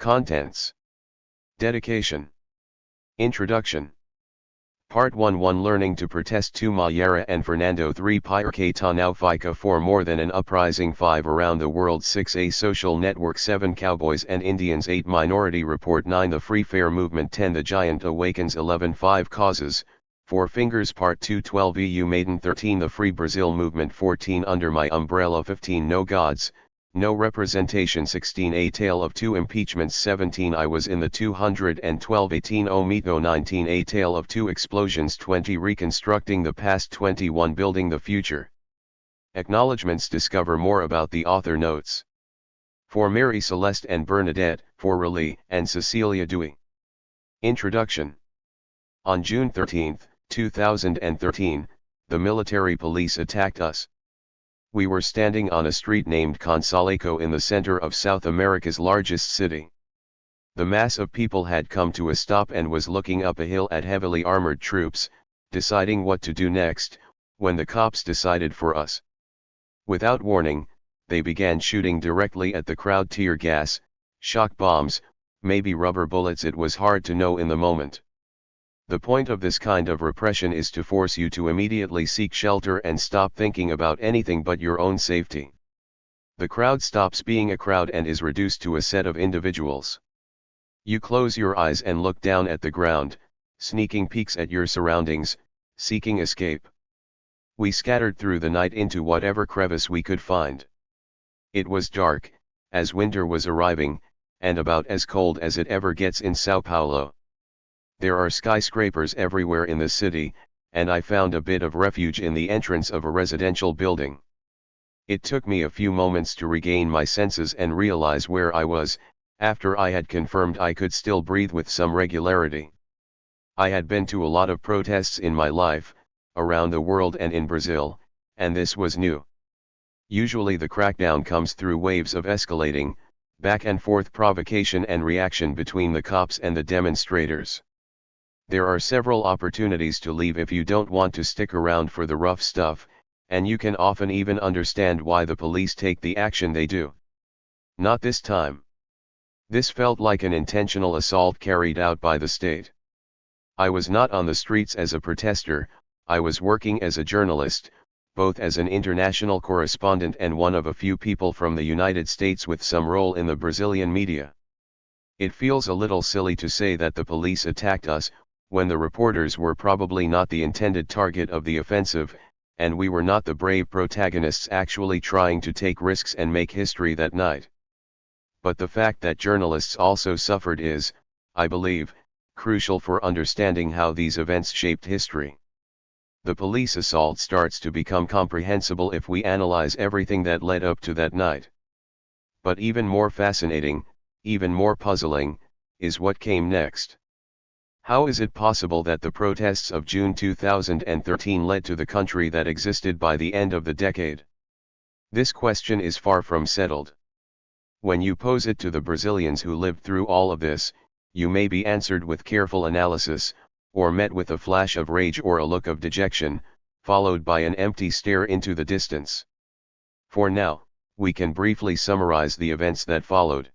Contents. Dedication. Introduction. Part 1 Learning to Protest 2 Mayara and Fernando 3 Pirque Tanao Fica 4 More than an uprising 5 Around the world 6 A social network 7 Cowboys and Indians 8 Minority Report 9 The Free Fair Movement 10 The Giant Awakens 11 5 Causes, 4 Fingers Part 2 12 EU Maiden 13 The Free Brazil Movement 14 Under My Umbrella 15 No Gods, No Representation 16 A Tale of Two Impeachments 17 I Was in the 212 18 O Mito 19 A Tale of Two Explosions 20 Reconstructing the Past 21 Building the Future. Acknowledgements. Discover more about the author notes. For Mary Celeste and Bernadette, for Raleigh and Cecilia Dewey. Introduction. On June 13, 2013, the military police attacked us. We were standing on a street named Consaleco in the center of South America's largest city. The mass of people had come to a stop and was looking up a hill at heavily armored troops, deciding what to do next, when the cops decided for us. Without warning, they began shooting directly at the crowd. Tear gas, shock bombs, maybe rubber bullets. It was hard to know in the moment. The point of this kind of repression is to force you to immediately seek shelter and stop thinking about anything but your own safety. The crowd stops being a crowd and is reduced to a set of individuals. You close your eyes and look down at the ground, sneaking peeks at your surroundings, seeking escape. We scattered through the night into whatever crevice we could find. It was dark, as winter was arriving, and about as cold as it ever gets in Sao Paulo. There are skyscrapers everywhere in the city, and I found a bit of refuge in the entrance of a residential building. It took me a few moments to regain my senses and realize where I was, after I had confirmed I could still breathe with some regularity. I had been to a lot of protests in my life, around the world and in Brazil, and this was new. Usually the crackdown comes through waves of escalating, back and forth provocation and reaction between the cops and the demonstrators. There are several opportunities to leave if you don't want to stick around for the rough stuff, and you can often even understand why the police take the action they do. Not this time. This felt like an intentional assault carried out by the state. I was not on the streets as a protester, I was working as a journalist, both as an international correspondent and one of a few people from the United States with some role in the Brazilian media. It feels a little silly to say that the police attacked us, when the reporters were probably not the intended target of the offensive, and we were not the brave protagonists actually trying to take risks and make history that night. But the fact that journalists also suffered is, I believe, crucial for understanding how these events shaped history. The police assault starts to become comprehensible if we analyze everything that led up to that night. But even more fascinating, even more puzzling, is what came next. How is it possible that the protests of June 2013 led to the country that existed by the end of the decade? This question is far from settled. When you pose it to the Brazilians who lived through all of this, you may be answered with careful analysis, or met with a flash of rage or a look of dejection, followed by an empty stare into the distance. For now, we can briefly summarize the events that followed.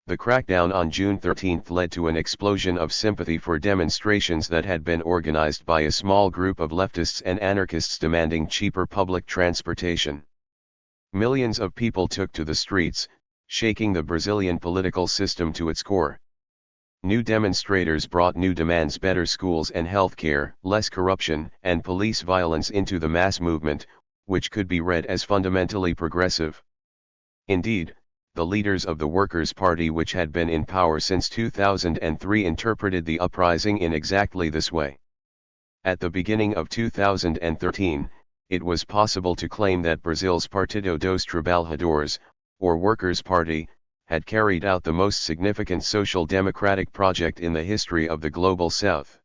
The crackdown on June 13 led to an explosion of sympathy for demonstrations that had been organized by a small group of leftists and anarchists demanding cheaper public transportation. Millions of people took to the streets, shaking the Brazilian political system to its core. New demonstrators brought new demands: better schools and healthcare, less corruption and police violence into the mass movement, which could be read as fundamentally progressive. Indeed, the leaders of the Workers' Party, which had been in power since 2003, interpreted the uprising in exactly this way. At the beginning of 2013, it was possible to claim that Brazil's Partido dos Trabalhadores, or Workers' Party, had carried out the most significant social democratic project in the history of the Global South.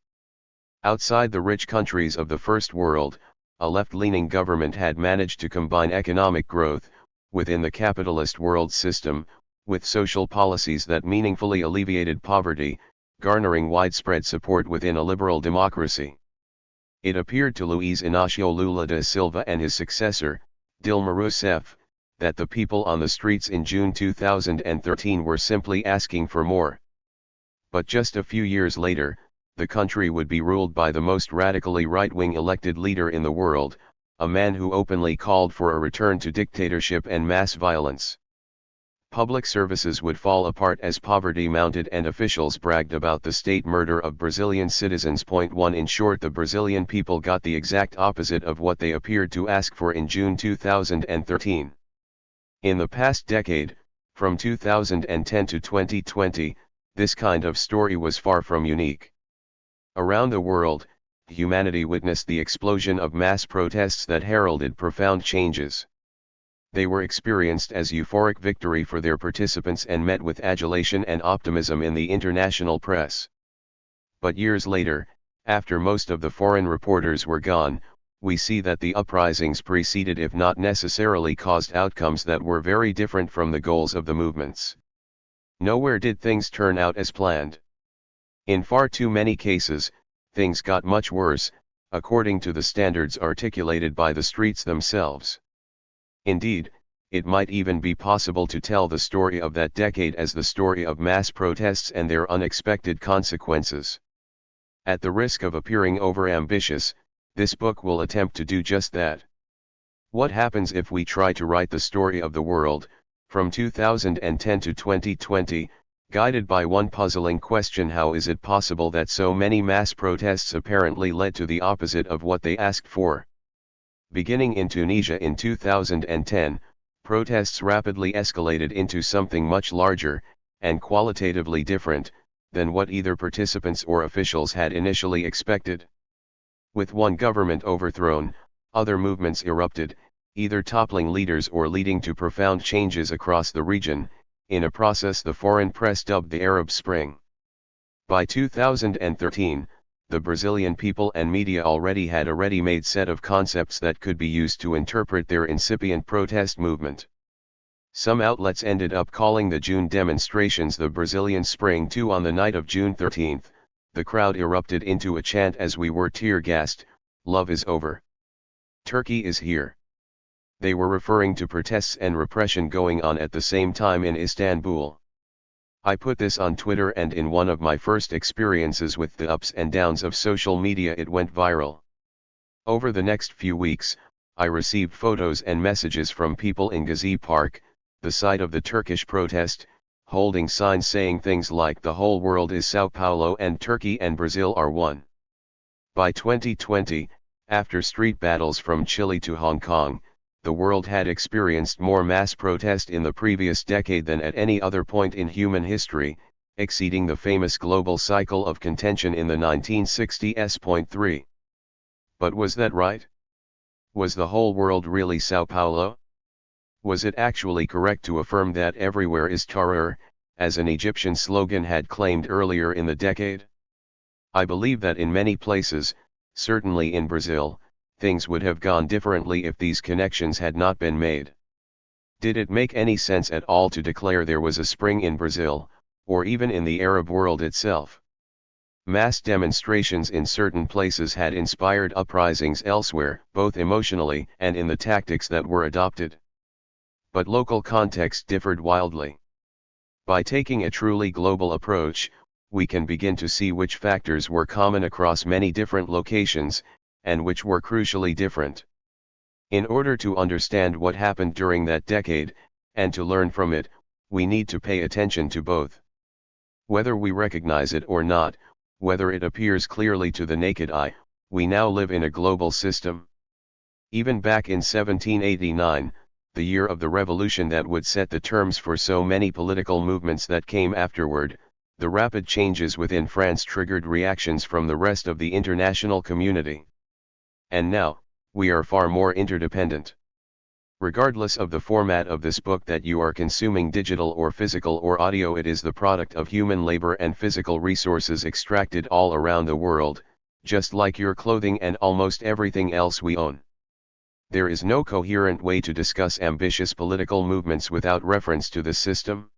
Outside the rich countries of the First World, a left-leaning government had managed to combine economic growth, within the capitalist world system, with social policies that meaningfully alleviated poverty, garnering widespread support within a liberal democracy. It appeared to Luiz Inácio Lula da Silva and his successor, Dilma Rousseff, that the people on the streets in June 2013 were simply asking for more. But just a few years later, the country would be ruled by the most radically right-wing elected leader in the world, a man who openly called for a return to dictatorship and mass violence. Public services would fall apart as poverty mounted and officials bragged about the state murder of Brazilian citizens. 1 In short, the Brazilian people got the exact opposite of what they appeared to ask for in June 2013. In the past decade, from 2010 to 2020, this kind of story was far from unique. Around the world, humanity witnessed the explosion of mass protests that heralded profound changes. They were experienced as euphoric victory for their participants and met with adulation and optimism in the international press. But years later, after most of the foreign reporters were gone, we see that the uprisings preceded, if not necessarily caused, outcomes that were very different from the goals of the movements. Nowhere did things turn out as planned. In far too many cases, things got much worse, according to the standards articulated by the streets themselves. Indeed, it might even be possible to tell the story of that decade as the story of mass protests and their unexpected consequences. At the risk of appearing overambitious, this book will attempt to do just that. What happens if we try to write the story of the world, from 2010 to 2020, guided by one puzzling question: how is it possible that so many mass protests apparently led to the opposite of what they asked for? Beginning in Tunisia in 2010, protests rapidly escalated into something much larger, and qualitatively different, than what either participants or officials had initially expected. With one government overthrown, other movements erupted, either toppling leaders or leading to profound changes across the region, in a process the foreign press dubbed the Arab Spring. By 2013, the Brazilian people and media already had a ready-made set of concepts that could be used to interpret their incipient protest movement. Some outlets ended up calling the June demonstrations the Brazilian Spring too. On the night of June 13, the crowd erupted into a chant as we were tear-gassed: "Love is over. Turkey is here." They were referring to protests and repression going on at the same time in Istanbul. I put this on Twitter, and in one of my first experiences with the ups and downs of social media, it went viral. Over the next few weeks, I received photos and messages from people in Gezi Park, the site of the Turkish protest, holding signs saying things like "The whole world is Sao Paulo" and "Turkey and Brazil are one." By 2020, after street battles from Chile to Hong Kong, the world had experienced more mass protest in the previous decade than at any other point in human history, exceeding the famous global cycle of contention in the 1960s. 3. But was that right? Was the whole world really Sao Paulo? Was it actually correct to affirm that everywhere is terror, as an Egyptian slogan had claimed earlier in the decade? I believe that in many places, certainly in Brazil, things would have gone differently if these connections had not been made. Did it make any sense at all to declare there was a spring in Brazil, or even in the Arab world itself? Mass demonstrations in certain places had inspired uprisings elsewhere, both emotionally and in the tactics that were adopted. But local context differed wildly. By taking a truly global approach, we can begin to see which factors were common across many different locations, and which were crucially different. In order to understand what happened during that decade, and to learn from it, we need to pay attention to both. Whether we recognize it or not, whether it appears clearly to the naked eye, we now live in a global system. Even back in 1789, the year of the revolution that would set the terms for so many political movements that came afterward, the rapid changes within France triggered reactions from the rest of the international community. And now, we are far more interdependent. Regardless of the format of this book that you are consuming, digital or physical or audio, it is the product of human labor and physical resources extracted all around the world, just like your clothing and almost everything else we own. There is no coherent way to discuss ambitious political movements without reference to this system.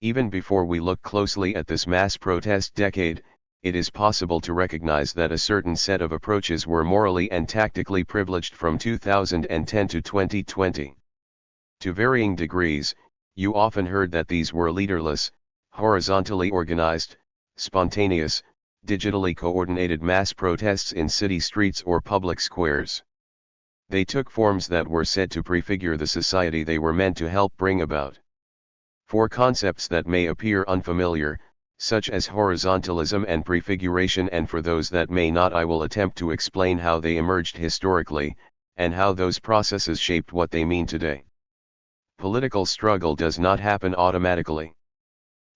Even before we look closely at this mass protest decade, it is possible to recognize that a certain set of approaches were morally and tactically privileged from 2010 to 2020. To varying degrees, you often heard that these were leaderless, horizontally organized, spontaneous, digitally coordinated mass protests in city streets or public squares. They took forms that were said to prefigure the society they were meant to help bring about. For concepts that may appear unfamiliar, such as horizontalism and prefiguration, and for those that may not, I will attempt to explain how they emerged historically, and how those processes shaped what they mean today. Political struggle does not happen automatically.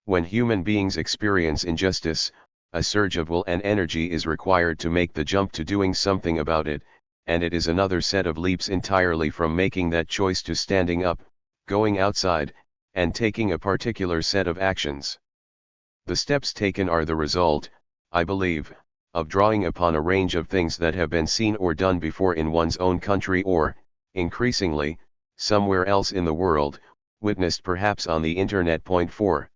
When human beings experience injustice, a surge of will and energy is required to make the jump to doing something about it, and it is another set of leaps entirely from making that choice to standing up, going outside, and taking a particular set of actions. The steps taken are the result, I believe, of drawing upon a range of things that have been seen or done before in one's own country or, increasingly, somewhere else in the world, witnessed perhaps on the internet. Point 4.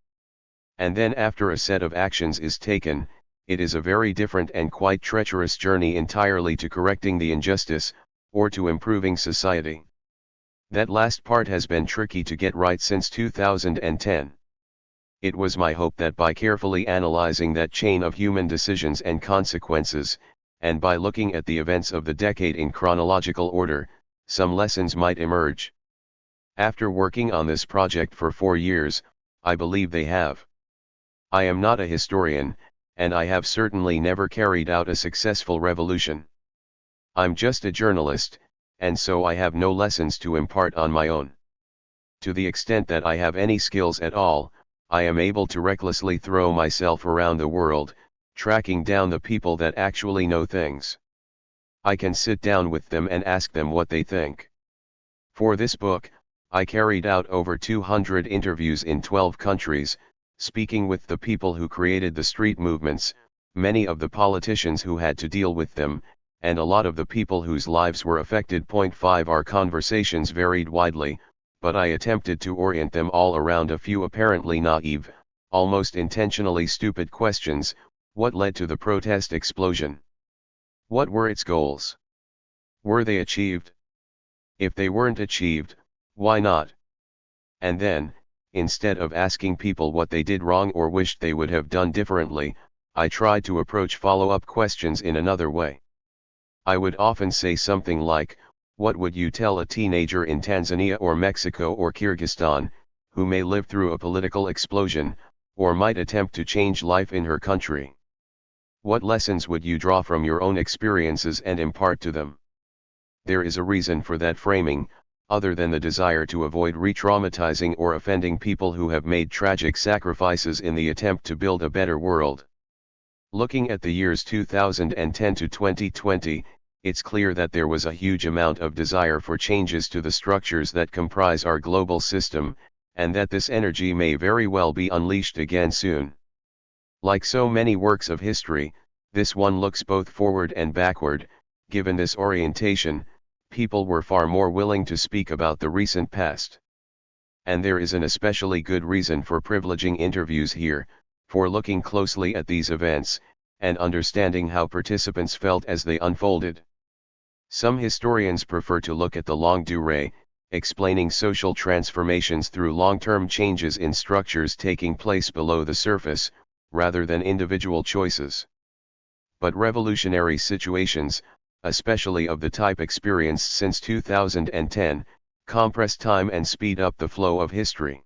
And then after a set of actions is taken, it is a very different and quite treacherous journey entirely to correcting the injustice, or to improving society. That last part has been tricky to get right since 2010. It was my hope that by carefully analyzing that chain of human decisions and consequences, and by looking at the events of the decade in chronological order, some lessons might emerge. After working on this project for 4 years, I believe they have. I am not a historian, and I have certainly never carried out a successful revolution. I'm just a journalist, and so I have no lessons to impart on my own. To the extent that I have any skills at all, I am able to recklessly throw myself around the world, tracking down the people that actually know things. I can sit down with them and ask them what they think. For this book, I carried out over 200 interviews in 12 countries, speaking with the people who created the street movements, many of the politicians who had to deal with them, and a lot of the people whose lives were affected. Point 5. Our conversations varied widely, but I attempted to orient them all around a few apparently naive, almost intentionally stupid questions. What led to the protest explosion? What were its goals? Were they achieved? If they weren't achieved, why not? And then, instead of asking people what they did wrong or wished they would have done differently, I tried to approach follow-up questions in another way. I would often say something like, what would you tell a teenager in Tanzania or Mexico or Kyrgyzstan, who may live through a political explosion, or might attempt to change life in her country? What lessons would you draw from your own experiences and impart to them? There is a reason for that framing, other than the desire to avoid re-traumatizing or offending people who have made tragic sacrifices in the attempt to build a better world. Looking at the years 2010 to 2020, it's clear that there was a huge amount of desire for changes to the structures that comprise our global system, and that this energy may very well be unleashed again soon. Like so many works of history, this one looks both forward and backward. Given this orientation, people were far more willing to speak about the recent past. And there is an especially good reason for privileging interviews here, for looking closely at these events, and understanding how participants felt as they unfolded. Some historians prefer to look at the longue durée, explaining social transformations through long-term changes in structures taking place below the surface, rather than individual choices. But revolutionary situations, especially of the type experienced since 2010, compress time and speed up the flow of history.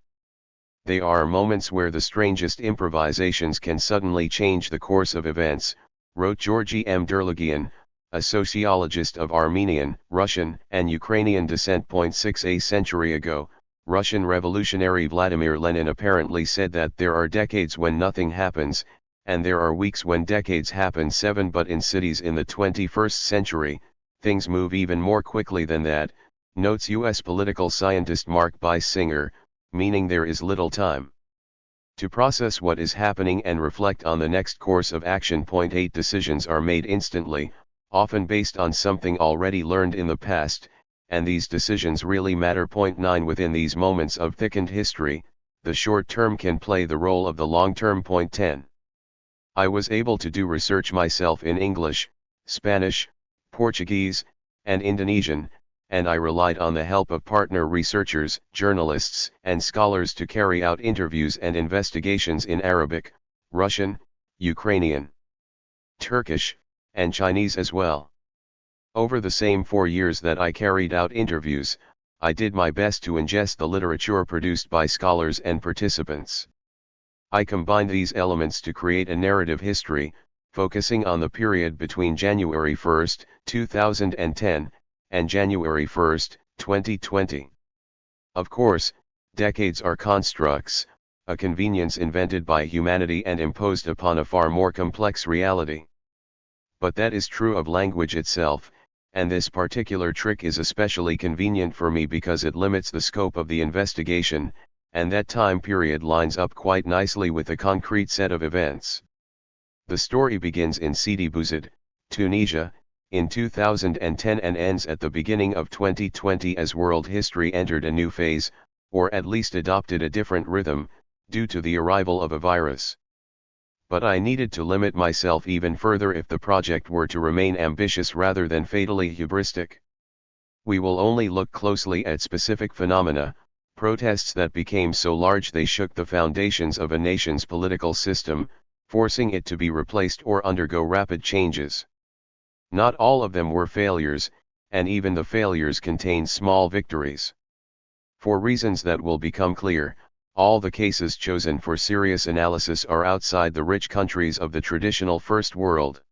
They are moments where the strangest improvisations can suddenly change the course of events, wrote Georgy M. Derlegian, a sociologist of Armenian, Russian, and Ukrainian descent. 6 A century ago, Russian revolutionary Vladimir Lenin apparently said that there are decades when nothing happens, and there are weeks when decades happen. 7 But in cities in the 21st century, things move even more quickly than that, notes U.S. political scientist Mark Biesinger, meaning there is little time to process what is happening and reflect on the next course of action. 8 Decisions are made instantly, often based on something already learned in the past, and these decisions really matter. 9 Within these moments of thickened history, the short term can play the role of the long term. 10 I was able to do research myself in English, Spanish, Portuguese, and Indonesian, and I relied on the help of partner researchers, journalists, and scholars to carry out interviews and investigations in Arabic, Russian, Ukrainian, Turkish, and Chinese as well. Over the same 4 years that I carried out interviews, I did my best to ingest the literature produced by scholars and participants. I combined these elements to create a narrative history, focusing on the period between January 1, 2010, and January 1, 2020. Of course, decades are constructs, a convenience invented by humanity and imposed upon a far more complex reality. But that is true of language itself, and this particular trick is especially convenient for me because it limits the scope of the investigation, and that time period lines up quite nicely with a concrete set of events. The story begins in Sidi Bouzid, Tunisia, in 2010 and ends at the beginning of 2020 as world history entered a new phase, or at least adopted a different rhythm, due to the arrival of a virus. But I needed to limit myself even further if the project were to remain ambitious rather than fatally hubristic. We will only look closely at specific phenomena, protests that became so large they shook the foundations of a nation's political system, forcing it to be replaced or undergo rapid changes. Not all of them were failures, and even the failures contained small victories. For reasons that will become clear, all the cases chosen for serious analysis are outside the rich countries of the traditional First World.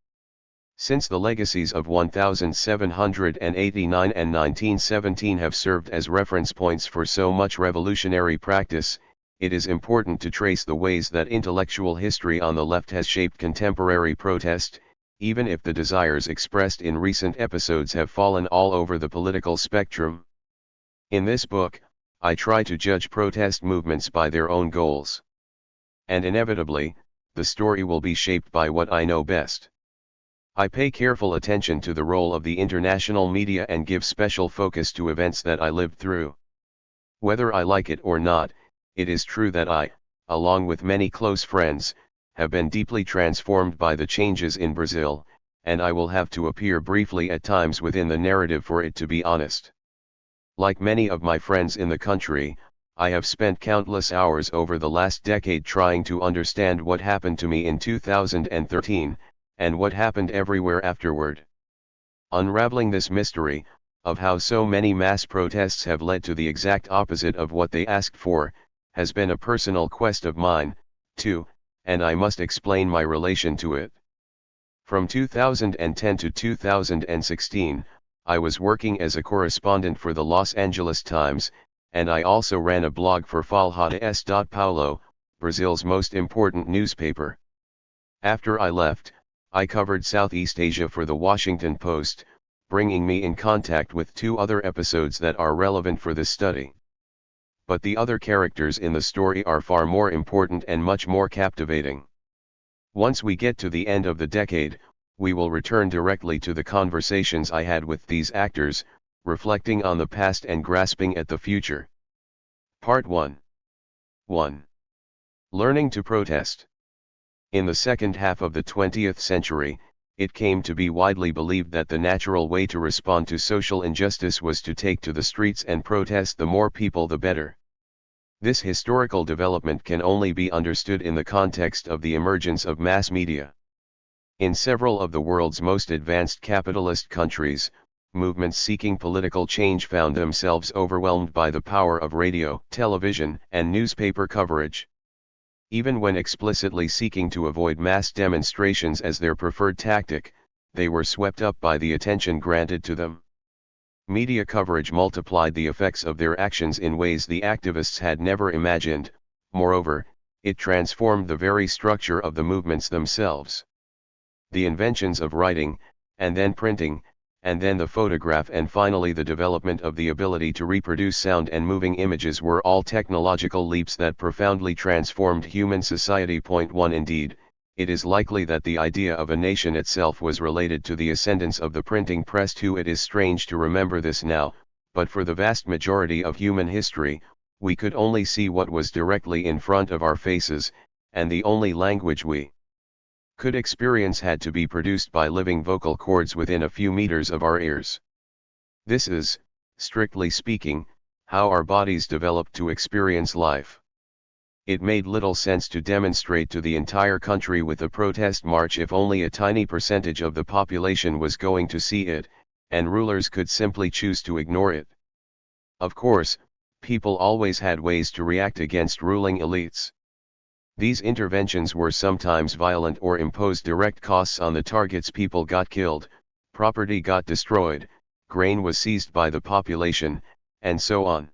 Since the legacies of 1789 and 1917 have served as reference points for so much revolutionary practice, it is important to trace the ways that intellectual history on the left has shaped contemporary protest, even if the desires expressed in recent episodes have fallen all over the political spectrum. In this book, I try to judge protest movements by their own goals. And inevitably, the story will be shaped by what I know best. I pay careful attention to the role of the international media and give special focus to events that I lived through. Whether I like it or not, it is true that I, along with many close friends, have been deeply transformed by the changes in Brazil, and I will have to appear briefly at times within the narrative for it to be honest. Like many of my friends in the country, I have spent countless hours over the last decade trying to understand what happened to me in 2013, and what happened everywhere afterward. Unraveling this mystery, of how so many mass protests have led to the exact opposite of what they asked for, has been a personal quest of mine, too, and I must explain my relation to it. From 2010 to 2016, I was working as a correspondent for the Los Angeles Times, and I also ran a blog for Folha de São Paulo, Brazil's most important newspaper. After I left, I covered Southeast Asia for the Washington Post, bringing me in contact with 2 other episodes that are relevant for this study. But the other characters in the story are far more important and much more captivating. Once we get to the end of the decade, we will return directly to the conversations I had with these actors, reflecting on the past and grasping at the future. Part 1. 1. Learning to protest. In the second half of the 20th century, it came to be widely believed that the natural way to respond to social injustice was to take to the streets and protest. The more people the better. This historical development can only be understood in the context of the emergence of mass media. In several of the world's most advanced capitalist countries, movements seeking political change found themselves overwhelmed by the power of radio, television, and newspaper coverage. Even when explicitly seeking to avoid mass demonstrations as their preferred tactic, they were swept up by the attention granted to them. Media coverage multiplied the effects of their actions in ways the activists had never imagined. Moreover, it transformed the very structure of the movements themselves. The inventions of writing, and then printing, and then the photograph, and finally the development of the ability to reproduce sound and moving images were all technological leaps that profoundly transformed human society. 1 Indeed, it is likely that the idea of a nation itself was related to the ascendance of the printing press too. It is strange to remember this now, but for the vast majority of human history, we could only see what was directly in front of our faces, and the only language we could experience had to be produced by living vocal cords within a few meters of our ears. This is, strictly speaking, how our bodies developed to experience life. It made little sense to demonstrate to the entire country with a protest march if only a tiny percentage of the population was going to see it, and rulers could simply choose to ignore it. Of course, people always had ways to react against ruling elites. These interventions were sometimes violent or imposed direct costs on the targets. People got killed, property got destroyed, grain was seized by the population, and so on.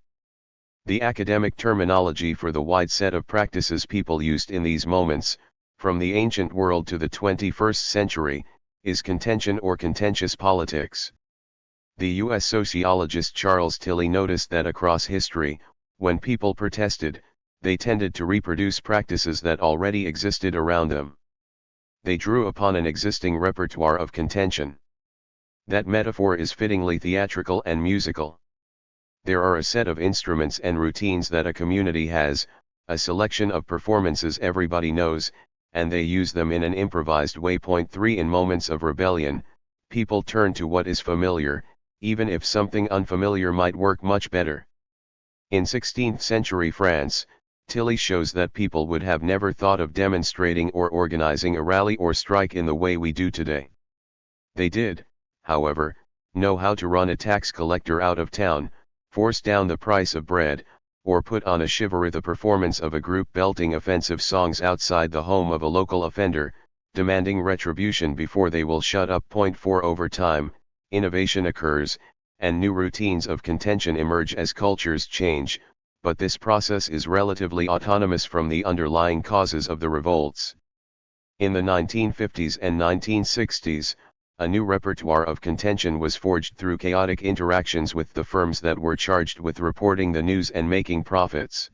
The academic terminology for the wide set of practices people used in these moments, from the ancient world to the 21st century, is contention or contentious politics. The U.S. sociologist Charles Tilly noticed that across history, when people protested, they tended to reproduce practices that already existed around them. They drew upon an existing repertoire of contention. That metaphor is fittingly theatrical and musical. There are a set of instruments and routines that a community has, a selection of performances everybody knows, and they use them in an improvised way. Point 3. In moments of rebellion, people turn to what is familiar, even if something unfamiliar might work much better. In 16th century France, Tilly shows that people would have never thought of demonstrating or organizing a rally or strike in the way we do today. They did, however, know how to run a tax collector out of town, force down the price of bread, or put on a shiver the performance of a group belting offensive songs outside the home of a local offender, demanding retribution before they will shut up. Point 4. Over time, innovation occurs, and new routines of contention emerge as cultures change, but this process is relatively autonomous from the underlying causes of the revolts. In the 1950s and 1960s, a new repertoire of contention was forged through chaotic interactions with the firms that were charged with reporting the news and making profits.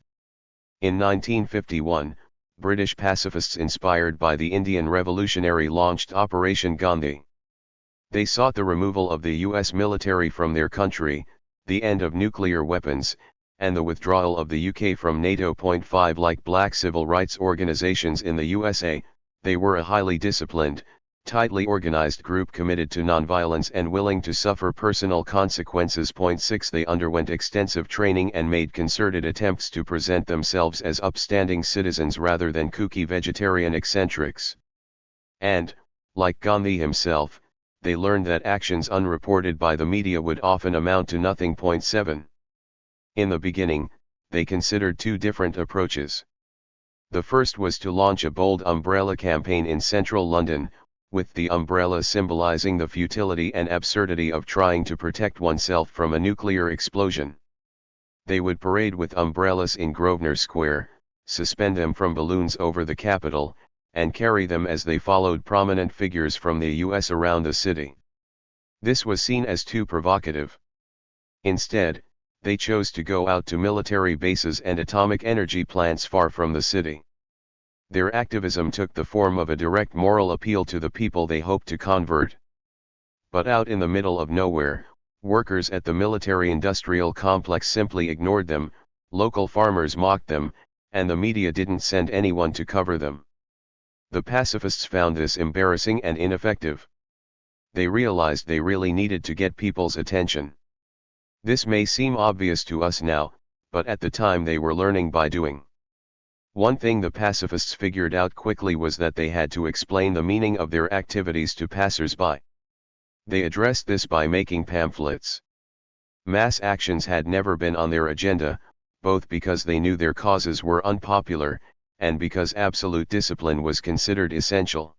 In 1951, British pacifists inspired by the Indian Revolutionary launched Operation Gandhi. They sought the removal of the US military from their country, the end of nuclear weapons, and the withdrawal of the UK from NATO. Point 5. Like black civil rights organizations in the USA, they were a highly disciplined, tightly organized group committed to nonviolence and willing to suffer personal consequences. Point 6. They underwent extensive training and made concerted attempts to present themselves as upstanding citizens rather than kooky vegetarian eccentrics. And, like Gandhi himself, they learned that actions unreported by the media would often amount to nothing. Point 7. In the beginning, they considered two different approaches. The first was to launch a bold umbrella campaign in central London, with the umbrella symbolizing the futility and absurdity of trying to protect oneself from a nuclear explosion. They would parade with umbrellas in Grosvenor Square, suspend them from balloons over the Capitol, and carry them as they followed prominent figures from the US around the city. This was seen as too provocative. Instead, they chose to go out to military bases and atomic energy plants far from the city. Their activism took the form of a direct moral appeal to the people they hoped to convert. But out in the middle of nowhere, workers at the military-industrial complex simply ignored them, local farmers mocked them, and the media didn't send anyone to cover them. The pacifists found this embarrassing and ineffective. They realized they really needed to get people's attention. This may seem obvious to us now, but at the time they were learning by doing. One thing the pacifists figured out quickly was that they had to explain the meaning of their activities to passers-by. They addressed this by making pamphlets. Mass actions had never been on their agenda, both because they knew their causes were unpopular, and because absolute discipline was considered essential.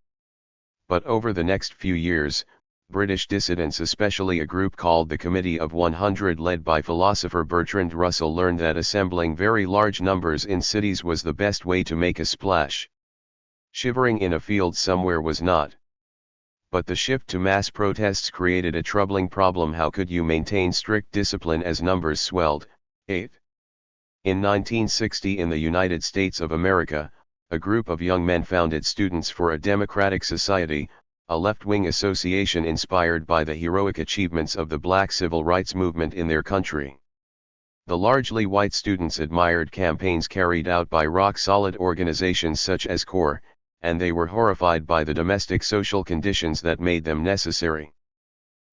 But over the next few years, British dissidents, especially a group called the Committee of 100 led by philosopher Bertrand Russell, learned that assembling very large numbers in cities was the best way to make a splash. Shivering in a field somewhere was not. But the shift to mass protests created a troubling problem. How could you maintain strict discipline as numbers swelled? 8. In 1960 in the United States of America, a group of young men founded Students for a Democratic Society, a left-wing association inspired by the heroic achievements of the black civil rights movement in their country. The largely white students admired campaigns carried out by rock-solid organizations such as CORE, and they were horrified by the domestic social conditions that made them necessary.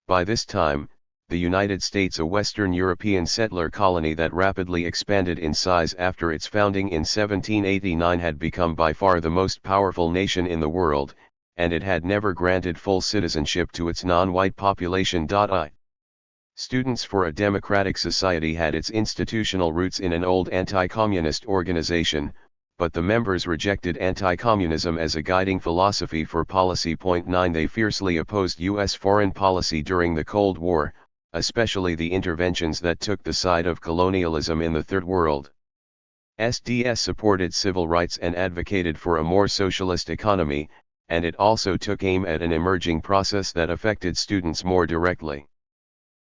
By this time, the United States, a Western European settler colony that rapidly expanded in size after its founding in 1789, had become by far the most powerful nation in the world, and it had never granted full citizenship to its non-white population. Students for a Democratic Society had its institutional roots in an old anti-communist organization, but the members rejected anti-communism as a guiding philosophy for policy. 9 They fiercely opposed U.S. foreign policy during the Cold War, especially the interventions that took the side of colonialism in the Third World. SDS supported civil rights and advocated for a more socialist economy, and it also took aim at an emerging process that affected students more directly.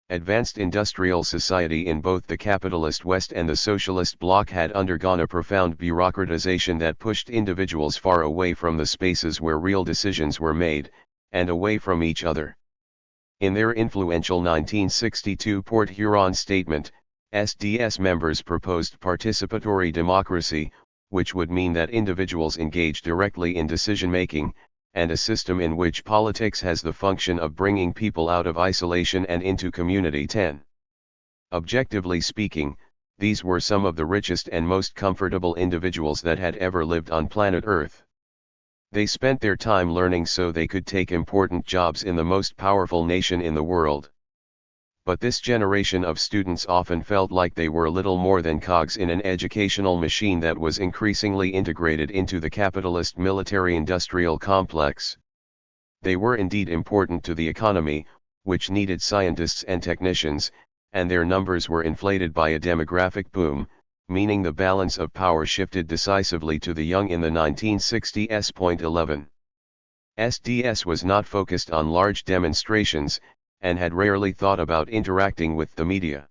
Advanced industrial society in both the capitalist West and the socialist bloc had undergone a profound bureaucratization that pushed individuals far away from the spaces where real decisions were made, and away from each other. In their influential 1962 Port Huron statement, SDS members proposed participatory democracy, which would mean that individuals engage directly in decision-making, and a system in which politics has the function of bringing people out of isolation and into community. 10. Objectively speaking, these were some of the richest and most comfortable individuals that had ever lived on planet Earth. They spent their time learning so they could take important jobs in the most powerful nation in the world. But this generation of students often felt like they were little more than cogs in an educational machine that was increasingly integrated into the capitalist military-industrial complex. They were indeed important to the economy, which needed scientists and technicians, and their numbers were inflated by a demographic boom, meaning the balance of power shifted decisively to the young in the 1960s. 11. SDS was not focused on large demonstrations, and had rarely thought about interacting with the media.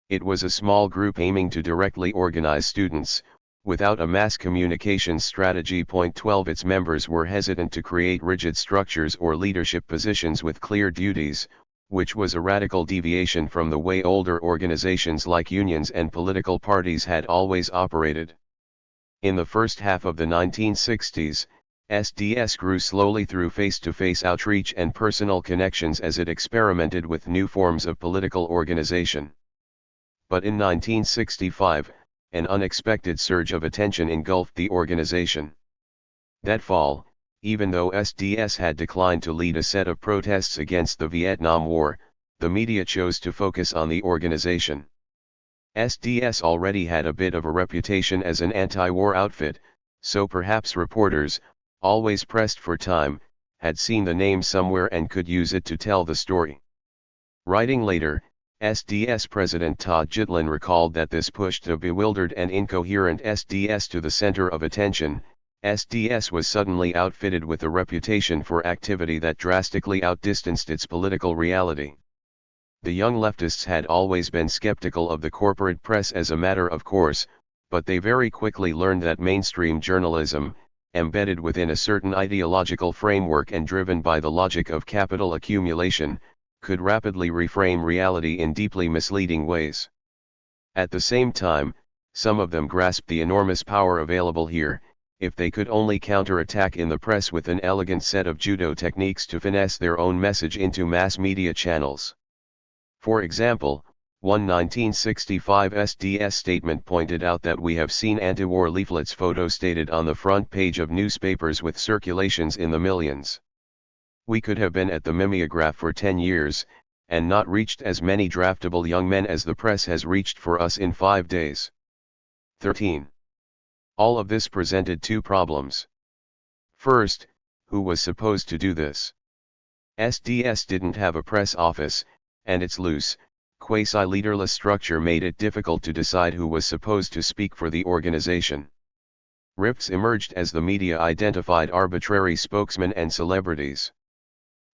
It was a small group aiming to directly organize students, without a mass communications strategy. 12 Its members were hesitant to create rigid structures or leadership positions with clear duties, which was a radical deviation from the way older organizations like unions and political parties had always operated. In the first half of the 1960s, SDS grew slowly through face-to-face outreach and personal connections as it experimented with new forms of political organization. But in 1965, an unexpected surge of attention engulfed the organization. That fall, even though SDS had declined to lead a set of protests against the Vietnam War, the media chose to focus on the organization. SDS already had a bit of a reputation as an anti-war outfit, so perhaps reporters, always pressed for time, had seen the name somewhere and could use it to tell the story. Writing later, SDS President Todd Gitlin recalled that this pushed a bewildered and incoherent SDS to the center of attention. SDS was suddenly outfitted with a reputation for activity that drastically outdistanced its political reality. The young leftists had always been skeptical of the corporate press as a matter of course, but they very quickly learned that mainstream journalism, embedded within a certain ideological framework and driven by the logic of capital accumulation, could rapidly reframe reality in deeply misleading ways. At the same time, some of them grasped the enormous power available here, if they could only counterattack in the press with an elegant set of judo techniques to finesse their own message into mass media channels. For example, one 1965 SDS statement pointed out that we have seen anti-war leaflets photostated on the front page of newspapers with circulations in the millions. We could have been at the mimeograph for 10 years, and not reached as many draftable young men as the press has reached for us in 5 days. 13. All of this presented two problems. First, who was supposed to do this? SDS didn't have a press office, and its loose, quasi-leaderless structure made it difficult to decide who was supposed to speak for the organization. Rifts emerged as the media identified arbitrary spokesmen and celebrities.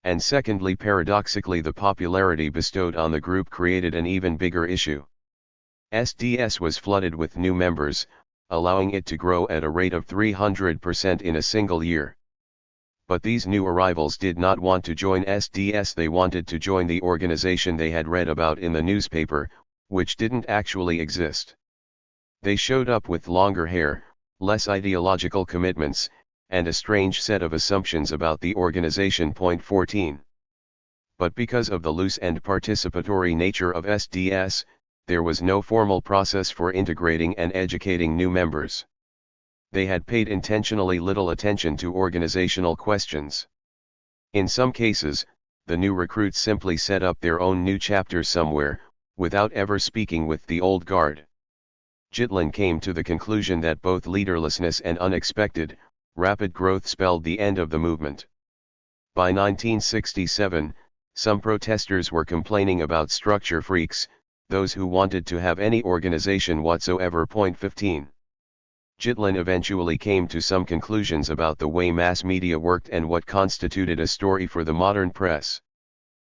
And secondly, paradoxically, the popularity bestowed on the group created an even bigger issue. SDS was flooded with new members, allowing it to grow at a rate of 300% in a single year. But these new arrivals did not want to join SDS, they wanted to join the organization they had read about in the newspaper, which didn't actually exist. They showed up with longer hair, less ideological commitments, and a strange set of assumptions about the organization. 14. But because of the loose and participatory nature of SDS, there was no formal process for integrating and educating new members. They had paid intentionally little attention to organizational questions. In some cases, the new recruits simply set up their own new chapter somewhere, without ever speaking with the old guard. Gitlin came to the conclusion that both leaderlessness and unexpected, rapid growth spelled the end of the movement. By 1967, some protesters were complaining about structure freaks, those who wanted to have any organization whatsoever. 15. Gitlin eventually came to some conclusions about the way mass media worked and what constituted a story for the modern press.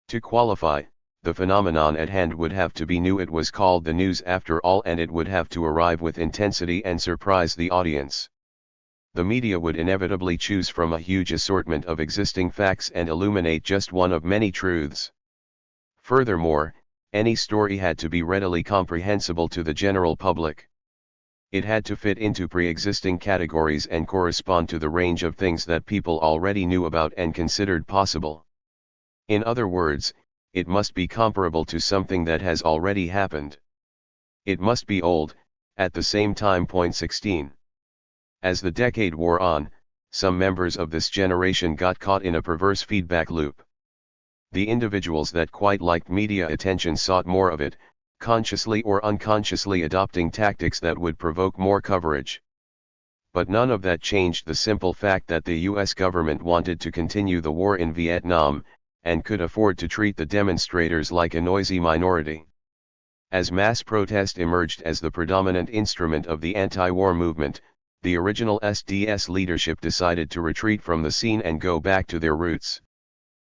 To qualify, the phenomenon at hand would have to be new. It was called the news after all, and it would have to arrive with intensity and surprise the audience. The media would inevitably choose from a huge assortment of existing facts and illuminate just one of many truths. Furthermore, any story had to be readily comprehensible to the general public. It had to fit into pre-existing categories and correspond to the range of things that people already knew about and considered possible. In other words, it must be comparable to something that has already happened. It must be old, at the same time. 16. As the decade wore on, some members of this generation got caught in a perverse feedback loop. The individuals that quite liked media attention sought more of it, consciously or unconsciously adopting tactics that would provoke more coverage. But none of that changed the simple fact that the US government wanted to continue the war in Vietnam, and could afford to treat the demonstrators like a noisy minority. As mass protest emerged as the predominant instrument of the anti-war movement, the original SDS leadership decided to retreat from the scene and go back to their roots.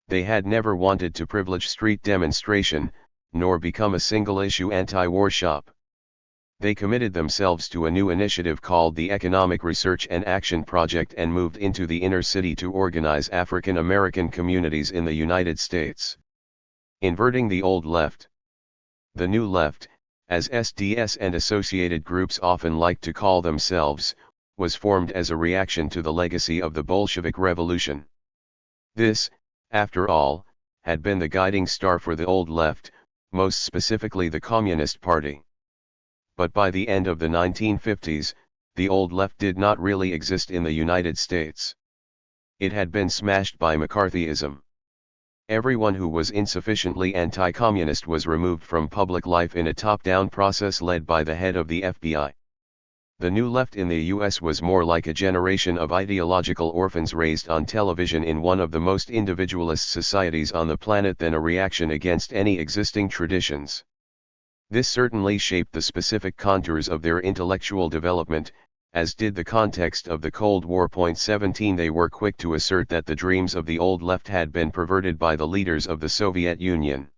They had never wanted to privilege street demonstration, nor become a single-issue anti-war shop. They committed themselves to a new initiative called the Economic Research and Action Project and moved into the inner city to organize African American communities in the United States. Inverting the old left. The new left, as SDS and associated groups often like to call themselves, was formed as a reaction to the legacy of the Bolshevik Revolution. This, after all, had been the guiding star for the old left, most specifically the Communist Party. But by the end of the 1950s, the old left did not really exist in the United States. It had been smashed by McCarthyism. Everyone who was insufficiently anti-communist was removed from public life in a top-down process led by the head of the FBI. The new left in the US was more like a generation of ideological orphans raised on television in one of the most individualist societies on the planet than a reaction against any existing traditions. This certainly shaped the specific contours of their intellectual development, as did the context of the Cold War. 17 They were quick to assert that the dreams of the old left had been perverted by the leaders of the Soviet Union.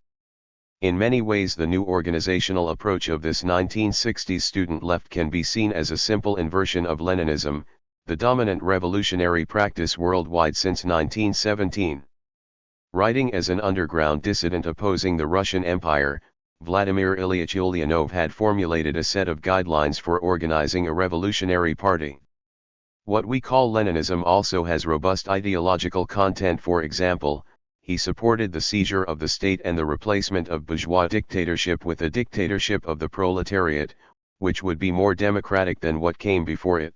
In many ways the new organizational approach of this 1960s student left can be seen as a simple inversion of Leninism, the dominant revolutionary practice worldwide since 1917. Writing as an underground dissident opposing the Russian Empire, Vladimir Ilyich Ulyanov had formulated a set of guidelines for organizing a revolutionary party. What we call Leninism also has robust ideological content. For example, he supported the seizure of the state and the replacement of bourgeois dictatorship with a dictatorship of the proletariat, which would be more democratic than what came before it.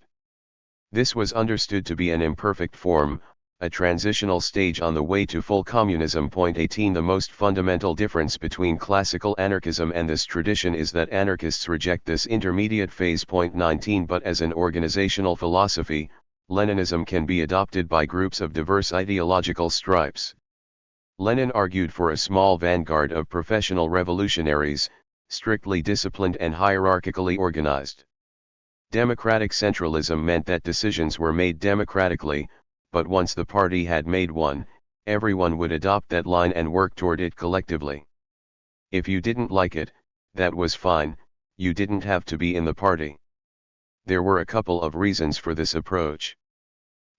This was understood to be an imperfect form, a transitional stage on the way to full communism. 18 The most fundamental difference between classical anarchism and this tradition is that anarchists reject this intermediate phase. 19 But as an organizational philosophy, Leninism can be adopted by groups of diverse ideological stripes. Lenin argued for a small vanguard of professional revolutionaries, strictly disciplined and hierarchically organized. Democratic centralism meant that decisions were made democratically, but once the party had made one, everyone would adopt that line and work toward it collectively. If you didn't like it, that was fine, you didn't have to be in the party. There were a couple of reasons for this approach.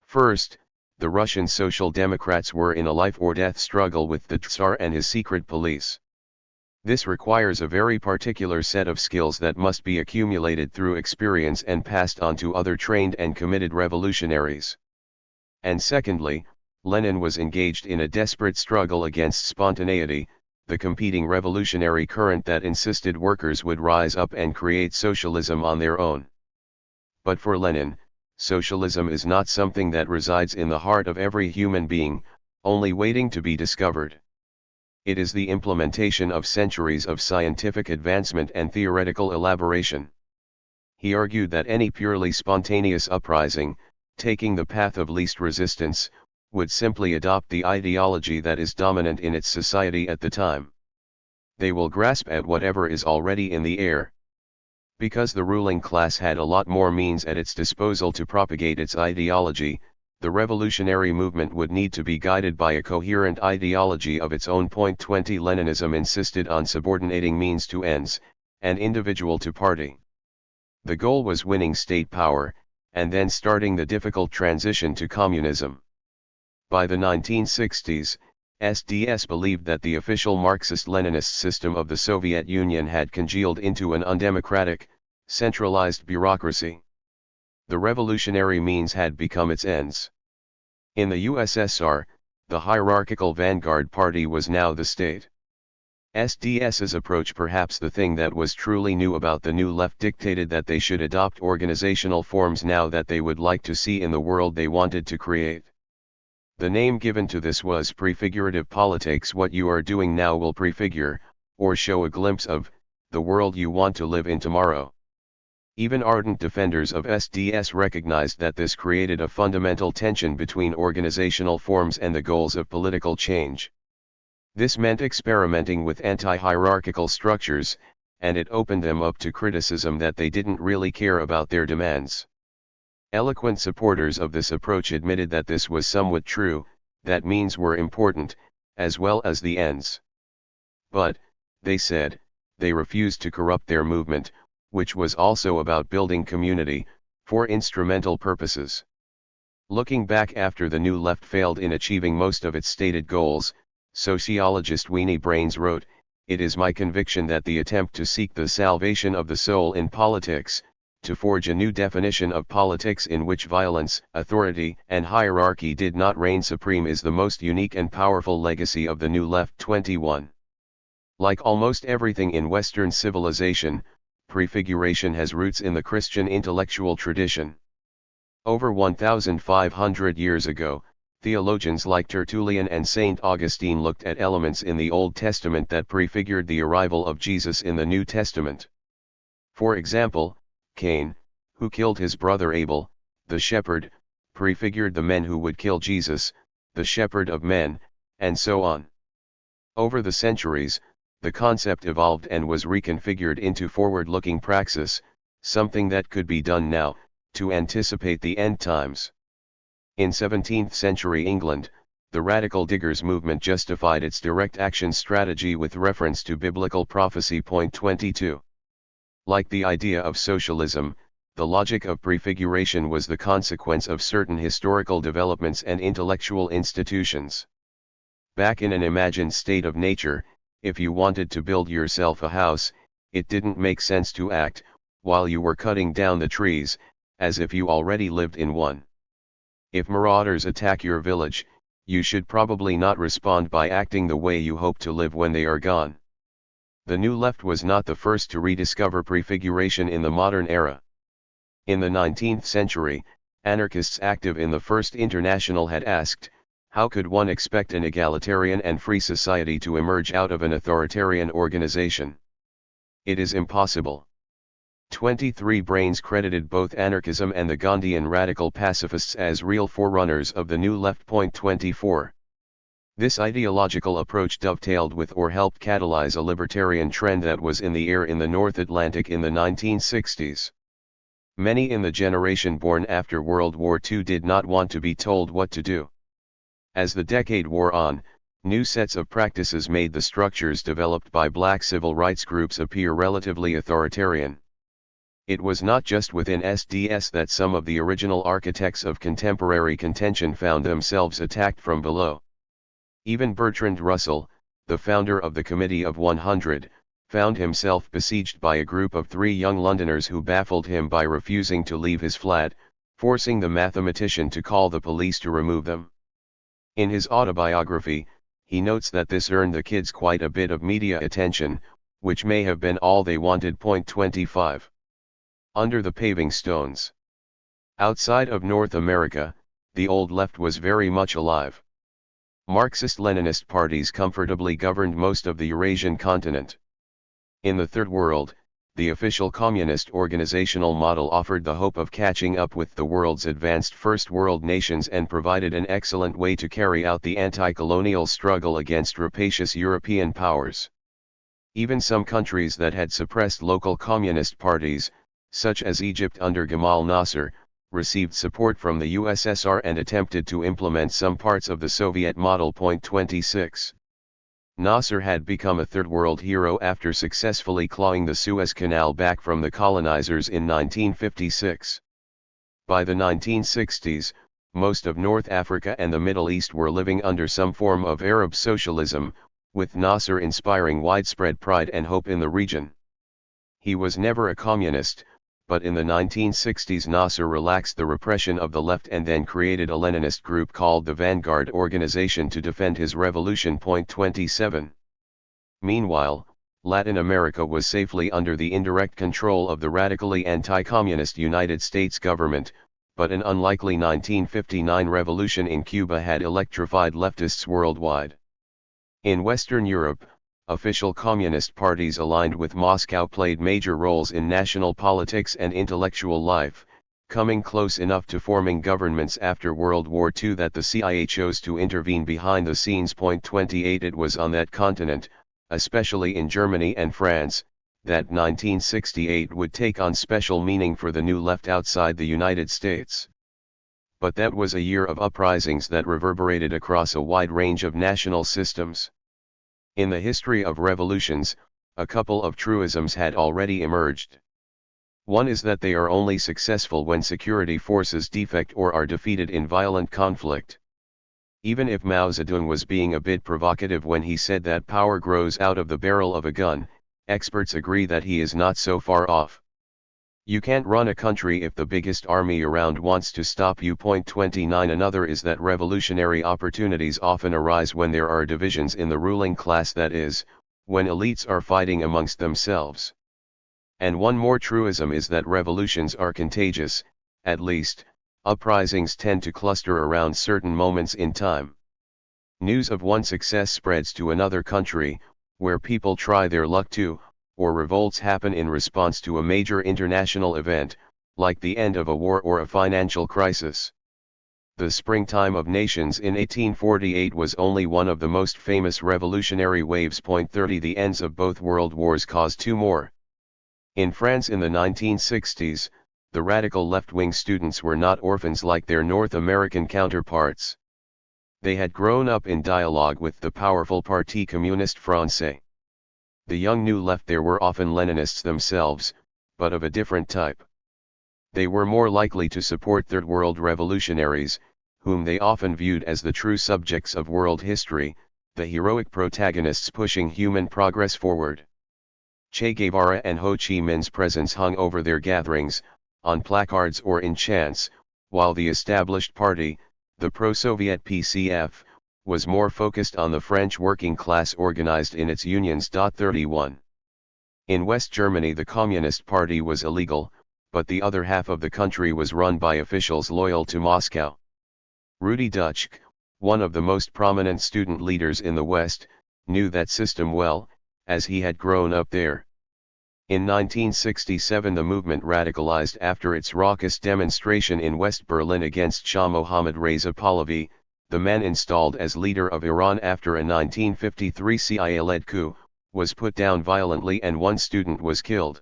First, the Russian Social Democrats were in a life-or-death struggle with the Tsar and his secret police. This requires a very particular set of skills that must be accumulated through experience and passed on to other trained and committed revolutionaries. And secondly, Lenin was engaged in a desperate struggle against spontaneity, the competing revolutionary current that insisted workers would rise up and create socialism on their own. But for Lenin, socialism is not something that resides in the heart of every human being, only waiting to be discovered. It is the implementation of centuries of scientific advancement and theoretical elaboration. He argued that any purely spontaneous uprising, taking the path of least resistance, would simply adopt the ideology that is dominant in its society at the time. They will grasp at whatever is already in the air. Because the ruling class had a lot more means at its disposal to propagate its ideology, the revolutionary movement would need to be guided by a coherent ideology of its own. 20 Leninism insisted on subordinating means to ends, and individual to party. The goal was winning state power, and then starting the difficult transition to communism. By the 1960s, SDS believed that the official Marxist-Leninist system of the Soviet Union had congealed into an undemocratic, centralized bureaucracy. The revolutionary means had become its ends. In the USSR, the hierarchical vanguard party was now the state. SDS's approach, perhaps the thing that was truly new about the New Left, dictated that they should adopt organizational forms now that they would like to see in the world they wanted to create. The name given to this was prefigurative politics. What you are doing now will prefigure, or show a glimpse of, the world you want to live in tomorrow. Even ardent defenders of SDS recognized that this created a fundamental tension between organizational forms and the goals of political change. This meant experimenting with anti-hierarchical structures, and it opened them up to criticism that they didn't really care about their demands. Eloquent supporters of this approach admitted that this was somewhat true, that means were important, as well as the ends. But, they said, they refused to corrupt their movement, which was also about building community, for instrumental purposes. Looking back after the New Left failed in achieving most of its stated goals, sociologist Weenie Brains wrote, "It is my conviction that the attempt to seek the salvation of the soul in politics, to forge a new definition of politics in which violence, authority, and hierarchy did not reign supreme is the most unique and powerful legacy of the New Left." 21. Like almost everything in Western civilization, prefiguration has roots in the Christian intellectual tradition. Over 1,500 years ago, theologians like Tertullian and St. Augustine looked at elements in the Old Testament that prefigured the arrival of Jesus in the New Testament. For example, Cain, who killed his brother Abel, the shepherd, prefigured the men who would kill Jesus, the shepherd of men, and so on. Over the centuries, the concept evolved and was reconfigured into forward-looking praxis, something that could be done now, to anticipate the end times. In 17th century England, the Radical Diggers movement justified its direct action strategy with reference to biblical prophecy. 22. Like the idea of socialism, the logic of prefiguration was the consequence of certain historical developments and intellectual institutions. Back in an imagined state of nature, if you wanted to build yourself a house, it didn't make sense to act, while you were cutting down the trees, as if you already lived in one. If marauders attack your village, you should probably not respond by acting the way you hope to live when they are gone. The New Left was not the first to rediscover prefiguration in the modern era. In the 19th century, anarchists active in the First International had asked, how could one expect an egalitarian and free society to emerge out of an authoritarian organization? It is impossible. 23 Brains credited both anarchism and the Gandhian radical pacifists as real forerunners of the New Left. 24. This ideological approach dovetailed with or helped catalyze a libertarian trend that was in the air in the North Atlantic in the 1960s. Many in the generation born after World War II did not want to be told what to do. As the decade wore on, new sets of practices made the structures developed by black civil rights groups appear relatively authoritarian. It was not just within SDS that some of the original architects of contemporary contention found themselves attacked from below. Even Bertrand Russell, the founder of the Committee of 100, found himself besieged by a group of 3 young Londoners who baffled him by refusing to leave his flat, forcing the mathematician to call the police to remove them. In his autobiography, he notes that this earned the kids quite a bit of media attention, which may have been all they wanted. 25. Under the paving stones. Outside of North America, the old left was very much alive. Marxist-Leninist parties comfortably governed most of the Eurasian continent. In the Third World, the official communist organizational model offered the hope of catching up with the world's advanced First World nations and provided an excellent way to carry out the anti-colonial struggle against rapacious European powers. Even some countries that had suppressed local communist parties, such as Egypt under Gamal Nasser, received support from the USSR and attempted to implement some parts of the Soviet model. 26. Nasser had become a Third World hero after successfully clawing the Suez Canal back from the colonizers in 1956. By the 1960s, most of North Africa and the Middle East were living under some form of Arab socialism, with Nasser inspiring widespread pride and hope in the region. He was never a communist, but in the 1960s Nasser relaxed the repression of the left and then created a Leninist group called the Vanguard Organization to defend his revolution. 27. Meanwhile, Latin America was safely under the indirect control of the radically anti-communist United States government, but an unlikely 1959 revolution in Cuba had electrified leftists worldwide. In Western Europe, official communist parties aligned with Moscow played major roles in national politics and intellectual life, coming close enough to forming governments after World War II that the CIA chose to intervene behind the scenes. 28. It was on that continent, especially in Germany and France, that 1968 would take on special meaning for the new left outside the United States. But that was a year of uprisings that reverberated across a wide range of national systems. In the history of revolutions, a couple of truisms had already emerged. One is that they are only successful when security forces defect or are defeated in violent conflict. Even if Mao Zedong was being a bit provocative when he said that power grows out of the barrel of a gun, experts agree that he is not so far off. You can't run a country if the biggest army around wants to stop you. 29. Another is that revolutionary opportunities often arise when there are divisions in the ruling class, that is, when elites are fighting amongst themselves. And one more truism is that revolutions are contagious, at least, uprisings tend to cluster around certain moments in time. News of one success spreads to another country, where people try their luck too, or revolts happen in response to a major international event, like the end of a war or a financial crisis. The Springtime of Nations in 1848 was only one of the most famous revolutionary waves. 30. The ends of both world wars caused two more. In France in the 1960s, the radical left-wing students were not orphans like their North American counterparts. They had grown up in dialogue with the powerful Parti Communiste Français. The young new left there were often Leninists themselves, but of a different type. They were more likely to support Third World revolutionaries, whom they often viewed as the true subjects of world history, the heroic protagonists pushing human progress forward. Che Guevara and Ho Chi Minh's presence hung over their gatherings, on placards or in chants, while the established party, the pro-Soviet PCF, was more focused on the French working class organized in its unions. 31. In West Germany the Communist Party was illegal, but the other half of the country was run by officials loyal to Moscow. Rudi Dutschke, one of the most prominent student leaders in the West, knew that system well, as he had grown up there. In 1967 the movement radicalized after its raucous demonstration in West Berlin against Shah Mohammad Reza Pahlavi, the man installed as leader of Iran after a 1953 CIA-led coup, was put down violently and one student was killed.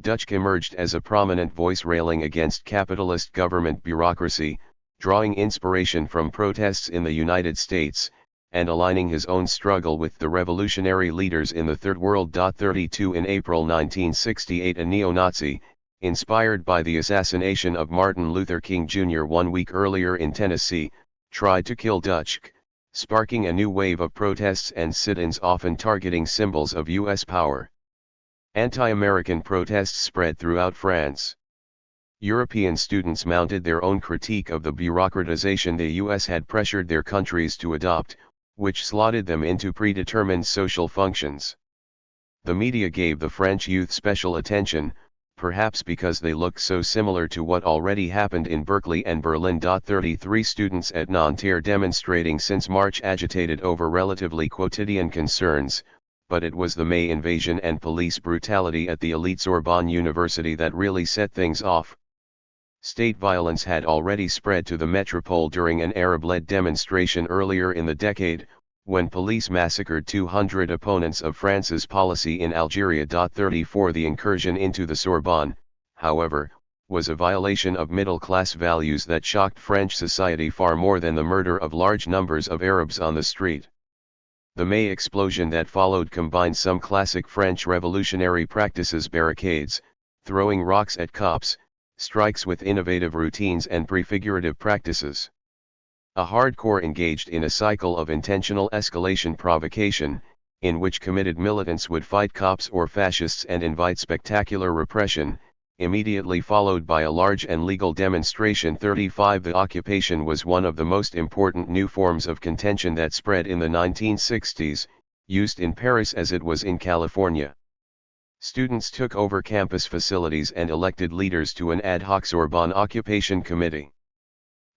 Dutschke emerged as a prominent voice railing against capitalist government bureaucracy, drawing inspiration from protests in the United States, and aligning his own struggle with the revolutionary leaders in the Third World. 32. In April 1968 a neo-Nazi, inspired by the assassination of Martin Luther King Jr. 1 week earlier in Tennessee, tried to kill Dutschke, sparking a new wave of protests and sit-ins often targeting symbols of U.S. power. Anti-American protests spread throughout France. European students mounted their own critique of the bureaucratization the US had pressured their countries to adopt, which slotted them into predetermined social functions. The media gave the French youth special attention, perhaps because they looked so similar to what already happened in Berkeley and Berlin. 33 students at Nanterre demonstrating since March agitated over relatively quotidian concerns, but it was the May invasion and police brutality at the elite Sorbonne University that really set things off. State violence had already spread to the metropole during an Arab-led demonstration earlier in the decade, when police massacred 200 opponents of France's policy in Algeria. 34 The incursion into the Sorbonne, however, was a violation of middle-class values that shocked French society far more than the murder of large numbers of Arabs on the street. The May explosion that followed combined some classic French revolutionary practices: barricades, throwing rocks at cops, strikes with innovative routines and prefigurative practices. A hardcore engaged in a cycle of intentional escalation provocation, in which committed militants would fight cops or fascists and invite spectacular repression, immediately followed by a large and legal demonstration. 35 The occupation was one of the most important new forms of contention that spread in the 1960s, used in Paris as it was in California. Students took over campus facilities and elected leaders to an ad hoc Sorbonne occupation committee.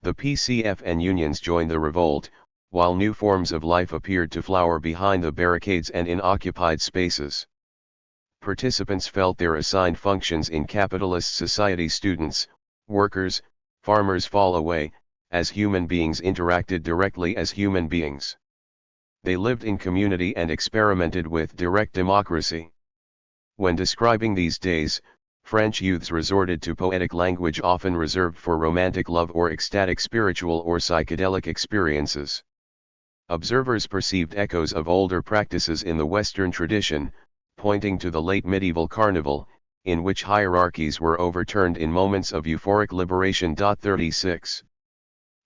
The PCF and unions joined the revolt, while new forms of life appeared to flower behind the barricades and in occupied spaces. Participants felt their assigned functions in capitalist society. Students, workers, farmers fall away, as human beings interacted directly as human beings. They lived in community and experimented with direct democracy. When describing these days, French youths resorted to poetic language often reserved for romantic love or ecstatic spiritual or psychedelic experiences. Observers perceived echoes of older practices in the Western tradition, pointing to the late medieval carnival, in which hierarchies were overturned in moments of euphoric liberation. 36.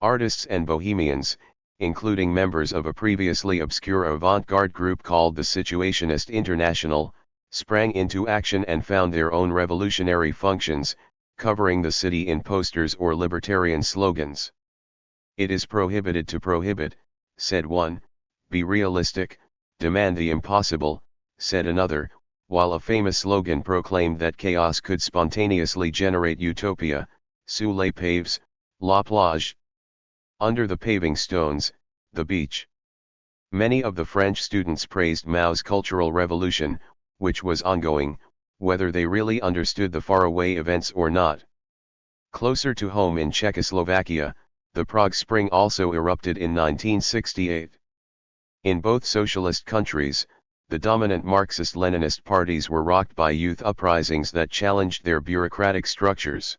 Artists and bohemians, including members of a previously obscure avant-garde group called the Situationist International, sprang into action and found their own revolutionary functions, covering the city in posters or libertarian slogans. "It is prohibited to prohibit," said one. "Be realistic, demand the impossible," said another, while a famous slogan proclaimed that chaos could spontaneously generate utopia: "Sous les paves, la plage." Under the paving stones, the beach. Many of the French students praised Mao's Cultural Revolution, which was ongoing, whether they really understood the faraway events or not. Closer to home in Czechoslovakia, the Prague Spring also erupted in 1968. In both socialist countries, the dominant Marxist-Leninist parties were rocked by youth uprisings that challenged their bureaucratic structures.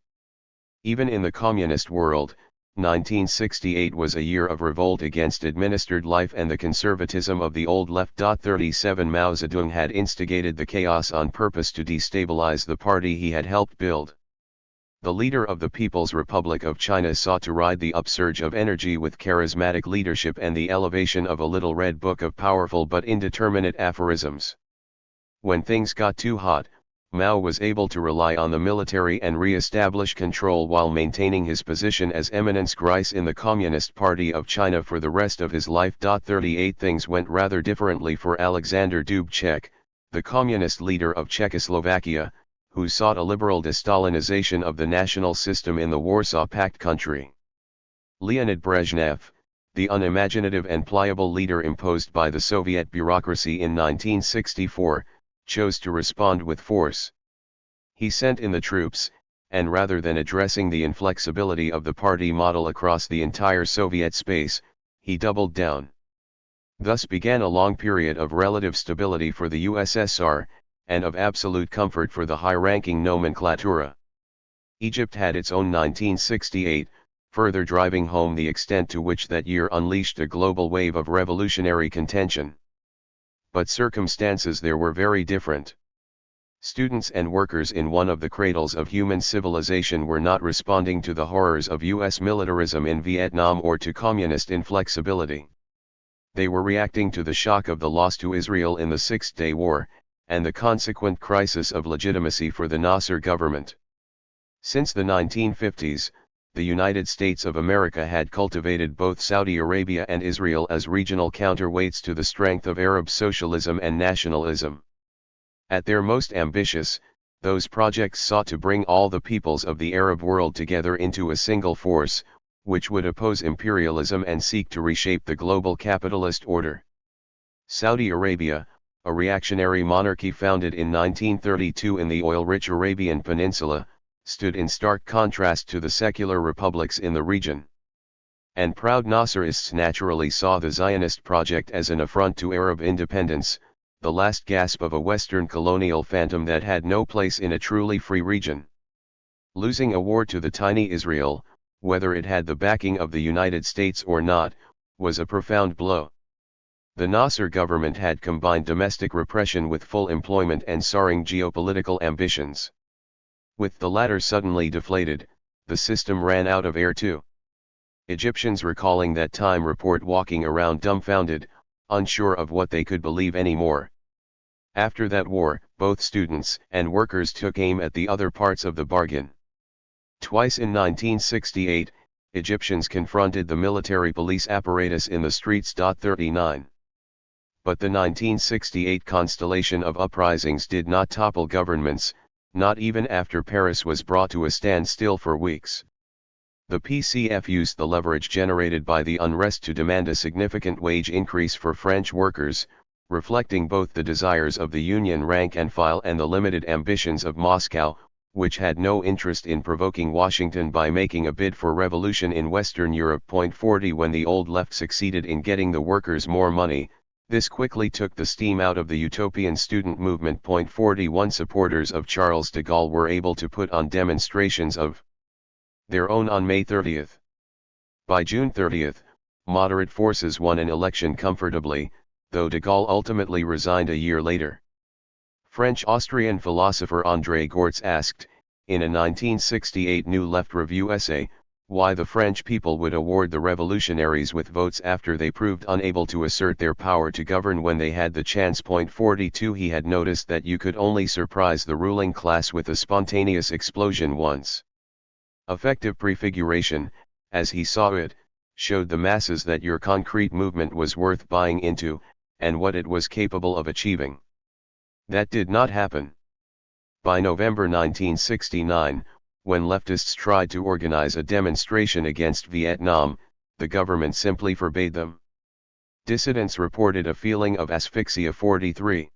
Even in the communist world, 1968 was a year of revolt against administered life and the conservatism of the old left. 37 Mao Zedong had instigated the chaos on purpose to destabilize the party he had helped build. The leader of the People's Republic of China sought to ride the upsurge of energy with charismatic leadership and the elevation of a little red book of powerful but indeterminate aphorisms. When things got too hot, Mao was able to rely on the military and re-establish control while maintaining his position as eminence grise in the Communist Party of China for the rest of his life. 38 Things went rather differently for Alexander Dubček, the communist leader of Czechoslovakia, who sought a liberal de-Stalinization of the national system in the Warsaw Pact country. Leonid Brezhnev, the unimaginative and pliable leader imposed by the Soviet bureaucracy in 1964, chose to respond with force. He sent in the troops, and rather than addressing the inflexibility of the party model across the entire Soviet space, he doubled down. Thus began a long period of relative stability for the USSR, and of absolute comfort for the high-ranking nomenclatura. Egypt had its own 1968, further driving home the extent to which that year unleashed a global wave of revolutionary contention. But circumstances there were very different. Students and workers in one of the cradles of human civilization were not responding to the horrors of US militarism in Vietnam or to communist inflexibility. They were reacting to the shock of the loss to Israel in the Six-Day War, and the consequent crisis of legitimacy for the Nasser government. Since the 1950s, the United States of America had cultivated both Saudi Arabia and Israel as regional counterweights to the strength of Arab socialism and nationalism. At their most ambitious, those projects sought to bring all the peoples of the Arab world together into a single force, which would oppose imperialism and seek to reshape the global capitalist order. Saudi Arabia, a reactionary monarchy founded in 1932 in the oil-rich Arabian Peninsula, stood in stark contrast to the secular republics in the region. And proud Nasserists naturally saw the Zionist project as an affront to Arab independence, the last gasp of a Western colonial phantom that had no place in a truly free region. Losing a war to the tiny Israel, whether it had the backing of the United States or not, was a profound blow. The Nasser government had combined domestic repression with full employment and soaring geopolitical ambitions. With the latter suddenly deflated, the system ran out of air too. Egyptians recalling that time report walking around dumbfounded, unsure of what they could believe anymore. After that war, both students and workers took aim at the other parts of the bargain. Twice in 1968, Egyptians confronted the military police apparatus in the streets. 39. But the 1968 constellation of uprisings did not topple governments, not even after Paris was brought to a standstill for weeks. The PCF used the leverage generated by the unrest to demand a significant wage increase for French workers, reflecting both the desires of the union rank and file and the limited ambitions of Moscow, which had no interest in provoking Washington by making a bid for revolution in Western Europe. 40 When the old left succeeded in getting the workers more money, this quickly took the steam out of the utopian student movement. 41 Supporters of Charles de Gaulle were able to put on demonstrations of their own on May 30. By June 30, moderate forces won an election comfortably, though de Gaulle ultimately resigned a year later. French-Austrian philosopher André Gortz asked, in a 1968 New Left Review essay, why the French people would award the revolutionaries with votes after they proved unable to assert their power to govern when they had the chance. 42 He had noticed that you could only surprise the ruling class with a spontaneous explosion once. Effective prefiguration, as he saw it, showed the masses that your concrete movement was worth buying into, and what it was capable of achieving. That did not happen. By November 1969, when leftists tried to organize a demonstration against Vietnam, the government simply forbade them. Dissidents reported a feeling of asphyxia. 43.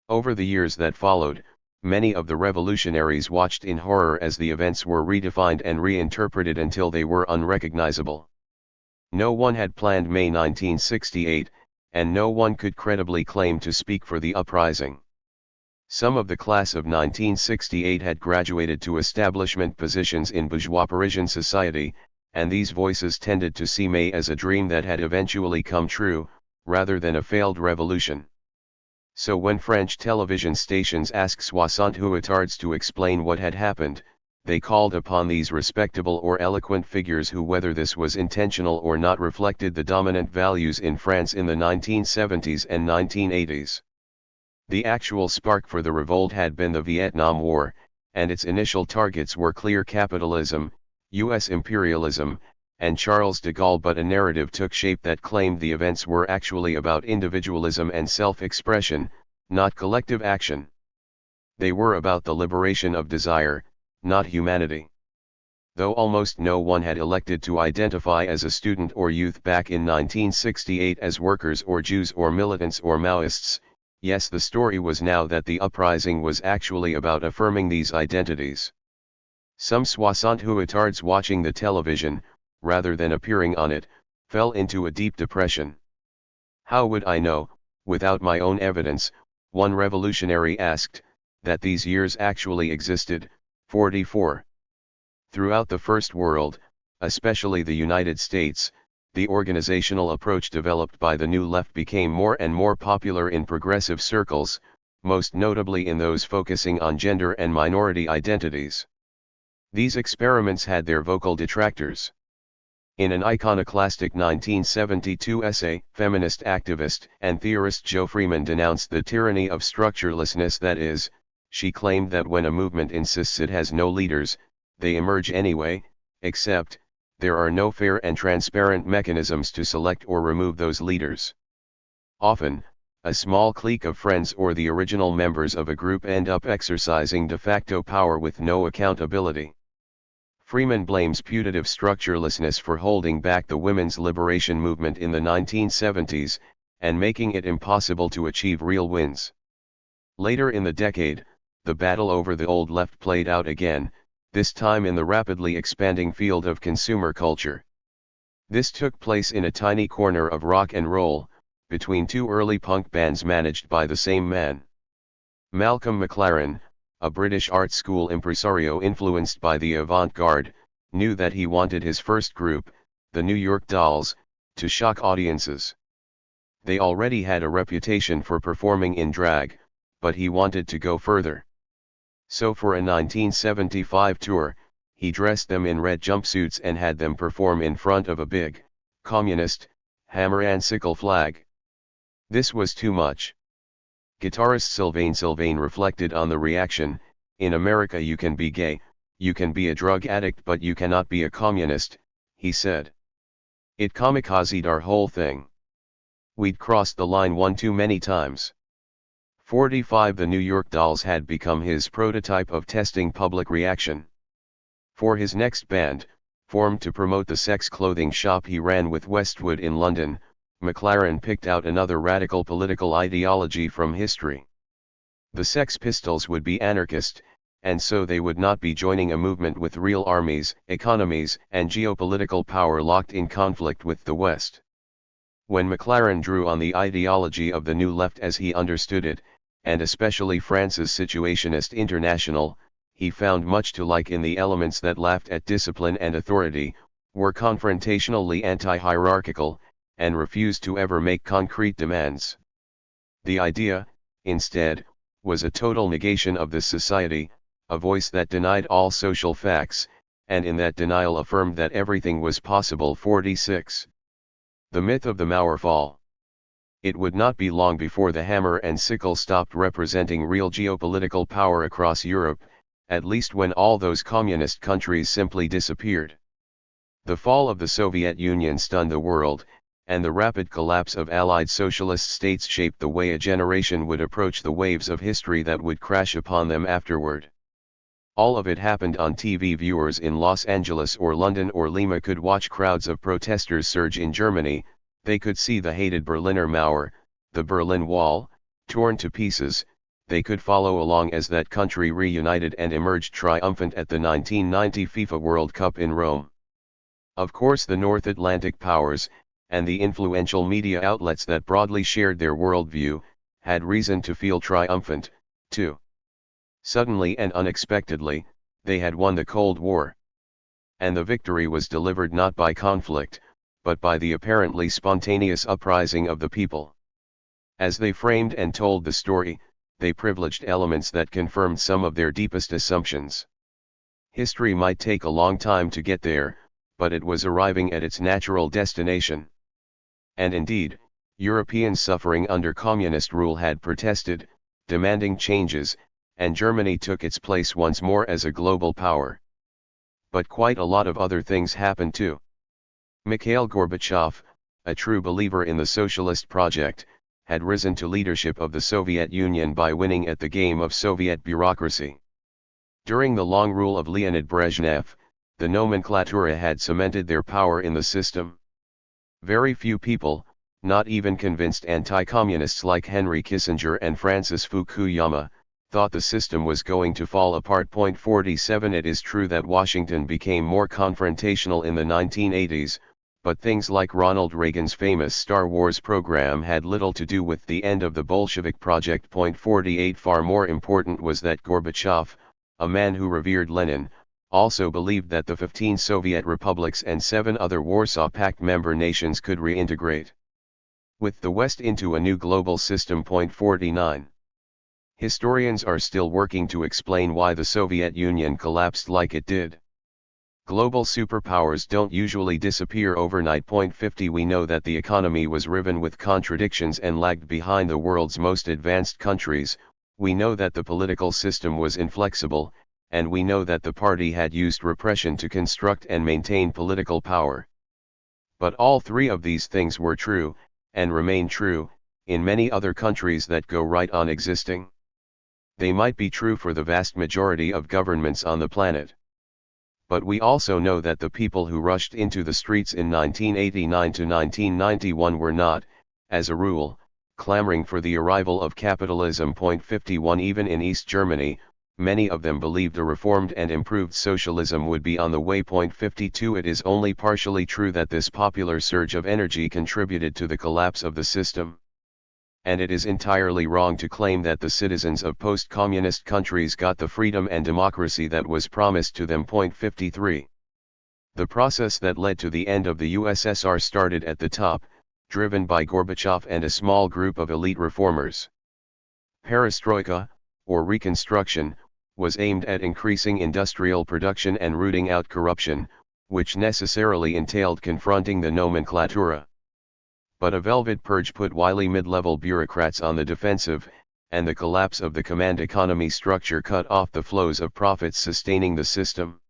Over the years that followed, many of the revolutionaries watched in horror as the events were redefined and reinterpreted until they were unrecognizable. No one had planned May 1968, and no one could credibly claim to speak for the uprising. Some of the class of 1968 had graduated to establishment positions in bourgeois Parisian society, and these voices tended to see May as a dream that had eventually come true, rather than a failed revolution. So when French television stations asked soixante-huitards to explain what had happened, they called upon these respectable or eloquent figures who, whether this was intentional or not, reflected the dominant values in France in the 1970s and 1980s. The actual spark for the revolt had been the Vietnam War, and its initial targets were clear: capitalism, U.S. imperialism, and Charles de Gaulle. But a narrative took shape that claimed the events were actually about individualism and self-expression, not collective action. They were about the liberation of desire, not humanity. Though almost no one had elected to identify as a student or youth back in 1968 as workers or Jews or militants or Maoists, yes, the story was now that the uprising was actually about affirming these identities. Some soixante-huitards watching the television, rather than appearing on it, fell into a deep depression. How would I know, without my own evidence, one revolutionary asked, that these years actually existed? 44. Throughout the First World, especially the United States, the organizational approach developed by the New Left became more and more popular in progressive circles, most notably in those focusing on gender and minority identities. These experiments had their vocal detractors. In an iconoclastic 1972 essay, feminist activist and theorist Jo Freeman denounced the tyranny of structurelessness. That is, she claimed that when a movement insists it has no leaders, they emerge anyway, except, there are no fair and transparent mechanisms to select or remove those leaders. Often, a small clique of friends or the original members of a group end up exercising de facto power with no accountability. Freeman blames putative structurelessness for holding back the women's liberation movement in the 1970s, and making it impossible to achieve real wins. Later in the decade, the battle over the old left played out again, this time in the rapidly expanding field of consumer culture. This took place in a tiny corner of rock and roll, between two early punk bands managed by the same man. Malcolm McLaren, a British art school impresario influenced by the avant-garde, knew that he wanted his first group, the New York Dolls, to shock audiences. They already had a reputation for performing in drag, but he wanted to go further. So for a 1975 tour, he dressed them in red jumpsuits and had them perform in front of a big, communist, hammer and sickle flag. This was too much. Guitarist Sylvain reflected on the reaction: "In America you can be gay, you can be a drug addict, but you cannot be a communist," he said. "It kamikazed our whole thing. We'd crossed the line one too many times." 45 The New York Dolls had become his prototype of testing public reaction. For his next band, formed to promote the sex clothing shop he ran with Westwood in London, McLaren picked out another radical political ideology from history. The Sex Pistols would be anarchist, and so they would not be joining a movement with real armies, economies, and geopolitical power locked in conflict with the West. When McLaren drew on the ideology of the New Left as he understood it, and especially France's Situationist International, he found much to like in the elements that laughed at discipline and authority, were confrontationally anti-hierarchical, and refused to ever make concrete demands. The idea, instead, was a total negation of this society, a voice that denied all social facts, and in that denial affirmed that everything was possible. 46. The myth of the Mauerfall. It would not be long before the hammer and sickle stopped representing real geopolitical power across Europe, at least when all those communist countries simply disappeared. The fall of the Soviet Union stunned the world, and the rapid collapse of Allied socialist states shaped the way a generation would approach the waves of history that would crash upon them afterward. All of it happened on TV. Viewers in Los Angeles or London or Lima could watch crowds of protesters surge in Germany. They could see the hated Berliner Mauer, the Berlin Wall, torn to pieces. They could follow along as that country reunited and emerged triumphant at the 1990 FIFA World Cup in Rome. Of course, the North Atlantic powers, and the influential media outlets that broadly shared their worldview, had reason to feel triumphant, too. Suddenly and unexpectedly, they had won the Cold War. And the victory was delivered not by conflict, but by the apparently spontaneous uprising of the people. As they framed and told the story, they privileged elements that confirmed some of their deepest assumptions. History might take a long time to get there, but it was arriving at its natural destination. And indeed, Europeans suffering under communist rule had protested, demanding changes, and Germany took its place once more as a global power. But quite a lot of other things happened too. Mikhail Gorbachev, a true believer in the socialist project, had risen to leadership of the Soviet Union by winning at the game of Soviet bureaucracy. During the long rule of Leonid Brezhnev, the nomenklatura had cemented their power in the system. Very few people, not even convinced anti-communists like Henry Kissinger and Francis Fukuyama, thought the system was going to fall apart. 47 It is true that Washington became more confrontational in the 1980s, but things like Ronald Reagan's famous Star Wars program had little to do with the end of the Bolshevik project. 48 Far more important was that Gorbachev, a man who revered Lenin, also believed that the 15 Soviet republics and 7 other Warsaw Pact member nations could reintegrate with the West into a new global system. 49. Historians are still working to explain why the Soviet Union collapsed like it did. Global superpowers don't usually disappear overnight. 50 We know that the economy was riven with contradictions and lagged behind the world's most advanced countries. We know that the political system was inflexible, and we know that the party had used repression to construct and maintain political power. But all three of these things were true, and remain true, in many other countries that go right on existing. They might be true for the vast majority of governments on the planet. But we also know that the people who rushed into the streets in 1989 to 1991 were not, as a rule, clamoring for the arrival of capitalism. 51 Even in East Germany, many of them believed a reformed and improved socialism would be on the way. 52 It is only partially true that this popular surge of energy contributed to the collapse of the system. And it is entirely wrong to claim that the citizens of post-communist countries got the freedom and democracy that was promised to them. 53 The process that led to the end of the USSR started at the top, driven by Gorbachev and a small group of elite reformers. Perestroika, or Reconstruction, was aimed at increasing industrial production and rooting out corruption, which necessarily entailed confronting the nomenklatura. But a velvet purge put wily mid-level bureaucrats on the defensive, and the collapse of the command economy structure cut off the flows of profits sustaining the system.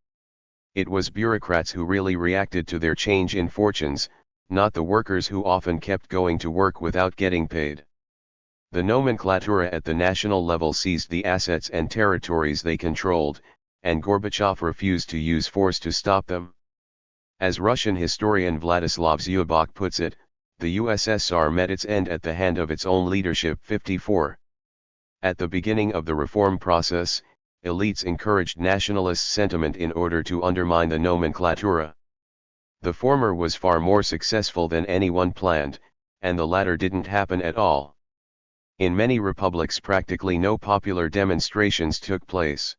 It was bureaucrats who really reacted to their change in fortunes, not the workers who often kept going to work without getting paid. The nomenklatura at the national level seized the assets and territories they controlled, and Gorbachev refused to use force to stop them. As Russian historian Vladislav Zubok puts it, the USSR met its end at the hand of its own leadership. 54 At the beginning of the reform process, elites encouraged nationalist sentiment in order to undermine the nomenklatura. The former was far more successful than anyone planned, and the latter didn't happen at all. In many republics practically no popular demonstrations took place.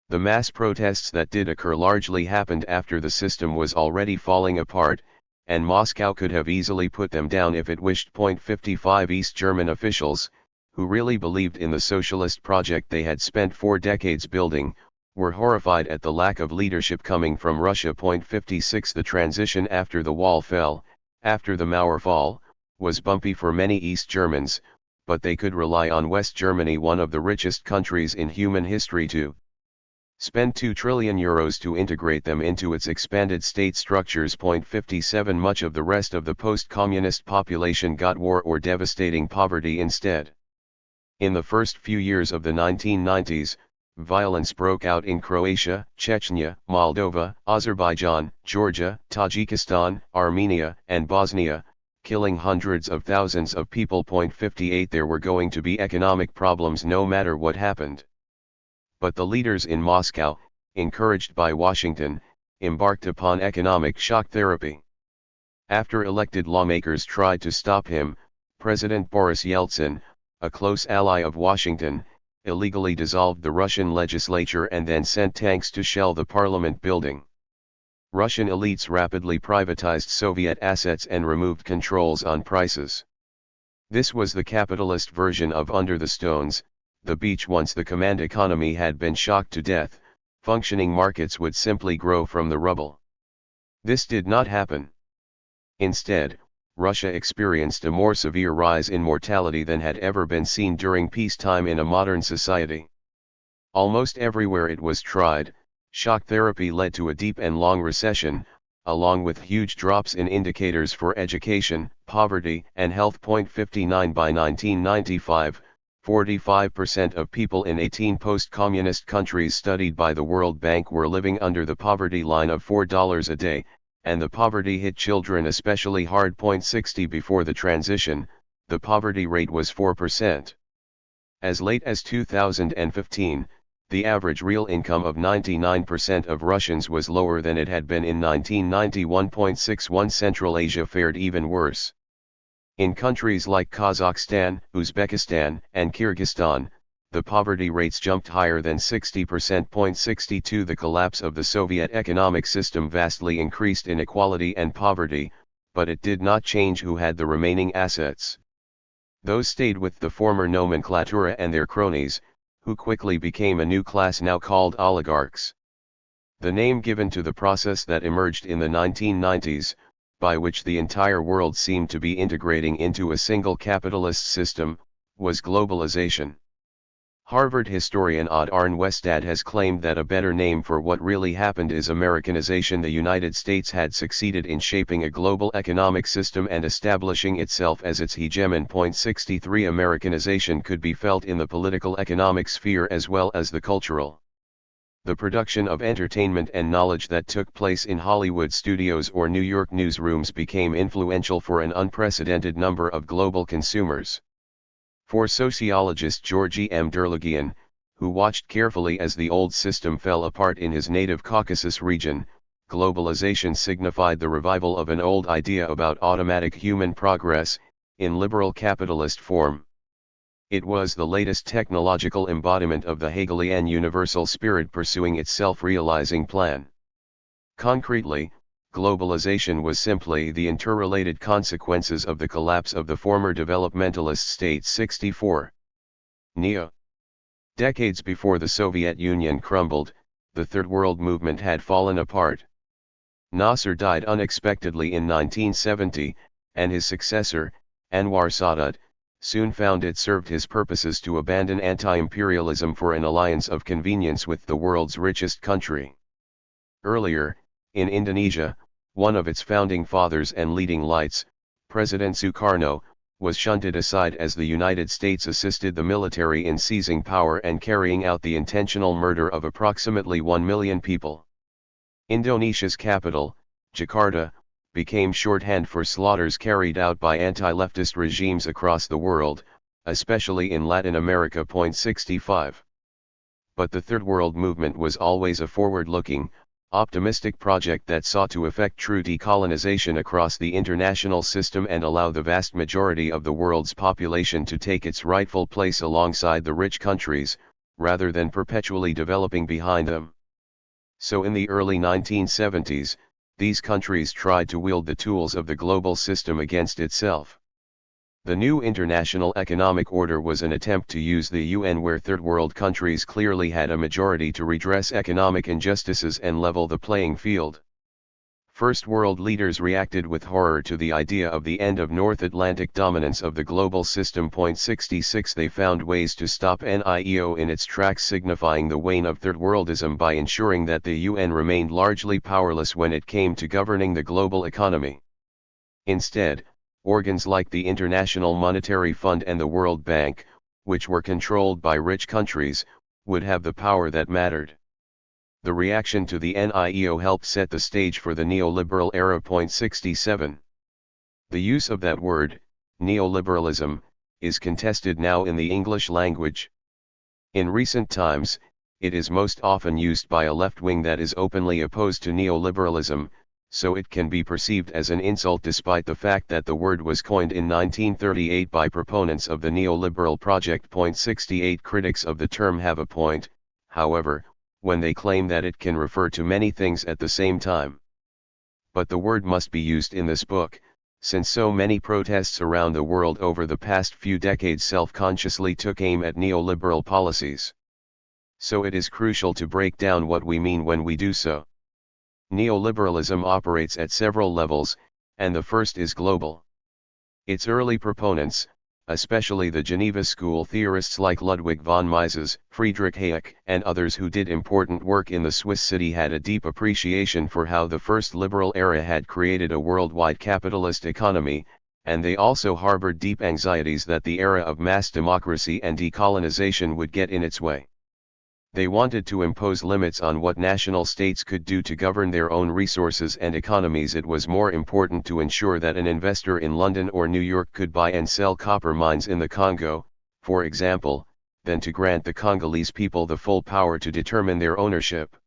The mass protests that did occur largely happened after the system was already falling apart, and Moscow could have easily put them down if it wished. 55 East German officials, who really believed in the socialist project they had spent 4 decades building, were horrified at the lack of leadership coming from Russia. 56 The transition after the wall fell, after the Mauer fall, was bumpy for many East Germans, but they could rely on West Germany, one of the richest countries in human history, to spend €2 trillion to integrate them into its expanded state structures. 57 Much of the rest of the post-communist population got war or devastating poverty instead. In the first few years of the 1990s, violence broke out in Croatia, Chechnya, Moldova, Azerbaijan, Georgia, Tajikistan, Armenia, and Bosnia, killing hundreds of thousands of people. 58 There were going to be economic problems no matter what happened. But the leaders in Moscow, encouraged by Washington, embarked upon economic shock therapy. After elected lawmakers tried to stop him, President Boris Yeltsin, a close ally of Washington, illegally dissolved the Russian legislature and then sent tanks to shell the parliament building. Russian elites rapidly privatized Soviet assets and removed controls on prices. This was the capitalist version of Under the Stones, the beach. Once the command economy had been shocked to death, functioning markets would simply grow from the rubble. This did not happen. Instead, Russia experienced a more severe rise in mortality than had ever been seen during peacetime in a modern society. Almost everywhere it was tried, shock therapy led to a deep and long recession, along with huge drops in indicators for education, poverty, and health. 59 By 1995, 45% of people in 18 post-communist countries studied by the World Bank were living under the poverty line of $4 a day, and the poverty hit children especially hard. 60 Before the transition, the poverty rate was 4%. As late as 2015, the average real income of 99% of Russians was lower than it had been in 1991. 61 Central Asia fared even worse. In countries like Kazakhstan, Uzbekistan, and Kyrgyzstan, the poverty rates jumped higher than 60%. 62 The collapse of the Soviet economic system vastly increased inequality and poverty, but it did not change who had the remaining assets. Those stayed with the former nomenklatura and their cronies, who quickly became a new class now called oligarchs. The name given to the process that emerged in the 1990s, by which the entire world seemed to be integrating into a single capitalist system, was globalization. Harvard historian Odd Arnwestad has claimed that a better name for what really happened is Americanization. The United States had succeeded in shaping a global economic system and establishing itself as its hegemon. 63 Americanization could be felt in the political economic sphere as well as the cultural. The production of entertainment and knowledge that took place in Hollywood studios or New York newsrooms became influential for an unprecedented number of global consumers. For sociologist George M. Derlegian, who watched carefully as the old system fell apart in his native Caucasus region, globalization signified the revival of an old idea about automatic human progress, in liberal capitalist form. It was the latest technological embodiment of the Hegelian universal spirit pursuing its self-realizing plan. Concretely, globalization was simply the interrelated consequences of the collapse of the former developmentalist state. 64. Neo. Decades before the Soviet Union crumbled, the Third World movement had fallen apart. Nasser died unexpectedly in 1970, and his successor, Anwar Sadat, soon found it served his purposes to abandon anti-imperialism for an alliance of convenience with the world's richest country. Earlier, in Indonesia, one of its founding fathers and leading lights, President Sukarno, was shunted aside as the United States assisted the military in seizing power and carrying out the intentional murder of approximately 1 million people. Indonesia's capital, Jakarta, became shorthand for slaughters carried out by anti-leftist regimes across the world, especially in Latin America. 65. But the Third World movement was always a forward-looking, optimistic project that sought to effect true decolonization across the international system and allow the vast majority of the world's population to take its rightful place alongside the rich countries, rather than perpetually developing behind them. So in the early 1970s, these countries tried to wield the tools of the global system against itself. The new international economic order was an attempt to use the UN, where third world countries clearly had a majority, to redress economic injustices and level the playing field. First world leaders reacted with horror to the idea of the end of North Atlantic dominance of the global system. 66 They found ways to stop NIEO in its tracks, signifying the wane of third worldism by ensuring that the UN remained largely powerless when it came to governing the global economy. Instead, organs like the International Monetary Fund and the World Bank, which were controlled by rich countries, would have the power that mattered. The reaction to the NIEO helped set the stage for the neoliberal era. 67. The use of that word, neoliberalism, is contested now in the English language. In recent times, it is most often used by a left wing that is openly opposed to neoliberalism, so it can be perceived as an insult despite the fact that the word was coined in 1938 by proponents of the neoliberal project. 68 Critics of the term have a point, however, when they claim that it can refer to many things at the same time. But the word must be used in this book, since so many protests around the world over the past few decades self-consciously took aim at neoliberal policies. So it is crucial to break down what we mean when we do so. Neoliberalism operates at several levels, and the first is global. Its early proponents, especially the Geneva School theorists like Ludwig von Mises, Friedrich Hayek, and others who did important work in the Swiss city, had a deep appreciation for how the first liberal era had created a worldwide capitalist economy, and they also harbored deep anxieties that the era of mass democracy and decolonization would get in its way. They wanted to impose limits on what national states could do to govern their own resources and economies. It was more important to ensure that an investor in London or New York could buy and sell copper mines in the Congo, for example, than to grant the Congolese people the full power to determine their ownership.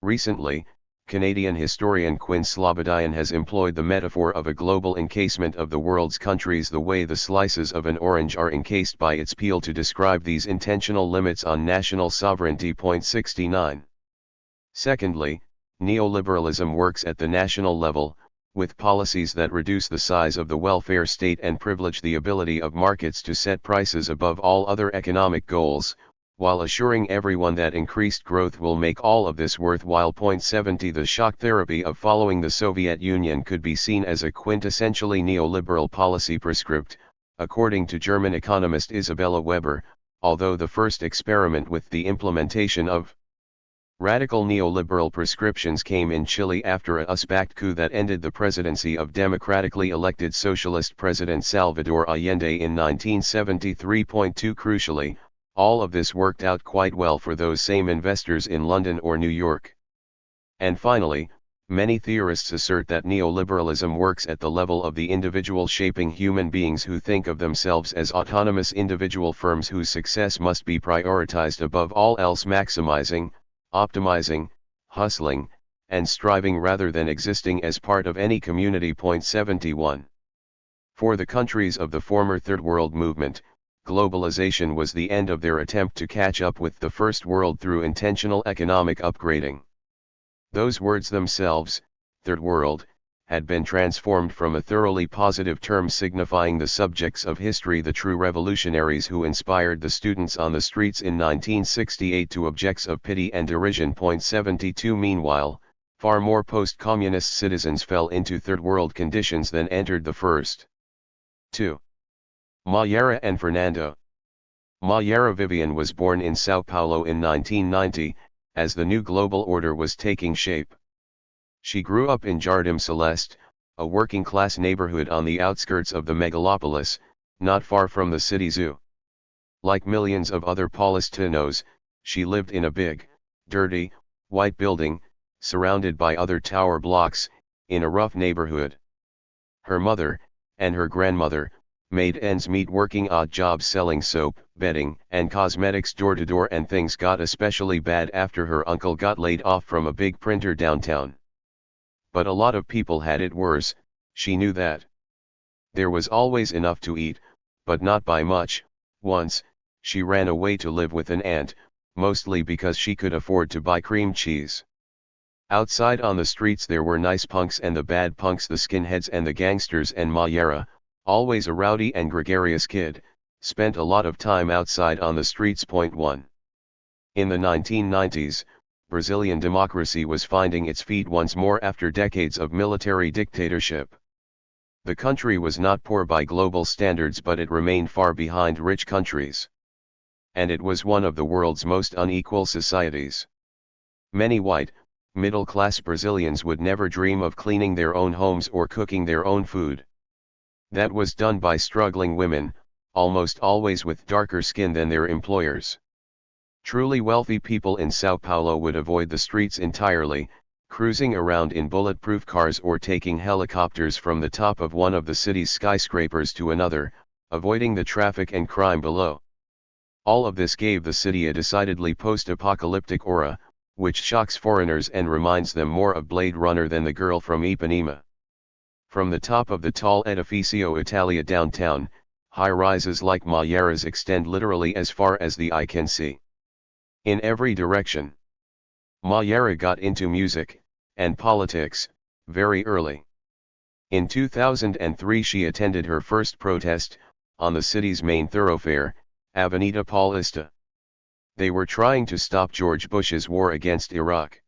Recently, Canadian historian Quinn Slobodian has employed the metaphor of a global encasement of the world's countries the way the slices of an orange are encased by its peel to describe these intentional limits on national sovereignty. 69. Secondly, neoliberalism works at the national level, with policies that reduce the size of the welfare state and privilege the ability of markets to set prices above all other economic goals, while assuring everyone that increased growth will make all of this worthwhile. 70 The shock therapy of following the Soviet Union could be seen as a quintessentially neoliberal policy prescript, according to German economist Isabella Weber, although the first experiment with the implementation of radical neoliberal prescriptions came in Chile after a USBAC coup that ended the presidency of democratically elected socialist President Salvador Allende in 1973. 2 Crucially, all of this worked out quite well for those same investors in London or New York. And finally, many theorists assert that neoliberalism works at the level of the individual, shaping human beings who think of themselves as autonomous individual firms whose success must be prioritized above all else, maximizing, optimizing, hustling, and striving rather than existing as part of any community. 71. For the countries of the former Third World movement, globalization was the end of their attempt to catch up with the First World through intentional economic upgrading. Those words themselves, Third World, had been transformed from a thoroughly positive term signifying the subjects of history, the true revolutionaries who inspired the students on the streets in 1968, to objects of pity and derision. 72. Meanwhile, far more post-communist citizens fell into Third World conditions than entered the first. 2. Mayra and Fernando. Mayra Vivian was born in Sao Paulo in 1990, as the new global order was taking shape. She grew up in Jardim Celeste, a working-class neighborhood on the outskirts of the megalopolis, not far from the city zoo. Like millions of other Paulistanos, she lived in a big, dirty, white building, surrounded by other tower blocks, in a rough neighborhood. Her mother, and her grandmother, made ends meet working odd jobs selling soap, bedding, and cosmetics door to door, and things got especially bad after her uncle got laid off from a big printer downtown. But a lot of people had it worse, she knew that. There was always enough to eat, but not by much. Once, she ran away to live with an aunt, mostly because she could afford to buy cream cheese. Outside on the streets there were nice punks and the bad punks, the skinheads and the gangsters, and Mayra, always a rowdy and gregarious kid, spent a lot of time outside on the streets. 1. In the 1990s, Brazilian democracy was finding its feet once more after decades of military dictatorship. The country was not poor by global standards, but it remained far behind rich countries. And it was one of the world's most unequal societies. Many white, middle-class Brazilians would never dream of cleaning their own homes or cooking their own food. That was done by struggling women, almost always with darker skin than their employers. Truly wealthy people in Sao Paulo would avoid the streets entirely, cruising around in bulletproof cars or taking helicopters from the top of one of the city's skyscrapers to another, avoiding the traffic and crime below. All of this gave the city a decidedly post-apocalyptic aura, which shocks foreigners and reminds them more of Blade Runner than the girl from Ipanema. From the top of the tall Edificio Italia downtown, high-rises like Mayra's extend literally as far as the eye can see. In every direction. Mayra got into music and politics very early. In 2003 she attended her first protest, on the city's main thoroughfare, Avenida Paulista. They were trying to stop George Bush's war against Iraq.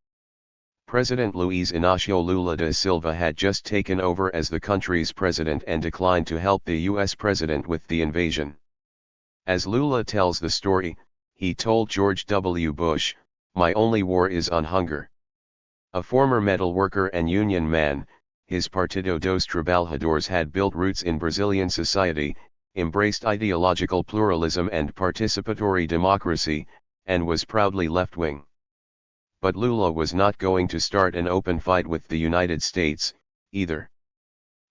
President Luiz Inácio Lula da Silva had just taken over as the country's president and declined to help the U.S. president with the invasion. As Lula tells the story, he told George W. Bush, "My only war is on hunger." A former metal worker and union man, his Partido dos Trabalhadores had built roots in Brazilian society, embraced ideological pluralism and participatory democracy, and was proudly left-wing. But Lula was not going to start an open fight with the United States, either.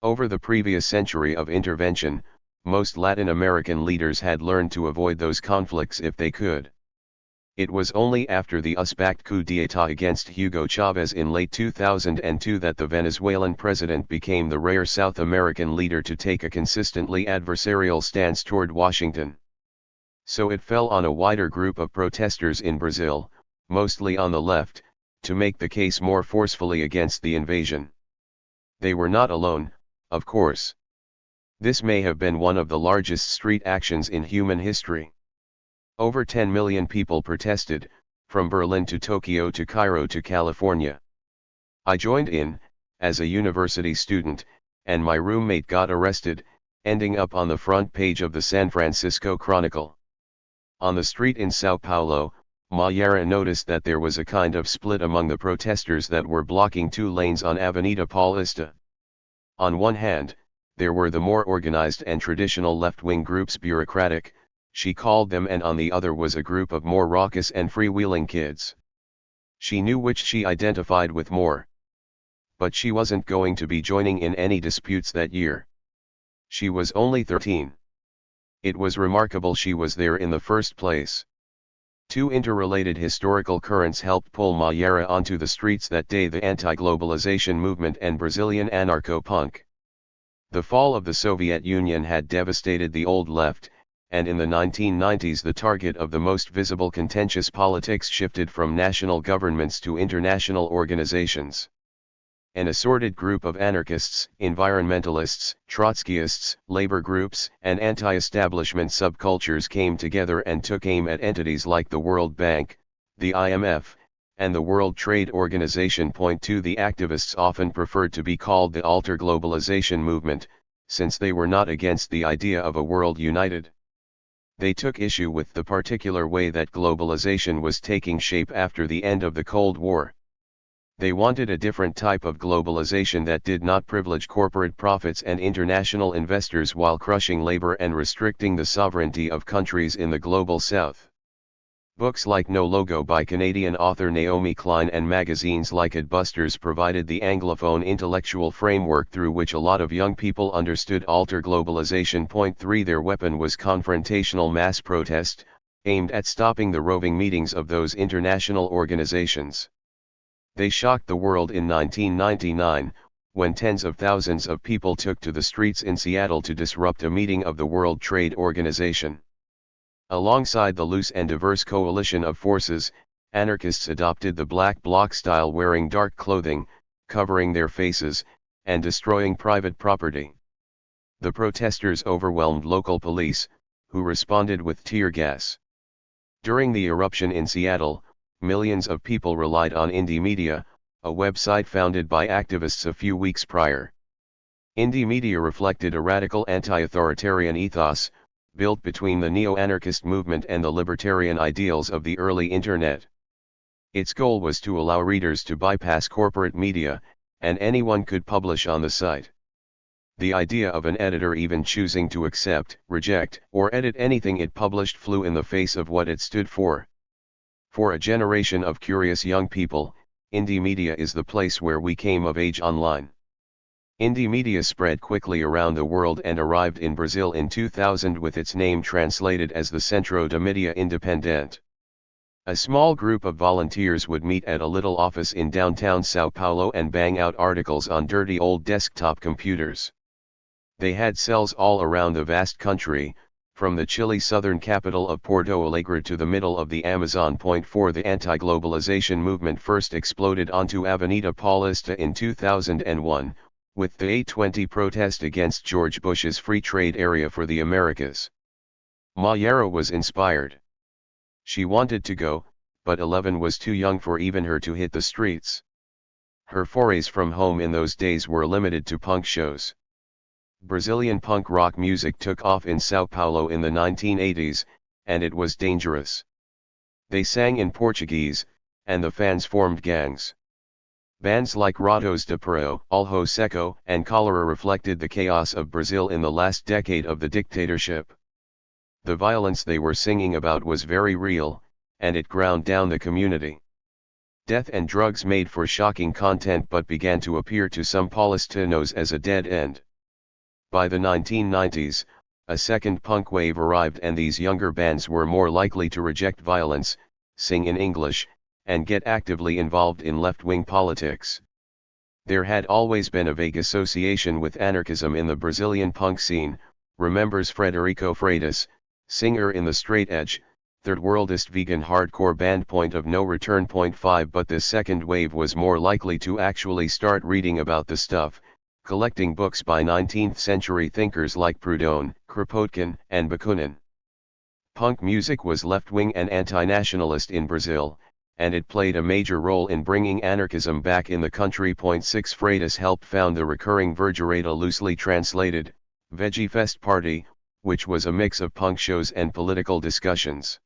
Over the previous century of intervention, most Latin American leaders had learned to avoid those conflicts if they could. It was only after the US-backed coup d'état against Hugo Chavez in late 2002 that the Venezuelan president became the rare South American leader to take a consistently adversarial stance toward Washington. So it fell on a wider group of protesters in Brazil, mostly on the left, to make the case more forcefully against the invasion. They were not alone, of course. This may have been one of the largest street actions in human history. Over 10 million people protested, from Berlin to Tokyo to Cairo to California. I joined in, as a university student, and my roommate got arrested, ending up on the front page of the San Francisco Chronicle. On the street in Sao Paulo, Mayara noticed that there was a kind of split among the protesters that were blocking two lanes on Avenida Paulista. On one hand, there were the more organized and traditional left-wing groups, bureaucratic, she called them, and on the other was a group of more raucous and freewheeling kids. She knew which she identified with more. But she wasn't going to be joining in any disputes that year. She was only 13. It was remarkable she was there in the first place. Two interrelated historical currents helped pull Mayara onto the streets that day: the anti-globalization movement and Brazilian anarcho-punk. The fall of the Soviet Union had devastated the old left, and in the 1990s the target of the most visible contentious politics shifted from national governments to international organizations. An assorted group of anarchists, environmentalists, Trotskyists, labor groups, and anti-establishment subcultures came together and took aim at entities like the World Bank, the IMF, and the World Trade Organization. Point 2. The activists often preferred to be called the alter globalization movement, since they were not against the idea of a world united. They took issue with the particular way that globalization was taking shape after the end of the Cold War. They wanted a different type of globalization that did not privilege corporate profits and international investors while crushing labor and restricting the sovereignty of countries in the global south. Books like No Logo by Canadian author Naomi Klein and magazines like Adbusters provided the Anglophone intellectual framework through which a lot of young people understood alter globalization. Point 3. Their weapon was confrontational mass protest, aimed at stopping the roving meetings of those international organizations. They shocked the world in 1999, when tens of thousands of people took to the streets in Seattle to disrupt a meeting of the World Trade Organization. Alongside the loose and diverse coalition of forces, anarchists adopted the black bloc style, wearing dark clothing, covering their faces, and destroying private property. The protesters overwhelmed local police, who responded with tear gas. During the eruption in Seattle, millions of people relied on Indie Media, a website founded by activists a few weeks prior. Indie Media reflected a radical anti-authoritarian ethos, built between the neo-anarchist movement and the libertarian ideals of the early Internet. Its goal was to allow readers to bypass corporate media, and anyone could publish on the site. The idea of an editor even choosing to accept, reject, or edit anything it published flew in the face of what it stood for. For a generation of curious young people, Indie Media is the place where we came of age online. Indie Media spread quickly around the world and arrived in Brazil in 2000 with its name translated as the Centro de Mídia Independente. A small group of volunteers would meet at a little office in downtown Sao Paulo and bang out articles on dirty old desktop computers. They had cells all around the vast country, from the chilly southern capital of Porto Alegre to the middle of the Amazon. Point 4. The anti-globalization movement first exploded onto Avenida Paulista in 2001, with the 820 protest against George Bush's free trade area for the Americas. Mayara was inspired. She wanted to go, but 11 was too young for even her to hit the streets. Her forays from home in those days were limited to punk shows. Brazilian punk rock music took off in Sao Paulo in the 1980s, and it was dangerous. They sang in Portuguese, and the fans formed gangs. Bands like Ratos de Porão, Alho Seco, and Cholera reflected the chaos of Brazil in the last decade of the dictatorship. The violence they were singing about was very real, and it ground down the community. Death and drugs made for shocking content but began to appear to some Paulistanos as a dead end. By the 1990s, a second punk wave arrived, and these younger bands were more likely to reject violence, sing in English, and get actively involved in left-wing politics. There had always been a vague association with anarchism in the Brazilian punk scene, remembers Frederico Freitas, singer in the Straight Edge, third-worldist vegan hardcore band Point of No Return. 5 But this second wave was more likely to actually start reading about the stuff, collecting books by 19th-century thinkers like Proudhon, Kropotkin, and Bakunin. Punk music was left-wing and anti-nationalist in Brazil, and it played a major role in bringing anarchism back in the country. 6 Freitas helped found the recurring Vergereta, loosely translated, Veggie Fest Party, which was a mix of punk shows and political discussions.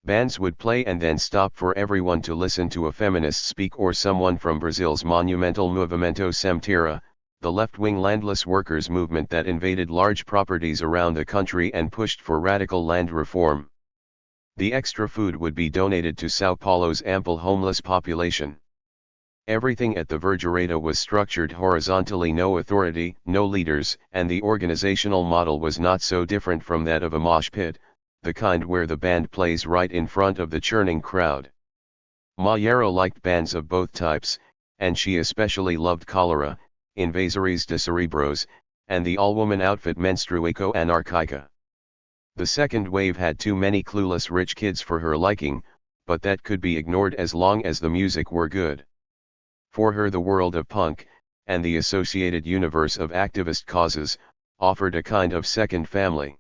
Bands would play and then stop for everyone to listen to a feminist speak or someone from Brazil's monumental Movimento Sem Terra, the left-wing landless workers' movement that invaded large properties around the country and pushed for radical land reform. The extra food would be donated to São Paulo's ample homeless population. Everything at the Verdurada was structured horizontally, no authority, no leaders, and the organizational model was not so different from that of a mosh pit, the kind where the band plays right in front of the churning crowd. Malheiro liked bands of both types, and she especially loved Cholera, Invasores de Cerebros, and the all-woman outfit Menstruaco Anarchica. The second wave had too many clueless rich kids for her liking, but that could be ignored as long as the music were good. For her the world of punk, and the associated universe of activist causes, offered a kind of second family.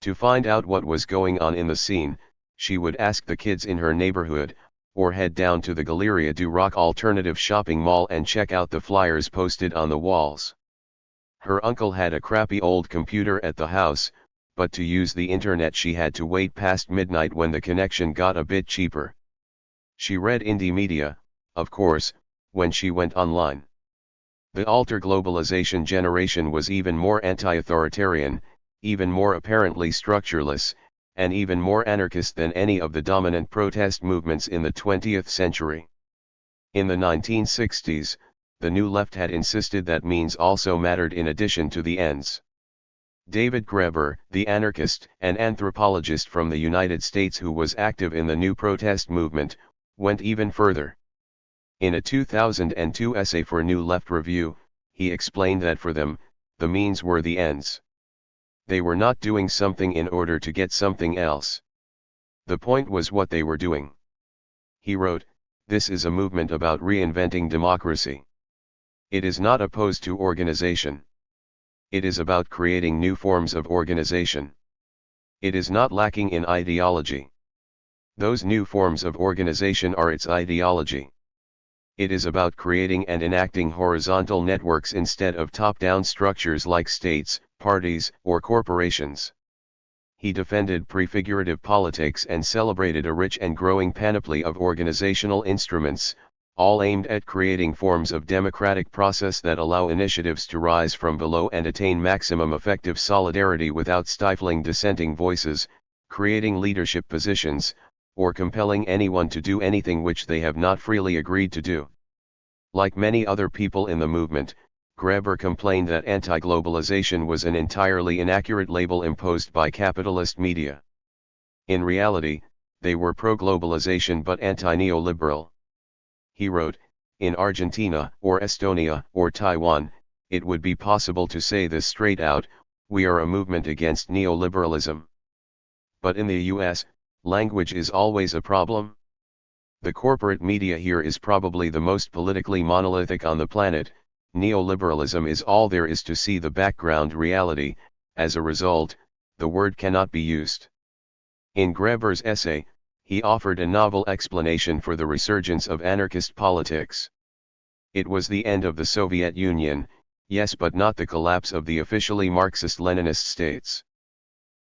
To find out what was going on in the scene, she would ask the kids in her neighborhood, or head down to the Galeria do Rock alternative shopping mall and check out the flyers posted on the walls. Her uncle had a crappy old computer at the house, but to use the internet she had to wait past midnight when the connection got a bit cheaper. She read indie media, of course, when she went online. The alter globalization generation was even more anti-authoritarian, even more apparently structureless, and even more anarchist than any of the dominant protest movements in the 20th century. In the 1960s, the New Left had insisted that means also mattered in addition to the ends. David Graeber, the anarchist and anthropologist from the United States who was active in the new protest movement, went even further. In a 2002 essay for New Left Review, he explained that for them, the means were the ends. They were not doing something in order to get something else. The point was what they were doing. He wrote, "This is a movement about reinventing democracy. It is not opposed to organization. It is about creating new forms of organization. It is not lacking in ideology. Those new forms of organization are its ideology. It is about creating and enacting horizontal networks instead of top-down structures like states, parties, or corporations." He defended prefigurative politics and celebrated a rich and growing panoply of organizational instruments, all aimed at creating forms of democratic process that allow initiatives to rise from below and attain maximum effective solidarity without stifling dissenting voices, creating leadership positions, or compelling anyone to do anything which they have not freely agreed to do. Like many other people in the movement, Graeber complained that anti-globalization was an entirely inaccurate label imposed by capitalist media. In reality, they were pro-globalization but anti-neoliberal. He wrote, "In Argentina, or Estonia, or Taiwan, it would be possible to say this straight out: we are a movement against neoliberalism. But in the US, language is always a problem. The corporate media here is probably the most politically monolithic on the planet. Neoliberalism is all there is to see the background reality. As a result, the word cannot be used." In Graeber's essay, he offered a novel explanation for the resurgence of anarchist politics. It was the end of the Soviet Union, yes, but not the collapse of the officially Marxist-Leninist states.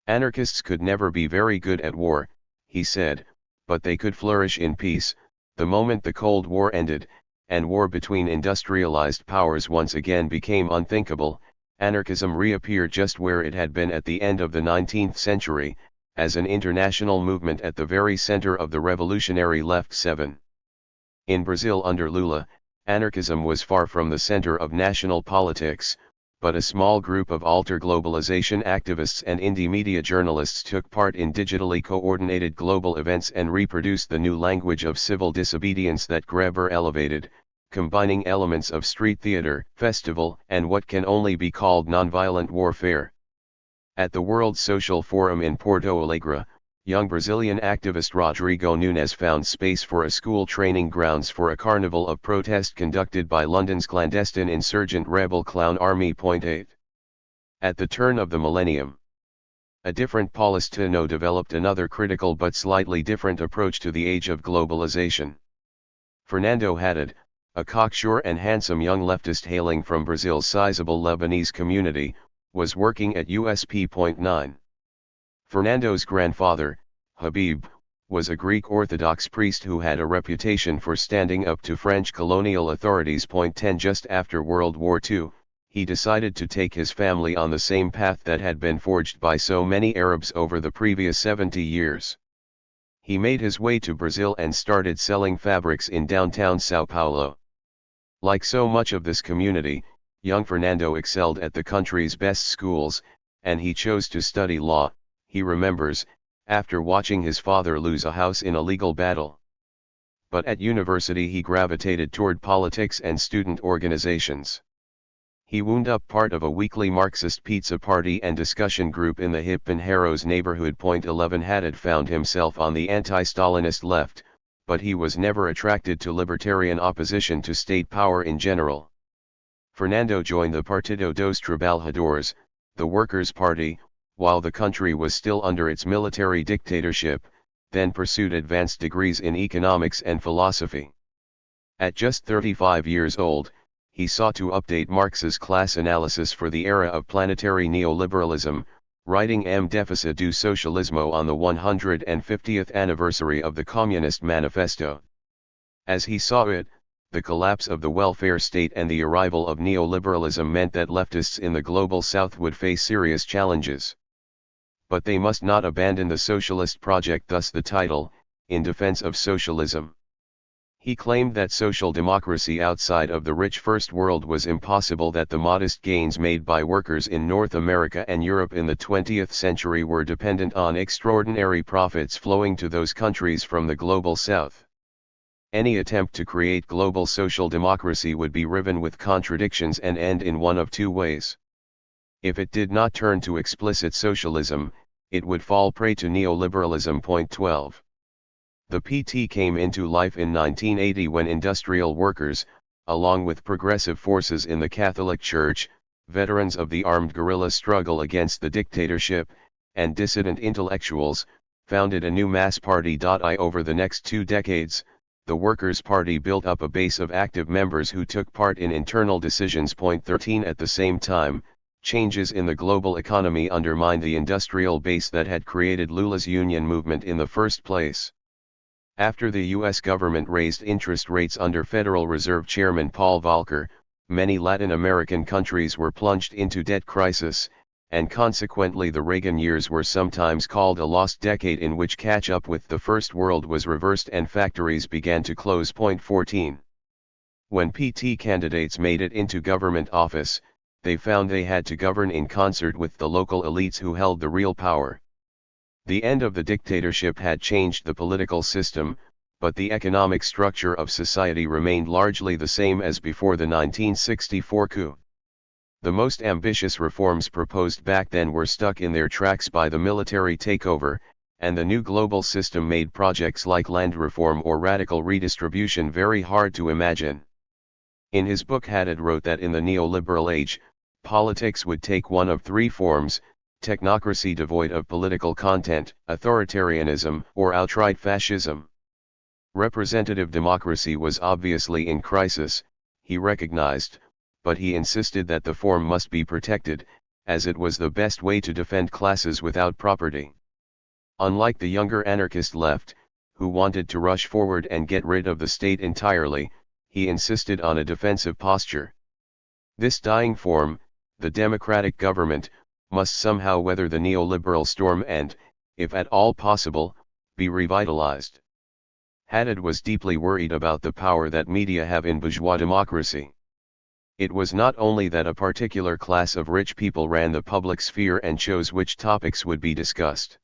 Anarchists could never be very good at war, he said, but they could flourish in peace. The moment the Cold War ended, and war between industrialized powers once again became unthinkable, anarchism reappeared just where it had been at the end of the 19th century, as an international movement at the very center of the revolutionary left. 7. In Brazil under Lula, anarchism was far from the center of national politics, but a small group of alter-globalization activists and indie media journalists took part in digitally coordinated global events and reproduced the new language of civil disobedience that Graeber elevated, combining elements of street theater, festival, and what can only be called nonviolent warfare. At the World Social Forum in Porto Alegre, young Brazilian activist Rodrigo Nunes found space for a school training grounds for a carnival of protest conducted by London's clandestine insurgent rebel clown army. 8. At the turn of the millennium, a different Paulistano developed another critical but slightly different approach to the age of globalization. Fernando Haddad, a cocksure and handsome young leftist hailing from Brazil's sizable Lebanese community, was working at USP. 9. Fernando's grandfather, Habib, was a Greek Orthodox priest who had a reputation for standing up to French colonial authorities. 10 Just after World War II, he decided to take his family on the same path that had been forged by so many Arabs over the previous 70 years. He made his way to Brazil and started selling fabrics in downtown Sao Paulo. Like so much of this community, young Fernando excelled at the country's best schools, and he chose to study law, he remembers, after watching his father lose a house in a legal battle. But at university he gravitated toward politics and student organizations. He wound up part of a weekly Marxist pizza party and discussion group in the hip Pinheiros neighborhood. 11 Haddad found himself on the anti-Stalinist left, but he was never attracted to libertarian opposition to state power in general. Fernando joined the Partido dos Trabalhadores, the Workers' Party, while the country was still under its military dictatorship, then pursued advanced degrees in economics and philosophy. At just 35 years old, he sought to update Marx's class analysis for the era of planetary neoliberalism, writing Déficit do Socialismo on the 150th anniversary of the Communist Manifesto. As he saw it, the collapse of the welfare state and the arrival of neoliberalism meant that leftists in the global south would face serious challenges. But they must not abandon the socialist project, thus the title, In Defense of Socialism. He claimed that social democracy outside of the rich First World was impossible, that the modest gains made by workers in North America and Europe in the 20th century were dependent on extraordinary profits flowing to those countries from the global South. Any attempt to create global social democracy would be riven with contradictions and end in one of two ways. If it did not turn to explicit socialism, it would fall prey to neoliberalism. 12. The PT came into life in 1980 when industrial workers, along with progressive forces in the Catholic Church, veterans of the armed guerrilla struggle against the dictatorship, and dissident intellectuals, founded a new mass party. Over the next 2 decades, the Workers' Party built up a base of active members who took part in internal decisions. 13 At the same time, changes in the global economy undermined the industrial base that had created Lula's union movement in the first place. After the U.S. government raised interest rates under Federal Reserve Chairman Paul Volcker, many Latin American countries were plunged into debt crisis, and consequently the Reagan years were sometimes called a lost decade in which catch-up with the First World was reversed and factories began to close. 14. When PT candidates made it into government office, they found they had to govern in concert with the local elites who held the real power. The end of the dictatorship had changed the political system, but the economic structure of society remained largely the same as before the 1964 coup. The most ambitious reforms proposed back then were stuck in their tracks by the military takeover, and the new global system made projects like land reform or radical redistribution very hard to imagine. In his book, Haddad wrote that in the neoliberal age, politics would take one of 3 forms: technocracy devoid of political content, authoritarianism, or outright fascism. Representative democracy was obviously in crisis, he recognized, but he insisted that the form must be protected, as it was the best way to defend classes without property. Unlike the younger anarchist left, who wanted to rush forward and get rid of the state entirely, he insisted on a defensive posture. This dying form, the democratic government, must somehow weather the neoliberal storm and, if at all possible, be revitalized. Haddad was deeply worried about the power that media have in bourgeois democracy. It was not only that a particular class of rich people ran the public sphere and chose which topics would be discussed.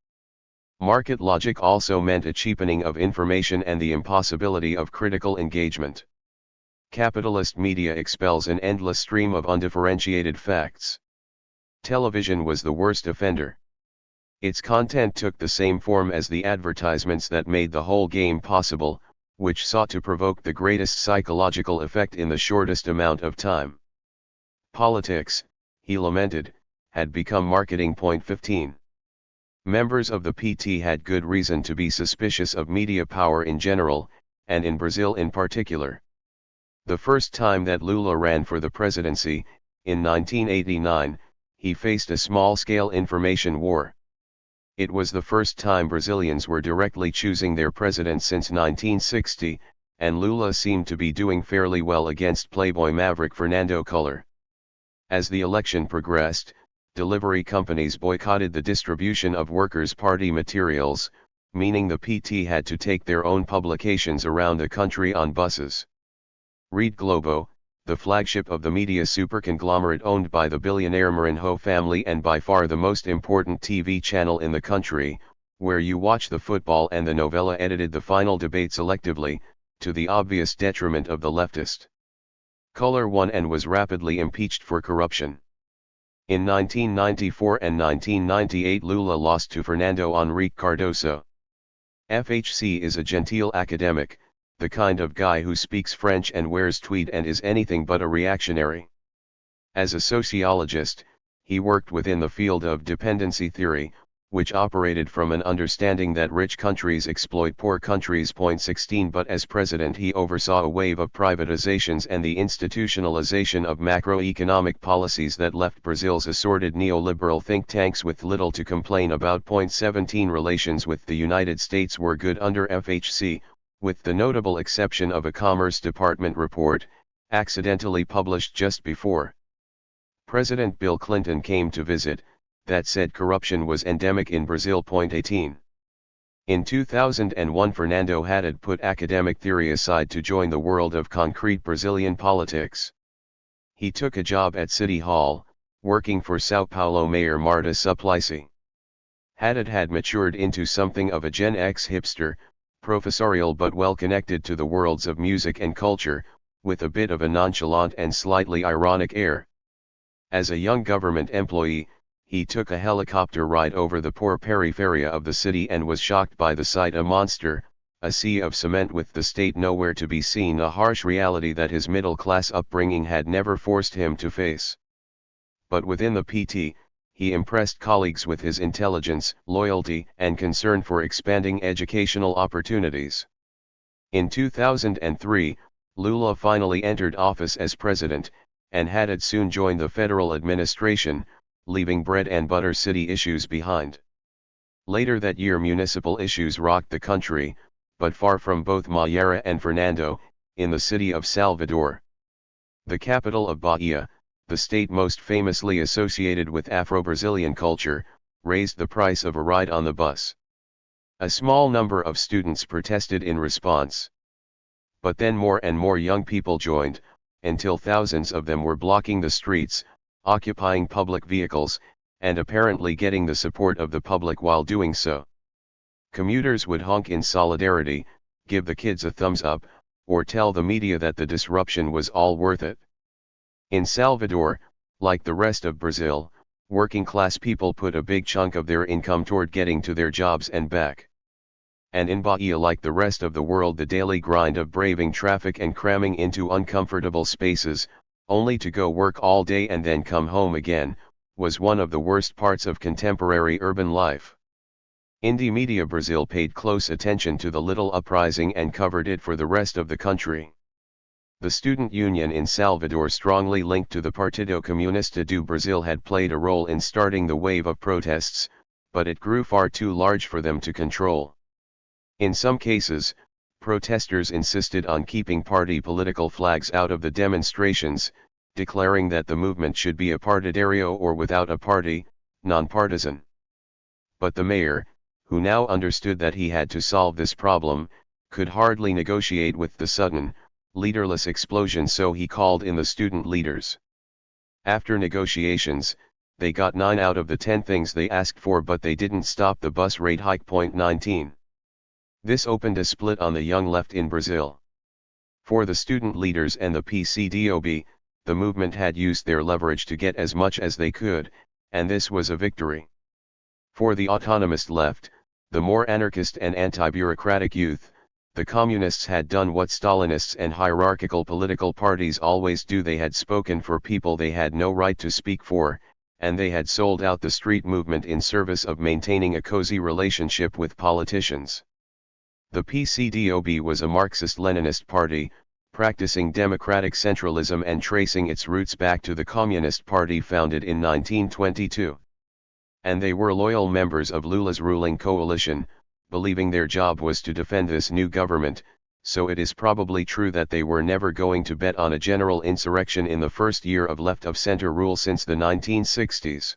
Market logic also meant a cheapening of information and the impossibility of critical engagement. Capitalist media expels an endless stream of undifferentiated facts. Television was the worst offender. Its content took the same form as the advertisements that made the whole game possible, which sought to provoke the greatest psychological effect in the shortest amount of time. Politics, he lamented, had become marketing. 15. Members of the PT had good reason to be suspicious of media power in general, and in Brazil in particular. The first time that Lula ran for the presidency, in 1989, he faced a small-scale information war. It was the first time Brazilians were directly choosing their president since 1960, and Lula seemed to be doing fairly well against Playboy maverick Fernando Collor. As the election progressed, delivery companies boycotted the distribution of Workers' Party materials, meaning the PT had to take their own publications around the country on buses. Read Globo, the flagship of the media superconglomerate owned by the billionaire Marinho family and by far the most important TV channel in the country, where you watch the football and the novella, edited the final debate selectively, to the obvious detriment of the leftist. Collor won and was rapidly impeached for corruption. In 1994 and 1998 Lula lost to Fernando Henrique Cardoso. FHC is a genteel academic, the kind of guy who speaks French and wears tweed and is anything but a reactionary. As a sociologist, he worked within the field of dependency theory, which operated from an understanding that rich countries exploit poor countries. 16 But as president he oversaw a wave of privatizations and the institutionalization of macroeconomic policies that left Brazil's assorted neoliberal think tanks with little to complain about. 17 Relations with the United States were good under FHC, with the notable exception of a Commerce Department report, accidentally published just before President Bill Clinton came to visit, that said corruption was endemic in Brazil. 18. In 2001 Fernando Haddad put academic theory aside to join the world of concrete Brazilian politics. He took a job at City Hall, working for São Paulo Mayor Marta Suplicy. Haddad had matured into something of a Gen X hipster, professorial but well connected to the worlds of music and culture, with a bit of a nonchalant and slightly ironic air. As a young government employee, he took a helicopter ride over the poor periferia of the city and was shocked by the sight: a monster, a sea of cement with the state nowhere to be seen, a harsh reality that his middle-class upbringing had never forced him to face. But within the PT, he impressed colleagues with his intelligence, loyalty, and concern for expanding educational opportunities. In 2003, Lula finally entered office as president, and Haddad soon joined the federal administration, leaving bread and butter city issues behind. Later that year municipal issues rocked the country, but far from both Mayra and Fernando, in the city of Salvador. The capital of Bahia, the state most famously associated with Afro-Brazilian culture, raised the price of a ride on the bus. A small number of students protested in response. But then more and more young people joined, until thousands of them were blocking the streets, occupying public vehicles, and apparently getting the support of the public while doing so. Commuters would honk in solidarity, give the kids a thumbs up, or tell the media that the disruption was all worth it. In Salvador, like the rest of Brazil, working-class people put a big chunk of their income toward getting to their jobs and back. And in Bahia, like the rest of the world, the daily grind of braving traffic and cramming into uncomfortable spaces, only to go work all day and then come home again, was one of the worst parts of contemporary urban life. Indie Media Brazil paid close attention to the little uprising and covered it for the rest of the country. The student union in Salvador, strongly linked to the Partido Comunista do Brasil, had played a role in starting the wave of protests, but it grew far too large for them to control. In some cases, protesters insisted on keeping party political flags out of the demonstrations, declaring that the movement should be apartidario or without a party, non-partisan. But the mayor, who now understood that he had to solve this problem, could hardly negotiate with the sudden, leaderless explosion, so he called in the student leaders. After negotiations, they got 9 out of the 10 things they asked for, but they didn't stop the bus rate hike. 19. This opened a split on the young left in Brazil. For the student leaders and the PCDOB, the movement had used their leverage to get as much as they could, and this was a victory. For the autonomist left, the more anarchist and anti-bureaucratic youth, the communists had done what Stalinists and hierarchical political parties always do: they had spoken for people they had no right to speak for, and they had sold out the street movement in service of maintaining a cozy relationship with politicians. The PCDOB was a Marxist-Leninist party, practicing democratic centralism and tracing its roots back to the Communist Party founded in 1922. and they were loyal members of Lula's ruling coalition, believing their job was to defend this new government, so it is probably true that they were never going to bet on a general insurrection in the first year of left-of-center rule since the 1960s.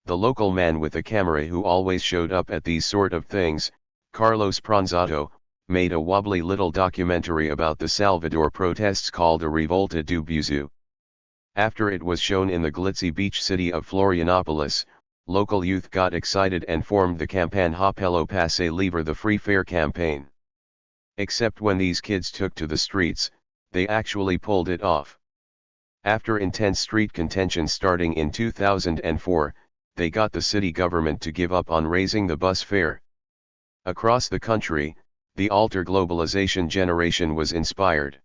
The local man with a camera who always showed up at these sort of things, Carlos Pranzato, made a wobbly little documentary about the Salvador protests called A Revolta do Buzu. After it was shown in the glitzy beach city of Florianopolis, local youth got excited and formed the Campanya Pelo Passe Livre, the Free Fare campaign. Except when these kids took to the streets, they actually pulled it off. After intense street contention starting in 2004, they got the city government to give up on raising the bus fare. Across the country, the alter globalization generation was inspired.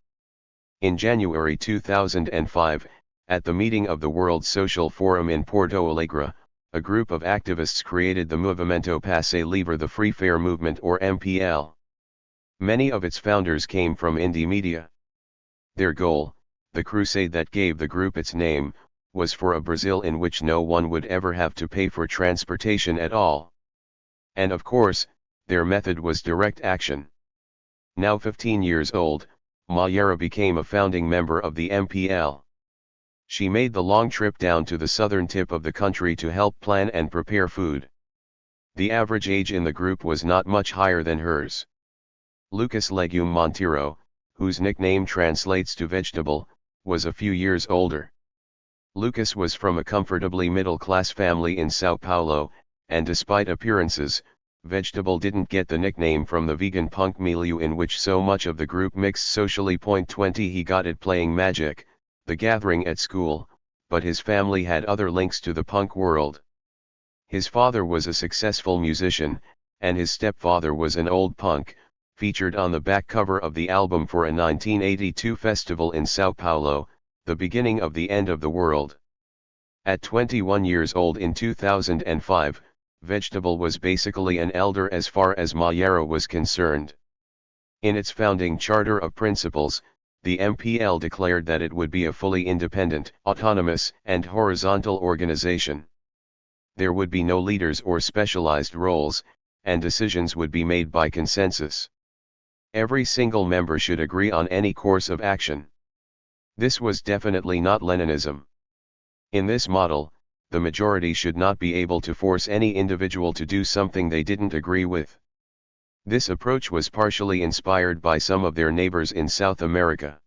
In January 2005, at the meeting of the World Social Forum in Porto Alegre, a group of activists created the Movimento Passe Livre, the Free Fare Movement, or MPL. Many of its founders came from indie media. Their goal, the crusade that gave the group its name, was for a Brazil in which no one would ever have to pay for transportation at all. And of course, their method was direct action. Now 15 years old, Mayara became a founding member of the MPL. She made the long trip down to the southern tip of the country to help plan and prepare food. The average age in the group was not much higher than hers. Lucas Legume Monteiro, whose nickname translates to vegetable, was a few years older. Lucas was from a comfortably middle-class family in Sao Paulo, and despite appearances, Vegetable didn't get the nickname from the vegan punk milieu in which so much of the group mixed socially. 20, he got it playing Magic, the Gathering at school, but his family had other links to the punk world. His father was a successful musician, and his stepfather was an old punk, featured on the back cover of the album for a 1982 festival in Sao Paulo, The Beginning of the End of the World. At 21 years old in 2005, Vegetable was basically an elder as far as Mayara was concerned. In its founding Charter of Principles, the MPL declared that it would be a fully independent, autonomous, and horizontal organization. There would be no leaders or specialized roles, and decisions would be made by consensus. Every single member should agree on any course of action. This was definitely not Leninism. In this model, the majority should not be able to force any individual to do something they didn't agree with. This approach was partially inspired by some of their neighbors in South America.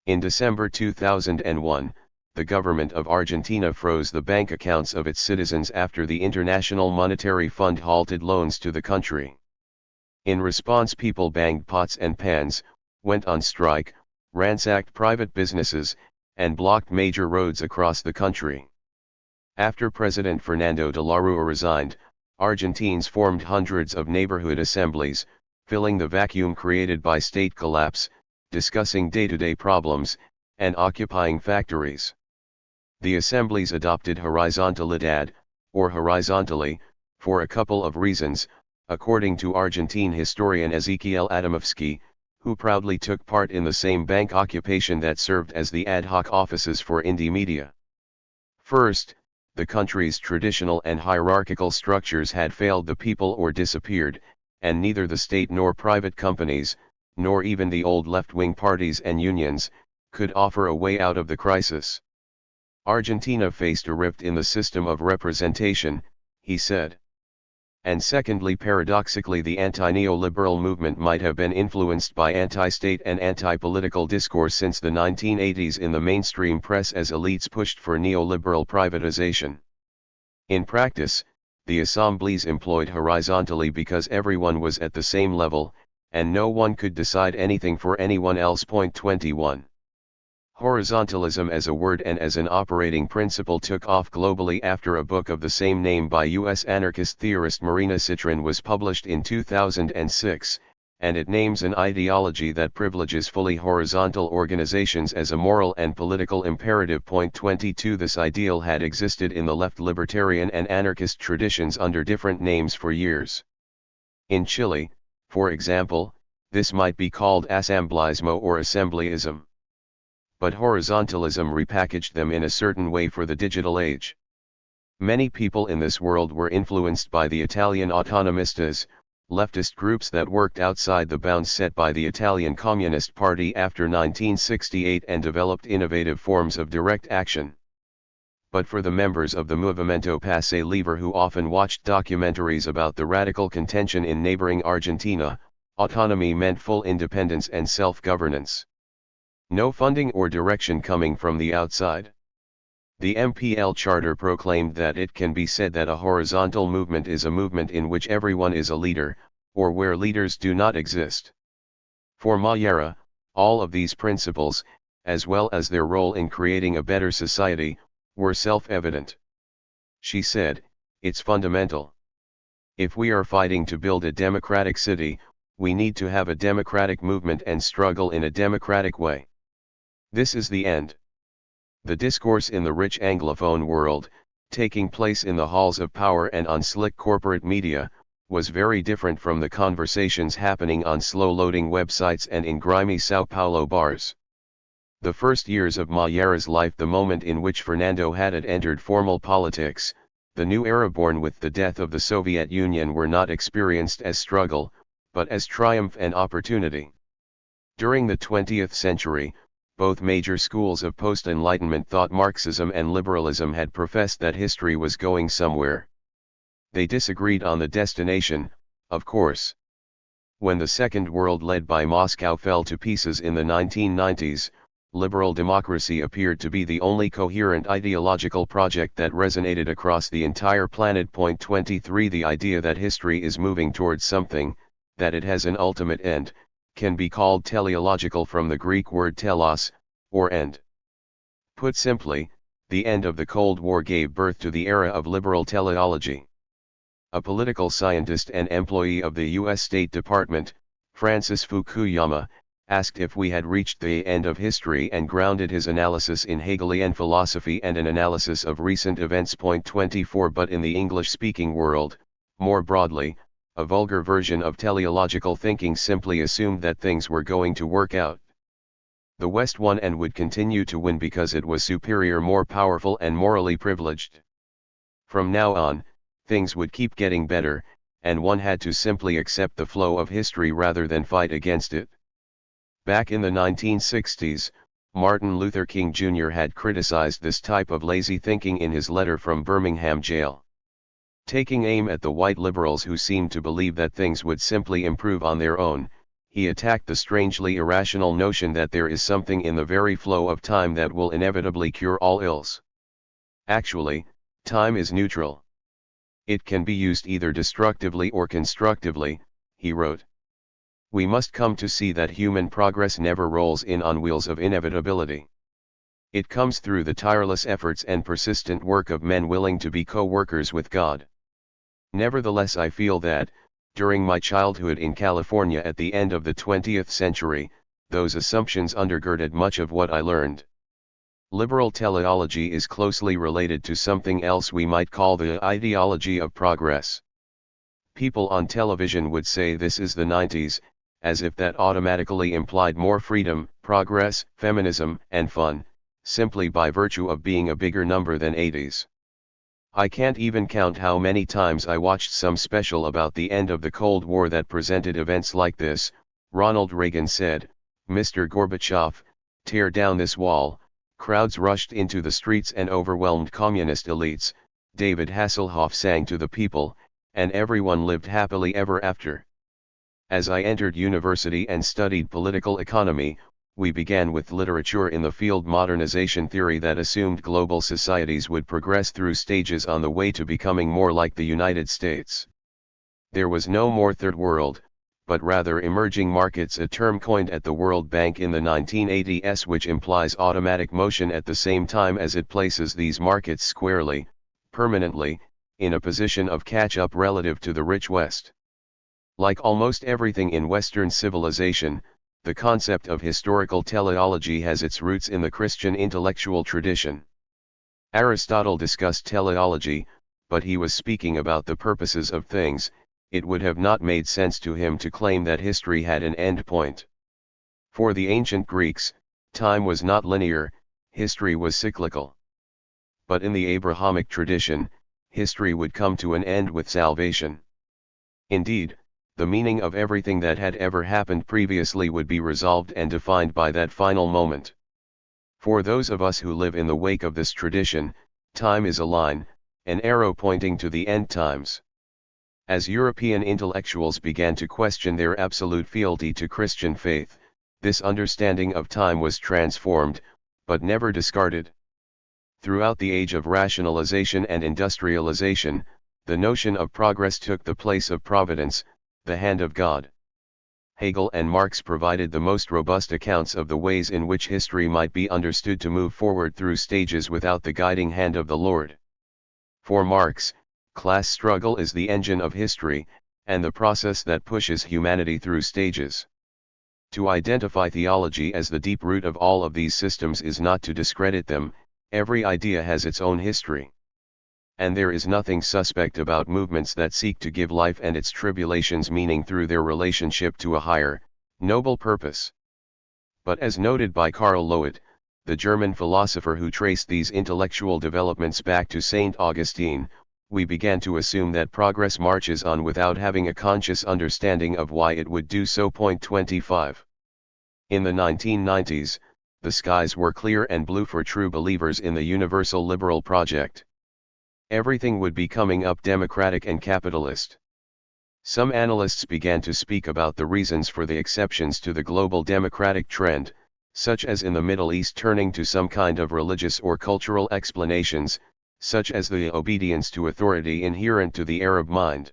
In December 2001, the government of Argentina froze the bank accounts of its citizens after the International Monetary Fund halted loans to the country. In response, people banged pots and pans, went on strike, ransacked private businesses, and blocked major roads across the country. After President Fernando de la Rúa resigned, Argentines formed hundreds of neighborhood assemblies, filling the vacuum created by state collapse, discussing day-to-day problems, and occupying factories. The assemblies adopted horizontalidad, or horizontally, for a couple of reasons, according to Argentine historian Ezequiel Adamovsky, who proudly took part in the same bank occupation that served as the ad hoc offices for indie media. First, the country's traditional and hierarchical structures had failed the people or disappeared, and neither the state nor private companies, nor even the old left-wing parties and unions, could offer a way out of the crisis. Argentina faced a rift in the system of representation, he said. And secondly, paradoxically, the anti-neoliberal movement might have been influenced by anti-state and anti-political discourse since the 1980s in the mainstream press as elites pushed for neoliberal privatization. In practice, the assemblies employed horizontally because everyone was at the same level, and no one could decide anything for anyone else. 21. Horizontalism as a word and as an operating principle took off globally after a book of the same name by U.S. anarchist theorist Marina Citrin was published in 2006, and it names an ideology that privileges fully horizontal organizations as a moral and political imperative. 22. This ideal had existed in the left libertarian and anarchist traditions under different names for years. In Chile, for example, this might be called assemblismo or assemblyism. But horizontalism repackaged them in a certain way for the digital age. Many people in this world were influenced by the Italian autonomistas, leftist groups that worked outside the bounds set by the Italian Communist Party after 1968 and developed innovative forms of direct action. But for the members of the Movimento Passe Livre who often watched documentaries about the radical contention in neighboring Argentina, autonomy meant full independence and self-governance. No funding or direction coming from the outside. The MPL Charter proclaimed that it can be said that a horizontal movement is a movement in which everyone is a leader, or where leaders do not exist. For Mayera, all of these principles, as well as their role in creating a better society, were self-evident. She said, "It's fundamental. If we are fighting to build a democratic city, we need to have a democratic movement and struggle in a democratic way. This is the end." The discourse in the rich Anglophone world, taking place in the halls of power and on slick corporate media, was very different from the conversations happening on slow-loading websites and in grimy Sao Paulo bars. The first years of Mayera's life, the moment in which Fernando Haddad entered formal politics, the new era born with the death of the Soviet Union, were not experienced as struggle, but as triumph and opportunity. During the 20th century, both major schools of post-Enlightenment thought, Marxism and liberalism, had professed that history was going somewhere. They disagreed on the destination, of course. When the Second World led by Moscow fell to pieces in the 1990s, liberal democracy appeared to be the only coherent ideological project that resonated across the entire planet. Point 23. The idea that history is moving towards something, that it has an ultimate end, can be called teleological, from the Greek word telos, or end. Put simply, the end of the Cold War gave birth to the era of liberal teleology. A political scientist and employee of the U.S. State Department, Francis Fukuyama, asked if we had reached the end of history and grounded his analysis in Hegelian philosophy and an analysis of recent events. Point 24. But in the English-speaking world, more broadly, a vulgar version of teleological thinking simply assumed that things were going to work out. The West won and would continue to win because it was superior, more powerful and morally privileged. From now on, things would keep getting better, and one had to simply accept the flow of history rather than fight against it. Back in the 1960s, Martin Luther King Jr. had criticized this type of lazy thinking in his letter from Birmingham jail. Taking aim at the white liberals who seemed to believe that things would simply improve on their own, he attacked the strangely irrational notion that there is something in the very flow of time that will inevitably cure all ills. Actually, time is neutral. It can be used either destructively or constructively, he wrote. We must come to see that human progress never rolls in on wheels of inevitability. It comes through the tireless efforts and persistent work of men willing to be co-workers with God. Nevertheless, I feel that, during my childhood in California at the end of the 20th century, those assumptions undergirded much of what I learned. Liberal teleology is closely related to something else we might call the ideology of progress. People on television would say this is the 90s, as if that automatically implied more freedom, progress, feminism, and fun, simply by virtue of being a bigger number than 80s. I can't even count how many times I watched some special about the end of the Cold War that presented events like this. Ronald Reagan said, "Mr. Gorbachev, tear down this wall." Crowds rushed into the streets and overwhelmed communist elites. David Hasselhoff sang to the people, and everyone lived happily ever after. As I entered university and studied political economy, we began with literature in the field modernization theory that assumed global societies would progress through stages on the way to becoming more like the United States. There was no more third world, but rather emerging markets, a term coined at the World Bank in the 1980s, which implies automatic motion at the same time as it places these markets squarely, permanently, in a position of catch-up relative to the rich West. Like almost everything in Western civilization, the concept of historical teleology has its roots in the Christian intellectual tradition. Aristotle discussed teleology, but he was speaking about the purposes of things. It would have not made sense to him to claim that history had an end point. For the ancient Greeks, time was not linear, history was cyclical. But in the Abrahamic tradition, history would come to an end with salvation. Indeed, the meaning of everything that had ever happened previously would be resolved and defined by that final moment. For those of us who live in the wake of this tradition, time is a line, an arrow pointing to the end times. As European intellectuals began to question their absolute fealty to Christian faith, this understanding of time was transformed, but never discarded. Throughout the age of rationalization and industrialization, the notion of progress took the place of providence, the hand of God. Hegel and Marx provided the most robust accounts of the ways in which history might be understood to move forward through stages without the guiding hand of the Lord. For Marx, class struggle is the engine of history, and the process that pushes humanity through stages. To identify theology as the deep root of all of these systems is not to discredit them. Every idea has its own history. And there is nothing suspect about movements that seek to give life and its tribulations meaning through their relationship to a higher, noble purpose. But as noted by Karl Loewit, the German philosopher who traced these intellectual developments back to St. Augustine, we began to assume that progress marches on without having a conscious understanding of why it would do so. 25. In the 1990s, the skies were clear and blue for true believers in the universal liberal project. Everything would be coming up democratic and capitalist. Some analysts began to speak about the reasons for the exceptions to the global democratic trend, such as in the Middle East turning to some kind of religious or cultural explanations, such as the obedience to authority inherent to the Arab mind.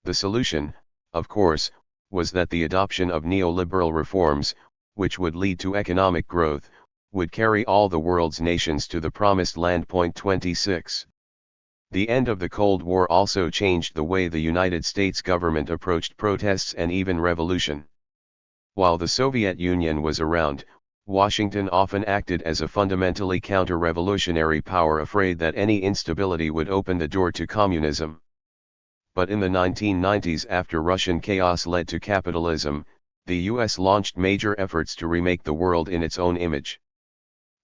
The solution, of course, was that the adoption of neoliberal reforms, which would lead to economic growth, would carry all the world's nations to the promised land. 26. The end of the Cold War also changed the way the United States government approached protests and even revolution. While the Soviet Union was around, Washington often acted as a fundamentally counter-revolutionary power afraid that any instability would open the door to communism. But in the 1990s, after Russian chaos led to capitalism, the US launched major efforts to remake the world in its own image.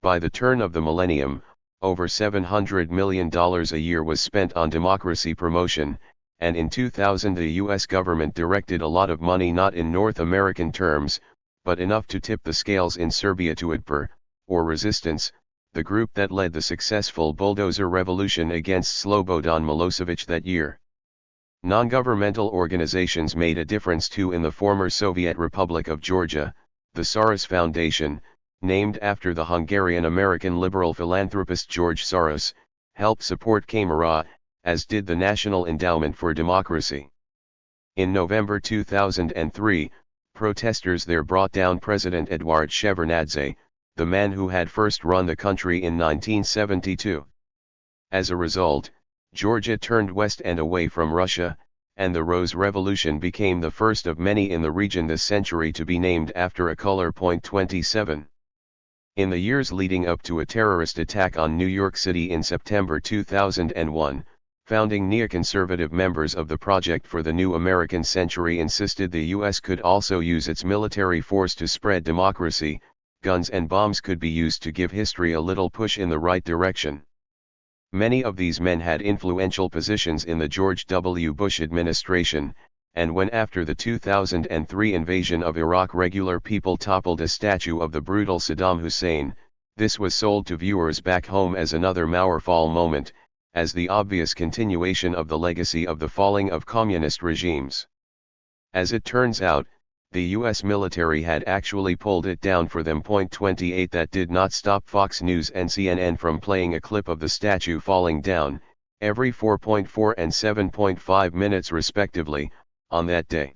By the turn of the millennium, over $700 million a year was spent on democracy promotion, and in 2000 the US government directed a lot of money not in North American terms, but enough to tip the scales in Serbia to UDPR, or Resistance, the group that led the successful bulldozer revolution against Slobodan Milosevic that year. Non-governmental organizations made a difference too. In the former Soviet Republic of Georgia, the Soros Foundation, named after the Hungarian-American liberal philanthropist George Soros, helped support Camara, as did the National Endowment for Democracy. In November 2003, protesters there brought down President Eduard Shevardnadze, the man who had first run the country in 1972. As a result, Georgia turned west and away from Russia, and the Rose Revolution became the first of many in the region this century to be named after a color. 27. In the years leading up to a terrorist attack on New York City in September 2001, founding neoconservative members of the Project for the New American Century insisted the U.S. could also use its military force to spread democracy. Guns and bombs could be used to give history a little push in the right direction. Many of these men had influential positions in the George W. Bush administration, and when after the 2003 invasion of Iraq regular people toppled a statue of the brutal Saddam Hussein, this was sold to viewers back home as another Mauerfall moment, as the obvious continuation of the legacy of the falling of communist regimes. As it turns out, the US military had actually pulled it down for them. 28. That did not stop Fox News and CNN from playing a clip of the statue falling down, every 4.4 and 7.5 minutes respectively, on that day.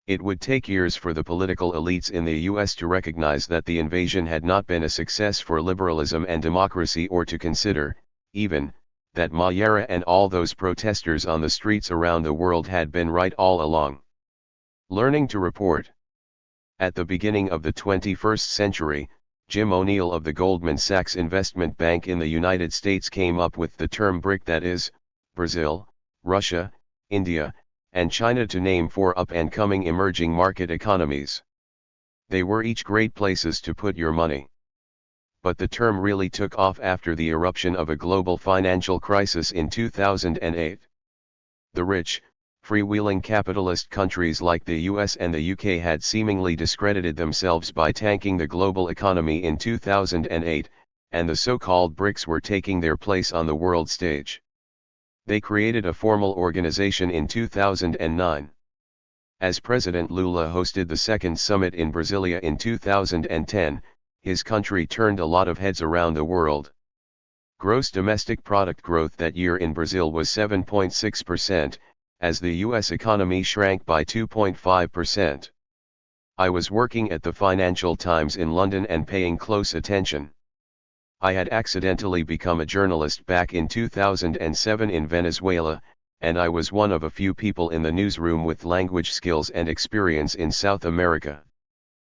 It would take years for the political elites in the US to recognize that the invasion had not been a success for liberalism and democracy, or to consider, even, that Mayera and all those protesters on the streets around the world had been right all along. Learning to report. At the beginning of the 21st century, Jim O'Neill of the Goldman Sachs Investment Bank in the United States came up with the term BRIC, that is, Brazil, Russia, India, and China, to name 4 up-and-coming emerging market economies. They were each great places to put your money. but the term really took off after the eruption of a global financial crisis in 2008. The rich, freewheeling capitalist countries like the US and the UK had seemingly discredited themselves by tanking the global economy in 2008, and the so-called BRICS were taking their place on the world stage. They created a formal organization in 2009. As President Lula hosted the second summit in Brasilia in 2010, his country turned a lot of heads around the world. Gross domestic product growth that year in Brazil was 7.6%, as the US economy shrank by 2.5%. I was working at the Financial Times in London and paying close attention. I had accidentally become a journalist back in 2007 in Venezuela, and I was one of a few people in the newsroom with language skills and experience in South America.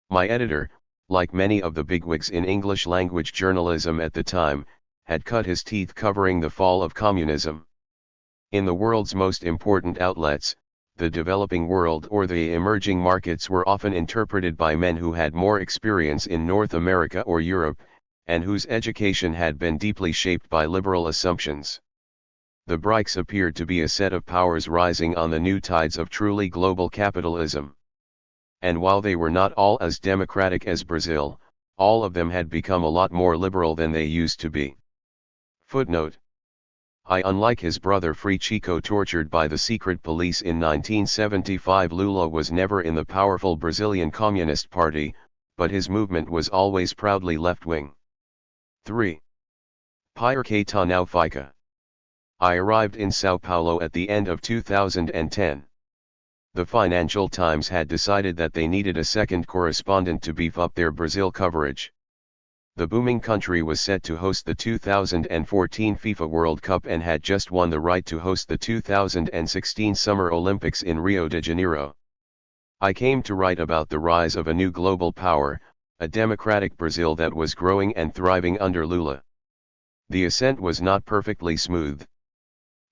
My editor, like many of the bigwigs in English language journalism at the time, had cut his teeth covering the fall of communism. In the world's most important outlets, the developing world or the emerging markets were often interpreted by men who had more experience in North America or Europe, and whose education had been deeply shaped by liberal assumptions. The BRICS appeared to be a set of powers rising on the new tides of truly global capitalism. And while they were not all as democratic as Brazil, all of them had become a lot more liberal than they used to be. Footnote: unlike his brother Frei Chico tortured by the secret police in 1975, Lula was never in the powerful Brazilian Communist Party, but his movement was always proudly left-wing. 3. Porque tá não fica. I arrived in São Paulo at the end of 2010. The Financial Times had decided that they needed a second correspondent to beef up their Brazil coverage. The booming country was set to host the 2014 FIFA World Cup and had just won the right to host the 2016 Summer Olympics in Rio de Janeiro. I came to write about the rise of a new global power, a democratic Brazil that was growing and thriving under Lula. The ascent was not perfectly smooth.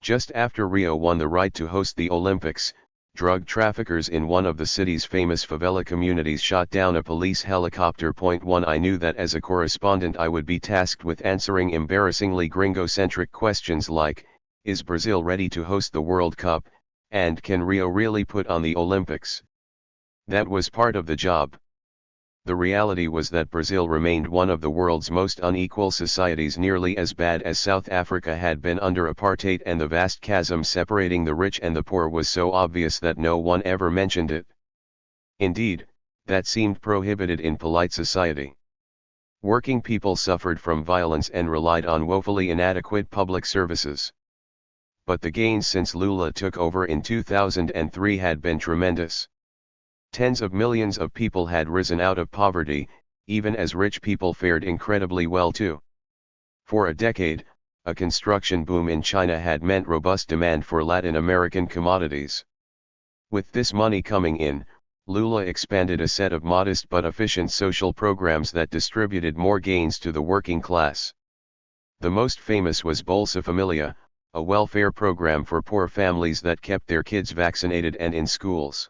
Just after Rio won the right to host the Olympics, drug traffickers in one of the city's famous favela communities shot down a police helicopter. 1 I knew that as a correspondent I would be tasked with answering embarrassingly gringo-centric questions like, is Brazil ready to host the World Cup, and can Rio really put on the Olympics? That was part of the job. The reality was that Brazil remained one of the world's most unequal societies, nearly as bad as South Africa had been under apartheid, and the vast chasm separating the rich and the poor was so obvious that no one ever mentioned it. Indeed, that seemed prohibited in polite society. Working people suffered from violence and relied on woefully inadequate public services. But the gains since Lula took over in 2003 had been tremendous. Tens of millions of people had risen out of poverty, even as rich people fared incredibly well too. For a decade, a construction boom in China had meant robust demand for Latin American commodities. With this money coming in, Lula expanded a set of modest but efficient social programs that distributed more gains to the working class. The most famous was Bolsa Familia, a welfare program for poor families that kept their kids vaccinated and in schools.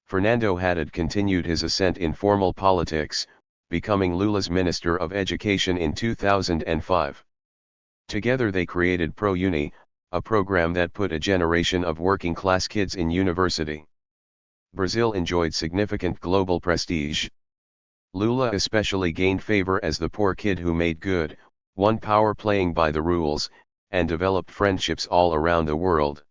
Fernando Haddad continued his ascent in formal politics, becoming Lula's Minister of Education in 2005. Together they created ProUni, a program that put a generation of working-class kids in university. Brazil enjoyed significant global prestige. Lula especially gained favor as the poor kid who made good, won power playing by the rules, and developed friendships all around the world.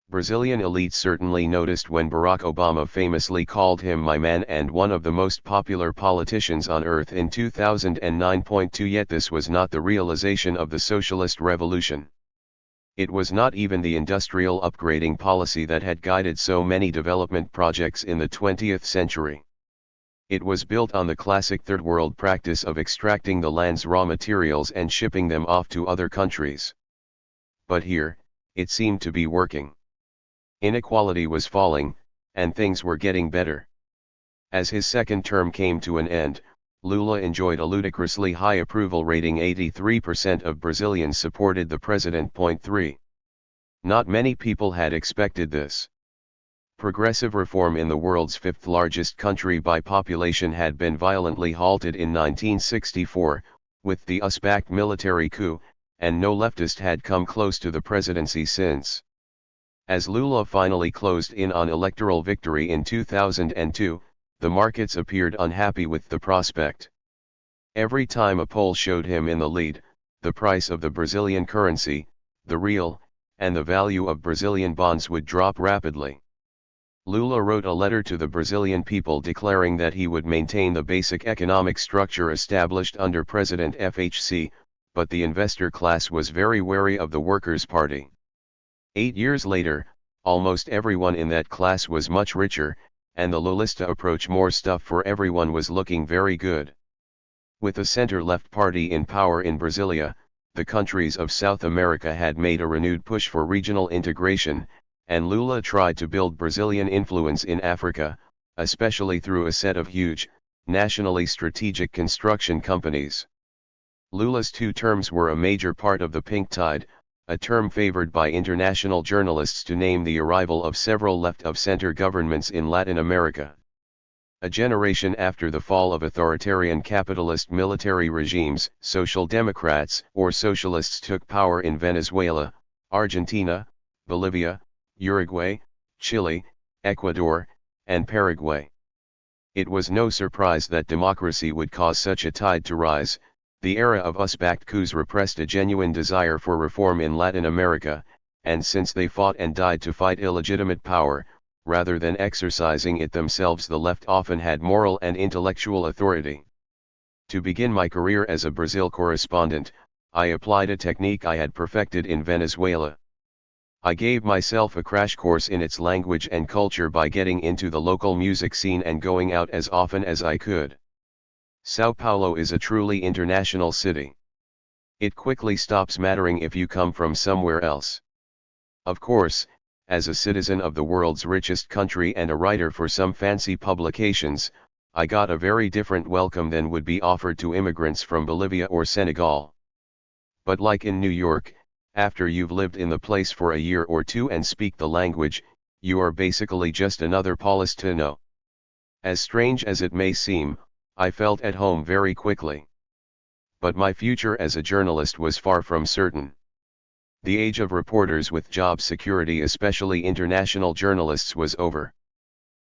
Brazilian elites certainly noticed when Barack Obama famously called him "my man" and one of the most popular politicians on earth in 2009. Yet this was not the realization of the socialist revolution. It was not even the industrial upgrading policy that had guided so many development projects in the 20th century. It was built on the classic third world practice of extracting the land's raw materials and shipping them off to other countries. But here, it seemed to be working. Inequality was falling, and things were getting better. As his second term came to an end, Lula enjoyed a ludicrously high approval rating. 83% of Brazilians supported the president. 3. Not many people had expected this. progressive reform in the world's fifth largest country by population had been violently halted in 1964, with the US-backed military coup, and no leftist had come close to the presidency since. As Lula finally closed in on electoral victory in 2002, the markets appeared unhappy with the prospect. Every time a poll showed him in the lead, the price of the Brazilian currency, the real, and the value of Brazilian bonds would drop rapidly. Lula wrote a letter to the Brazilian people declaring that he would maintain the basic economic structure established under President FHC, but the investor class was very wary of the Workers' Party. 8 years later, almost everyone in that class was much richer, and the Lulista approach, more stuff for everyone, was looking very good. With a center-left party in power in Brasilia, the countries of South America had made a renewed push for regional integration, and Lula tried to build Brazilian influence in Africa, especially through a set of huge, nationally strategic construction companies. Lula's 2 terms were a major part of the pink tide, a term favored by international journalists to name the arrival of several left-of-center governments in Latin America. A generation after the fall of authoritarian capitalist military regimes, social democrats or socialists took power in Venezuela, Argentina, Bolivia, Uruguay, Chile, Ecuador, and Paraguay. It was no surprise that democracy would cause such a tide to rise. The era of US-backed coups repressed a genuine desire for reform in Latin America, and since they fought and died to fight illegitimate power, rather than exercising it themselves, the left often had moral and intellectual authority. To begin my career as a Brazil correspondent, I applied a technique I had perfected in Venezuela. I gave myself a crash course in its language and culture by getting into the local music scene and going out as often as I could. São Paulo is a truly international city. It quickly stops mattering if you come from somewhere else. Of course, as a citizen of the world's richest country and a writer for some fancy publications, I got a very different welcome than would be offered to immigrants from Bolivia or Senegal. But like in New York, after you've lived in the place for a year or 2 and speak the language, you are basically just another Paulistano. As strange as it may seem, I felt at home very quickly. But my future as a journalist was far from certain. The age of reporters with job security, especially international journalists, was over.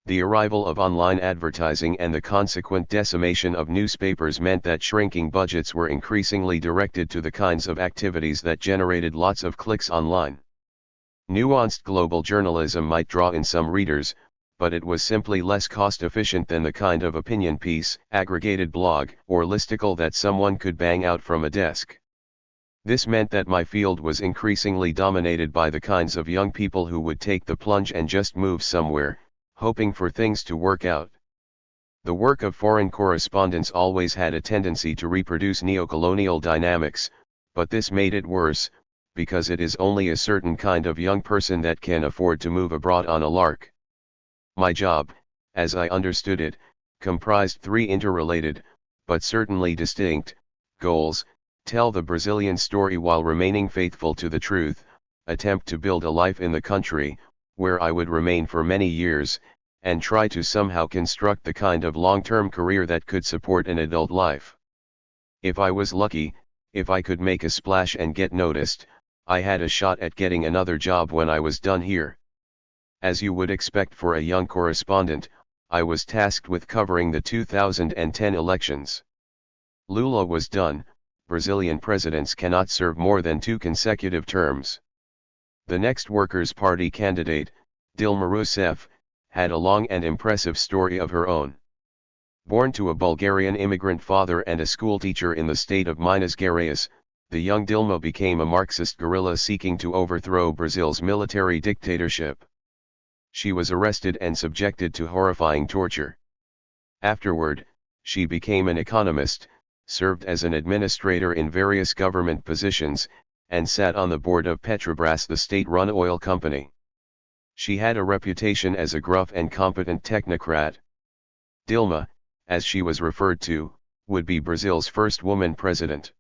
The arrival of online advertising and the consequent decimation of newspapers meant that shrinking budgets were increasingly directed to the kinds of activities that generated lots of clicks online. Nuanced global journalism might draw in some readers, but it was simply less cost-efficient than the kind of opinion piece, aggregated blog, or listicle that someone could bang out from a desk. This meant that my field was increasingly dominated by the kinds of young people who would take the plunge and just move somewhere, hoping for things to work out. The work of foreign correspondents always had a tendency to reproduce neocolonial dynamics, but this made it worse, because it is only a certain kind of young person that can afford to move abroad on a lark. My job, as I understood it, comprised 3 interrelated, but certainly distinct, goals: tell the Brazilian story while remaining faithful to the truth, attempt to build a life in the country, where I would remain for many years, and try to somehow construct the kind of long-term career that could support an adult life. If I was lucky, if I could make a splash and get noticed, I had a shot at getting another job when I was done here. As you would expect for a young correspondent, I was tasked with covering the 2010 elections. Lula was done. Brazilian presidents cannot serve more than 2 consecutive terms. The next Workers' Party candidate, Dilma Rousseff, had a long and impressive story of her own. Born to a Bulgarian immigrant father and a schoolteacher in the state of Minas Gerais, the young Dilma became a Marxist guerrilla seeking to overthrow Brazil's military dictatorship. She was arrested and subjected to horrifying torture. Afterward, she became an economist, served as an administrator in various government positions, and sat on the board of Petrobras, the state-run oil company. She had a reputation as a gruff and competent technocrat. Dilma, as she was referred to, would be Brazil's first woman president.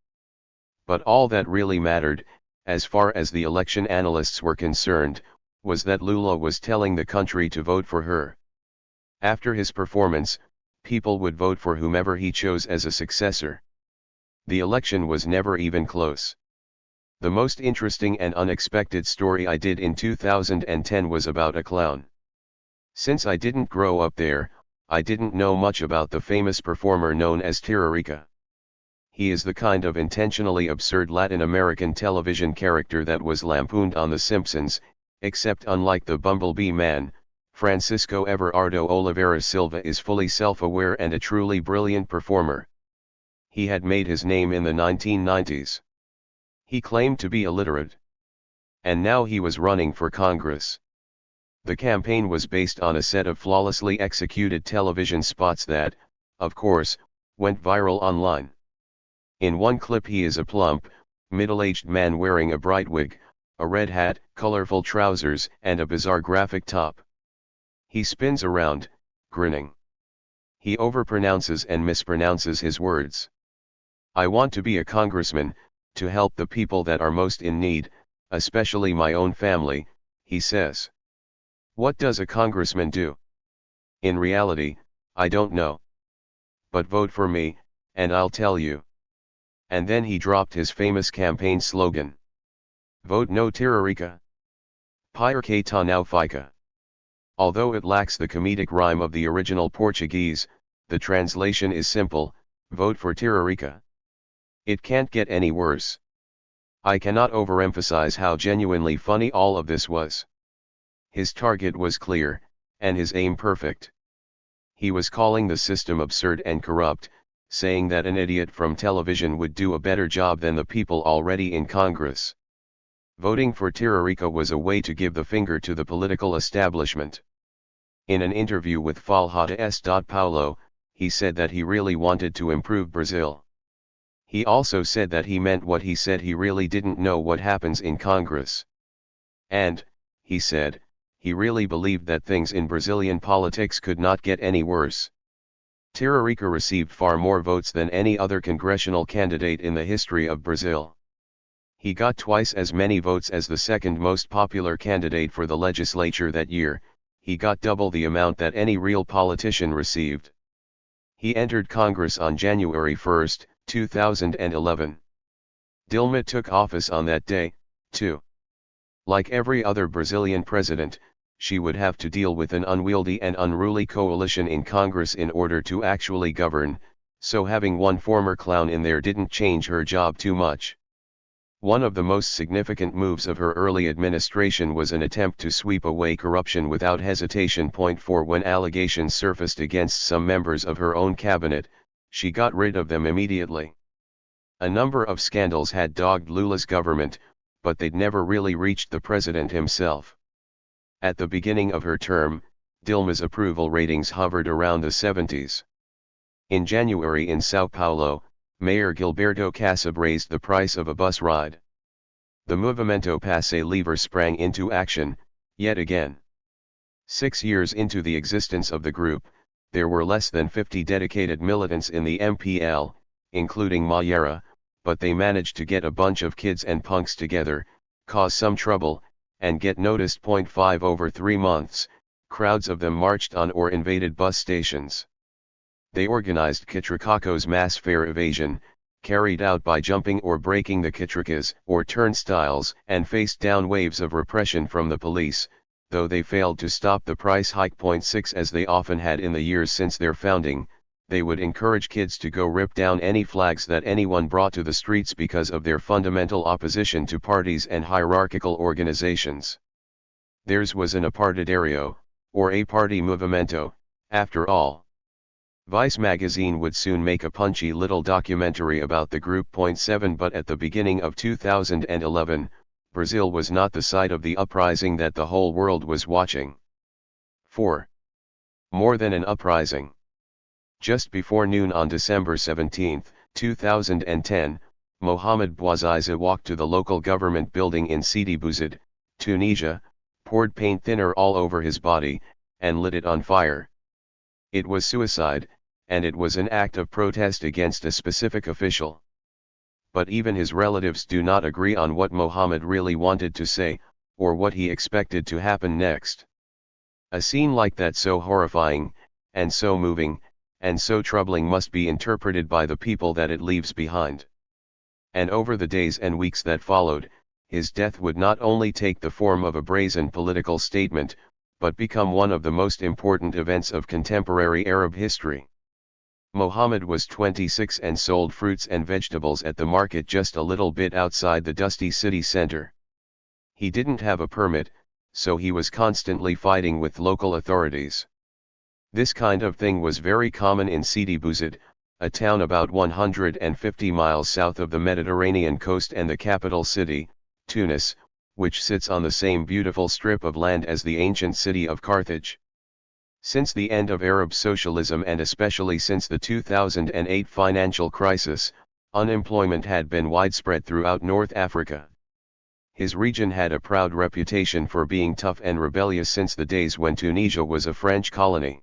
But all that really mattered, as far as the election analysts were concerned, was that Lula was telling the country to vote for her. After his performance, people would vote for whomever he chose as a successor. The election was never even close. The most interesting and unexpected story I did in 2010 was about a clown. Since I didn't grow up there, I didn't know much about the famous performer known as Tirarica. He is the kind of intentionally absurd Latin American television character that was lampooned on The Simpsons, except unlike the Bumblebee Man, Francisco Everardo Oliveira Silva is fully self-aware and a truly brilliant performer. He had made his name in the 1990s. He claimed to be illiterate. And now he was running for Congress. The campaign was based on a set of flawlessly executed television spots that, of course, went viral online. In one clip he is a plump, middle-aged man wearing a bright wig, a red hat, colorful trousers, and a bizarre graphic top. He spins around, grinning. He overpronounces and mispronounces his words. "I want to be a congressman, to help the people that are most in need, especially my own family," he says. What does a congressman do? In reality, I don't know. But vote for me, and I'll tell you. And then he dropped his famous campaign slogan. Vote no Tirarica. Para que tá não fica. Although it lacks the comedic rhyme of the original Portuguese, the translation is simple: vote for Tirarica. It can't get any worse. I cannot overemphasize how genuinely funny all of this was. His target was clear, and his aim perfect. He was calling the system absurd and corrupt, saying that an idiot from television would do a better job than the people already in Congress. Voting for Tirarica was a way to give the finger to the political establishment. In an interview with Folhata S. Paulo, he said that he really wanted to improve Brazil. He also said that he meant what he said: he really didn't know what happens in Congress. And, he said, he really believed that things in Brazilian politics could not get any worse. Tirarica received far more votes than any other congressional candidate in the history of Brazil. He got twice as many votes as the second most popular candidate for the legislature that year. He got double the amount that any real politician received. He entered Congress on January 1, 2011. Dilma took office on that day, too. Like every other Brazilian president, she would have to deal with an unwieldy and unruly coalition in Congress in order to actually govern, so having one former clown in there didn't change her job too much. One of the most significant moves of her early administration was an attempt to sweep away corruption without hesitation. Point 4 When allegations surfaced against some members of her own cabinet, she got rid of them immediately. A number of scandals had dogged Lula's government, but they'd never really reached the president himself. At the beginning of her term, Dilma's approval ratings hovered around the 70s. In January in São Paulo, Mayor Gilberto Kassab raised the price of a bus ride. The Movimento Passe Livre sprang into action, yet again. 6 years into the existence of the group, there were less than 50 dedicated militants in the MPL, including Mayera, but they managed to get a bunch of kids and punks together, cause some trouble, and get noticed. 5 Over 3 months, crowds of them marched on or invaded bus stations. They organized Catracacos mass fare evasion, carried out by jumping or breaking the catracas or turnstiles, and faced down waves of repression from the police, though they failed to stop the price hike. 6 As they often had in the years since their founding, they would encourage kids to go rip down any flags that anyone brought to the streets because of their fundamental opposition to parties and hierarchical organizations. Theirs was an apartidario, or a party movimento, after all. Vice magazine would soon make a punchy little documentary about the group. 7 But at the beginning of 2011, Brazil was not the site of the uprising that the whole world was watching. 4. More than an uprising. Just before noon on December 17, 2010, Mohamed Bouazizi walked to the local government building in Sidi Bouzid, Tunisia, poured paint thinner all over his body, and lit it on fire. It was suicide, and it was an act of protest against a specific official. But even his relatives do not agree on what Mohamed really wanted to say. or what he expected to happen next. A scene like that, so horrifying, and so moving, and so troubling, must be interpreted by the people that it leaves behind. And over the days and weeks that followed, his death would not only take the form of a brazen political statement, but become one of the most important events of contemporary Arab history. Muhammad was 26 and sold fruits and vegetables at the market just a little bit outside the dusty city center. He didn't have a permit, so he was constantly fighting with local authorities. This kind of thing was very common in Sidi Bouzid, a town about 150 miles south of the Mediterranean coast and the capital city, Tunis, which sits on the same beautiful strip of land as the ancient city of Carthage. Since the end of Arab socialism, and especially since the 2008 financial crisis, unemployment had been widespread throughout North Africa. His region had a proud reputation for being tough and rebellious since the days when Tunisia was a French colony.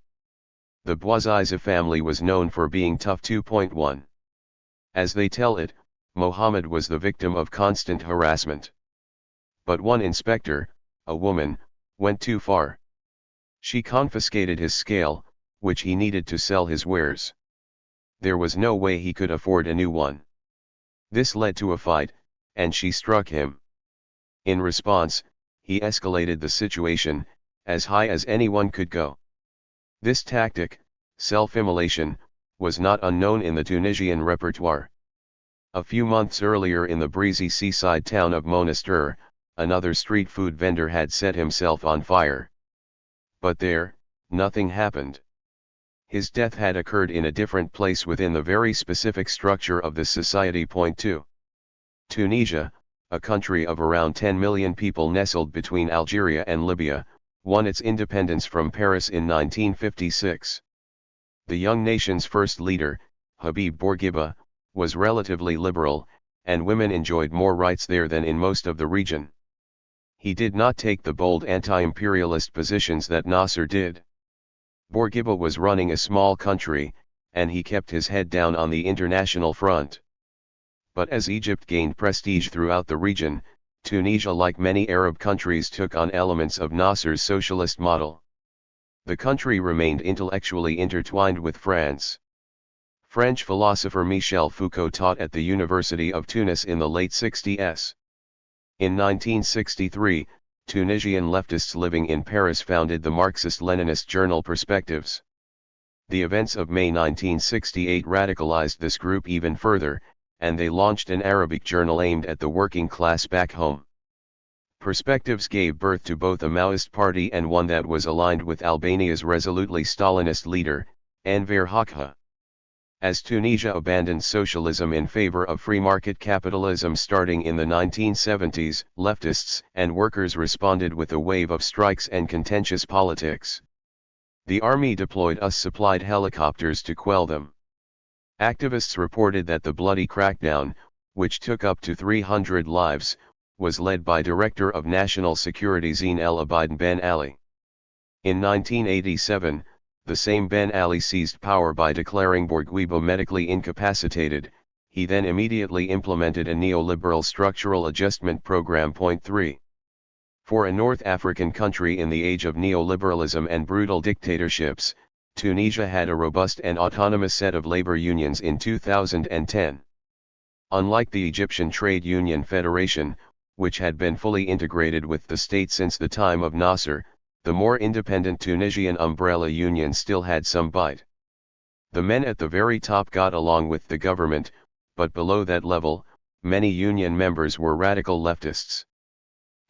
The Bouazizi family was known for being tough. 2.1. As they tell it, Mohammed was the victim of constant harassment. But one inspector, a woman, went too far. She confiscated his scale, which he needed to sell his wares. There was no way he could afford a new one. This led to a fight, and she struck him. In response, he escalated the situation, as high as anyone could go. This tactic, self-immolation, was not unknown in the Tunisian repertoire. A few months earlier, in the breezy seaside town of Monastir, another street food vendor had set himself on fire. But there, nothing happened. His death had occurred in a different place within the very specific structure of this society. 2. Tunisia, a country of around 10 million people nestled between Algeria and Libya, won its independence from Paris in 1956. The young nation's first leader, Habib Bourguiba, was relatively liberal, and women enjoyed more rights there than in most of the region. He did not take the bold anti-imperialist positions that Nasser did. Bourguiba was running a small country, and he kept his head down on the international front. But as Egypt gained prestige throughout the region, Tunisia, like many Arab countries, took on elements of Nasser's socialist model. The country remained intellectually intertwined with France. French philosopher Michel Foucault taught at the University of Tunis in the late 60s. In 1963, Tunisian leftists living in Paris founded the Marxist-Leninist journal Perspectives. The events of May 1968 radicalized this group even further, and they launched an Arabic journal aimed at the working class back home. Perspectives gave birth to both a Maoist party and one that was aligned with Albania's resolutely Stalinist leader, Enver Hoxha. As Tunisia abandoned socialism in favor of free market capitalism starting in the 1970s, leftists and workers responded with a wave of strikes and contentious politics. The army deployed US-supplied helicopters to quell them. Activists reported that the bloody crackdown, which took up to 300 lives, was led by Director of National Security Zine El Abidine Ben Ali. In 1987, the same Ben Ali seized power by declaring Bourguiba medically incapacitated. He then immediately implemented a neoliberal structural adjustment program. 3. For a North African country in the age of neoliberalism and brutal dictatorships, Tunisia had a robust and autonomous set of labor unions in 2010. Unlike the Egyptian Trade Union Federation, which had been fully integrated with the state since the time of Nasser, the more independent Tunisian umbrella union still had some bite. The men at the very top got along with the government, but below that level, many union members were radical leftists.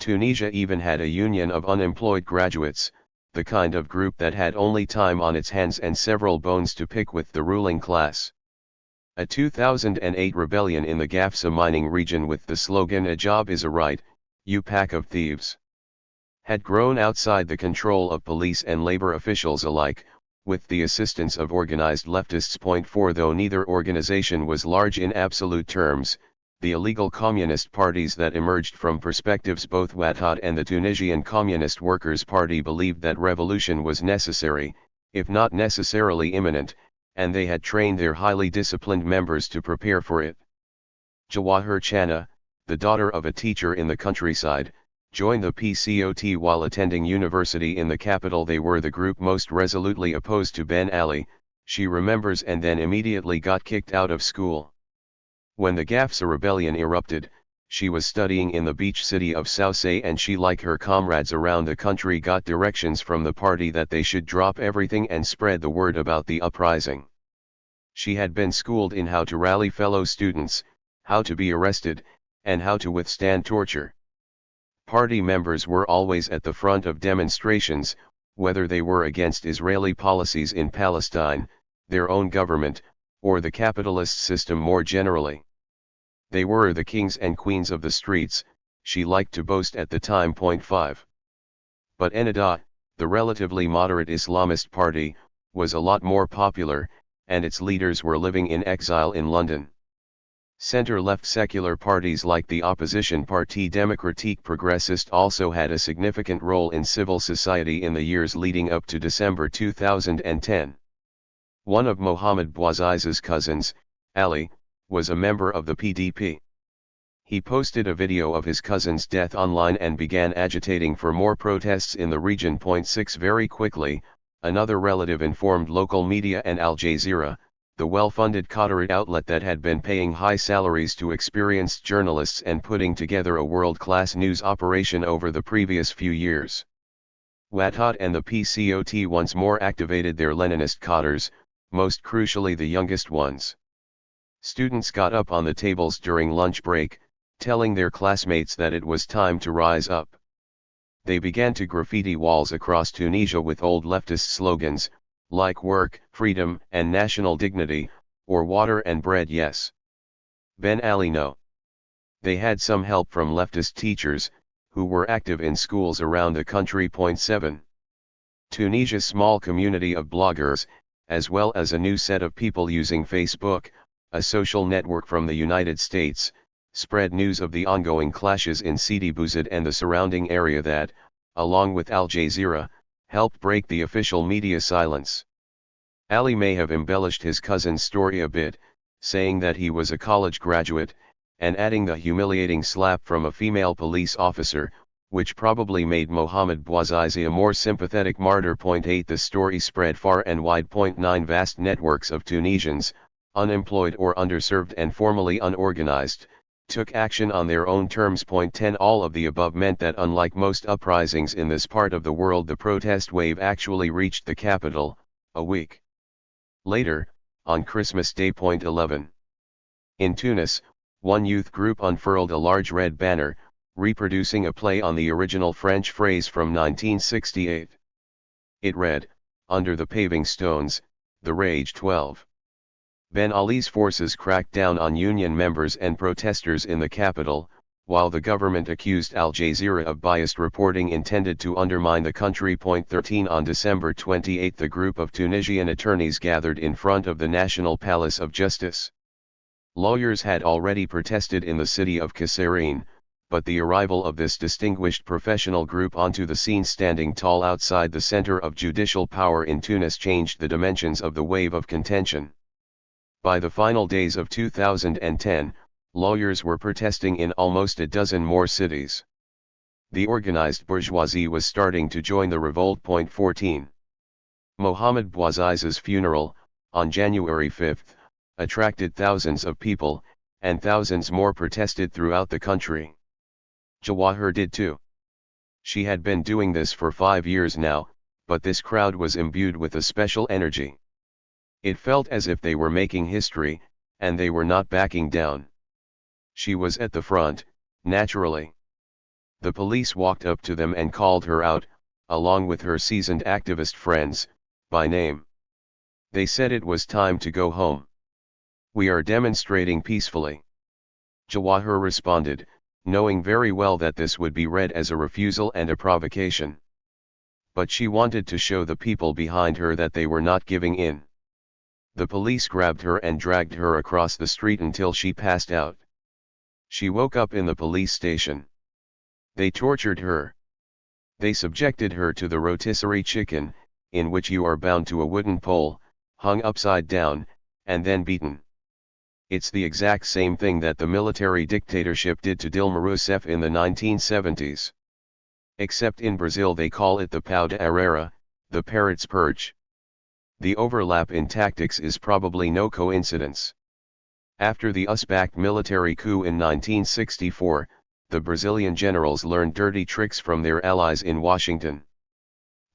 Tunisia even had a union of unemployed graduates, the kind of group that had only time on its hands and several bones to pick with the ruling class. A 2008 rebellion in the Gafsa mining region with the slogan "A job is a right, you pack of thieves," had grown outside the control of police and labor officials alike, with the assistance of organized leftists. 4 Though neither organization was large in absolute terms, the illegal communist parties that emerged from Perspectives, both Wattad and the Tunisian Communist Workers' Party, believed that revolution was necessary, if not necessarily imminent, and they had trained their highly disciplined members to prepare for it. Jawahir Chana, the daughter of a teacher in the countryside, joined the PCOT while attending university in the capital. They were the group most resolutely opposed to Ben Ali, she remembers, and then immediately got kicked out of school. When the Gafsa rebellion erupted, she was studying in the beach city of Sousse, and she, like her comrades around the country, got directions from the party that they should drop everything and spread the word about the uprising. She had been schooled in how to rally fellow students, how to be arrested, and how to withstand torture. Party members were always at the front of demonstrations, whether they were against Israeli policies in Palestine, their own government, or the capitalist system more generally. They were the kings and queens of the streets, she liked to boast at the time. 5. But Ennahda, the relatively moderate Islamist party, was a lot more popular, and its leaders were living in exile in London. Centre-left secular parties like the opposition Parti Démocratique Progressiste also had a significant role in civil society in the years leading up to December 2010. One of Mohamed Bouaziz's cousins, Ali, was a member of the PDP. He posted a video of his cousin's death online and began agitating for more protests in the region. 6 Very quickly, another relative informed local media and Al Jazeera, the well-funded Qatari outlet that had been paying high salaries to experienced journalists and putting together a world-class news operation over the previous few years. Watat and the PCOT once more activated their Leninist cadres, most crucially the youngest ones. Students got up on the tables during lunch break, telling their classmates that it was time to rise up. They began to graffiti walls across Tunisia with old leftist slogans, like work, freedom, and national dignity, or water and bread yes. Ben Ali no. They had some help from leftist teachers, who were active in schools around the country. 7. Tunisia's small community of bloggers, as well as a new set of people using Facebook, a social network from the United States, spread news of the ongoing clashes in Sidi Bouzid and the surrounding area that, along with Al Jazeera, helped break the official media silence. Ali may have embellished his cousin's story a bit, saying that he was a college graduate, and adding the humiliating slap from a female police officer, which probably made Mohamed Bouazizi a more sympathetic martyr. 8 The story spread far and wide. 9 Vast networks of Tunisians, unemployed or underserved and formally unorganized, took action on their own terms. 10 All of the above meant that, unlike most uprisings in this part of the world, the protest wave actually reached the capital, a week later, on Christmas Day. 11 In Tunis, one youth group unfurled a large red banner, reproducing a play on the original French phrase from 1968. It read, "Under the paving stones, the rage." 12 Ben Ali's forces cracked down on union members and protesters in the capital, while the government accused Al Jazeera of biased reporting intended to undermine the country. 13 On December 28, the group of Tunisian attorneys gathered in front of the National Palace of Justice. Lawyers had already protested in the city of Kasserine, but the arrival of this distinguished professional group onto the scene, standing tall outside the center of judicial power in Tunis, changed the dimensions of the wave of contention. By the final days of 2010, lawyers were protesting in almost a dozen more cities. The organized bourgeoisie was starting to join the revolt. 14 Mohamed Bouazizi's funeral, on January 5, attracted thousands of people, and thousands more protested throughout the country. Jawahir did too. She had been doing this for 5 years now, but this crowd was imbued with a special energy. It felt as if they were making history, and they were not backing down. She was at the front, naturally. The police walked up to them and called her out, along with her seasoned activist friends, by name. They said it was time to go home. "We are demonstrating peacefully." Jawahir responded, knowing very well that this would be read as a refusal and a provocation. But she wanted to show the people behind her that they were not giving in. The police grabbed her and dragged her across the street until she passed out. She woke up in the police station. They tortured her. They subjected her to the rotisserie chicken, in which you are bound to a wooden pole, hung upside down, and then beaten. It's the exact same thing that the military dictatorship did to Dilma Rousseff in the 1970s. Except in Brazil they call it the pau de arara, the parrot's perch. The overlap in tactics is probably no coincidence. After the US-backed military coup in 1964, the Brazilian generals learned dirty tricks from their allies in Washington.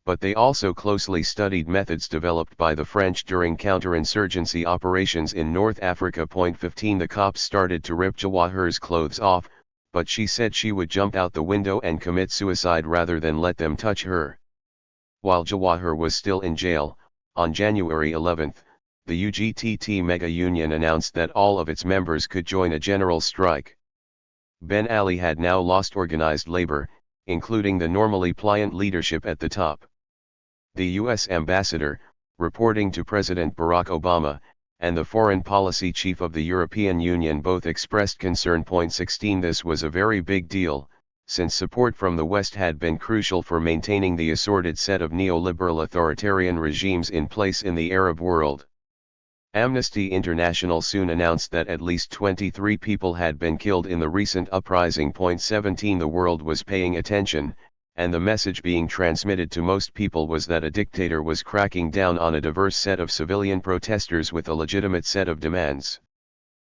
But they also closely studied methods developed by the French during counterinsurgency operations in North Africa. 15 The cops started to rip Jawahar's clothes off, but she said she would jump out the window and commit suicide rather than let them touch her. While Jawahar was still in jail, on January 11, the UGTT mega union announced that all of its members could join a general strike. Ben Ali had now lost organized labor, including the normally pliant leadership at the top. The U.S. ambassador, reporting to President Barack Obama, and the foreign policy chief of the European Union both expressed concern. 16 This was a very big deal, since support from the West had been crucial for maintaining the assorted set of neoliberal authoritarian regimes in place in the Arab world. Amnesty International soon announced that at least 23 people had been killed in the recent uprising. 17 The world was paying attention, and the message being transmitted to most people was that a dictator was cracking down on a diverse set of civilian protesters with a legitimate set of demands.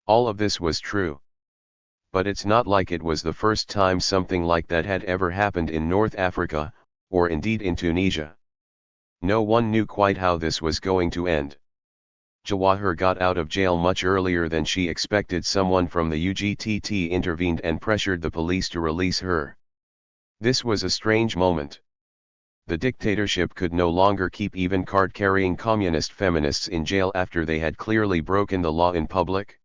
All of this was true. But it's not like it was the first time something like that had ever happened in North Africa, or indeed in Tunisia. No one knew quite how this was going to end. Jawahar got out of jail much earlier than she expected. Someone from the UGTT intervened and pressured the police to release her. This was a strange moment. The dictatorship could no longer keep even card-carrying communist feminists in jail after they had clearly broken the law in public.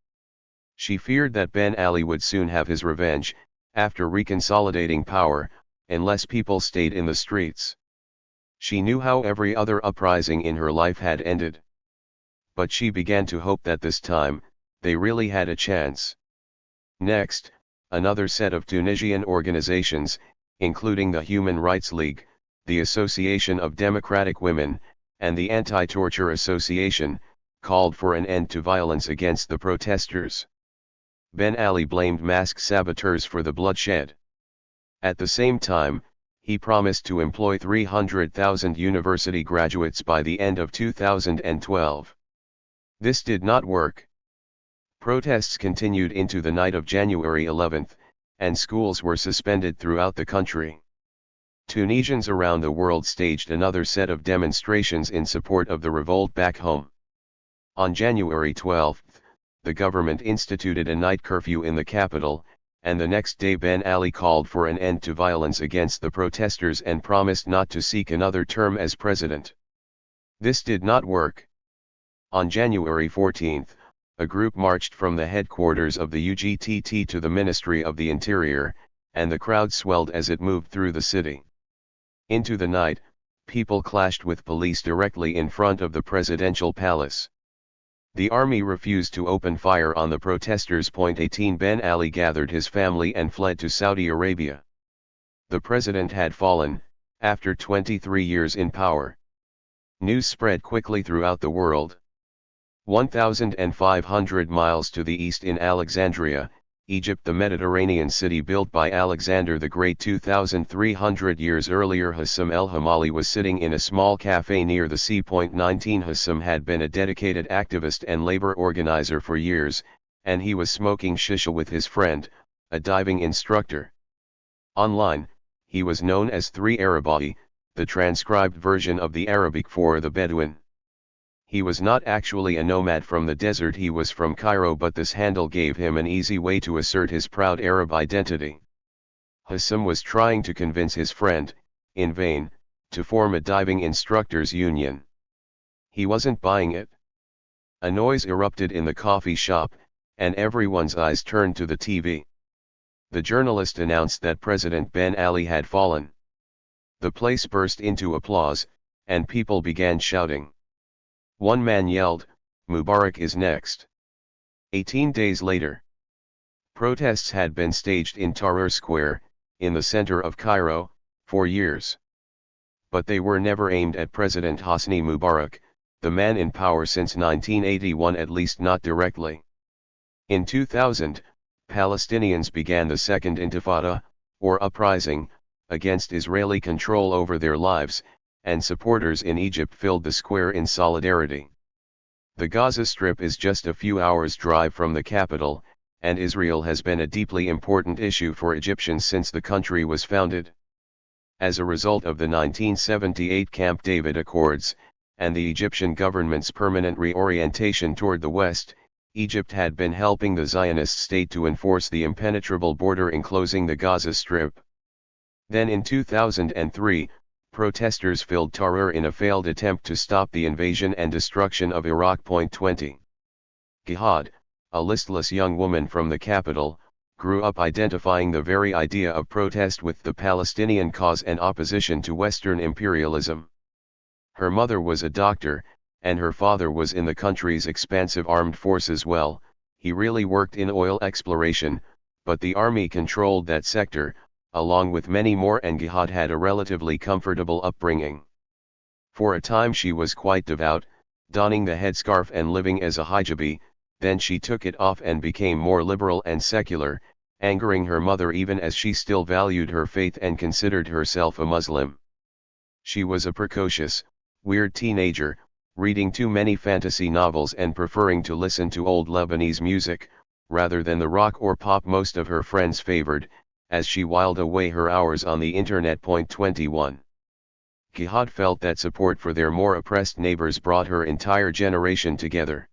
She feared that Ben Ali would soon have his revenge, after reconsolidating power, unless people stayed in the streets. She knew how every other uprising in her life had ended. But she began to hope that this time, they really had a chance. Next, another set of Tunisian organizations, including the Human Rights League, the Association of Democratic Women, and the Anti-Torture Association, called for an end to violence against the protesters. Ben Ali blamed masked saboteurs for the bloodshed. At the same time, he promised to employ 300,000 university graduates by the end of 2012. This did not work. Protests continued into the night of January 11, and schools were suspended throughout the country. Tunisians around the world staged another set of demonstrations in support of the revolt back home. On January 12, the government instituted a night curfew in the capital, and the next day Ben Ali called for an end to violence against the protesters and promised not to seek another term as president. This did not work. On January 14, a group marched from the headquarters of the UGTT to the Ministry of the Interior, and the crowd swelled as it moved through the city. Into the night, people clashed with police directly in front of the presidential palace. The army refused to open fire on the protesters. 18 Ben Ali gathered his family and fled to Saudi Arabia. The president had fallen, after 23 years in power. News spread quickly throughout the world. 1,500 miles to the east in Alexandria, Egypt, the Mediterranean city built by Alexander the Great 2,300 years earlier, Hassam el-Hamali was sitting in a small cafe near the sea. 19 Hassam had been a dedicated activist and labor organizer for years, and he was smoking shisha with his friend, a diving instructor. Online, he was known as 3 Arabai, the transcribed version of the Arabic for the Bedouin. He was not actually a nomad from the desert, he was from Cairo, but this handle gave him an easy way to assert his proud Arab identity. Hassam was trying to convince his friend, in vain, to form a diving instructors union. He wasn't buying it. A noise erupted in the coffee shop, and everyone's eyes turned to the TV. The journalist announced that President Ben Ali had fallen. The place burst into applause, and people began shouting. One man yelled, "Mubarak is next." 18 days later, protests had been staged in Tahrir Square, in the center of Cairo, for years. But they were never aimed at President Hosni Mubarak, the man in power since 1981, at least not directly. In 2000, Palestinians began the Second Intifada, or uprising, against Israeli control over their lives, and supporters in Egypt filled the square in solidarity. The Gaza Strip is just a few hours' drive from the capital, and Israel has been a deeply important issue for Egyptians since the country was founded. As a result of the 1978 Camp David Accords, and the Egyptian government's permanent reorientation toward the West, Egypt had been helping the Zionist state to enforce the impenetrable border enclosing the Gaza Strip. Then in 2003, protesters filled Tahrir in a failed attempt to stop the invasion and destruction of Iraq. 20. Gihad, a listless young woman from the capital, grew up identifying the very idea of protest with the Palestinian cause and opposition to Western imperialism. Her mother was a doctor, and her father was in the country's expansive armed forces. Well, he really worked in oil exploration, but the army controlled that sector, along with many more, and Gihad had a relatively comfortable upbringing. For a time she was quite devout, donning the headscarf and living as a hijabi, then she took it off and became more liberal and secular, angering her mother even as she still valued her faith and considered herself a Muslim. She was a precocious, weird teenager, reading too many fantasy novels and preferring to listen to old Lebanese music, rather than the rock or pop most of her friends favored, as she whiled away her hours on the internet. 21. Gihad felt that support for their more oppressed neighbors brought her entire generation together.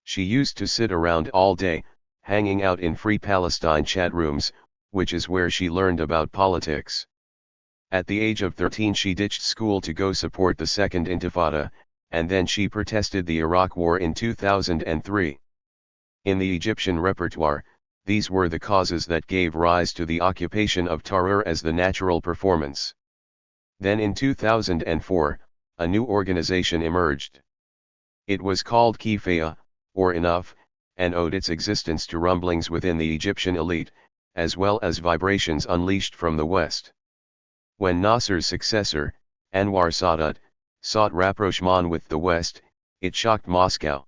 She used to sit around all day, hanging out in Free Palestine chat rooms, which is where she learned about politics. At the age of 13 she ditched school to go support the Second Intifada, and then she protested the Iraq War in 2003. In the Egyptian repertoire, these were the causes that gave rise to the occupation of Tahrir as the natural performance. Then in 2004, a new organization emerged. It was called Kifaya, or Enough, and owed its existence to rumblings within the Egyptian elite, as well as vibrations unleashed from the West. When Nasser's successor, Anwar Sadat, sought rapprochement with the West, it shocked Moscow.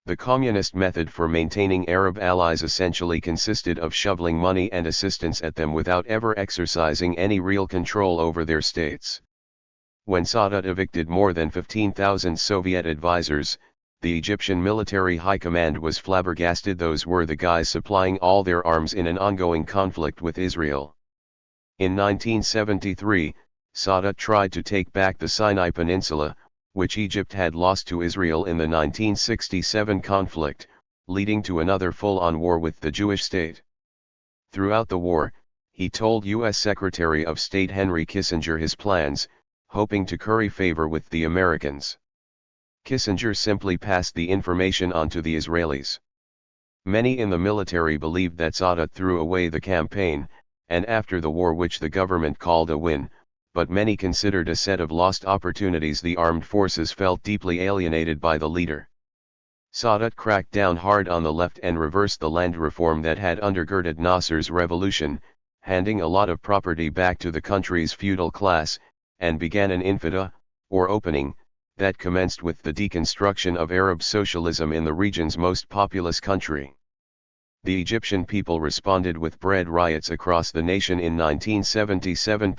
The communist method for maintaining Arab allies essentially consisted of shoveling money and assistance at them without ever exercising any real control over their states. When Sadat evicted more than 15,000 Soviet advisors, the Egyptian military high command was flabbergasted. Those were the guys supplying all their arms in an ongoing conflict with Israel. In 1973, Sadat tried to take back the Sinai Peninsula, which Egypt had lost to Israel in the 1967 conflict, leading to another full-on war with the Jewish state. Throughout the war, he told U.S. Secretary of State Henry Kissinger his plans, hoping to curry favor with the Americans. Kissinger simply passed the information on to the Israelis. Many in the military believed that Sadat threw away the campaign, and after the war, which the government called a win, but many considered a set of lost opportunities. The armed forces felt deeply alienated by the leader. Sadat cracked down hard on the left and reversed the land reform that had undergirded Nasser's revolution, handing a lot of property back to the country's feudal class, and began an infida, or opening, that commenced with the deconstruction of Arab socialism in the region's most populous country. The Egyptian people responded with bread riots across the nation in 1977.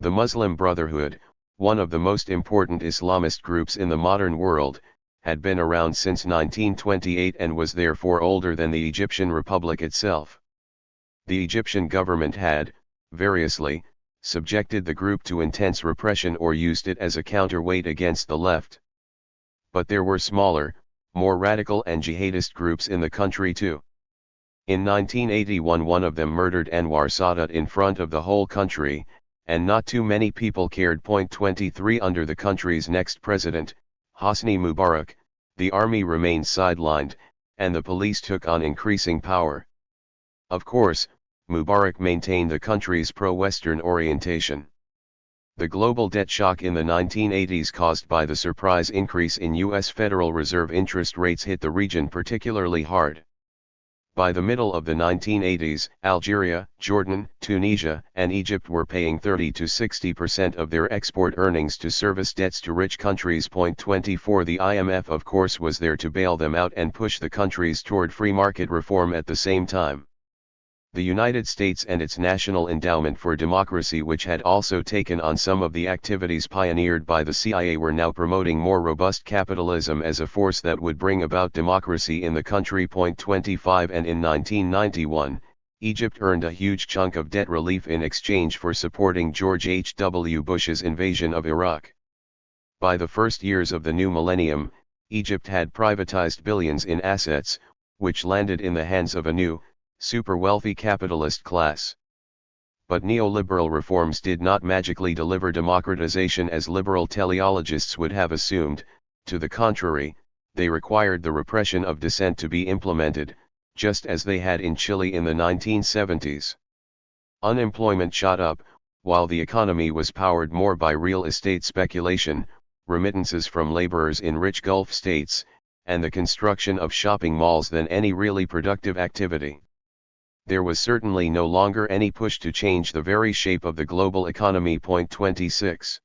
The Muslim Brotherhood, one of the most important Islamist groups in the modern world, had been around since 1928 and was therefore older than the Egyptian Republic itself. The Egyptian government had, variously, subjected the group to intense repression or used it as a counterweight against the left. But there were smaller, more radical and jihadist groups in the country too. In 1981 one of them murdered Anwar Sadat in front of the whole country, and not too many people cared. 23 Under the country's next president, Hosni Mubarak, the army remained sidelined, and the police took on increasing power. Of course, Mubarak maintained the country's pro-Western orientation. The global debt shock in the 1980s caused by the surprise increase in U.S. Federal Reserve interest rates hit the region particularly hard. By the middle of the 1980s, Algeria, Jordan, Tunisia, and Egypt were paying 30 to 60% of their export earnings to service debts to rich countries. 24 The IMF of course was there to bail them out and push the countries toward free market reform at the same time. The United States and its National Endowment for Democracy, which had also taken on some of the activities pioneered by the CIA, were now promoting more robust capitalism as a force that would bring about democracy in the country. 25 And in 1991, Egypt earned a huge chunk of debt relief in exchange for supporting George H.W. Bush's invasion of Iraq. By the first years of the new millennium, Egypt had privatized billions in assets, which landed in the hands of a new, super-wealthy capitalist class. But neoliberal reforms did not magically deliver democratization as liberal teleologists would have assumed. To the contrary, they required the repression of dissent to be implemented, just as they had in Chile in the 1970s. Unemployment shot up, while the economy was powered more by real estate speculation, remittances from laborers in rich Gulf states, and the construction of shopping malls than any really productive activity. There was certainly no longer any push to change the very shape of the global economy. 26.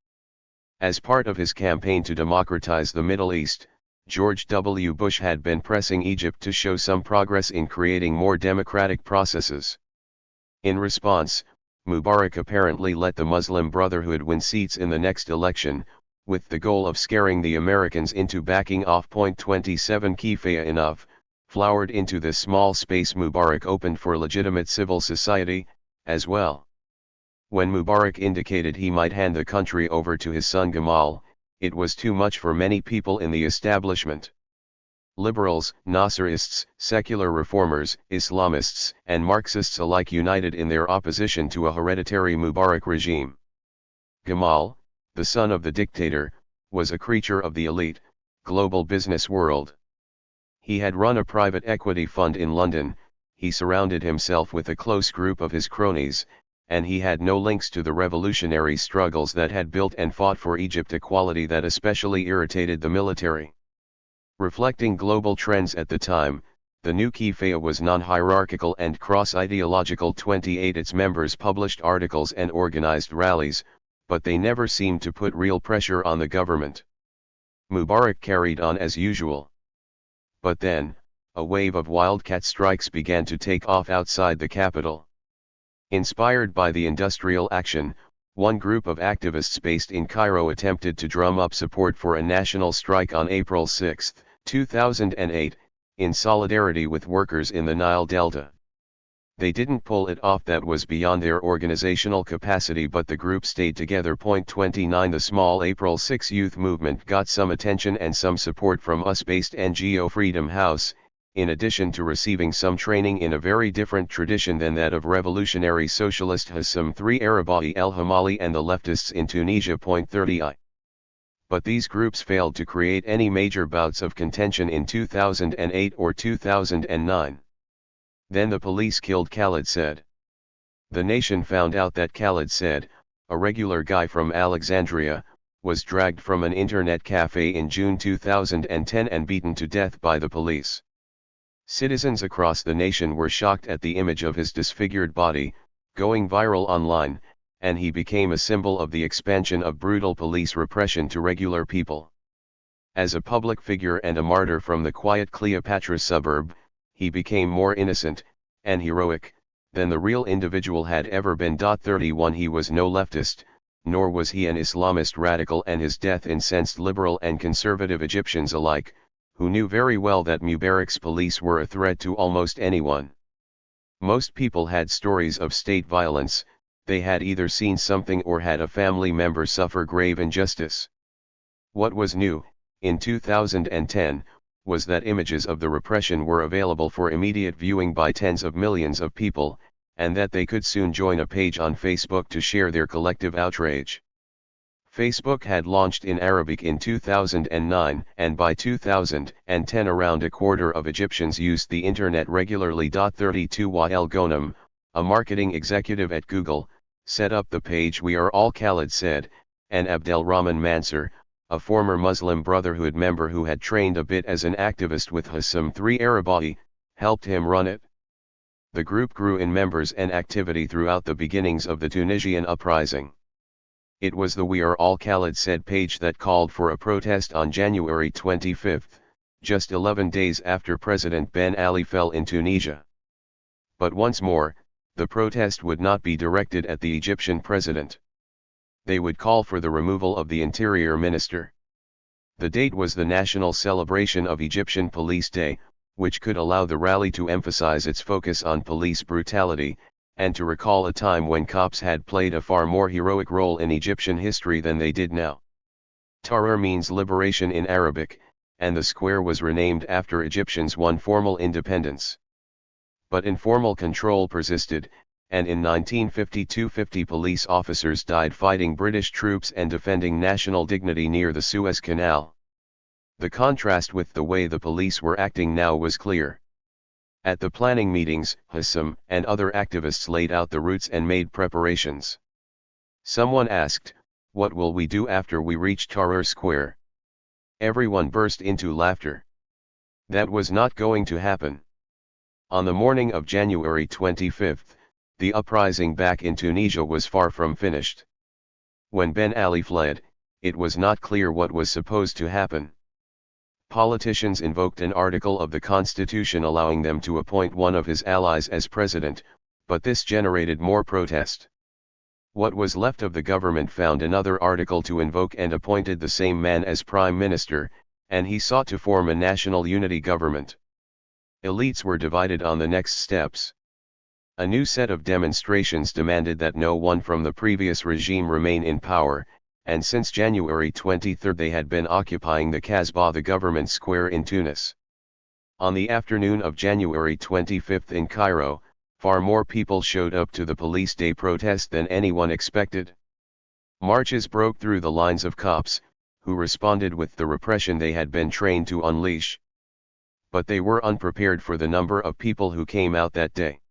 As part of his campaign to democratize the Middle East, George W. Bush had been pressing Egypt to show some progress in creating more democratic processes. In response, Mubarak apparently let the Muslim Brotherhood win seats in the next election, with the goal of scaring the Americans into backing off. 27 Kifaya enough, flowered into the small space Mubarak opened for legitimate civil society, as well. When Mubarak indicated he might hand the country over to his son Gamal, it was too much for many people in the establishment. Liberals, Nasserists, secular reformers, Islamists, and Marxists alike united in their opposition to a hereditary Mubarak regime. Gamal, the son of the dictator, was a creature of the elite, global business world. He had run a private equity fund in London, he surrounded himself with a close group of his cronies, and he had no links to the revolutionary struggles that had built and fought for Egypt, a quality that especially irritated the military. Reflecting global trends at the time, the new Kifaya was non-hierarchical and cross-ideological. 28 Its members published articles and organized rallies, but they never seemed to put real pressure on the government. Mubarak carried on as usual. But then, a wave of wildcat strikes began to take off outside the capital. Inspired by the industrial action, one group of activists based in Cairo attempted to drum up support for a national strike on April 6, 2008, in solidarity with workers in the Nile Delta. They didn't pull it off, that was beyond their organizational capacity, but the group stayed together. 29 The small April 6 youth movement got some attention and some support from US-based NGO Freedom House, in addition to receiving some training in a very different tradition than that of revolutionary socialist Hassam III Arabawi El Hamali and the leftists in Tunisia. 30 But these groups failed to create any major bouts of contention in 2008 or 2009. Then the police killed Khaled Said. The nation found out that Khaled Said, a regular guy from Alexandria, was dragged from an internet cafe in June 2010 and beaten to death by the police. Citizens across the nation were shocked at the image of his disfigured body, going viral online, and he became a symbol of the expansion of brutal police repression to regular people. As a public figure and a martyr from the quiet Cleopatra suburb, he became more innocent, and heroic, than the real individual had ever been. 31 He was no leftist, nor was he an Islamist radical, and his death incensed liberal and conservative Egyptians alike, who knew very well that Mubarak's police were a threat to almost anyone. Most people had stories of state violence, they had either seen something or had a family member suffer grave injustice. What was new, in 2010, was that images of the repression were available for immediate viewing by tens of millions of people, and that they could soon join a page on Facebook to share their collective outrage. Facebook had launched in Arabic in 2009, and by 2010 around a quarter of Egyptians used the internet regularly. 32 Wael Ghonim, a marketing executive at Google, set up the page We Are All Khaled Said, and Abdelrahman Mansour, a former Muslim Brotherhood member who had trained a bit as an activist with Hassam III Arabawi, helped him run it. The group grew in members and activity throughout the beginnings of the Tunisian uprising. It was the We Are All Khaled Said page that called for a protest on January 25, just 11 days after President Ben Ali fell in Tunisia. But once more, The protest would not be directed at the Egyptian president. They would call for the removal of the interior minister. The date was the national celebration of Egyptian Police Day, which could allow the rally to emphasize its focus on police brutality, and to recall a time when cops had played a far more heroic role in Egyptian history than they did now. Tahrir means liberation in Arabic, and the square was renamed after Egyptians won formal independence. But informal control persisted, and in 1952 50 police officers died fighting British troops and defending national dignity near the Suez Canal. The contrast with the way the police were acting now was clear. At the planning meetings, Hassam and other activists laid out the routes and made preparations. Someone asked, "What will we do after we reach Tahrir Square?" Everyone burst into laughter. That was not going to happen. On the morning of January 25, the uprising back in Tunisia was far from finished. When Ben Ali fled, it was not clear what was supposed to happen. Politicians invoked an article of the constitution allowing them to appoint one of his allies as president, but this generated more protest. What was left of the government found another article to invoke and appointed the same man as prime minister, and he sought to form a national unity government. Elites were divided on the next steps. A new set of demonstrations demanded that no one from the previous regime remain in power, and since January 23 they had been occupying the Kasbah, the government square in Tunis. On the afternoon of January 25 in Cairo, far more people showed up to the Police Day protest than anyone expected. Marches broke through the lines of cops, who responded with the repression they had been trained to unleash. But they were unprepared for the number of people who came out that day.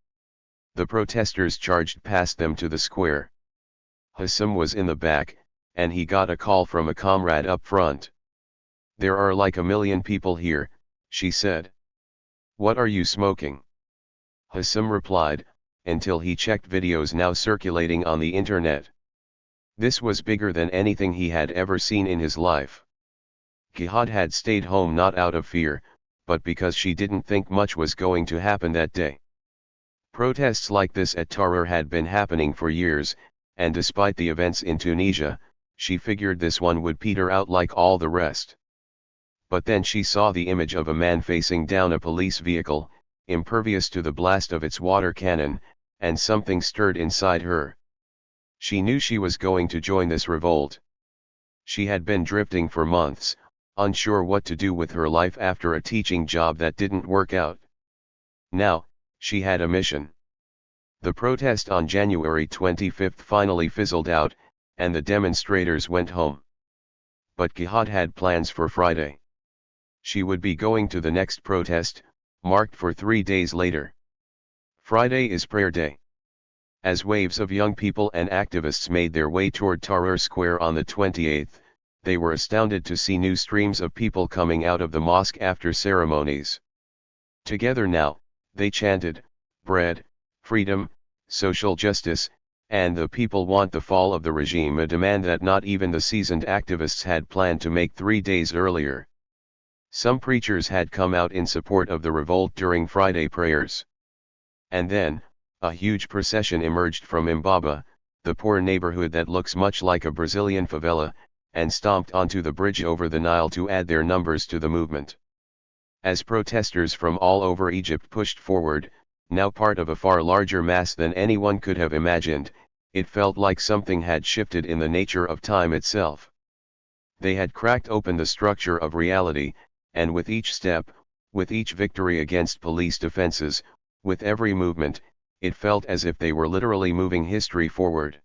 The protesters charged past them to the square. Hassam was in the back, and he got a call from a comrade up front. "There are like 1 million people here," she said. "What are you smoking?" Hassam replied, until he checked videos now circulating on the internet. This was bigger than anything he had ever seen in his life. Jihad had stayed home not out of fear, but because she didn't think much was going to happen that day. Protests like this at Tahrir had been happening for years, and despite the events in Tunisia, she figured this one would peter out like all the rest. But then she saw the image of a man facing down a police vehicle, impervious to the blast of its water cannon, and something stirred inside her. She knew she was going to join this revolt. She had been drifting for months, unsure what to do with her life after a teaching job that didn't work out. Now, she had a mission. The protest on January 25 finally fizzled out, and the demonstrators went home. But Jihad had plans for Friday. She would be going to the next protest, marked for 3 days later. Friday is prayer day. As waves of young people and activists made their way toward Tahrir Square on the 28th, they were astounded to see new streams of people coming out of the mosque after ceremonies. Together now, they chanted, "Bread, freedom, social justice, and the people want the fall of the regime," a demand that not even the seasoned activists had planned to make 3 days earlier. Some preachers had come out in support of the revolt during Friday prayers. And then, a huge procession emerged from Mbaba, the poor neighborhood that looks much like a Brazilian favela, and stomped onto the bridge over the Nile to add their numbers to the movement. As protesters from all over Egypt pushed forward, now part of a far larger mass than anyone could have imagined, it felt like something had shifted in the nature of time itself. They had cracked open the structure of reality, and with each step, with each victory against police defenses, with every movement, it felt as if they were literally moving history forward.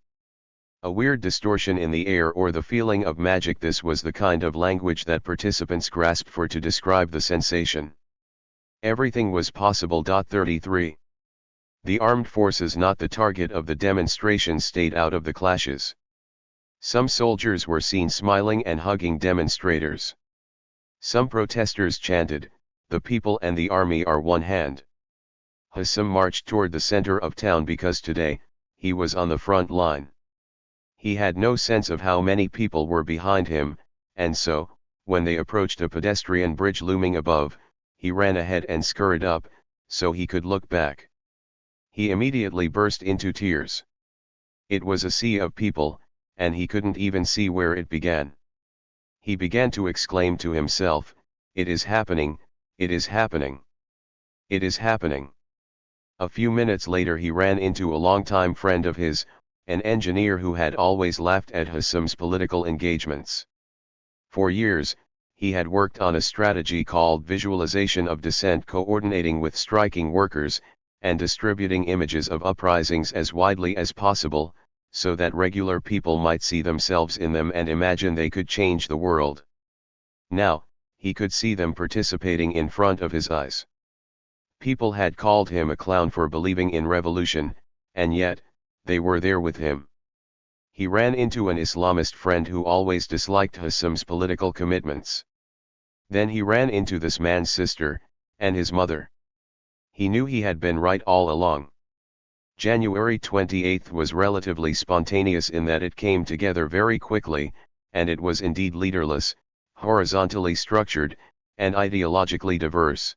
A weird distortion in the air or the feeling of magic. This was the kind of language that participants grasped for to describe the sensation. Everything was possible. 33. The armed forces, not the target of the demonstration, stayed out of the clashes. Some soldiers were seen smiling and hugging demonstrators. Some protesters chanted, "The people and the army are one hand." Hassam marched toward the center of town because today, he was on the front line. He had no sense of how many people were behind him, and so, when they approached a pedestrian bridge looming above, he ran ahead and scurried up, so he could look back. He immediately burst into tears. It was a sea of people, and he couldn't even see where it began. He began to exclaim to himself, "It is happening, it is happening. It is happening." A few minutes later he ran into a longtime friend of his, an engineer who had always laughed at Hassam's political engagements. For years, he had worked on a strategy called visualization of dissent, coordinating with striking workers, and distributing images of uprisings as widely as possible, so that regular people might see themselves in them and imagine they could change the world. Now, he could see them participating in front of his eyes. People had called him a clown for believing in revolution, and yet, they were there with him. He ran into an Islamist friend who always disliked Hassam's political commitments. Then he ran into this man's sister, and his mother. He knew he had been right all along. January 28 was relatively spontaneous in that it came together very quickly, and it was indeed leaderless, horizontally structured, and ideologically diverse.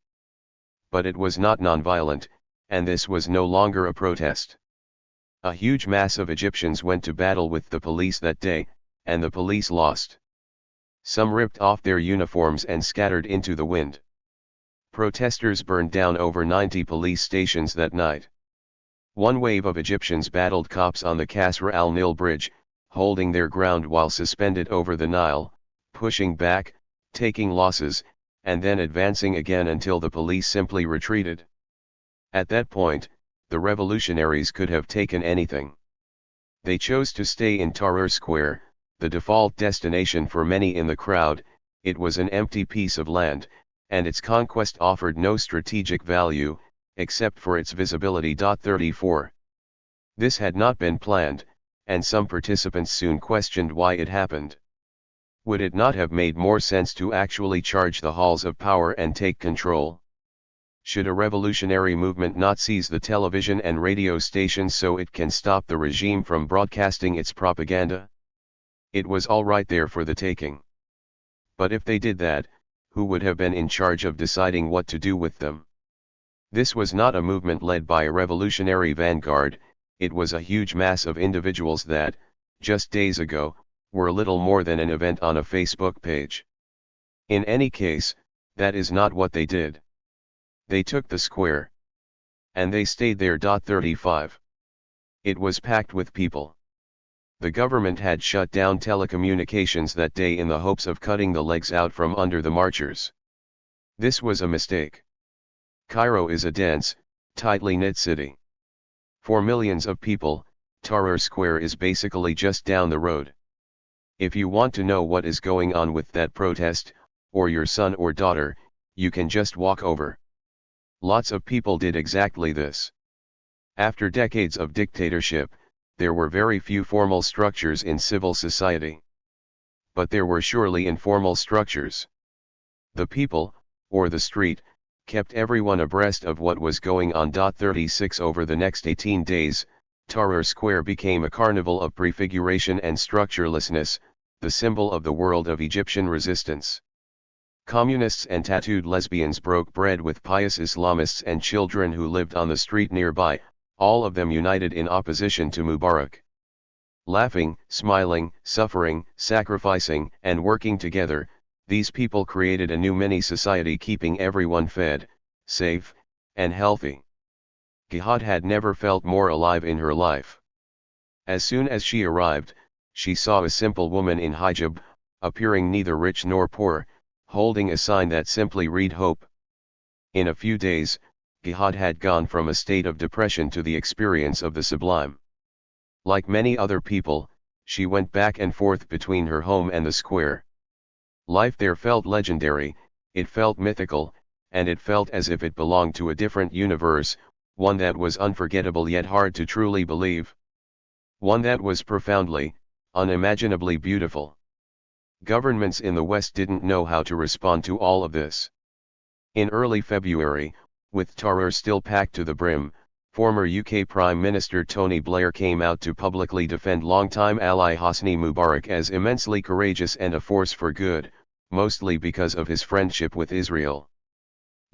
But it was not nonviolent, and this was no longer a protest. A huge mass of Egyptians went to battle with the police that day, and the police lost. Some ripped off their uniforms and scattered into the wind. Protesters burned down over 90 police stations that night. One wave of Egyptians battled cops on the Kasr al-Nil bridge, holding their ground while suspended over the Nile, pushing back, taking losses, and then advancing again until the police simply retreated. At that point, the revolutionaries could have taken anything. They chose to stay in Tahrir Square, the default destination for many in the crowd. It was an empty piece of land, and its conquest offered no strategic value, except for its visibility. 34. This had not been planned, and some participants soon questioned why it happened. Would it not have made more sense to actually charge the halls of power and take control? Should a revolutionary movement not seize the television and radio stations so it can stop the regime from broadcasting its propaganda? It was all right there for the taking. But if they did that, who would have been in charge of deciding what to do with them? This was not a movement led by a revolutionary vanguard, it was a huge mass of individuals that, just days ago, were little more than an event on a Facebook page. In any case, that is not what they did. They took the square. And they stayed there. 35. It was packed with people. The government had shut down telecommunications that day in the hopes of cutting the legs out from under the marchers. This was a mistake. Cairo is a dense, tightly knit city. For millions of people, Tahrir Square is basically just down the road. If you want to know what is going on with that protest, or your son or daughter, you can just walk over. Lots of people did exactly this. After decades of dictatorship, there were very few formal structures in civil society. But there were surely informal structures. The people, or the street, kept everyone abreast of what was going on. 36 Over the next 18 days, Tahrir Square became a carnival of prefiguration and structurelessness, the symbol of the world of Egyptian resistance. Communists and tattooed lesbians broke bread with pious Islamists and children who lived on the street nearby, all of them united in opposition to Mubarak. Laughing, smiling, suffering, sacrificing, and working together, these people created a new mini-society, keeping everyone fed, safe, and healthy. Gihad had never felt more alive in her life. As soon as she arrived, she saw a simple woman in hijab, appearing neither rich nor poor, holding a sign that simply read hope. In a few days, Gihad had gone from a state of depression to the experience of the sublime. Like many other people, she went back and forth between her home and the square. Life there felt legendary, it felt mythical, and it felt as if it belonged to a different universe, one that was unforgettable yet hard to truly believe. One that was profoundly, unimaginably beautiful. Governments in the West didn't know how to respond to all of this. In early February, with Tahrir still packed to the brim, former UK Prime Minister Tony Blair came out to publicly defend longtime ally Hosni Mubarak as immensely courageous and a force for good, mostly because of his friendship with Israel.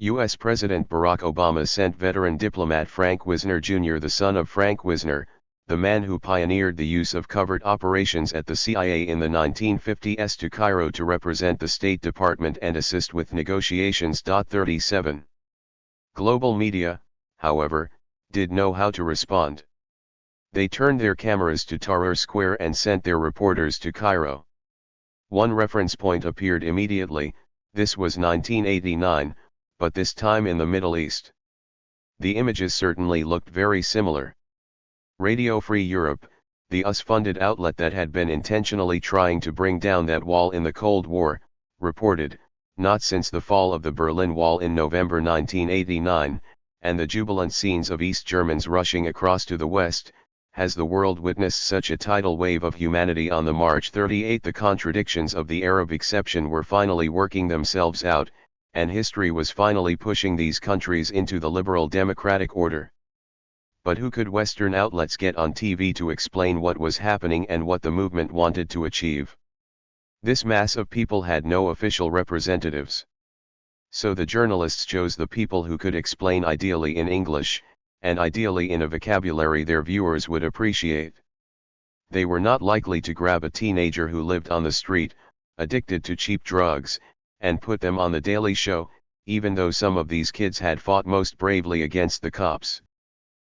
U.S. President Barack Obama sent veteran diplomat Frank Wisner Jr., the son of Frank Wisner, the man who pioneered the use of covert operations at the CIA in the 1950s, to Cairo to represent the State Department and assist with negotiations. 37. Global media, however, did know how to respond. They turned their cameras to Tahrir Square and sent their reporters to Cairo. One reference point appeared immediately. This was 1989, but this time in the Middle East. The images certainly looked very similar. Radio Free Europe, the US-funded outlet that had been intentionally trying to bring down that wall in the Cold War, reported, not since the fall of the Berlin Wall in November 1989, and the jubilant scenes of East Germans rushing across to the West, has the world witnessed such a tidal wave of humanity on the March 38. The contradictions of the Arab exception were finally working themselves out, and history was finally pushing these countries into the liberal democratic order. But who could Western outlets get on TV to explain what was happening and what the movement wanted to achieve? This mass of people had no official representatives. So the journalists chose the people who could explain ideally in English, and ideally in a vocabulary their viewers would appreciate. They were not likely to grab a teenager who lived on the street, addicted to cheap drugs, and put them on the Daily Show, even though some of these kids had fought most bravely against the cops.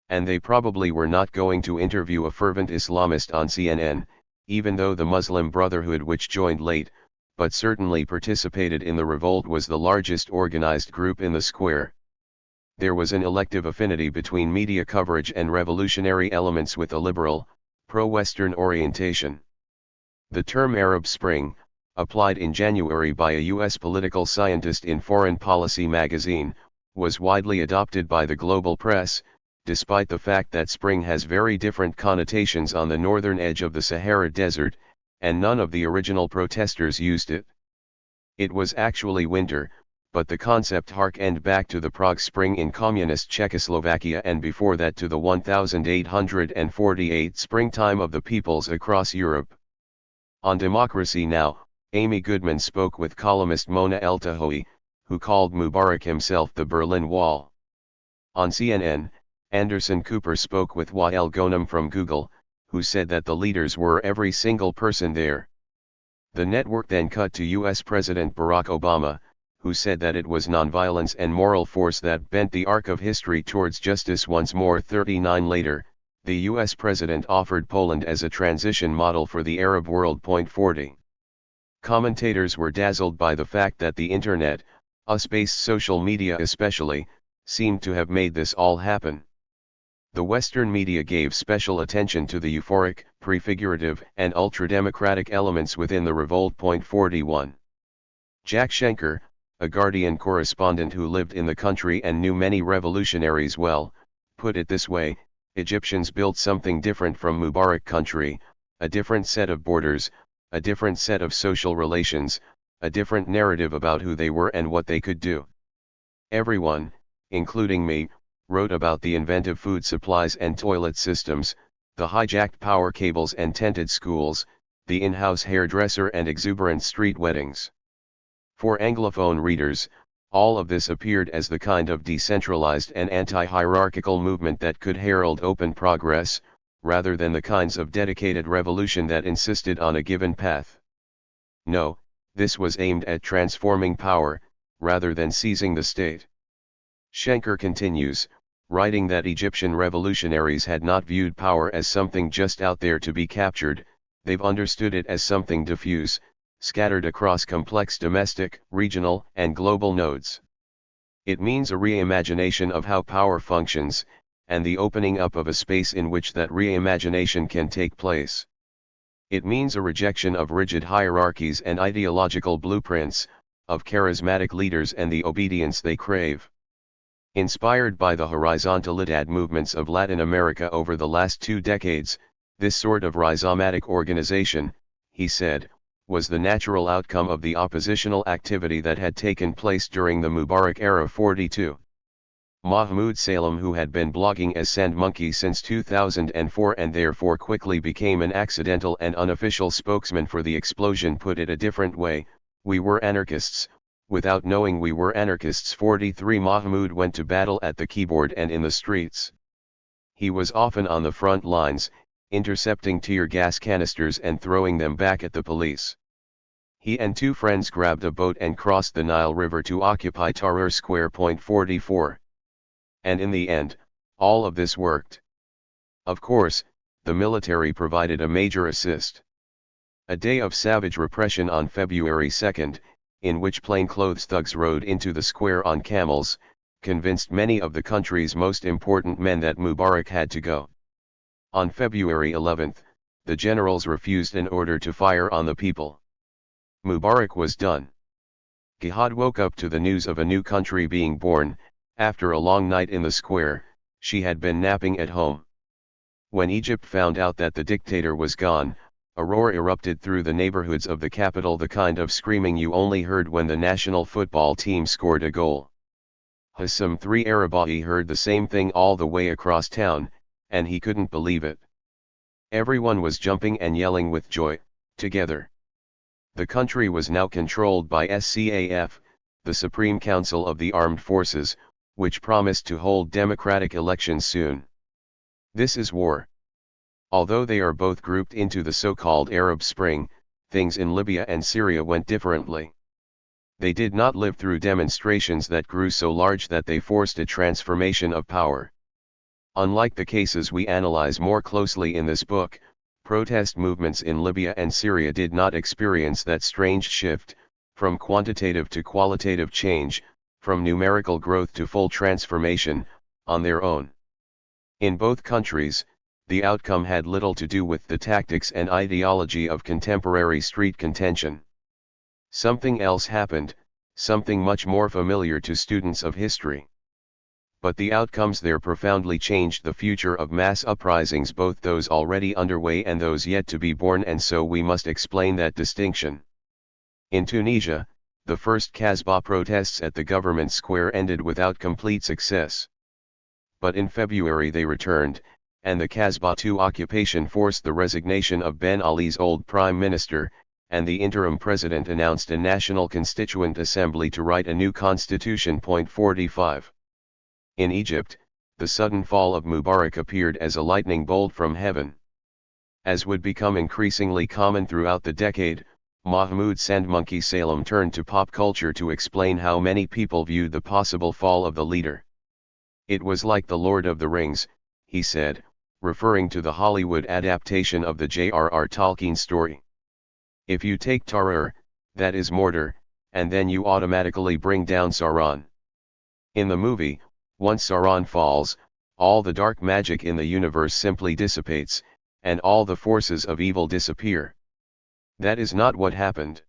And they probably were not going to interview a fervent Islamist on CNN, even though the Muslim Brotherhood, which joined late, but certainly participated in the revolt, was the largest organized group in the square. There was an elective affinity between media coverage and revolutionary elements with a liberal, pro-Western orientation. The term Arab Spring, applied in January by a U.S. political scientist in Foreign Policy magazine, was widely adopted by the global press, despite the fact that spring has very different connotations on the northern edge of the Sahara Desert, and none of the original protesters used it. It was actually winter, but the concept harkened back to the Prague Spring in communist Czechoslovakia, and before that to the 1848 springtime of the peoples across Europe. On Democracy Now!, Amy Goodman spoke with columnist Mona Eltahawy, who called Mubarak himself the Berlin Wall. On CNN, Anderson Cooper spoke with Wael Ghonim from Google, who said that the leaders were every single person there. The network then cut to U.S. President Barack Obama, who said that it was nonviolence and moral force that bent the arc of history towards justice once more. 39 later, the U.S. president offered Poland as a transition model for the Arab world. 40. Commentators were dazzled by the fact that the internet, US-based social media especially, seemed to have made this all happen. The Western media gave special attention to the euphoric, prefigurative, and ultra-democratic elements within the revolt. 41. Jack Schenker, a Guardian correspondent who lived in the country and knew many revolutionaries well, put it this way: Egyptians built something different from Mubarak country, a different set of borders, a different set of social relations, a different narrative about who they were and what they could do. Everyone, including me, wrote about the inventive food supplies and toilet systems, the hijacked power cables and tented schools, the in-house hairdresser and exuberant street weddings. For Anglophone readers, all of this appeared as the kind of decentralized and anti-hierarchical movement that could herald open progress, rather than the kinds of dedicated revolution that insisted on a given path. No, this was aimed at transforming power, rather than seizing the state. Schenker continues, writing that Egyptian revolutionaries had not viewed power as something just out there to be captured, they've understood it as something diffuse, scattered across complex domestic, regional, and global nodes. It means a reimagination of how power functions, and the opening up of a space in which that reimagination can take place. It means a rejection of rigid hierarchies and ideological blueprints, of charismatic leaders and the obedience they crave. Inspired by the horizontalitad movements of Latin America over the last 2 decades, this sort of rhizomatic organization, he said, was the natural outcome of the oppositional activity that had taken place during the Mubarak era. 42. Mahmoud Salem, who had been blogging as Sandmonkey since 2004 and therefore quickly became an accidental and unofficial spokesman for the explosion, put it a different way: we were anarchists, without knowing we were anarchists. 43 Mahmoud went to battle at the keyboard and in the streets. He was often on the front lines, intercepting tear gas canisters and throwing them back at the police. He and two friends grabbed a boat and crossed the Nile River to occupy Tahrir Square. 44. And in the end, all of this worked. Of course, the military provided a major assist. A day of savage repression on February 2, in which plainclothes thugs rode into the square on camels, convinced many of the country's most important men that Mubarak had to go. On February 11, the generals refused an order to fire on the people. Mubarak was done. Gihad woke up to the news of a new country being born. After a long night in the square, she had been napping at home. When Egypt found out that the dictator was gone, a roar erupted through the neighborhoods of the capital, the kind of screaming you only heard when the national football team scored a goal. Hassam III Arabai heard the same thing all the way across town, and he couldn't believe it. Everyone was jumping and yelling with joy, together. The country was now controlled by SCAF, the Supreme Council of the Armed Forces, which promised to hold democratic elections soon. This is war. Although they are both grouped into the so-called Arab Spring, things in Libya and Syria went differently. They did not live through demonstrations that grew so large that they forced a transformation of power. Unlike the cases we analyze more closely in this book, protest movements in Libya and Syria did not experience that strange shift, from quantitative to qualitative change, from numerical growth to full transformation, on their own. In both countries, the outcome had little to do with the tactics and ideology of contemporary street contention. Something else happened, something much more familiar to students of history. But the outcomes there profoundly changed the future of mass uprisings, both those already underway and those yet to be born, and so we must explain that distinction. In Tunisia, the first Kasbah protests at the government square ended without complete success. But in February they returned, and the Kasbah II occupation forced the resignation of Ben Ali's old prime minister, and the interim president announced a national constituent assembly to write a new constitution. 45. In Egypt, the sudden fall of Mubarak appeared as a lightning bolt from heaven. As would become increasingly common throughout the decade, Mahmoud Sandmonkey Salem turned to pop culture to explain how many people viewed the possible fall of the leader. It was like the Lord of the Rings, he said, referring to the Hollywood adaptation of the J.R.R. Tolkien story. If you take Tahrir, that is Mordor, and then you automatically bring down Sauron. In the movie, once Sauron falls, all the dark magic in the universe simply dissipates, and all the forces of evil disappear. That is not what happened.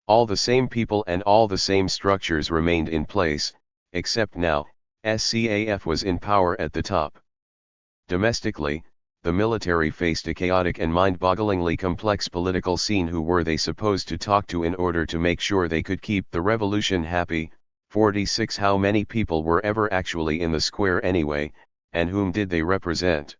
All the same people and all the same structures remained in place, except now, SCAF was in power at the top. Domestically, the military faced a chaotic and mind-bogglingly complex political scene. Who were they supposed to talk to in order to make sure they could keep the revolution happy? 46 How many people were ever actually in the square anyway, and whom did they represent?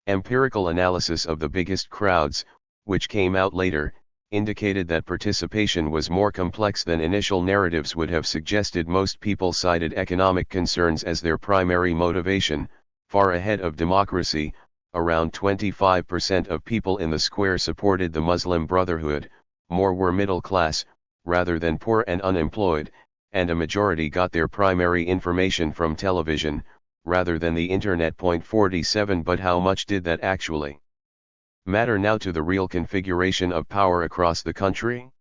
Empirical analysis of the biggest crowds, which came out later, indicated that participation was more complex than initial narratives would have suggested. Most people cited economic concerns as their primary motivation, far ahead of democracy. Around 25% of people in the square supported the Muslim Brotherhood, more were middle class, rather than poor and unemployed, and a majority got their primary information from television, rather than the internet. 47 But how much did that actually matter now to the real configuration of power across the country?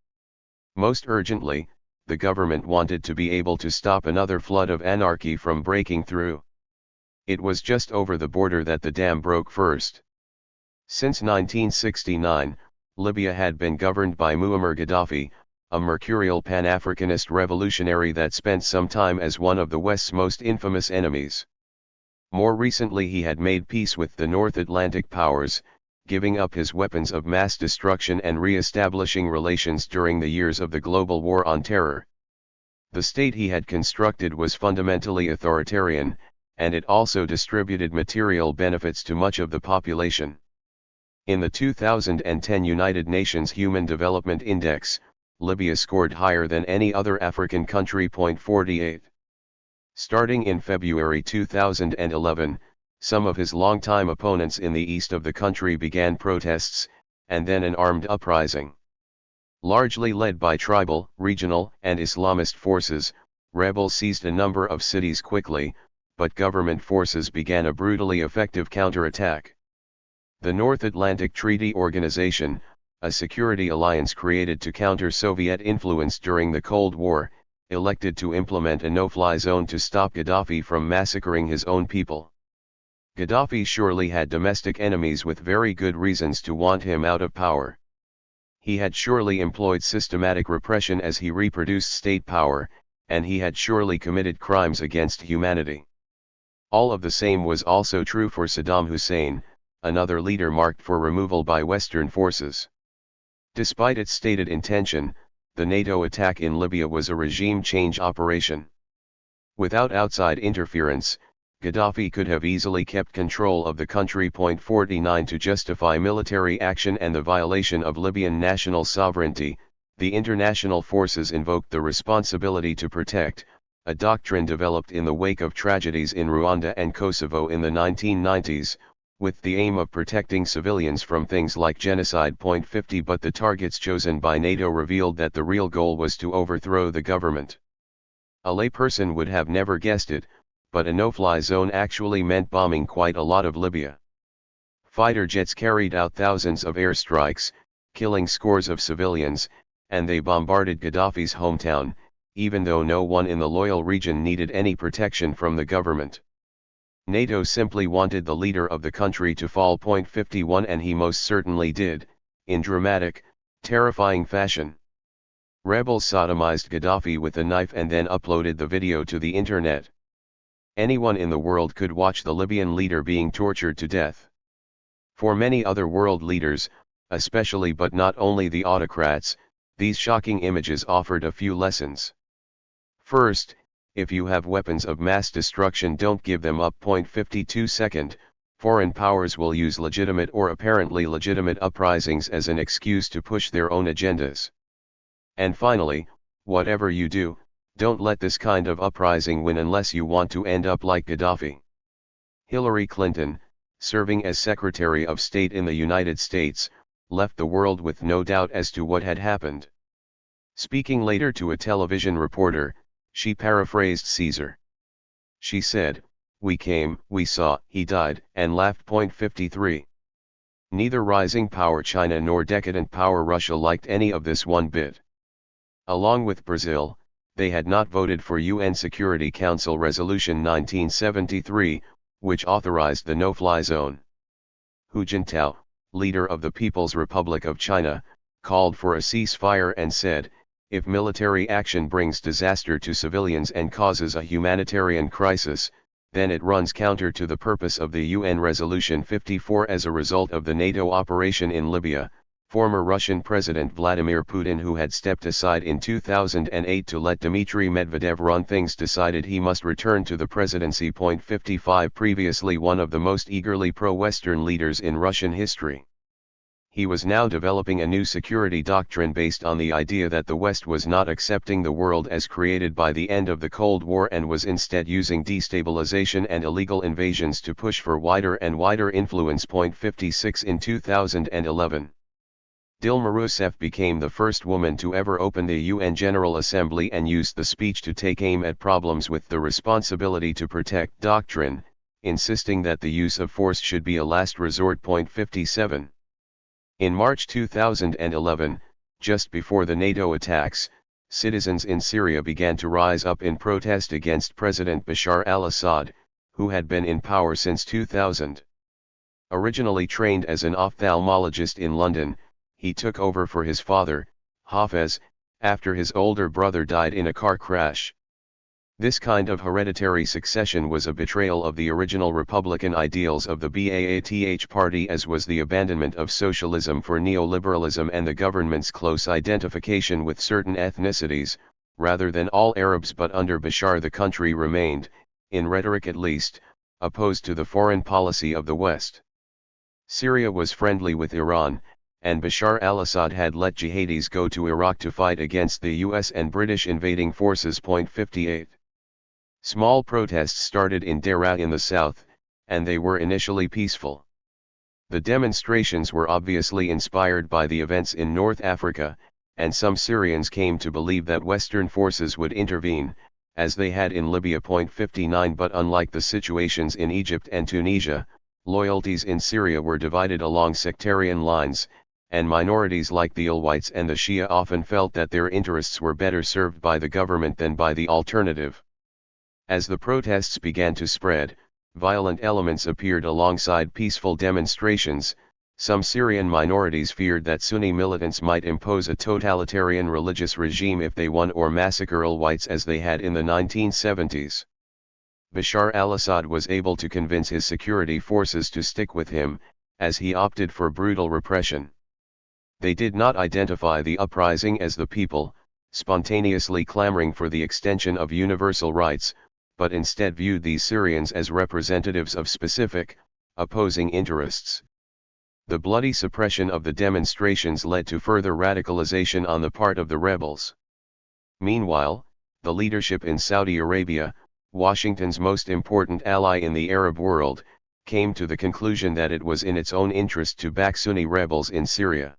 Most urgently, the government wanted to be able to stop another flood of anarchy from breaking through. It was just over the border that the dam broke first. Since 1969, Libya had been governed by Muammar Gaddafi, a mercurial Pan-Africanist revolutionary that spent some time as one of the West's most infamous enemies. More recently he had made peace with the North Atlantic powers, giving up his weapons of mass destruction and re-establishing relations during the years of the global war on terror. The state he had constructed was fundamentally authoritarian, and it also distributed material benefits to much of the population. In the 2010 United Nations Human Development Index, Libya scored higher than any other African country. 48. Starting in February 2011, some of his longtime opponents in the east of the country began protests, and then an armed uprising. Largely led by tribal, regional, and Islamist forces, rebels seized a number of cities quickly, but government forces began a brutally effective counterattack. The North Atlantic Treaty Organization, a security alliance created to counter Soviet influence during the Cold War, elected to implement a no-fly zone to stop Gaddafi from massacring his own people. Gaddafi surely had domestic enemies with very good reasons to want him out of power. He had surely employed systematic repression as he reproduced state power, and he had surely committed crimes against humanity. All of the same was also true for Saddam Hussein, another leader marked for removal by Western forces. Despite its stated intention, the NATO attack in Libya was a regime change operation. Without outside interference, Gaddafi could have easily kept control of the country. 49 To justify military action and the violation of Libyan national sovereignty, the international forces invoked the responsibility to protect, a doctrine developed in the wake of tragedies in Rwanda and Kosovo in the 1990s, with the aim of protecting civilians from things like genocide. 50 But the targets chosen by NATO revealed that the real goal was to overthrow the government. A layperson would have never guessed it, but a no-fly zone actually meant bombing quite a lot of Libya. Fighter jets carried out thousands of airstrikes, killing scores of civilians, and they bombarded Gaddafi's hometown, even though no one in the loyal region needed any protection from the government. NATO simply wanted the leader of the country to fall. 51 And he most certainly did, in dramatic, terrifying fashion. Rebels sodomized Gaddafi with a knife and then uploaded the video to the internet. Anyone in the world could watch the Libyan leader being tortured to death. For many other world leaders, especially but not only the autocrats, these shocking images offered a few lessons. First, if you have weapons of mass destruction, don't give them up. 52 Second, foreign powers will use legitimate or apparently legitimate uprisings as an excuse to push their own agendas. And finally, whatever you do, don't let this kind of uprising win unless you want to end up like Gaddafi. Hillary Clinton, serving as Secretary of State in the United States, left the world with no doubt as to what had happened. Speaking later to a television reporter, she paraphrased Caesar. She said, "We came, we saw, he died, and laughed." 53. Neither rising power China nor decadent power Russia liked any of this one bit. Along with Brazil, they had not voted for UN Security Council Resolution 1973, which authorized the no-fly zone. Hu Jintao, leader of the People's Republic of China, called for a ceasefire and said, if military action brings disaster to civilians and causes a humanitarian crisis, then it runs counter to the purpose of the UN Resolution 54. As a result of the NATO operation in Libya, former Russian President Vladimir Putin, who had stepped aside in 2008 to let Dmitry Medvedev run things, decided he must return to the presidency. 55 Previously one of the most eagerly pro-Western leaders in Russian history, he was now developing a new security doctrine based on the idea that the West was not accepting the world as created by the end of the Cold War and was instead using destabilization and illegal invasions to push for wider and wider influence. 56 In 2011, Dilma Rousseff became the first woman to ever open the UN General Assembly and used the speech to take aim at problems with the responsibility to protect doctrine, insisting that the use of force should be a last resort. 57. In March 2011, just before the NATO attacks, citizens in Syria began to rise up in protest against President Bashar al-Assad, who had been in power since 2000. Originally trained as an ophthalmologist in London, he took over for his father, Hafez, after his older brother died in a car crash. This kind of hereditary succession was a betrayal of the original Republican ideals of the Baath party, as was the abandonment of socialism for neoliberalism and the government's close identification with certain ethnicities, rather than all Arabs. But under Bashar the country remained, in rhetoric at least, opposed to the foreign policy of the West. Syria was friendly with Iran, and Bashar al-Assad had let jihadis go to Iraq to fight against the US and British invading forces. 58. Small protests started in Daraa in the south, and they were initially peaceful. The demonstrations were obviously inspired by the events in North Africa, and some Syrians came to believe that Western forces would intervene, as they had in Libya. 59. But unlike the situations in Egypt and Tunisia, loyalties in Syria were divided along sectarian lines, and minorities like the Alawites and the Shia often felt that their interests were better served by the government than by the alternative. As the protests began to spread, violent elements appeared alongside peaceful demonstrations. Some Syrian minorities feared that Sunni militants might impose a totalitarian religious regime if they won or massacre Alawites as they had in the 1970s. Bashar al-Assad was able to convince his security forces to stick with him, as he opted for brutal repression. They did not identify the uprising as the people, spontaneously clamoring for the extension of universal rights, but instead viewed these Syrians as representatives of specific, opposing interests. The bloody suppression of the demonstrations led to further radicalization on the part of the rebels. Meanwhile, the leadership in Saudi Arabia, Washington's most important ally in the Arab world, came to the conclusion that it was in its own interest to back Sunni rebels in Syria.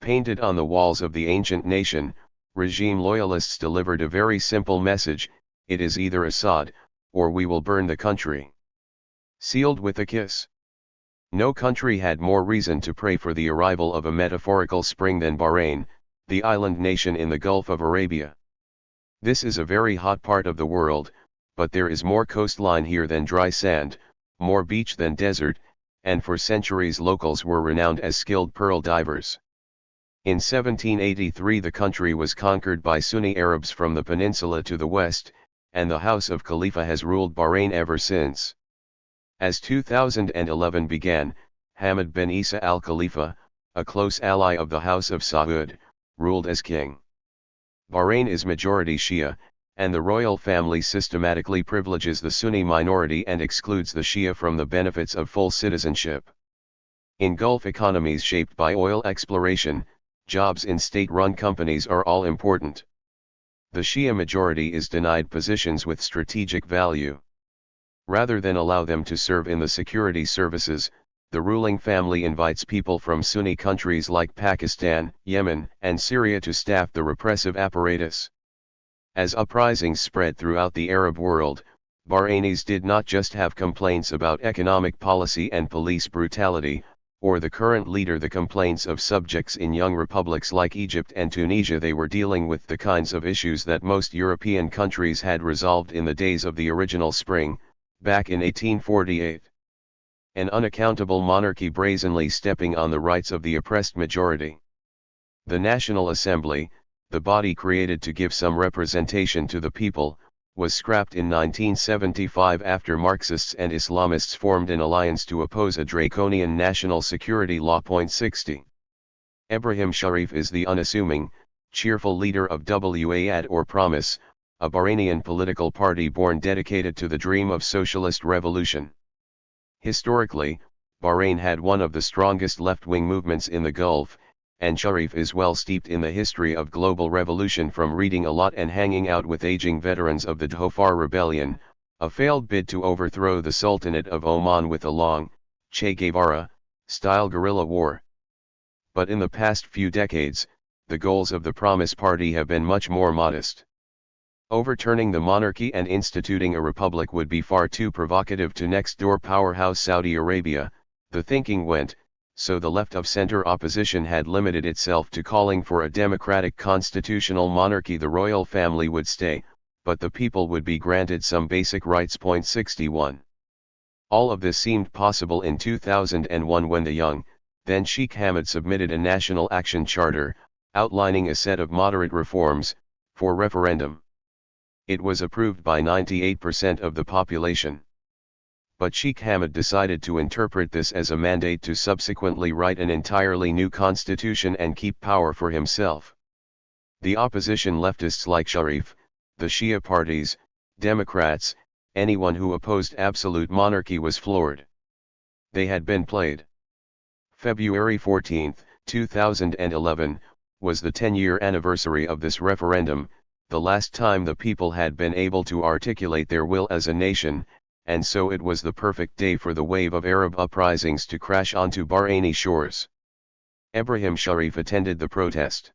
Painted on the walls of the ancient nation, regime loyalists delivered a very simple message: it is either Assad, or we will burn the country. Sealed with a kiss. No country had more reason to pray for the arrival of a metaphorical spring than Bahrain, the island nation in the Gulf of Arabia. This is a very hot part of the world, but there is more coastline here than dry sand, more beach than desert, and for centuries locals were renowned as skilled pearl divers. In 1783 the country was conquered by Sunni Arabs from the peninsula to the west, and the House of Khalifa has ruled Bahrain ever since. As 2011 began, Hamad bin Isa al-Khalifa, a close ally of the House of Saud, ruled as king. Bahrain is majority Shia, and the royal family systematically privileges the Sunni minority and excludes the Shia from the benefits of full citizenship. In Gulf economies shaped by oil exploration, jobs in state-run companies are all important. The Shia majority is denied positions with strategic value. Rather than allow them to serve in the security services, the ruling family invites people from Sunni countries like Pakistan, Yemen, and Syria to staff the repressive apparatus. As uprisings spread throughout the Arab world, Bahrainis did not just have complaints about economic policy and police brutality, or the current leader, the complaints of subjects in young republics like Egypt and Tunisia. They were dealing with the kinds of issues that most European countries had resolved in the days of the original spring, back in 1848. An unaccountable monarchy brazenly stepping on the rights of the oppressed majority. The National Assembly, the body created to give some representation to the people, was scrapped in 1975 after Marxists and Islamists formed an alliance to oppose a draconian national security law. 60. Ebrahim Sharif is the unassuming, cheerful leader of Wa'ad or Promise, a Bahrainian political party born dedicated to the dream of socialist revolution. Historically, Bahrain had one of the strongest left-wing movements in the Gulf, and Sharif is well steeped in the history of global revolution from reading a lot and hanging out with aging veterans of the Dhofar Rebellion, a failed bid to overthrow the Sultanate of Oman with a long, Che Guevara-style guerrilla war. But in the past few decades, the goals of the Promise Party have been much more modest. Overturning the monarchy and instituting a republic would be far too provocative to next-door powerhouse Saudi Arabia, the thinking went, so the left-of-center opposition had limited itself to calling for a democratic constitutional monarchy. The royal family would stay, but the people would be granted some basic rights. 61. All of this seemed possible in 2001 when the young, then Sheikh Hamad submitted a national action charter, outlining a set of moderate reforms, for referendum. It was approved by 98% of the population. But Sheikh Hamad decided to interpret this as a mandate to subsequently write an entirely new constitution and keep power for himself. The opposition leftists like Sharif, the Shia parties, Democrats, anyone who opposed absolute monarchy was floored. They had been played. February 14, 2011, was the 10-year anniversary of this referendum, the last time the people had been able to articulate their will as a nation, and so it was the perfect day for the wave of Arab uprisings to crash onto Bahraini shores. Ebrahim Sharif attended the protest.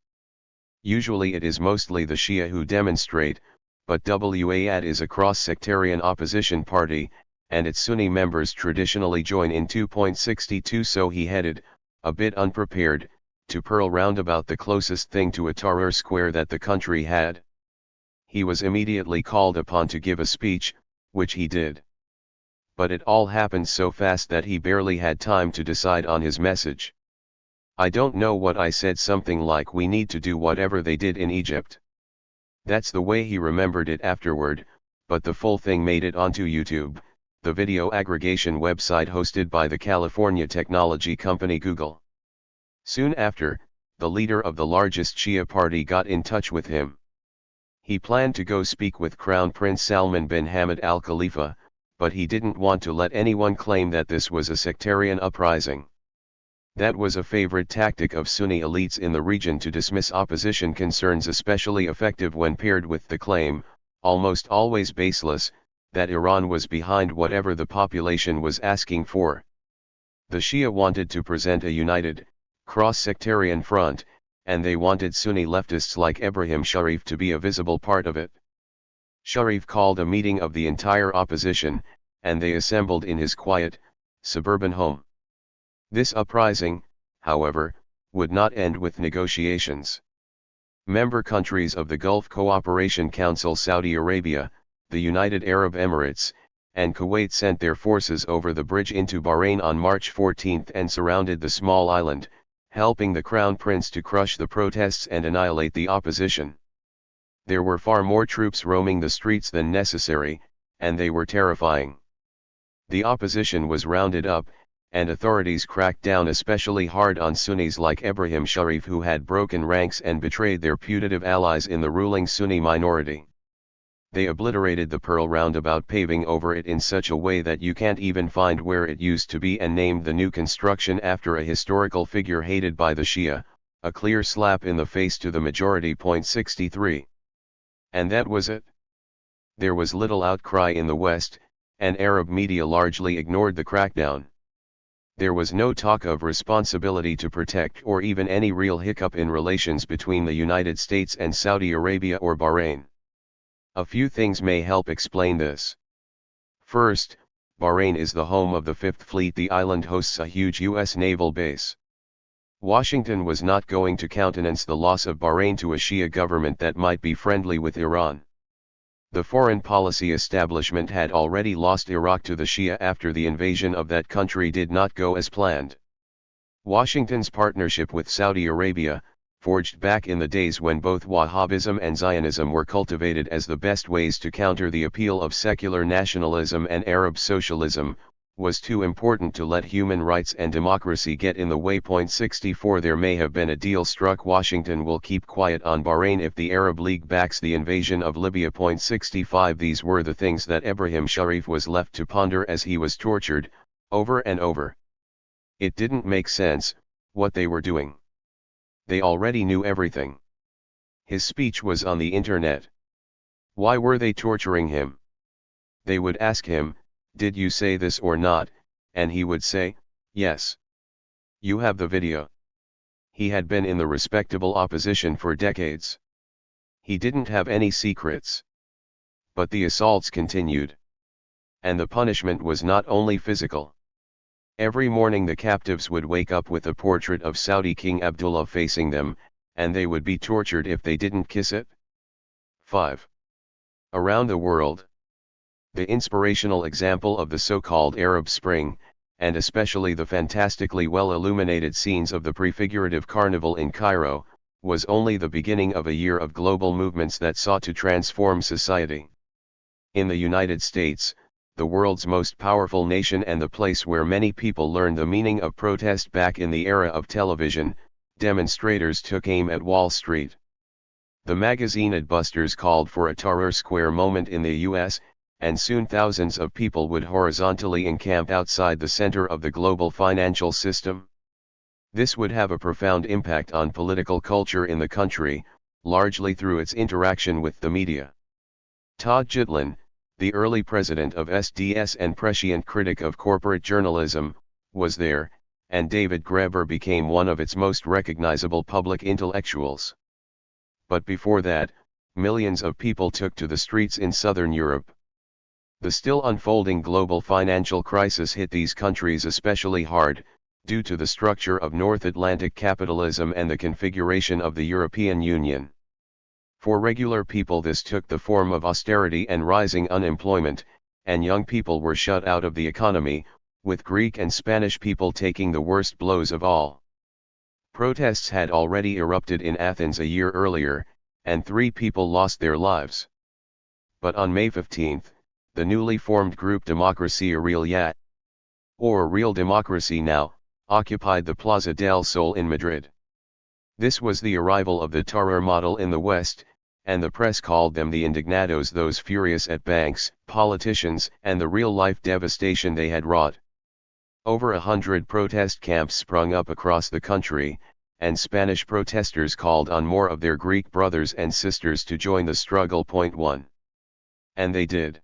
Usually it is mostly the Shia who demonstrate, but Wa'ad is a cross-sectarian opposition party, and its Sunni members traditionally join in 2.62, so he headed, a bit unprepared, to Pearl Roundabout, the closest thing to a Tahrir square that the country had. He was immediately called upon to give a speech, which he did. But it all happened so fast that he barely had time to decide on his message. I don't know what I said, something like we need to do whatever they did in Egypt. That's the way he remembered it afterward, but the full thing made it onto YouTube, the video aggregation website hosted by the California technology company Google. Soon after, the leader of the largest Shia party got in touch with him. He planned to go speak with Crown Prince Salman bin Hamad Al Khalifa, but he didn't want to let anyone claim that this was a sectarian uprising. That was a favorite tactic of Sunni elites in the region to dismiss opposition concerns, especially effective when paired with the claim, almost always baseless, that Iran was behind whatever the population was asking for. The Shia wanted to present a united, cross-sectarian front, and they wanted Sunni leftists like Ebrahim Sharif to be a visible part of it. Sharif called a meeting of the entire opposition, and they assembled in his quiet, suburban home. This uprising, however, would not end with negotiations. Member countries of the Gulf Cooperation Council, Saudi Arabia, the United Arab Emirates, and Kuwait sent their forces over the bridge into Bahrain on March 14 and surrounded the small island, helping the Crown Prince to crush the protests and annihilate the opposition. There were far more troops roaming the streets than necessary, and they were terrifying. The opposition was rounded up, and authorities cracked down especially hard on Sunnis like Ebrahim Sharif, who had broken ranks and betrayed their putative allies in the ruling Sunni minority. They obliterated the Pearl Roundabout, paving over it in such a way that you can't even find where it used to be, and named the new construction after a historical figure hated by the Shia, a clear slap in the face to the majority. 63. And that was it. There was little outcry in the West, and Arab media largely ignored the crackdown. There was no talk of responsibility to protect or even any real hiccup in relations between the United States and Saudi Arabia or Bahrain. A few things may help explain this. First, Bahrain is the home of the Fifth Fleet. The island hosts a huge U.S. naval base. Washington was not going to countenance the loss of Bahrain to a Shia government that might be friendly with Iran. The foreign policy establishment had already lost Iraq to the Shia after the invasion of that country did not go as planned. Washington's partnership with Saudi Arabia, forged back in the days when both Wahhabism and Zionism were cultivated as the best ways to counter the appeal of secular nationalism and Arab socialism, was too important to let human rights and democracy get in the way. 64 There may have been a deal struck. Washington will keep quiet on Bahrain if the Arab League backs the invasion of Libya. 65 These were the things that Ebrahim Sharif was left to ponder as he was tortured, over and over. It didn't make sense, what they were doing. They already knew everything. His speech was on the internet. Why were they torturing him? They would ask him, "Did you say this or not?" and he would say, "Yes." You have the video. He had been in the respectable opposition for decades. He didn't have any secrets. But the assaults continued. And the punishment was not only physical. Every morning the captives would wake up with a portrait of Saudi King Abdullah facing them, and they would be tortured if they didn't kiss it. 5. Around the world. The inspirational example of the so-called Arab Spring, and especially the fantastically well-illuminated scenes of the prefigurative carnival in Cairo, was only the beginning of a year of global movements that sought to transform society. In the United States, the world's most powerful nation and the place where many people learned the meaning of protest back in the era of television, demonstrators took aim at Wall Street. The magazine Adbusters called for a Tahrir Square moment in the US, and soon thousands of people would horizontally encamp outside the center of the global financial system. This would have a profound impact on political culture in the country, largely through its interaction with the media. Todd Gitlin, the early president of SDS and prescient critic of corporate journalism, was there, and David Graeber became one of its most recognizable public intellectuals. But before that, millions of people took to the streets in southern Europe. The still unfolding global financial crisis hit these countries especially hard, due to the structure of North Atlantic capitalism and the configuration of the European Union. For regular people this took the form of austerity and rising unemployment, and young people were shut out of the economy, with Greek and Spanish people taking the worst blows of all. Protests had already erupted in Athens a year earlier, and 3 people lost their lives. But on May 15, the newly formed group Democracia Real Ya, or Real Democracy Now, occupied the Plaza del Sol in Madrid. This was the arrival of the terror model in the West, and the press called them the indignados, those furious at banks, politicians, and the real-life devastation they had wrought. Over 100 protest camps sprung up across the country, and Spanish protesters called on more of their Greek brothers and sisters to join the struggle. 1. And they did.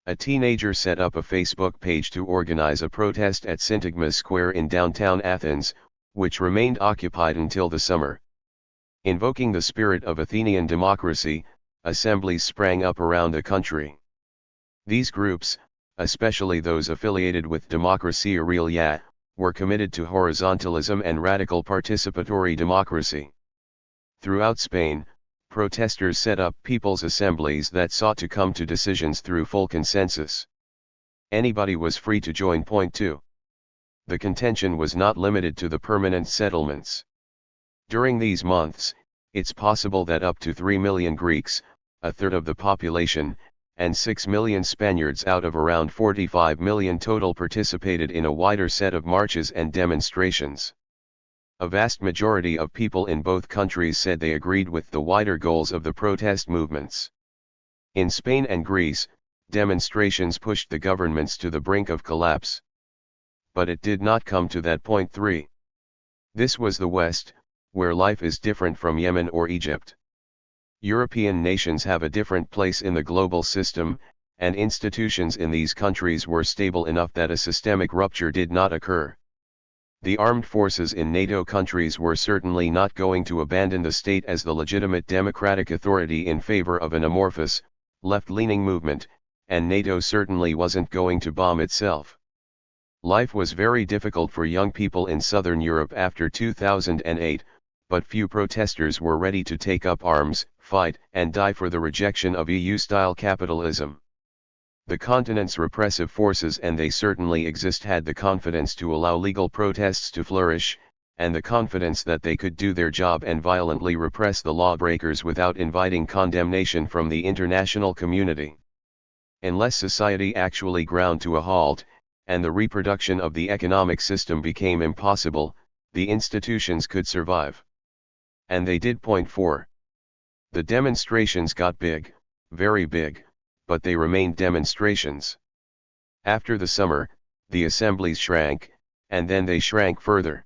A teenager set up a Facebook page to organize a protest at Syntagma Square in downtown Athens, which remained occupied until the summer. Invoking the spirit of Athenian democracy, assemblies sprang up around the country. These groups, especially those affiliated with Democracia Real Ya, were committed to horizontalism and radical participatory democracy. Throughout Spain, protesters set up people's assemblies that sought to come to decisions through full consensus. Anybody was free to join. 2. The contention was not limited to the permanent settlements. During these months, it's possible that up to 3 million Greeks, a third of the population, and 6 million Spaniards out of around 45 million total participated in a wider set of marches and demonstrations. A vast majority of people in both countries said they agreed with the wider goals of the protest movements. In Spain and Greece, demonstrations pushed the governments to the brink of collapse. But it did not come to that. 3. This was the West, where life is different from Yemen or Egypt. European nations have a different place in the global system, and institutions in these countries were stable enough that a systemic rupture did not occur. The armed forces in NATO countries were certainly not going to abandon the state as the legitimate democratic authority in favor of an amorphous, left-leaning movement, and NATO certainly wasn't going to bomb itself. Life was very difficult for young people in southern Europe after 2008, but few protesters were ready to take up arms, fight, and die for the rejection of EU-style capitalism. The continent's repressive forces, and they certainly exist, had the confidence to allow legal protests to flourish, and the confidence that they could do their job and violently repress the lawbreakers without inviting condemnation from the international community. Unless society actually ground to a halt, and the reproduction of the economic system became impossible, the institutions could survive. And they did. 4. The demonstrations got big, very big, but they remained demonstrations. After the summer, the assemblies shrank, and then they shrank further.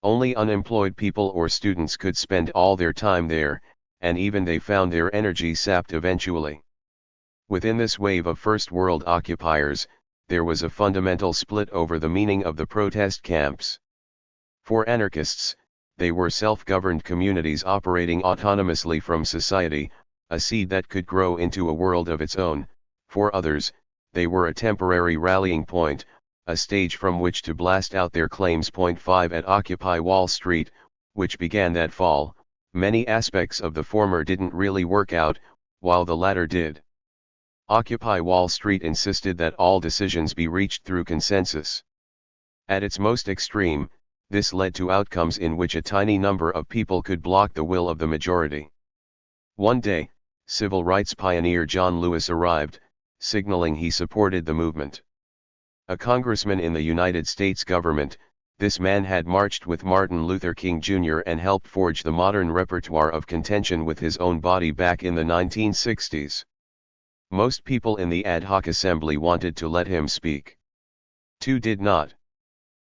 Only unemployed people or students could spend all their time there, and even they found their energy sapped eventually. Within this wave of First World occupiers, there was a fundamental split over the meaning of the protest camps. For anarchists, they were self-governed communities operating autonomously from society, a seed that could grow into a world of its own. For others, they were a temporary rallying point, a stage from which to blast out their claims. 5 At Occupy Wall Street, which began that fall, many aspects of the former didn't really work out, while the latter did. Occupy Wall Street insisted that all decisions be reached through consensus. At its most extreme, this led to outcomes in which a tiny number of people could block the will of the majority. One day, civil rights pioneer John Lewis arrived, signaling he supported the movement. A congressman in the United States government, this man had marched with Martin Luther King Jr. and helped forge the modern repertoire of contention with his own body back in the 1960s. Most people in the ad hoc assembly wanted to let him speak. 2 did not.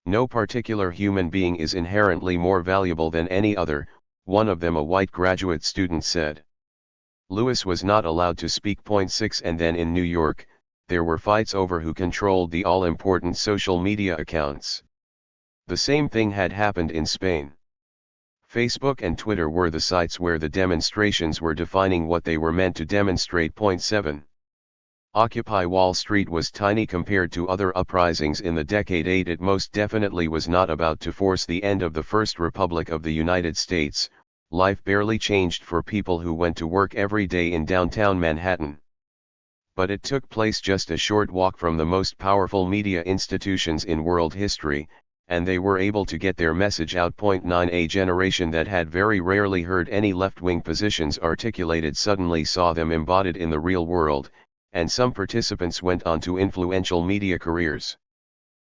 No particular human being is inherently more valuable than any other, one of them, a white graduate student, said. Lewis was not allowed to speak. 6 And then in New York, there were fights over who controlled the all-important social media accounts. The same thing had happened in Spain. Facebook and Twitter were the sites where the demonstrations were defining what they were meant to demonstrate. 7. Occupy Wall Street was tiny compared to other uprisings in the decade 8. It most definitely was not about to force the end of the First Republic of the United States. Life barely changed for people who went to work every day in downtown Manhattan. But it took place just a short walk from the most powerful media institutions in world history, and they were able to get their message out. 9 A generation that had very rarely heard any left-wing positions articulated suddenly saw them embodied in the real world, and some participants went on to influential media careers.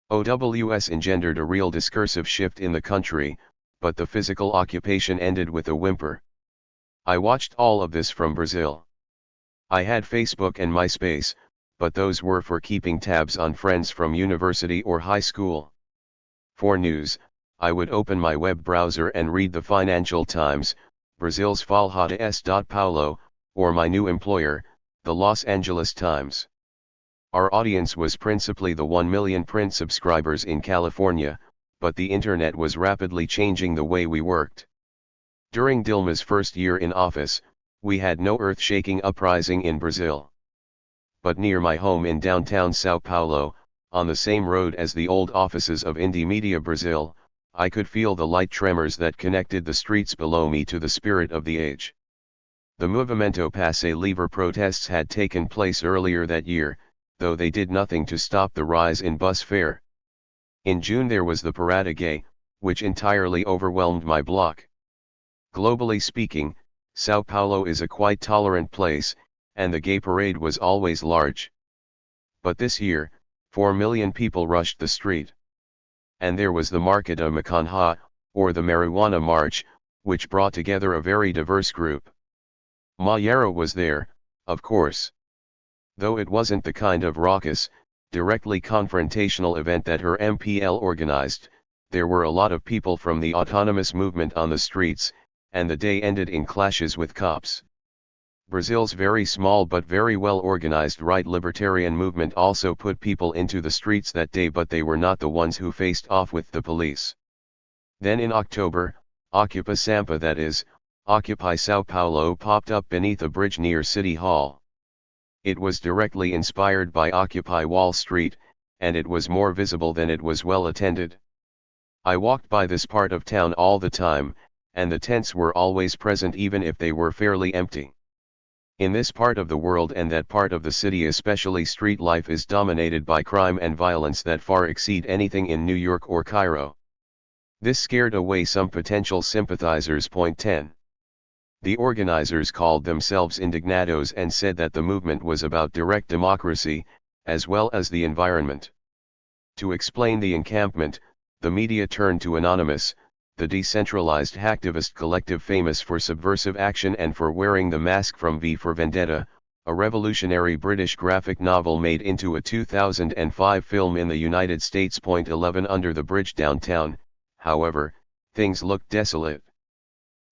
OWS engendered a real discursive shift in the country, but the physical occupation ended with a whimper. I watched all of this from Brazil. I had Facebook and MySpace, but those were for keeping tabs on friends from university or high school. For news, I would open my web browser and read the Financial Times, Brazil's Folha de São Paulo, or my new employer, the Los Angeles Times. Our audience was principally the 1 million print subscribers in California, but the internet was rapidly changing the way we worked. During Dilma's first year in office, we had no earth-shaking uprising in Brazil. But near my home in downtown Sao Paulo, on the same road as the old offices of Indie Media Brazil, I could feel the light tremors that connected the streets below me to the spirit of the age. The Movimento Passe Livre protests had taken place earlier that year, though they did nothing to stop the rise in bus fare. In June there was the Parada Gay, which entirely overwhelmed my block. Globally speaking, Sao Paulo is a quite tolerant place, and the gay parade was always large. But this year, 4 million people rushed the street. And there was the Marcha da Maconha, or the Marijuana March, which brought together a very diverse group. Mayara was there, of course. Though it wasn't the kind of raucous, directly confrontational event that her MPL organized, there were a lot of people from the autonomous movement on the streets, and the day ended in clashes with cops. Brazil's very small but very well organized right libertarian movement also put people into the streets that day, but they were not the ones who faced off with the police. Then in October, Ocupa Sampa, that is, Occupy Sao Paulo, popped up beneath a bridge near City Hall. It was directly inspired by Occupy Wall Street, and it was more visible than it was well attended. I walked by this part of town all the time, and the tents were always present even if they were fairly empty. In this part of the world and that part of the city especially, street life is dominated by crime and violence that far exceed anything in New York or Cairo. This scared away some potential sympathizers. 10. The organizers called themselves Indignados and said that the movement was about direct democracy, as well as the environment. To explain the encampment, the media turned to Anonymous, the decentralized hacktivist collective famous for subversive action and for wearing the mask from V for Vendetta, a revolutionary British graphic novel made into a 2005 film in the United States. 11 Under the bridge downtown, however, things looked desolate.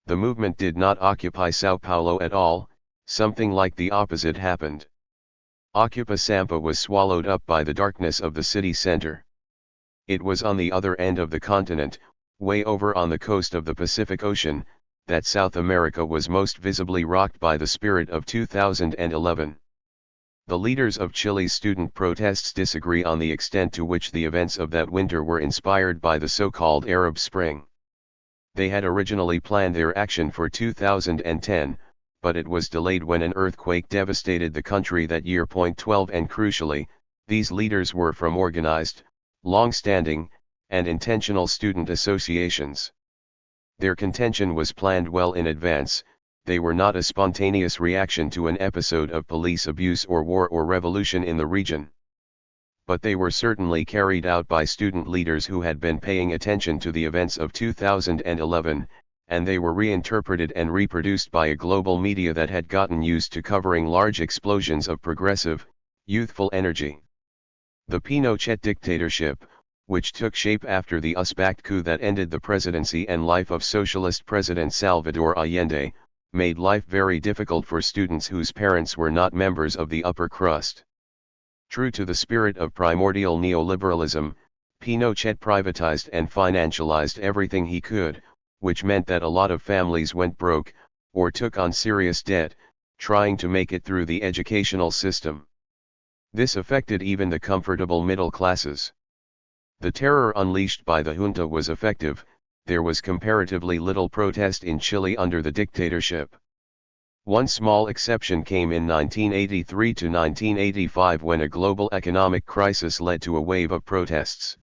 The movement did not occupy Sao Paulo at all, something like the opposite happened. Ocupa Sampa was swallowed up by the darkness of the city center. It was on the other end of the continent, way over on the coast of the Pacific Ocean, that South America was most visibly rocked by the spirit of 2011. The leaders of Chile's student protests disagree on the extent to which the events of that winter were inspired by the so-called Arab Spring. They had originally planned their action for 2010, but it was delayed when an earthquake devastated the country that year. 12 And crucially, these leaders were from organized, long-standing, and intentional student associations. Their contention was planned well in advance. They were not a spontaneous reaction to an episode of police abuse or war or revolution in the region. But they were certainly carried out by student leaders who had been paying attention to the events of 2011, and they were reinterpreted and reproduced by a global media that had gotten used to covering large explosions of progressive, youthful energy. The Pinochet dictatorship, which took shape after the USBAC coup that ended the presidency and life of socialist President Salvador Allende, made life very difficult for students whose parents were not members of the upper crust. True to the spirit of primordial neoliberalism, Pinochet privatized and financialized everything he could, which meant that a lot of families went broke, or took on serious debt, trying to make it through the educational system. This affected even the comfortable middle classes. The terror unleashed by the junta was effective. There was comparatively little protest in Chile under the dictatorship. One small exception came in 1983 to 1985 when a global economic crisis led to a wave of protests.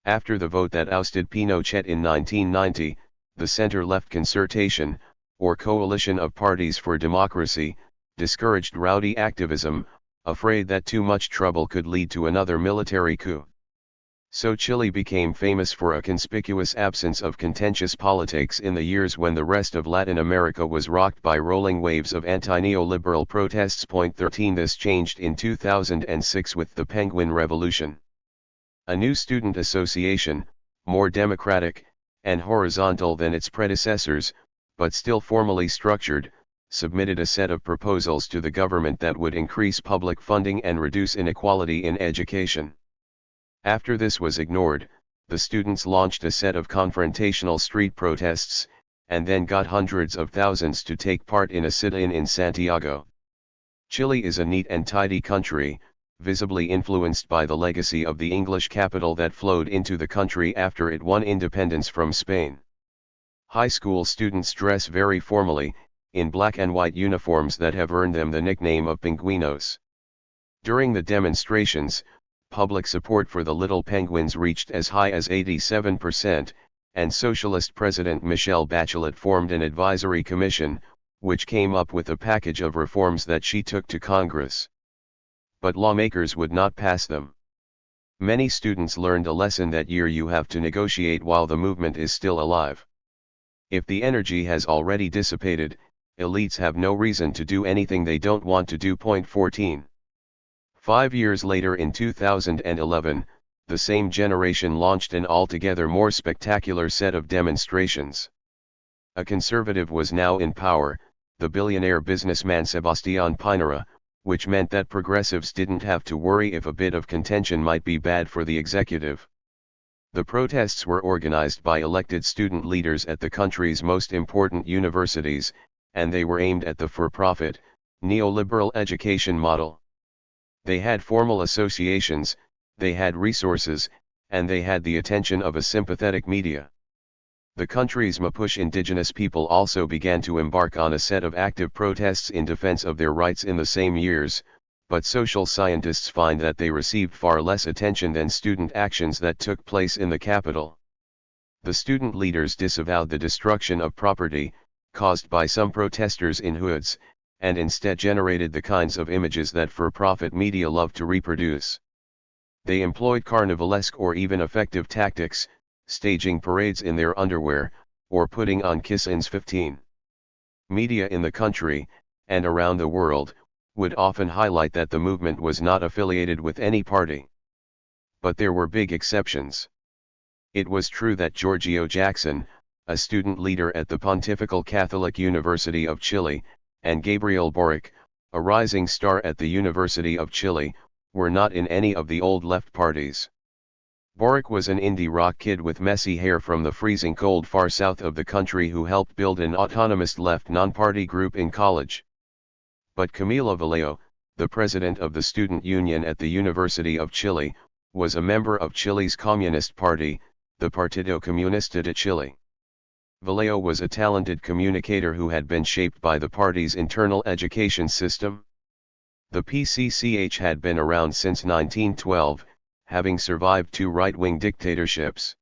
After the vote that ousted Pinochet in 1990, the center-left concertation, or coalition of parties for democracy, discouraged rowdy activism, afraid that too much trouble could lead to another military coup. So Chile became famous for a conspicuous absence of contentious politics in the years when the rest of Latin America was rocked by rolling waves of anti-neoliberal protests. 13 This changed in 2006 with the Penguin Revolution. A new student association, more democratic and horizontal than its predecessors, but still formally structured, submitted a set of proposals to the government that would increase public funding and reduce inequality in education. After this was ignored, the students launched a set of confrontational street protests, and then got hundreds of thousands to take part in a sit-in in Santiago. Chile is a neat and tidy country, visibly influenced by the legacy of the English capital that flowed into the country after it won independence from Spain. High school students dress very formally, in black and white uniforms that have earned them the nickname of Pingüinos. During the demonstrations, public support for the Little Penguins reached as high as 87%, and Socialist President Michelle Bachelet formed an advisory commission, which came up with a package of reforms that she took to Congress. But lawmakers would not pass them. Many students learned a lesson that year: you have to negotiate while the movement is still alive. If the energy has already dissipated, elites have no reason to do anything they don't want to do. 14. 5 years later, in 2011, the same generation launched an altogether more spectacular set of demonstrations. A conservative was now in power, the billionaire businessman Sebastián Pinera, which meant that progressives didn't have to worry if a bit of contention might be bad for the executive. The protests were organized by elected student leaders at the country's most important universities, and they were aimed at the for-profit, neoliberal education model. They had formal associations, they had resources, and they had the attention of a sympathetic media. The country's Mapuche indigenous people also began to embark on a set of active protests in defense of their rights in the same years, but social scientists find that they received far less attention than student actions that took place in the capital. The student leaders disavowed the destruction of property, caused by some protesters in hoods, and instead generated the kinds of images that for-profit media love to reproduce. They employed carnivalesque or even effective tactics, staging parades in their underwear, or putting on kiss-ins. 15. Media in the country, and around the world, would often highlight that the movement was not affiliated with any party. But there were big exceptions. It was true that Giorgio Jackson, a student leader at the Pontifical Catholic University of Chile, and Gabriel Boric, a rising star at the University of Chile, were not in any of the old left parties. Boric was an indie rock kid with messy hair from the freezing cold far south of the country who helped build an autonomous left non-party group in college. But Camilo Vallejo, the president of the student union at the University of Chile, was a member of Chile's Communist Party, the Partido Comunista de Chile. Vallejo was a talented communicator who had been shaped by the party's internal education system. The PCCH had been around since 1912, having survived 2 right-wing dictatorships.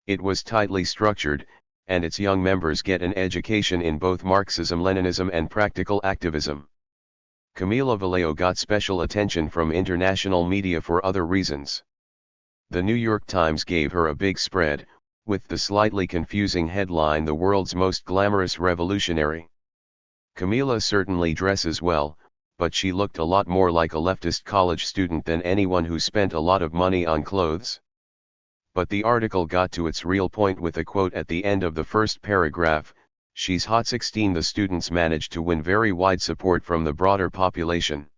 It was tightly structured, and its young members get an education in both Marxism-Leninism and practical activism. Camilo Vallejo got special attention from international media for other reasons. The New York Times gave her a big spread, with the slightly confusing headline "The World's Most Glamorous Revolutionary." Camila certainly dresses well, but she looked a lot more like a leftist college student than anyone who spent a lot of money on clothes. But the article got to its real point with a quote at the end of the first paragraph: "She's hot 16." The students managed to win very wide support from the broader population.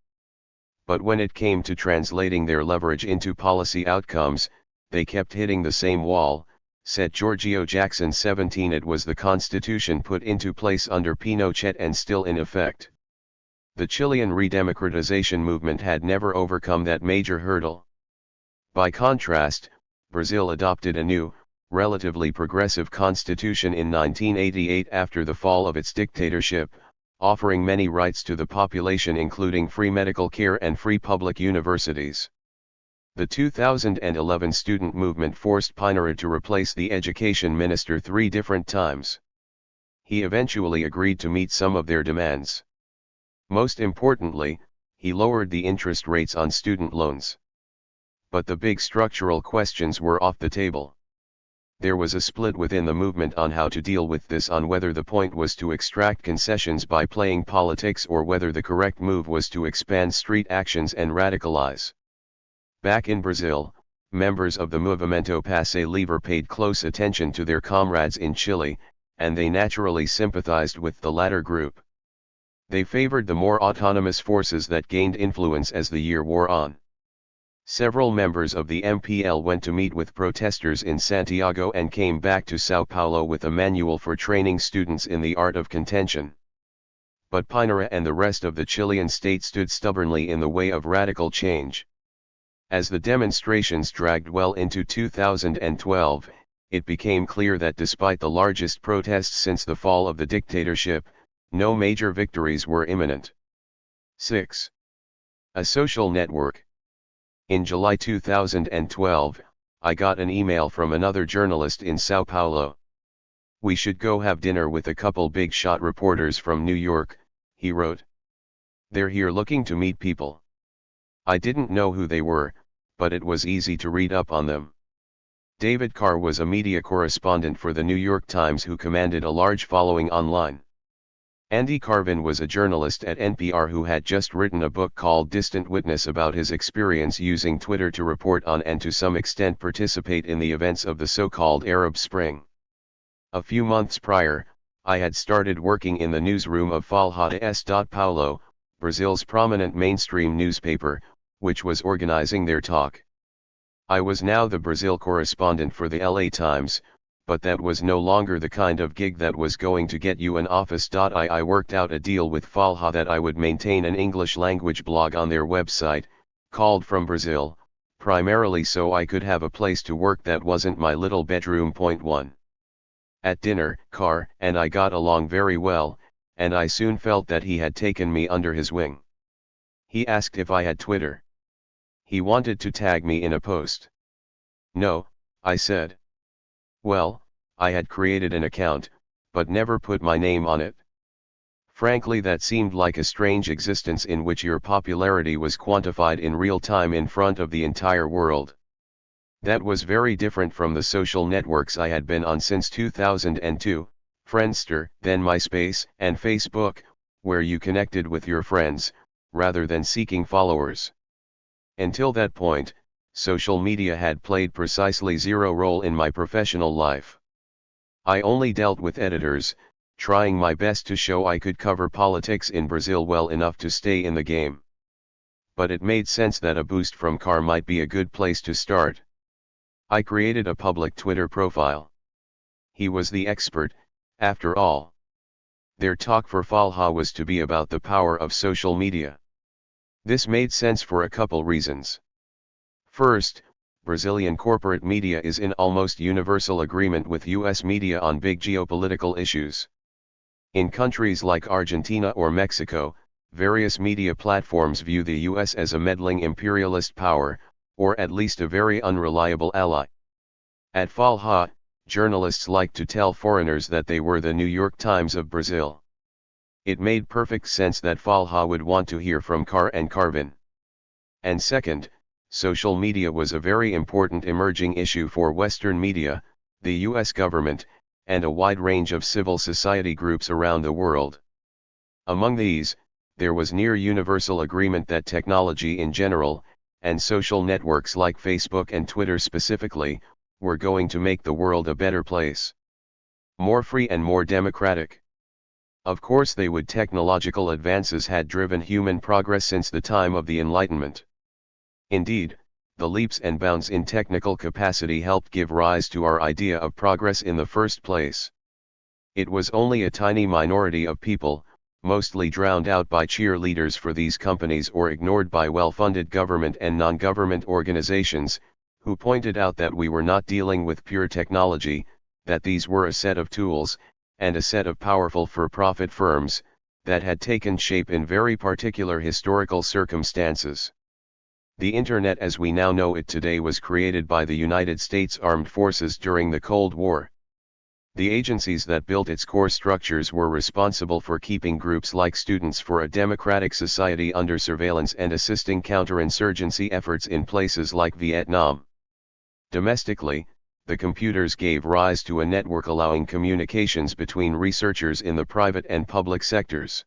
But when it came to translating their leverage into policy outcomes, they kept hitting the same wall, said Giorgio Jackson, 17. It was the constitution put into place under Pinochet and still in effect. The Chilean redemocratization movement had never overcome that major hurdle. By contrast, Brazil adopted a new, relatively progressive constitution in 1988 after the fall of its dictatorship, offering many rights to the population including free medical care and free public universities. The 2011 student movement forced Piñera to replace the education minister 3 different times. He eventually agreed to meet some of their demands. Most importantly, he lowered the interest rates on student loans. But the big structural questions were off the table. There was a split within the movement on how to deal with this, on whether the point was to extract concessions by playing politics or whether the correct move was to expand street actions and radicalize. Back in Brazil, members of the Movimento Passe Livre paid close attention to their comrades in Chile, and they naturally sympathized with the latter group. They favored the more autonomous forces that gained influence as the year wore on. Several members of the MPL went to meet with protesters in Santiago and came back to São Paulo with a manual for training students in the art of contention. But Piñera and the rest of the Chilean state stood stubbornly in the way of radical change. As the demonstrations dragged well into 2012, it became clear that despite the largest protests since the fall of the dictatorship, no major victories were imminent. 6. A social network. In July 2012, I got an email from another journalist in São Paulo. "We should go have dinner with a couple big shot reporters from New York," he wrote. "They're here looking to meet people." I didn't know who they were, but it was easy to read up on them. David Carr was a media correspondent for the New York Times who commanded a large following online. Andy Carvin was a journalist at NPR who had just written a book called Distant Witness about his experience using Twitter to report on and to some extent participate in the events of the so-called Arab Spring. A few months prior, I had started working in the newsroom of Folha de São Paulo, Brazil's prominent mainstream newspaper, which was organizing their talk. I was now the Brazil correspondent for the LA Times, but that was no longer the kind of gig that was going to get you an office. I worked out a deal with Folha that I would maintain an English-language blog on their website, called From Brazil, primarily so I could have a place to work that wasn't my little bedroom. 1. At dinner, Carr and I got along very well, and I soon felt that he had taken me under his wing. He asked if I had Twitter. He wanted to tag me in a post. "No," I said. Well, I had created an account, but never put my name on it. Frankly, that seemed like a strange existence in which your popularity was quantified in real time in front of the entire world. That was very different from the social networks I had been on since 2002, Friendster, then MySpace, and Facebook, where you connected with your friends, rather than seeking followers. Until that point, social media had played precisely zero role in my professional life. I only dealt with editors, trying my best to show I could cover politics in Brazil well enough to stay in the game. But it made sense that a boost from Carr might be a good place to start. I created a public Twitter profile. He was the expert, after all. Their talk for Folha was to be about the power of social media. This made sense for a couple reasons. First, Brazilian corporate media is in almost universal agreement with US media on big geopolitical issues. In countries like Argentina or Mexico, various media platforms view the US as a meddling imperialist power, or at least a very unreliable ally. At Folha, journalists liked to tell foreigners that they were the New York Times of Brazil. It made perfect sense that Folha would want to hear from Carr and Carvin. And second, social media was a very important emerging issue for Western media, the US government, and a wide range of civil society groups around the world. Among these, there was near universal agreement that technology in general, and social networks like Facebook and Twitter specifically, were going to make the world a better place. More free and more democratic. Of course technological advances had driven human progress since the time of the Enlightenment. Indeed, the leaps and bounds in technical capacity helped give rise to our idea of progress in the first place. It was only a tiny minority of people, mostly drowned out by cheerleaders for these companies or ignored by well-funded government and non-government organizations, who pointed out that we were not dealing with pure technology, that these were a set of tools, and a set of powerful for-profit firms, that had taken shape in very particular historical circumstances. The Internet as we now know it today was created by the United States Armed Forces during the Cold War. The agencies that built its core structures were responsible for keeping groups like Students for a Democratic Society under surveillance and assisting counterinsurgency efforts in places like Vietnam. Domestically, the computers gave rise to a network allowing communications between researchers in the private and public sectors.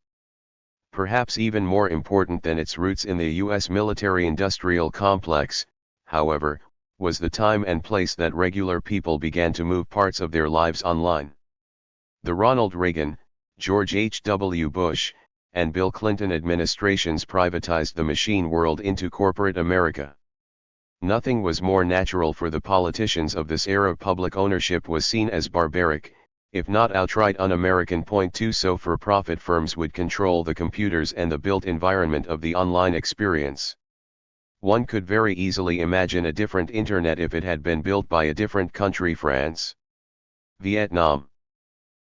Perhaps even more important than its roots in the U.S. military-industrial complex, however, was the time and place that regular people began to move parts of their lives online. The Ronald Reagan, George H.W. Bush, and Bill Clinton administrations privatized the machine world into corporate America. Nothing was more natural for the politicians of this era. Public ownership was seen as barbaric, if not outright un-American. Point 2 So for-profit firms would control the computers and the built environment of the online experience. One could very easily imagine a different internet if it had been built by a different country, France, Vietnam,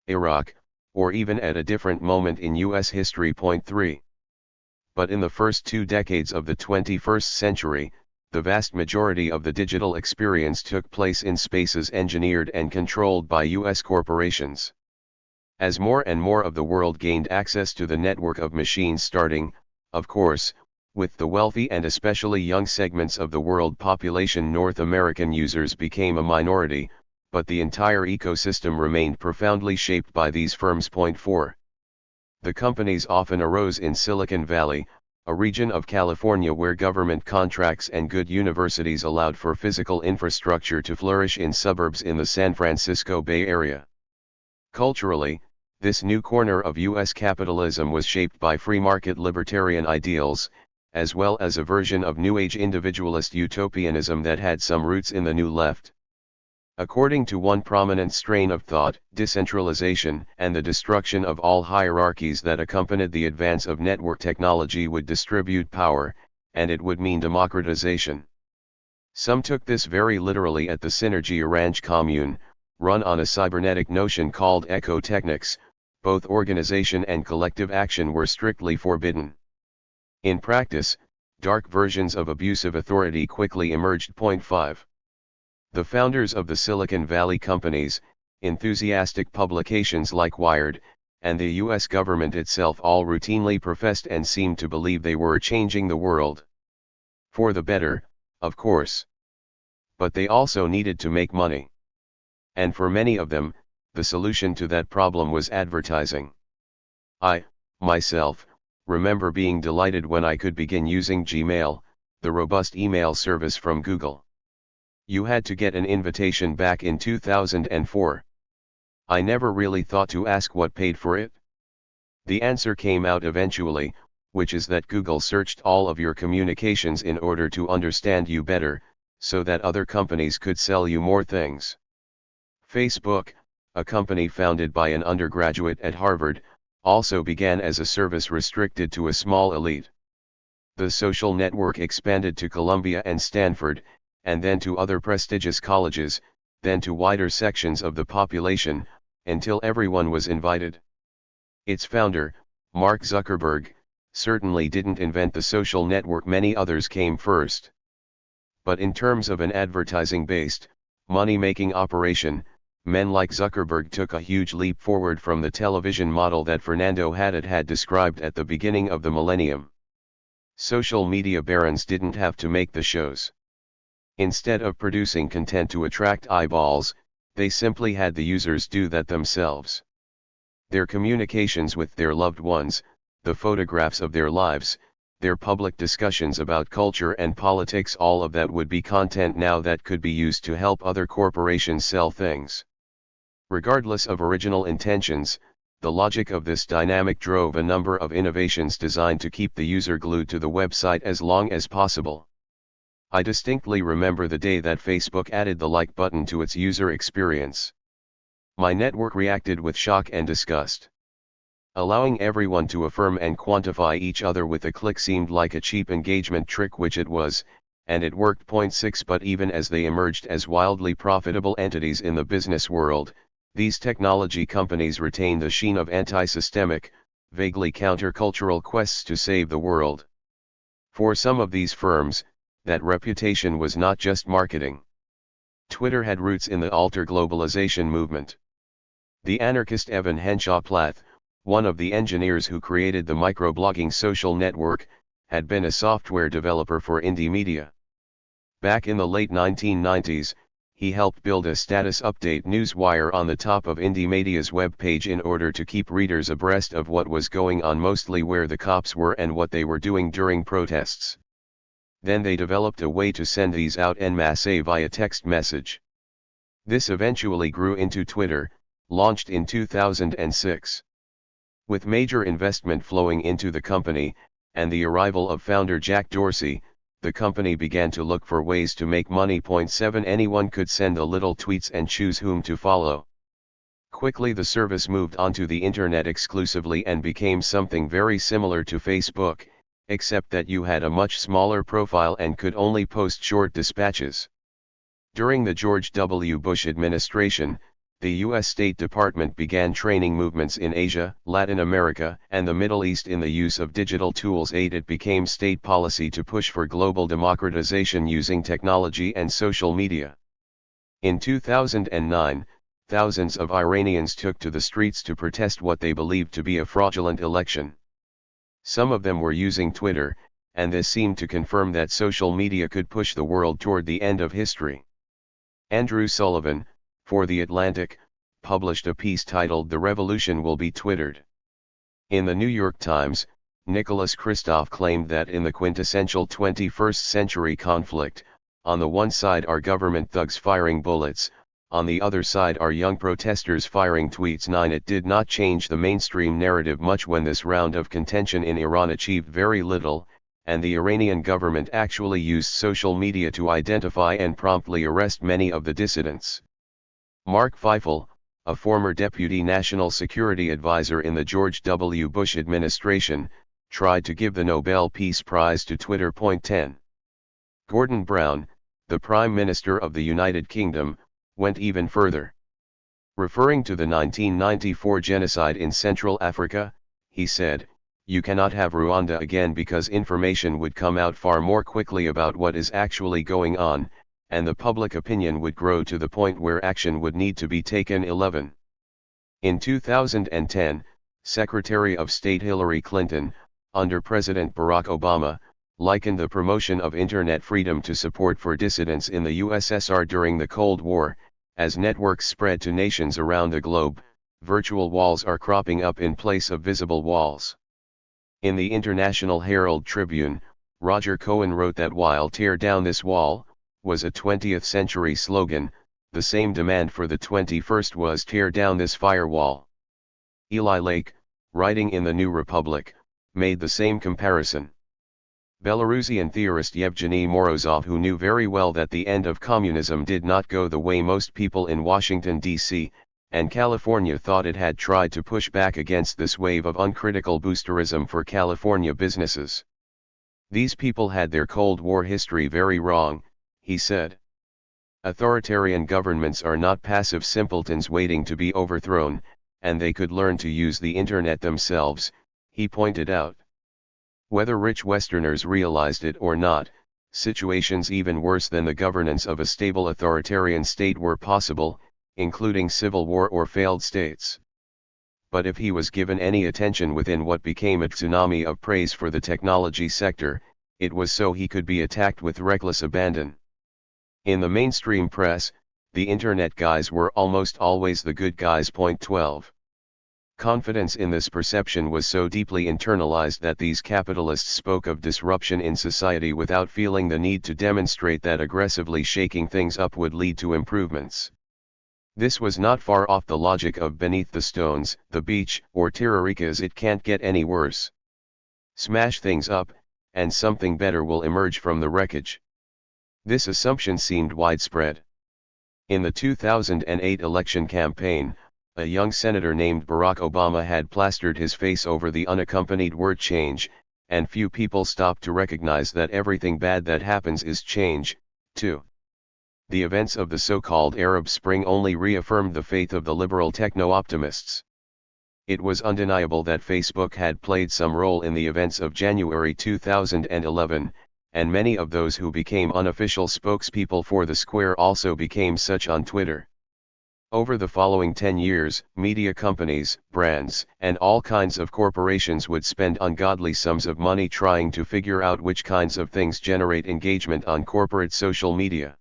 Iraq, or even at a different moment in US history. Point 3. But in the first 2 decades of the 21st century, the vast majority of the digital experience took place in spaces engineered and controlled by US corporations. As more and more of the world gained access to the network of machines, starting, of course, with the wealthy and especially young segments of the world population, North American users became a minority, but the entire ecosystem remained profoundly shaped by these firms. Point 4. The companies often arose in Silicon Valley, a region of California where government contracts and good universities allowed for physical infrastructure to flourish in suburbs in the San Francisco Bay Area. Culturally, this new corner of U.S. capitalism was shaped by free market libertarian ideals, as well as a version of New Age individualist utopianism that had some roots in the New Left. According to one prominent strain of thought, decentralization and the destruction of all hierarchies that accompanied the advance of network technology would distribute power, and it would mean democratization. Some took this very literally. At the Synergy Orange commune, run on a cybernetic notion called ecotechnics, both organization and collective action were strictly forbidden. In practice, dark versions of abusive authority quickly emerged. Point 5. The founders of the Silicon Valley companies, enthusiastic publications like Wired, and the US government itself all routinely professed and seemed to believe they were changing the world. For the better, of course. But they also needed to make money. And for many of them, the solution to that problem was advertising. I, myself, remember being delighted when I could begin using Gmail, the robust email service from Google. You had to get an invitation back in 2004. I never really thought to ask what paid for it. The answer came out eventually, which is that Google searched all of your communications in order to understand you better, so that other companies could sell you more things. Facebook, a company founded by an undergraduate at Harvard, also began as a service restricted to a small elite. The social network expanded to Columbia and Stanford, and then to other prestigious colleges, then to wider sections of the population, until everyone was invited. Its founder, Mark Zuckerberg, certainly didn't invent the social network. Many others came first. But in terms of an advertising-based, money-making operation, men like Zuckerberg took a huge leap forward from the television model that Fernando Haddad had described at the beginning of the millennium. Social media barons didn't have to make the shows. Instead of producing content to attract eyeballs, they simply had the users do that themselves. Their communications with their loved ones, the photographs of their lives, their public discussions about culture and politics, all of that would be content now that could be used to help other corporations sell things. Regardless of original intentions, the logic of this dynamic drove a number of innovations designed to keep the user glued to the website as long as possible. I distinctly remember the day that Facebook added the like button to its user experience. My network reacted with shock and disgust. Allowing everyone to affirm and quantify each other with a click seemed like a cheap engagement trick, which it was, and it worked. 6 But even as they emerged as wildly profitable entities in the business world, these technology companies retain the sheen of anti-systemic, vaguely countercultural quests to save the world. For some of these firms, that reputation was not just marketing. Twitter had roots in the alter globalization movement. The anarchist Evan Henshaw Plath, one of the engineers who created the microblogging social network, had been a software developer for indie media. Back in the late 1990s, he helped build a status update newswire on the top of indie media's web page in order to keep readers abreast of what was going on, mostly where the cops were and what they were doing during protests. Then they developed a way to send these out en masse via text message. This eventually grew into Twitter, launched in 2006. With major investment flowing into the company, and the arrival of founder Jack Dorsey, the company began to look for ways to make money. 7 Anyone could send the little tweets and choose whom to follow. Quickly the service moved onto the internet exclusively and became something very similar to Facebook, except that you had a much smaller profile and could only post short dispatches. During the George W. Bush administration, the U.S. State Department began training movements in Asia, Latin America, and the Middle East in the use of digital tools. It became state policy to push for global democratization using technology and social media. In 2009, thousands of Iranians took to the streets to protest what they believed to be a fraudulent election. Some of them were using Twitter, and this seemed to confirm that social media could push the world toward the end of history. Andrew Sullivan, for The Atlantic, published a piece titled "The Revolution Will Be Twittered." In the New York Times, Nicholas Kristof claimed that in the quintessential 21st century conflict, on the one side are government thugs firing bullets, on the other side are young protesters firing tweets. 9 It did not change the mainstream narrative much when this round of contention in Iran achieved very little, and the Iranian government actually used social media to identify and promptly arrest many of the dissidents. Mark Feifel, a former deputy national security advisor in the George W. Bush administration, tried to give the Nobel Peace Prize to Twitter. 10. Gordon Brown, the Prime Minister of the United Kingdom, went even further. Referring to the 1994 genocide in Central Africa, he said, "You cannot have Rwanda again because information would come out far more quickly about what is actually going on, and the public opinion would grow to the point where action would need to be taken." 11. In 2010, Secretary of State Hillary Clinton, under President Barack Obama, likened the promotion of internet freedom to support for dissidents in the USSR during the Cold War. As networks spread to nations around the globe, virtual walls are cropping up in place of visible walls. In the International Herald Tribune, Roger Cohen wrote that while "tear down this wall" was a 20th century slogan, the same demand for the 21st was "tear down this firewall." Eli Lake, writing in the New Republic, made the same comparison. Belarusian theorist Yevgeny Morozov, who knew very well that the end of communism did not go the way most people in Washington, D.C., and California thought it, had tried to push back against this wave of uncritical boosterism for California businesses. "These people had their Cold War history very wrong," he said. "Authoritarian governments are not passive simpletons waiting to be overthrown, and they could learn to use the internet themselves," he pointed out. Whether rich Westerners realized it or not, situations even worse than the governance of a stable authoritarian state were possible, including civil war or failed states. But if he was given any attention within what became a tsunami of praise for the technology sector, it was so he could be attacked with reckless abandon. In the mainstream press, the internet guys were almost always the good guys. 12. Confidence in this perception was so deeply internalized that these capitalists spoke of disruption in society without feeling the need to demonstrate that aggressively shaking things up would lead to improvements. This was not far off the logic of beneath the stones, the beach, or Tirarica's it can't get any worse. Smash things up, and something better will emerge from the wreckage. This assumption seemed widespread. In the 2008 election campaign, a young senator named Barack Obama had plastered his face over the unaccompanied word change, and few people stopped to recognize that everything bad that happens is change, too. The events of the so-called Arab Spring only reaffirmed the faith of the liberal techno-optimists. It was undeniable that Facebook had played some role in the events of January 2011, and many of those who became unofficial spokespeople for the Square also became such on Twitter. Over the following 10 years, media companies, brands, and all kinds of corporations would spend ungodly sums of money trying to figure out which kinds of things generate engagement on corporate social media.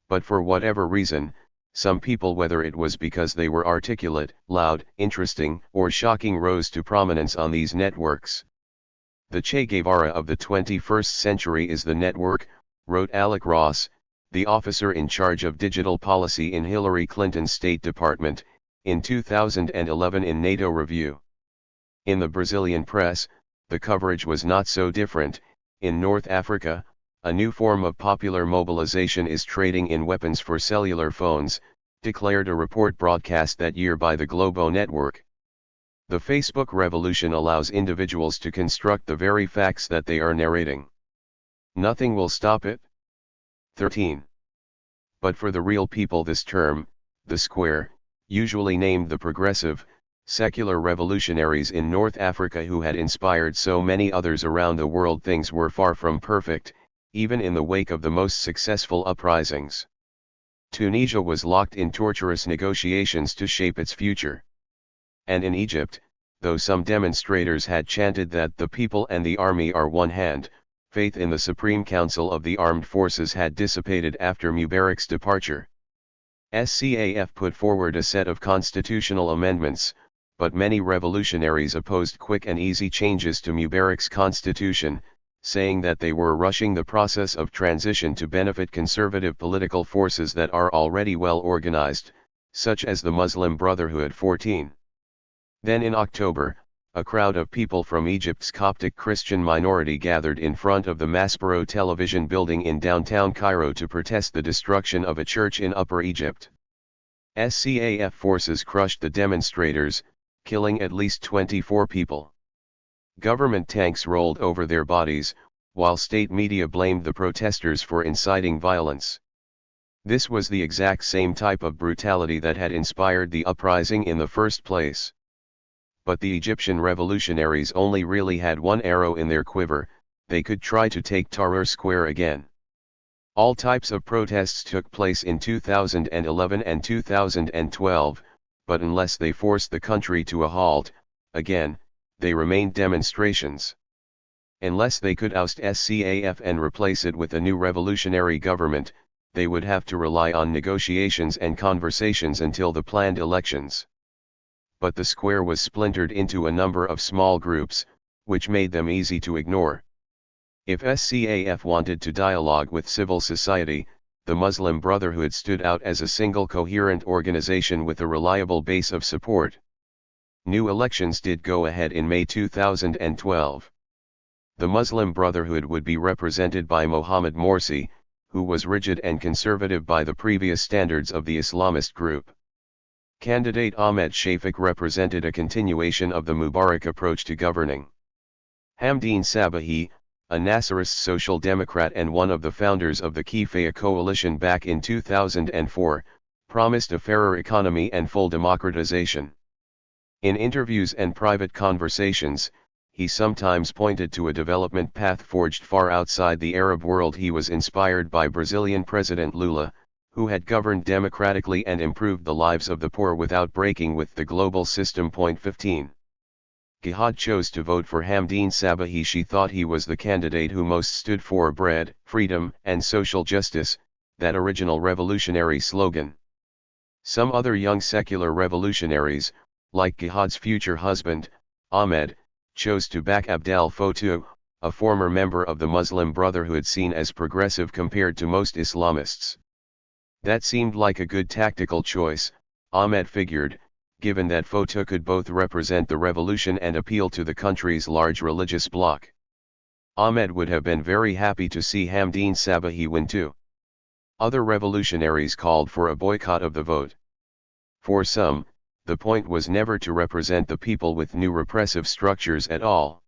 But for whatever reason, some people, whether it was because they were articulate, loud, interesting, or shocking, rose to prominence on these networks. The Che Guevara of the 21st century is the network, wrote Alec Ross, the officer in charge of digital policy in Hillary Clinton's State Department, in 2011 in NATO Review. In the Brazilian press, the coverage was not so different. In North Africa, a new form of popular mobilization is trading in weapons for cellular phones, declared a report broadcast that year by the Globo network. The Facebook revolution allows individuals to construct the very facts that they are narrating. Nothing will stop it. 13. But for the real people, this term, the Square, usually named the progressive, secular revolutionaries in North Africa who had inspired so many others around the world, things were far from perfect, even in the wake of the most successful uprisings. Tunisia was locked in torturous negotiations to shape its future. And in Egypt, though some demonstrators had chanted that the people and the army are one hand, faith in the Supreme Council of the Armed Forces had dissipated after Mubarak's departure. SCAF put forward a set of constitutional amendments, but many revolutionaries opposed quick and easy changes to Mubarak's constitution, saying that they were rushing the process of transition to benefit conservative political forces that are already well organized, such as the Muslim Brotherhood. 14. Then in October, a crowd of people from Egypt's Coptic Christian minority gathered in front of the Maspero television building in downtown Cairo to protest the destruction of a church in Upper Egypt. SCAF forces crushed the demonstrators, killing at least 24 people. Government tanks rolled over their bodies, while state media blamed the protesters for inciting violence. This was the exact same type of brutality that had inspired the uprising in the first place. But the Egyptian revolutionaries only really had one arrow in their quiver: they could try to take Tahrir Square again. All types of protests took place in 2011 and 2012, but unless they forced the country to a halt, again, they remained demonstrations. Unless they could oust SCAF and replace it with a new revolutionary government, they would have to rely on negotiations and conversations until the planned elections. But the Square was splintered into a number of small groups, which made them easy to ignore. If SCAF wanted to dialogue with civil society, the Muslim Brotherhood stood out as a single coherent organization with a reliable base of support. New elections did go ahead in May 2012. The Muslim Brotherhood would be represented by Mohamed Morsi, who was rigid and conservative by the previous standards of the Islamist group. Candidate Ahmed Shafik represented a continuation of the Mubarak approach to governing. Hamdeen Sabahi, a Nasserist social democrat and one of the founders of the Kifaya coalition back in 2004, promised a fairer economy and full democratization. In interviews and private conversations, he sometimes pointed to a development path forged far outside the Arab world. He was inspired by Brazilian President Lula, who had governed democratically and improved the lives of the poor without breaking with the global system. 15. Gihad chose to vote for Hamdeen Sabahi. She thought he was the candidate who most stood for bread, freedom, and social justice, that original revolutionary slogan. Some other young secular revolutionaries, like Jihad's future husband, Ahmed, chose to back Abdel Fattah, a former member of the Muslim Brotherhood seen as progressive compared to most Islamists. That seemed like a good tactical choice, Ahmed figured, given that Fattah could both represent the revolution and appeal to the country's large religious bloc. Ahmed would have been very happy to see Hamdeen Sabahi win too. Other revolutionaries called for a boycott of the vote. For some, the point was never to represent the people with new repressive structures at all.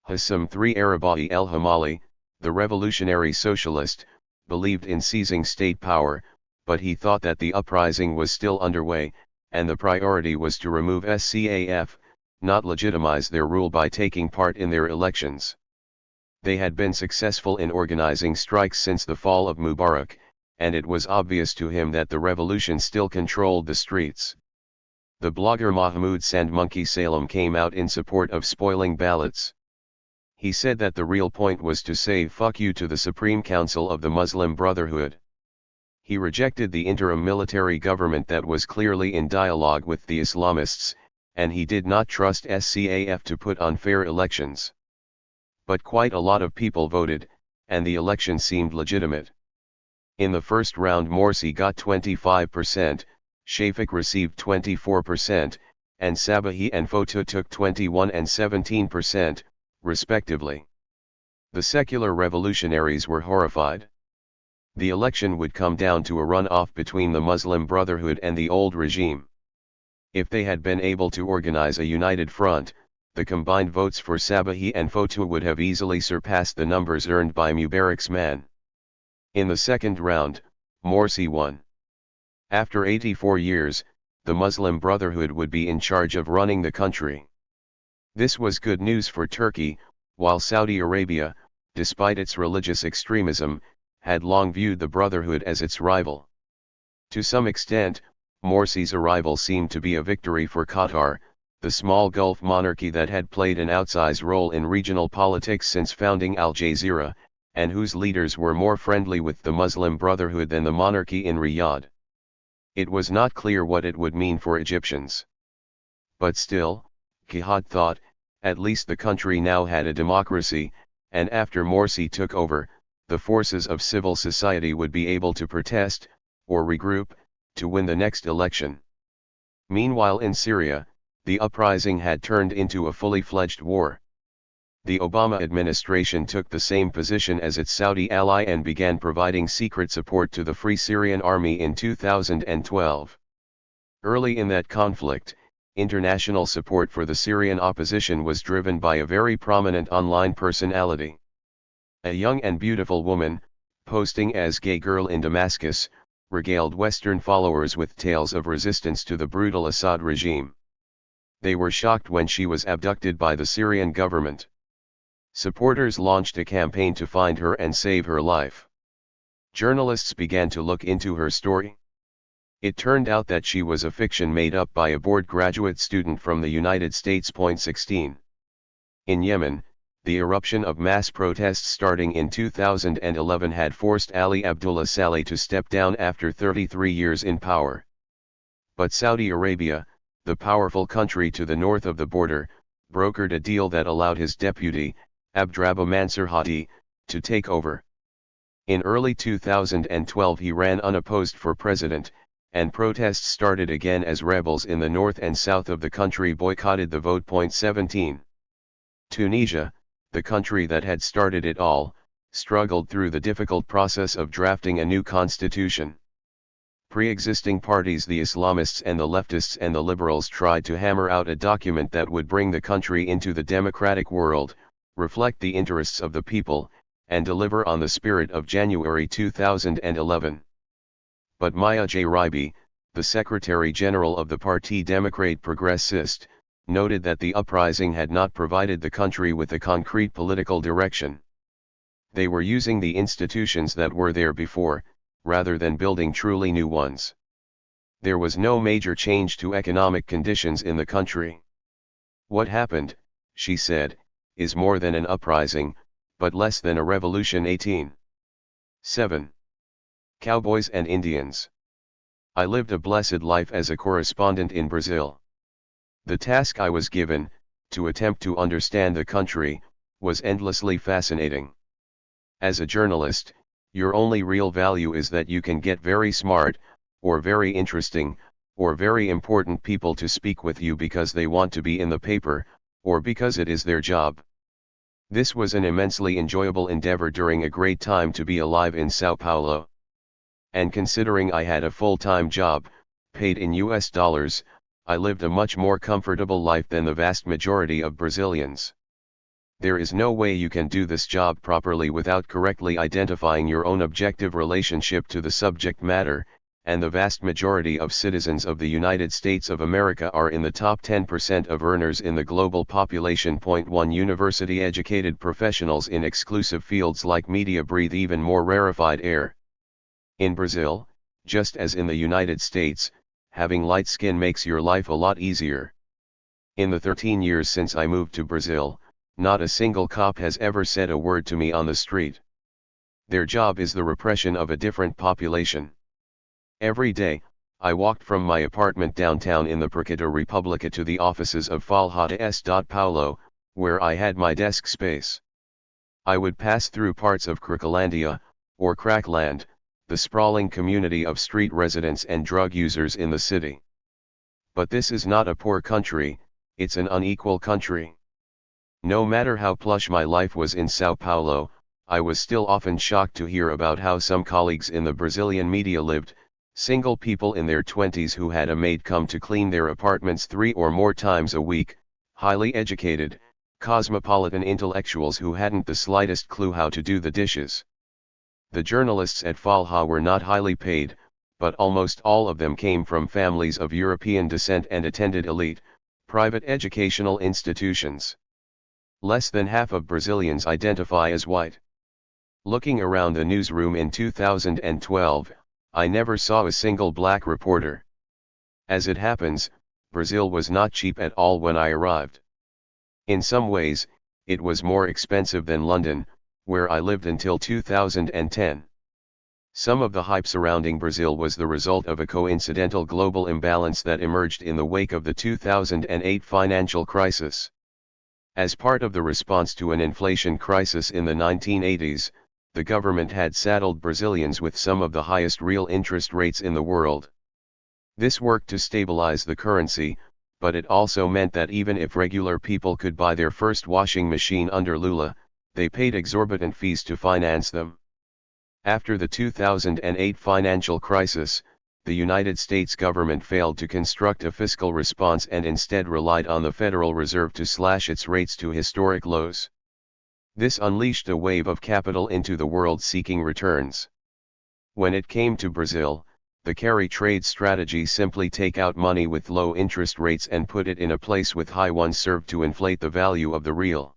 Hassam III Arabai el-Hamali, the revolutionary socialist, believed in seizing state power, but he thought that the uprising was still underway, and the priority was to remove SCAF, not legitimize their rule by taking part in their elections. They had been successful in organizing strikes since the fall of Mubarak, and it was obvious to him that the revolution still controlled the streets. The blogger Mahmoud Sandmonkey Salem came out in support of spoiling ballots. He said that the real point was to say fuck you to the Supreme Council of the Muslim Brotherhood. He rejected the interim military government that was clearly in dialogue with the Islamists, and he did not trust SCAF to put on fair elections. But quite a lot of people voted, and the election seemed legitimate. In the first round Morsi got 25%, Shafik received 24%, and Sabahi and Fattah took 21 and 17%, respectively. The secular revolutionaries were horrified. The election would come down to a runoff between the Muslim Brotherhood and the old regime. If they had been able to organize a united front, the combined votes for Sabahi and Fattah would have easily surpassed the numbers earned by Mubarak's man. In the second round, Morsi won. After 84 years, the Muslim Brotherhood would be in charge of running the country. This was good news for Turkey, while Saudi Arabia, despite its religious extremism, had long viewed the Brotherhood as its rival. To some extent, Morsi's arrival seemed to be a victory for Qatar, the small Gulf monarchy that had played an outsized role in regional politics since founding Al Jazeera, and whose leaders were more friendly with the Muslim Brotherhood than the monarchy in Riyadh. It was not clear what it would mean for Egyptians. But still, Jihad thought, at least the country now had a democracy, and after Morsi took over, the forces of civil society would be able to protest, or regroup, to win the next election. Meanwhile in Syria, the uprising had turned into a fully fledged war. The Obama administration took the same position as its Saudi ally and began providing secret support to the Free Syrian Army in 2012. Early in that conflict, international support for the Syrian opposition was driven by a very prominent online personality. A young and beautiful woman, posting as gay girl in Damascus, regaled Western followers with tales of resistance to the brutal Assad regime. They were shocked when she was abducted by the Syrian government. Supporters launched a campaign to find her and save her life. Journalists began to look into her story. It turned out that she was a fiction made up by a bored graduate student from the United States. 16. In Yemen, the eruption of mass protests starting in 2011 had forced Ali Abdullah Saleh to step down after 33 years in power. But Saudi Arabia, the powerful country to the north of the border, brokered a deal that allowed his deputy, Abdrabbuh Mansur Hadi, to take over. In early 2012 he ran unopposed for president, and protests started again as rebels in the north and south of the country boycotted the vote. 17. Tunisia, the country that had started it all, struggled through the difficult process of drafting a new constitution. Pre-existing parties, the Islamists and the leftists and the liberals, tried to hammer out a document that would bring the country into the democratic world, reflect the interests of the people, and deliver on the spirit of January 2011. But Maya Jaibi, the Secretary General of the Parti Démocrate Progressiste, noted that the uprising had not provided the country with a concrete political direction. They were using the institutions that were there before, rather than building truly new ones. There was no major change to economic conditions in the country. What happened, she said, is more than an uprising, but less than a revolution. 18. 7. Cowboys and Indians. I lived a blessed life as a correspondent in Brazil. The task I was given, to attempt to understand the country, was endlessly fascinating. As a journalist, your only real value is that you can get very smart, or very interesting, or very important people to speak with you because they want to be in the paper, or because it is their job. This was an immensely enjoyable endeavor during a great time to be alive in Sao Paulo. And considering I had a full-time job, paid in US dollars, I lived a much more comfortable life than the vast majority of Brazilians. There is no way you can do this job properly without correctly identifying your own objective relationship to the subject matter, and the vast majority of citizens of the United States of America are in the top 10% of earners in the global population. 1 University-educated professionals in exclusive fields like media breathe even more rarefied air. In Brazil, just as in the United States, having light skin makes your life a lot easier. In the 13 years since I moved to Brazil, not a single cop has ever said a word to me on the street. Their job is the repression of a different population. Every day, I walked from my apartment downtown in the Mercado República to the offices of Folha de São Paulo, where I had my desk space. I would pass through parts of Cracolândia, or Crackland, the sprawling community of street residents and drug users in the city. But this is not a poor country, it's an unequal country. No matter how plush my life was in Sao Paulo, I was still often shocked to hear about how some colleagues in the Brazilian media lived, single people in their 20s who had a maid come to clean their apartments 3 or more times a week, highly educated, cosmopolitan intellectuals who hadn't the slightest clue how to do the dishes. The journalists at Folha were not highly paid, but almost all of them came from families of European descent and attended elite, private educational institutions. Less than half of Brazilians identify as white. Looking around the newsroom in 2012, I never saw a single black reporter. As it happens, Brazil was not cheap at all when I arrived. In some ways, it was more expensive than London, where I lived until 2010. Some of the hype surrounding Brazil was the result of a coincidental global imbalance that emerged in the wake of the 2008 financial crisis. As part of the response to an inflation crisis in the 1980s, the government had saddled Brazilians with some of the highest real interest rates in the world. This worked to stabilize the currency, but it also meant that even if regular people could buy their first washing machine under Lula, they paid exorbitant fees to finance them. After the 2008 financial crisis, the United States government failed to construct a fiscal response and instead relied on the Federal Reserve to slash its rates to historic lows. This unleashed a wave of capital into the world seeking returns. When it came to Brazil, the carry trade strategy simply take out money with low interest rates and put it in a place with high ones served to inflate the value of the real.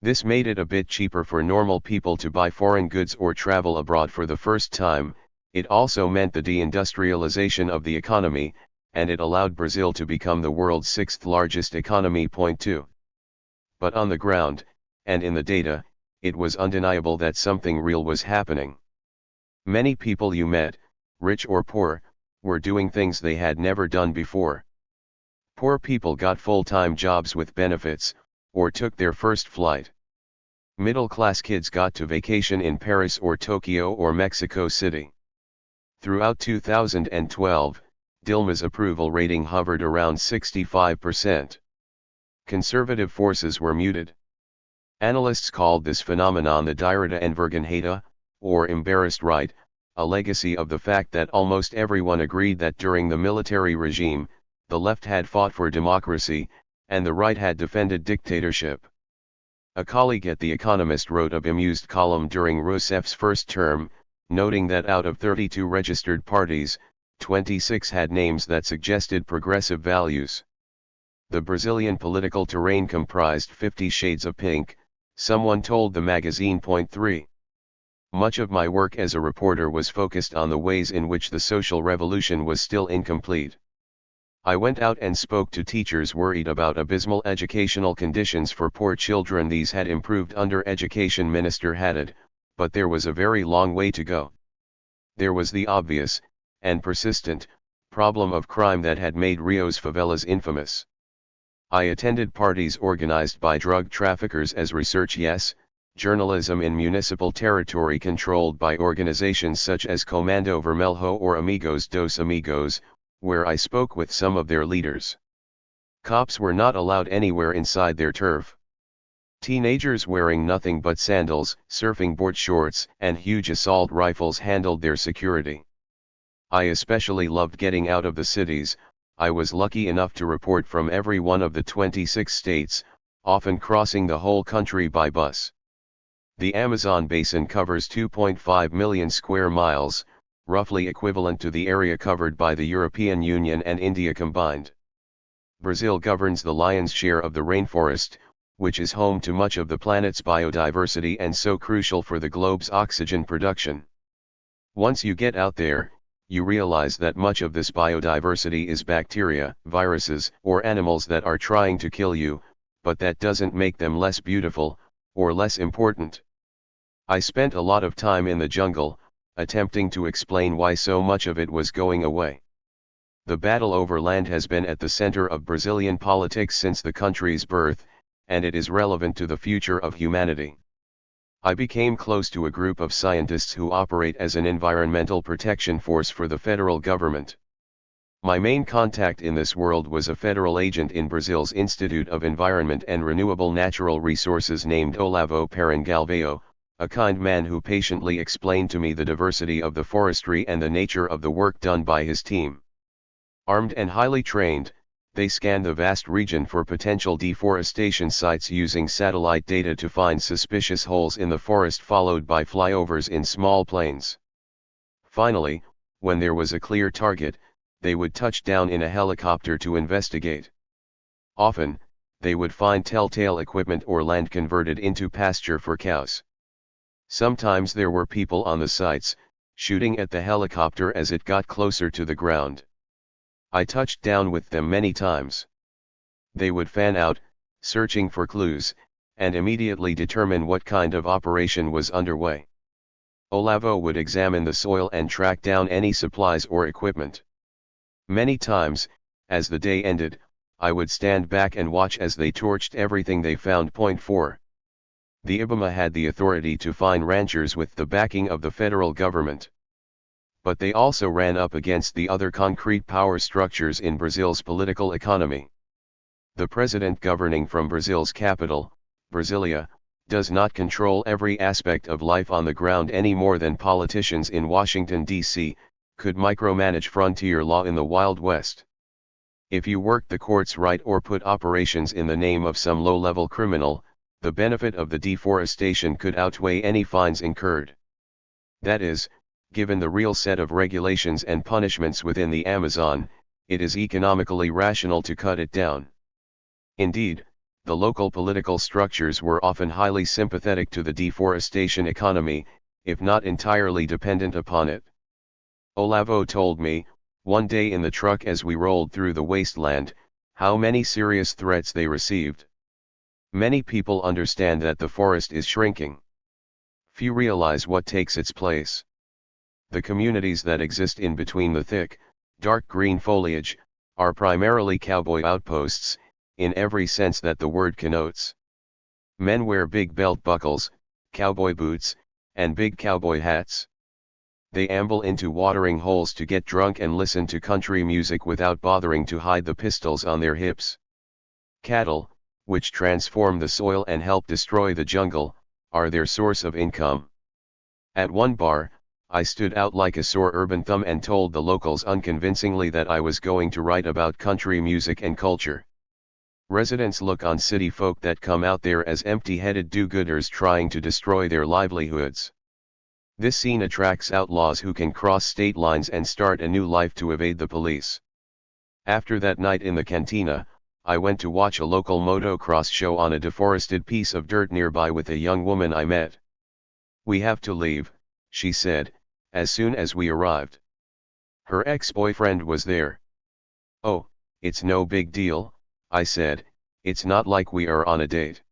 This made it a bit cheaper for normal people to buy foreign goods or travel abroad for the first time. It also meant the deindustrialization of the economy, and it allowed Brazil to become the world's 6th largest economy. 2. But on the ground, and in the data, it was undeniable that something real was happening. Many people you met, rich or poor, were doing things they had never done before. Poor people got full-time jobs with benefits, or took their first flight. Middle-class kids got to vacation in Paris or Tokyo or Mexico City. Throughout 2012, Dilma's approval rating hovered around 65%. Conservative forces were muted. Analysts called this phenomenon the direita envergonhada, or embarrassed right, a legacy of the fact that almost everyone agreed that during the military regime, the left had fought for democracy, and the right had defended dictatorship. A colleague at The Economist wrote a bemused column during Rousseff's first term, noting that out of 32 registered parties, 26 had names that suggested progressive values. The Brazilian political terrain comprised 50 shades of pink, someone told the magazine. 3. Much of my work as a reporter was focused on the ways in which the social revolution was still incomplete. I went out and spoke to teachers worried about abysmal educational conditions for poor children. These had improved under Education Minister Haddad, but there was a very long way to go. There was the obvious, and persistent, problem of crime that had made Rio's favelas infamous. I attended parties organized by drug traffickers as research, yes, journalism in municipal territory controlled by organizations such as Comando Vermelho or Amigos dos Amigos, where I spoke with some of their leaders. Cops were not allowed anywhere inside their turf. Teenagers wearing nothing but sandals, surfing board shorts, and huge assault rifles handled their security. I especially loved getting out of the cities. I was lucky enough to report from every one of the 26 states, often crossing the whole country by bus. The Amazon basin covers 2.5 million square miles, roughly equivalent to the area covered by the European Union and India combined. Brazil governs the lion's share of the rainforest, which is home to much of the planet's biodiversity and so crucial for the globe's oxygen production. Once you get out there, you realize that much of this biodiversity is bacteria, viruses, or animals that are trying to kill you, but that doesn't make them less beautiful, or less important. I spent a lot of time in the jungle, attempting to explain why so much of it was going away. The battle over land has been at the center of Brazilian politics since the country's birth, and it is relevant to the future of humanity. I became close to a group of scientists who operate as an environmental protection force for the federal government. My main contact in this world was a federal agent in Brazil's Institute of Environment and Renewable Natural Resources named Olavo Parangalveo, a kind man who patiently explained to me the diversity of the forestry and the nature of the work done by his team. Armed and highly trained, they scanned the vast region for potential deforestation sites using satellite data to find suspicious holes in the forest followed by flyovers in small planes. Finally, when there was a clear target, they would touch down in a helicopter to investigate. Often, they would find telltale equipment or land converted into pasture for cows. Sometimes there were people on the sites, shooting at the helicopter as it got closer to the ground. I touched down with them many times. They would fan out, searching for clues, and immediately determine what kind of operation was underway. Olavo would examine the soil and track down any supplies or equipment. Many times, as the day ended, I would stand back and watch as they torched everything they found. Point 4. The IBAMA had the authority to fine ranchers with the backing of the federal government. But they also ran up against the other concrete power structures in Brazil's political economy. The president governing from Brazil's capital, Brasilia, does not control every aspect of life on the ground any more than politicians in Washington, D.C., could micromanage frontier law in the Wild West. If you worked the courts right or put operations in the name of some low-level criminal, the benefit of the deforestation could outweigh any fines incurred. That is, given the real set of regulations and punishments within the Amazon, it is economically rational to cut it down. Indeed, the local political structures were often highly sympathetic to the deforestation economy, if not entirely dependent upon it. Olavo told me, one day in the truck as we rolled through the wasteland, how many serious threats they received. Many people understand that the forest is shrinking. Few realize what takes its place. The communities that exist in between the thick, dark green foliage, are primarily cowboy outposts, in every sense that the word connotes. Men wear big belt buckles, cowboy boots, and big cowboy hats. They amble into watering holes to get drunk and listen to country music without bothering to hide the pistols on their hips. Cattle, which transform the soil and help destroy the jungle, are their source of income. At one bar, I stood out like a sore urban thumb and told the locals unconvincingly that I was going to write about country music and culture. Residents look on city folk that come out there as empty-headed do-gooders trying to destroy their livelihoods. This scene attracts outlaws who can cross state lines and start a new life to evade the police. After that night in the cantina, I went to watch a local motocross show on a deforested piece of dirt nearby with a young woman I met. "We have to leave," she said, as soon as we arrived. Her ex-boyfriend was there. "Oh, it's no big deal," I said, "it's not like we are on a date.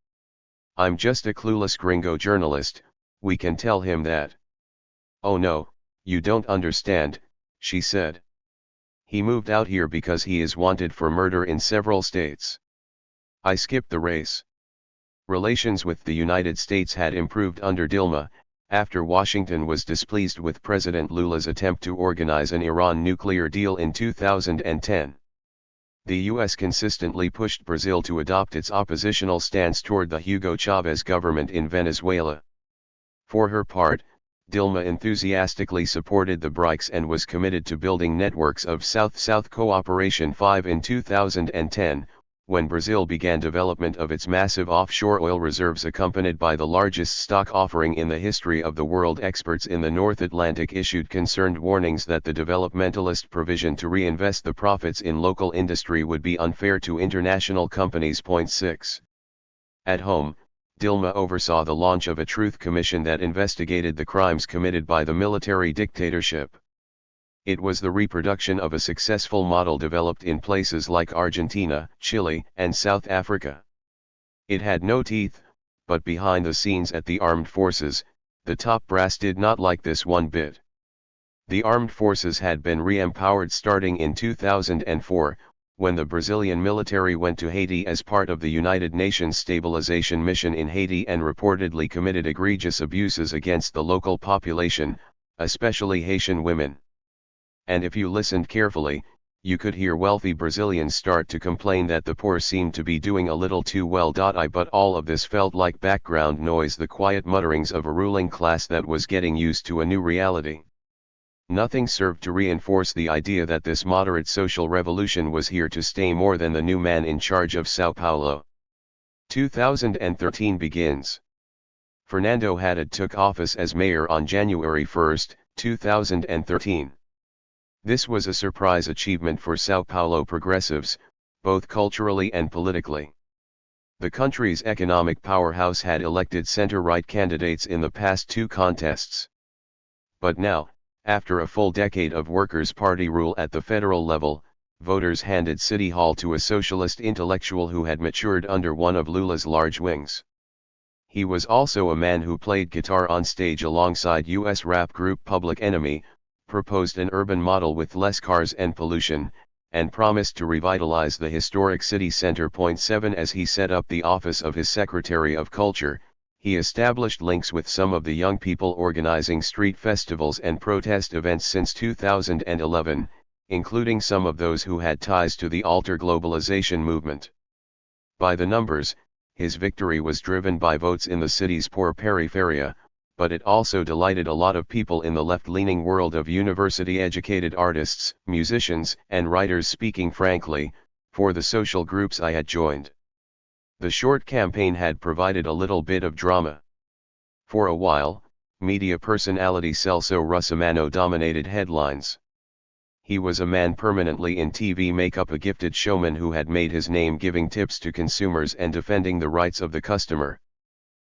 I'm just a clueless gringo journalist, we can tell him that." "Oh no, you don't understand," she said. "He moved out here because he is wanted for murder in several states. I skipped the race. Relations with the United States had improved under Dilma, after Washington was displeased with President Lula's attempt to organize an Iran nuclear deal in 2010. The U.S. consistently pushed Brazil to adopt its oppositional stance toward the Hugo Chavez government in Venezuela. For her part, Dilma enthusiastically supported the BRICS and was committed to building networks of South-South cooperation. 5 In 2010, when Brazil began development of its massive offshore oil reserves accompanied by the largest stock offering in the history of the world, experts in the North Atlantic issued concerned warnings that the developmentalist provision to reinvest the profits in local industry would be unfair to international companies. 6. At home, Dilma oversaw the launch of a truth commission that investigated the crimes committed by the military dictatorship. It was the reproduction of a successful model developed in places like Argentina, Chile, and South Africa. It had no teeth, but behind the scenes at the armed forces, the top brass did not like this one bit. The armed forces had been re-empowered starting in 2004, when the Brazilian military went to Haiti as part of the United Nations stabilization mission in Haiti and reportedly committed egregious abuses against the local population, especially Haitian women. And if you listened carefully, you could hear wealthy Brazilians start to complain that the poor seemed to be doing a little too well. But all of this felt like background noise, the quiet mutterings of a ruling class that was getting used to a new reality. Nothing served to reinforce the idea that this moderate social revolution was here to stay more than the new man in charge of Sao Paulo. 2013 begins. Fernando Haddad took office as mayor on January 1, 2013. This was a surprise achievement for Sao Paulo progressives, both culturally and politically. The country's economic powerhouse had elected center-right candidates in the past two contests. But now, after a full decade of Workers' Party rule at the federal level, voters handed City Hall to a socialist intellectual who had matured under one of Lula's large wings. He was also a man who played guitar on stage alongside U.S. rap group Public Enemy, proposed an urban model with less cars and pollution, and promised to revitalize the historic city center. 7 As he set up the office of his Secretary of Culture, he established links with some of the young people organizing street festivals and protest events since 2011, including some of those who had ties to the alter globalization movement. By the numbers, his victory was driven by votes in the city's poor peripheria, but it also delighted a lot of people in the left-leaning world of university-educated artists, musicians, and writers. Speaking frankly, for the social groups I had joined, the short campaign had provided a little bit of drama. For a while, media personality Celso Russomano dominated headlines. He was a man permanently in TV makeup, a gifted showman who had made his name giving tips to consumers and defending the rights of the customer.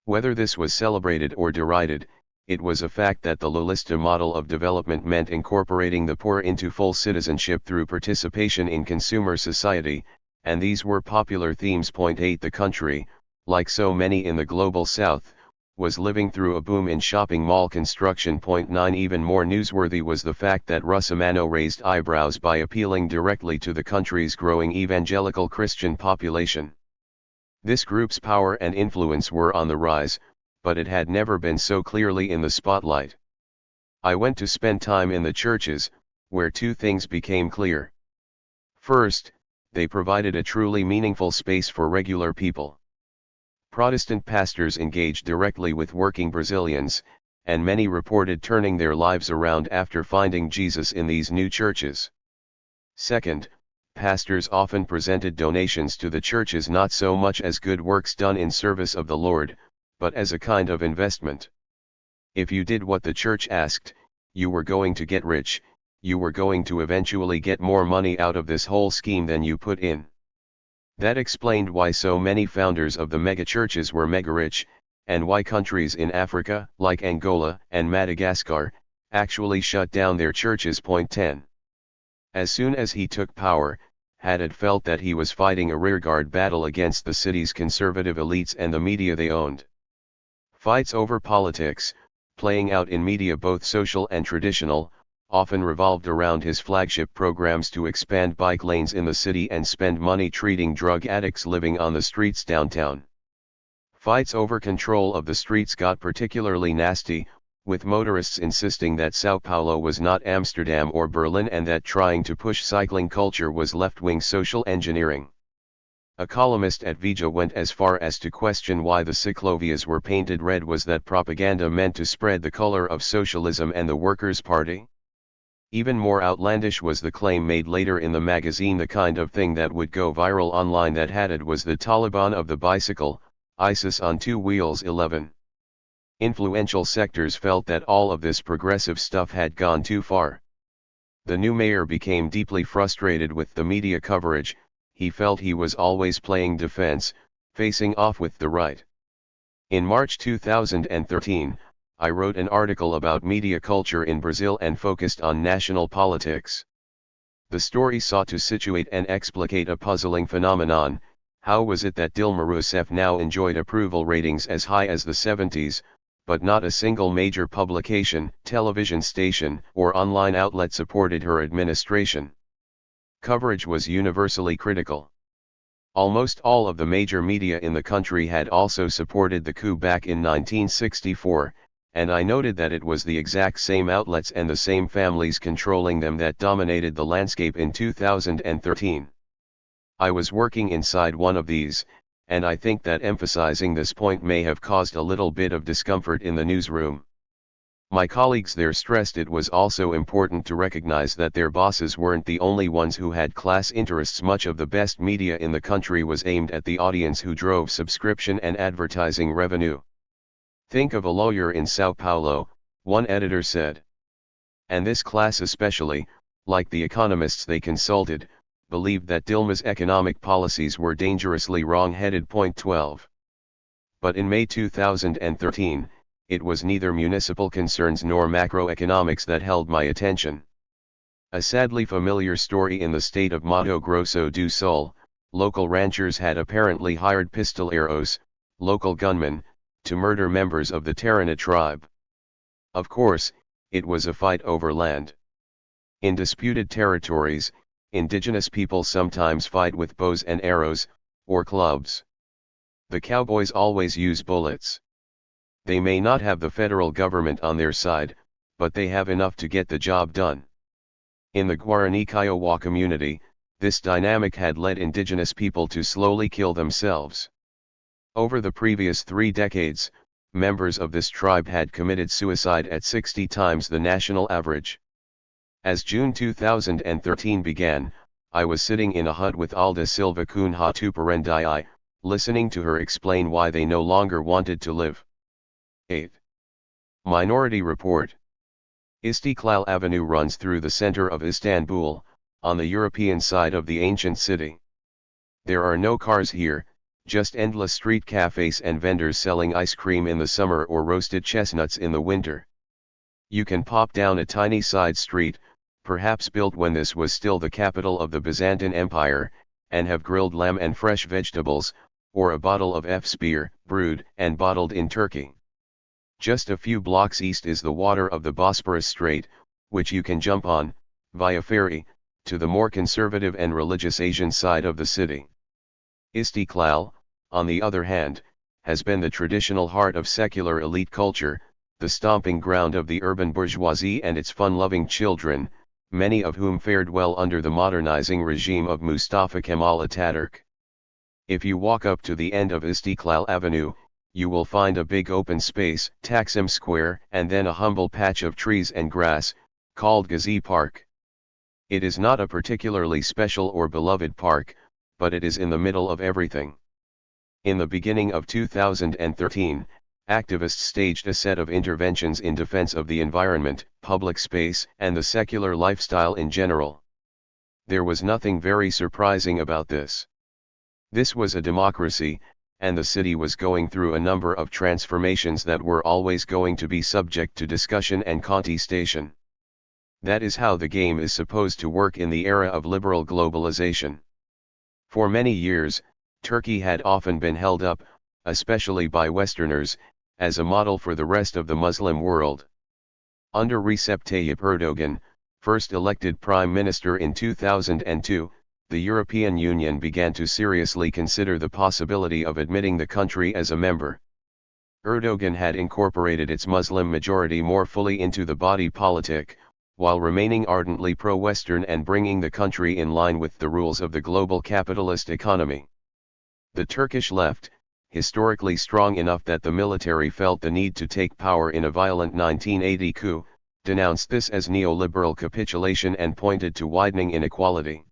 Whether this was celebrated or derided, it was a fact that the Lulista model of development meant incorporating the poor into full citizenship through participation in consumer society, and these were popular themes. 8 The country, like so many in the global south, was living through a boom in shopping mall construction. 9 Even more newsworthy was the fact that Russomano raised eyebrows by appealing directly to the country's growing evangelical Christian population. This group's power and influence were on the rise, but it had never been so clearly in the spotlight. I went to spend time in the churches, where two things became clear. First, they provided a truly meaningful space for regular people. Protestant pastors engaged directly with working Brazilians, and many reported turning their lives around after finding Jesus in these new churches. Second, pastors often presented donations to the churches not so much as good works done in service of the Lord, but as a kind of investment. If you did what the church asked, you were going to get rich, you were going to eventually get more money out of this whole scheme than you put in. That explained why so many founders of the megachurches were mega-rich, and why countries in Africa, like Angola and Madagascar, actually shut down their churches. 10. As soon as he took power, Haddad felt that he was fighting a rearguard battle against the city's conservative elites and the media they owned. Fights over politics, playing out in media both social and traditional, often revolved around his flagship programs to expand bike lanes in the city and spend money treating drug addicts living on the streets downtown. Fights over control of the streets got particularly nasty, with motorists insisting that Sao Paulo was not Amsterdam or Berlin and that trying to push cycling culture was left-wing social engineering. A columnist at Veja went as far as to question why the ciclovias were painted red. Was that propaganda meant to spread the color of socialism and the Workers' Party? Even more outlandish was the claim made later in the magazine, the kind of thing that would go viral online, that Haddad was the Taliban of the bicycle, ISIS on two wheels. 11. Influential sectors felt that all of this progressive stuff had gone too far. The new mayor became deeply frustrated with the media coverage. He felt he was always playing defense, facing off with the right. In March 2013, I wrote an article about media culture in Brazil and focused on national politics. The story sought to situate and explicate a puzzling phenomenon. How was it that Dilma Rousseff now enjoyed approval ratings as high as the 70s, but not a single major publication, television station, or online outlet supported her administration? Coverage was universally critical. Almost all of the major media in the country had also supported the coup back in 1964, and I noted that it was the exact same outlets and the same families controlling them that dominated the landscape in 2013. I was working inside one of these, and I think that emphasizing this point may have caused a little bit of discomfort in the newsroom. My colleagues there stressed it was also important to recognize that their bosses weren't the only ones who had class interests. Much of the best media in the country was aimed at the audience who drove subscription and advertising revenue. Think of a lawyer in Sao Paulo, one editor said. And this class especially, like the economists they consulted, believed that Dilma's economic policies were dangerously wrong-headed. 12. But in May 2013, it was neither municipal concerns nor macroeconomics that held my attention. A sadly familiar story in the state of Mato Grosso do Sul, local ranchers had apparently hired pistoleros, local gunmen, to murder members of the Tarana tribe. Of course, it was a fight over land. In disputed territories, indigenous people sometimes fight with bows and arrows, or clubs. The cowboys always use bullets. They may not have the federal government on their side, but they have enough to get the job done. In the Guarani Kiowa community, this dynamic had led indigenous people to slowly kill themselves. Over the previous 3 decades, members of this tribe had committed suicide at 60 times the national average. As June 2013 began, I was sitting in a hut with Alda Silva Cunha Tuparendai, listening to her explain why they no longer wanted to live. 8. Minority Report. Istiklal Avenue runs through the center of Istanbul, on the European side of the ancient city. There are no cars here, just endless street cafes and vendors selling ice cream in the summer or roasted chestnuts in the winter. You can pop down a tiny side street, perhaps built when this was still the capital of the Byzantine Empire, and have grilled lamb and fresh vegetables, or a bottle of Efes beer, brewed and bottled in Turkey. Just a few blocks east is the water of the Bosporus Strait, which you can jump on, via ferry, to the more conservative and religious Asian side of the city. Istiklal, on the other hand, has been the traditional heart of secular elite culture, the stomping ground of the urban bourgeoisie and its fun-loving children, many of whom fared well under the modernizing regime of Mustafa Kemal Ataturk. If you walk up to the end of Istiklal Avenue, you will find a big open space, Taksim Square, and then a humble patch of trees and grass, called Gezi Park. It is not a particularly special or beloved park, but it is in the middle of everything. In the beginning of 2013, activists staged a set of interventions in defense of the environment, public space, and the secular lifestyle in general. There was nothing very surprising about this. This was a democracy, and the city was going through a number of transformations that were always going to be subject to discussion and contestation. That is how the game is supposed to work in the era of liberal globalization. For many years, Turkey had often been held up, especially by Westerners, as a model for the rest of the Muslim world. Under Recep Tayyip Erdogan, First elected Prime Minister in 2002, the European Union began to seriously consider the possibility of admitting the country as a member. Erdogan had incorporated its Muslim majority more fully into the body politic, while remaining ardently pro-Western and bringing the country in line with the rules of the global capitalist economy. The Turkish left, historically strong enough that the military felt the need to take power in a violent 1980 coup, denounced this as neoliberal capitulation and pointed to widening inequality.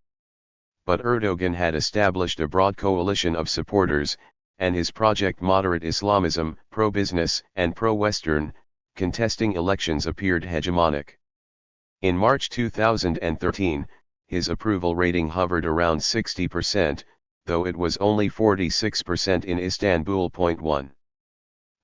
But Erdogan had established a broad coalition of supporters, and his project moderate Islamism, pro-business and pro-Western, contesting elections appeared hegemonic. In March 2013, his approval rating hovered around 60%, though it was only 46% in Istanbul. 1.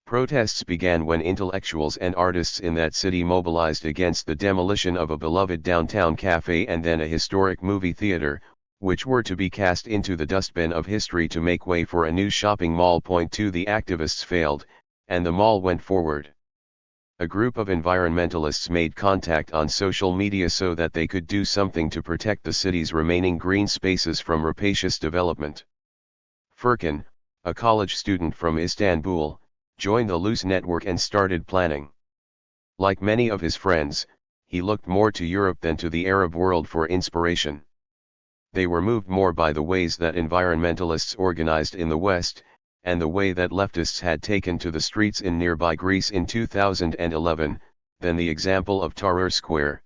Protests began when intellectuals and artists in that city mobilized against the demolition of a beloved downtown cafe and then a historic movie theater, which were to be cast into the dustbin of history to make way for a new shopping mall. 2. The activists failed, and the mall went forward. A group of environmentalists made contact on social media so that they could do something to protect the city's remaining green spaces from rapacious development. Furkan, a college student from Istanbul, joined the loose network and started planning. Like many of his friends, he looked more to Europe than to the Arab world for inspiration. They were moved more by the ways that environmentalists organized in the West, and the way that leftists had taken to the streets in nearby Greece in 2011, than the example of Tahrir Square.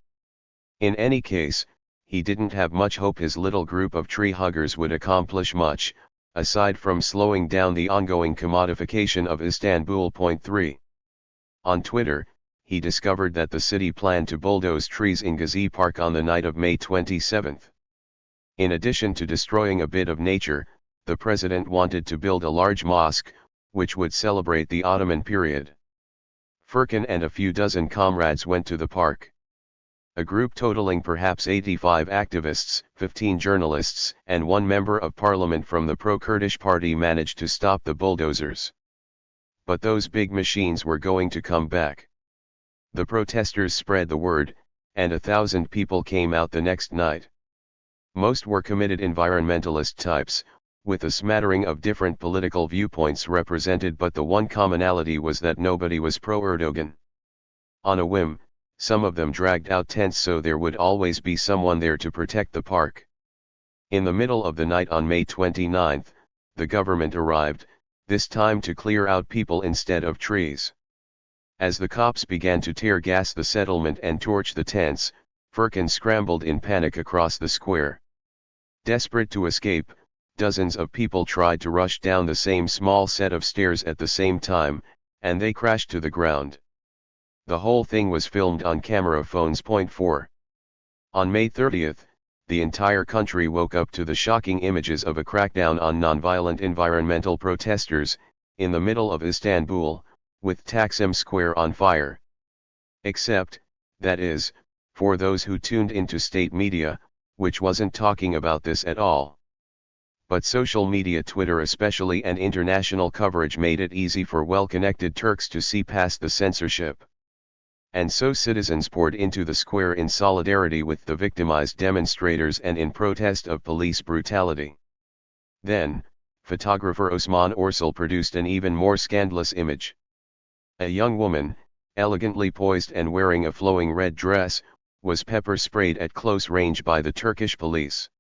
In any case, he didn't have much hope his little group of tree huggers would accomplish much, aside from slowing down the ongoing commodification of Istanbul. 3. On Twitter, he discovered that the city planned to bulldoze trees in Gezi Park on the night of May 27. In addition to destroying a bit of nature, the president wanted to build a large mosque, which would celebrate the Ottoman period. Furkan and a few dozen comrades went to the park. A group totaling perhaps 85 activists, 15 journalists, and one member of parliament from the pro-Kurdish party managed to stop the bulldozers. But those big machines were going to come back. The protesters spread the word, and 1,000 people came out the next night. Most were committed environmentalist types, with a smattering of different political viewpoints represented, but the one commonality was that nobody was pro-Erdogan. On a whim, some of them dragged out tents so there would always be someone there to protect the park. In the middle of the night on May 29, the government arrived, this time to clear out people instead of trees. As the cops began to tear gas the settlement and torch the tents, Furkan scrambled in panic across the square. Desperate to escape, dozens of people tried to rush down the same small set of stairs at the same time, and they crashed to the ground. The whole thing was filmed on camera phones. 4. On May 30, the entire country woke up to the shocking images of a crackdown on nonviolent environmental protesters, in the middle of Istanbul, with Taksim Square on fire. Except, that is, for those who tuned into state media, which wasn't talking about this at all. But social media, Twitter especially, and international coverage made it easy for well-connected Turks to see past the censorship. And so citizens poured into the square in solidarity with the victimized demonstrators and in protest of police brutality. Then, photographer Osman Orsal produced an even more scandalous image. A young woman, elegantly poised and wearing a flowing red dress, was pepper-sprayed at close range by the Turkish police.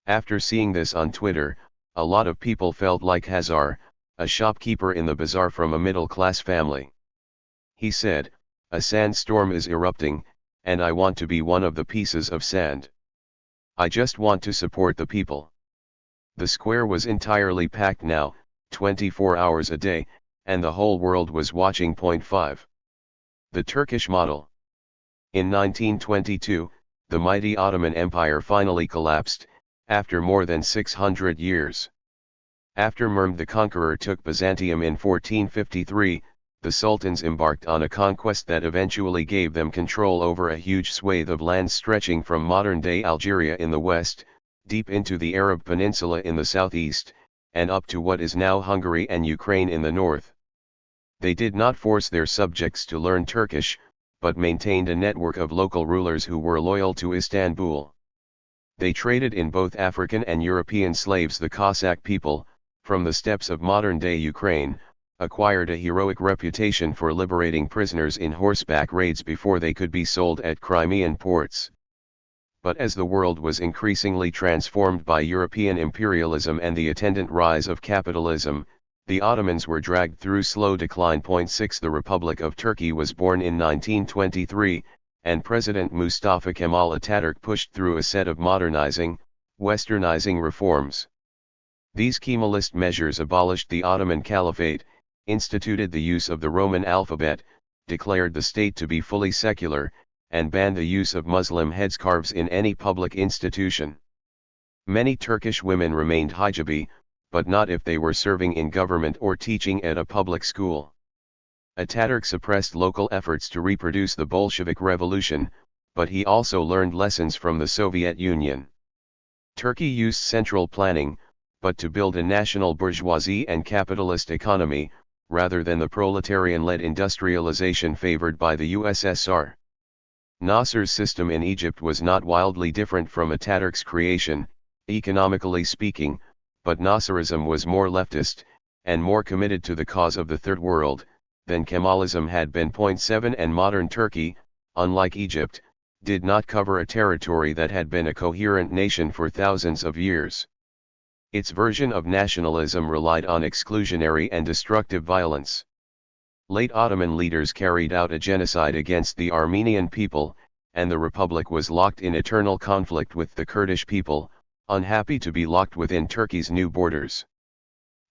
After seeing this on Twitter, a lot of people felt like Hazar, a shopkeeper in the bazaar from a middle-class family. He said, "A sandstorm is erupting, and I want to be one of the pieces of sand. I just want to support the people." The square was entirely packed now, 24 hours a day, and the whole world was watching. 5. The Turkish model. In 1922, the mighty Ottoman Empire finally collapsed, after more than 600 years. After Mehmed the Conqueror took Byzantium in 1453, the sultans embarked on a conquest that eventually gave them control over a huge swathe of land stretching from modern-day Algeria in the west, deep into the Arab Peninsula in the southeast, and up to what is now Hungary and Ukraine in the north. They did not force their subjects to learn Turkish, but maintained a network of local rulers who were loyal to Istanbul. They traded in both African and European slaves. The Cossack people, from the steppes of modern-day Ukraine, acquired a heroic reputation for liberating prisoners in horseback raids before they could be sold at Crimean ports. But as the world was increasingly transformed by European imperialism and the attendant rise of capitalism, the Ottomans were dragged through slow decline. 6 The Republic of Turkey was born in 1923, and President Mustafa Kemal Ataturk pushed through a set of modernizing, westernizing reforms. These Kemalist measures abolished the Ottoman Caliphate, instituted the use of the Roman alphabet, declared the state to be fully secular, and banned the use of Muslim headscarves in any public institution. Many Turkish women remained hijabi, but not if they were serving in government or teaching at a public school. Ataturk suppressed local efforts to reproduce the Bolshevik Revolution, but he also learned lessons from the Soviet Union. Turkey used central planning, but to build a national bourgeoisie and capitalist economy, rather than the proletarian-led industrialization favored by the USSR. Nasser's system in Egypt was not wildly different from Ataturk's creation, economically speaking, but Nasserism was more leftist, and more committed to the cause of the Third World, than Kemalism had been. 7 And modern Turkey, unlike Egypt, did not cover a territory that had been a coherent nation for thousands of years. Its version of nationalism relied on exclusionary and destructive violence. Late Ottoman leaders carried out a genocide against the Armenian people, and the republic was locked in eternal conflict with the Kurdish people, unhappy to be locked within Turkey's new borders.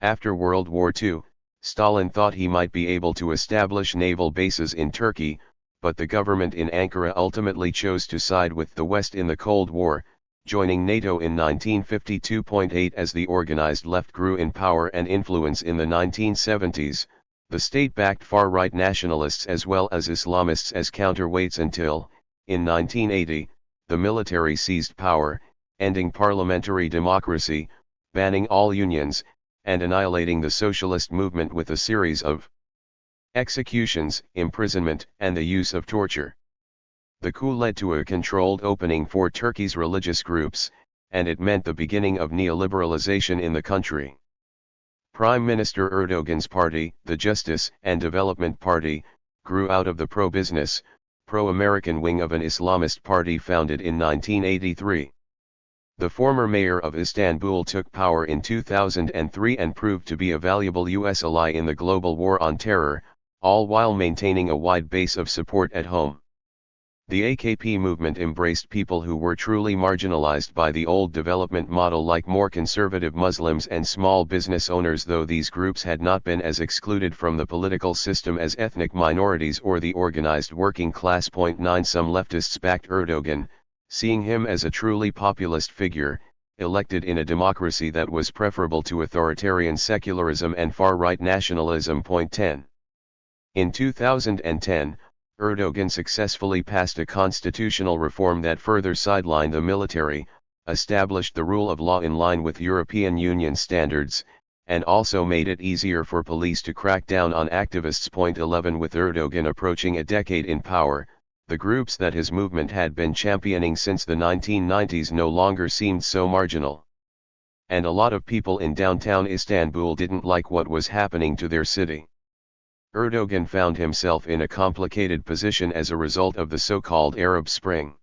After World War II, Stalin thought he might be able to establish naval bases in Turkey, but the government in Ankara ultimately chose to side with the West in the Cold War, joining NATO in 1952. 8 As the organized left grew in power and influence in the 1970s, the state-backed far-right nationalists as well as Islamists as counterweights until, in 1980, the military seized power, ending parliamentary democracy, banning all unions, and annihilating the socialist movement with a series of executions, imprisonment, and the use of torture. The coup led to a controlled opening for Turkey's religious groups, and it meant the beginning of neoliberalization in the country. Prime Minister Erdogan's party, the Justice and Development Party, grew out of the pro-business, pro-American wing of an Islamist party founded in 1983. The former mayor of Istanbul took power in 2003 and proved to be a valuable U.S. ally in the global war on terror, all while maintaining a wide base of support at home. The AKP movement embraced people who were truly marginalized by the old development model, like more conservative Muslims and small business owners, though these groups had not been as excluded from the political system as ethnic minorities or the organized working class. 9 Some leftists backed Erdogan, seeing him as a truly populist figure, elected in a democracy that was preferable to authoritarian secularism and far-right nationalism. 10 In 2010, Erdogan successfully passed a constitutional reform that further sidelined the military, established the rule of law in line with European Union standards, and also made it easier for police to crack down on activists. 11 With Erdogan approaching a decade in power, the groups that his movement had been championing since the 1990s no longer seemed so marginal. And a lot of people in downtown Istanbul didn't like what was happening to their city. Erdogan found himself in a complicated position as a result of the so-called Arab Spring.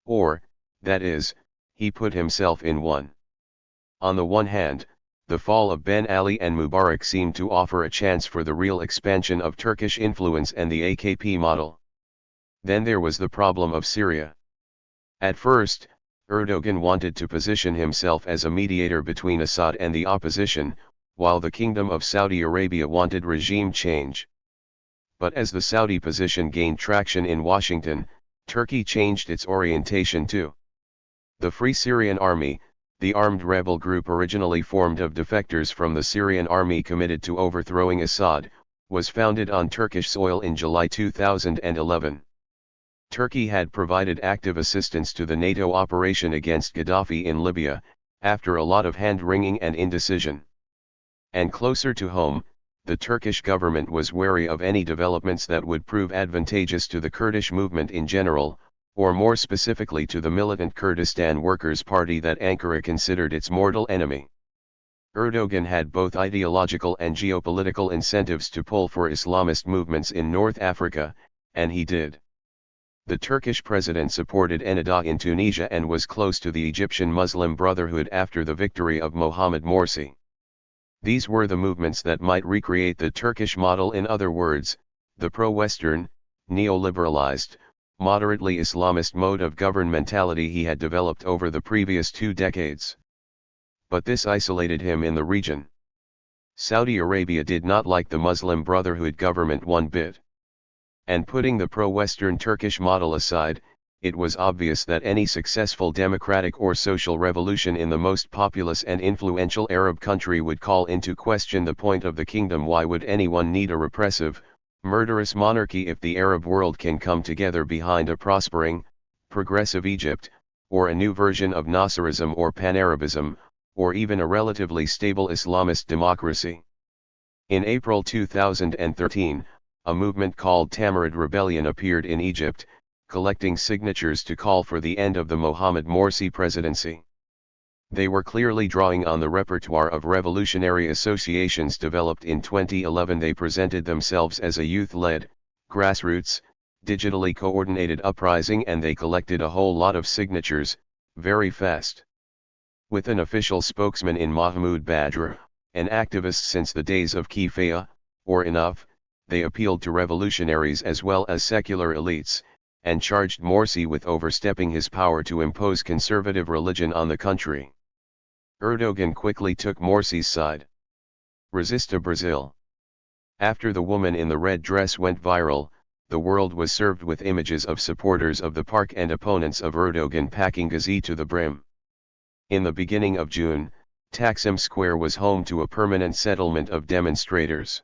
Or, that is, he put himself in one. On the one hand, the fall of Ben Ali and Mubarak seemed to offer a chance for the real expansion of Turkish influence and the AKP model. Then there was the problem of Syria. At first, Erdogan wanted to position himself as a mediator between Assad and the opposition, while the Kingdom of Saudi Arabia wanted regime change. But as the Saudi position gained traction in Washington, Turkey changed its orientation too. The Free Syrian Army, the armed rebel group originally formed of defectors from the Syrian army committed to overthrowing Assad, was founded on Turkish soil in July 2011. Turkey had provided active assistance to the NATO operation against Gaddafi in Libya, after a lot of hand-wringing and indecision. And closer to home, the Turkish government was wary of any developments that would prove advantageous to the Kurdish movement in general, or more specifically to the militant Kurdistan Workers' Party that Ankara considered its mortal enemy. Erdogan had both ideological and geopolitical incentives to pull for Islamist movements in North Africa, and he did. The Turkish president supported Ennahda in Tunisia and was close to the Egyptian Muslim Brotherhood after the victory of Mohamed Morsi. These were the movements that might recreate the Turkish model, in other words, the pro-Western, neoliberalized, moderately Islamist mode of governmentality he had developed over the previous 2 decades. But this isolated him in the region. Saudi Arabia did not like the Muslim Brotherhood government one bit. And putting the pro-Western Turkish model aside, it was obvious that any successful democratic or social revolution in the most populous and influential Arab country would call into question the point of the kingdom. Why would anyone need a repressive, murderous monarchy if the Arab world can come together behind a prospering, progressive Egypt, or a new version of Nasserism or Pan-Arabism, or even a relatively stable Islamist democracy? In April 2013, a movement called Tamurid Rebellion appeared in Egypt, collecting signatures to call for the end of the Mohamed Morsi presidency. They were clearly drawing on the repertoire of revolutionary associations developed in 2011. They presented themselves as a youth-led, grassroots, digitally coordinated uprising, and they collected a whole lot of signatures, very fast. With an official spokesman in Mahmoud Badr, an activist since the days of Kifaya, or Enough, they appealed to revolutionaries as well as secular elites, and charged Morsi with overstepping his power to impose conservative religion on the country. Erdogan quickly took Morsi's side. Resista Brazil. After the woman in the red dress went viral, the world was served with images of supporters of the park and opponents of Erdogan packing Gezi to the brim. In the beginning of June, Taksim Square was home to a permanent settlement of demonstrators.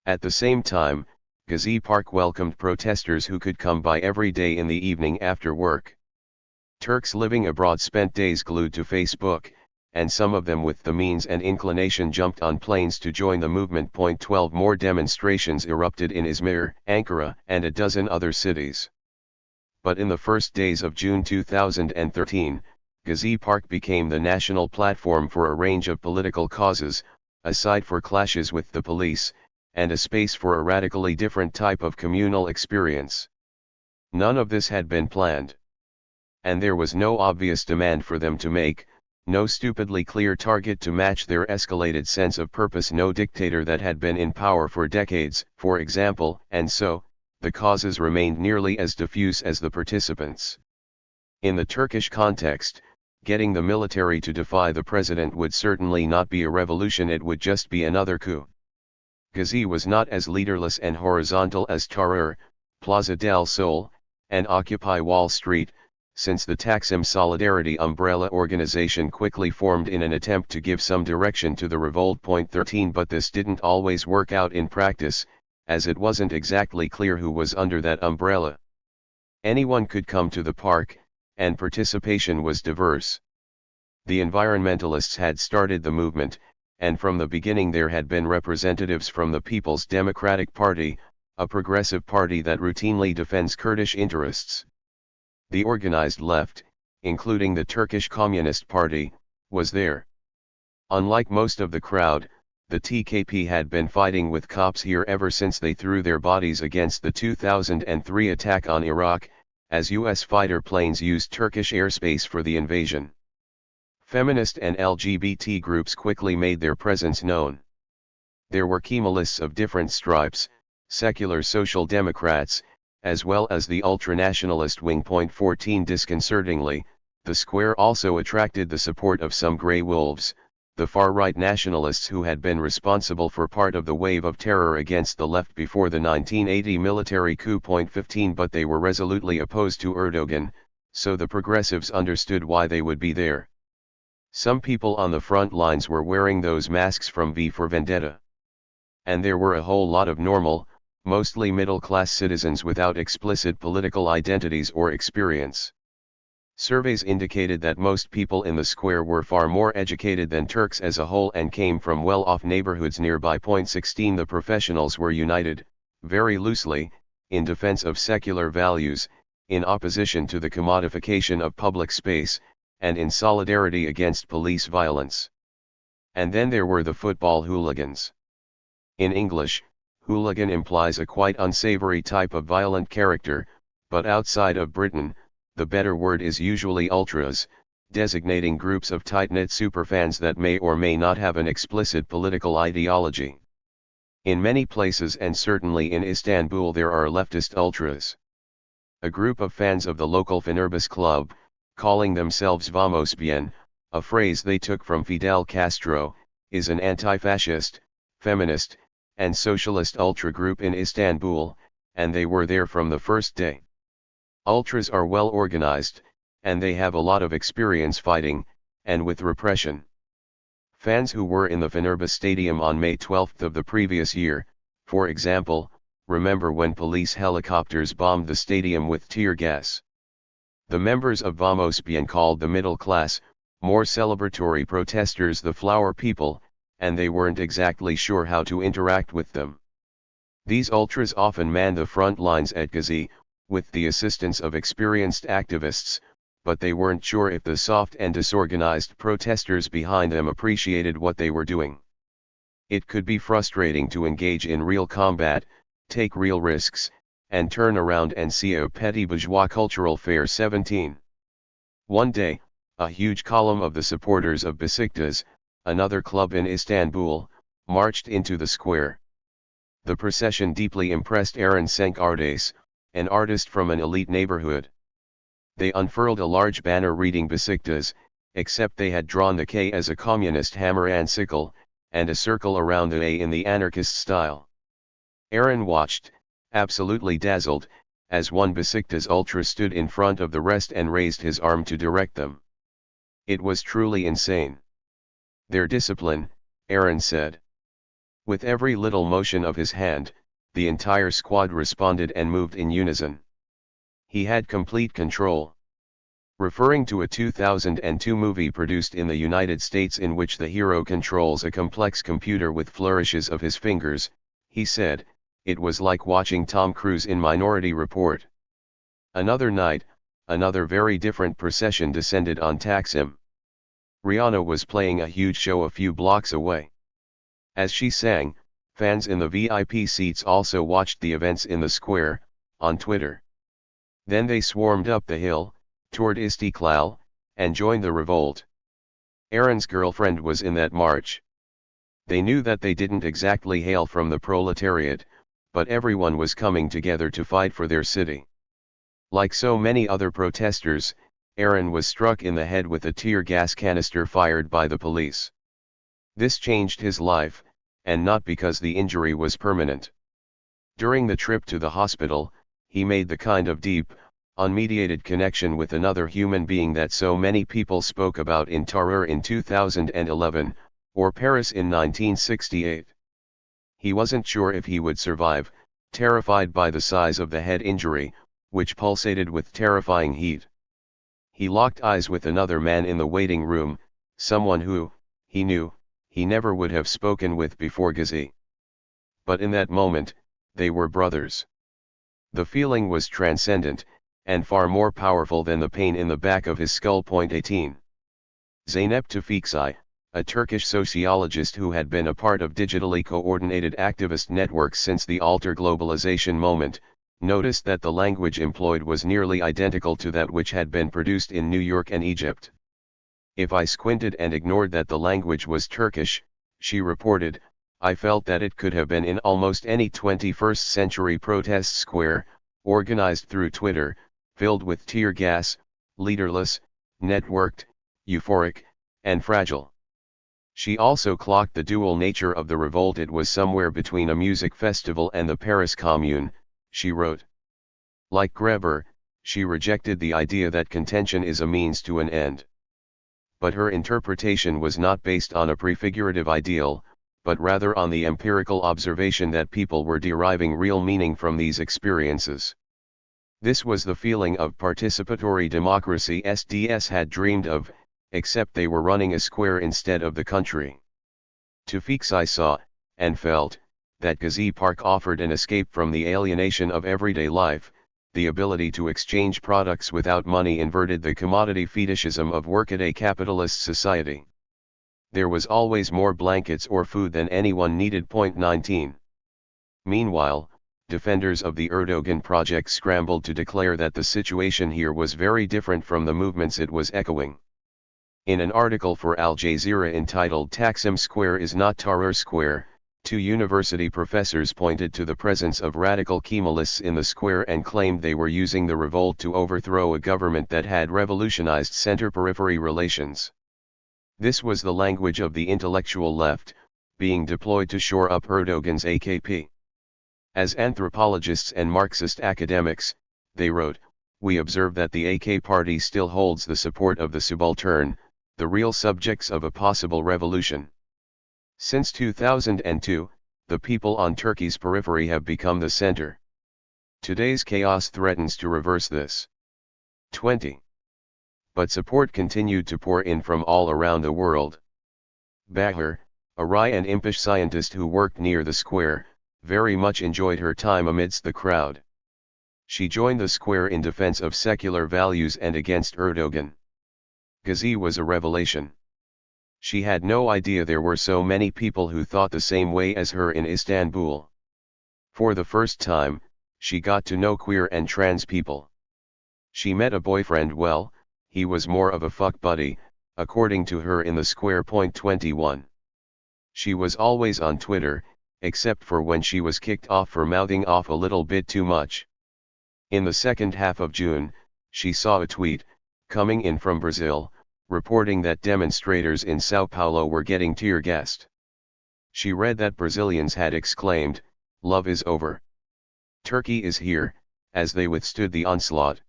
At the same time, Gezi Park welcomed protesters who could come by every day in the evening after work. Turks living abroad spent days glued to Facebook, and some of them with the means and inclination jumped on planes to join the movement. 12 More demonstrations erupted in Izmir, Ankara, and a dozen other cities. But in the first days of June 2013, Gezi Park became the national platform for a range of political causes, a site for clashes with the police, and a space for a radically different type of communal experience. None of this had been planned. And there was no obvious demand for them to make, no stupidly clear target to match their escalated sense of purpose, no dictator that had been in power for decades, for example, and so, the causes remained nearly as diffuse as the participants. In the Turkish context, getting the military to defy the president would certainly not be a revolution, it would just be another coup. Gezi was not as leaderless and horizontal as Tahrir, Plaza del Sol, and Occupy Wall Street, since the Taksim Solidarity umbrella organization quickly formed in an attempt to give some direction to the revolt. 13 But this didn't always work out in practice, as it wasn't exactly clear who was under that umbrella. Anyone could come to the park, and participation was diverse. The environmentalists had started the movement, and from the beginning there had been representatives from the People's Democratic Party, a progressive party that routinely defends Kurdish interests. The organized left, including the Turkish Communist Party, was there. Unlike most of the crowd, the TKP had been fighting with cops here ever since they threw their bodies against the 2003 attack on Iraq, as US fighter planes used Turkish airspace for the invasion. Feminist and LGBT groups quickly made their presence known. There were Kemalists of different stripes, secular social democrats, as well as the ultranationalist wing. 14 Disconcertingly, the square also attracted the support of some grey wolves, the far-right nationalists who had been responsible for part of the wave of terror against the left before the 1980 military coup. 15 But they were resolutely opposed to Erdogan, so the progressives understood why they would be there. Some people on the front lines were wearing those masks from V for Vendetta. And there were a whole lot of normal, mostly middle-class citizens without explicit political identities or experience. Surveys indicated that most people in the square were far more educated than Turks as a whole and came from well-off neighborhoods nearby. 16 The professionals were united, very loosely, in defense of secular values, in opposition to the commodification of public space, and in solidarity against police violence. And then there were the football hooligans. In English, hooligan implies a quite unsavory type of violent character, but outside of Britain, the better word is usually ultras, designating groups of tight-knit superfans that may or may not have an explicit political ideology. In many places and certainly in Istanbul there are leftist ultras. A group of fans of the local Fenerbahçe club, calling themselves Vamos Bien, a phrase they took from Fidel Castro, is an anti-fascist, feminist, and socialist ultra group in Istanbul, and they were there from the first day. Ultras are well organized, and they have a lot of experience fighting, and with repression. Fans who were in the Fenerbahçe stadium on May 12 of the previous year, for example, remember when police helicopters bombed the stadium with tear gas. The members of Vamos Bien called the middle class, more celebratory protesters the flower people, and they weren't exactly sure how to interact with them. These ultras often man the front lines at Gezi, with the assistance of experienced activists, but they weren't sure if the soft and disorganized protesters behind them appreciated what they were doing. It could be frustrating to engage in real combat, take real risks, and turn around and see a petty bourgeois cultural fair. 17. One day, a huge column of the supporters of Besiktas, another club in Istanbul, marched into the square. The procession deeply impressed Eren Senkardes, an artist from an elite neighborhood. They unfurled a large banner reading Besiktas, except they had drawn the K as a communist hammer and sickle, and a circle around the A in the anarchist style. Eren watched, absolutely dazzled, as one Besiktas ultra stood in front of the rest and raised his arm to direct them. It was truly insane. Their discipline, Eren said. With every little motion of his hand, the entire squad responded and moved in unison. He had complete control. Referring to a 2002 movie produced in the United States in which the hero controls a complex computer with flourishes of his fingers, he said, "It was like watching Tom Cruise in Minority Report." Another night, another very different procession descended on Taksim. Rihanna was playing a huge show a few blocks away. As she sang, fans in the VIP seats also watched the events in the square, on Twitter. Then they swarmed up the hill, toward Istiklal, and joined the revolt. Eren's girlfriend was in that march. They knew that they didn't exactly hail from the proletariat, but everyone was coming together to fight for their city. Like so many other protesters, Eren was struck in the head with a tear gas canister fired by the police. This changed his life, and not because the injury was permanent. During the trip to the hospital, he made the kind of deep, unmediated connection with another human being that so many people spoke about in Tahrir in 2011, or Paris in 1968. He wasn't sure if he would survive, terrified by the size of the head injury, which pulsated with terrifying heat. He locked eyes with another man in the waiting room, someone who, he knew, he never would have spoken with before Gezi. But in that moment, they were brothers. The feeling was transcendent, and far more powerful than the pain in the back of his skull. 18. Zeynep Tufekci, a Turkish sociologist who had been a part of digitally coordinated activist networks since the alter globalization moment, noticed that the language employed was nearly identical to that which had been produced in New York and Egypt. "If I squinted and ignored that the language was Turkish," she reported, "I felt that it could have been in almost any 21st century protest square, organized through Twitter, filled with tear gas, leaderless, networked, euphoric, and fragile." She also clocked the dual nature of the revolt. It was somewhere between a music festival and the Paris Commune, she wrote. Like Greber, she rejected the idea that contention is a means to an end. But her interpretation was not based on a prefigurative ideal, but rather on the empirical observation that people were deriving real meaning from these experiences. This was the feeling of participatory democracy SDS had dreamed of, except they were running a square instead of the country. I saw, and felt, that Gezi Park offered an escape from the alienation of everyday life, the ability to exchange products without money inverted the commodity fetishism of workaday capitalist society. There was always more blankets or food than anyone needed. 19. Meanwhile, defenders of the Erdogan project scrambled to declare that the situation here was very different from the movements it was echoing. In an article for Al Jazeera entitled Taksim Square is not Tahrir Square, two university professors pointed to the presence of radical Kemalists in the square and claimed they were using the revolt to overthrow a government that had revolutionized center-periphery relations. This was the language of the intellectual left, being deployed to shore up Erdogan's AKP. As anthropologists and Marxist academics, they wrote, we observe that the AK party still holds the support of the subaltern, the real subjects of a possible revolution. Since 2002, the people on Turkey's periphery have become the center. Today's chaos threatens to reverse this. 20. But support continued to pour in from all around the world. Bahar, a wry and impish scientist who worked near the square, very much enjoyed her time amidst the crowd. She joined the square in defense of secular values and against Erdogan. Gezi was a revelation. She had no idea there were so many people who thought the same way as her in Istanbul. For the first time, she got to know queer and trans people. She met a boyfriend. Well, he was more of a fuck buddy, according to her in the square. 21. She was always on Twitter, except for when she was kicked off for mouthing off a little bit too much. In the second half of June, she saw a tweet, coming in from Brazil, reporting that demonstrators in Sao Paulo were getting tear gassed. She read that Brazilians had exclaimed, "Love is over. Turkey is here," as they withstood the onslaught.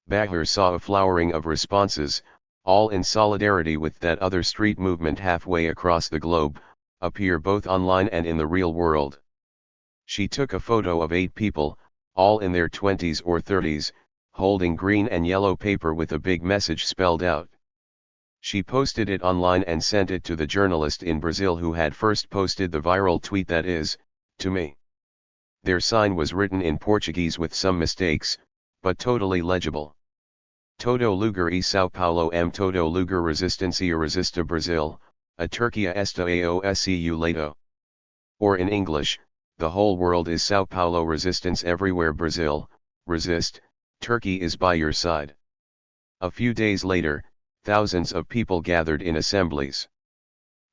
Bahar saw a flowering of responses, all in solidarity with that other street movement halfway across the globe, appear both online and in the real world. She took a photo of 8 people, all in their 20s or 30s, holding green and yellow paper with a big message spelled out. She posted it online and sent it to the journalist in Brazil who had first posted the viral tweet, that is, to me. Their sign was written in Portuguese with some mistakes, but totally legible. Todo lugar e Sao Paulo todo lugar resistência resista Brazil, a Turquia esta ao lado. Or in English, the whole world is Sao Paulo, resistance everywhere Brazil, resist, Turkey is by your side. A few days later, thousands of people gathered in assemblies.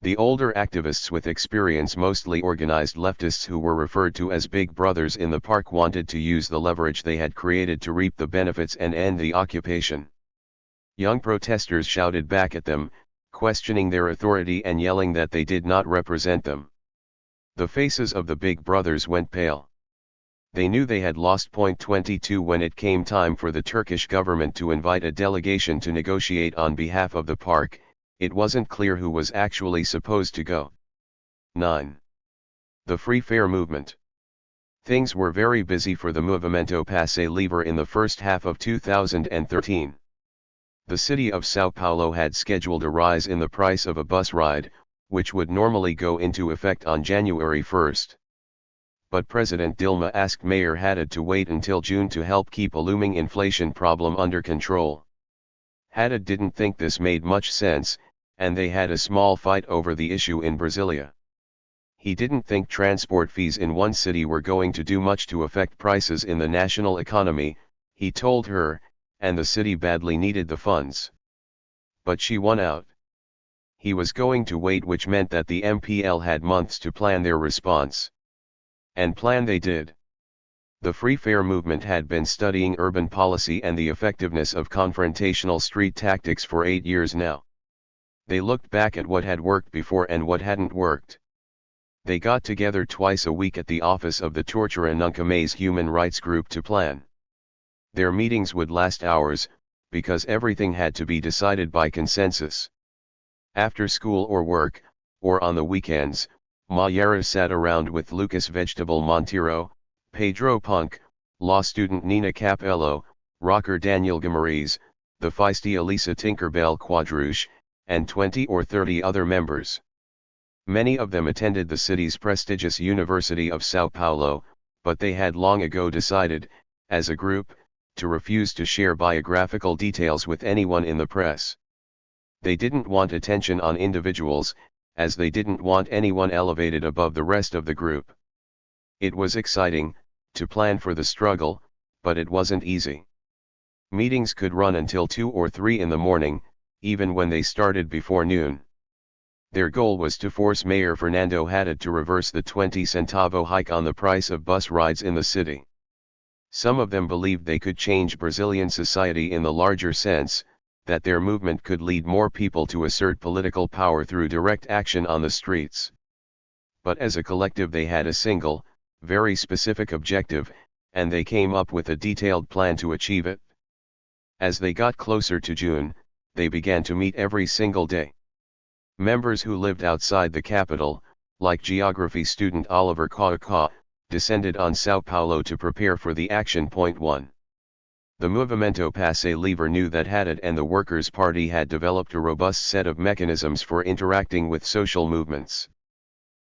The older activists with experience, mostly organized leftists who were referred to as big brothers in the park, wanted to use the leverage they had created to reap the benefits and end the occupation. Young protesters shouted back at them, questioning their authority and yelling that they did not represent them. The faces of the big brothers went pale. They knew they had lost. 22 When it came time for the Turkish government to invite a delegation to negotiate on behalf of the park, it wasn't clear who was actually supposed to go. 9. The Free Fare movement. Things were very busy for the Movimento Passe Livre in the first half of 2013. The city of Sao Paulo had scheduled a rise in the price of a bus ride, which would normally go into effect on January 1. But President Dilma asked Mayor Haddad to wait until June to help keep a looming inflation problem under control. Haddad didn't think this made much sense, and they had a small fight over the issue in Brasilia. He didn't think transport fees in one city were going to do much to affect prices in the national economy, he told her, and the city badly needed the funds. But she won out. He was going to wait, which meant that the MPL had months to plan their response. And plan they did. The Free Fare movement had been studying urban policy and the effectiveness of confrontational street tactics for 8 years now. They looked back at what had worked before and what hadn't worked. They got together twice a week at the office of the Tortura Nunca Mais human rights group to plan. Their meetings would last hours, because everything had to be decided by consensus. After school or work, or on the weekends, Mayara sat around with Lucas Vegetable Monteiro, Pedro Punk, law student Nina Capello, rocker Daniel Gamariz, the feisty Elisa Tinkerbell Quadrouche, and 20 or 30 other members. Many of them attended the city's prestigious University of Sao Paulo, but they had long ago decided, as a group, to refuse to share biographical details with anyone in the press. They didn't want attention on individuals, as they didn't want anyone elevated above the rest of the group. It was exciting to plan for the struggle, but it wasn't easy. Meetings could run until 2 or 3 in the morning, even when they started before noon. Their goal was to force Mayor Fernando Haddad to reverse the 20-centavo hike on the price of bus rides in the city. Some of them believed they could change Brazilian society in the larger sense, that their movement could lead more people to assert political power through direct action on the streets. But as a collective they had a single, very specific objective, and they came up with a detailed plan to achieve it. As they got closer to June, they began to meet every single day. Members who lived outside the capital, like geography student Oliver Kaká, descended on São Paulo to prepare for the action. Point 1. The Movimento Passe Livre knew that Haddad and the Workers' Party had developed a robust set of mechanisms for interacting with social movements.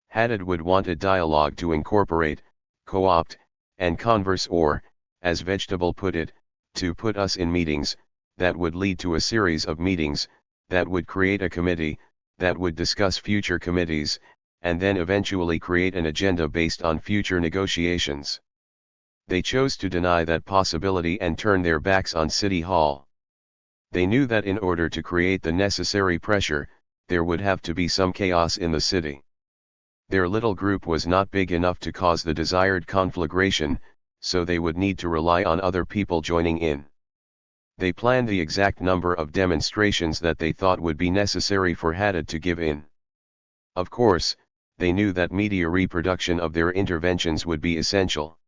Haddad would want a dialogue to incorporate, co-opt, and converse, or, as Vegetable put it, to put us in meetings, that would lead to a series of meetings, that would create a committee, that would discuss future committees, and then eventually create an agenda based on future negotiations. They chose to deny that possibility and turn their backs on City Hall. They knew that in order to create the necessary pressure, there would have to be some chaos in the city. Their little group was not big enough to cause the desired conflagration, so they would need to rely on other people joining in. They planned the exact number of demonstrations that they thought would be necessary for Haddad to give in. Of course, they knew that media reproduction of their interventions would be essential.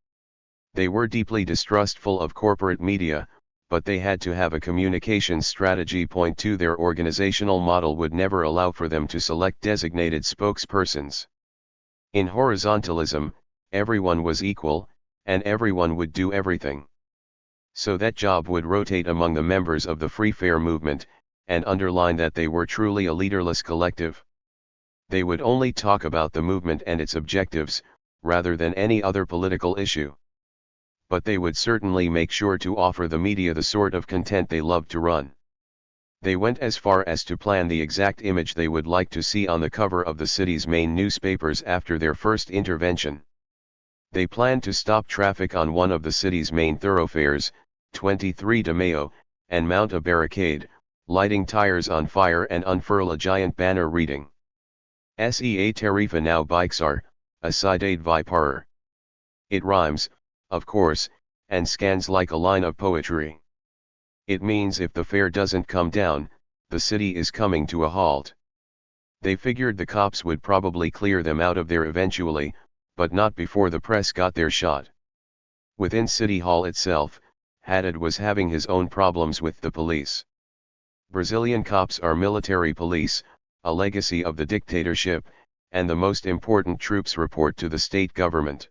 They were deeply distrustful of corporate media, but they had to have a communications strategy. Point 2. Their organizational model would never allow for them to select designated spokespersons. In horizontalism, everyone was equal, and everyone would do everything. So that job would rotate among the members of the Free Fair movement, and underline that they were truly a leaderless collective. They would only talk about the movement and its objectives, rather than any other political issue. But they would certainly make sure to offer the media the sort of content they loved to run. They went as far as to plan the exact image they would like to see on the cover of the city's main newspapers after their first intervention. They planned to stop traffic on one of the city's main thoroughfares, 23 de Mayo, and mount a barricade, lighting tires on fire and unfurl a giant banner reading, "SEA Tarifa now bikes are, a cidade vai parar." It rhymes, of course, and scans like a line of poetry. It means if the fare doesn't come down, the city is coming to a halt. They figured the cops would probably clear them out of there eventually, but not before the press got their shot. Within City Hall itself, Haddad was having his own problems with the police. Brazilian cops are military police, a legacy of the dictatorship, and the most important troops report to the state government.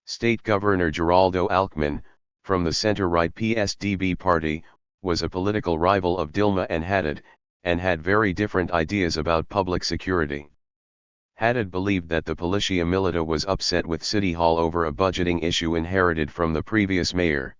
State Governor Geraldo Alckmin, from the center-right PSDB party, was a political rival of Dilma and Haddad, and had very different ideas about public security. Haddad believed that the Policia Militar was upset with City Hall over a budgeting issue inherited from the previous mayor.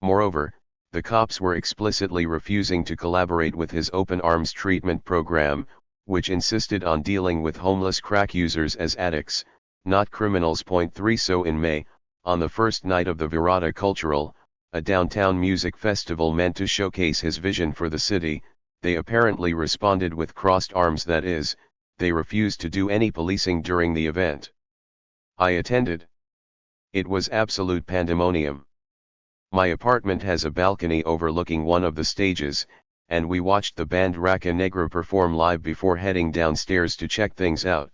Moreover, the cops were explicitly refusing to collaborate with his open arms treatment program, which insisted on dealing with homeless crack users as addicts, not criminals. Point 3. So in May, on the first night of the Virada Cultural, a downtown music festival meant to showcase his vision for the city, they apparently responded with crossed arms. That is, they refused to do any policing during the event. I attended. It was absolute pandemonium. My apartment has a balcony overlooking one of the stages, and we watched the band Raca Negra perform live before heading downstairs to check things out.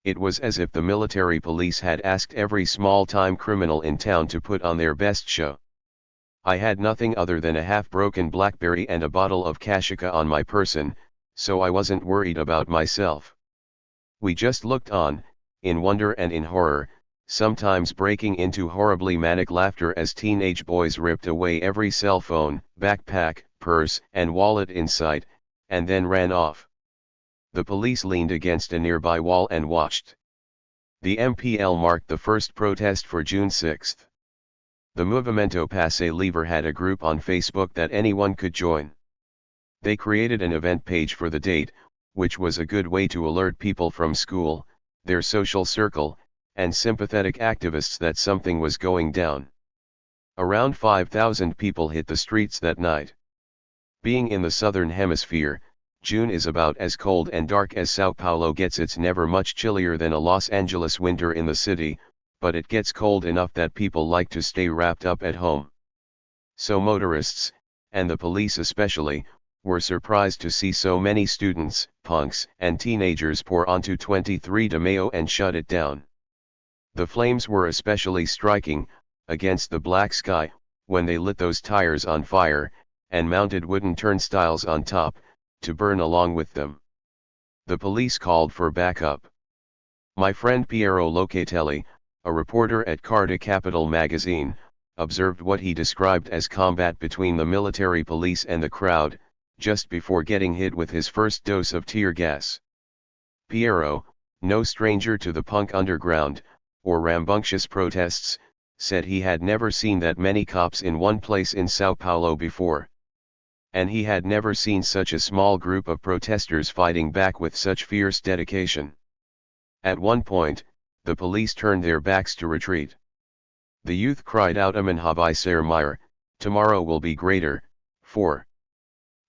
It was as if the military police had asked every small-time criminal in town to put on their best show. I had nothing other than a half-broken BlackBerry and a bottle of Cachaça on my person, so I wasn't worried about myself. We just looked on, in wonder and in horror, sometimes breaking into horribly manic laughter as teenage boys ripped away every cell phone, backpack, purse, and wallet in sight, and then ran off. The police leaned against a nearby wall and watched. The MPL marked the first protest for June 6. The Movimento Passe Livre had a group on Facebook that anyone could join. They created an event page for the date, which was a good way to alert people from school, their social circle, and sympathetic activists that something was going down. Around 5,000 people hit the streets that night. Being in the southern hemisphere, June is about as cold and dark as Sao Paulo gets. It's never much chillier than a Los Angeles winter in the city, but it gets cold enough that people like to stay wrapped up at home. So motorists, and the police especially, were surprised to see so many students, punks, and teenagers pour onto 23 de Mayo and shut it down. The flames were especially striking, against the black sky, when they lit those tires on fire, and mounted wooden turnstiles on top, to burn along with them. The police called for backup. My friend Piero Locatelli, a reporter at Carta Capital magazine, observed what he described as combat between the military police and the crowd, just before getting hit with his first dose of tear gas. Piero, no stranger to the punk underground, or rambunctious protests, said he had never seen that many cops in one place in Sao Paulo before. And he had never seen such a small group of protesters fighting back with such fierce dedication. At one point, the police turned their backs to retreat. The youth cried out, "Aman habai ser mir, tomorrow will be greater." 4.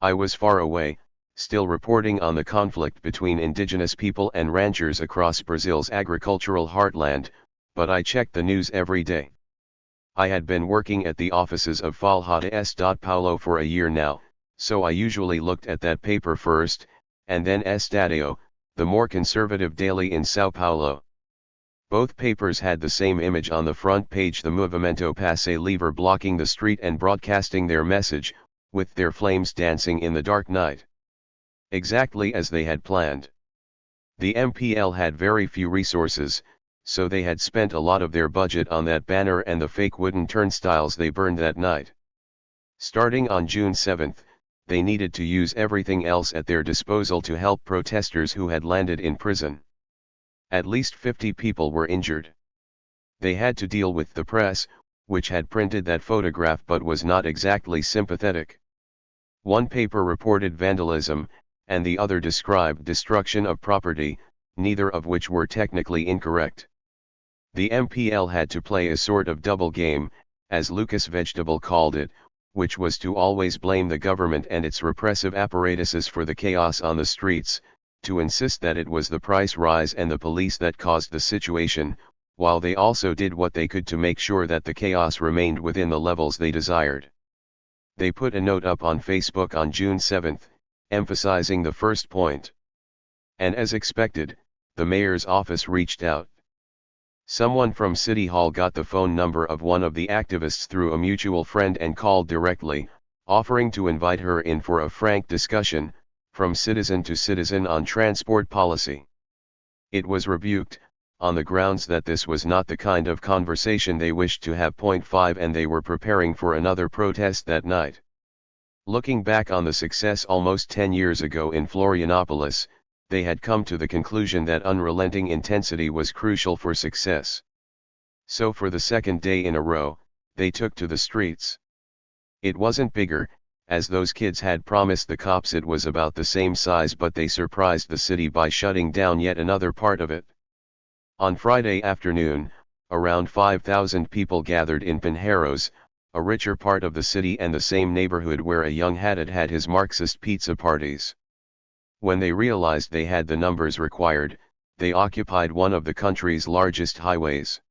I was far away, still reporting on the conflict between indigenous people and ranchers across Brazil's agricultural heartland, but I checked the news every day. I had been working at the offices of Folha de São Paulo for a year now, so I usually looked at that paper first, and then Estadio, the more conservative daily in São Paulo. Both papers had the same image on the front page: the Movimento Passe Livre blocking the street and broadcasting their message, with their flames dancing in the dark night. Exactly as they had planned. The MPL had very few resources, so they had spent a lot of their budget on that banner and the fake wooden turnstiles they burned that night. Starting on June 7, they needed to use everything else at their disposal to help protesters who had landed in prison. At least 50 people were injured. They had to deal with the press, which had printed that photograph but was not exactly sympathetic. One paper reported vandalism, and the other described destruction of property, neither of which were technically incorrect. The MPL had to play a sort of double game, as Lucas Vegetable called it, which was to always blame the government and its repressive apparatuses for the chaos on the streets, to insist that it was the price rise and the police that caused the situation, while they also did what they could to make sure that the chaos remained within the levels they desired. They put a note up on Facebook on June 7, emphasizing the first point. And as expected, the mayor's office reached out. Someone from City Hall got the phone number of one of the activists through a mutual friend and called directly, offering to invite her in for a frank discussion, from citizen to citizen, on transport policy. It was rebuked, on the grounds that this was not the kind of conversation they wished to have. 5 And they were preparing for another protest that night. Looking back on the success almost 10 years ago in Florianopolis, they had come to the conclusion that unrelenting intensity was crucial for success. So for the second day in a row, they took to the streets. It wasn't bigger, as those kids had promised the cops it was about the same size, but they surprised the city by shutting down yet another part of it. On Friday afternoon, around 5,000 people gathered in Pinheiros, a richer part of the city and the same neighborhood where a young Haddad had his Marxist pizza parties. When they realized they had the numbers required, they occupied one of the country's largest highways.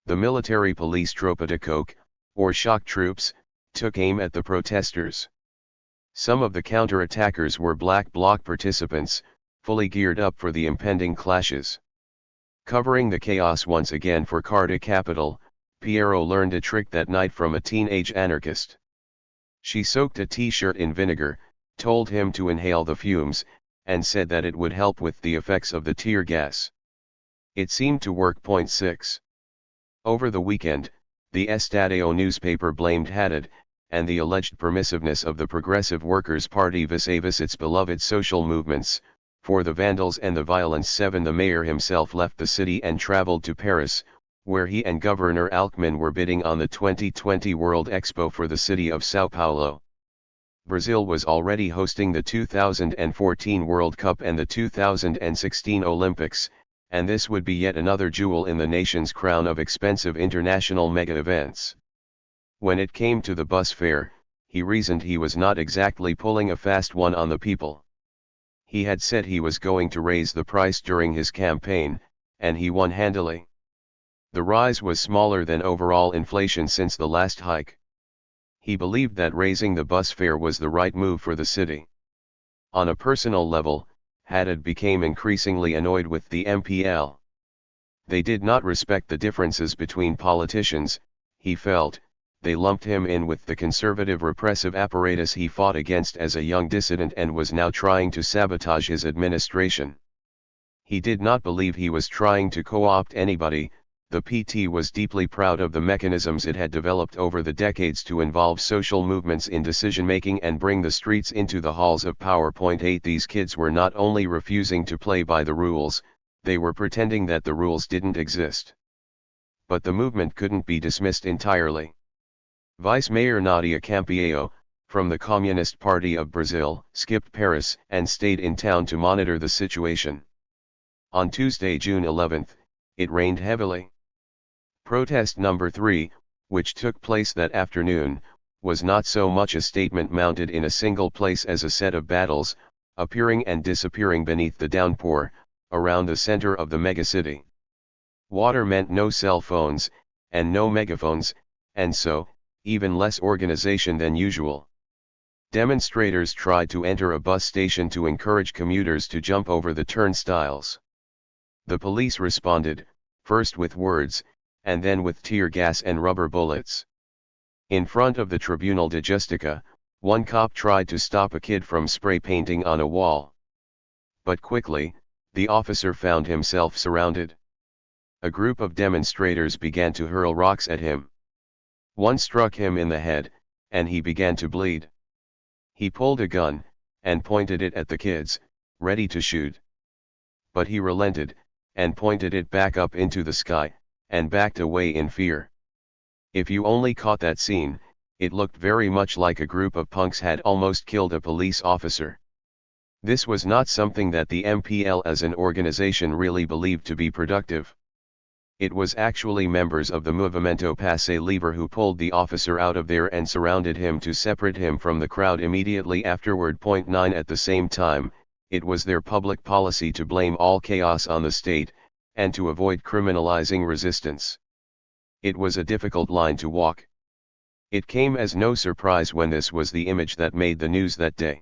The military police tropa de choque, or shock troops, took aim at the protesters. Some of the counter-attackers were Black Bloc participants, fully geared up for the impending clashes. Covering the chaos once again for Carta Capital, Piero learned a trick that night from a teenage anarchist. She soaked a t-shirt in vinegar, told him to inhale the fumes, and said that it would help with the effects of the tear gas. It seemed to work. 6. Over the weekend, the Estadão newspaper blamed Haddad, and the alleged permissiveness of the Progressive Workers' Party vis-a-vis its beloved social movements, for the vandals and the violence. 7 The mayor himself left the city and traveled to Paris, where he and Governor Alckmin were bidding on the 2020 World Expo for the city of São Paulo. Brazil was already hosting the 2014 World Cup and the 2016 Olympics, and this would be yet another jewel in the nation's crown of expensive international mega-events. When it came to the bus fare, he reasoned he was not exactly pulling a fast one on the people. He had said he was going to raise the price during his campaign, and he won handily. The rise was smaller than overall inflation since the last hike. He believed that raising the bus fare was the right move for the city. On a personal level, Haddad became increasingly annoyed with the MPL. They did not respect the differences between politicians, he felt. They lumped him in with the conservative repressive apparatus he fought against as a young dissident and was now trying to sabotage his administration. He did not believe he was trying to co-opt anybody. The PT was deeply proud of the mechanisms it had developed over the decades to involve social movements in decision-making and bring the streets into the halls of power. 8 These kids were not only refusing to play by the rules, they were pretending that the rules didn't exist. But the movement couldn't be dismissed entirely. Vice Mayor Nadia Campiao, from the Communist Party of Brazil, skipped Paris and stayed in town to monitor the situation. On Tuesday, June 11, it rained heavily. Protest number 3, which took place that afternoon, was not so much a statement mounted in a single place as a set of battles, appearing and disappearing beneath the downpour, around the center of the megacity. Water meant no cell phones, and no megaphones, and so, even less organization than usual. Demonstrators tried to enter a bus station to encourage commuters to jump over the turnstiles. The police responded, first with words, and then with tear gas and rubber bullets. In front of the Tribunal de Justiça, one cop tried to stop a kid from spray painting on a wall. But quickly, the officer found himself surrounded. A group of demonstrators began to hurl rocks at him. One struck him in the head, and he began to bleed. He pulled a gun, and pointed it at the kids, ready to shoot. But he relented, and pointed it back up into the sky, and backed away in fear. If you only caught that scene, it looked very much like a group of punks had almost killed a police officer. This was not something that the MPL as an organization really believed to be productive. It was actually members of the Movimento Passe Livre who pulled the officer out of there and surrounded him to separate him from the crowd immediately afterward. 9 At the same time, it was their public policy to blame all chaos on the state, and to avoid criminalizing resistance. It was a difficult line to walk. It came as no surprise when this was the image that made the news that day.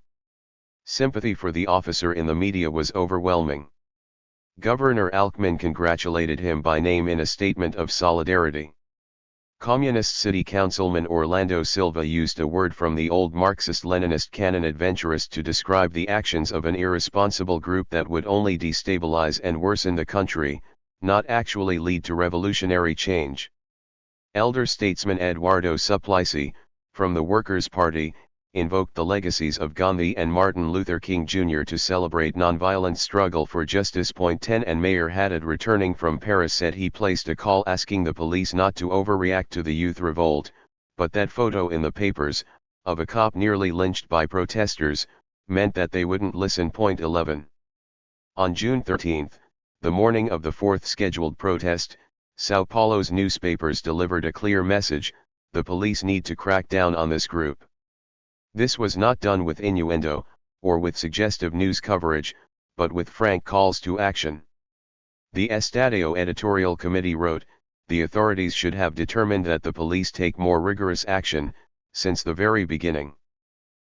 Sympathy for the officer in the media was overwhelming. Governor Alckmin congratulated him by name in a statement of solidarity. Communist City Councilman Orlando Silva used a word from the old Marxist-Leninist canon adventurous to describe the actions of an irresponsible group that would only destabilize and worsen the country, not actually lead to revolutionary change. Elder statesman Eduardo Suplicy, from the Workers' Party, invoked the legacies of Gandhi and Martin Luther King Jr. to celebrate nonviolent struggle for justice. 10 And Mayor Haddad, returning from Paris, said he placed a call asking the police not to overreact to the youth revolt, but that photo in the papers, of a cop nearly lynched by protesters, meant that they wouldn't listen. 11 On June 13, the morning of the fourth scheduled protest, São Paulo's newspapers delivered a clear message: the police need to crack down on this group. This was not done with innuendo, or with suggestive news coverage, but with frank calls to action. The Estadão editorial committee wrote, the authorities should have determined that the police take more rigorous action, since the very beginning.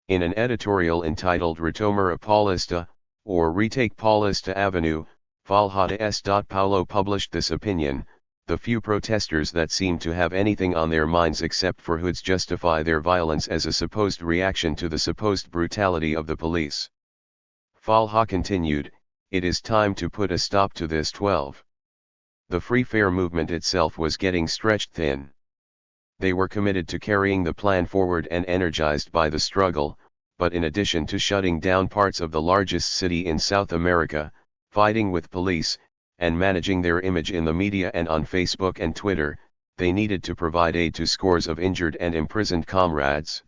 In an editorial entitled Retomar a Paulista, or Retake Paulista Avenue, Folha de São Paulo published this opinion: the few protesters that seem to have anything on their minds except for hoods justify their violence as a supposed reaction to the supposed brutality of the police. Folha continued, it is time to put a stop to this. 12 The free fare movement itself was getting stretched thin. They were committed to carrying the plan forward and energized by the struggle, but in addition to shutting down parts of the largest city in South America, fighting with police, and managing their image in the media and on Facebook and Twitter, they needed to provide aid to scores of injured and imprisoned comrades.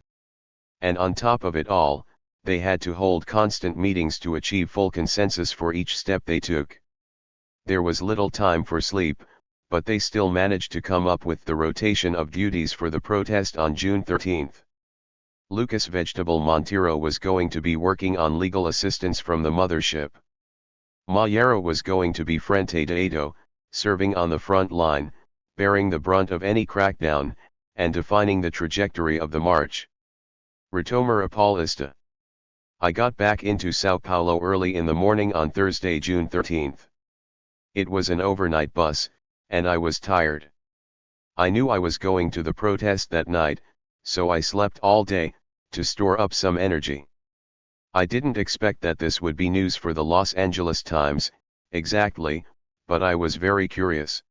And on top of it all, they had to hold constant meetings to achieve full consensus for each step they took. There was little time for sleep, but they still managed to come up with the rotation of duties for the protest on June 13. Lucas Vegetable Montero was going to be working on legal assistance from the mothership. Mayera was going to be Frente Derecho, serving on the front line, bearing the brunt of any crackdown, and defining the trajectory of the march. Retomar a Paulista. I got back into Sao Paulo early in the morning on Thursday, June 13. It was an overnight bus, and I was tired. I knew I was going to the protest that night, so I slept all day, to store up some energy. I didn't expect that this would be news for the Los Angeles Times, exactly, but I was very curious.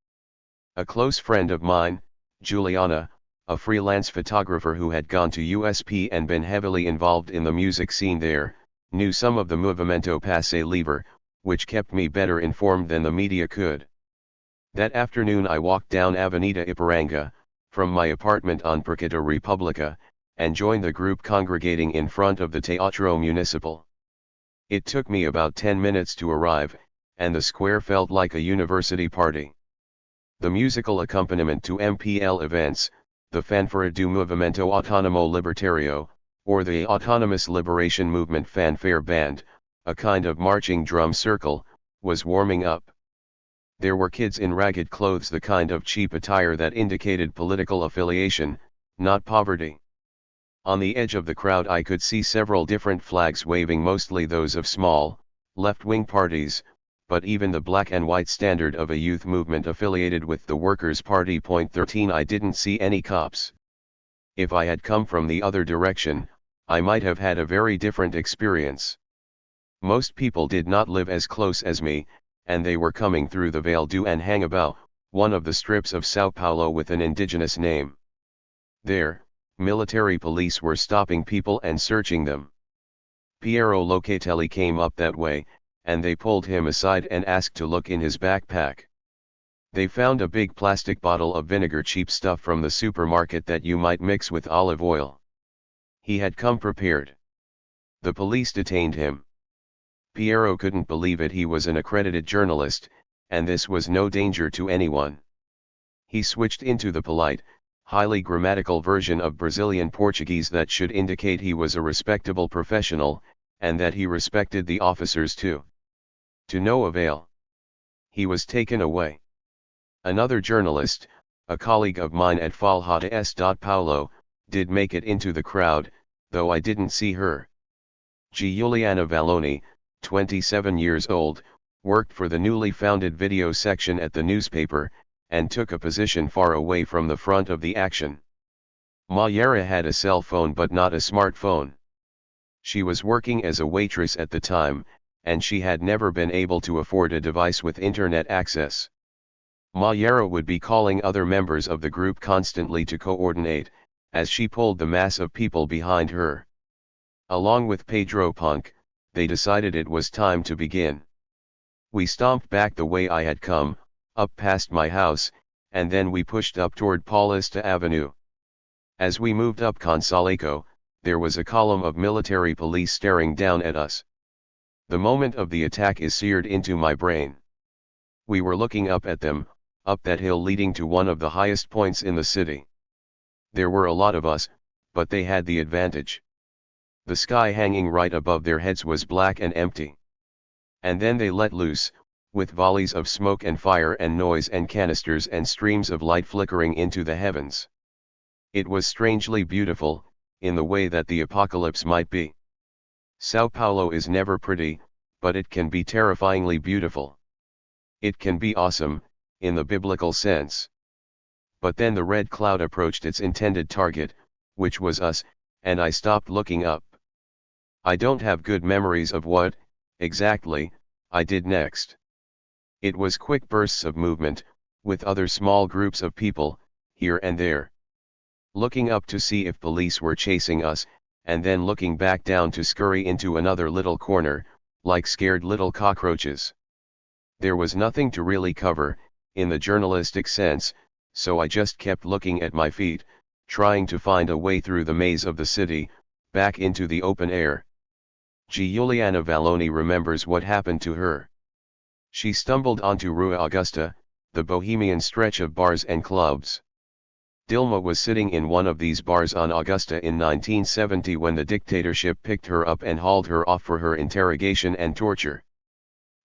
A close friend of mine, Juliana, a freelance photographer who had gone to USP and been heavily involved in the music scene there, knew some of the Movimento Passe Livre, which kept me better informed than the media could. That afternoon I walked down Avenida Ipiranga, from my apartment on Parqueta Republica, and joined the group congregating in front of the Teatro Municipal. It took me about 10 minutes to arrive, and the square felt like a university party. The musical accompaniment to MPL events, the Fanfare do Movimento Autonomo Libertario, or the Autonomous Liberation Movement Fanfare Band, a kind of marching drum circle, was warming up. There were kids in ragged clothes, the kind of cheap attire that indicated political affiliation, not poverty. On the edge of the crowd I could see several different flags waving, mostly those of small, left-wing parties, but even the black and white standard of a youth movement affiliated with the Workers' Party. 13 I didn't see any cops. If I had come from the other direction, I might have had a very different experience. Most people did not live as close as me, and they were coming through the Vale do Anhangabao, one of the strips of Sao Paulo with an indigenous name. There, military police were stopping people and searching them. Piero Locatelli came up that way, and they pulled him aside and asked to look in his backpack. They found a big plastic bottle of vinegar, cheap stuff from the supermarket that you might mix with olive oil. He had come prepared. The police detained him. Piero couldn't believe it. He was an accredited journalist, and this was no danger to anyone. He switched into the polite, highly grammatical version of Brazilian Portuguese that should indicate he was a respectable professional, and that he respected the officers too. To no avail. He was taken away. Another journalist, a colleague of mine at Folha S. Paulo, did make it into the crowd, though I didn't see her. Giuliana Valloni, 27 years old, worked for the newly founded video section at the newspaper, and took a position far away from the front of the action. Mayera had a cell phone but not a smartphone. She was working as a waitress at the time, and she had never been able to afford a device with internet access. Mayera would be calling other members of the group constantly to coordinate, as she pulled the mass of people behind her. Along with Pedro Punk, they decided it was time to begin. We stomped back the way I had come, up past my house, and then we pushed up toward Paulista Avenue. As we moved up Consolaco, there was a column of military police staring down at us. The moment of the attack is seared into my brain. We were looking up at them, up that hill leading to one of the highest points in the city. There were a lot of us, but they had the advantage. The sky hanging right above their heads was black and empty. And then they let loose, with volleys of smoke and fire and noise and canisters and streams of light flickering into the heavens. It was strangely beautiful, in the way that the apocalypse might be. Sao Paulo is never pretty, but it can be terrifyingly beautiful. It can be awesome, in the biblical sense. But then the red cloud approached its intended target, which was us, and I stopped looking up. I don't have good memories of what, exactly, I did next. It was quick bursts of movement, with other small groups of people, here and there. Looking up to see if police were chasing us, and then looking back down to scurry into another little corner, like scared little cockroaches. There was nothing to really cover, in the journalistic sense, so I just kept looking at my feet, trying to find a way through the maze of the city, back into the open air. Giuliana Valloni remembers what happened to her. She stumbled onto Rua Augusta, the bohemian stretch of bars and clubs. Dilma was sitting in one of these bars on Augusta in 1970 when the dictatorship picked her up and hauled her off for her interrogation and torture.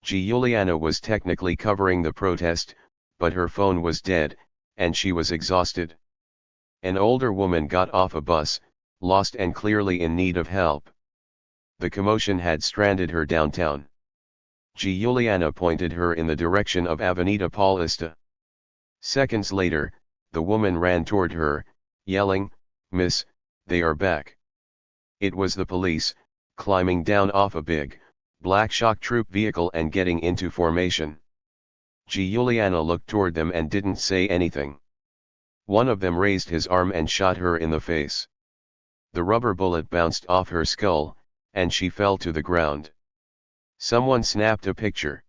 Giuliana was technically covering the protest, but her phone was dead, and she was exhausted. An older woman got off a bus, lost and clearly in need of help. The commotion had stranded her downtown. Giuliana pointed her in the direction of Avenida Paulista. Seconds later, the woman ran toward her, yelling, "Miss, they are back." It was the police, climbing down off a big, black shock troop vehicle and getting into formation. Giuliana looked toward them and didn't say anything. One of them raised his arm and shot her in the face. The rubber bullet bounced off her skull, and she fell to the ground. Someone snapped a picture.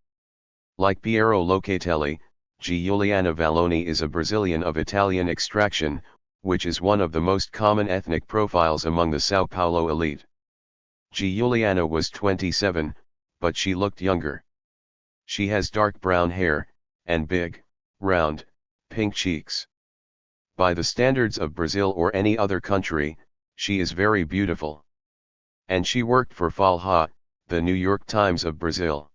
Like Piero Locatelli, Giuliana Valloni is a Brazilian of Italian extraction, which is one of the most common ethnic profiles among the São Paulo elite. Giuliana was 27, but she looked younger. She has dark brown hair, and big, round, pink cheeks. By the standards of Brazil or any other country, she is very beautiful. And she worked for Folha, the New York Times of Brazil.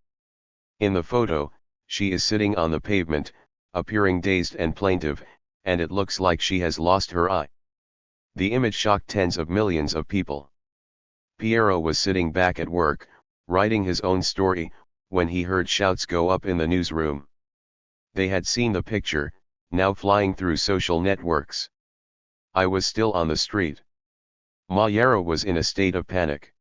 In the photo, she is sitting on the pavement, appearing dazed and plaintive, and it looks like she has lost her eye. The image shocked tens of millions of people. Piero was sitting back at work, writing his own story, when he heard shouts go up in the newsroom. They had seen the picture, now flying through social networks. I was still on the street. Mayara was in a state of panic.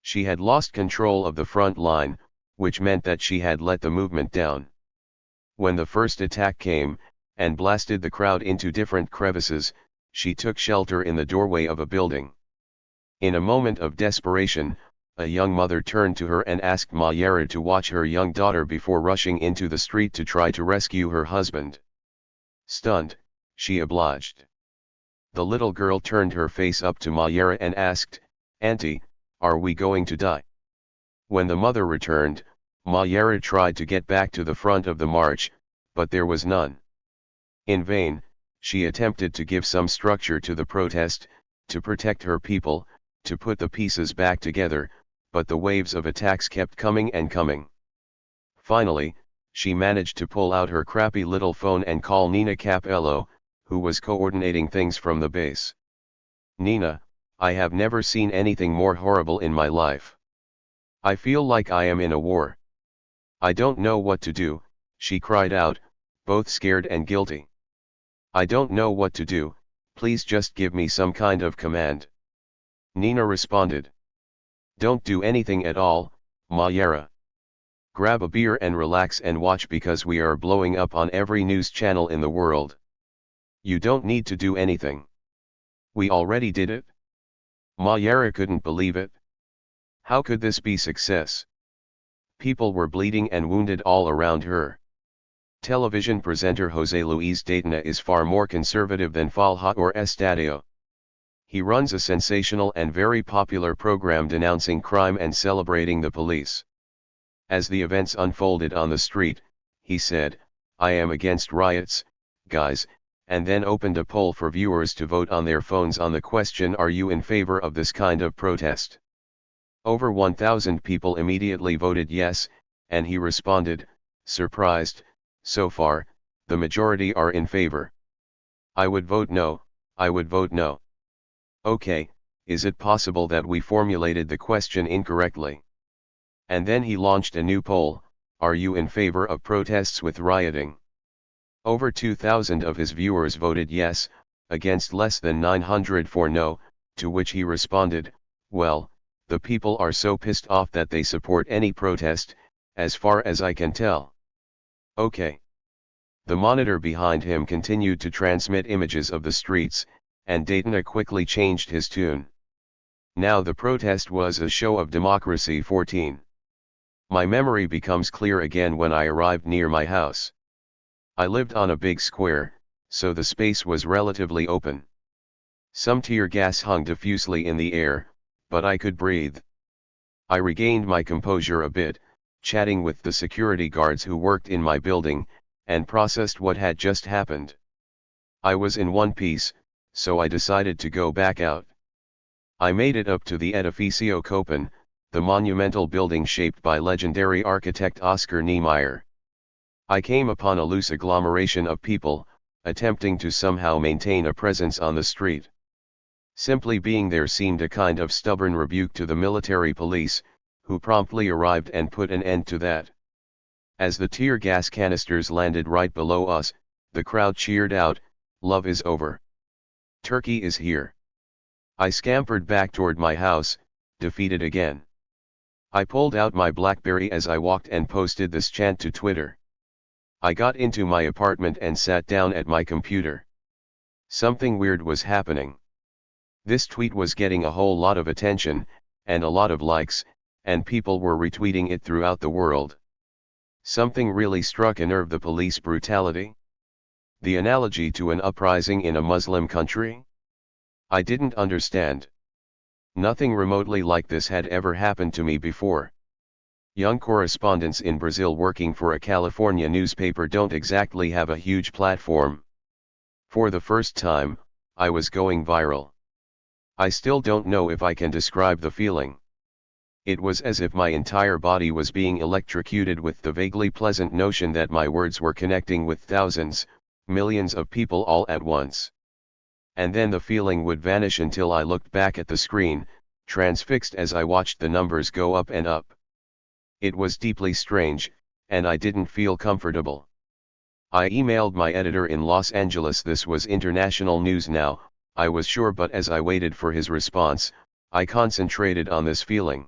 She had lost control of the front line, which meant that she had let the movement down. When the first attack came, and blasted the crowd into different crevices, she took shelter in the doorway of a building. In a moment of desperation, a young mother turned to her and asked Mayara to watch her young daughter before rushing into the street to try to rescue her husband. Stunned, she obliged. The little girl turned her face up to Mayara and asked, "Auntie, are we going to die?" When the mother returned, Mayara tried to get back to the front of the march, but there was none. In vain, she attempted to give some structure to the protest, to protect her people, to put the pieces back together, but the waves of attacks kept coming and coming. Finally, she managed to pull out her crappy little phone and call Nina Capello, who was coordinating things from the base. "Nina, I have never seen anything more horrible in my life. I feel like I am in a war. I don't know what to do," she cried out, both scared and guilty. "I don't know what to do, please just give me some kind of command." Nina responded. "Don't do anything at all, Mayara. Grab a beer and relax and watch because we are blowing up on every news channel in the world. You don't need to do anything. We already did it." Mayara couldn't believe it. How could this be success? People were bleeding and wounded all around her. Television presenter José Luis Daytona is far more conservative than Folha or Estadio. He runs a sensational and very popular program denouncing crime and celebrating the police. As the events unfolded on the street, he said, "I am against riots, guys," and then opened a poll for viewers to vote on their phones on the question, "Are you in favor of this kind of protest?" Over 1,000 people immediately voted yes, and he responded, surprised, "So far, the majority are in favor. I would vote no, I would vote no." Okay, is it possible that we formulated the question incorrectly? And then he launched a new poll, "Are you in favor of protests with rioting?" Over 2,000 of his viewers voted yes, against less than 900 for no, to which he responded, "Well, the people are so pissed off that they support any protest, as far as I can tell." Okay. The monitor behind him continued to transmit images of the streets, and Daytona quickly changed his tune. Now the protest was a show of democracy. 14. My memory becomes clear again when I arrived near my house. I lived on a big square, so the space was relatively open. Some tear gas hung diffusely in the air, but I could breathe. I regained my composure a bit, chatting with the security guards who worked in my building, and processed what had just happened. I was in one piece, so I decided to go back out. I made it up to the Edificio Copen, the monumental building shaped by legendary architect Oscar Niemeyer. I came upon a loose agglomeration of people, attempting to somehow maintain a presence on the street. Simply being there seemed a kind of stubborn rebuke to the military police, who promptly arrived and put an end to that. As the tear gas canisters landed right below us, the crowd cheered out, "Love is over. Turkey is here." I scampered back toward my house, defeated again. I pulled out my BlackBerry as I walked and posted this chant to Twitter. I got into my apartment and sat down at my computer. Something weird was happening. This tweet was getting a whole lot of attention, and a lot of likes, and people were retweeting it throughout the world. Something really struck a nerve: the police brutality. The analogy to an uprising in a Muslim country? I didn't understand. Nothing remotely like this had ever happened to me before. Young correspondents in Brazil working for a California newspaper don't exactly have a huge platform. For the first time, I was going viral. I still don't know if I can describe the feeling. It was as if my entire body was being electrocuted with the vaguely pleasant notion that my words were connecting with thousands, millions of people all at once. And then the feeling would vanish until I looked back at the screen, transfixed as I watched the numbers go up and up. It was deeply strange, and I didn't feel comfortable. I emailed my editor in Los Angeles. This was international news now, I was sure, but as I waited for his response, I concentrated on this feeling.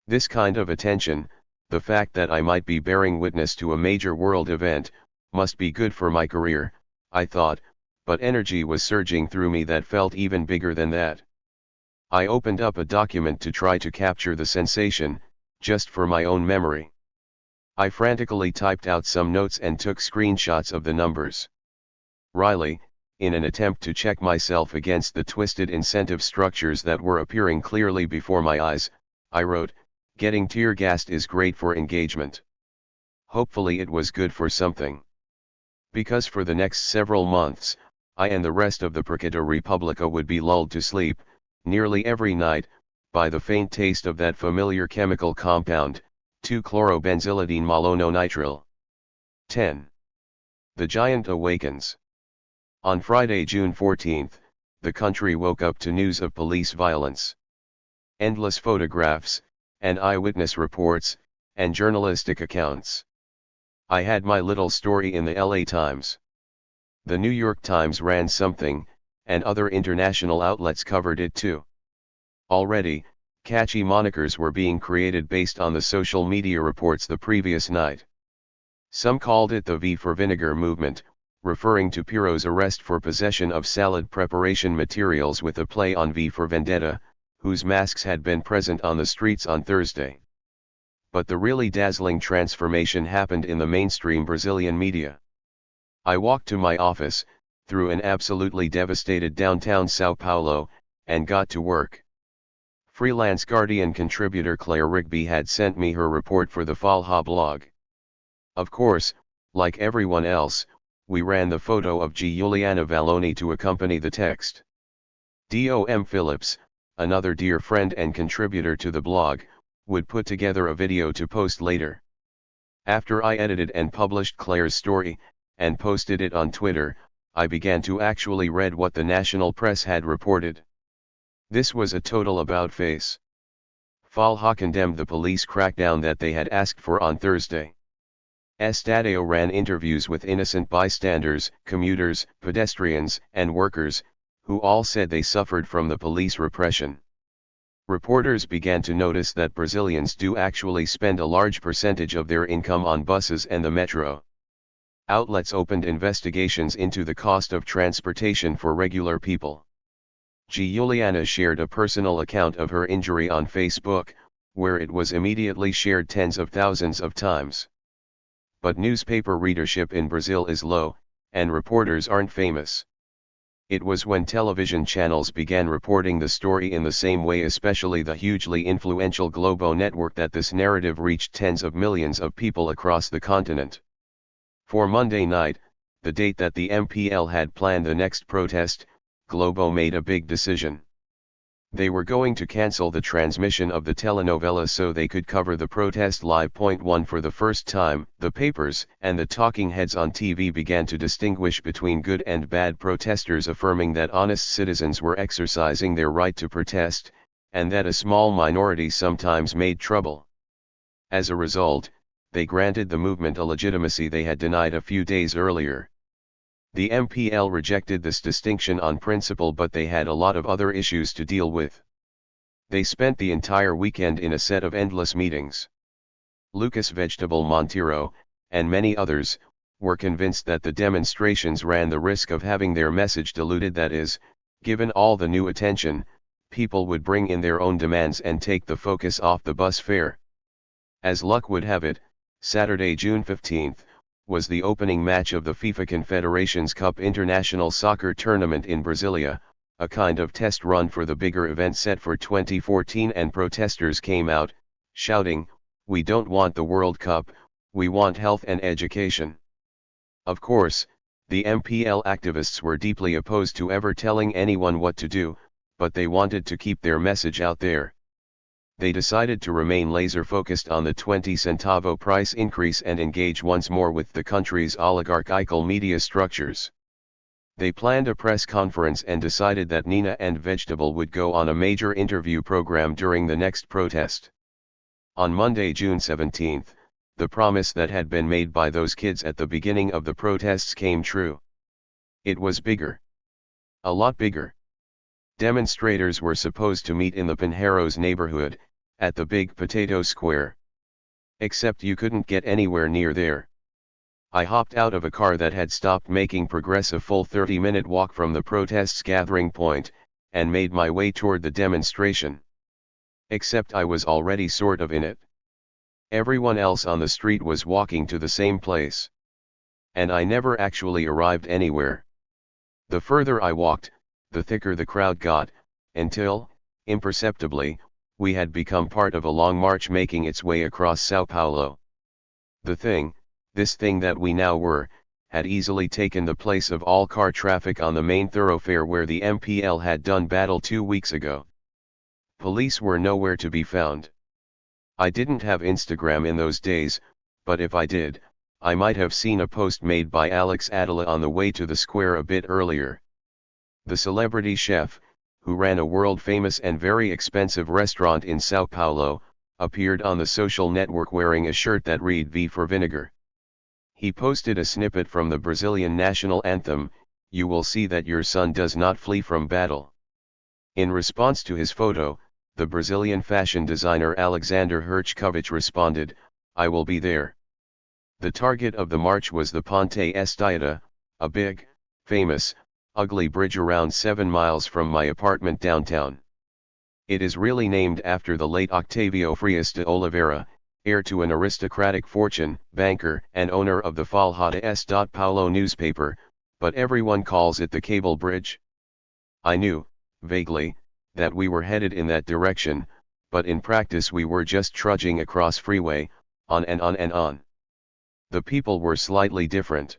This kind of attention, the fact that I might be bearing witness to a major world event, must be good for my career, I thought, but energy was surging through me that felt even bigger than that. I opened up a document to try to capture the sensation, just for my own memory. I frantically typed out some notes and took screenshots of the numbers. Wryly, in an attempt to check myself against the twisted incentive structures that were appearing clearly before my eyes, I wrote, "Getting tear-gassed is great for engagement." Hopefully it was good for something. Because for the next several months, I and the rest of the Percata Republica would be lulled to sleep, nearly every night, by the faint taste of that familiar chemical compound, 2-chlorobenzylidine malononitrile. 10. The giant awakens. On Friday, June 14, the country woke up to news of police violence. Endless photographs, and eyewitness reports, and journalistic accounts. I had my little story in the LA Times. The New York Times ran something, and other international outlets covered it too. Already, catchy monikers were being created based on the social media reports the previous night. Some called it the V for Vinegar movement, referring to Piro's arrest for possession of salad preparation materials with a play on V for Vendetta, whose masks had been present on the streets on Thursday. But the really dazzling transformation happened in the mainstream Brazilian media. I walked to my office, through an absolutely devastated downtown São Paulo, and got to work. Freelance Guardian contributor Claire Rigby had sent me her report for the Folha blog. Of course, like everyone else, we ran the photo of Giuliana Valloni to accompany the text. Dom Phillips, another dear friend and contributor to the blog, would put together a video to post later. After I edited and published Claire's story, and posted it on Twitter, I began to actually read what the national press had reported. This was a total about-face. Folha condemned the police crackdown that they had asked for on Thursday. Estadão ran interviews with innocent bystanders, commuters, pedestrians, and workers, who all said they suffered from the police repression. Reporters began to notice that Brazilians do actually spend a large percentage of their income on buses and the metro. Outlets opened investigations into the cost of transportation for regular people. Juliana shared a personal account of her injury on Facebook, where it was immediately shared tens of thousands of times. But newspaper readership in Brazil is low, and reporters aren't famous. It was when television channels began reporting the story in the same way, especially the hugely influential Globo network, that this narrative reached tens of millions of people across the continent. For Monday night, the date that the MPL had planned the next protest, Globo made a big decision. They were going to cancel the transmission of the telenovela so they could cover the protest live. Point 1 For the first time, the papers and the talking heads on TV began to distinguish between good and bad protesters, affirming that honest citizens were exercising their right to protest, and that a small minority sometimes made trouble. As a result, they granted the movement a legitimacy they had denied a few days earlier. The MPL rejected this distinction on principle, but they had a lot of other issues to deal with. They spent the entire weekend in a set of endless meetings. Lucas Vegetable Monteiro, and many others, were convinced that the demonstrations ran the risk of having their message diluted, that is, given all the new attention, people would bring in their own demands and take the focus off the bus fare. As luck would have it, Saturday, June 15, was the opening match of the FIFA Confederations Cup International Soccer Tournament in Brasilia, a kind of test run for the bigger event set for 2014, and protesters came out, shouting, "We don't want the World Cup, we want health and education." Of course, the MPL activists were deeply opposed to ever telling anyone what to do, but they wanted to keep their message out there. They decided to remain laser-focused on the 20-centavo price increase and engage once more with the country's oligarchical media structures. They planned a press conference and decided that Nina and Vegetable would go on a major interview program during the next protest. On Monday, June 17, the promise that had been made by those kids at the beginning of the protests came true. It was bigger. A lot bigger. Demonstrators were supposed to meet in the Pinheiros neighborhood, at the Big Potato Square. Except you couldn't get anywhere near there. I hopped out of a car that had stopped making progress a full 30-minute walk from the protest's gathering point, and made my way toward the demonstration. Except I was already sort of in it. Everyone else on the street was walking to the same place. And I never actually arrived anywhere. The further I walked, the thicker the crowd got, until, imperceptibly, we had become part of a long march making its way across São Paulo. This thing that we now were, had easily taken the place of all car traffic on the main thoroughfare where the MPL had done battle 2 weeks ago. Police were nowhere to be found. I didn't have Instagram in those days, but if I did, I might have seen a post made by Alex Atala on the way to the square a bit earlier. The celebrity chef, who ran a world-famous and very expensive restaurant in São Paulo, appeared on the social network wearing a shirt that read "V for Vinegar." He posted a snippet from the Brazilian national anthem, "You will see that your son does not flee from battle." In response to his photo, the Brazilian fashion designer Alexander Herchkovich responded, "I will be there." The target of the march was the Ponte Estaiada, a big, famous, ugly bridge around 7 miles from my apartment downtown. It is really named after the late Octavio Frias de Oliveira, heir to an aristocratic fortune, banker and owner of the Folha de São Paulo newspaper, but everyone calls it the Cable Bridge. I knew, vaguely, that we were headed in that direction, but in practice we were just trudging across freeway, on and on and on. The people were slightly different.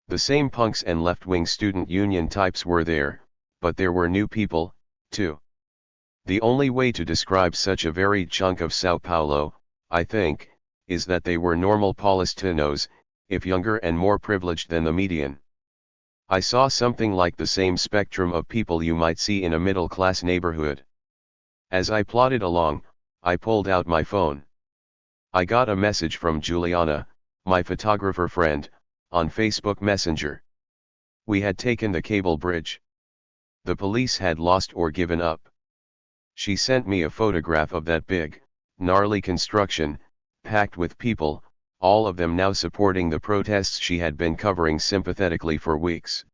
The same punks and left-wing student union types were there, but there were new people, too. The only way to describe such a varied chunk of São Paulo, I think, is that they were normal Paulistanos, if younger and more privileged than the median. I saw something like the same spectrum of people you might see in a middle-class neighborhood. As I plodded along, I pulled out my phone. I got a message from Juliana, my photographer friend, on Facebook Messenger. We had taken the Cable Bridge. The police had lost or given up. She sent me a photograph of that big, gnarly construction, packed with people, all of them now supporting the protests she had been covering sympathetically for weeks.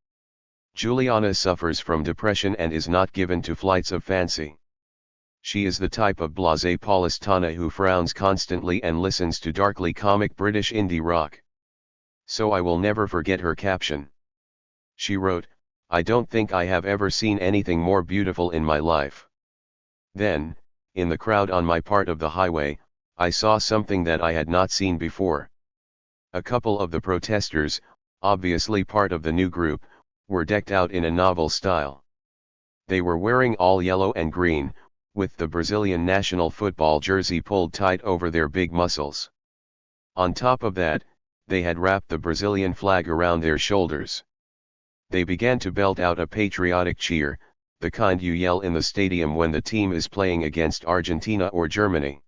Juliana suffers from depression and is not given to flights of fancy. She is the type of blasé Paulistana who frowns constantly and listens to darkly comic British indie rock. So I will never forget her caption. She wrote, "I don't think I have ever seen anything more beautiful in my life." Then, in the crowd on my part of the highway, I saw something that I had not seen before. A couple of the protesters, obviously part of the new group, were decked out in a novel style. They were wearing all yellow and green, with the Brazilian national football jersey pulled tight over their big muscles. On top of that, they had wrapped the Brazilian flag around their shoulders. They began to belt out a patriotic cheer, the kind you yell in the stadium when the team is playing against Argentina or Germany.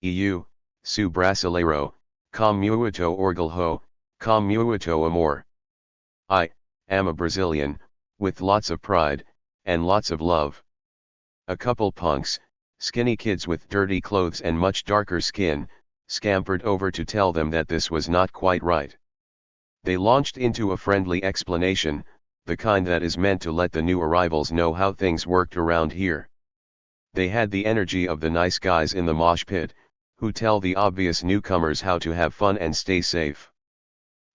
Eu, sou brasileiro, com muito orgulho, com muito amor. I am a Brazilian, with lots of pride, and lots of love. A couple punks, skinny kids with dirty clothes and much darker skin, scampered over to tell them that this was not quite right. They launched into a friendly explanation, the kind that is meant to let the new arrivals know how things worked around here. They had the energy of the nice guys in the mosh pit, who tell the obvious newcomers how to have fun and stay safe.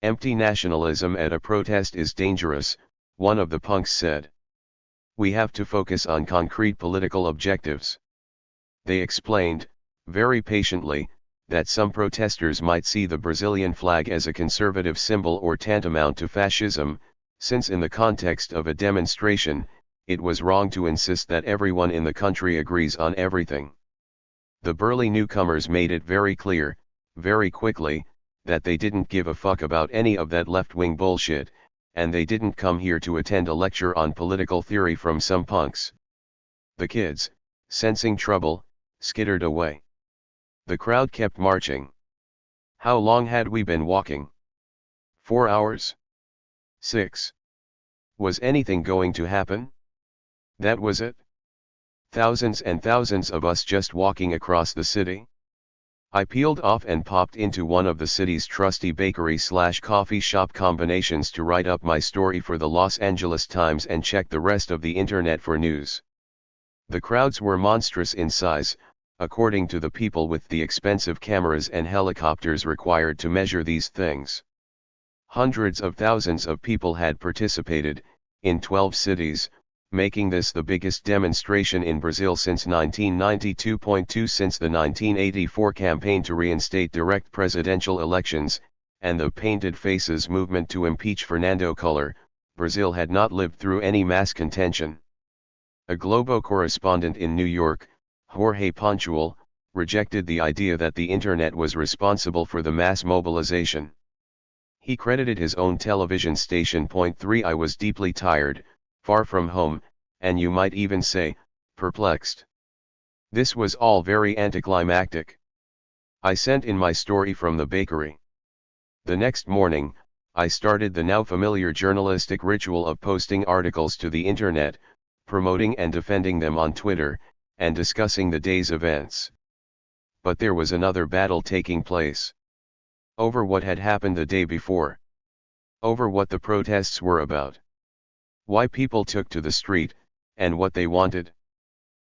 Empty nationalism at a protest is dangerous, one of the punks said. We have to focus on concrete political objectives. They explained, very patiently, that some protesters might see the Brazilian flag as a conservative symbol or tantamount to fascism, since in the context of a demonstration, it was wrong to insist that everyone in the country agrees on everything. The burly newcomers made it very clear, very quickly, that they didn't give a fuck about any of that left-wing bullshit, and they didn't come here to attend a lecture on political theory from some punks. The kids, sensing trouble, skittered away. The crowd kept marching. How long had we been walking? 4 hours? 6. Was anything going to happen? That was it? Thousands and thousands of us just walking across the city? I peeled off and popped into one of the city's trusty bakery/coffee shop combinations to write up my story for the Los Angeles Times and check the rest of the internet for news. The crowds were monstrous in size, according to the people with the expensive cameras and helicopters required to measure these things. Hundreds of thousands of people had participated, in 12 cities, making this the biggest demonstration in Brazil since 1992. Since the 1984 campaign to reinstate direct presidential elections, and the Painted Faces movement to impeach Fernando Collor, Brazil had not lived through any mass contention. A Globo correspondent in New York, Jorge Pontual, rejected the idea that the internet was responsible for the mass mobilization. He credited his own television station. 3 I was deeply tired, far from home, and you might even say, perplexed. This was all very anticlimactic. I sent in my story from the bakery. The next morning, I started the now familiar journalistic ritual of posting articles to the internet, promoting and defending them on Twitter, and discussing the day's events. But there was another battle taking place. Over what had happened the day before. Over what the protests were about. Why people took to the street, and what they wanted.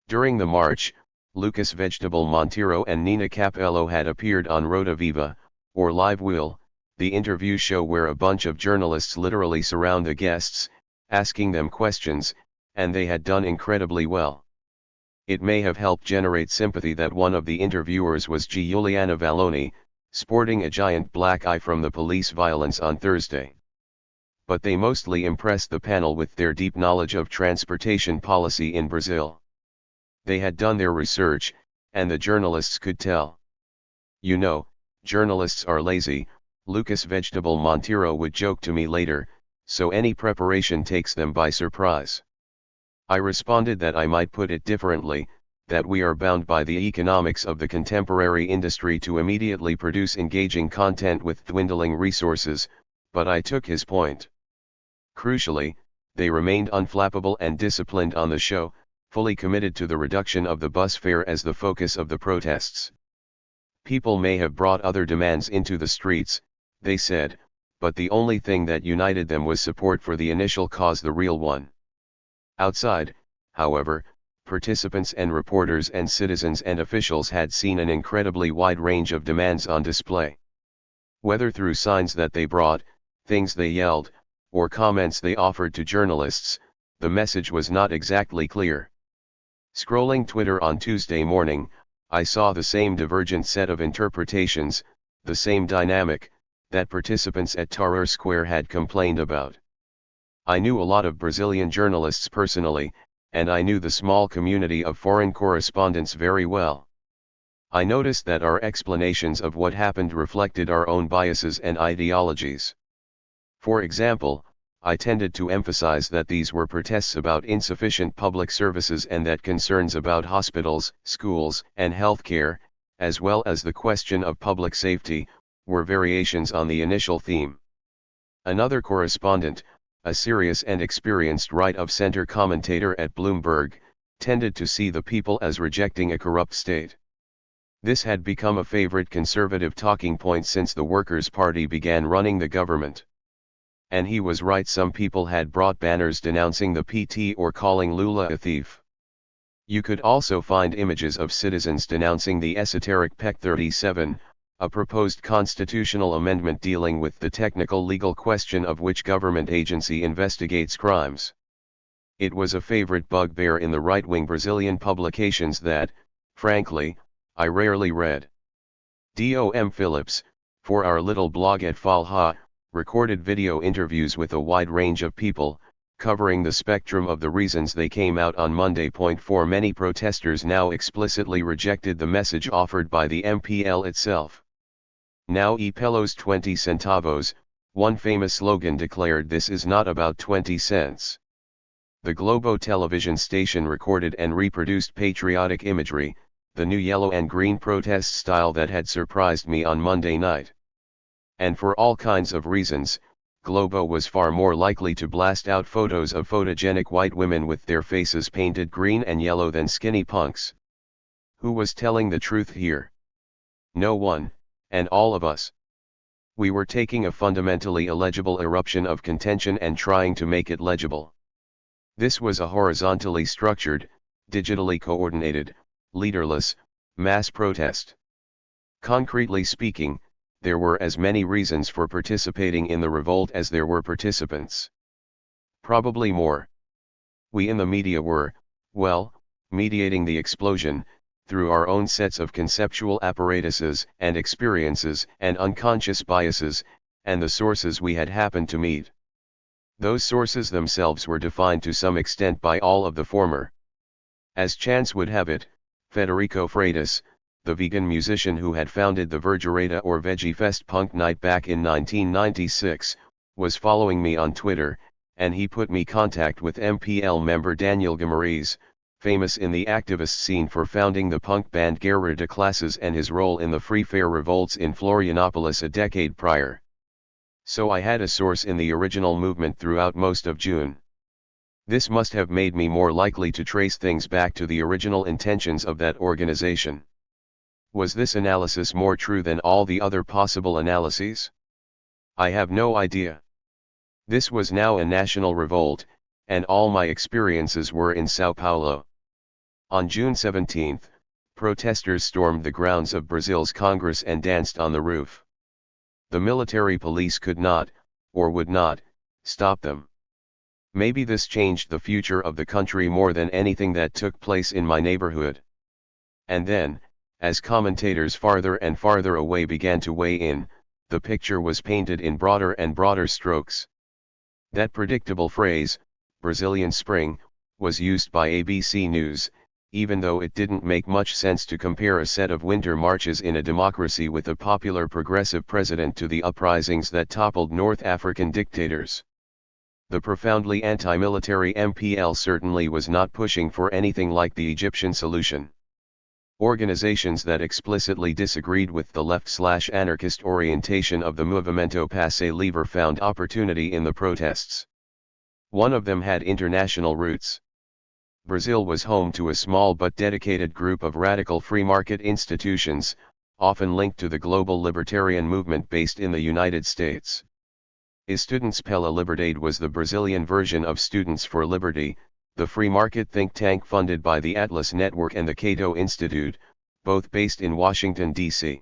During the march, Lucas Vegetable Monteiro and Nina Capello had appeared on Roda Viva, or Live Will, the interview show where a bunch of journalists literally surround the guests, asking them questions, and they had done incredibly well. It may have helped generate sympathy that one of the interviewers was Giuliana Valloni, sporting a giant black eye from the police violence on Thursday. But they mostly impressed the panel with their deep knowledge of transportation policy in Brazil. They had done their research, and the journalists could tell. You know, journalists are lazy, Lucas Vegetable Monteiro would joke to me later, so any preparation takes them by surprise. I responded that I might put it differently, that we are bound by the economics of the contemporary industry to immediately produce engaging content with dwindling resources, but I took his point. Crucially, they remained unflappable and disciplined on the show, fully committed to the reduction of the bus fare as the focus of the protests. People may have brought other demands into the streets, they said, but the only thing that united them was support for the initial cause, the real one. Outside, however, participants and reporters and citizens and officials had seen an incredibly wide range of demands on display. Whether through signs that they brought, things they yelled, or comments they offered to journalists, the message was not exactly clear. Scrolling Twitter on Tuesday morning, I saw the same divergent set of interpretations, the same dynamic, that participants at Tahrir Square had complained about. I knew a lot of Brazilian journalists personally, and I knew the small community of foreign correspondents very well. I noticed that our explanations of what happened reflected our own biases and ideologies. For example, I tended to emphasize that these were protests about insufficient public services and that concerns about hospitals, schools, and healthcare, as well as the question of public safety, were variations on the initial theme. Another correspondent, a serious and experienced right-of-center commentator at Bloomberg, tended to see the people as rejecting a corrupt state. This had become a favorite conservative talking point since the Workers' Party began running the government. And he was right, some people had brought banners denouncing the PT or calling Lula a thief. You could also find images of citizens denouncing the esoteric PEC 37, a proposed constitutional amendment dealing with the technical legal question of which government agency investigates crimes. It was a favorite bugbear in the right-wing Brazilian publications that, frankly, I rarely read. Dom Phillips, for our little blog at Falha, recorded video interviews with a wide range of people, covering the spectrum of the reasons they came out on Monday. For many protesters now explicitly rejected the message offered by the MPL itself. Now e pelos 20 centavos, one famous slogan declared, "This is not about 20 cents. The Globo television station recorded and reproduced patriotic imagery, the new yellow and green protest style that had surprised me on Monday night. And for all kinds of reasons, Globo was far more likely to blast out photos of photogenic white women with their faces painted green and yellow than skinny punks. Who was telling the truth here? No one, and all of us. We were taking a fundamentally illegible eruption of contention and trying to make it legible. This was a horizontally structured, digitally coordinated, leaderless, mass protest. Concretely speaking, there were as many reasons for participating in the revolt as there were participants. Probably more. We in the media were, well, mediating the explosion, through our own sets of conceptual apparatuses and experiences and unconscious biases, and the sources we had happened to meet. Those sources themselves were defined to some extent by all of the former. As chance would have it, Federico Freitas, the vegan musician who had founded the Vergereta or Veggie Fest punk night back in 1996, was following me on Twitter, and he put me contact with MPL member Daniel Gamariz, famous in the activist scene for founding the punk band Guerra de Classes and his role in the Free Fare revolts in Florianopolis a decade prior. So I had a source in the original movement throughout most of June. This must have made me more likely to trace things back to the original intentions of that organization. Was this analysis more true than all the other possible analyses? I have no idea. This was now a national revolt, and all my experiences were in Sao Paulo. On June 17, protesters stormed the grounds of Brazil's Congress and danced on the roof. The military police could not, or would not, stop them. Maybe this changed the future of the country more than anything that took place in my neighborhood. And then, as commentators farther and farther away began to weigh in, the picture was painted in broader and broader strokes. That predictable phrase, Brazilian Spring, was used by ABC News, even though it didn't make much sense to compare a set of winter marches in a democracy with a popular progressive president to the uprisings that toppled North African dictators. The profoundly anti-military MPL certainly was not pushing for anything like the Egyptian solution. Organizations that explicitly disagreed with the left/anarchist orientation of the Movimento Passe Livre found opportunity in the protests. One of them had international roots. Brazil was home to a small but dedicated group of radical free market institutions, often linked to the global libertarian movement based in the United States. Estudantes pela Liberdade was the Brazilian version of Students for Liberty, the free market think tank funded by the Atlas Network and the Cato Institute, both based in Washington, D.C.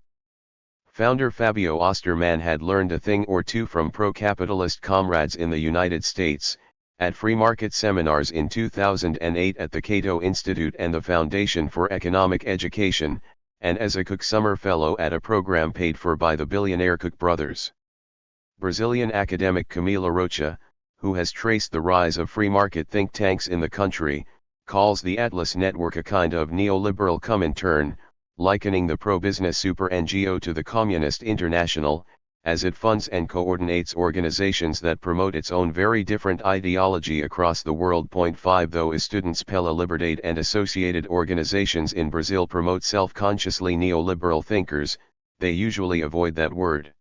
Founder Fabio Osterman had learned a thing or two from pro-capitalist comrades in the United States, at free market seminars in 2008 at the Cato Institute and the Foundation for Economic Education, and as a Cook Summer Fellow at a program paid for by the billionaire Cook brothers. Brazilian academic Camila Rocha, who has traced the rise of free market think tanks in the country, calls the Atlas Network a kind of neoliberal Comintern, likening the pro-business super NGO to the Communist International, as it funds and coordinates organizations that promote its own very different ideology across the world. 5 Though Estudantes pela Liberdade and associated organizations in Brazil promote self-consciously neoliberal thinkers, they usually avoid that word.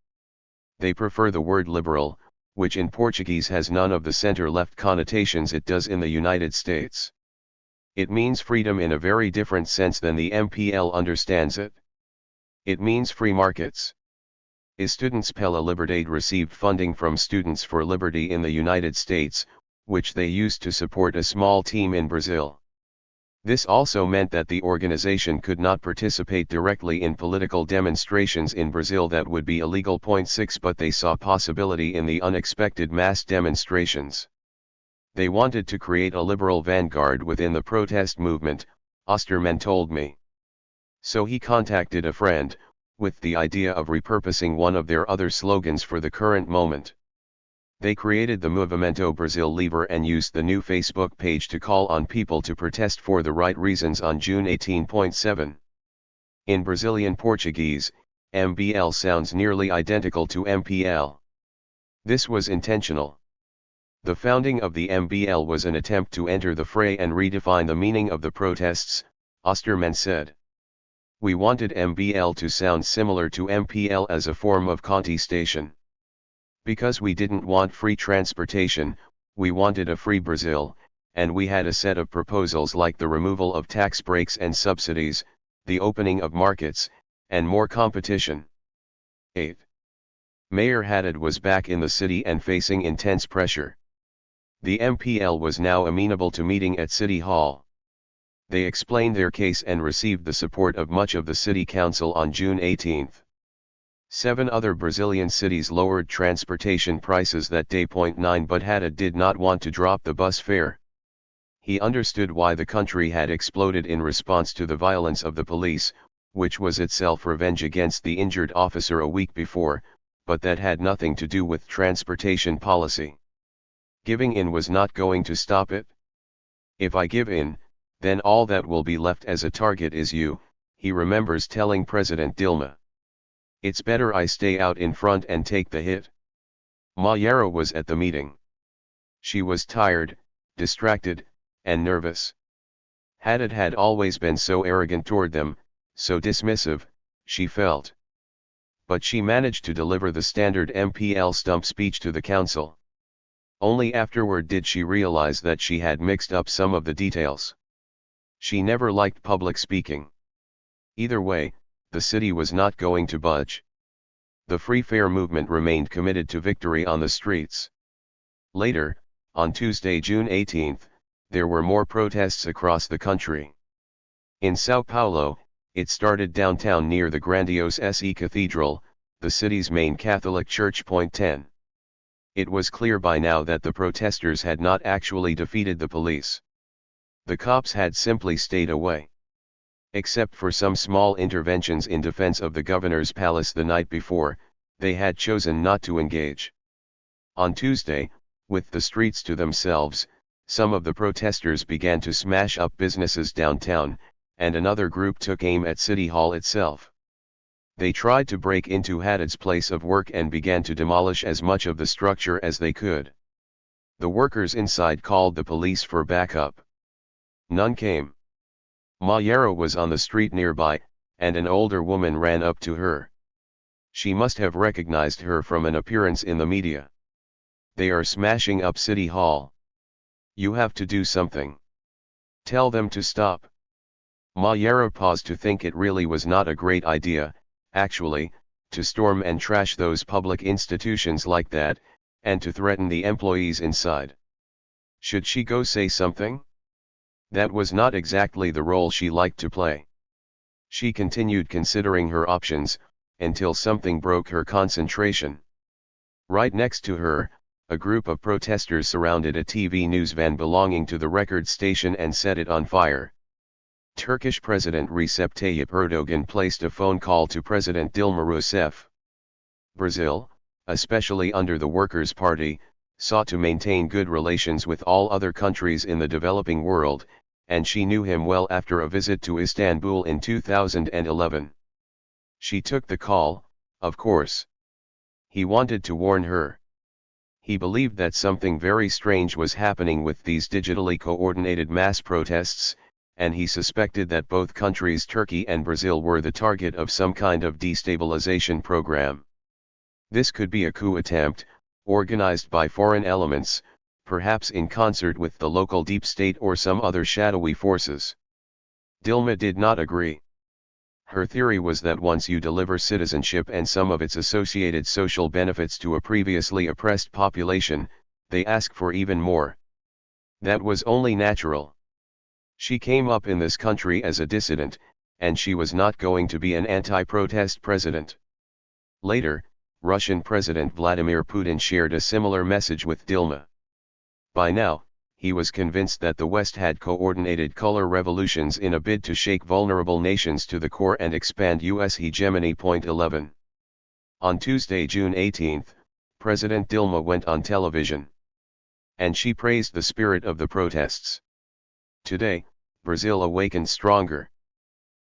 They prefer the word liberal, which in Portuguese has none of the center-left connotations it does in the United States. It means freedom in a very different sense than the MPL understands it. It means free markets. Estudantes pela Liberdade received funding from Students for Liberty in the United States, which they used to support a small team in Brazil. This also meant that the organization could not participate directly in political demonstrations in Brazil that would be illegal. 6 But they saw possibility in the unexpected mass demonstrations. They wanted to create a liberal vanguard within the protest movement, Osterman told me. So he contacted a friend, with the idea of repurposing one of their other slogans for the current moment. They created the Movimento Brasil Livre and used the new Facebook page to call on people to protest for the right reasons on June 18.7. In Brazilian Portuguese, MBL sounds nearly identical to MPL. This was intentional. The founding of the MBL was an attempt to enter the fray and redefine the meaning of the protests, Osterman said. We wanted MBL to sound similar to MPL as a form of contestation. Because we didn't want free transportation, we wanted a free Brazil, and we had a set of proposals like the removal of tax breaks and subsidies, the opening of markets, and more competition. 8. Mayor Haddad was back in the city and facing intense pressure. The MPL was now amenable to meeting at City Hall. They explained their case and received the support of much of the city council on June 18. 7 other Brazilian cities lowered transportation prices that day. 9 But Haddad did not want to drop the bus fare. He understood why the country had exploded in response to the violence of the police, which was itself revenge against the injured officer a week before, but that had nothing to do with transportation policy. Giving in was not going to stop it. If I give in, then all that will be left as a target is you, he remembers telling President Dilma. It's better I stay out in front and take the hit. Mayara was at the meeting. She was tired, distracted, and nervous. Haddad had always been so arrogant toward them, so dismissive, she felt. But she managed to deliver the standard MPL stump speech to the council. Only afterward did she realize that she had mixed up some of the details. She never liked public speaking. Either way, the city was not going to budge. The free fare movement remained committed to victory on the streets. Later, on Tuesday, June 18, there were more protests across the country. In São Paulo, it started downtown near the grandiose SE Cathedral, the city's main Catholic church. 10. It was clear by now that the protesters had not actually defeated the police. The cops had simply stayed away. Except for some small interventions in defense of the governor's palace the night before, they had chosen not to engage. On Tuesday, with the streets to themselves, some of the protesters began to smash up businesses downtown, and another group took aim at City Hall itself. They tried to break into Haddad's place of work and began to demolish as much of the structure as they could. The workers inside called the police for backup. None came. Mayara was on the street nearby, and an older woman ran up to her. She must have recognized her from an appearance in the media. They are smashing up City Hall. You have to do something. Tell them to stop. Mayara paused to think it really was not a great idea, actually, to storm and trash those public institutions like that, and to threaten the employees inside. Should she go say something? That was not exactly the role she liked to play. She continued considering her options, until something broke her concentration. Right next to her, a group of protesters surrounded a TV news van belonging to the record station and set it on fire. Turkish President Recep Tayyip Erdogan placed a phone call to President Dilma Rousseff. Brazil, especially under the Workers' Party, sought to maintain good relations with all other countries in the developing world, and she knew him well after a visit to Istanbul in 2011. She took the call, of course. He wanted to warn her. He believed that something very strange was happening with these digitally coordinated mass protests, and he suspected that both countries, Turkey and Brazil, were the target of some kind of destabilization program. This could be a coup attempt, organized by foreign elements, perhaps in concert with the local deep state or some other shadowy forces. Dilma did not agree. Her theory was that once you deliver citizenship and some of its associated social benefits to a previously oppressed population, they ask for even more. That was only natural. She came up in this country as a dissident, and she was not going to be an anti-protest president. Later, Russian President Vladimir Putin shared a similar message with Dilma. By now, he was convinced that the West had coordinated color revolutions in a bid to shake vulnerable nations to the core and expand U.S. hegemony. 11. On Tuesday, June 18, President Dilma went on television. And she praised the spirit of the protests. Today, Brazil awakened stronger.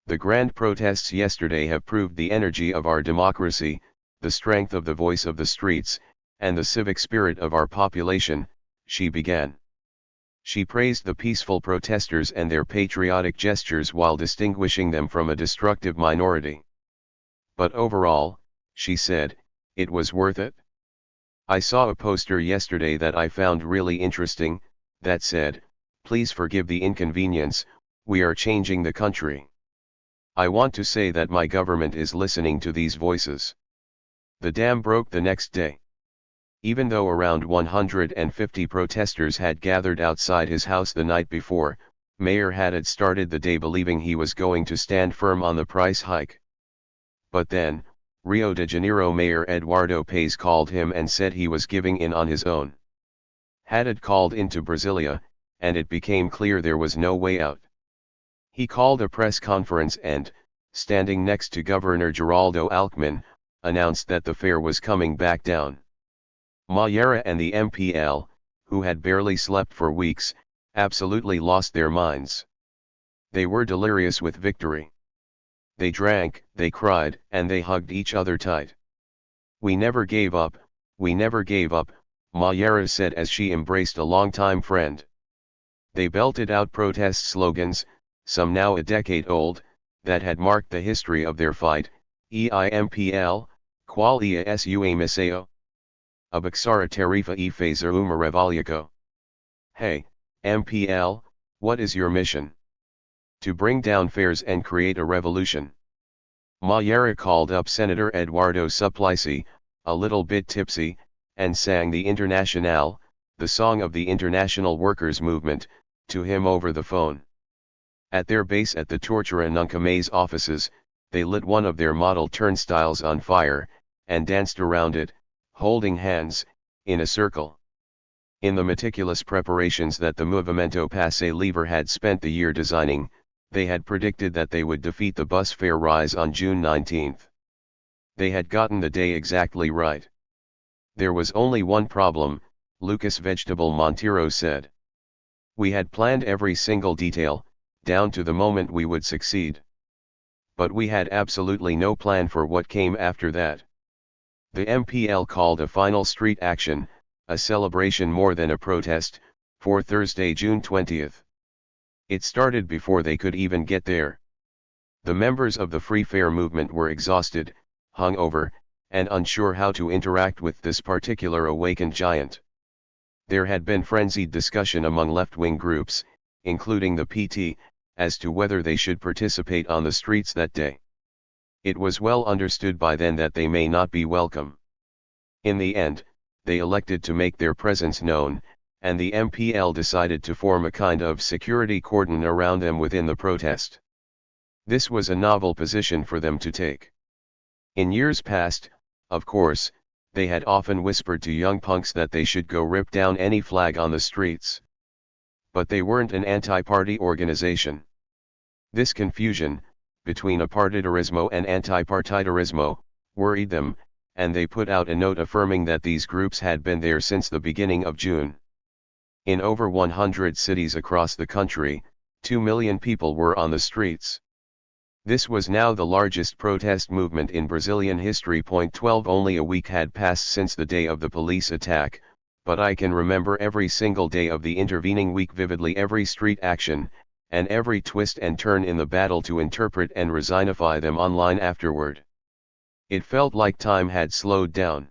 The grand protests yesterday have proved the energy of our democracy, the strength of the voice of the streets, and the civic spirit of our population, she began. She praised the peaceful protesters and their patriotic gestures while distinguishing them from a destructive minority. But overall, she said, it was worth it. I saw a poster yesterday that I found really interesting, that said, "Please forgive the inconvenience, we are changing the country." I want to say that my government is listening to these voices. The dam broke the next day. Even though around 150 protesters had gathered outside his house the night before, Mayor Haddad started the day believing he was going to stand firm on the price hike. But then, Rio de Janeiro Mayor Eduardo Paes called him and said he was giving in on his own. Haddad called into Brasilia, and it became clear there was no way out. He called a press conference and, standing next to Governor Geraldo Alckmin, announced that the fare was coming back down. Mayera and the MPL, who had barely slept for weeks, absolutely lost their minds. They were delirious with victory. They drank, they cried, and they hugged each other tight. "We never gave up, we never gave up," Mayera said as she embraced a longtime friend. They belted out protest slogans, some now a decade old, that had marked the history of their fight: EIMPL, qual é a sua missão? Abaxar a tarifa e fazer uma revalhaco. Hey, MPL, what is your mission? To bring down fares and create a revolution. Mayera called up Senator Eduardo Suplicy, a little bit tipsy, and sang the Internationale, the song of the international workers' movement, to him over the phone. At their base at the Tortura Nunca Mais offices, they lit one of their model turnstiles on fire, and danced around it, holding hands, in a circle. In the meticulous preparations that the Movimento Passe Livre had spent the year designing, they had predicted that they would defeat the bus fare rise on June 19. They had gotten the day exactly right. There was only one problem, Lucas Vegetable Monteiro said. We had planned every single detail, down to the moment we would succeed. But we had absolutely no plan for what came after that. The MPL called a final street action, a celebration more than a protest, for Thursday, June 20. It started before they could even get there. The members of the Free Fare movement were exhausted, hungover, and unsure how to interact with this particular awakened giant. There had been frenzied discussion among left-wing groups, including the PT, as to whether they should participate on the streets that day. It was well understood by then that they may not be welcome. In the end, they elected to make their presence known, and the MPL decided to form a kind of security cordon around them within the protest. This was a novel position for them to take. In years past, of course, they had often whispered to young punks that they should go rip down any flag on the streets. But they weren't an anti-party organization. This confusion, between apartidarismo and antipartidarismo, worried them, and they put out a note affirming that these groups had been there since the beginning of June. In over 100 cities across the country, 2 million people were on the streets. This was now the largest protest movement in Brazilian history. 12 Only a week had passed since the day of the police attack, but I can remember every single day of the intervening week vividly, every street action, and every twist and turn in the battle to interpret and resignify them online afterward. It felt like time had slowed down.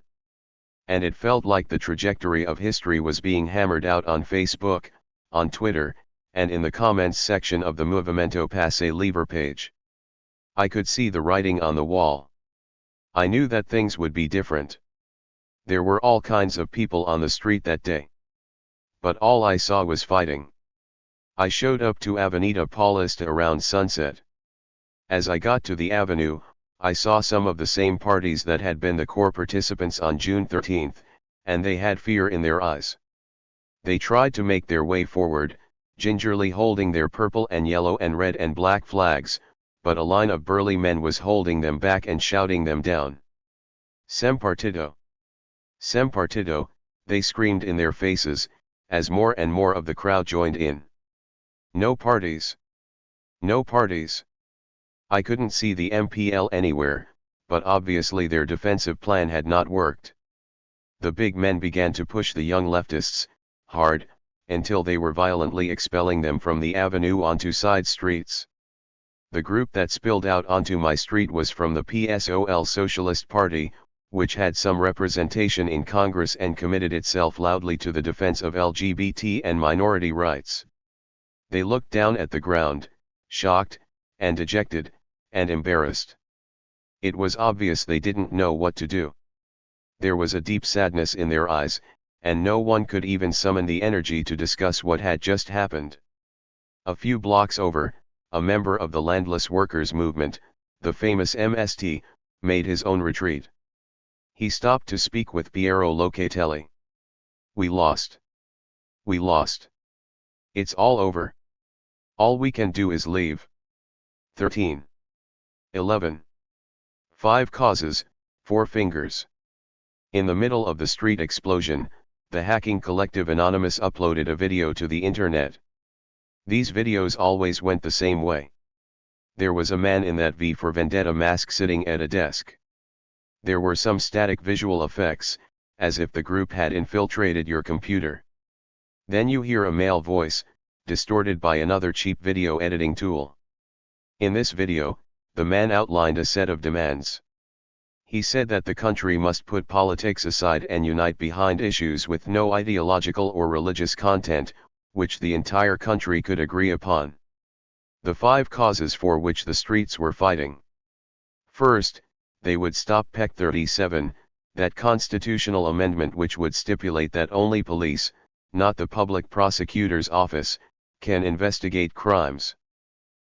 And it felt like the trajectory of history was being hammered out on Facebook, on Twitter, and in the comments section of the Movimento Passe Livre page. I could see the writing on the wall. I knew that things would be different. There were all kinds of people on the street that day. But all I saw was fighting. I showed up to Avenida Paulista around sunset. As I got to the avenue, I saw some of the same parties that had been the core participants on June 13th, and they had fear in their eyes. They tried to make their way forward, gingerly holding their purple and yellow and red and black flags, but a line of burly men was holding them back and shouting them down. Sem partido! Sem partido, they screamed in their faces, as more and more of the crowd joined in. No parties! No parties! I couldn't see the MPL anywhere, but obviously their defensive plan had not worked. The big men began to push the young leftists, hard, until they were violently expelling them from the avenue onto side streets. The group that spilled out onto my street was from the PSOL Socialist Party, which had some representation in Congress and committed itself loudly to the defense of LGBT and minority rights. They looked down at the ground, shocked, and dejected, and embarrassed. It was obvious they didn't know what to do. There was a deep sadness in their eyes, and no one could even summon the energy to discuss what had just happened. A few blocks over, a member of the landless workers' movement, the famous MST, made his own retreat. He stopped to speak with Piero Locatelli. We lost. We lost. It's all over. All we can do is leave. 13. 11. 5 causes, 4 fingers. In the middle of the street explosion, the hacking collective Anonymous uploaded a video to the internet. These videos always went the same way. There was a man in that V for Vendetta mask sitting at a desk. There were some static visual effects, as if the group had infiltrated your computer. Then you hear a male voice, distorted by another cheap video editing tool. In this video, the man outlined a set of demands. He said that the country must put politics aside and unite behind issues with no ideological or religious content, which the entire country could agree upon. The 5 causes for which the streets were fighting. First, they would stop PEC 37, that constitutional amendment which would stipulate that only police, not the public prosecutor's office, can investigate crimes.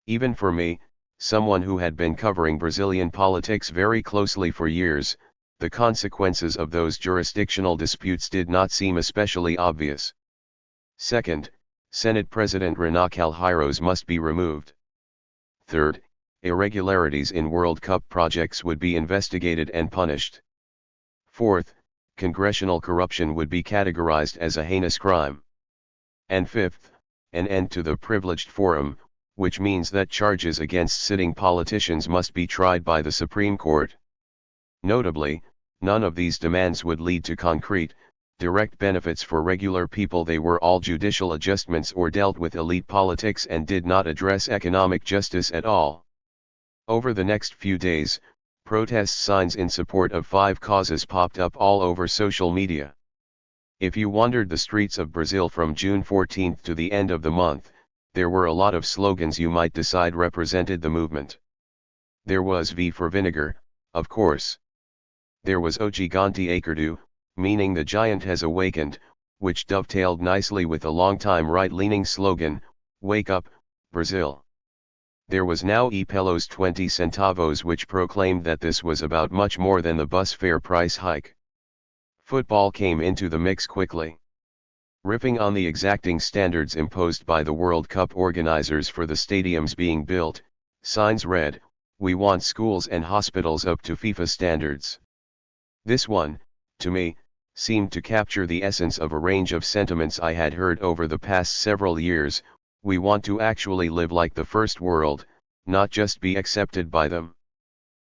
Even for me, someone who had been covering Brazilian politics very closely for years, the consequences of those jurisdictional disputes did not seem especially obvious. Second, Senate President Renan Calheiros must be removed. Third, irregularities in World Cup projects would be investigated and punished. Fourth, congressional corruption would be categorized as a heinous crime. And fifth, an end to the privileged forum, which means that charges against sitting politicians must be tried by the Supreme Court. Notably, none of these demands would lead to concrete, direct benefits for regular people. They were all judicial adjustments or dealt with elite politics and did not address economic justice at all. Over the next few days, protest signs in support of 5 causes popped up all over social media. If you wandered the streets of Brazil from June 14th to the end of the month, there were a lot of slogans you might decide represented the movement. There was V for vinegar, of course. There was O Gigante Acordou, meaning the giant has awakened, which dovetailed nicely with a long-time right-leaning slogan, Wake Up, Brazil. There was now E Pelos 20 centavos, which proclaimed that this was about much more than the bus fare price hike. Football came into the mix quickly. Riffing on the exacting standards imposed by the World Cup organizers for the stadiums being built, signs read, "We want schools and hospitals up to FIFA standards." This one, to me, seemed to capture the essence of a range of sentiments I had heard over the past several years. We want to actually live like the first world, not just be accepted by them.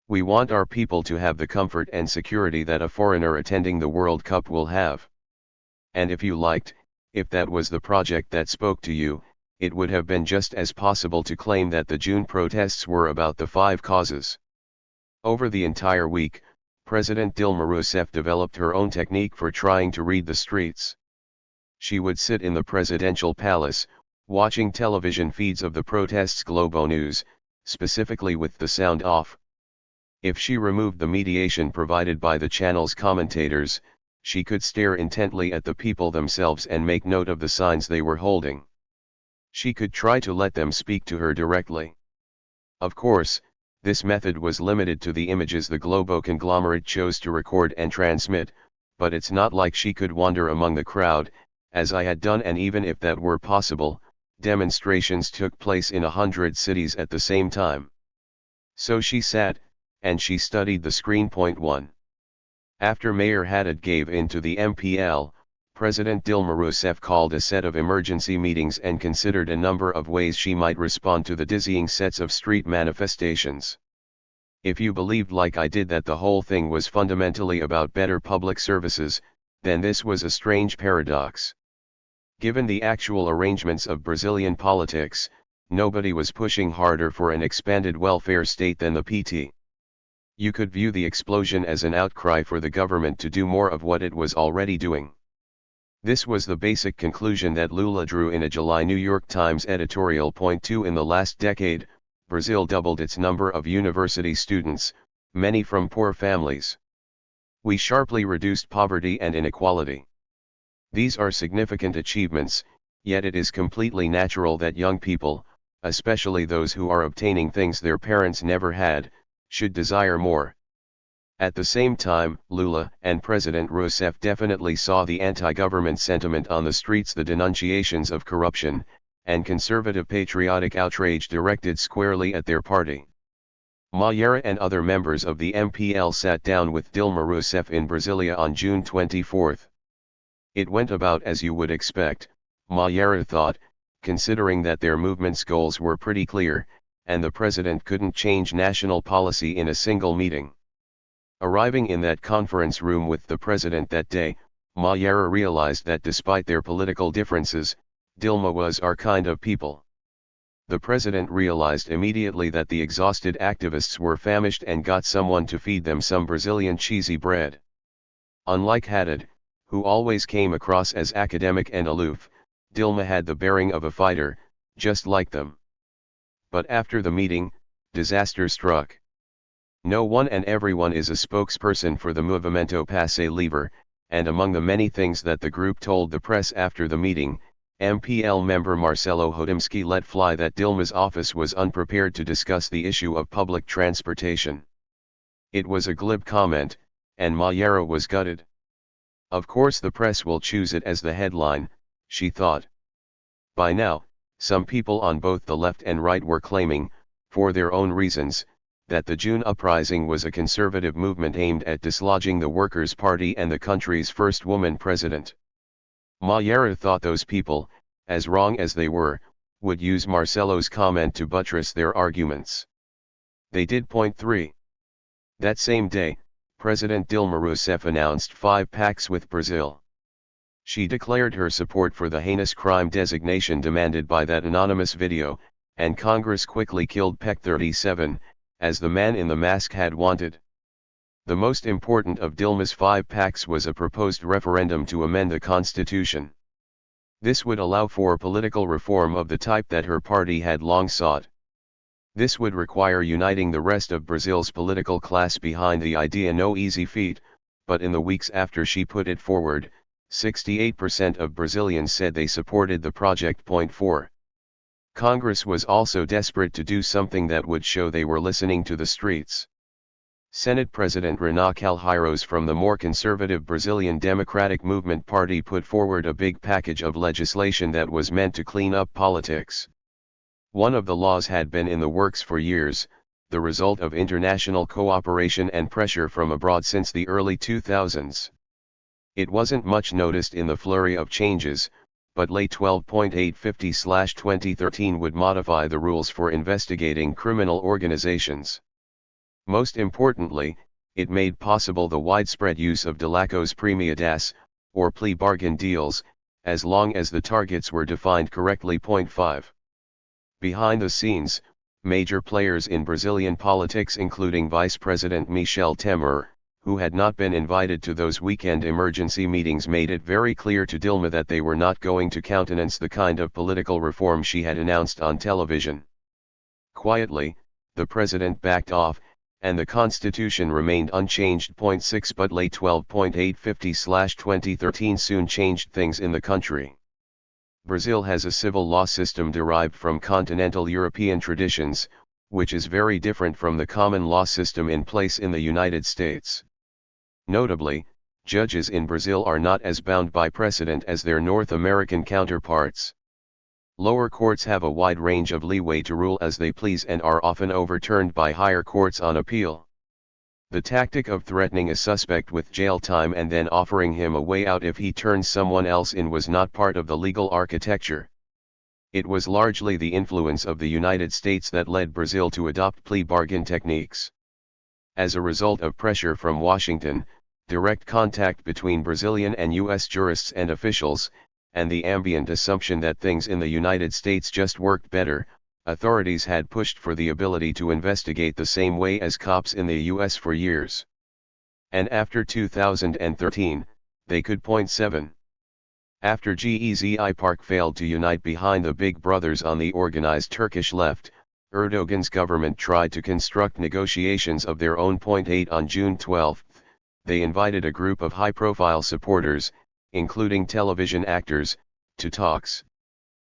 We want our people to have the comfort and security that a foreigner attending the World Cup will have. And if that was the project that spoke to you, it would have been just as possible to claim that the June protests were about the 5 causes. Over the entire week, President Dilma Rousseff developed her own technique for trying to read the streets. She would sit in the presidential palace, watching television feeds of the protests Globo News, specifically with the sound off. If she removed the mediation provided by the channel's commentators, she could stare intently at the people themselves and make note of the signs they were holding. She could try to let them speak to her directly. Of course, this method was limited to the images the Globo conglomerate chose to record and transmit, but it's not like she could wander among the crowd, as I had done, and even if that were possible, demonstrations took place in 100 cities at the same time. So she sat, and she studied the screen. Point 1. After Mayor Haddad gave in to the MPL, President Dilma Rousseff called a set of emergency meetings and considered a number of ways she might respond to the dizzying sets of street manifestations. If you believed like I did that the whole thing was fundamentally about better public services, then this was a strange paradox. Given the actual arrangements of Brazilian politics, nobody was pushing harder for an expanded welfare state than the PT. You could view the explosion as an outcry for the government to do more of what it was already doing. This was the basic conclusion that Lula drew in a July New York Times editorial. Point 2. In the last decade, Brazil doubled its number of university students, many from poor families. We sharply reduced poverty and inequality. These are significant achievements, yet it is completely natural that young people, especially those who are obtaining things their parents never had, should desire more. At the same time, Lula and President Rousseff definitely saw the anti-government sentiment on the streets, the denunciations of corruption, and conservative patriotic outrage directed squarely at their party. Maiera and other members of the MPL sat down with Dilma Rousseff in Brasilia on June 24. It went about as you would expect, Maiera thought, considering that their movement's goals were pretty clear, and the president couldn't change national policy in a single meeting. Arriving in that conference room with the president that day, Maiera realized that despite their political differences, Dilma was our kind of people. The president realized immediately that the exhausted activists were famished and got someone to feed them some Brazilian cheesy bread. Unlike Haddad, who always came across as academic and aloof, Dilma had the bearing of a fighter, just like them. But after the meeting, disaster struck. No one and everyone is a spokesperson for the Movimento Passe Livre, and among the many things that the group told the press after the meeting, MPL member Marcelo Hodimski let fly that Dilma's office was unprepared to discuss the issue of public transportation. It was a glib comment, and Maiera was gutted. Of course the press will choose it as the headline, she thought. By now, some people on both the left and right were claiming, for their own reasons, that the June uprising was a conservative movement aimed at dislodging the Workers' Party and the country's first woman president. Maiera thought those people, as wrong as they were, would use Marcelo's comment to buttress their arguments. They did. Point 3. That same day, President Dilma Rousseff announced 5 pacts with Brazil. She declared her support for the heinous crime designation demanded by that anonymous video, and Congress quickly killed PEC 37, as the man in the mask had wanted. The most important of Dilma's 5 pacts was a proposed referendum to amend the Constitution. This would allow for political reform of the type that her party had long sought. This would require uniting the rest of Brazil's political class behind the idea, no easy feat, but in the weeks after she put it forward, 68% of Brazilians said they supported the project. 4. Congress was also desperate to do something that would show they were listening to the streets. Senate President Renan Calheiros from the more conservative Brazilian Democratic Movement Party put forward a big package of legislation that was meant to clean up politics. One of the laws had been in the works for years, the result of international cooperation and pressure from abroad since the early 2000s. It wasn't much noticed in the flurry of changes, but Lei 12.850/2013 would modify the rules for investigating criminal organizations. Most importantly, it made possible the widespread use of delações premiadas, or plea bargain deals, as long as the targets were defined correctly. 5. Behind the scenes, major players in Brazilian politics including Vice President Michel Temer, who had not been invited to those weekend emergency meetings, made it very clear to Dilma that they were not going to countenance the kind of political reform she had announced on television. Quietly, the president backed off, and the constitution remained unchanged. 6 But Lei 12.850/2013 soon changed things in the country. Brazil has a civil law system derived from continental European traditions, which is very different from the common law system in place in the United States. Notably, judges in Brazil are not as bound by precedent as their North American counterparts. Lower courts have a wide range of leeway to rule as they please and are often overturned by higher courts on appeal. The tactic of threatening a suspect with jail time and then offering him a way out if he turns someone else in was not part of the legal architecture. It was largely the influence of the United States that led Brazil to adopt plea bargain techniques. As a result of pressure from Washington, direct contact between Brazilian and U.S. jurists and officials, and the ambient assumption that things in the United States just worked better, authorities had pushed for the ability to investigate the same way as cops in the U.S. for years. And after 2013, they could. 7. After Gezi Park failed to unite behind the big brothers on the organized Turkish left, Erdogan's government tried to construct negotiations of their own. 8 On June 12, they invited a group of high-profile supporters, including television actors, to talks.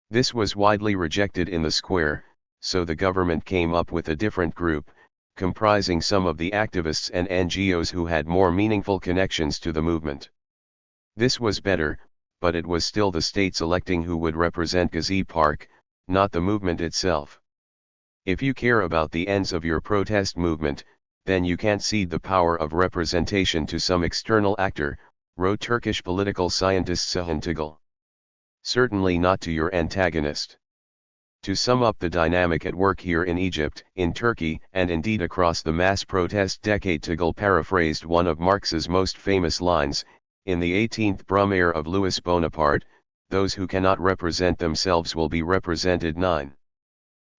This was widely rejected in the square, so the government came up with a different group, comprising some of the activists and NGOs who had more meaningful connections to the movement. This was better, but it was still the state selecting who would represent Gezi Park, not the movement itself. If you care about the ends of your protest movement, then you can't cede the power of representation to some external actor, wrote Turkish political scientist Sahun Tugul. Certainly not to your antagonist. To sum up the dynamic at work here in Egypt, in Turkey, and indeed across the mass protest decade, Tugul paraphrased one of Marx's most famous lines, in the 18th Brumaire of Louis Bonaparte, those who cannot represent themselves will be represented. 9.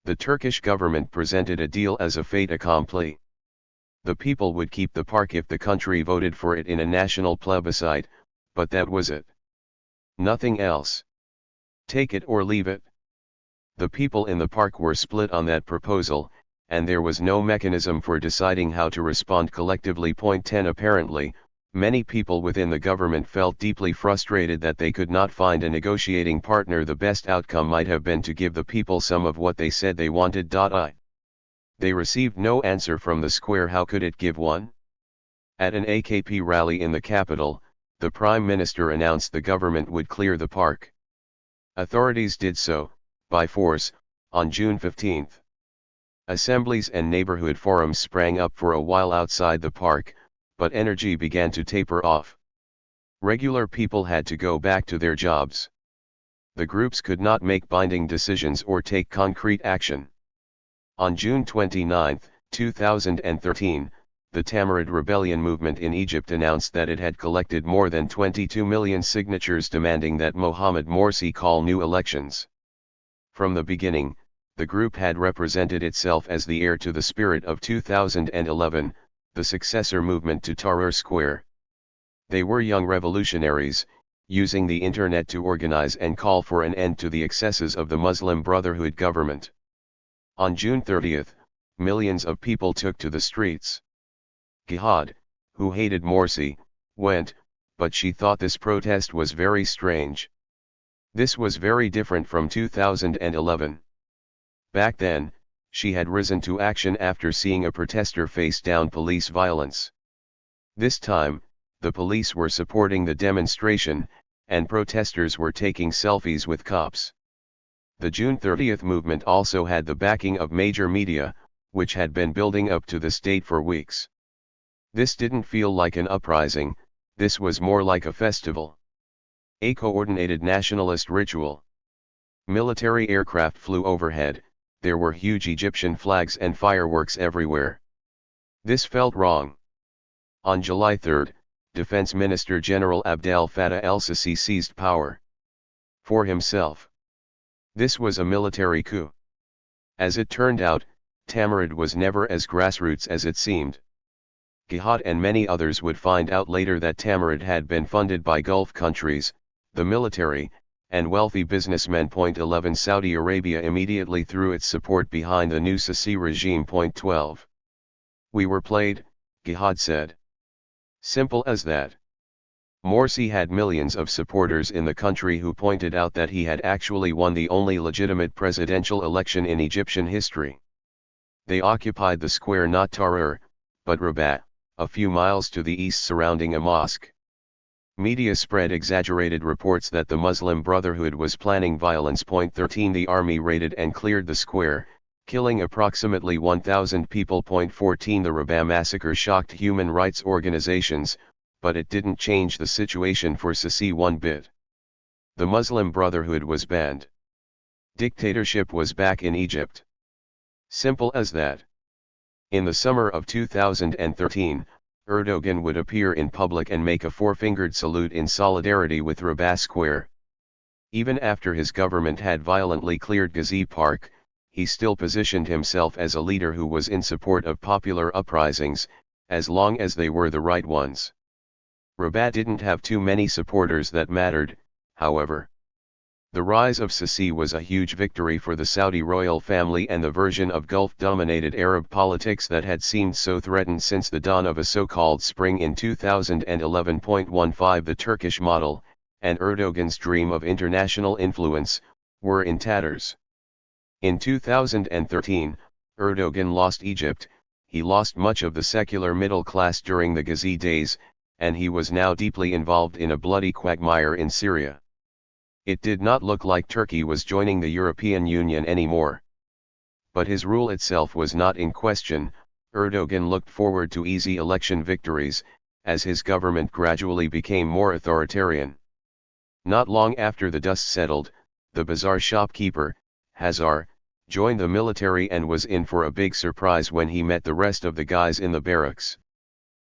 The Turkish government presented a deal as a fait accompli. The people would keep the park if the country voted for it in a national plebiscite, but that was it. Nothing else. Take it or leave it. The people in the park were split on that proposal, and there was no mechanism for deciding how to respond collectively. 10 Apparently, many people within the government felt deeply frustrated that they could not find a negotiating partner. The best outcome might have been to give the people some of what they said they wanted. They received no answer from the square. How could it give one? At an AKP rally in the capital, the Prime Minister announced the government would clear the park. Authorities did so, by force, on June 15. Assemblies and neighborhood forums sprang up for a while outside the park, but energy began to taper off. Regular people had to go back to their jobs. The groups could not make binding decisions or take concrete action. On June 29, 2013, the Tamurid rebellion movement in Egypt announced that it had collected more than 22 million signatures demanding that Mohamed Morsi call new elections. From the beginning, the group had represented itself as the heir to the spirit of 2011, the successor movement to Tahrir Square. They were young revolutionaries, using the internet to organize and call for an end to the excesses of the Muslim Brotherhood government. On June 30th, millions of people took to the streets. Gihad, who hated Morsi, went, but she thought this protest was very strange. This was very different from 2011. Back then, she had risen to action after seeing a protester face down police violence. This time, the police were supporting the demonstration, and protesters were taking selfies with cops. The June 30th movement also had the backing of major media, which had been building up to this date for weeks. This didn't feel like an uprising, this was more like a festival. A coordinated nationalist ritual. Military aircraft flew overhead, there were huge Egyptian flags and fireworks everywhere. This felt wrong. On July 3, Defense Minister General Abdel Fattah el-Sisi seized power. For himself. This was a military coup. As it turned out, Tamarad was never as grassroots as it seemed. Gihad and many others would find out later that Tamarad had been funded by Gulf countries, the military, and wealthy businessmen. 11 Saudi Arabia immediately threw its support behind the new Sisi regime. 12 We were played, Gihad said. Simple as that. Morsi had millions of supporters in the country who pointed out that he had actually won the only legitimate presidential election in Egyptian history. They occupied the square, not Tahrir, but Rabat, a few miles to the east, surrounding a mosque. Media spread exaggerated reports that the Muslim Brotherhood was planning violence. 13 The army raided and cleared the square, killing approximately 1,000 people. 14 The Rabat massacre shocked human rights organizations, but it didn't change the situation for Sisi one bit. The Muslim Brotherhood was banned. Dictatorship was back in Egypt. Simple as that. In the summer of 2013, Erdogan would appear in public and make a four-fingered salute in solidarity with Rabat Square. Even after his government had violently cleared Gezi Park, he still positioned himself as a leader who was in support of popular uprisings, as long as they were the right ones. Rabat didn't have too many supporters that mattered, however. The rise of Sisi was a huge victory for the Saudi royal family and the version of Gulf-dominated Arab politics that had seemed so threatened since the dawn of a so-called spring in 2011. 15 The Turkish model, and Erdogan's dream of international influence, were in tatters. In 2013, Erdogan lost Egypt, he lost much of the secular middle class during the Gezi days, and he was now deeply involved in a bloody quagmire in Syria. It did not look like Turkey was joining the European Union anymore. But his rule itself was not in question. Erdogan looked forward to easy election victories, as his government gradually became more authoritarian. Not long after the dust settled, the bazaar shopkeeper, Hazar, joined the military and was in for a big surprise when he met the rest of the guys in the barracks.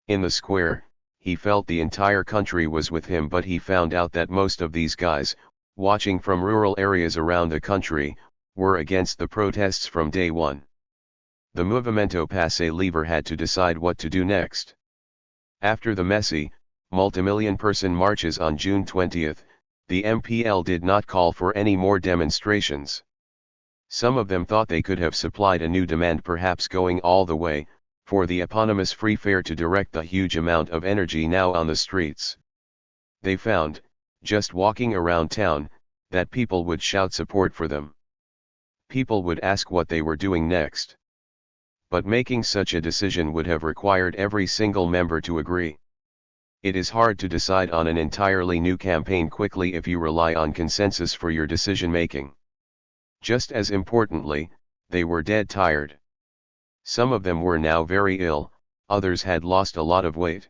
In the square, he felt the entire country was with him, but he found out that most of these guys, watching from rural areas around the country, were against the protests from day one. The Movimento Passe Livre had to decide what to do next. After the messy, multimillion-person marches on June 20, the MPL did not call for any more demonstrations. Some of them thought they could have supplied a new demand, perhaps going all the way, for the eponymous free fare to direct the huge amount of energy now on the streets. They found, just walking around town, that people would shout support for them. People would ask what they were doing next. But making such a decision would have required every single member to agree. It is hard to decide on an entirely new campaign quickly if you rely on consensus for your decision-making. Just as importantly, they were dead tired. Some of them were now very ill, others had lost a lot of weight.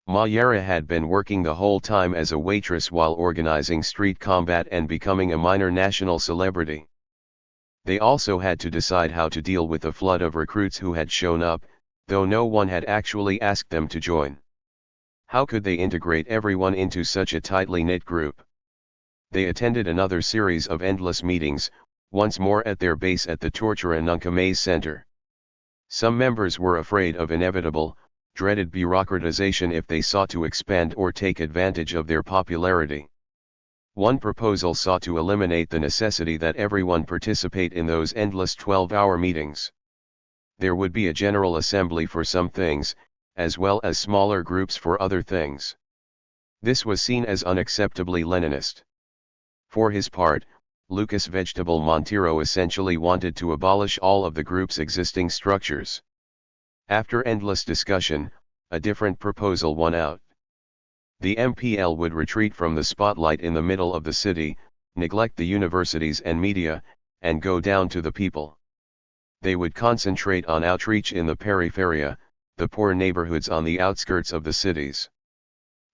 Mayera had been working the whole time as a waitress while organizing street combat and becoming a minor national celebrity. They also had to decide how to deal with a flood of recruits who had shown up, though no one had actually asked them to join. How could they integrate everyone into such a tightly knit group? They attended another series of endless meetings, once more at their base at the Tortura Nunca Center. Some members were afraid of inevitable, dreaded bureaucratization if they sought to expand or take advantage of their popularity. One proposal sought to eliminate the necessity that everyone participate in those endless 12-hour meetings. There would be a general assembly for some things, as well as smaller groups for other things. This was seen as unacceptably Leninist. For his part, Lucas Vegetable Montero essentially wanted to abolish all of the group's existing structures. After endless discussion, a different proposal won out. The MPL would retreat from the spotlight in the middle of the city, neglect the universities and media, and go down to the people. They would concentrate on outreach in the periferia, the poor neighborhoods on the outskirts of the cities.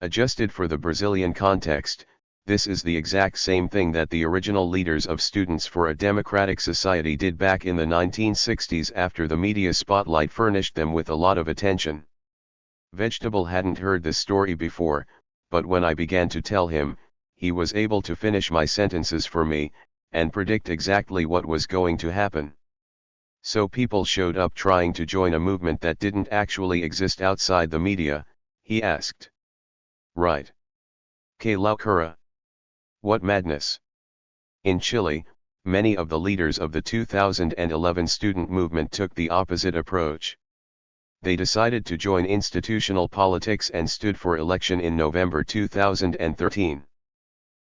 Adjusted for the Brazilian context, this is the exact same thing that the original leaders of Students for a Democratic Society did back in the 1960s after the media spotlight furnished them with a lot of attention. Vegetable hadn't heard this story before, but when I began to tell him, he was able to finish my sentences for me, and predict exactly what was going to happen. So people showed up trying to join a movement that didn't actually exist outside the media, he asked. Right. Que loucura. What madness. In Chile, many of the leaders of the 2011 student movement took the opposite approach. They decided to join institutional politics and stood for election in November 2013.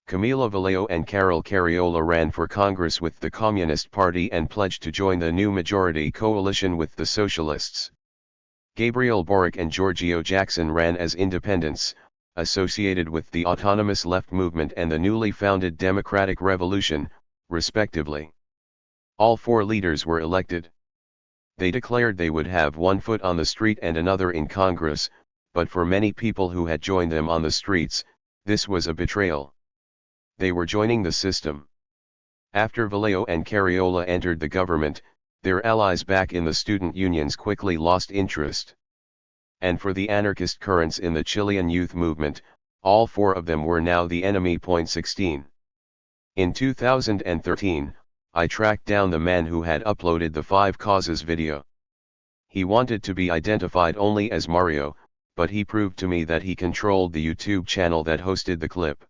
Camila Vallejo and Carol Cariola ran for Congress with the Communist Party and pledged to join the new majority coalition with the Socialists. Gabriel Boric and Giorgio Jackson ran as independents, associated with the autonomous left movement and the newly founded Democratic Revolution, respectively. All four leaders were elected. They declared they would have one foot on the street and another in Congress, but for many people who had joined them on the streets, this was a betrayal. They were joining the system. After Vallejo and Cariola entered the government, their allies back in the student unions quickly lost interest. And for the anarchist currents in the Chilean youth movement, all four of them were now the enemy. 16. In 2013, I tracked down the man who had uploaded the 5 Causes video. He wanted to be identified only as Mario, but he proved to me that he controlled the YouTube channel that hosted the clip.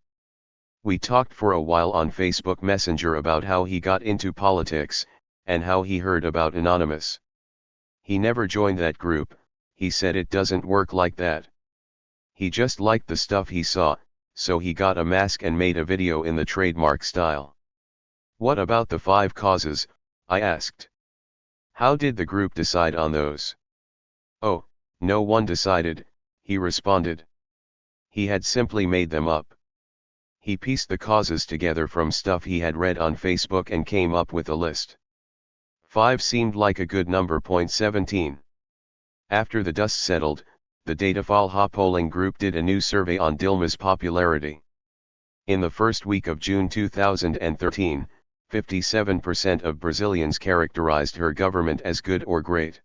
We talked for a while on Facebook Messenger about how he got into politics, and how he heard about Anonymous. He never joined that group. He said it doesn't work like that. He just liked the stuff he saw, so he got a mask and made a video in the trademark style. What about the 5 causes? I asked. How did the group decide on those? Oh, no one decided, he responded. He had simply made them up. He pieced the causes together from stuff he had read on Facebook and came up with a list. 5 seemed like a good number. 17. After the dust settled, the Datafolha polling group did a new survey on Dilma's popularity. In the first week of June 2013, 57% of Brazilians characterized her government as good or great.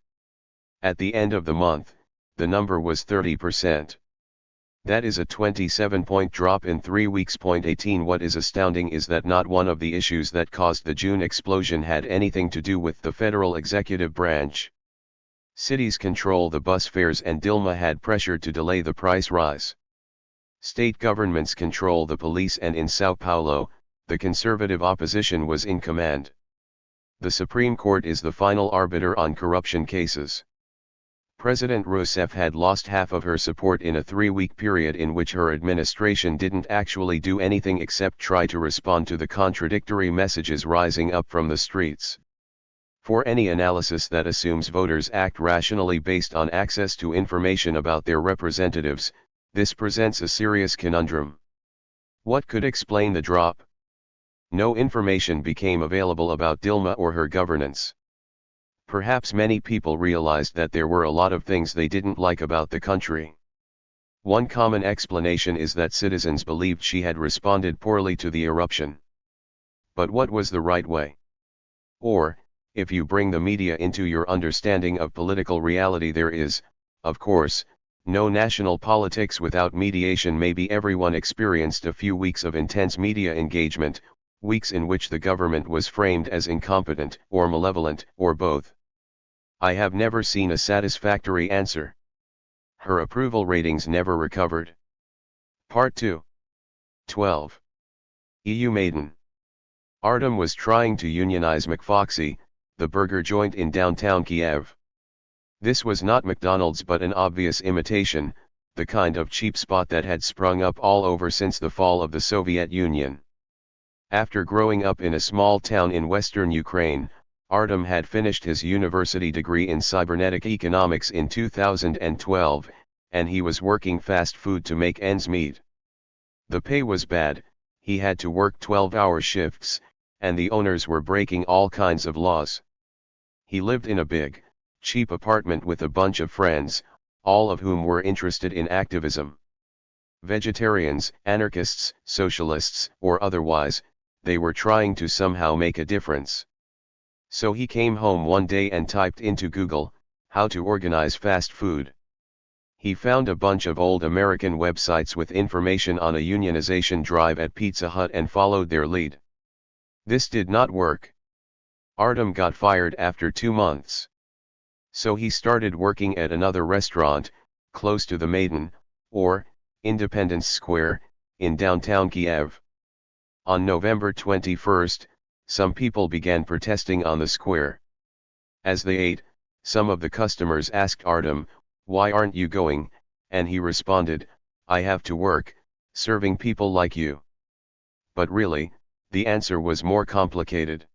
At the end of the month, the number was 30%. That is a 27-point drop in 3 weeks. 18. What is astounding is that not one of the issues that caused the June explosion had anything to do with the federal executive branch. Cities control the bus fares and Dilma had pressure to delay the price rise. State governments control the police and in São Paulo, the conservative opposition was in command. The Supreme Court is the final arbiter on corruption cases. President Rousseff had lost half of her support in a 3-week period in which her administration didn't actually do anything except try to respond to the contradictory messages rising up from the streets. For any analysis that assumes voters act rationally based on access to information about their representatives, this presents a serious conundrum. What could explain the drop? No information became available about Dilma or her governance. Perhaps many people realized that there were a lot of things they didn't like about the country. One common explanation is that citizens believed she had responded poorly to the eruption. But what was the right way? Or, if you bring the media into your understanding of political reality, there is, of course, no national politics without mediation. Maybe everyone experienced a few weeks of intense media engagement, weeks in which the government was framed as incompetent or malevolent or both. I have never seen a satisfactory answer. Her approval ratings never recovered. Part 2. 12. EU Maiden. Artem was trying to unionize McFoxy, the burger joint in downtown Kiev. This was not McDonald's but an obvious imitation, the kind of cheap spot that had sprung up all over since the fall of the Soviet Union. After growing up in a small town in western Ukraine, Artem had finished his university degree in cybernetic economics in 2012, and he was working fast food to make ends meet. The pay was bad, he had to work 12-hour shifts, and the owners were breaking all kinds of laws. He lived in a big, cheap apartment with a bunch of friends, all of whom were interested in activism. Vegetarians, anarchists, socialists, or otherwise, they were trying to somehow make a difference. So he came home one day and typed into Google, how to organize fast food. He found a bunch of old American websites with information on a unionization drive at Pizza Hut and followed their lead. This did not work. Artem got fired after 2 months. So he started working at another restaurant, close to the Maidan, or Independence Square, in downtown Kiev. On November 21st, some people began protesting on the square. As they ate, some of the customers asked Artem, "Why aren't you going?" And he responded, "I have to work, serving people like you." But really, the answer was more complicated.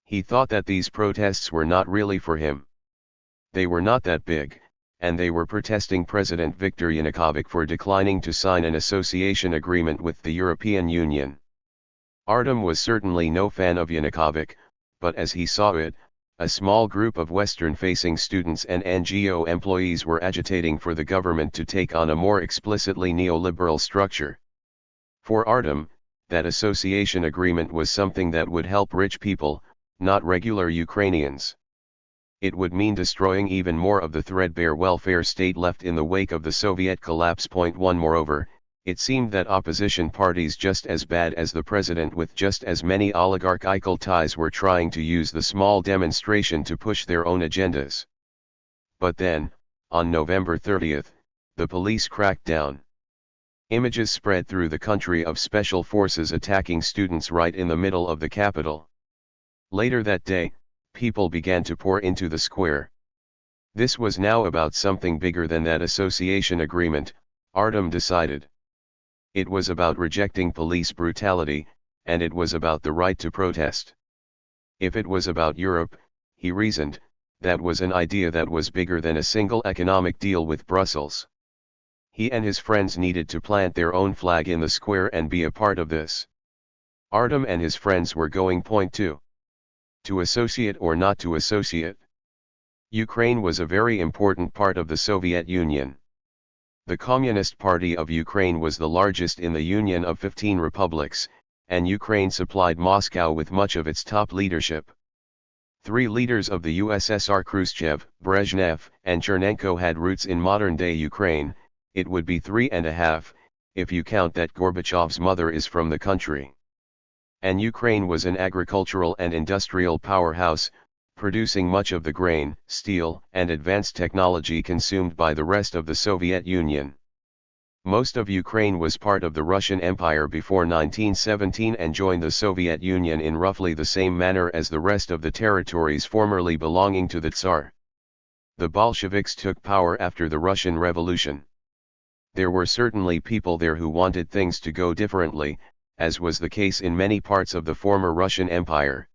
He thought that these protests were not really for him. They were not that big, and they were protesting President Viktor Yanukovych for declining to sign an association agreement with the European Union. Artem was certainly no fan of Yanukovych, but as he saw it, a small group of Western-facing students and NGO employees were agitating for the government to take on a more explicitly neoliberal structure. For Artem, that association agreement was something that would help rich people, not regular Ukrainians. It would mean destroying even more of the threadbare welfare state left in the wake of the Soviet collapse. 1 Moreover, it seemed that opposition parties just as bad as the president with just as many oligarchical ties were trying to use the small demonstration to push their own agendas. But then, on November 30th, the police cracked down. Images spread through the country of special forces attacking students right in the middle of the capital. Later that day, people began to pour into the square. This was now about something bigger than that association agreement, Artem decided. It was about rejecting police brutality, and it was about the right to protest. If it was about Europe, he reasoned, that was an idea that was bigger than a single economic deal with Brussels. He and his friends needed to plant their own flag in the square and be a part of this. Artem and his friends were going. 2. To associate or not to associate. Ukraine was a very important part of the Soviet Union. The Communist Party of Ukraine was the largest in the Union of 15 republics, and Ukraine supplied Moscow with much of its top leadership. 3 leaders of the USSR, Khrushchev, Brezhnev, and Chernenko, had roots in modern-day Ukraine. It would be 3.5, if you count that Gorbachev's mother is from the country. And Ukraine was an agricultural and industrial powerhouse, producing much of the grain, steel, and advanced technology consumed by the rest of the Soviet Union. Most of Ukraine was part of the Russian Empire before 1917 and joined the Soviet Union in roughly the same manner as the rest of the territories formerly belonging to the Tsar. The Bolsheviks took power after the Russian Revolution. There were certainly people there who wanted things to go differently, as was the case in many parts of the former Russian Empire.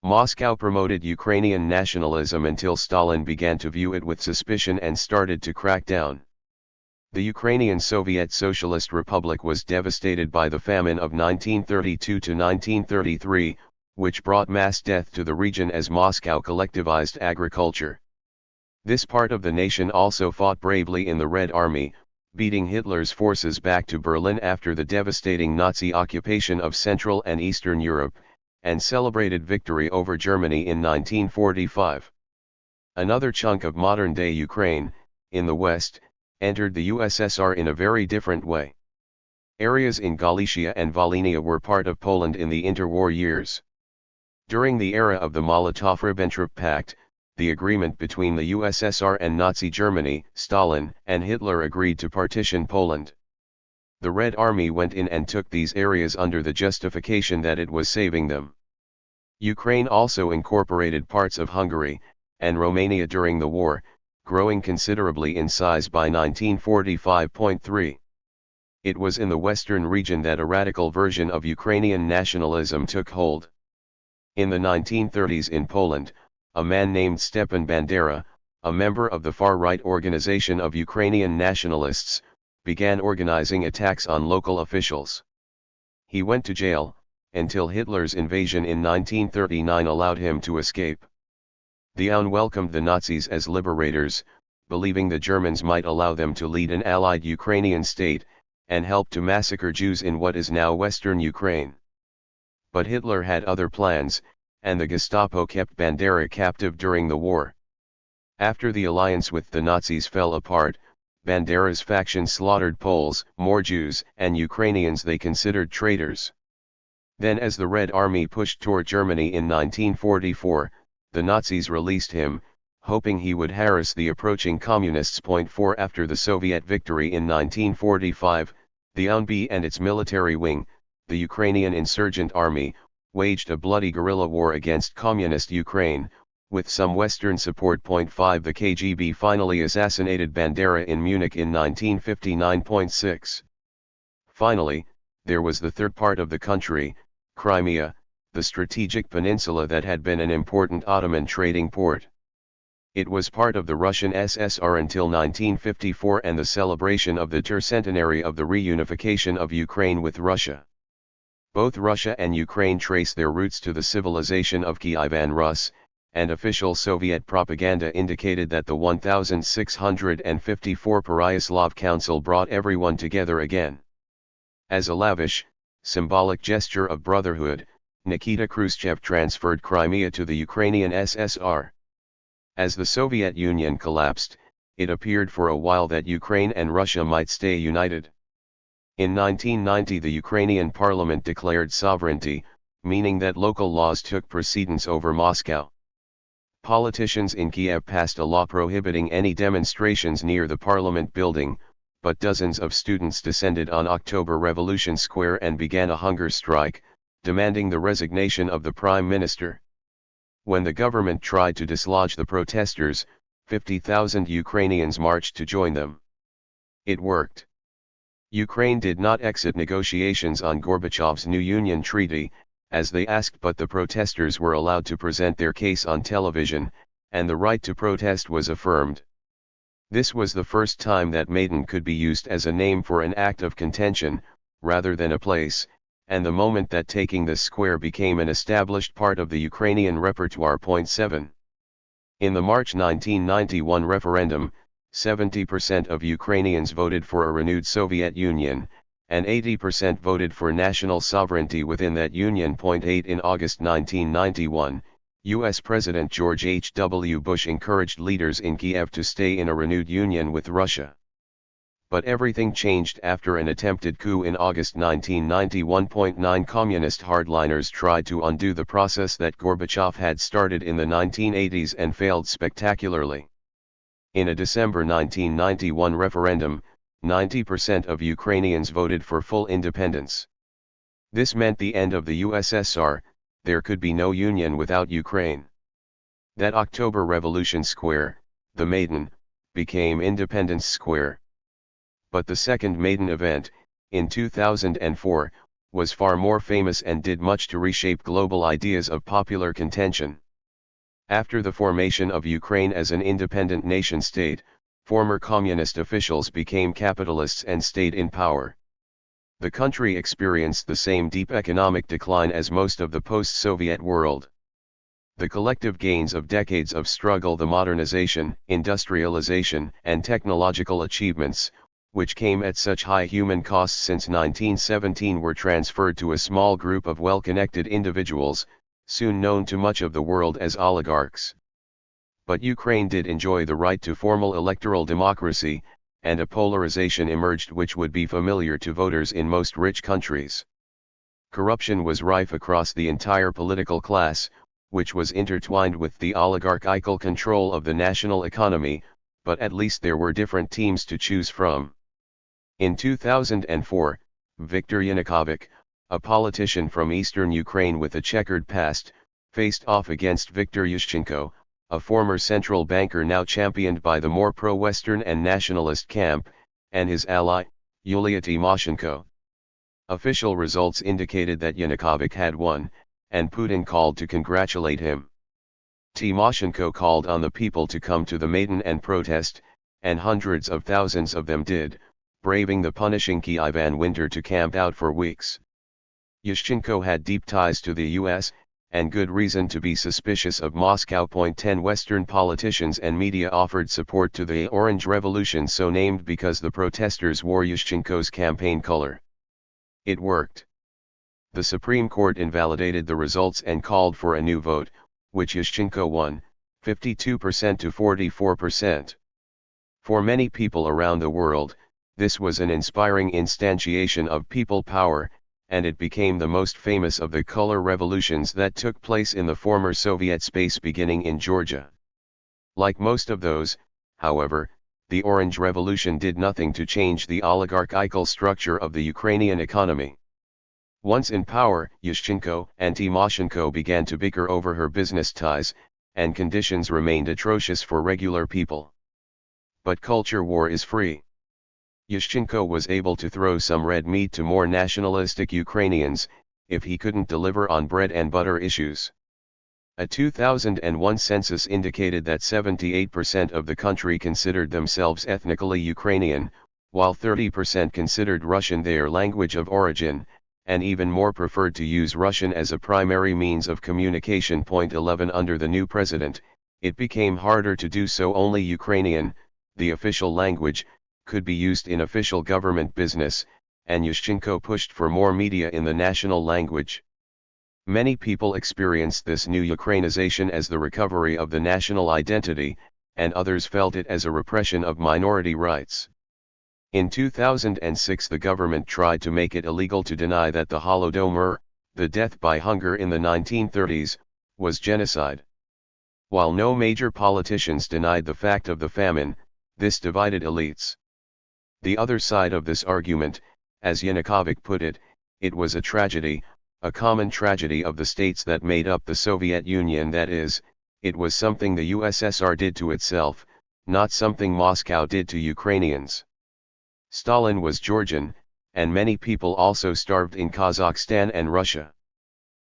Moscow promoted Ukrainian nationalism until Stalin began to view it with suspicion and started to crack down. The Ukrainian Soviet Socialist Republic was devastated by the famine of 1932 to 1933, which brought mass death to the region as Moscow collectivized agriculture. This part of the nation also fought bravely in the Red Army, beating Hitler's forces back to Berlin after the devastating Nazi occupation of Central and Eastern Europe, and celebrated victory over Germany in 1945. Another chunk of modern-day Ukraine, in the west, entered the USSR in a very different way. Areas in Galicia and Volhynia were part of Poland in the interwar years. During the era of the Molotov-Ribbentrop Pact, the agreement between the USSR and Nazi Germany, Stalin and Hitler agreed to partition Poland. The Red Army went in and took these areas under the justification that it was saving them. Ukraine also incorporated parts of Hungary and Romania during the war, growing considerably in size by 1945.3. It was in the western region that a radical version of Ukrainian nationalism took hold. In the 1930s in Poland, a man named Stepan Bandera, a member of the far-right organization of Ukrainian nationalists, began organizing attacks on local officials. He went to jail, until Hitler's invasion in 1939 allowed him to escape. The UN welcomed the Nazis as liberators, believing the Germans might allow them to lead an allied Ukrainian state, and help to massacre Jews in what is now western Ukraine. But Hitler had other plans, and the Gestapo kept Bandera captive during the war. After the alliance with the Nazis fell apart, Bandera's faction slaughtered Poles, more Jews, and Ukrainians they considered traitors. Then as the Red Army pushed toward Germany in 1944, the Nazis released him, hoping he would harass the approaching Communists. 4 After the Soviet victory in 1945, the UNB and its military wing, the Ukrainian Insurgent Army, waged a bloody guerrilla war against Communist Ukraine, with some Western support. 5 The KGB finally assassinated Bandera in Munich in 1959.6. Finally, there was the third part of the country, Crimea, the strategic peninsula that had been an important Ottoman trading port. It was part of the Russian SSR until 1954 and the celebration of the tercentenary of the reunification of Ukraine with Russia. Both Russia and Ukraine trace their roots to the civilization of Kievan Rus, and official Soviet propaganda indicated that the 1654 Pereyaslav Council brought everyone together again. As a lavish, symbolic gesture of brotherhood, Nikita Khrushchev transferred Crimea to the Ukrainian SSR. As the Soviet Union collapsed, it appeared for a while that Ukraine and Russia might stay united. In 1990 the Ukrainian parliament declared sovereignty, meaning that local laws took precedence over Moscow. Politicians in Kiev passed a law prohibiting any demonstrations near the parliament building, but dozens of students descended on October Revolution Square and began a hunger strike, demanding the resignation of the prime minister. When the government tried to dislodge the protesters, 50,000 Ukrainians marched to join them. It worked. Ukraine did not exit negotiations on Gorbachev's new Union Treaty, as they asked, but the protesters were allowed to present their case on television, and the right to protest was affirmed. This was the first time that Maidan could be used as a name for an act of contention, rather than a place, and the moment that taking the square became an established part of the Ukrainian repertoire. 7. In the March 1991 referendum, 70% of Ukrainians voted for a renewed Soviet Union, and 80% voted for national sovereignty within that union. 8 In August 1991, U.S. President George H.W. Bush encouraged leaders in Kiev to stay in a renewed union with Russia. But everything changed after an attempted coup in August 1991. 9 Communist hardliners tried to undo the process that Gorbachev had started in the 1980s and failed spectacularly. In a December 1991 referendum, 90% of Ukrainians voted for full independence. This meant the end of the USSR. There could be no union without Ukraine. That October Revolution Square, the Maidan, became Independence Square. But the second Maidan event, in 2004, was far more famous and did much to reshape global ideas of popular contention. After the formation of Ukraine as an independent nation-state, former communist officials became capitalists and stayed in power. The country experienced the same deep economic decline as most of the post-Soviet world. The collective gains of decades of struggle, the modernization, industrialization, and technological achievements, which came at such high human costs since 1917, were transferred to a small group of well-connected individuals, soon known to much of the world as oligarchs. But Ukraine did enjoy the right to formal electoral democracy, and a polarization emerged which would be familiar to voters in most rich countries. Corruption was rife across the entire political class, which was intertwined with the oligarchical control of the national economy, but at least there were different teams to choose from. In 2004, Viktor Yanukovych, a politician from eastern Ukraine with a checkered past, faced off against Viktor Yushchenko, a former central banker now championed by the more pro-Western and nationalist camp, and his ally, Yulia Tymoshenko. Official results indicated that Yanukovych had won, and Putin called to congratulate him. Tymoshenko called on the people to come to the Maidan and protest, and hundreds of thousands of them did, braving the punishing Kievan winter to camp out for weeks. Yushchenko had deep ties to the US, and good reason to be suspicious of Moscow. 10 Western politicians and media offered support to the Orange Revolution, so named because the protesters wore Yushchenko's campaign color. It worked. The Supreme Court invalidated the results and called for a new vote, which Yushchenko won, 52% to 44%. For many people around the world, this was an inspiring instantiation of people power, and it became the most famous of the color revolutions that took place in the former Soviet space, beginning in Georgia. Like most of those, however, the Orange Revolution did nothing to change the oligarchical structure of the Ukrainian economy. Once in power, Yushchenko and Tymoshenko began to bicker over her business ties, and conditions remained atrocious for regular people. But culture war is free. Yushchenko was able to throw some red meat to more nationalistic Ukrainians, if he couldn't deliver on bread and butter issues. A 2001 census indicated that 78% of the country considered themselves ethnically Ukrainian, while 30% considered Russian their language of origin, and even more preferred to use Russian as a primary means of communication. 11 Under the new president, it became harder to do so. Only Ukrainian, the official language, could be used in official government business, and Yushchenko pushed for more media in the national language. Many people experienced this new Ukrainization as the recovery of the national identity, and others felt it as a repression of minority rights. In 2006 the government tried to make it illegal to deny that the Holodomor, the death by hunger in the 1930s, was genocide. While no major politicians denied the fact of the famine, this divided elites. The other side of this argument, as Yanukovych put it, it was a tragedy, a common tragedy of the states that made up the Soviet Union, that is, it was something the USSR did to itself, not something Moscow did to Ukrainians. Stalin was Georgian, and many people also starved in Kazakhstan and Russia.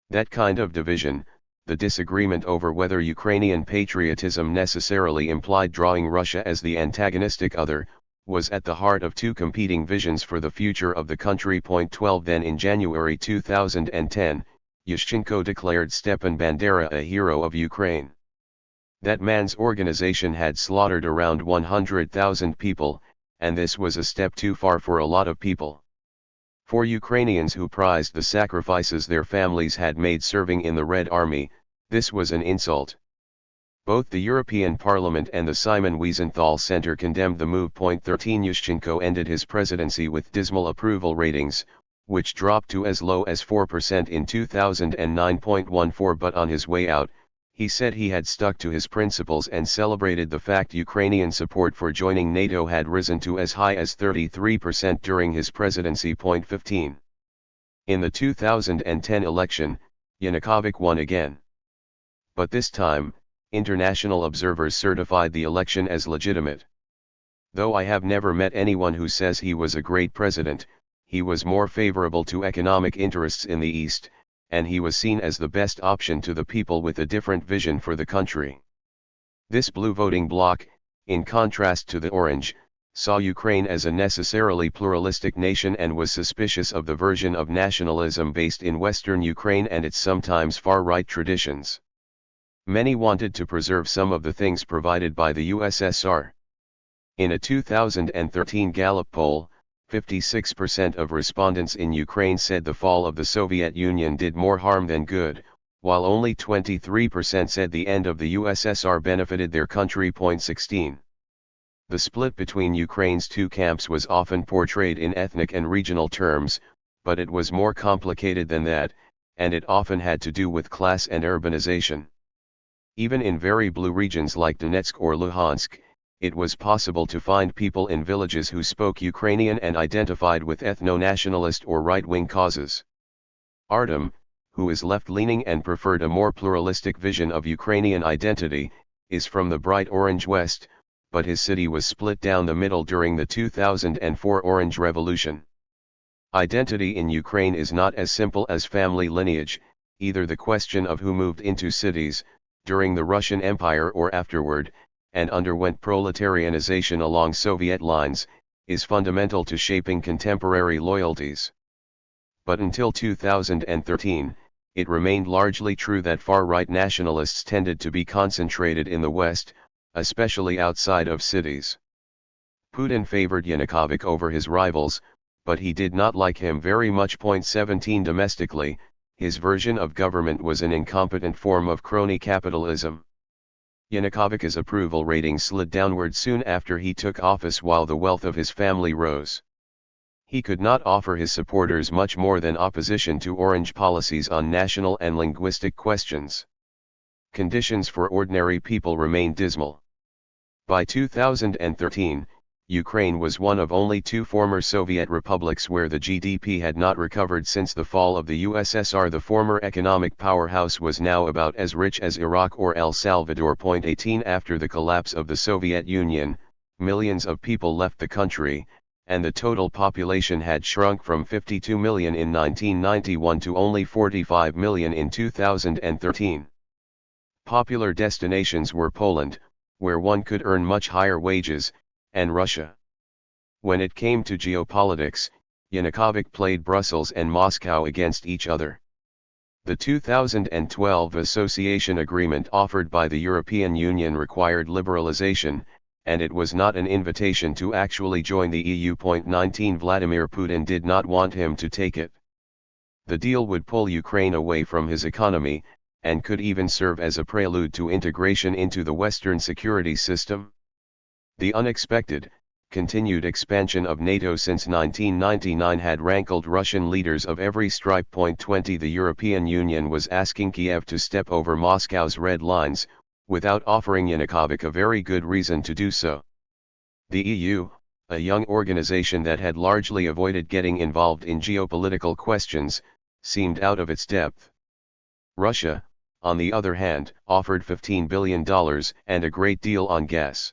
That kind of division, the disagreement over whether Ukrainian patriotism necessarily implied drawing Russia as the antagonistic other, was at the heart of two competing visions for the future of the country. 12 Then in January 2010, Yushchenko declared Stepan Bandera a hero of Ukraine. That man's organization had slaughtered around 100,000 people, and this was a step too far for a lot of people. For Ukrainians who prized the sacrifices their families had made serving in the Red Army, this was an insult. Both the European Parliament and the Simon Wiesenthal Center condemned the move. 13 Yushchenko ended his presidency with dismal approval ratings, which dropped to as low as 4% in 2009.14. But on his way out, he said he had stuck to his principles and celebrated the fact Ukrainian support for joining NATO had risen to as high as 33% during his presidency. 15 In the 2010 election, Yanukovych won again. But this time, international observers certified the election as legitimate. Though I have never met anyone who says he was a great president, he was more favorable to economic interests in the East, and he was seen as the best option to the people with a different vision for the country. This blue voting bloc, in contrast to the orange, saw Ukraine as a necessarily pluralistic nation and was suspicious of the version of nationalism based in Western Ukraine and its sometimes far-right traditions. Many wanted to preserve some of the things provided by the USSR. In a 2013 Gallup poll, 56% of respondents in Ukraine said the fall of the Soviet Union did more harm than good, while only 23% said the end of the USSR benefited their country. 16 The split between Ukraine's two camps was often portrayed in ethnic and regional terms, but it was more complicated than that, and it often had to do with class and urbanization. Even in very blue regions like Donetsk or Luhansk, it was possible to find people in villages who spoke Ukrainian and identified with ethno-nationalist or right-wing causes. Artem, who is left-leaning and preferred a more pluralistic vision of Ukrainian identity, is from the bright orange west, but his city was split down the middle during the 2004 Orange Revolution. Identity in Ukraine is not as simple as family lineage, either the question of who moved into cities, during the Russian Empire or afterward, and underwent proletarianization along Soviet lines, is fundamental to shaping contemporary loyalties. But until 2013, it remained largely true that far-right nationalists tended to be concentrated in the West, especially outside of cities. Putin favored Yanukovych over his rivals, but he did not like him very much. 17 Domestically, his version of government was an incompetent form of crony capitalism. Yanukovych's approval rating slid downward soon after he took office while the wealth of his family rose. He could not offer his supporters much more than opposition to Orange policies on national and linguistic questions. Conditions for ordinary people remained dismal. By 2013, Ukraine was one of only two former Soviet republics where the GDP had not recovered since the fall of the USSR. The former economic powerhouse was now about as rich as Iraq or El Salvador. 18 After the collapse of the Soviet Union, millions of people left the country, and the total population had shrunk from 52 million in 1991 to only 45 million in 2013. Popular destinations were Poland, where one could earn much higher wages, and Russia. When it came to geopolitics, Yanukovych played Brussels and Moscow against each other. The 2012 association agreement offered by the European Union required liberalization, and it was not an invitation to actually join the EU. 19 Vladimir Putin did not want him to take it. The deal would pull Ukraine away from his economy, and could even serve as a prelude to integration into the Western security system. The unexpected, continued expansion of NATO since 1999 had rankled Russian leaders of every stripe. 20 The European Union was asking Kiev to step over Moscow's red lines, without offering Yanukovych a very good reason to do so. The EU, a young organization that had largely avoided getting involved in geopolitical questions, seemed out of its depth. Russia, on the other hand, offered $15 billion and a great deal on gas.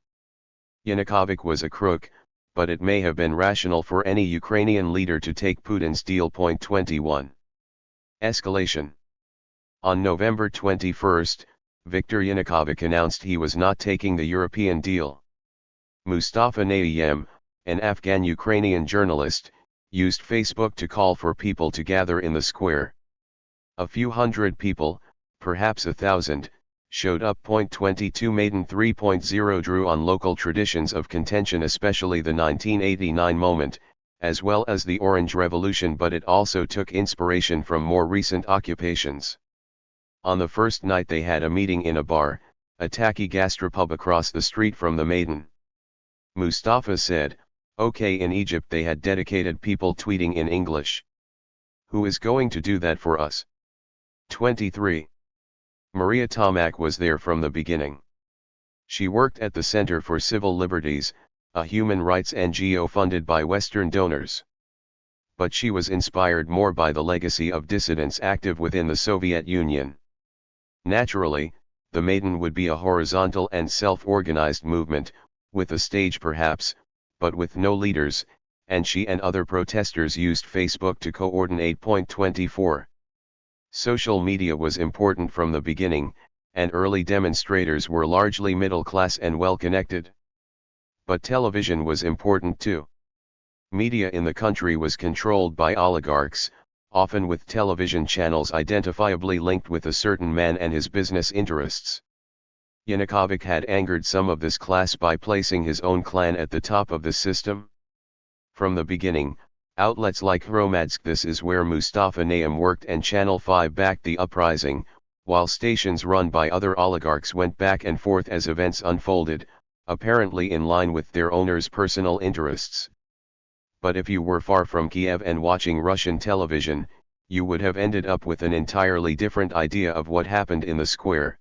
Yanukovych was a crook, but it may have been rational for any Ukrainian leader to take Putin's deal. 21 Escalation. On November 21, Viktor Yanukovych announced he was not taking the European deal. Mustafa Nayyem, an Afghan-Ukrainian journalist, used Facebook to call for people to gather in the square. A few hundred people, perhaps 1,000, showed up. 22 Maidan 3.0 drew on local traditions of contention, especially the 1989 moment, as well as the Orange Revolution, but it also took inspiration from more recent occupations. On the first night they had a meeting in a bar, a tacky gastropub across the street from the Maidan. Mustafa said, "Okay, in Egypt they had dedicated people tweeting in English. Who is going to do that for us?" 23. Maria Tomac was there from the beginning. She worked at the Center for Civil Liberties, a human rights NGO funded by Western donors. But she was inspired more by the legacy of dissidents active within the Soviet Union. Naturally, the Maidan would be a horizontal and self-organized movement, with a stage perhaps, but with no leaders, and she and other protesters used Facebook to coordinate. 24. Social media was important from the beginning, and early demonstrators were largely middle-class and well-connected. But television was important too. Media in the country was controlled by oligarchs, often with television channels identifiably linked with a certain man and his business interests. Yanukovych had angered some of this class by placing his own clan at the top of the system. From the beginning, outlets like Hromadsk, This Is Where Mustafa Nayyem worked, and Channel 5 backed the uprising, while stations run by other oligarchs went back and forth as events unfolded, apparently in line with their owners' personal interests. But if you were far from Kiev and watching Russian television, you would have ended up with an entirely different idea of what happened in the square.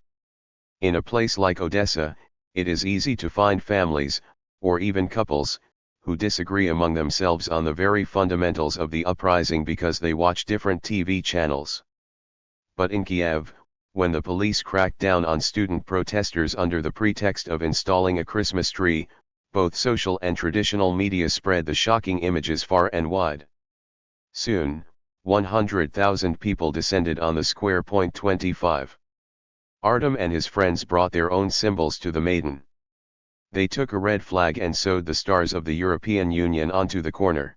In a place like Odessa, it is easy to find families, or even couples, who disagree among themselves on the very fundamentals of the uprising because they watch different TV channels. But in Kiev, when the police cracked down on student protesters under the pretext of installing a Christmas tree, both social and traditional media spread the shocking images far and wide. Soon, 100,000 people descended on the square. 25. Artem and his friends brought their own symbols to the Maidan. They took a red flag and sewed the stars of the European Union onto the corner.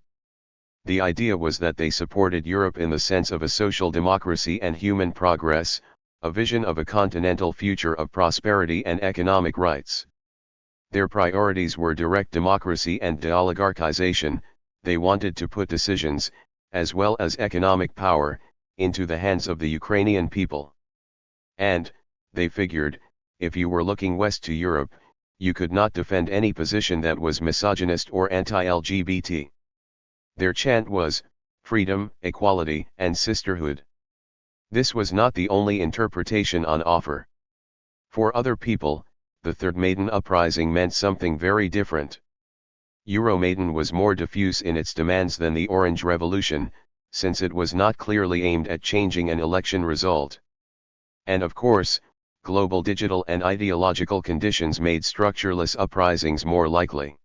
The idea was that they supported Europe in the sense of a social democracy and human progress, a vision of a continental future of prosperity and economic rights. Their priorities were direct democracy and de-oligarchization. They wanted to put decisions, as well as economic power, into the hands of the Ukrainian people. And, they figured, if you were looking west to Europe, you could not defend any position that was misogynist or anti-LGBT. Their chant was, freedom, equality, and sisterhood. This was not the only interpretation on offer. For other people, the Third Maidan uprising meant something very different. Euromaidan was more diffuse in its demands than the Orange Revolution, since it was not clearly aimed at changing an election result. And of course, global digital and ideological conditions made structureless uprisings more likely.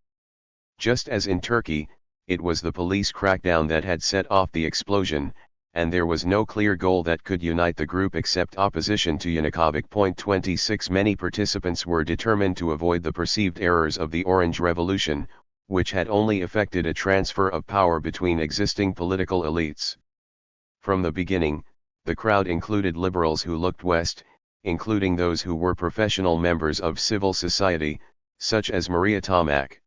Just as in Turkey, it was the police crackdown that had set off the explosion, and there was no clear goal that could unite the group except opposition to Yanukovych. 26 Many participants were determined to avoid the perceived errors of the Orange Revolution, which had only effected a transfer of power between existing political elites. From the beginning, the crowd included liberals who looked west, including those who were professional members of civil society, such as Maria Tomac.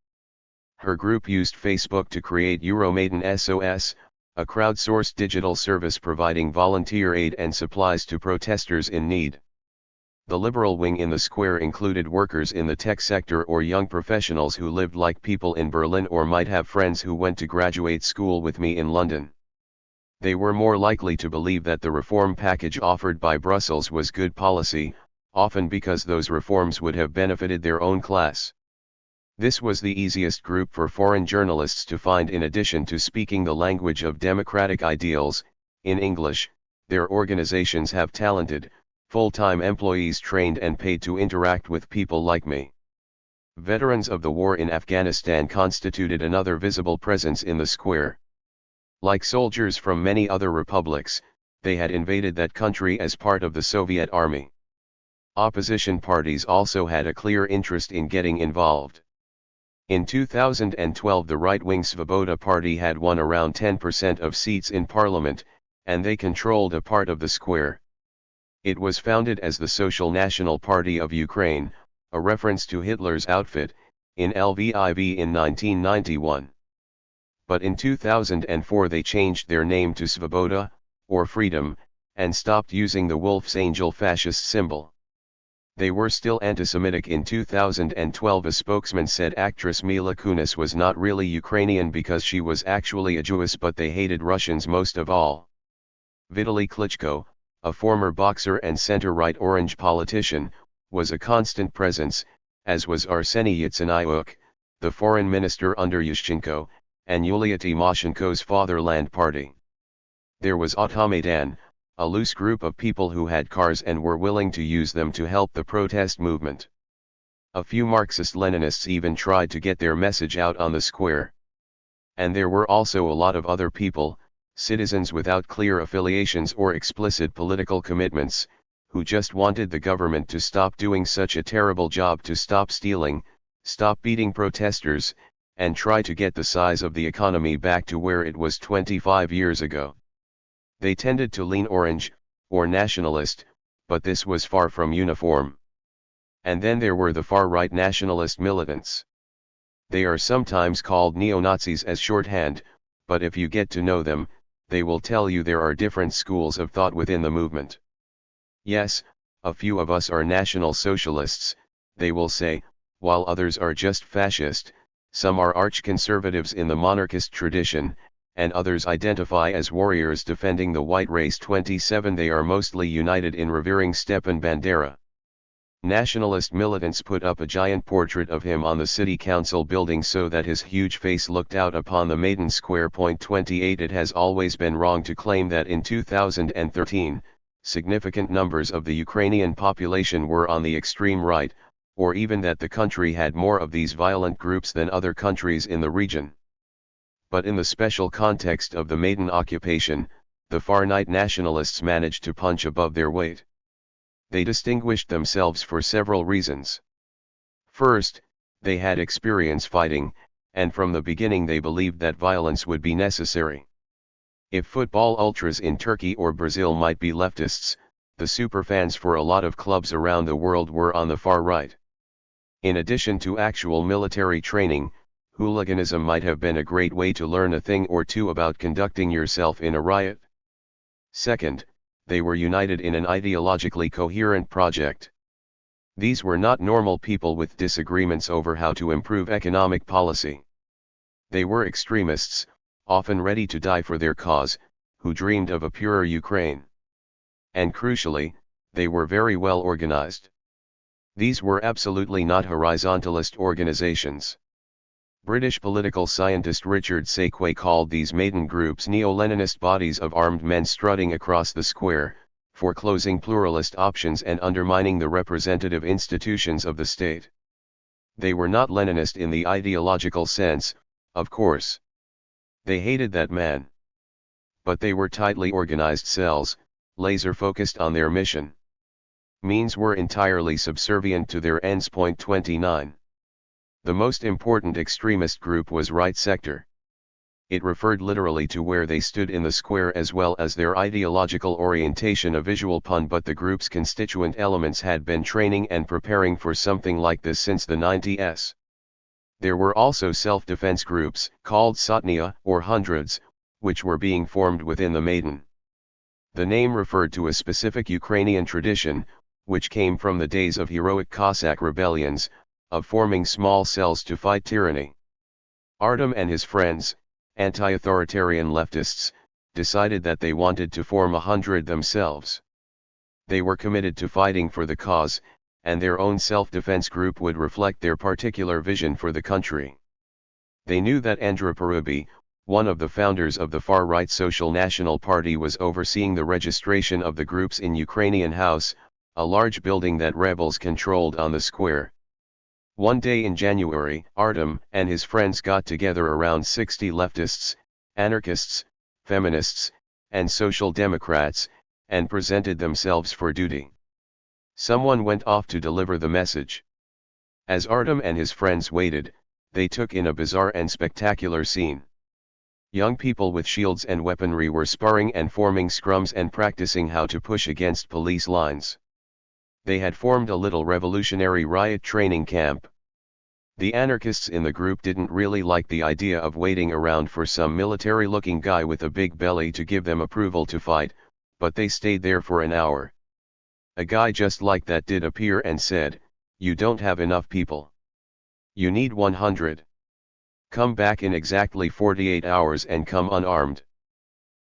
Her group used Facebook to create Euromaidan SOS, a crowdsourced digital service providing volunteer aid and supplies to protesters in need. The liberal wing in the square included workers in the tech sector or young professionals who lived like people in Berlin or might have friends who went to graduate school with me in London. They were more likely to believe that the reform package offered by Brussels was good policy, often because those reforms would have benefited their own class. This was the easiest group for foreign journalists to find. In addition to speaking the language of democratic ideals, in English, their organizations have talented, full-time employees trained and paid to interact with people like me. Veterans of the war in Afghanistan constituted another visible presence in the square. Like soldiers from many other republics, they had invaded that country as part of the Soviet army. Opposition parties also had a clear interest in getting involved. In 2012 the right-wing Svoboda party had won around 10% of seats in parliament, and they controlled a part of the square. It was founded as the Social National Party of Ukraine, a reference to Hitler's outfit, in Lviv in 1991. But in 2004 they changed their name to Svoboda, or Freedom, and stopped using the wolf's angel fascist symbol. They were still anti-Semitic in 2012. A spokesman said actress Mila Kunis was not really Ukrainian because she was actually a Jewess, but they hated Russians most of all. Vitaly Klitschko, a former boxer and center-right Orange politician, was a constant presence, as was Arseny Yatsenyuk, the foreign minister under Yushchenko, and Yulia Tymoshenko's Fatherland Party. There was Automaidan, a loose group of people who had cars and were willing to use them to help the protest movement. A few Marxist-Leninists even tried to get their message out on the square. And there were also a lot of other people, citizens without clear affiliations or explicit political commitments, who just wanted the government to stop doing such a terrible job, to stop stealing, stop beating protesters, and try to get the size of the economy back to where it was 25 years ago. They tended to lean orange, or nationalist, but this was far from uniform. And then there were the far-right nationalist militants. They are sometimes called neo-Nazis as shorthand, but if you get to know them, they will tell you there are different schools of thought within the movement. Yes, a few of us are National Socialists, they will say, while others are just fascist. Some are arch-conservatives in the monarchist tradition, and others identify as warriors defending the white race. 27 They are mostly united in revering Stepan Bandera. Nationalist militants put up a giant portrait of him on the city council building so that his huge face looked out upon the Maidan Square. 28 It has always been wrong to claim that in 2013, significant numbers of the Ukrainian population were on the extreme right, or even that the country had more of these violent groups than other countries in the region. But in the special context of the Maidan occupation, the far-right nationalists managed to punch above their weight. They distinguished themselves for several reasons. First, they had experience fighting, and from the beginning they believed that violence would be necessary. If football ultras in Turkey or Brazil might be leftists, the superfans for a lot of clubs around the world were on the far right. In addition to actual military training, hooliganism might have been a great way to learn a thing or two about conducting yourself in a riot. Second, they were united in an ideologically coherent project. These were not normal people with disagreements over how to improve economic policy. They were extremists, often ready to die for their cause, who dreamed of a purer Ukraine. And crucially, they were very well organized. These were absolutely not horizontalist organizations. British political scientist Richard Sakeway called these Maidan groups neo-Leninist bodies of armed men strutting across the square, foreclosing pluralist options and undermining the representative institutions of the state. They were not Leninist in the ideological sense, of course. They hated that man. But they were tightly organized cells, laser-focused on their mission. Means were entirely subservient to their ends. 29. The most important extremist group was Right Sector. It referred literally to where they stood in the square as well as their ideological orientation, a visual pun, but the group's constituent elements had been training and preparing for something like this since the 90s. There were also self-defense groups, called Sotnia, or Hundreds, which were being formed within the Maidan. The name referred to a specific Ukrainian tradition, which came from the days of heroic Cossack rebellions, of forming small cells to fight tyranny. Artem and his friends, anti-authoritarian leftists, decided that they wanted to form 100 themselves. They were committed to fighting for the cause, and their own self-defense group would reflect their particular vision for the country. They knew that Andrei Parubi, one of the founders of the far-right Social National Party, was overseeing the registration of the groups in Ukrainian House, a large building that rebels controlled on the square. One day in January, Artem and his friends got together around 60 leftists, anarchists, feminists, and social democrats, and presented themselves for duty. Someone went off to deliver the message. As Artem and his friends waited, they took in a bizarre and spectacular scene. Young people with shields and weaponry were sparring and forming scrums and practicing how to push against police lines. They had formed a little revolutionary riot training camp. The anarchists in the group didn't really like the idea of waiting around for some military-looking guy with a big belly to give them approval to fight, but they stayed there for an hour. A guy just like that did appear and said, "You don't have enough people. You need 100. Come back in exactly 48 hours and come unarmed."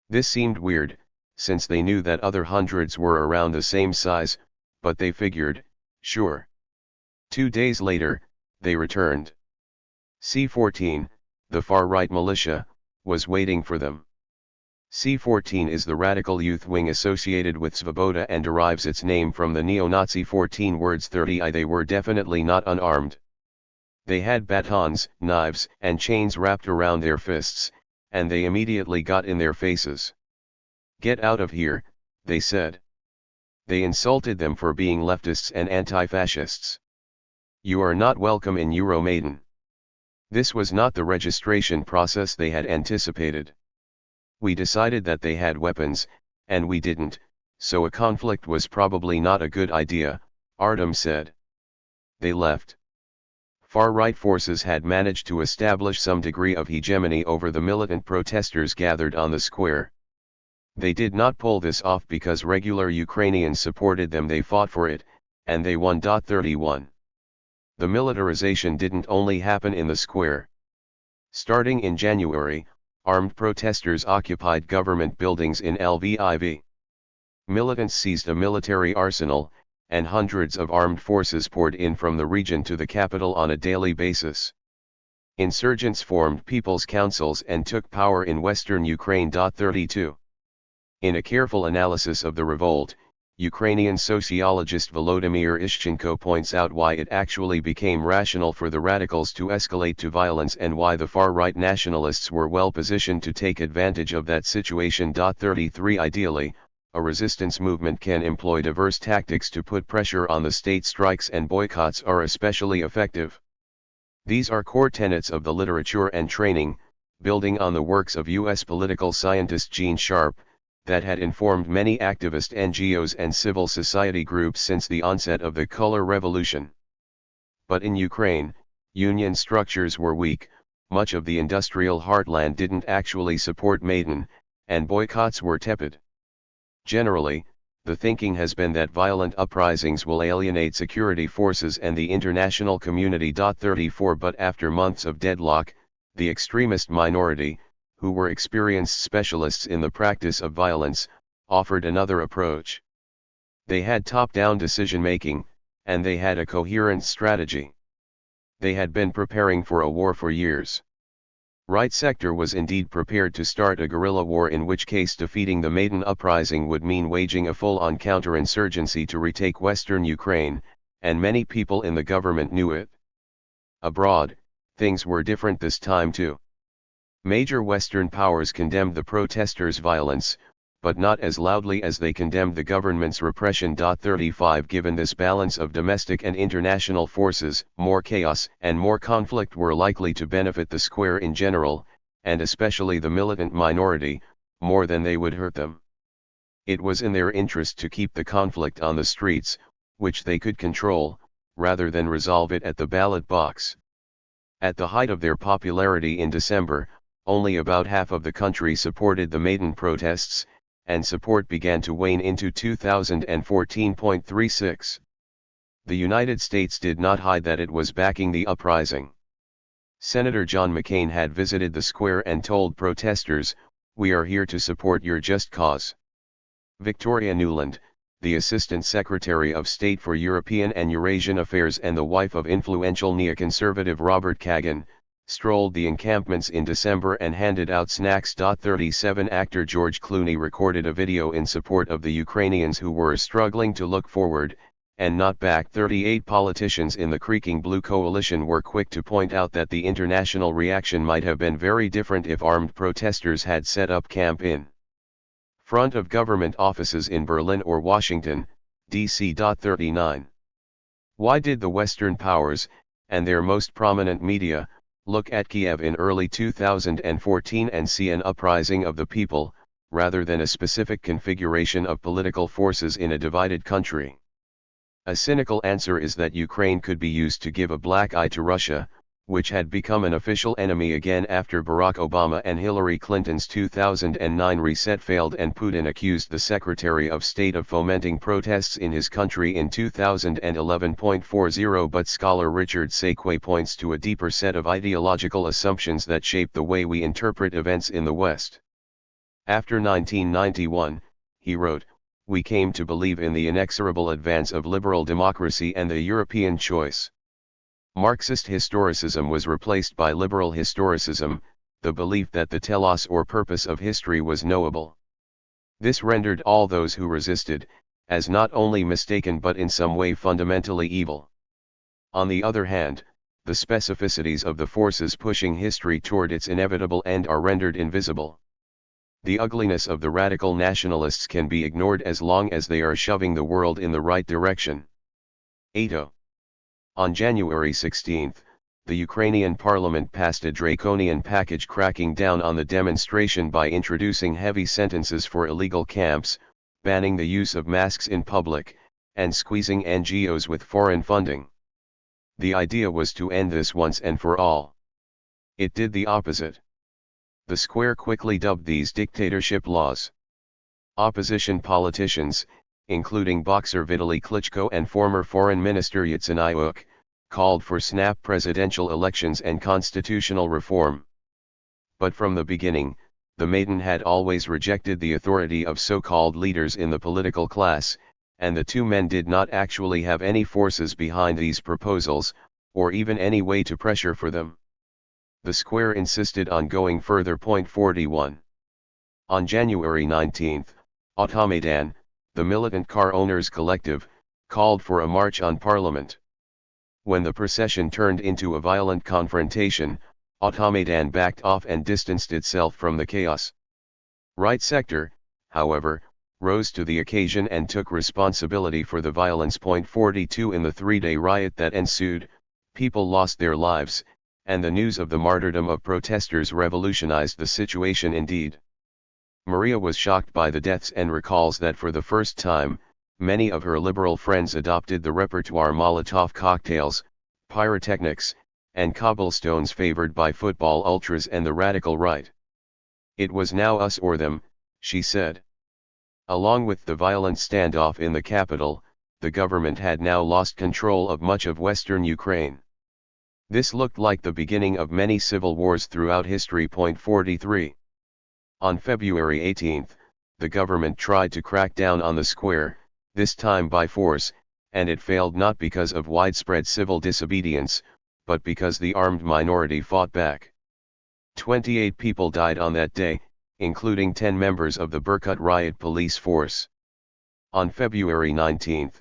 This seemed weird, since they knew that other hundreds were around the same size, but they figured, sure. 2 days later, they returned. C-14, the far-right militia, was waiting for them. C-14 is the radical youth wing associated with Svoboda and derives its name from the neo-Nazi 14 words 30. They were definitely not unarmed. They had batons, knives, and chains wrapped around their fists, and they immediately got in their faces. "Get out of here," they said. They insulted them for being leftists and anti-fascists. "You are not welcome in Euromaidan." This was not the registration process they had anticipated. "We decided that they had weapons, and we didn't, so a conflict was probably not a good idea," Artem said. They left. Far-right forces had managed to establish some degree of hegemony over the militant protesters gathered on the square. They did not pull this off because regular Ukrainians supported them. They fought for it, and they won. 31. The militarization didn't only happen in the square. Starting in January, armed protesters occupied government buildings in Lviv. Militants seized a military arsenal, and hundreds of armed forces poured in from the region to the capital on a daily basis. Insurgents formed people's councils and took power in western Ukraine. 32. In a careful analysis of the revolt, Ukrainian sociologist Volodymyr Ishchenko points out why it actually became rational for the radicals to escalate to violence and why the far-right nationalists were well positioned to take advantage of that situation. 33 Ideally, a resistance movement can employ diverse tactics to put pressure on the state. Strikes and boycotts are especially effective. These are core tenets of the literature and training, building on the works of U.S. political scientist Gene Sharp, that had informed many activist NGOs and civil society groups since the onset of the Color Revolution. But in Ukraine, union structures were weak, much of the industrial heartland didn't actually support Maidan, and boycotts were tepid. Generally, the thinking has been that violent uprisings will alienate security forces and the international community. 34 But after months of deadlock, the extremist minority, who were experienced specialists in the practice of violence, offered another approach. They had top-down decision-making, and they had a coherent strategy. They had been preparing for a war for years. Right sector was indeed prepared to start a guerrilla war, in which case defeating the Maidan uprising would mean waging a full-on counterinsurgency to retake western Ukraine, and many people in the government knew it. Abroad, things were different this time too. Major Western powers condemned the protesters' violence, but not as loudly as they condemned the government's repression. 35 Given this balance of domestic and international forces, more chaos and more conflict were likely to benefit the square in general, and especially the militant minority, more than they would hurt them. It was in their interest to keep the conflict on the streets, which they could control, rather than resolve it at the ballot box. At the height of their popularity in December, only about half of the country supported the Maidan protests, and support began to wane into 2014.36. The United States did not hide that it was backing the uprising. Senator John McCain had visited the square and told protesters, "We are here to support your just cause." Victoria Nuland, the Assistant Secretary of State for European and Eurasian Affairs and the wife of influential neoconservative Robert Kagan, strolled the encampments in December and handed out snacks. 37 Actor George Clooney recorded a video in support of the Ukrainians who were struggling to look forward, and not back. 38 Politicians in the creaking blue coalition were quick to point out that the international reaction might have been very different if armed protesters had set up camp in front of government offices in Berlin or Washington, D.C. 39 Why did the Western powers, and their most prominent media, look at Kiev in early 2014 and see an uprising of the people, rather than a specific configuration of political forces in a divided country? A cynical answer is that Ukraine could be used to give a black eye to Russia, which had become an official enemy again after Barack Obama and Hillary Clinton's 2009 reset failed and Putin accused the Secretary of State of fomenting protests in his country in 2011.40. But scholar Richard Sakwe points to a deeper set of ideological assumptions that shape the way we interpret events in the West. After 1991, he wrote, "We came to believe in the inexorable advance of liberal democracy and the European choice. Marxist historicism was replaced by liberal historicism, the belief that the telos or purpose of history was knowable. This rendered all those who resisted, as not only mistaken but in some way fundamentally evil. On the other hand, the specificities of the forces pushing history toward its inevitable end are rendered invisible. The ugliness of the radical nationalists can be ignored as long as they are shoving the world in the right direction." 80. On January 16, the Ukrainian parliament passed a draconian package cracking down on the demonstration by introducing heavy sentences for illegal camps, banning the use of masks in public, and squeezing NGOs with foreign funding. The idea was to end this once and for all. It did the opposite. The Square quickly dubbed these dictatorship laws. Opposition politicians, including boxer Vitaly Klitschko and former Foreign Minister Yatsenyuk, called for snap presidential elections and constitutional reform. But from the beginning, the Maidan had always rejected the authority of so-called leaders in the political class, and the two men did not actually have any forces behind these proposals, or even any way to pressure for them. The square insisted on going further. 41. On January 19, Automaidan, the militant car owners collective, called for a march on Parliament. When the procession turned into a violent confrontation, Automaidan backed off and distanced itself from the chaos. Right sector, however, rose to the occasion and took responsibility for the violence. 42 In the three-day riot that ensued, people lost their lives, and the news of the martyrdom of protesters revolutionized the situation indeed. Maria was shocked by the deaths and recalls that for the first time, many of her liberal friends adopted the repertoire Molotov cocktails, pyrotechnics, and cobblestones favored by football ultras and the radical right. It was now us or them, she said. Along with the violent standoff in the capital, the government had now lost control of much of western Ukraine. This looked like the beginning of many civil wars throughout history. 43. On February 18, the government tried to crack down on the square, this time by force, and it failed not because of widespread civil disobedience, but because the armed minority fought back. 28 people died on that day, including 10 members of the Berkut riot police force. On February 19,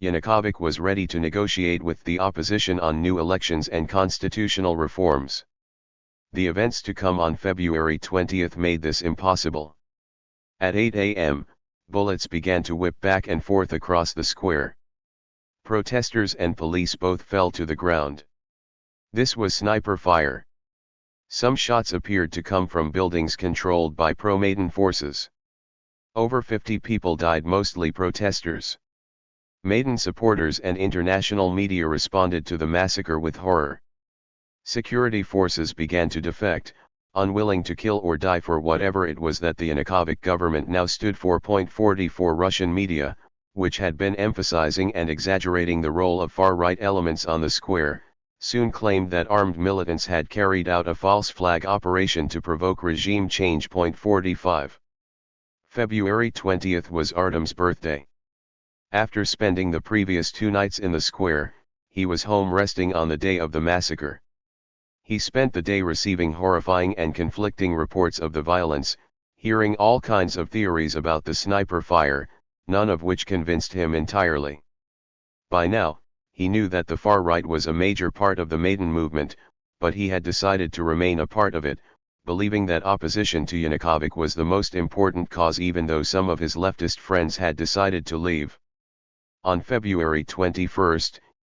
Yanukovych was ready to negotiate with the opposition on new elections and constitutional reforms. The events to come on February 20 made this impossible. At 8 a.m., bullets began to whip back and forth across the square. Protesters and police both fell to the ground. This was sniper fire. Some shots appeared to come from buildings controlled by pro-Maidan forces. Over 50 people died, mostly protesters. Maidan supporters and international media responded to the massacre with horror. Security forces began to defect, unwilling to kill or die for whatever it was that the Yanukovych government now stood for. 44 Russian media, which had been emphasizing and exaggerating the role of far-right elements on the square, soon claimed that armed militants had carried out a false flag operation to provoke regime change. 45. February 20 was Artem's birthday. After spending the previous 2 nights in the square, he was home resting on the day of the massacre. He spent the day receiving horrifying and conflicting reports of the violence, hearing all kinds of theories about the sniper fire, none of which convinced him entirely. By now, he knew that the far right was a major part of the Maidan movement, but he had decided to remain a part of it, believing that opposition to Yanukovych was the most important cause, even though some of his leftist friends had decided to leave. On February 21,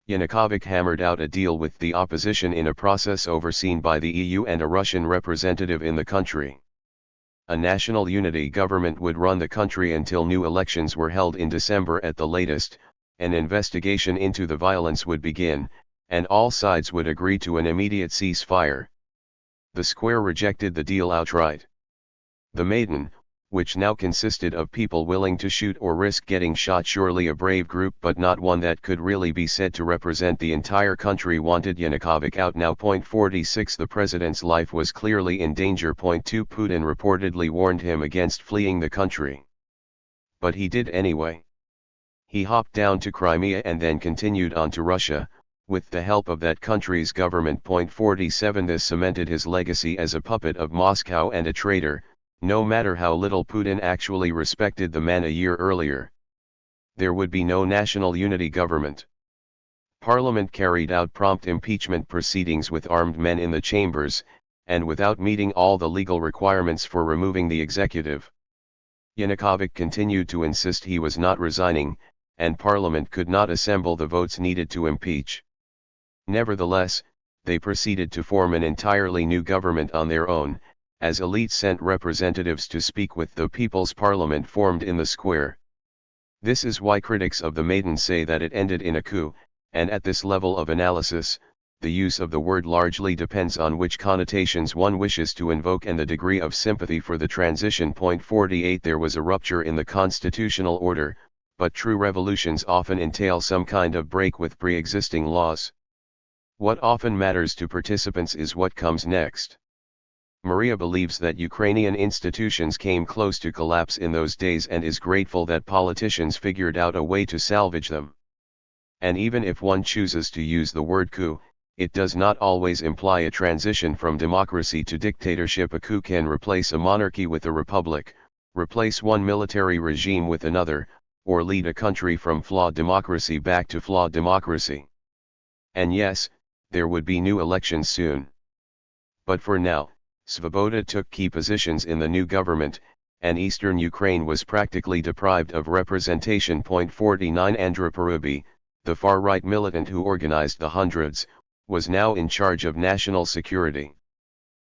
Yanukovych hammered out a deal with the opposition in a process overseen by the EU and a Russian representative in the country. A national unity government would run the country until new elections were held in December at the latest, an investigation into the violence would begin, and all sides would agree to an immediate ceasefire. The square rejected the deal outright. The Maidan, which now consisted of people willing to shoot or risk getting shot, surely a brave group but not one that could really be said to represent the entire country, wanted Yanukovych out now. 46 The president's life was clearly in danger. 2 Putin reportedly warned him against fleeing the country. But he did anyway. He hopped down to Crimea and then continued on to Russia, with the help of that country's government. 47 This cemented his legacy as a puppet of Moscow and a traitor, no matter how little Putin actually respected the man a year earlier. There would be no national unity government. Parliament carried out prompt impeachment proceedings with armed men in the chambers, and without meeting all the legal requirements for removing the executive. Yanukovych continued to insist he was not resigning, and Parliament could not assemble the votes needed to impeach. Nevertheless, they proceeded to form an entirely new government on their own, as elites sent representatives to speak with the People's Parliament formed in the square. This is why critics of the Maidan say that it ended in a coup, and at this level of analysis, the use of the word largely depends on which connotations one wishes to invoke and the degree of sympathy for the transition. 48 There was a rupture in the constitutional order, but true revolutions often entail some kind of break with pre-existing laws. What often matters to participants is what comes next. Maria believes that Ukrainian institutions came close to collapse in those days and is grateful that politicians figured out a way to salvage them. And even if one chooses to use the word coup, it does not always imply a transition from democracy to dictatorship. A coup can replace a monarchy with a republic, replace one military regime with another, or lead a country from flawed democracy back to flawed democracy. And yes, there would be new elections soon. But for now, Svoboda took key positions in the new government, and eastern Ukraine was practically deprived of representation. 49 Andrei Parubi, the far-right militant who organized the hundreds, was now in charge of national security.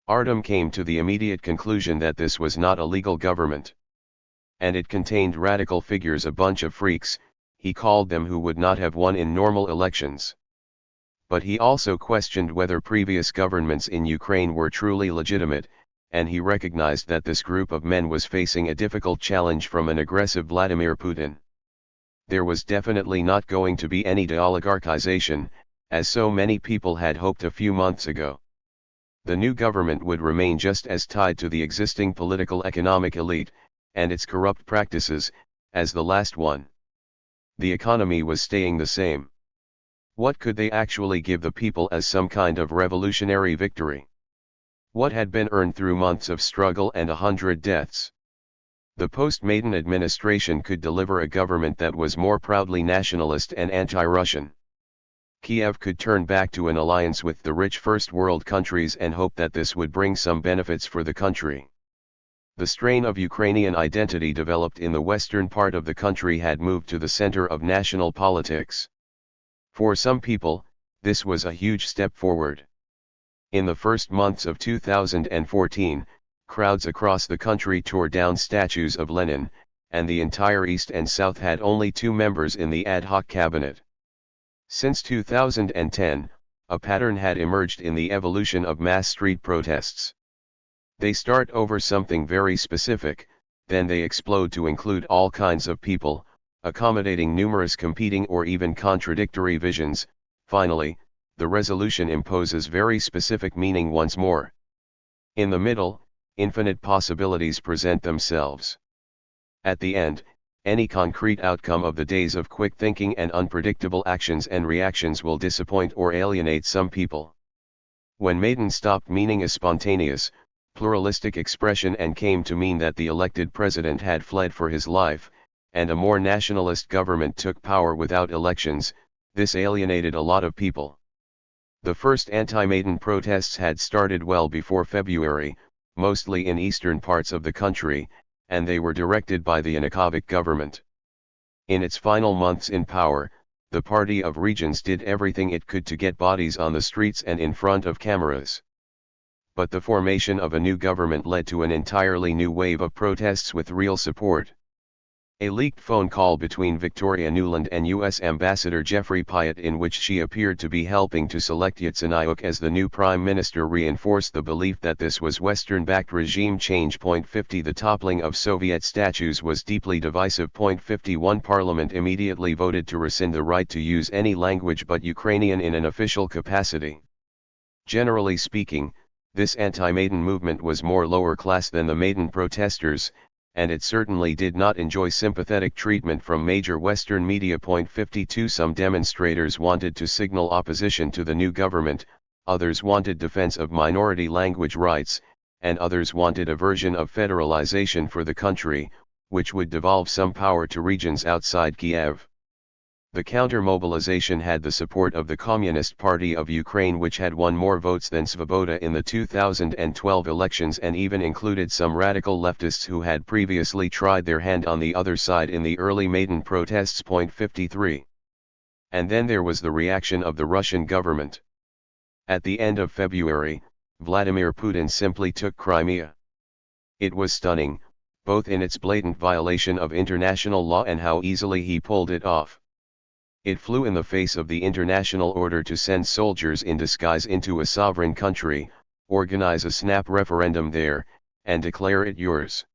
Artem came to the immediate conclusion that this was not a legal government. And it contained radical figures, a bunch of freaks, he called them, who would not have won in normal elections. But he also questioned whether previous governments in Ukraine were truly legitimate, and he recognized that this group of men was facing a difficult challenge from an aggressive Vladimir Putin. There was definitely not going to be any de-oligarchization, as so many people had hoped a few months ago. The new government would remain just as tied to the existing political economic elite, and its corrupt practices, as the last one. The economy was staying the same. What could they actually give the people as some kind of revolutionary victory? What had been earned through months of struggle and 100 deaths? The post-Maidan administration could deliver a government that was more proudly nationalist and anti-Russian. Kiev could turn back to an alliance with the rich first world countries and hope that this would bring some benefits for the country. The strain of Ukrainian identity developed in the western part of the country had moved to the center of national politics. For some people, this was a huge step forward. In the first months of 2014, crowds across the country tore down statues of Lenin, and the entire East and South had only 2 members in the ad hoc cabinet. Since 2010, a pattern had emerged in the evolution of mass street protests. They start over something very specific, then they explode to include all kinds of people, accommodating numerous competing or even contradictory visions. Finally, the resolution imposes very specific meaning once more. In the middle, infinite possibilities present themselves. At the end, any concrete outcome of the days of quick thinking and unpredictable actions and reactions will disappoint or alienate some people. When Maidan stopped meaning a spontaneous, pluralistic expression and came to mean that the elected president had fled for his life, and a more nationalist government took power without elections, this alienated a lot of people. The first anti-Maidan protests had started well before February, mostly in eastern parts of the country, and they were directed by the Yanukovych government. In its final months in power, the Party of Regions did everything it could to get bodies on the streets and in front of cameras. But the formation of a new government led to an entirely new wave of protests with real support. A leaked phone call between Victoria Nuland and U.S. Ambassador Jeffrey Pyatt, in which she appeared to be helping to select Yatsenyuk as the new prime minister, reinforced the belief that this was Western-backed regime change. 50 The toppling of Soviet statues was deeply divisive. 51 Parliament immediately voted to rescind the right to use any language but Ukrainian in an official capacity. Generally speaking, this anti-Maidan movement was more lower class than the Maidan protesters, and it certainly did not enjoy sympathetic treatment from major Western media. 52 Some demonstrators wanted to signal opposition to the new government, others wanted defense of minority language rights, and others wanted a version of federalization for the country, which would devolve some power to regions outside Kiev. The counter-mobilization had the support of the Communist Party of Ukraine, which had won more votes than Svoboda in the 2012 elections, and even included some radical leftists who had previously tried their hand on the other side in the early Maidan protests. 53. And then there was the reaction of the Russian government. At the end of February, Vladimir Putin simply took Crimea. It was stunning, both in its blatant violation of international law and how easily he pulled it off. It flew in the face of the international order to send soldiers in disguise into a sovereign country, organize a snap referendum there, and declare it yours.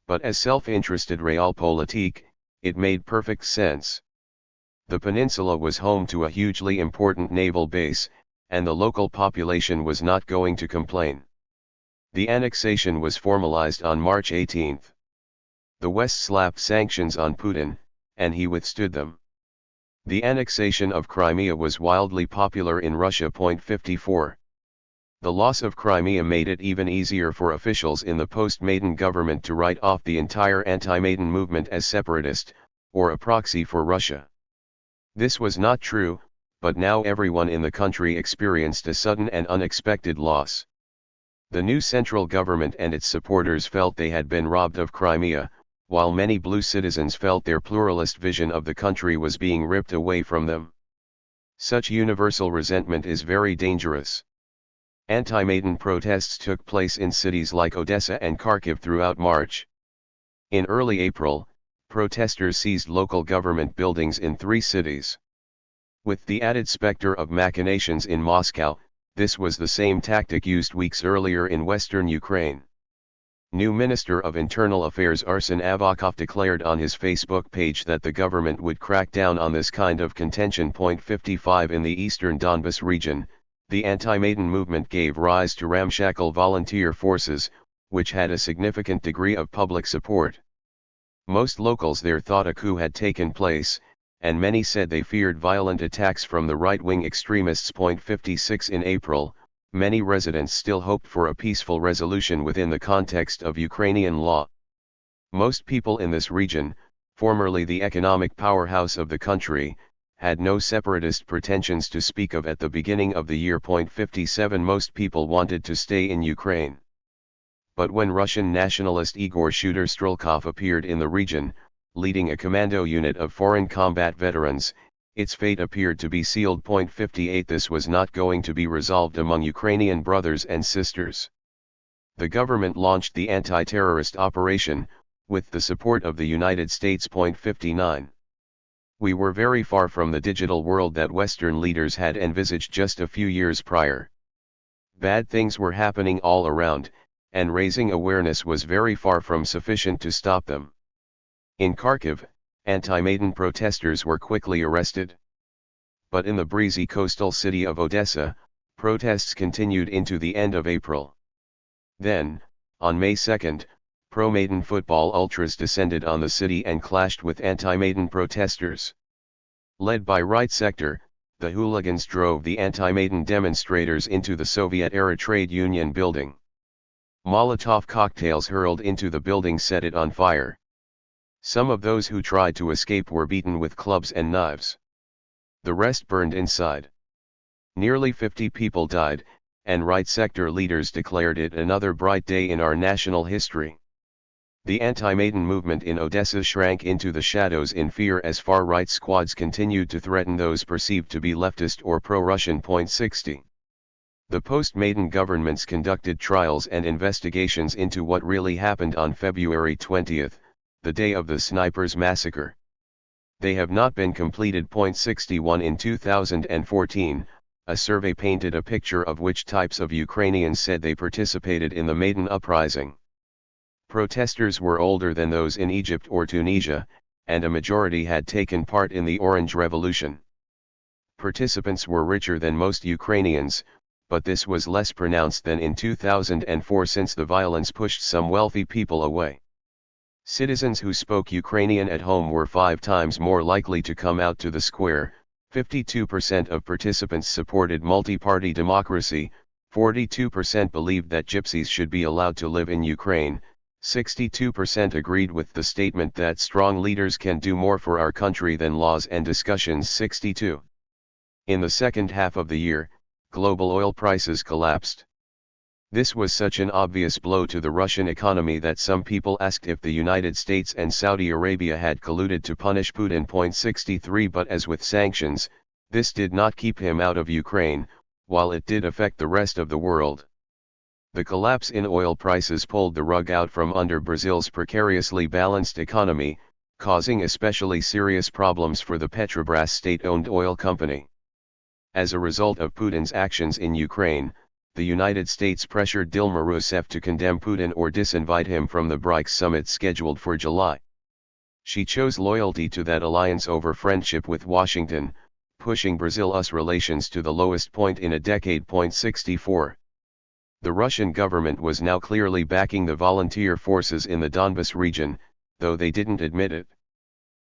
But as self-interested realpolitik, it made perfect sense. The peninsula was home to a hugely important naval base, and the local population was not going to complain. The annexation was formalized on March 18. The West slapped sanctions on Putin, and he withstood them. The annexation of Crimea was wildly popular in Russia. 54. The loss of Crimea made it even easier for officials in the post-Maidan government to write off the entire anti-Maidan movement as separatist, or a proxy for Russia. This was not true, but now everyone in the country experienced a sudden and unexpected loss. The new central government and its supporters felt they had been robbed of Crimea, while many blue citizens felt their pluralist vision of the country was being ripped away from them. Such universal resentment is very dangerous. Anti-Maidan protests took place in cities like Odessa and Kharkiv throughout March. In early April, protesters seized local government buildings in 3 cities. With the added specter of machinations in Moscow, this was the same tactic used weeks earlier in western Ukraine. New Minister of Internal Affairs Arsen Avakov declared on his Facebook page that the government would crack down on this kind of contention. 55 In the eastern Donbas region, the anti-Maidan movement gave rise to ramshackle volunteer forces, which had a significant degree of public support. Most locals there thought a coup had taken place, and many said they feared violent attacks from the right-wing extremists. 56 In April, many residents still hoped for a peaceful resolution within the context of Ukrainian law. Most people in this region, formerly the economic powerhouse of the country, had no separatist pretensions to speak of at the beginning of the year. 57 Most people wanted to stay in Ukraine. But when Russian nationalist Igor Shooter-Strelkov appeared in the region, leading a commando unit of foreign combat veterans, its fate appeared to be sealed. 58 This was not going to be resolved among Ukrainian brothers and sisters. The government launched the anti-terrorist operation, with the support of the United States. 59 We were very far from the digital world that Western leaders had envisaged just a few years prior. Bad things were happening all around, and raising awareness was very far from sufficient to stop them. In Kharkiv, anti-Maidan protesters were quickly arrested. But in the breezy coastal city of Odessa, protests continued into the end of April. Then, on May 2, pro-Maidan football ultras descended on the city and clashed with anti-Maidan protesters. Led by right sector, the hooligans drove the anti-Maidan demonstrators into the Soviet-era trade union building. Molotov cocktails hurled into the building set it on fire. Some of those who tried to escape were beaten with clubs and knives. The rest burned inside. Nearly 50 people died, and right sector leaders declared it another bright day in our national history. The anti-Maidan movement in Odessa shrank into the shadows in fear as far-right squads continued to threaten those perceived to be leftist or pro-Russian. 60 The post-Maidan governments conducted trials and investigations into what really happened on February 20, the day of the snipers' massacre. They have not been completed. 61 In 2014, a survey painted a picture of which types of Ukrainians said they participated in the Maidan uprising. Protesters were older than those in Egypt or Tunisia, and a majority had taken part in the Orange Revolution. Participants were richer than most Ukrainians, but this was less pronounced than in 2004 since the violence pushed some wealthy people away. Citizens who spoke Ukrainian at home were 5 times more likely to come out to the square. 52% of participants supported multi-party democracy, 42% believed that gypsies should be allowed to live in Ukraine, 62% agreed with the statement that strong leaders can do more for our country than laws and discussions. 62 In the second half of the year, global oil prices collapsed. This was such an obvious blow to the Russian economy that some people asked if the United States and Saudi Arabia had colluded to punish Putin. 63 But as with sanctions, this did not keep him out of Ukraine, while it did affect the rest of the world. The collapse in oil prices pulled the rug out from under Brazil's precariously balanced economy, causing especially serious problems for the Petrobras state-owned oil company. As a result of Putin's actions in Ukraine, the United States pressured Dilma Rousseff to condemn Putin or disinvite him from the BRICS summit scheduled for July. She chose loyalty to that alliance over friendship with Washington, pushing Brazil-US relations to the lowest point in a decade. 64 The Russian government was now clearly backing the volunteer forces in the Donbas region, though they didn't admit it.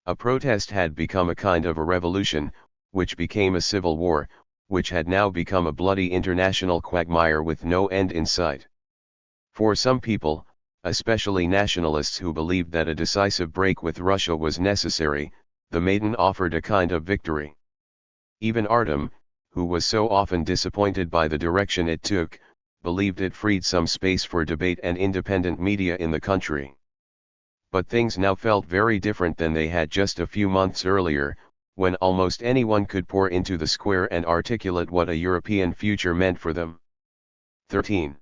A protest had become a kind of a revolution, which became a civil war, which had now become a bloody international quagmire with no end in sight. For some people, especially nationalists who believed that a decisive break with Russia was necessary, the Maidan offered a kind of victory. Even Artem, who was so often disappointed by the direction it took, believed it freed some space for debate and independent media in the country. But things now felt very different than they had just a few months earlier, when almost anyone could pour into the square and articulate what a European future meant for them. 13.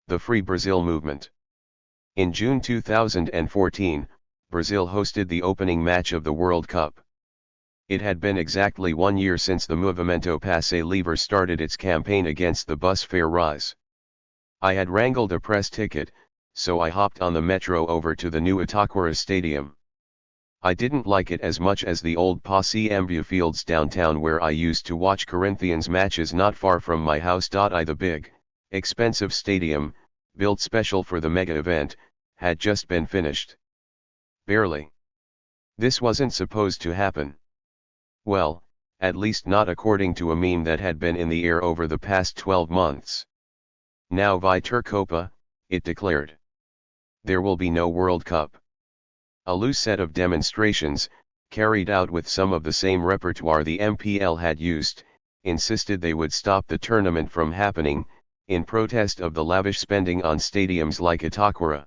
The Free Brazil movement. In June 2014, Brazil hosted the opening match of the World Cup. It had been exactly 1 year since the Movimento Passe Livre started its campaign against the bus fare rise. I had wrangled a press ticket, so I hopped on the metro over to the new Itaquera Stadium. I didn't like it as much as the old Passe Mbue Fields downtown where I used to watch Corinthians matches not far from my house. The big, expensive stadium, built special for the mega event, had just been finished. Barely. This wasn't supposed to happen. Well, at least not according to a meme that had been in the air over the past 12 months. Now vai ter Copa, it declared. There will be no World Cup. A loose set of demonstrations, carried out with some of the same repertoire the MPL had used, insisted they would stop the tournament from happening, in protest of the lavish spending on stadiums like Itaquera.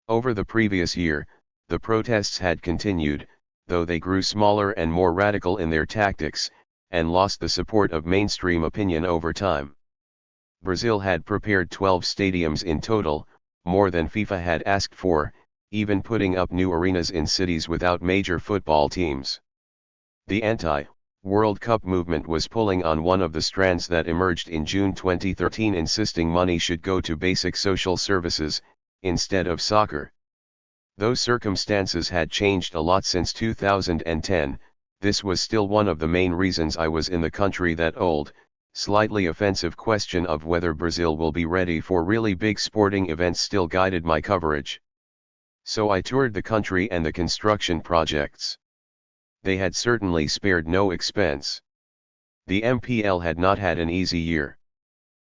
Over the previous year, the protests had continued, though they grew smaller and more radical in their tactics, and lost the support of mainstream opinion over time. Brazil had prepared 12 stadiums in total, more than FIFA had asked for, even putting up new arenas in cities without major football teams. The anti-World Cup movement was pulling on one of the strands that emerged in June 2013, insisting money should go to basic social services, instead of soccer. Those circumstances had changed a lot since 2010, this was still one of the main reasons I was in the country. That old, slightly offensive question of whether Brazil will be ready for really big sporting events still guided my coverage. So I toured the country and the construction projects. They had certainly spared no expense. The MPL had not had an easy year.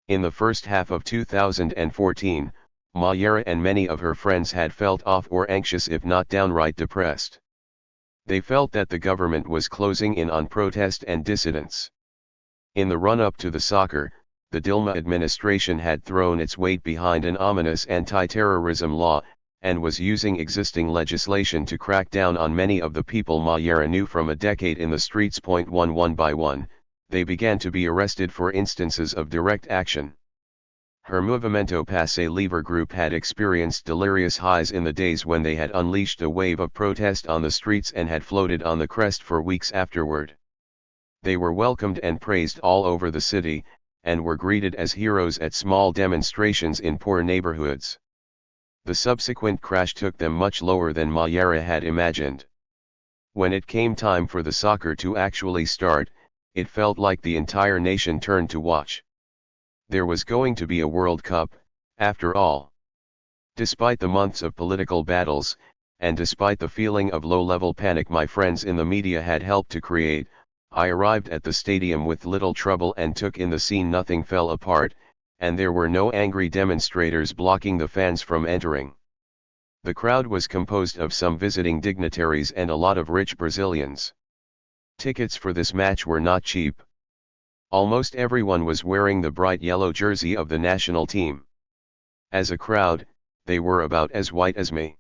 In the first half of 2014, Mayera and many of her friends had felt off or anxious, if not downright depressed. They felt that the government was closing in on protest and dissidents. In the run-up to the soccer, the Dilma administration had thrown its weight behind an ominous anti-terrorism law, and was using existing legislation to crack down on many of the people Mayera knew from a decade in the streets. One by one, they began to be arrested for instances of direct action. Her Movimento Passe Livre group had experienced delirious highs in the days when they had unleashed a wave of protest on the streets and had floated on the crest for weeks afterward. They were welcomed and praised all over the city, and were greeted as heroes at small demonstrations in poor neighborhoods. The subsequent crash took them much lower than Mayera had imagined. When it came time for the soccer to actually start, it felt like the entire nation turned to watch. There was going to be a World Cup, after all. Despite the months of political battles, and despite the feeling of low-level panic my friends in the media had helped to create, I arrived at the stadium with little trouble and took in the scene. Nothing fell apart, and there were no angry demonstrators blocking the fans from entering. The crowd was composed of some visiting dignitaries and a lot of rich Brazilians. Tickets for this match were not cheap. Almost everyone was wearing the bright yellow jersey of the national team. As a crowd, they were about as white as me.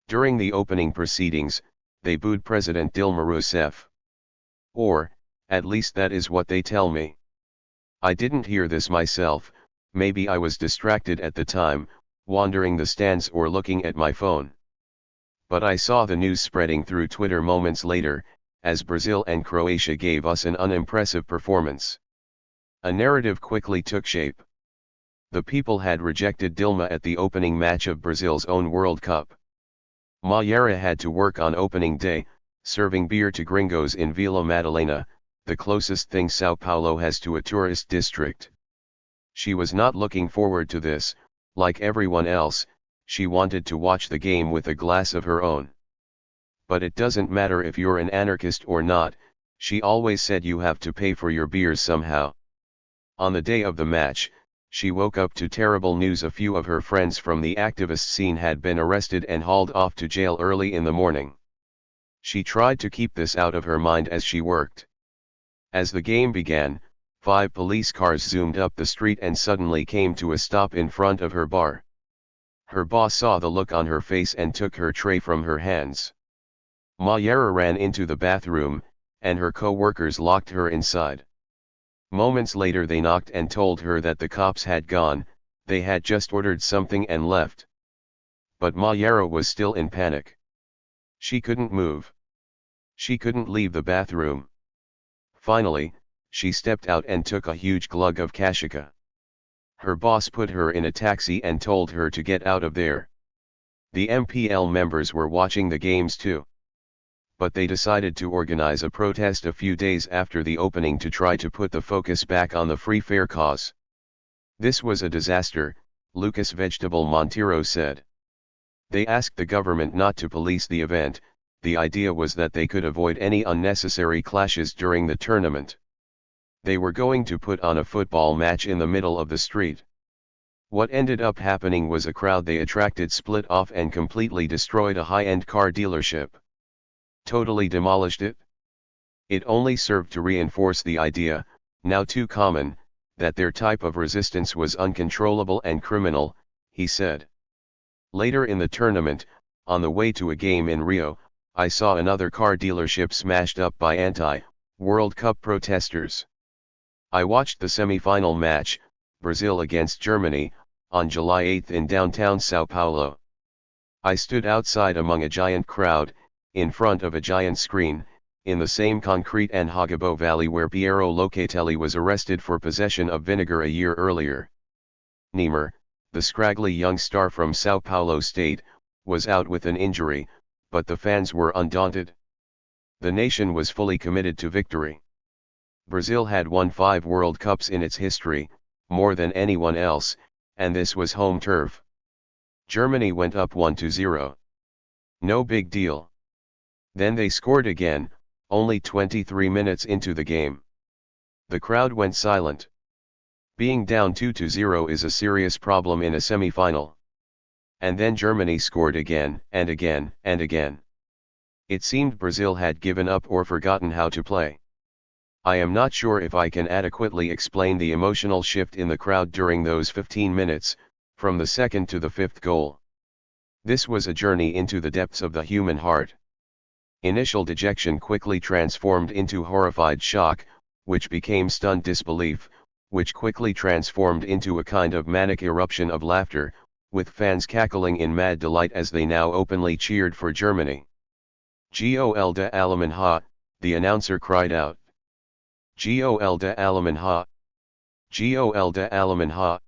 During the opening proceedings, they booed President Dilma Rousseff. Or, at least that is what they tell me. I didn't hear this myself, maybe I was distracted at the time, wandering the stands or looking at my phone. But I saw the news spreading through Twitter moments later, as Brazil and Croatia gave us an unimpressive performance. A narrative quickly took shape. The people had rejected Dilma at the opening match of Brazil's own World Cup. Mayera had to work on opening day, serving beer to gringos in Vila Madalena, the closest thing Sao Paulo has to a tourist district. She was not looking forward to this. Like everyone else, she wanted to watch the game with a glass of her own. But it doesn't matter if you're an anarchist or not, she always said you have to pay for your beers somehow. On the day of the match, she woke up to terrible news: a few of her friends from the activist scene had been arrested and hauled off to jail early in the morning. She tried to keep this out of her mind as she worked. As the game began, 5 police cars zoomed up the street and suddenly came to a stop in front of her bar. Her boss saw the look on her face and took her tray from her hands. Mayera ran into the bathroom, and her co-workers locked her inside. Moments later they knocked and told her that the cops had gone. They had just ordered something and left. But Mayera was still in panic. She couldn't move. She couldn't leave the bathroom. Finally, she stepped out and took a huge glug of Kashika. Her boss put her in a taxi and told her to get out of there. The MPL members were watching the games too. But they decided to organize a protest a few days after the opening to try to put the focus back on the free fare cause. This was a disaster, Lucas Vegetable Montero said. They asked the government not to police the event. The idea was that they could avoid any unnecessary clashes during the tournament. They were going to put on a football match in the middle of the street. What ended up happening was a crowd they attracted split off and completely destroyed a high-end car dealership. Totally demolished it. It only served to reinforce the idea, now too common, that their type of resistance was uncontrollable and criminal, he said. Later in the tournament, on the way to a game in Rio, I saw another car dealership smashed up by anti-World Cup protesters. I watched the semi-final match, Brazil against Germany, on July 8 in downtown Sao Paulo. I stood outside among a giant crowd, in front of a giant screen, in the same concrete and Hagabo Valley where Piero Locatelli was arrested for possession of vinegar a year earlier. Neymar, the scraggly young star from Sao Paulo State, was out with an injury, but the fans were undaunted. The nation was fully committed to victory. Brazil had won 5 World Cups in its history, more than anyone else, and this was home turf. Germany went up 1-0. No big deal. Then they scored again, only 23 minutes into the game. The crowd went silent. Being down 2-0 is a serious problem in a semi-final. And then Germany scored again, and again, and again. It seemed Brazil had given up or forgotten how to play. I am not sure if I can adequately explain the emotional shift in the crowd during those 15 minutes, from the second to the 5th goal. This was a journey into the depths of the human heart. Initial dejection quickly transformed into horrified shock, which became stunned disbelief, which quickly transformed into a kind of manic eruption of laughter, with fans cackling in mad delight as they now openly cheered for Germany. "Gol de Alemanha," the announcer cried out. "Gol de Alemanha! Gol de Alemanha!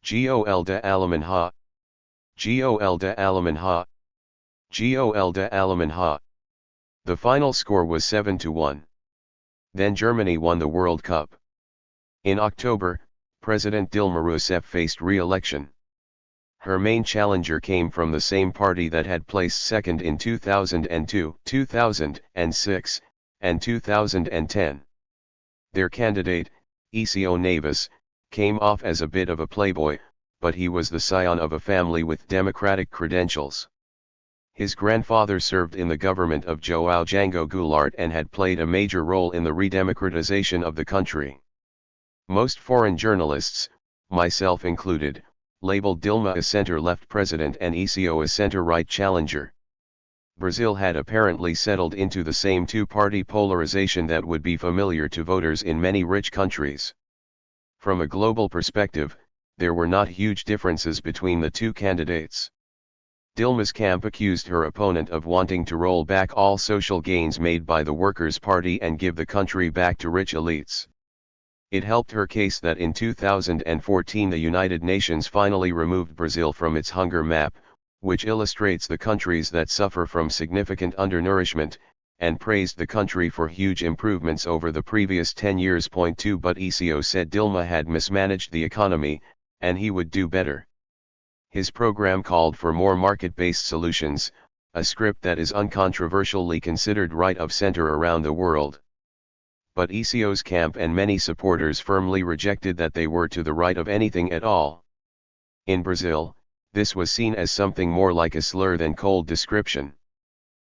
Gol de Alemanha! Gol de Alemanha! Gol de Alemanha!" The final score was 7-1. Then Germany won the World Cup. In October, President Dilma Rousseff faced re-election. Her main challenger came from the same party that had placed second in 2002, 2006, and 2010. Their candidate, Icio Neves, came off as a bit of a playboy, but he was the scion of a family with democratic credentials. His grandfather served in the government of João Jango Goulart and had played a major role in the redemocratization of the country. Most foreign journalists, myself included, labeled Dilma a center-left president and Icio a center-right challenger. Brazil had apparently settled into the same two-party polarization that would be familiar to voters in many rich countries. From a global perspective, there were not huge differences between the two candidates. Dilma's camp accused her opponent of wanting to roll back all social gains made by the Workers' Party and give the country back to rich elites. It helped her case that in 2014 the United Nations finally removed Brazil from its hunger map, which illustrates the countries that suffer from significant undernourishment, and praised the country for huge improvements over the previous 10 years. Point 2 But ECO said Dilma had mismanaged the economy, and he would do better. His program called for more market-based solutions, a script that is uncontroversially considered right of center around the world. But ECO's camp and many supporters firmly rejected that they were to the right of anything at all. In Brazil, this was seen as something more like a slur than cold description.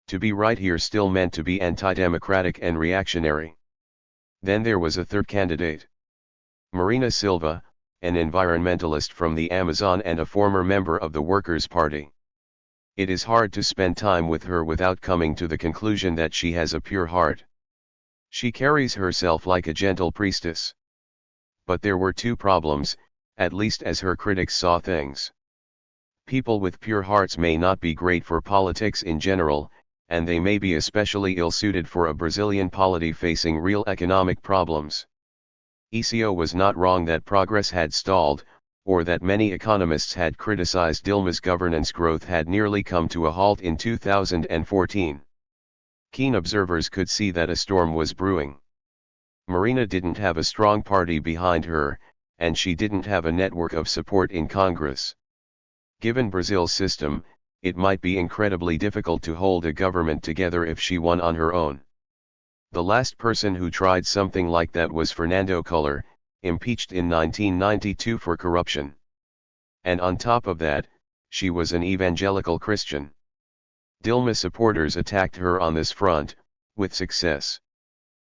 To be right here still meant to be anti-democratic and reactionary. Then there was a third candidate. Marina Silva, an environmentalist from the Amazon and a former member of the Workers' Party. It is hard to spend time with her without coming to the conclusion that she has a pure heart. She carries herself like a gentle priestess. But there were two problems, at least as her critics saw things. People with pure hearts may not be great for politics in general, and they may be especially ill-suited for a Brazilian polity facing real economic problems. ECO was not wrong that progress had stalled, or that many economists had criticized Dilma's governance growth had nearly come to a halt in 2014. Keen observers could see that a storm was brewing. Marina didn't have a strong party behind her, and she didn't have a network of support in Congress. Given Brazil's system, it might be incredibly difficult to hold a government together if she won on her own. The last person who tried something like that was Fernando Collor, impeached in 1992 for corruption. And on top of that, she was an evangelical Christian. Dilma supporters attacked her on this front, with success.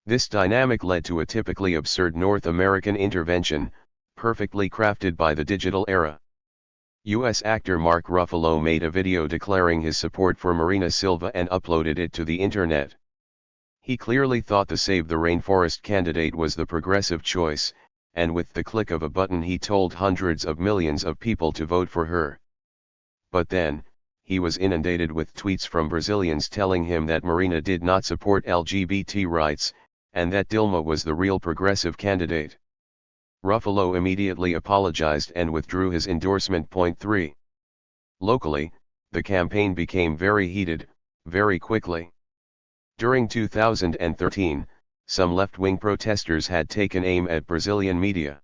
This dynamic led to a typically absurd North American intervention, perfectly crafted by the digital era. U.S. actor Mark Ruffalo made a video declaring his support for Marina Silva and uploaded it to the internet. He clearly thought the Save the Rainforest candidate was the progressive choice, and with the click of a button he told hundreds of millions of people to vote for her. But then, he was inundated with tweets from Brazilians telling him that Marina did not support LGBT rights, and that Dilma was the real progressive candidate. Ruffalo immediately apologized and withdrew his endorsement. Point 3. Locally, the campaign became very heated, very quickly. During 2013, some left-wing protesters had taken aim at Brazilian media.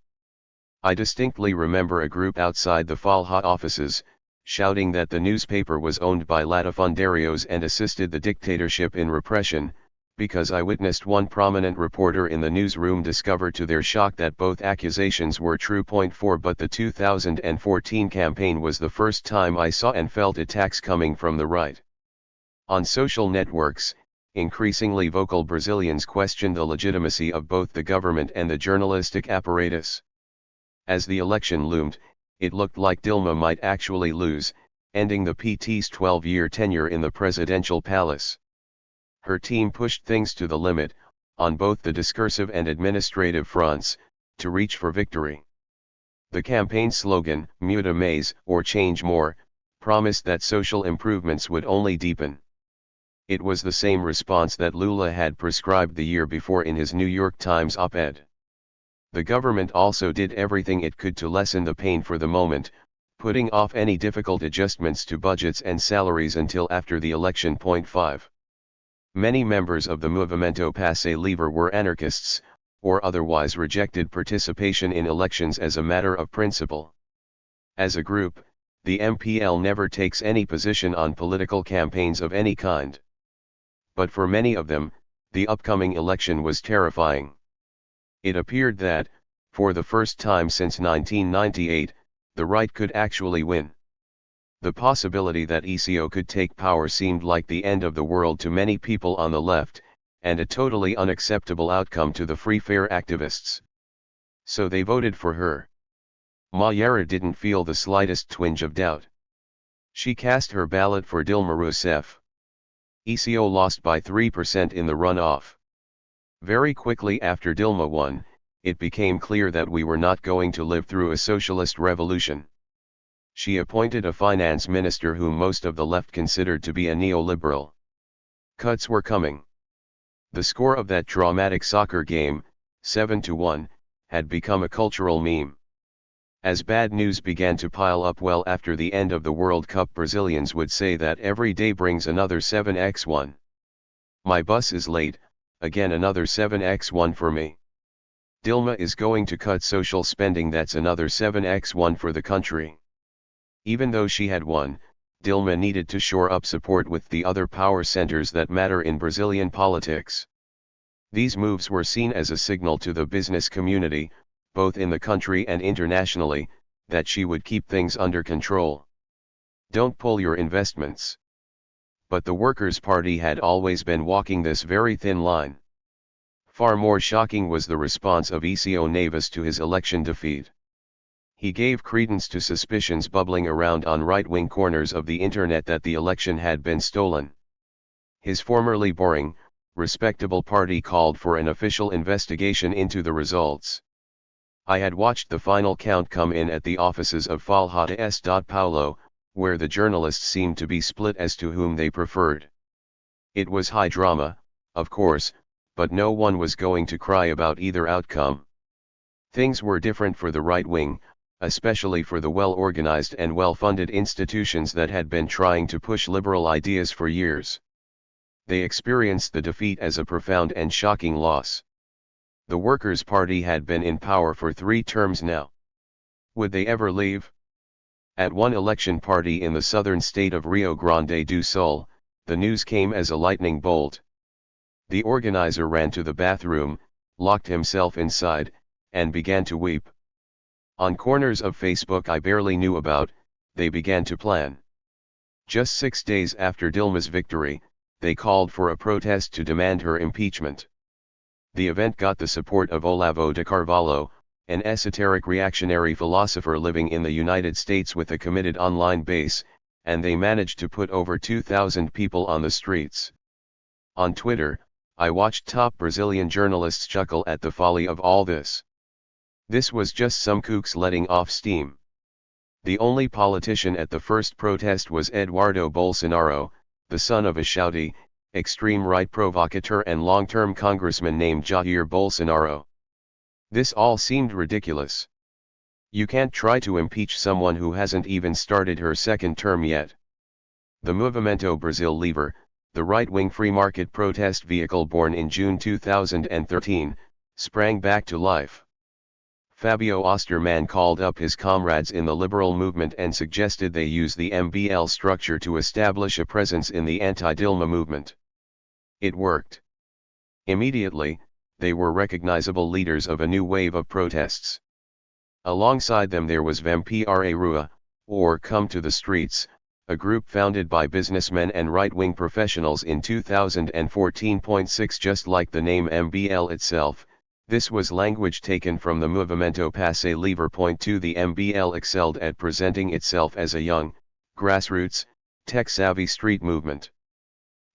I distinctly remember a group outside the Folha offices, shouting that the newspaper was owned by latifundeiros and assisted the dictatorship in repression, because I witnessed one prominent reporter in the newsroom discover to their shock that both accusations were true. Point 4 But the 2014 campaign was the first time I saw and felt attacks coming from the right. On social networks, increasingly vocal Brazilians questioned the legitimacy of both the government and the journalistic apparatus. As the election loomed, it looked like Dilma might actually lose, ending the PT's 12-year tenure in the presidential palace. Her team pushed things to the limit, on both the discursive and administrative fronts, to reach for victory. The campaign slogan, Muda Mais, or Change More, promised that social improvements would only deepen. It was the same response that Lula had prescribed the year before in his New York Times op-ed. The government also did everything it could to lessen the pain for the moment, putting off any difficult adjustments to budgets and salaries until after the election. Point 5. Many members of the Movimento Passe Livre were anarchists, or otherwise rejected participation in elections as a matter of principle. As a group, the MPL never takes any position on political campaigns of any kind. But for many of them, the upcoming election was terrifying. It appeared that, for the first time since 1998, the right could actually win. The possibility that ECO could take power seemed like the end of the world to many people on the left, and a totally unacceptable outcome to the Free Fair activists. So they voted for her. Mayara didn't feel the slightest twinge of doubt. She cast her ballot for Dilma Rousseff. ECO lost by 3% in the runoff. Very quickly after Dilma won, it became clear that we were not going to live through a socialist revolution. She appointed a finance minister whom most of the left considered to be a neoliberal. Cuts were coming. The score of that dramatic soccer game, 7-1, had become a cultural meme. As bad news began to pile up well after the end of the World Cup, Brazilians would say that every day brings another 7x1. My bus is late, again another 7x1 for me. Dilma is going to cut social spending, that's another 7x1 for the country. Even though she had won, Dilma needed to shore up support with the other power centers that matter in Brazilian politics. These moves were seen as a signal to the business community, both in the country and internationally, that she would keep things under control. Don't pull your investments. But the Workers' Party had always been walking this very thin line. Far more shocking was the response of Ecio Neves to his election defeat. He gave credence to suspicions bubbling around on right-wing corners of the internet that the election had been stolen. His formerly boring, respectable party called for an official investigation into the results. I had watched the final count come in at the offices of Folha de São Paulo, where the journalists seemed to be split as to whom they preferred. It was high drama, of course, but no one was going to cry about either outcome. Things were different for the right wing, especially for the well-organized and well-funded institutions that had been trying to push liberal ideas for years. They experienced the defeat as a profound and shocking loss. The Workers' Party had been in power for 3 terms now. Would they ever leave? At one election party in the southern state of Rio Grande do Sul, the news came as a lightning bolt. The organizer ran to the bathroom, locked himself inside, and began to weep. On corners of Facebook I barely knew about, they began to plan. Just 6 days after Dilma's victory, they called for a protest to demand her impeachment. The event got the support of Olavo de Carvalho, an esoteric reactionary philosopher living in the United States with a committed online base, and they managed to put over 2,000 people on the streets. On Twitter, I watched top Brazilian journalists chuckle at the folly of all this. This was just some kooks letting off steam. The only politician at the first protest was Eduardo Bolsonaro, the son of a shouty, extreme right provocateur and long-term congressman named Jair Bolsonaro. This all seemed ridiculous. You can't try to impeach someone who hasn't even started her second term yet. The Movimento Brasil Livre, the right-wing free market protest vehicle born in June 2013, sprang back to life. Fabio Osterman called up his comrades in the liberal movement and suggested they use the MBL structure to establish a presence in the anti-Dilma movement. It worked. Immediately, they were recognizable leaders of a new wave of protests. Alongside them there was Vem pra Rua, or Come to the Streets, a group founded by businessmen and right-wing professionals in 2014.6. Just like the name MBL itself, this was language taken from the Movimento Passe Livre. The MBL excelled at presenting itself as a young, grassroots, tech-savvy street movement.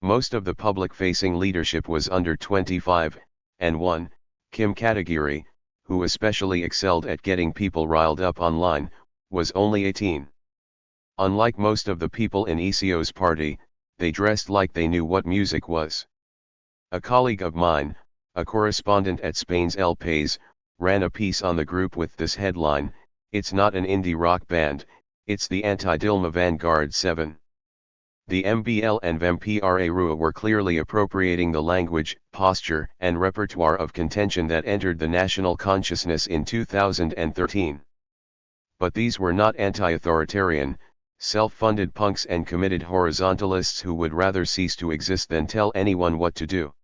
Most of the public-facing leadership was under 25, and one, Kim Kataguiri, who especially excelled at getting people riled up online, was only 18. Unlike most of the people in Ecio's party, they dressed like they knew what music was. A colleague of mine, a correspondent at Spain's El País, ran a piece on the group with this headline: "It's not an indie rock band, it's the anti-Dilma Vanguard 7. The MBL and Vem pra Rua were clearly appropriating the language, posture, and repertoire of contention that entered the national consciousness in 2013. But these were not anti-authoritarian, self-funded punks and committed horizontalists who would rather cease to exist than tell anyone what to do.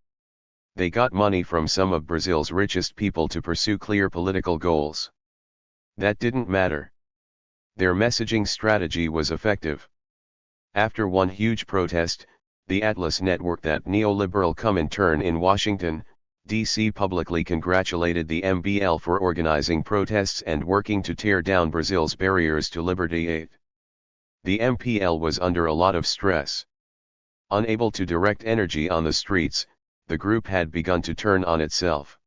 They got money from some of Brazil's richest people to pursue clear political goals. That didn't matter. Their messaging strategy was effective. After one huge protest, the Atlas Network, that neoliberal Comintern in Washington, D.C., publicly congratulated the MBL for organizing protests and working to tear down Brazil's barriers to liberty. The MPL was under a lot of stress. Unable to direct energy on the streets, the group had begun to turn on itself.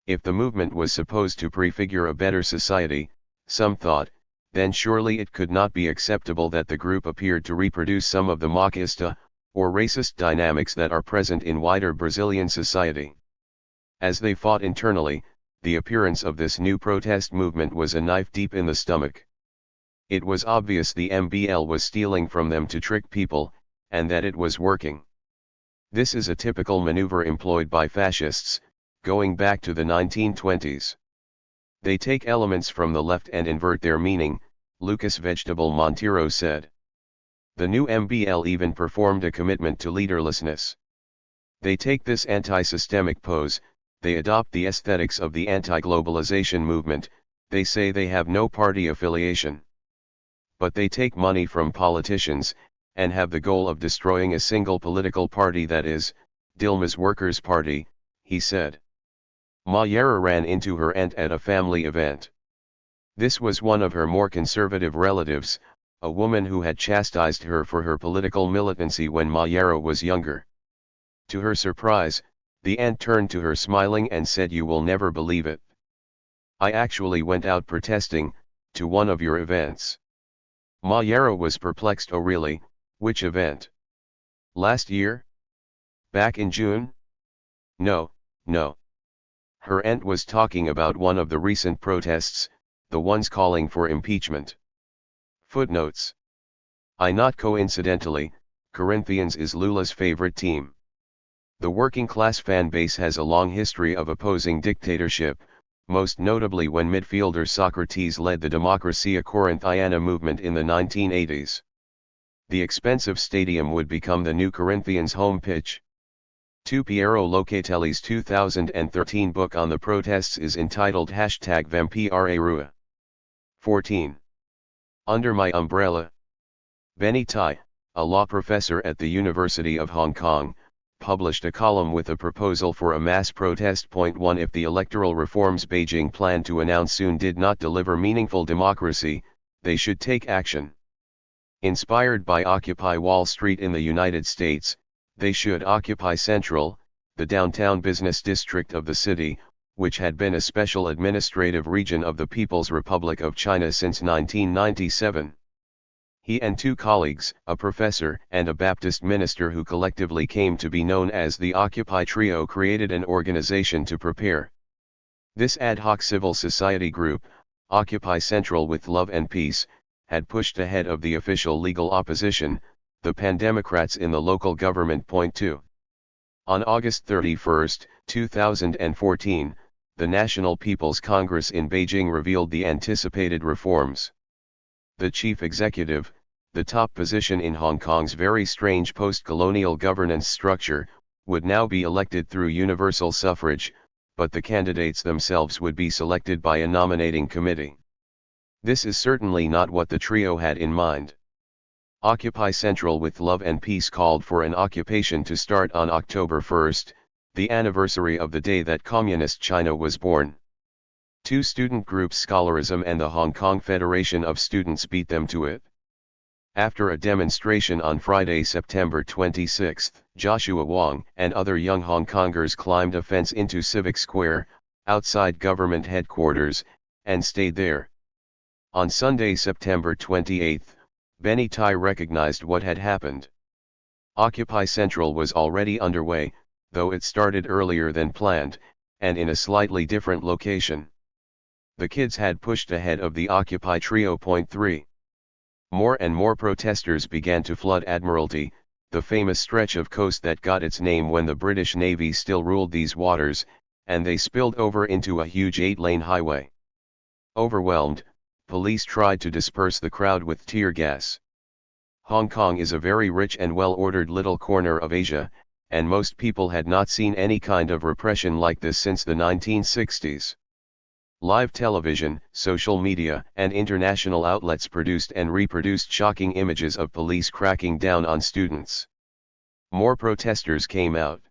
If the movement was supposed to prefigure a better society, some thought, then surely it could not be acceptable that the group appeared to reproduce some of the machista, or racist dynamics that are present in wider Brazilian society. As they fought internally, the appearance of this new protest movement was a knife deep in the stomach. It was obvious the MBL was stealing from them to trick people, and that it was working. This is a typical maneuver employed by fascists, going back to the 1920s. They take elements from the left and invert their meaning, Lucas Vegetable Montero said. The new MBL even performed a commitment to leaderlessness. They take this anti-systemic pose, they adopt the aesthetics of the anti-globalization movement, they say they have no party affiliation. But they take money from politicians, and have the goal of destroying a single political party, that is, Dilma's Workers' Party, he said. Mayera ran into her aunt at a family event. This was one of her more conservative relatives, a woman who had chastised her for her political militancy when Mayera was younger. To her surprise, the aunt turned to her smiling and said, "You will never believe it. I actually went out protesting, to one of your events." Mayera was perplexed. "Oh really, which event? Last year? Back in June?" No. Her aunt was talking about one of the recent protests, the ones calling for impeachment. Footnotes. Not coincidentally, Corinthians is Lula's favorite team. The working class fan base has a long history of opposing dictatorship, most notably when midfielder Socrates led the Democracia Corinthiana movement in the 1980s. The expensive stadium would become the new Corinthians' home pitch. Piero Locatelli's 2013 book on the protests is entitled #VampireRua. 14. Under My Umbrella. Benny Tai, a law professor at the University of Hong Kong, published a column with a proposal for a mass protest. 1 If the electoral reforms Beijing planned to announce soon did not deliver meaningful democracy, they should take action. Inspired by Occupy Wall Street in the United States, they should occupy Central, the downtown business district of the city, which had been a special administrative region of the People's Republic of China since 1997. He and two colleagues, a professor and a Baptist minister who collectively came to be known as the Occupy Trio, created an organization to prepare. This ad hoc civil society group, Occupy Central with Love and Peace, had pushed ahead of the official legal opposition, the Pan-Democrats in the local government. 2. On August 31, 2014, the National People's Congress in Beijing revealed the anticipated reforms. The chief executive, the top position in Hong Kong's very strange post-colonial governance structure, would now be elected through universal suffrage, but the candidates themselves would be selected by a nominating committee. This is certainly not what the trio had in mind. Occupy Central with Love and Peace called for an occupation to start on October 1, the anniversary of the day that Communist China was born. Two student groups, Scholarism and the Hong Kong Federation of Students, beat them to it. After a demonstration on Friday, September 26, Joshua Wong and other young Hong Kongers climbed a fence into Civic Square, outside government headquarters, and stayed there. On Sunday, September 28, Benny Tai recognized what had happened. Occupy Central was already underway, though it started earlier than planned, and in a slightly different location. The kids had pushed ahead of the Occupy Trio. 3. More and more protesters began to flood Admiralty, the famous stretch of coast that got its name when the British Navy still ruled these waters, and they spilled over into a huge 8-lane highway. Overwhelmed, police tried to disperse the crowd with tear gas. Hong Kong is a very rich and well-ordered little corner of Asia, and most people had not seen any kind of repression like this since the 1960s. Live television, social media, and international outlets produced and reproduced shocking images of police cracking down on students. More protesters came out.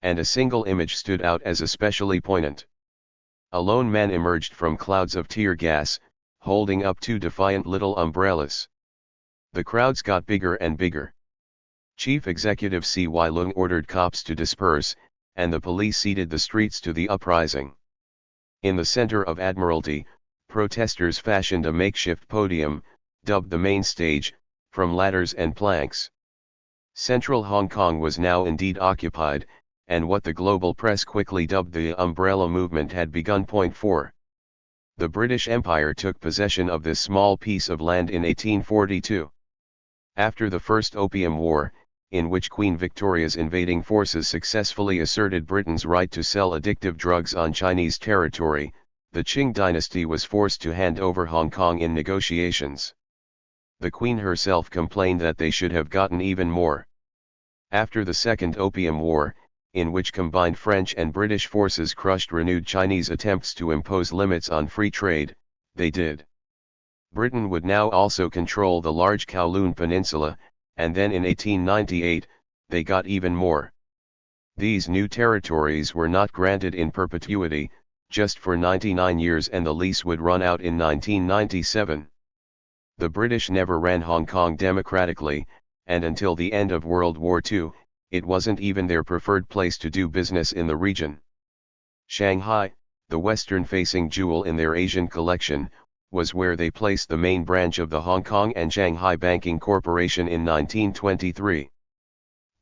And a single image stood out as especially poignant. A lone man emerged from clouds of tear gas, holding up two defiant little umbrellas. The crowds got bigger and bigger. Chief Executive C.Y. Leung ordered cops to disperse, and the police ceded the streets to the uprising. In the center of Admiralty, protesters fashioned a makeshift podium, dubbed the main stage, from ladders and planks. Central Hong Kong was now indeed occupied, and what the global press quickly dubbed the Umbrella Movement had begun. 4. The British Empire took possession of this small piece of land in 1842. After the First Opium War, in which Queen Victoria's invading forces successfully asserted Britain's right to sell addictive drugs on Chinese territory, the Qing dynasty was forced to hand over Hong Kong in negotiations. The Queen herself complained that they should have gotten even more. After the Second Opium War, in which combined French and British forces crushed renewed Chinese attempts to impose limits on free trade, they did. Britain would now also control the large Kowloon Peninsula, and then in 1898, they got even more. These new territories were not granted in perpetuity, just for 99 years, and the lease would run out in 1997. The British never ran Hong Kong democratically, and until the end of World War II, it wasn't even their preferred place to do business in the region. Shanghai, the western-facing jewel in their Asian collection, was where they placed the main branch of the Hong Kong and Shanghai Banking Corporation in 1923.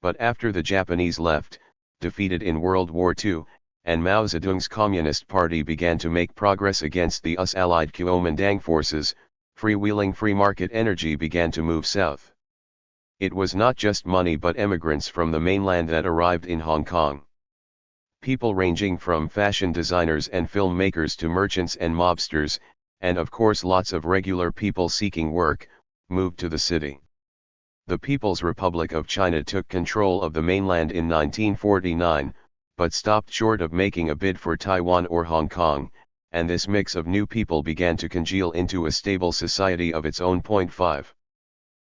But after the Japanese left, defeated in World War II, and Mao Zedong's Communist Party began to make progress against the US-allied Kuomintang forces, freewheeling free market energy began to move south. It was not just money but immigrants from the mainland that arrived in Hong Kong. People ranging from fashion designers and filmmakers to merchants and mobsters, and of course lots of regular people seeking work, moved to the city. The People's Republic of China took control of the mainland in 1949, but stopped short of making a bid for Taiwan or Hong Kong, and this mix of new people began to congeal into a stable society of its own. 5.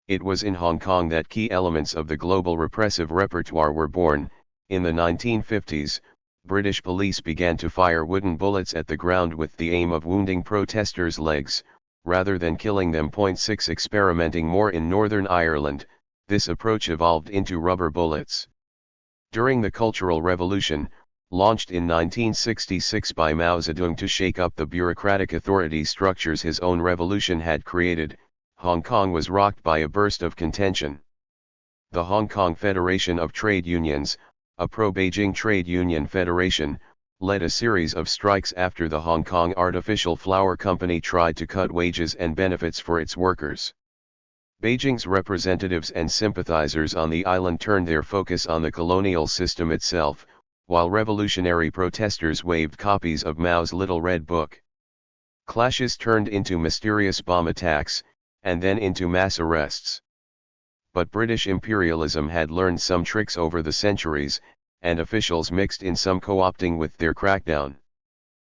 It was in Hong Kong that key elements of the global repressive repertoire were born. In the 1950s, British police began to fire wooden bullets at the ground with the aim of wounding protesters' legs, rather than killing them. 6. Experimenting more in Northern Ireland, this approach evolved into rubber bullets. During the Cultural Revolution, launched in 1966 by Mao Zedong to shake up the bureaucratic authority structures his own revolution had created, Hong Kong was rocked by a burst of contention. The Hong Kong Federation of Trade Unions, a pro-Beijing trade union federation, led a series of strikes after the Hong Kong Artificial Flower Company tried to cut wages and benefits for its workers. Beijing's representatives and sympathizers on the island turned their focus on the colonial system itself, while revolutionary protesters waved copies of Mao's Little Red Book. Clashes turned into mysterious bomb attacks, and then into mass arrests. But British imperialism had learned some tricks over the centuries, and officials mixed in some co-opting with their crackdown.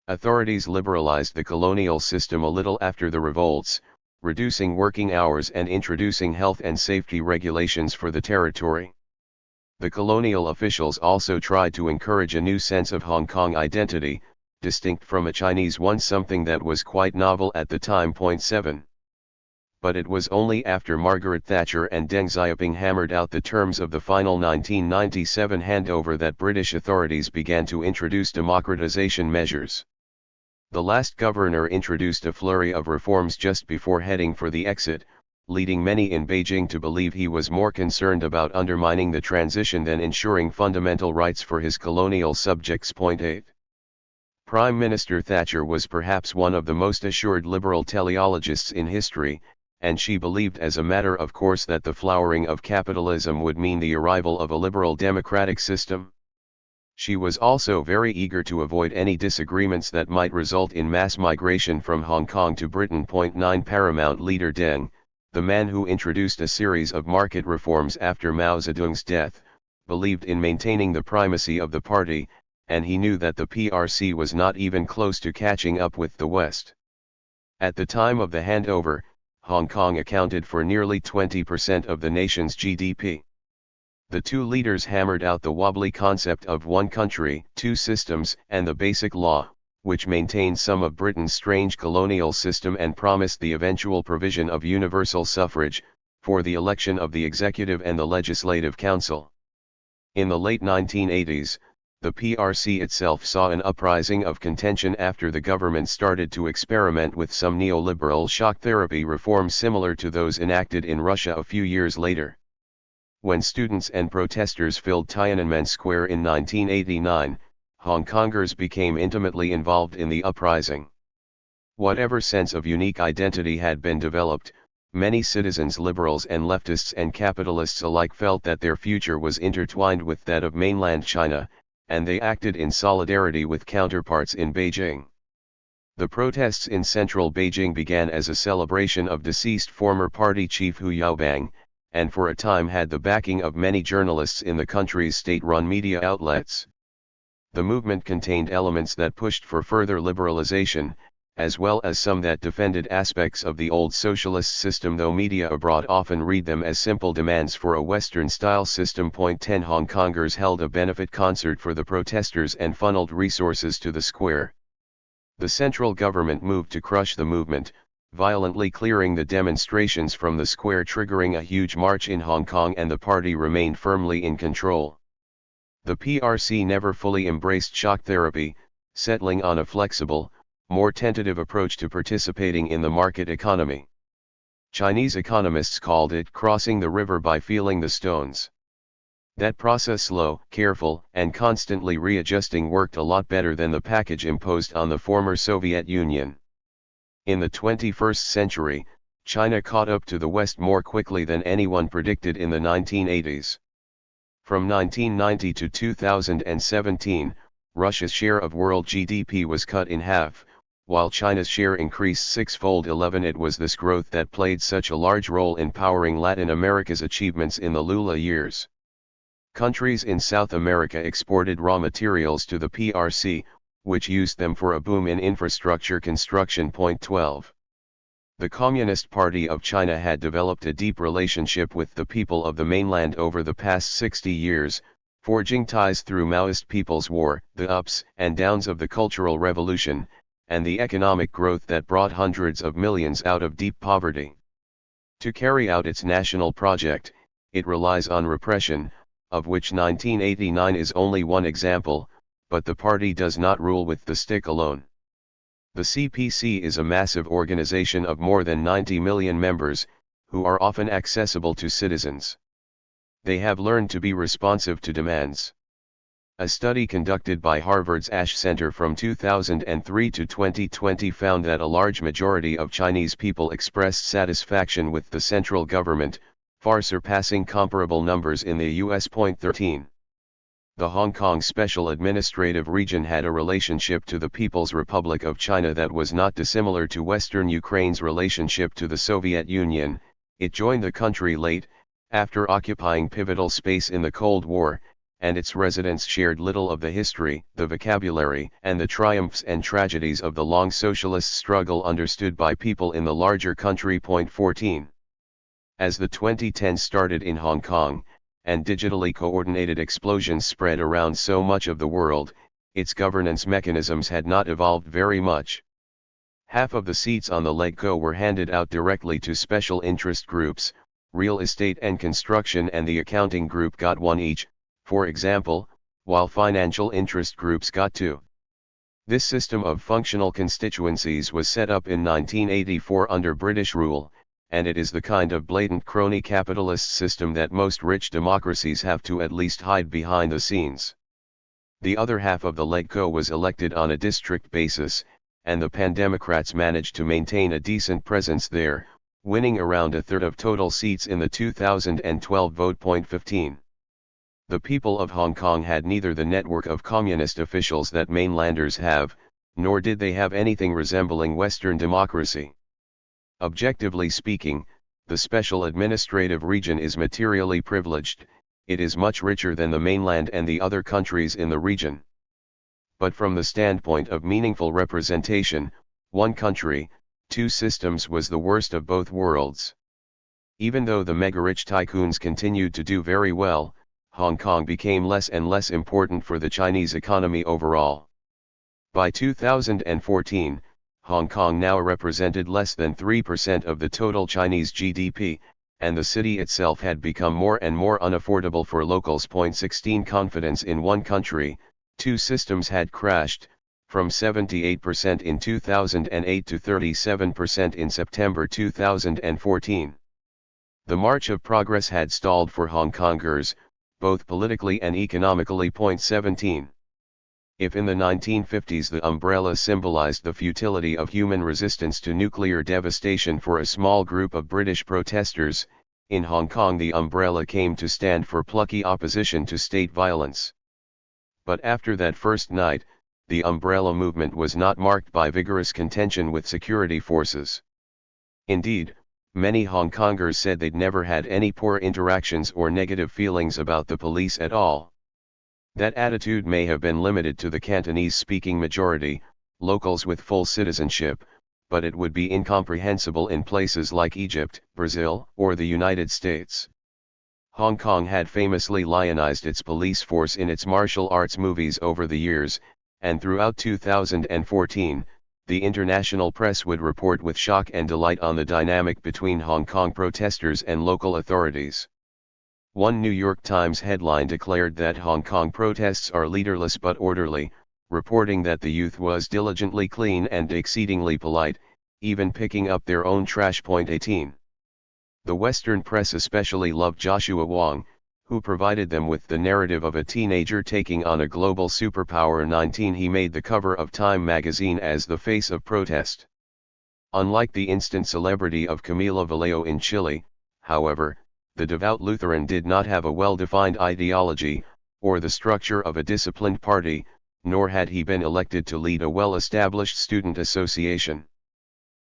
Authorities liberalized the colonial system a little after the revolts, reducing working hours and introducing health and safety regulations for the territory. The colonial officials also tried to encourage a new sense of Hong Kong identity, distinct from a Chinese one, something that was quite novel at the time. 7. But it was only after Margaret Thatcher and Deng Xiaoping hammered out the terms of the final 1997 handover that British authorities began to introduce democratization measures. The last governor introduced a flurry of reforms just before heading for the exit, leading many in Beijing to believe he was more concerned about undermining the transition than ensuring fundamental rights for his colonial subjects. 8. Prime Minister Thatcher was perhaps one of the most assured liberal teleologists in history, and she believed as a matter of course that the flowering of capitalism would mean the arrival of a liberal democratic system. She was also very eager to avoid any disagreements that might result in mass migration from Hong Kong to Britain. 9. Paramount leader Deng, the man who introduced a series of market reforms after Mao Zedong's death, believed in maintaining the primacy of the party, and he knew that the PRC was not even close to catching up with the West. At the time of the handover, Hong Kong accounted for nearly 20% of the nation's GDP. The two leaders hammered out the wobbly concept of one country, two systems, and the Basic Law, which maintained some of Britain's strange colonial system and promised the eventual provision of universal suffrage, for the election of the Executive and the Legislative Council. In the late 1980s, the PRC itself saw an uprising of contention after the government started to experiment with some neoliberal shock therapy reforms similar to those enacted in Russia a few years later. When students and protesters filled Tiananmen Square in 1989, Hong Kongers became intimately involved in the uprising. Whatever sense of unique identity had been developed, many citizens, liberals and leftists and capitalists alike, felt that their future was intertwined with that of mainland China, and they acted in solidarity with counterparts in Beijing. The protests in central Beijing began as a celebration of deceased former party chief Hu Yaobang, and for a time had the backing of many journalists in the country's state-run media outlets. The movement contained elements that pushed for further liberalization, as well as some that defended aspects of the old socialist system, though media abroad often read them as simple demands for a Western-style system. 10 Hong Kongers held a benefit concert for the protesters and funneled resources to the square. The central government moved to crush the movement, violently clearing the demonstrations from the square, triggering a huge march in Hong Kong, and the party remained firmly in control. The PRC never fully embraced shock therapy, settling on a flexible, more tentative approach to participating in the market economy. Chinese economists called it crossing the river by feeling the stones. That process, slow, careful, and constantly readjusting, worked a lot better than the package imposed on the former Soviet Union. In the 21st century, China caught up to the West more quickly than anyone predicted in the 1980s. From 1990 to 2017, Russia's share of world GDP was cut in half, while China's share increased sixfold. It was this growth that played such a large role in powering Latin America's achievements in the Lula years. Countries in South America exported raw materials to the PRC, which used them for a boom in infrastructure construction. 12. The Communist Party of China had developed a deep relationship with the people of the mainland over the past 60 years, forging ties through Maoist People's War, the ups and downs of the Cultural Revolution, and the economic growth that brought hundreds of millions out of deep poverty. To carry out its national project, it relies on repression, of which 1989 is only one example, but the party does not rule with the stick alone. The CPC is a massive organization of more than 90 million members, who are often accessible to citizens. They have learned to be responsive to demands. A study conducted by Harvard's Ash Center from 2003 to 2020 found that a large majority of Chinese people expressed satisfaction with the central government, far surpassing comparable numbers in the US. 13. The Hong Kong Special Administrative Region had a relationship to the People's Republic of China that was not dissimilar to Western Ukraine's relationship to the Soviet Union. It joined the country late, after occupying pivotal space in the Cold War, and its residents shared little of the history, the vocabulary, and the triumphs and tragedies of the long socialist struggle understood by people in the larger country. 14. As the 2010s started in Hong Kong, and digitally coordinated explosions spread around so much of the world, its governance mechanisms had not evolved very much. Half of the seats on the LegCo were handed out directly to special interest groups. Real estate and construction and the accounting group got one each, for example, while financial interest groups got two. This system of functional constituencies was set up in 1984 under British rule, and it is the kind of blatant crony capitalist system that most rich democracies have to at least hide behind the scenes. The other half of the LegCo was elected on a district basis, and the Pan-Democrats managed to maintain a decent presence there, winning around a third of total seats in the 2012 vote. 15. The people of Hong Kong had neither the network of communist officials that mainlanders have, nor did they have anything resembling Western democracy. Objectively speaking, the Special Administrative Region is materially privileged. It is much richer than the mainland and the other countries in the region. But from the standpoint of meaningful representation, one country, two systems was the worst of both worlds. Even though the mega-rich tycoons continued to do very well, Hong Kong became less and less important for the Chinese economy overall. By 2014, Hong Kong now represented less than 3% of the total Chinese GDP, and the city itself had become more and more unaffordable for locals. 16 Confidence in one country, two systems had crashed, from 78% in 2008 to 37% in September 2014. The march of progress had stalled for Hong Kongers, both politically and economically. 17. If in the 1950s the umbrella symbolized the futility of human resistance to nuclear devastation for a small group of British protesters, in Hong Kong the umbrella came to stand for plucky opposition to state violence. But after that first night, the umbrella movement was not marked by vigorous contention with security forces. Indeed, many Hong Kongers said they'd never had any poor interactions or negative feelings about the police at all. That attitude may have been limited to the Cantonese-speaking majority, locals with full citizenship, but it would be incomprehensible in places like Egypt, Brazil, or the United States. Hong Kong had famously lionized its police force in its martial arts movies over the years, and throughout 2014, the international press would report with shock and delight on the dynamic between Hong Kong protesters and local authorities. One New York Times headline declared that Hong Kong protests are leaderless but orderly, reporting that the youth was diligently clean and exceedingly polite, even picking up their own trash. 18. The Western press especially loved Joshua Wong, who provided them with the narrative of a teenager taking on a global superpower. 19. He made the cover of Time magazine as the face of protest. Unlike the instant celebrity of Camilo Vallejo in Chile, however, the devout Lutheran did not have a well-defined ideology, or the structure of a disciplined party, nor had he been elected to lead a well-established student association.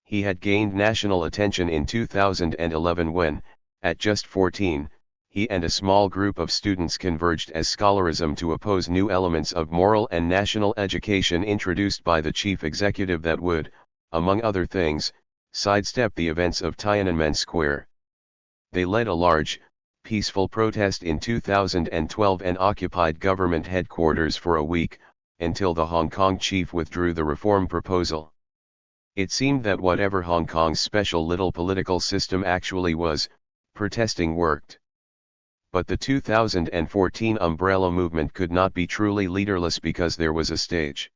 He had gained national attention in 2011 when, at just 14, he and a small group of students converged as scholarism to oppose new elements of moral and national education introduced by the chief executive that would, among other things, sidestep the events of Tiananmen Square. They led a large, peaceful protest in 2012 and occupied government headquarters for a week, until the Hong Kong chief withdrew the reform proposal. It seemed that whatever Hong Kong's special little political system actually was, protesting worked. But the 2014 umbrella movement could not be truly leaderless because there was a stage.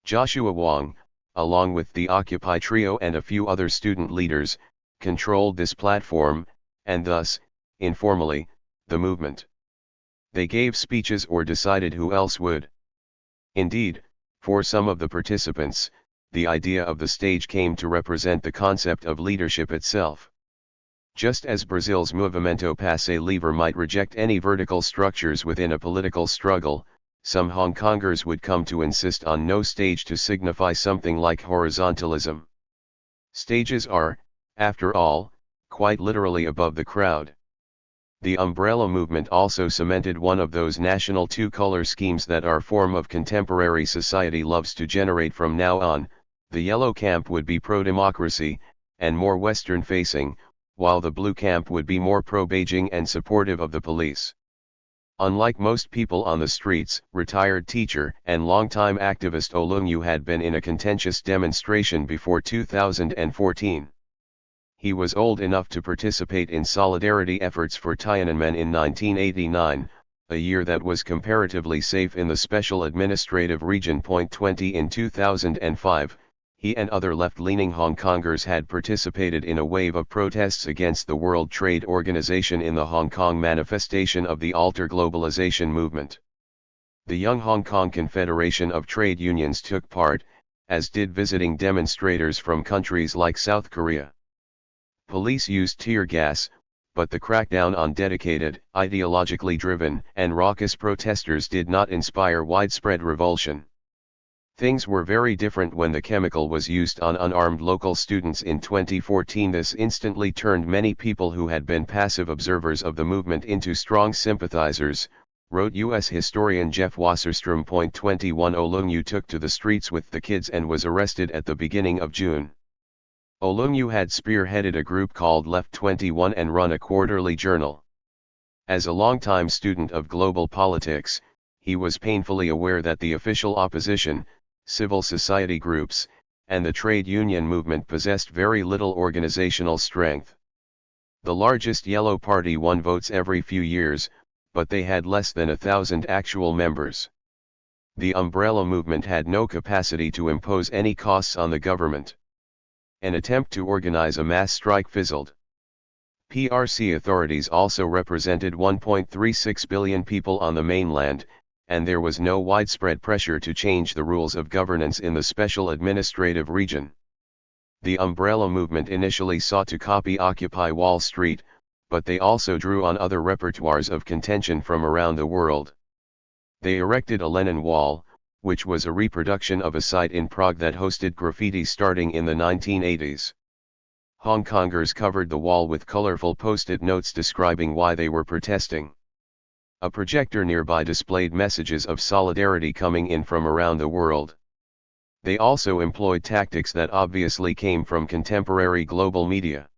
Joshua Wong, along with the Occupy trio and a few other student leaders, controlled this platform, and thus, informally, the movement. They gave speeches or decided who else would. Indeed, for some of the participants, the idea of the stage came to represent the concept of leadership itself. Just as Brazil's Movimento Passe Livre might reject any vertical structures within a political struggle, some Hong Kongers would come to insist on no stage to signify something like horizontalism. Stages are, after all, quite literally above the crowd. The umbrella movement also cemented one of those national two-color schemes that our form of contemporary society loves to generate from now on. The yellow camp would be pro-democracy, and more Western-facing, while the blue camp would be more pro-Beijing and supportive of the police. Unlike most people on the streets, retired teacher and longtime activist Oh Leung-yu had been in a contentious demonstration before 2014. He was old enough to participate in solidarity efforts for Tiananmen in 1989, a year that was comparatively safe in the Special Administrative Region. 20 In 2005, he and other left-leaning Hong Kongers had participated in a wave of protests against the World Trade Organization in the Hong Kong manifestation of the Alter Globalization movement. The Young Hong Kong Confederation of Trade Unions took part, as did visiting demonstrators from countries like South Korea. Police used tear gas, but the crackdown on dedicated, ideologically driven, and raucous protesters did not inspire widespread revulsion. Things were very different when the chemical was used on unarmed local students in 2014. This instantly turned many people who had been passive observers of the movement into strong sympathizers, wrote U.S. historian Jeff Wasserstrom. 21 Oh Leung-yu took to the streets with the kids and was arrested at the beginning of June. Oh Leung-yu had spearheaded a group called Left 21 and run a quarterly journal. As a longtime student of global politics, he was painfully aware that the official opposition, civil society groups, and the trade union movement possessed very little organizational strength. The largest Yellow Party won votes every few years, but they had less than 1,000 actual members. The umbrella movement had no capacity to impose any costs on the government. An attempt to organize a mass strike fizzled. PRC authorities also represented 1.36 billion people on the mainland, and there was no widespread pressure to change the rules of governance in the special administrative region. The umbrella movement initially sought to copy Occupy Wall Street, but they also drew on other repertoires of contention from around the world. They erected a Lenin Wall, which was a reproduction of a site in Prague that hosted graffiti starting in the 1980s. Hong Kongers covered the wall with colorful post-it notes describing why they were protesting. A projector nearby displayed messages of solidarity coming in from around the world. They also employed tactics that obviously came from contemporary global media.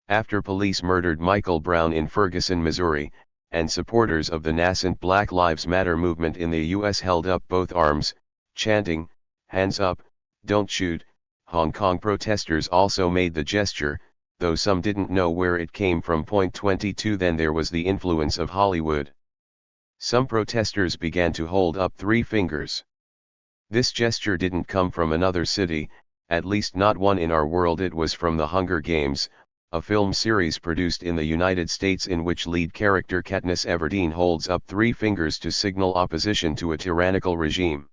After police murdered Michael Brown in Ferguson, Missouri, and supporters of the nascent Black Lives Matter movement in the U.S. held up both arms, chanting, "Hands up, don't shoot," Hong Kong protesters also made the gesture, though some didn't know where it came from. 22 Then there was the influence of Hollywood. Some protesters began to hold up 3 fingers. This gesture didn't come from another city, at least not one in our world. It was from The Hunger Games, a film series produced in the United States in which lead character Katniss Everdeen holds up 3 fingers to signal opposition to a tyrannical regime.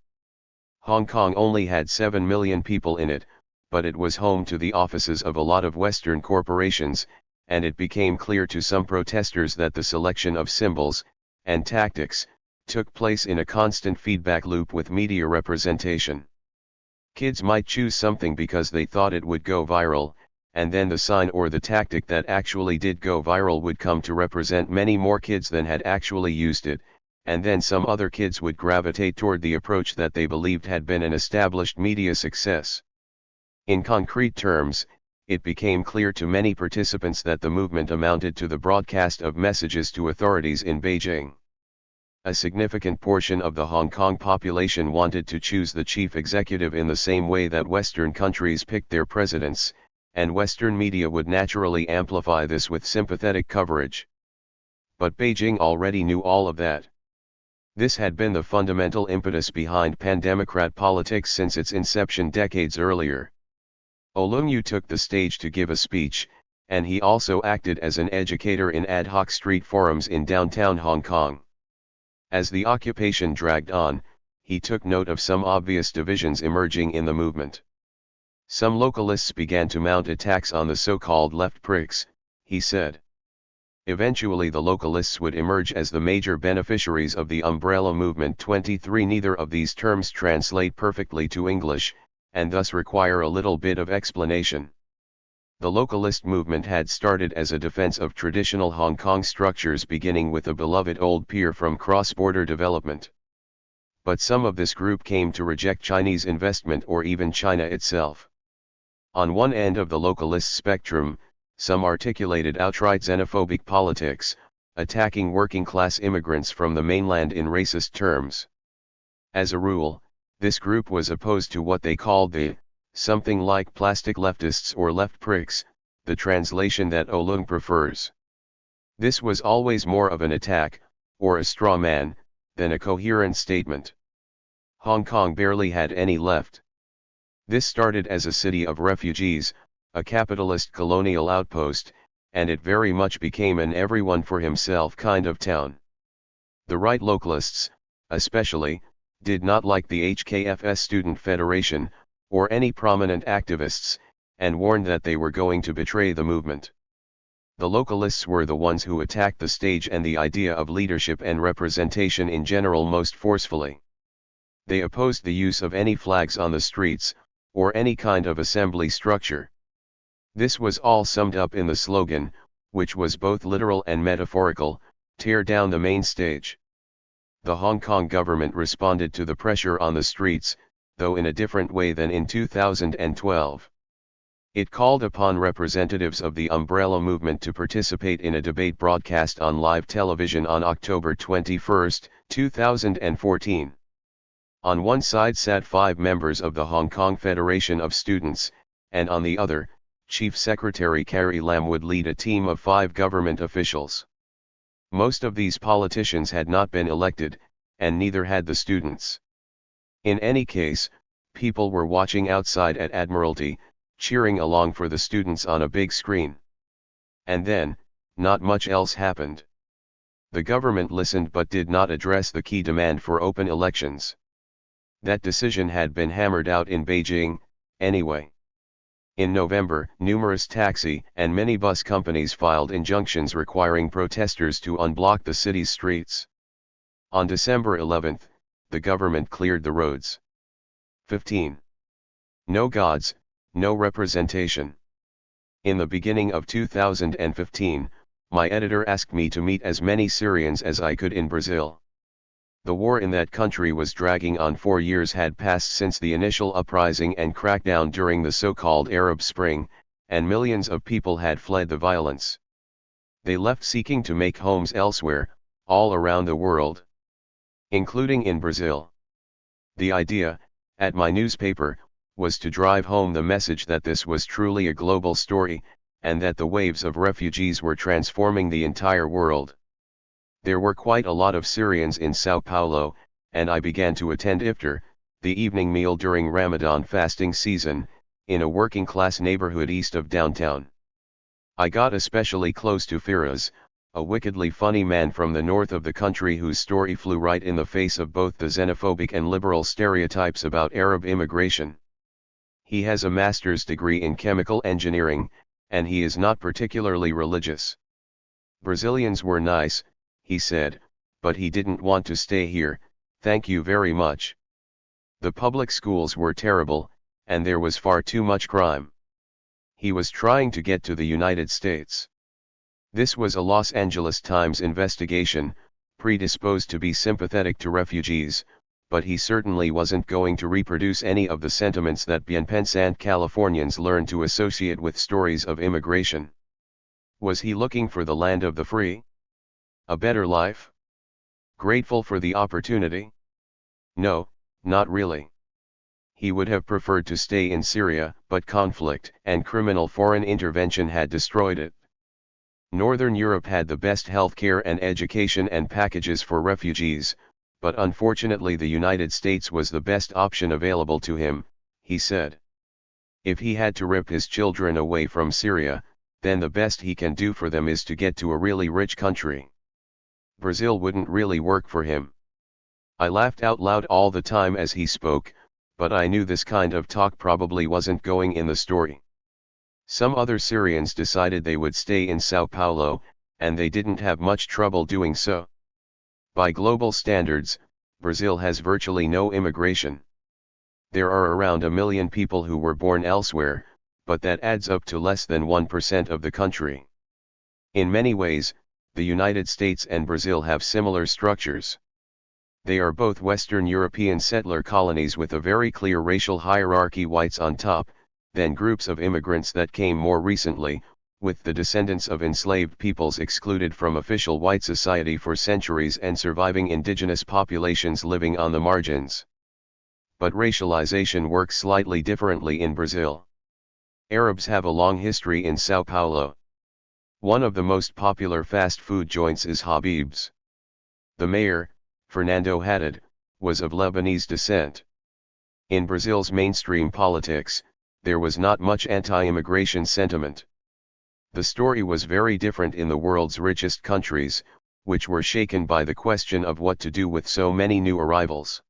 Hong Kong only had 7 million people in it, but it was home to the offices of a lot of Western corporations, and it became clear to some protesters that the selection of symbols and tactics took place in a constant feedback loop with media representation. Kids might choose something because they thought it would go viral, and then the sign or the tactic that actually did go viral would come to represent many more kids than had actually used it, and then some other kids would gravitate toward the approach that they believed had been an established media success. In concrete terms, it became clear to many participants that the movement amounted to the broadcast of messages to authorities in Beijing. A significant portion of the Hong Kong population wanted to choose the chief executive in the same way that Western countries picked their presidents, and Western media would naturally amplify this with sympathetic coverage. But Beijing already knew all of that. This had been the fundamental impetus behind pan-democrat politics since its inception decades earlier. Olungyu took the stage to give a speech, and he also acted as an educator in ad hoc street forums in downtown Hong Kong. As the occupation dragged on, he took note of some obvious divisions emerging in the movement. Some localists began to mount attacks on the so-called left prics, he said. Eventually the localists would emerge as the major beneficiaries of the umbrella movement. 23 Neither of these terms translate perfectly to English, and thus require a little bit of explanation. The localist movement had started as a defense of traditional Hong Kong structures, beginning with a beloved old pier from cross-border development. But some of this group came to reject Chinese investment or even China itself. On one end of the localist spectrum, some articulated outright xenophobic politics, attacking working-class immigrants from the mainland in racist terms. As a rule, this group was opposed to what they called the something like plastic leftists or left prics, the translation that Olung prefers. This was always more of an attack, or a straw man, than a coherent statement. Hong Kong barely had any left. This started as a city of refugees, a capitalist colonial outpost, and it very much became an everyone for himself kind of town. The right localists, especially, did not like the HKFS Student Federation, or any prominent activists, and warned that they were going to betray the movement. The localists were the ones who attacked the stage and the idea of leadership and representation in general most forcefully. They opposed the use of any flags on the streets, or any kind of assembly structure. This was all summed up in the slogan, which was both literal and metaphorical, "Tear down the main stage." The Hong Kong government responded to the pressure on the streets, though in a different way than in 2012. It called upon representatives of the umbrella movement to participate in a debate broadcast on live television on October 21, 2014. On one side sat 5 members of the Hong Kong Federation of Students, and on the other, Chief Secretary Carrie Lam would lead a team of 5 government officials. Most of these politicians had not been elected, and neither had the students. In any case, people were watching outside at Admiralty, cheering along for the students on a big screen. And then, not much else happened. The government listened but did not address the key demand for open elections. That decision had been hammered out in Beijing, anyway. In November, numerous taxi and minibus companies filed injunctions requiring protesters to unblock the city's streets. On December 11, the government cleared the roads. 15. No gods, no representation. In the beginning of 2015, my editor asked me to meet as many Syrians as I could in Brazil. The war in that country was dragging on. 4 years had passed since the initial uprising and crackdown during the so-called Arab Spring, and millions of people had fled the violence. They left seeking to make homes elsewhere, all around the world, including in Brazil. The idea, at my newspaper, was to drive home the message that this was truly a global story, and that the waves of refugees were transforming the entire world. There were quite a lot of Syrians in Sao Paulo, and I began to attend iftar, the evening meal during Ramadan fasting season, in a working-class neighborhood east of downtown. I got especially close to Firas, a wickedly funny man from the north of the country whose story flew right in the face of both the xenophobic and liberal stereotypes about Arab immigration. He has a master's degree in chemical engineering, and he is not particularly religious. Brazilians were nice, he said, but he didn't want to stay here, thank you very much. The public schools were terrible, and there was far too much crime. He was trying to get to the United States. This was a Los Angeles Times investigation, predisposed to be sympathetic to refugees, but he certainly wasn't going to reproduce any of the sentiments that bien-pensant Californians learned to associate with stories of immigration. Was he looking for the land of the free? A better life? Grateful for the opportunity? No, not really. He would have preferred to stay in Syria, but conflict and criminal foreign intervention had destroyed it. Northern Europe had the best healthcare and education and packages for refugees, but unfortunately the United States was the best option available to him, he said. If he had to rip his children away from Syria, then the best he can do for them is to get to a really rich country. Brazil wouldn't really work for him. I laughed out loud all the time as he spoke, but I knew this kind of talk probably wasn't going in the story. Some other Syrians decided they would stay in Sao Paulo, and they didn't have much trouble doing so. By global standards, Brazil has virtually no immigration. There are around 1 million people who were born elsewhere, but that adds up to less than 1% of the country. In many ways, the United States and Brazil have similar structures. They are both Western European settler colonies with a very clear racial hierarchy: whites on top, then groups of immigrants that came more recently, with the descendants of enslaved peoples excluded from official white society for centuries and surviving indigenous populations living on the margins. But racialization works slightly differently in Brazil. Arabs have a long history in Sao Paulo. One of the most popular fast food joints is Habib's. The mayor, Fernando Haddad, was of Lebanese descent. In Brazil's mainstream politics, there was not much anti-immigration sentiment. The story was very different in the world's richest countries, which were shaken by the question of what to do with so many new arrivals.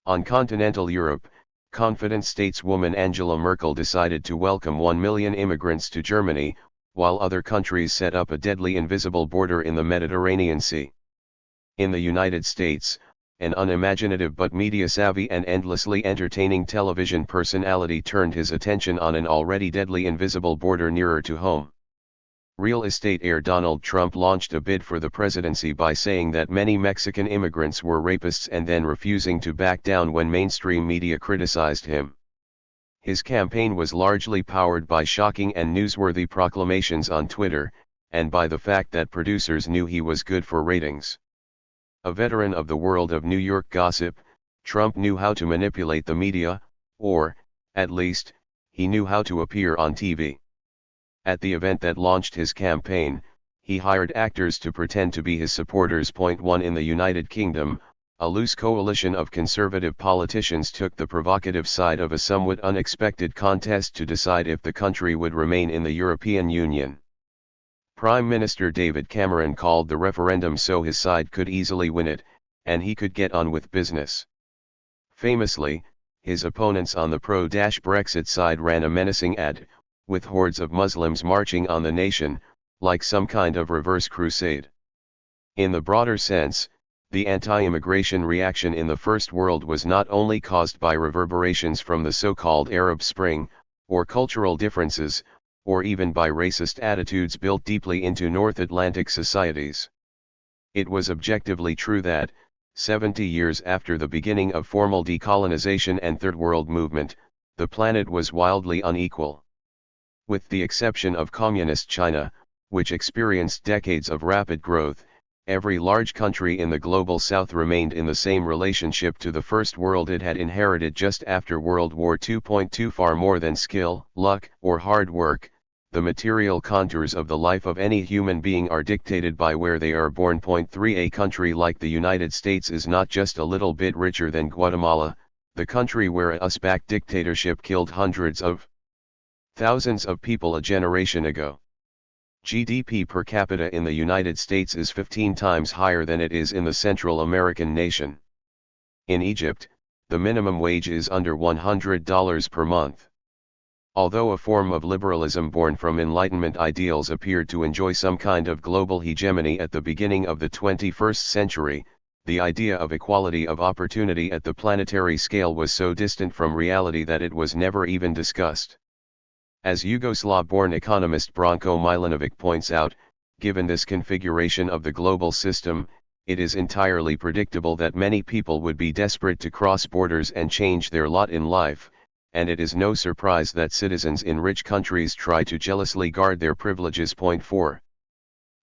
On continental Europe, confident stateswoman Angela Merkel decided to welcome 1 million immigrants to Germany, while other countries set up a deadly invisible border in the Mediterranean Sea. In the United States, an unimaginative but media-savvy and endlessly entertaining television personality turned his attention on an already deadly invisible border nearer to home. Real estate heir Donald Trump launched a bid for the presidency by saying that many Mexican immigrants were rapists and then refusing to back down when mainstream media criticized him. His campaign was largely powered by shocking and newsworthy proclamations on Twitter, and by the fact that producers knew he was good for ratings. A veteran of the world of New York gossip, Trump knew how to manipulate the media, or, at least, he knew how to appear on TV. At the event that launched his campaign, he hired actors to pretend to be his supporters. 1 In the United Kingdom, a loose coalition of conservative politicians took the provocative side of a somewhat unexpected contest to decide if the country would remain in the European Union. Prime Minister David Cameron called the referendum so his side could easily win it, and he could get on with business. Famously, his opponents on the pro-Brexit side ran a menacing ad, with hordes of Muslims marching on the nation, like some kind of reverse crusade. In the broader sense, the anti-immigration reaction in the First World was not only caused by reverberations from the so-called Arab Spring, or cultural differences, or even by racist attitudes built deeply into North Atlantic societies. It was objectively true that, 70 years after the beginning of formal decolonization and Third World movement, the planet was wildly unequal. With the exception of Communist China, which experienced decades of rapid growth, every large country in the global South remained in the same relationship to the First World it had inherited just after World War II. Far more than skill, luck, or hard work, the material contours of the life of any human being are dictated by where they are born. 3 A country like the United States is not just a little bit richer than Guatemala, the country where a US-backed dictatorship killed hundreds of thousands of people a generation ago. GDP per capita in the United States is 15 times higher than it is in the Central American nation. In Egypt, the minimum wage is under $100 per month. Although a form of liberalism born from Enlightenment ideals appeared to enjoy some kind of global hegemony at the beginning of the 21st century, the idea of equality of opportunity at the planetary scale was so distant from reality that it was never even discussed. As Yugoslav-born economist Branko Milanovic points out, given this configuration of the global system, it is entirely predictable that many people would be desperate to cross borders and change their lot in life, and it is no surprise that citizens in rich countries try to jealously guard their privileges. 4.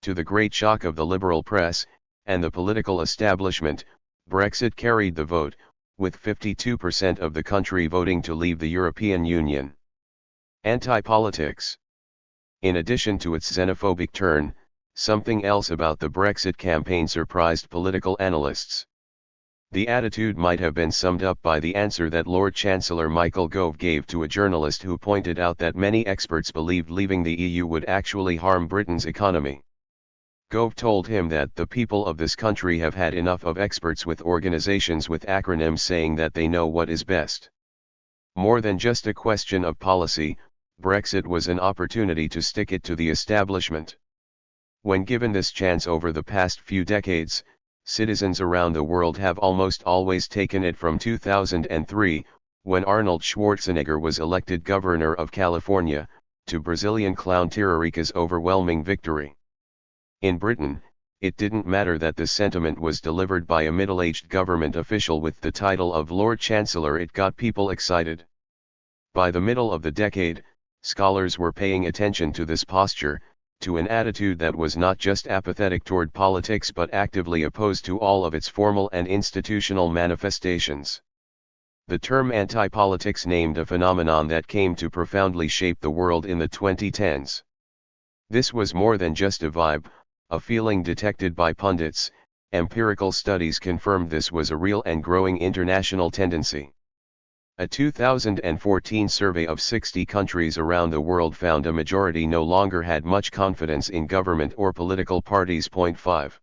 To the great shock of the liberal press, and the political establishment, Brexit carried the vote, with 52% of the country voting to leave the European Union. Anti-politics. In addition to its xenophobic turn, something else about the Brexit campaign surprised political analysts. The attitude might have been summed up by the answer that Lord Chancellor Michael Gove gave to a journalist who pointed out that many experts believed leaving the EU would actually harm Britain's economy. Gove told him that the people of this country have had enough of experts with organizations with acronyms saying that they know what is best. More than just a question of policy, Brexit was an opportunity to stick it to the establishment. When given this chance over the past few decades, citizens around the world have almost always taken it from 2003, when Arnold Schwarzenegger was elected governor of California, to Brazilian clown Tiririca's overwhelming victory. In Britain, it didn't matter that the sentiment was delivered by a middle-aged government official with the title of Lord Chancellor. It got people excited. By the middle of the decade, scholars were paying attention to this posture, to an attitude that was not just apathetic toward politics but actively opposed to all of its formal and institutional manifestations. The term anti-politics named a phenomenon that came to profoundly shape the world in the 2010s. This was more than just a vibe, a feeling detected by pundits. Empirical studies confirmed this was a real and growing international tendency. A 2014 survey of 60 countries around the world found a majority no longer had much confidence in government or political parties. 5.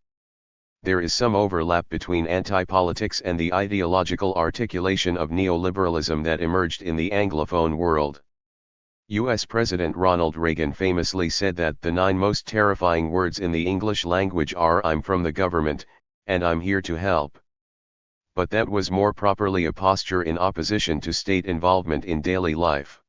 There is some overlap between anti-politics and the ideological articulation of neoliberalism that emerged in the Anglophone world. U.S. President Ronald Reagan famously said that the 9 most terrifying words in the English language are "I'm from the government," and "I'm here to help." But that was more properly a posture in opposition to state involvement in daily life.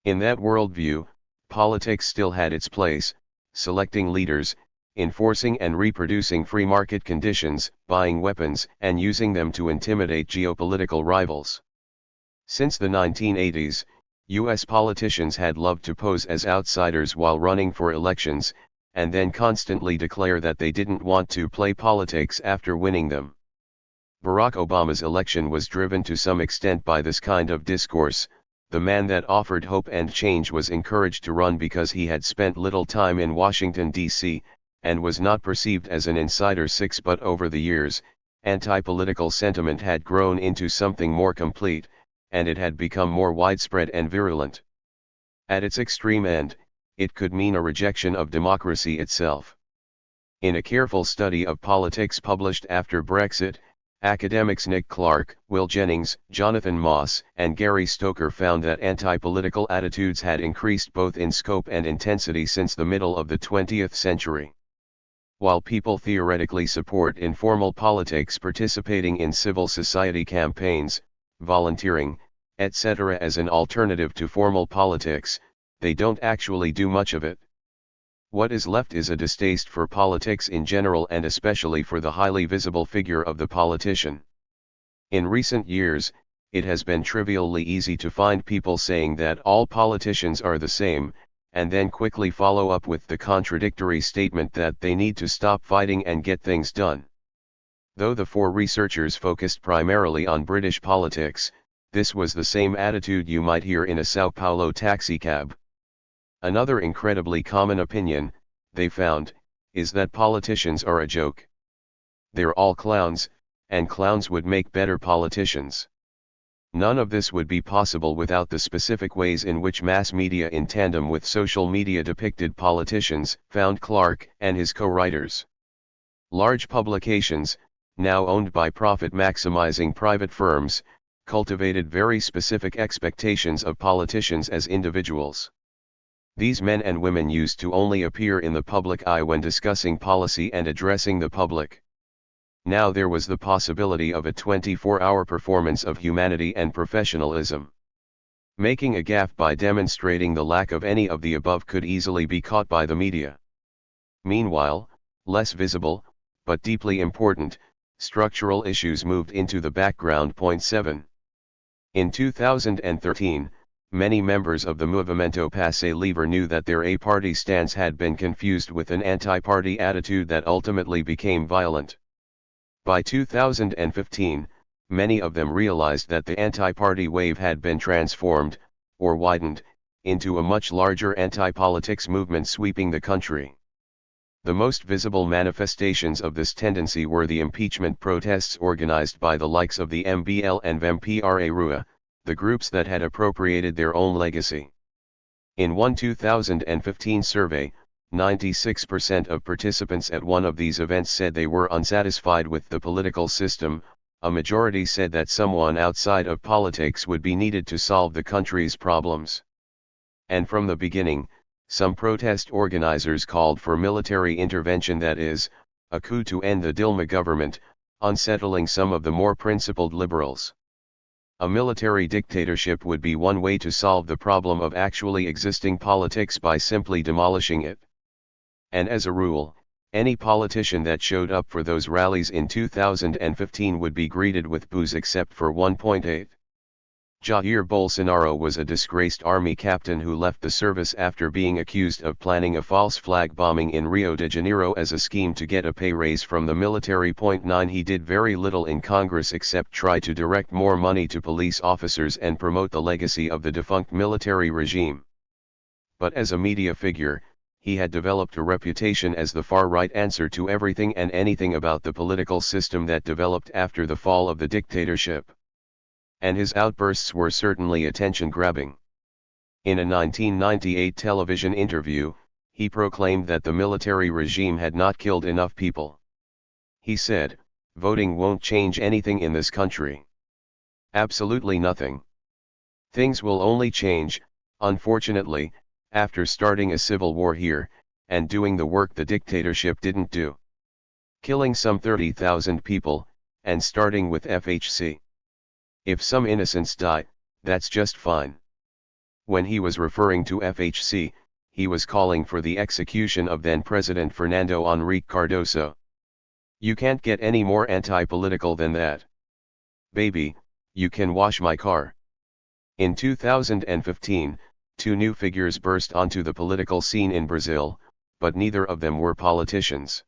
In that worldview, politics still had its place, selecting leaders, enforcing and reproducing free market conditions, buying weapons and using them to intimidate geopolitical rivals. Since the 1980s, U.S. politicians had loved to pose as outsiders while running for elections, and then constantly declare that they didn't want to play politics after winning them. Barack Obama's election was driven to some extent by this kind of discourse. The man that offered hope and change was encouraged to run because he had spent little time in Washington, D.C., and was not perceived as an insider. 6 But over the years, anti-political sentiment had grown into something more complete, and it had become more widespread and virulent. At its extreme end, it could mean a rejection of democracy itself. In a careful study of politics published after Brexit, academics Nick Clark, Will Jennings, Jonathan Moss, and Gary Stoker found that anti-political attitudes had increased both in scope and intensity since the middle of the 20th century. While people theoretically support informal politics, participating in civil society campaigns, volunteering, etc. as an alternative to formal politics, they don't actually do much of it. What is left is a distaste for politics in general and especially for the highly visible figure of the politician. In recent years, it has been trivially easy to find people saying that all politicians are the same, and then quickly follow up with the contradictory statement that they need to stop fighting and get things done. Though the four researchers focused primarily on British politics, this was the same attitude you might hear in a São Paulo taxicab. Another incredibly common opinion, they found, is that politicians are a joke. They're all clowns, and clowns would make better politicians. None of this would be possible without the specific ways in which mass media in tandem with social media depicted politicians, found Clark and his co-writers. Large publications, now owned by profit-maximizing private firms, cultivated very specific expectations of politicians as individuals. These men and women used to only appear in the public eye when discussing policy and addressing the public. Now there was the possibility of a 24-hour performance of humanity and professionalism. Making a gaffe by demonstrating the lack of any of the above could easily be caught by the media. Meanwhile, less visible, but deeply important, structural issues moved into the background. Point 7. In 2013, many members of the Movimento Passe Livre knew that their A-party stance had been confused with an anti-party attitude that ultimately became violent. By 2015, many of them realized that the anti-party wave had been transformed, or widened, into a much larger anti-politics movement sweeping the country. The most visible manifestations of this tendency were the impeachment protests organized by the likes of the MBL and Vempra Rua, the groups that had appropriated their own legacy. In one 2015 survey, 96% of participants at one of these events said they were unsatisfied with the political system. A majority said that someone outside of politics would be needed to solve the country's problems. And from the beginning, some protest organizers called for military intervention, that is, a coup to end the Dilma government, unsettling some of the more principled liberals. A military dictatorship would be one way to solve the problem of actually existing politics by simply demolishing it. And as a rule, any politician that showed up for those rallies in 2015 would be greeted with boos except for 1.8. Jair Bolsonaro was a disgraced army captain who left the service after being accused of planning a false flag bombing in Rio de Janeiro as a scheme to get a pay raise from the military. 9. He did very little in Congress except try to direct more money to police officers and promote the legacy of the defunct military regime. But as a media figure, he had developed a reputation as the far-right answer to everything and anything about the political system that developed after the fall of the dictatorship. And his outbursts were certainly attention-grabbing. In a 1998 television interview, he proclaimed that the military regime had not killed enough people. He said, "Voting won't change anything in this country. Absolutely nothing. Things will only change, unfortunately, after starting a civil war here, and doing the work the dictatorship didn't do. Killing some 30,000 people, and starting with FHC. If some innocents die, that's just fine." When he was referring to FHC, he was calling for the execution of then-President Fernando Henrique Cardoso. You can't get any more anti-political than that. Baby, you can wash my car. In 2015, two new figures burst onto the political scene in Brazil, but neither of them were politicians.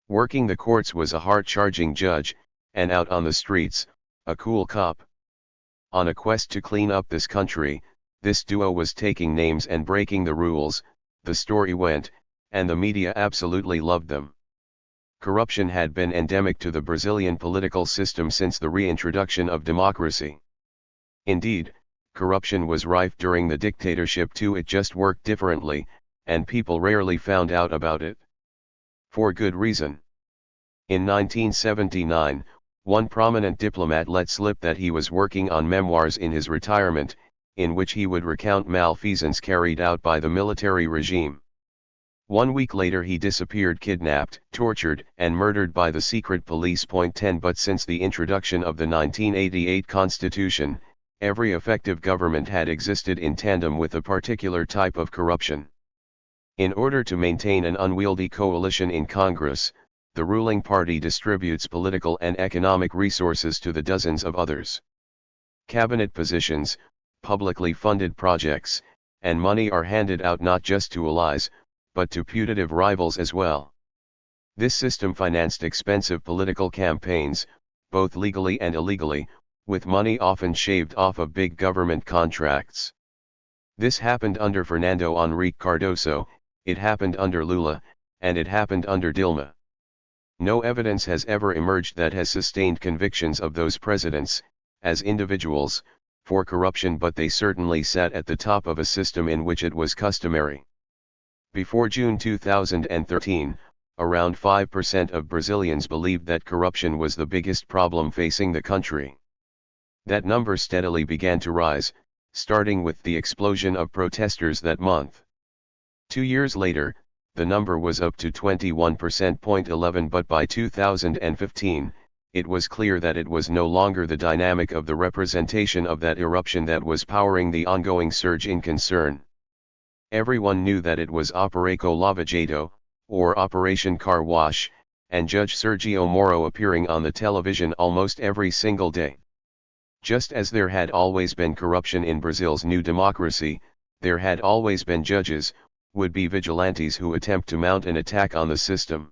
Working the courts was a hard-charging judge, and out on the streets, a cool cop. On a quest to clean up this country, this duo was taking names and breaking the rules, the story went, and the media absolutely loved them. Corruption had been endemic to the Brazilian political system since the reintroduction of democracy. Indeed, corruption was rife during the dictatorship too, it just worked differently, and people rarely found out about it. For good reason. In 1979, one prominent diplomat let slip that he was working on memoirs in his retirement, in which he would recount malfeasance carried out by the military regime. 1 week later he disappeared, kidnapped, tortured, and murdered by the secret police. 10 But since the introduction of the 1988 Constitution, every effective government had existed in tandem with a particular type of corruption. In order to maintain an unwieldy coalition in Congress, the ruling party distributes political and economic resources to the dozens of others. Cabinet positions, publicly funded projects, and money are handed out not just to allies, but to putative rivals as well. This system financed expensive political campaigns, both legally and illegally, with money often shaved off of big government contracts. This happened under Fernando Henrique Cardoso, it happened under Lula, and it happened under Dilma. No evidence has ever emerged that has sustained convictions of those presidents, as individuals, for corruption, but they certainly sat at the top of a system in which it was customary. Before June 2013, around 5% of Brazilians believed that corruption was the biggest problem facing the country. That number steadily began to rise, starting with the explosion of protesters that month. 2 years later, the number was up to 21%. 11 But by 2015, it was clear that it was no longer the dynamic of the representation of that eruption that was powering the ongoing surge in concern. Everyone knew that it was Operação Lava Jato, or Operation Car Wash, and Judge Sergio Moro appearing on the television almost every single day. Just as there had always been corruption in Brazil's new democracy, there had always been judges, would-be vigilantes who attempt to mount an attack on the system.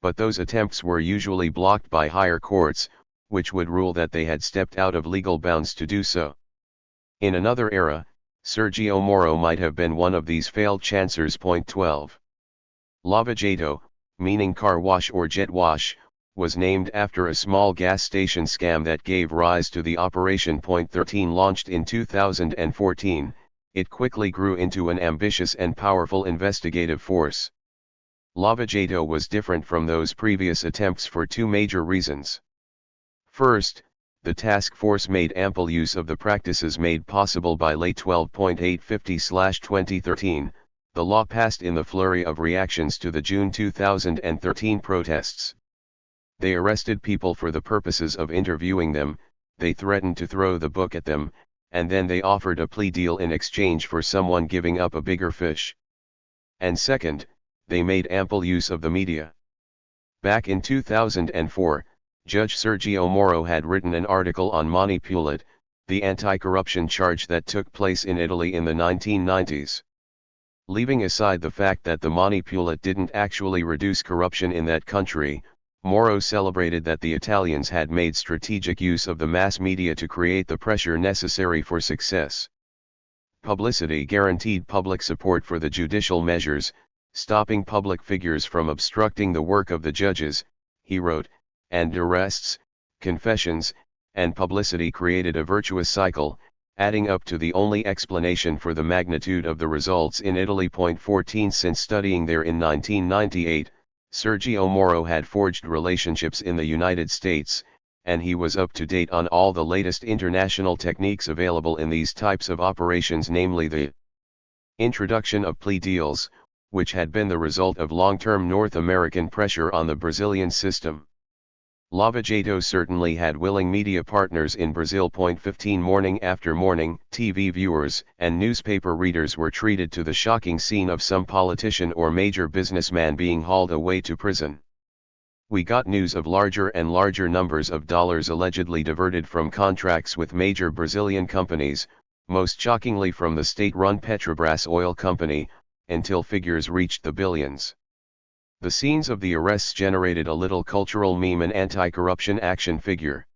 But those attempts were usually blocked by higher courts, which would rule that they had stepped out of legal bounds to do so. In another era, Sergio Moro might have been one of these failed chancers. 12. Lava Jato, meaning car wash or jet wash, was named after a small gas station scam that gave rise to the Operation. 13 Launched in 2014, it quickly grew into an ambitious and powerful investigative force. Lava Jato was different from those previous attempts for two major reasons. First, the task force made ample use of the practices made possible by Lei 12.850/2013, the law passed in the flurry of reactions to the June 2013 protests. They arrested people for the purposes of interviewing them, they threatened to throw the book at them, and then they offered a plea deal in exchange for someone giving up a bigger fish. And second, they made ample use of the media. Back in 2004, Judge Sergio Moro had written an article on Mani Pulite, the anti-corruption charge that took place in Italy in the 1990s. Leaving aside the fact that the Mani Pulite didn't actually reduce corruption in that country, Moro celebrated that the Italians had made strategic use of the mass media to create the pressure necessary for success. Publicity guaranteed public support for the judicial measures, stopping public figures from obstructing the work of the judges, he wrote, and arrests, confessions, and publicity created a virtuous cycle, adding up to the only explanation for the magnitude of the results in Italy. 14 Since studying there in 1998, Sergio Moro had forged relationships in the United States, and he was up to date on all the latest international techniques available in these types of operations, namely the introduction of plea deals, which had been the result of long-term North American pressure on the Brazilian system. Lava Jato certainly had willing media partners in Brazil. 15 Morning after morning, TV viewers and newspaper readers were treated to the shocking scene of some politician or major businessman being hauled away to prison. We got news of larger and larger numbers of dollars allegedly diverted from contracts with major Brazilian companies, most shockingly from the state-run Petrobras oil company, until figures reached the billions. The scenes of the arrests generated a little cultural meme and anti-corruption action figure.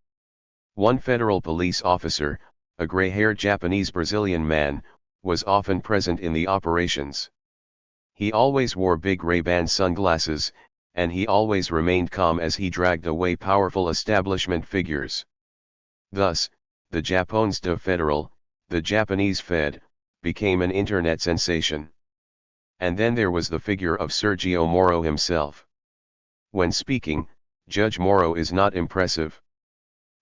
One federal police officer, a gray-haired Japanese-Brazilian man, was often present in the operations. He always wore big Ray-Ban sunglasses, and he always remained calm as he dragged away powerful establishment figures. Thus, the Japões do Federal, the Japanese Fed, became an internet sensation. And then there was the figure of Sergio Moro himself. When speaking, Judge Moro is not impressive.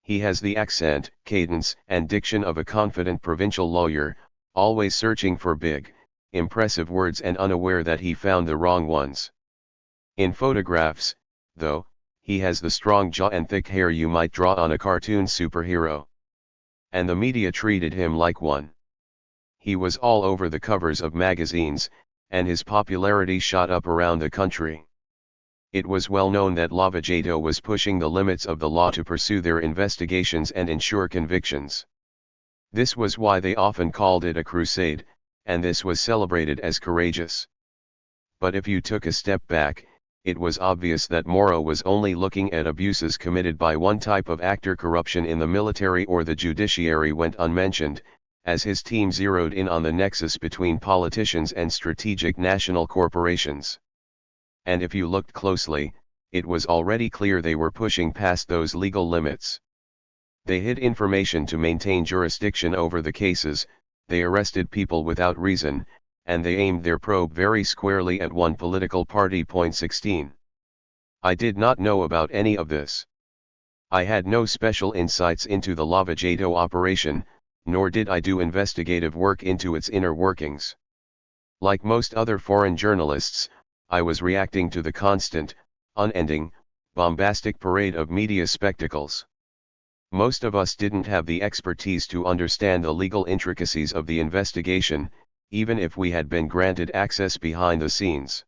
He has the accent, cadence, and diction of a confident provincial lawyer, always searching for big, impressive words and unaware that he found the wrong ones. In photographs, though, he has the strong jaw and thick hair you might draw on a cartoon superhero. And the media treated him like one. He was all over the covers of magazines, and his popularity shot up around the country. It was well known that Lava Jato was pushing the limits of the law to pursue their investigations and ensure convictions. This was why they often called it a crusade, and this was celebrated as courageous. But if you took a step back, it was obvious that Moro was only looking at abuses committed by one type of actor. Corruption in the military or the judiciary went unmentioned, as his team zeroed in on the nexus between politicians and strategic national corporations. And if you looked closely, it was already clear they were pushing past those legal limits. They hid information to maintain jurisdiction over the cases, they arrested people without reason, and they aimed their probe very squarely at one political party. 16. I did not know about any of this. I had no special insights into the Lava Jato operation, nor did I do investigative work into its inner workings. Like most other foreign journalists, I was reacting to the constant, unending, bombastic parade of media spectacles. Most of us didn't have the expertise to understand the legal intricacies of the investigation, even if we had been granted access behind the scenes.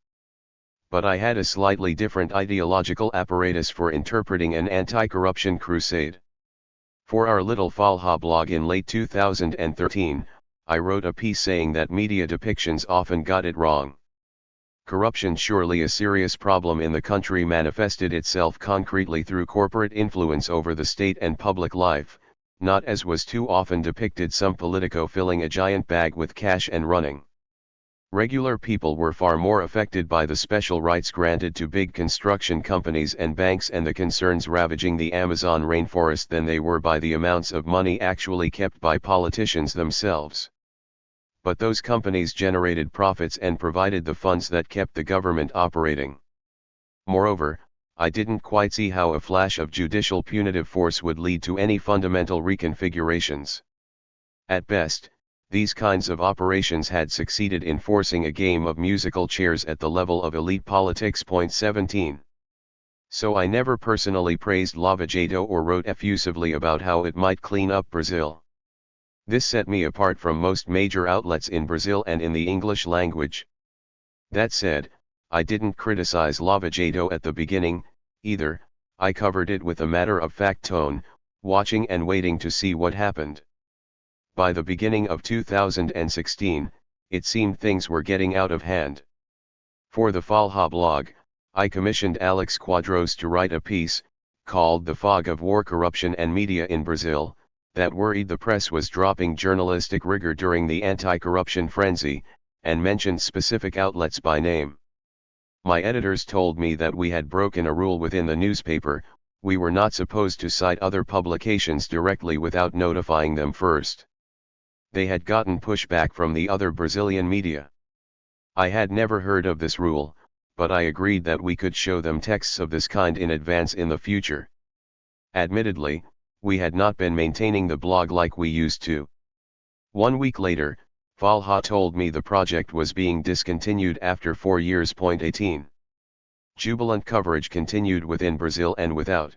But I had a slightly different ideological apparatus for interpreting an anti-corruption crusade. For our little Falha blog in late 2013, I wrote a piece saying that media depictions often got it wrong. Corruption, surely a serious problem in the country, manifested itself concretely through corporate influence over the state and public life, not as was too often depicted some politico filling a giant bag with cash and running. Regular people were far more affected by the special rights granted to big construction companies and banks and the concerns ravaging the Amazon rainforest than they were by the amounts of money actually kept by politicians themselves. But those companies generated profits and provided the funds that kept the government operating. Moreover, I didn't quite see how a flash of judicial punitive force would lead to any fundamental reconfigurations. At best, these kinds of operations had succeeded in forcing a game of musical chairs at the level of elite politics. 17. So I never personally praised Lava Jato or wrote effusively about how it might clean up Brazil. This set me apart from most major outlets in Brazil and in the English language. That said, I didn't criticize Lava Jato at the beginning, either. I covered it with a matter-of-fact tone, watching and waiting to see what happened. By the beginning of 2016, it seemed things were getting out of hand. For the Falha blog, I commissioned Alex Quadros to write a piece, called "The Fog of War, Corruption and Media in Brazil," that worried the press was dropping journalistic rigor during the anti-corruption frenzy, and mentioned specific outlets by name. My editors told me that we had broken a rule within the newspaper: we were not supposed to cite other publications directly without notifying them first. They had gotten pushback from the other Brazilian media. I had never heard of this rule, but I agreed that we could show them texts of this kind in advance in the future. Admittedly, we had not been maintaining the blog like we used to. 1 week later, Falha told me the project was being discontinued after 4 years. 18. Jubilant coverage continued within Brazil and without.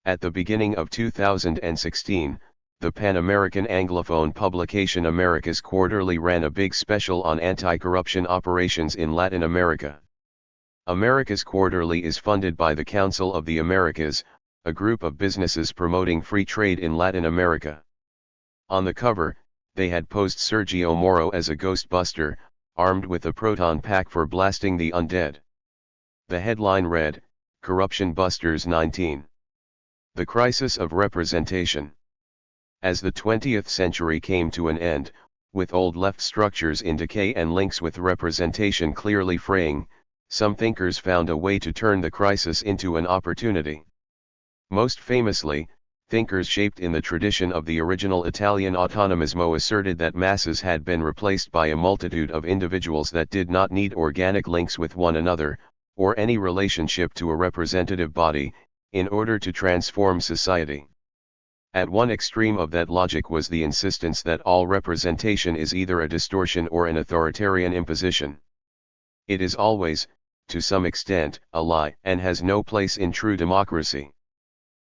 At the beginning of 2016, the Pan-American Anglophone publication Americas Quarterly ran a big special on anti-corruption operations in Latin America. Americas Quarterly is funded by the Council of the Americas, a group of businesses promoting free trade in Latin America. On the cover, they had posed Sergio Moro as a ghostbuster, armed with a proton pack for blasting the undead. The headline read, "Corruption Busters 19. The Crisis of Representation." As the 20th century came to an end, with old left structures in decay and links with representation clearly fraying, some thinkers found a way to turn the crisis into an opportunity. Most famously, Thinkers shaped in the tradition of the original Italian autonomismo asserted that masses had been replaced by a multitude of individuals that did not need organic links with one another, or any relationship to a representative body, in order to transform society. At one extreme of that logic was the insistence that all representation is either a distortion or an authoritarian imposition. It is always, to some extent, a lie, and has no place in true democracy.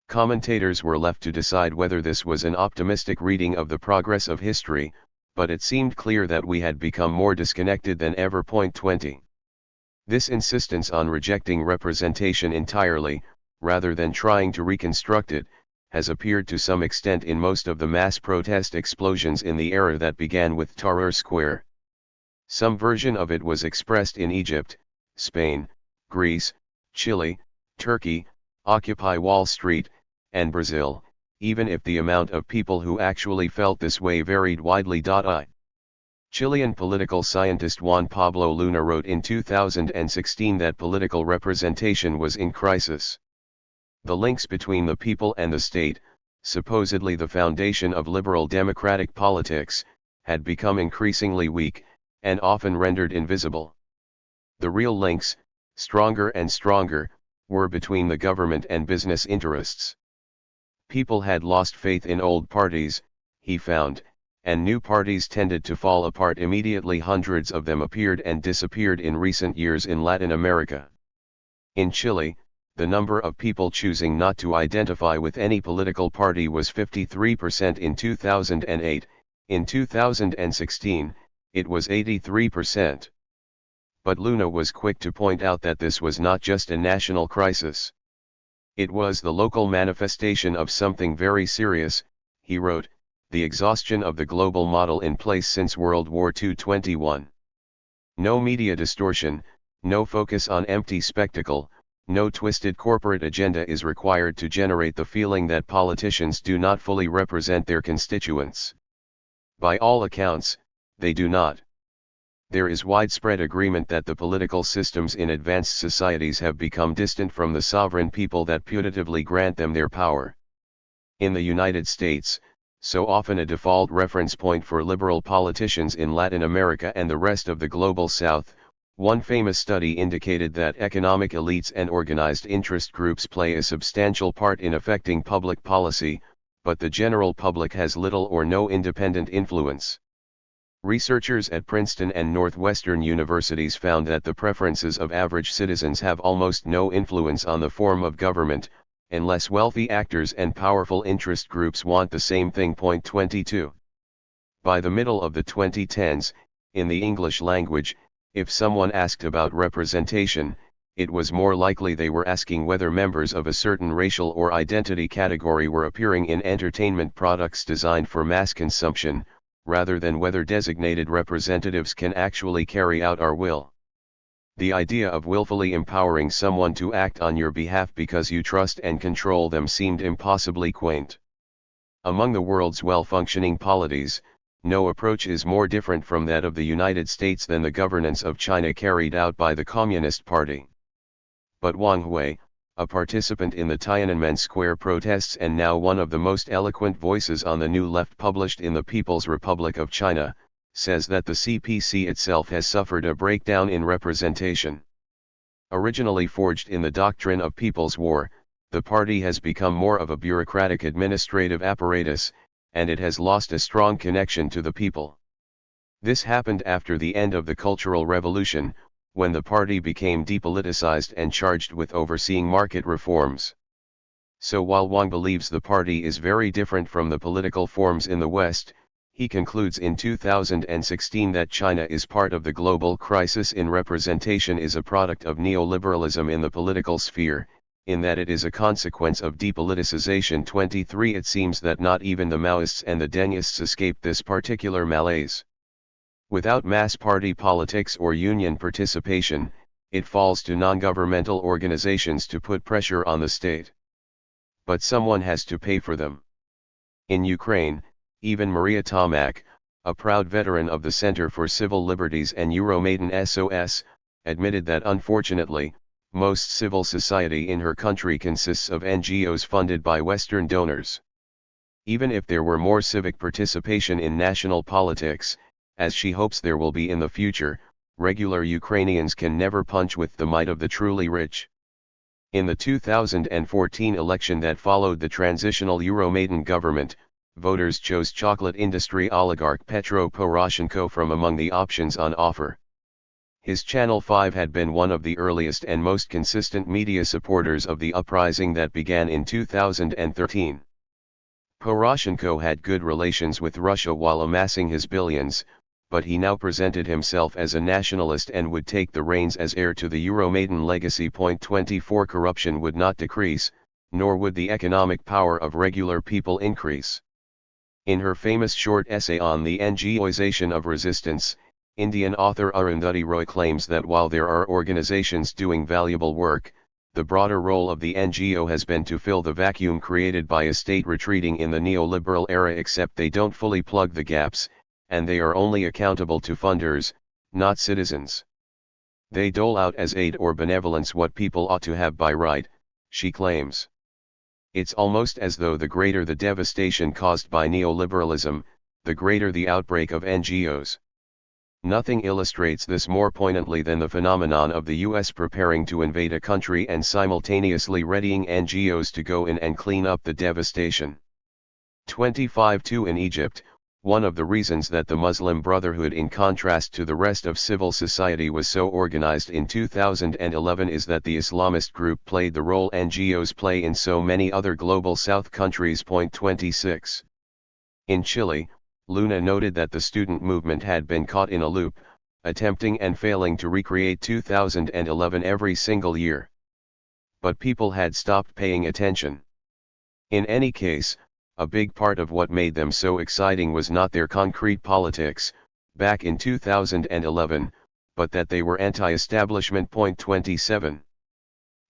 Commentators were left to decide whether this was an optimistic reading of the progress of history, but it seemed clear that we had become more disconnected than ever. 20. This insistence on rejecting representation entirely, rather than trying to reconstruct it, has appeared to some extent in most of the mass protest explosions in the era that began with Tahrir Square. Some version of it was expressed in Egypt, Spain, Greece, Chile, Turkey, Occupy Wall Street, and Brazil, even if the amount of people who actually felt this way varied widely. Chilean political scientist Juan Pablo Luna wrote in 2016 that political representation was in crisis. The links between the people and the state, supposedly the foundation of liberal democratic politics, had become increasingly weak, and often rendered invisible. The real links, stronger and stronger, were between the government and business interests. People had lost faith in old parties, he found, and new parties tended to fall apart immediately. Hundreds of them appeared and disappeared in recent years in Latin America. In Chile, the number of people choosing not to identify with any political party was 53% in 2008, in 2016, it was 83%. But Luna was quick to point out that this was not just a national crisis. It was the local manifestation of something very serious, he wrote, the exhaustion of the global model in place since World War II. 21. No media distortion, no focus on empty spectacle, no twisted corporate agenda is required to generate the feeling that politicians do not fully represent their constituents. By all accounts, they do not. There is widespread agreement that the political systems in advanced societies have become distant from the sovereign people that putatively grant them their power. In the United States, so often a default reference point for liberal politicians in Latin America and the rest of the global South, one famous study indicated that economic elites and organized interest groups play a substantial part in affecting public policy, but the general public has little or no independent influence. Researchers at Princeton and Northwestern universities found that the preferences of average citizens have almost no influence on the form of government, unless wealthy actors and powerful interest groups want the same thing. 22. By the middle of the 2010s, in the English language, if someone asked about representation, it was more likely they were asking whether members of a certain racial or identity category were appearing in entertainment products designed for mass consumption, rather than whether designated representatives can actually carry out our will. The idea of willfully empowering someone to act on your behalf because you trust and control them seemed impossibly quaint. Among the world's well-functioning polities, no approach is more different from that of the United States than the governance of China carried out by the Communist Party. But Wang Hui, a participant in the Tiananmen Square protests and now one of the most eloquent voices on the New Left published in the People's Republic of China, says that the CPC itself has suffered a breakdown in representation. Originally forged in the doctrine of People's War, the party has become more of a bureaucratic administrative apparatus, and it has lost a strong connection to the people. This happened after the end of the Cultural Revolution, when the party became depoliticized and charged with overseeing market reforms. So while Wang believes the party is very different from the political forms in the West, he concludes in 2016 that China is part of the global crisis in representation is a product of neoliberalism in the political sphere, in that it is a consequence of depoliticization. 23. It seems that not even the Maoists and the Dengists escaped this particular malaise. Without mass party politics or union participation, it falls to non-governmental organizations to put pressure on the state. But someone has to pay for them. In Ukraine, even Maria Tomak, a proud veteran of the Center for Civil Liberties and Euromaidan SOS, admitted that unfortunately, most civil society in her country consists of NGOs funded by Western donors. Even if there were more civic participation in national politics, as she hopes there will be in the future, regular Ukrainians can never punch with the might of the truly rich. In the 2014 election that followed the transitional Euromaidan government, voters chose chocolate industry oligarch Petro Poroshenko from among the options on offer. His Channel 5 had been one of the earliest and most consistent media supporters of the uprising that began in 2013. Poroshenko had good relations with Russia while amassing his billions, but he now presented himself as a nationalist and would take the reins as heir to the Euromaidan legacy. 24 Corruption would not decrease, nor would the economic power of regular people increase. In her famous short essay on the NGOization of resistance, Indian author Arundhati Roy claims that while there are organizations doing valuable work, the broader role of the NGO has been to fill the vacuum created by a state retreating in the neoliberal era, except they don't fully plug the gaps, and they are only accountable to funders, not citizens. They dole out as aid or benevolence what people ought to have by right, she claims. It's almost as though the greater the devastation caused by neoliberalism, the greater the outbreak of NGOs. Nothing illustrates this more poignantly than the phenomenon of the US preparing to invade a country and simultaneously readying NGOs to go in and clean up the devastation. 25 In Egypt, one of the reasons that the Muslim Brotherhood, in contrast to the rest of civil society, was so organized in 2011 is that the Islamist group played the role NGOs play in so many other global South countries. 26. In Chile, Luna noted that the student movement had been caught in a loop, attempting and failing to recreate 2011 every single year. But people had stopped paying attention. In any case, a big part of what made them so exciting was not their concrete politics, back in 2011, but that they were anti-establishment. 27.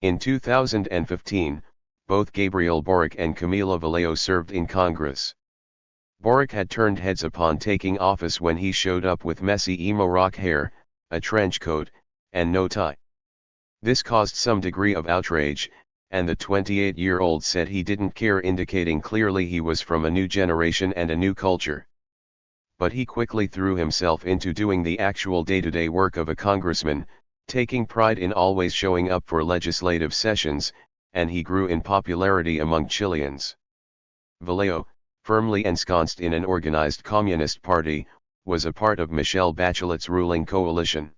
In 2015, both Gabriel Boric and Camila Vallejo served in Congress. Boric had turned heads upon taking office when he showed up with messy emo rock hair, a trench coat, and no tie. This caused some degree of outrage, and the 28-year-old said he didn't care, indicating clearly he was from a new generation and a new culture. But he quickly threw himself into doing the actual day-to-day work of a congressman, taking pride in always showing up for legislative sessions, and he grew in popularity among Chileans. Vallejo, firmly ensconced in an organized communist party, was a part of Michelle Bachelet's ruling coalition.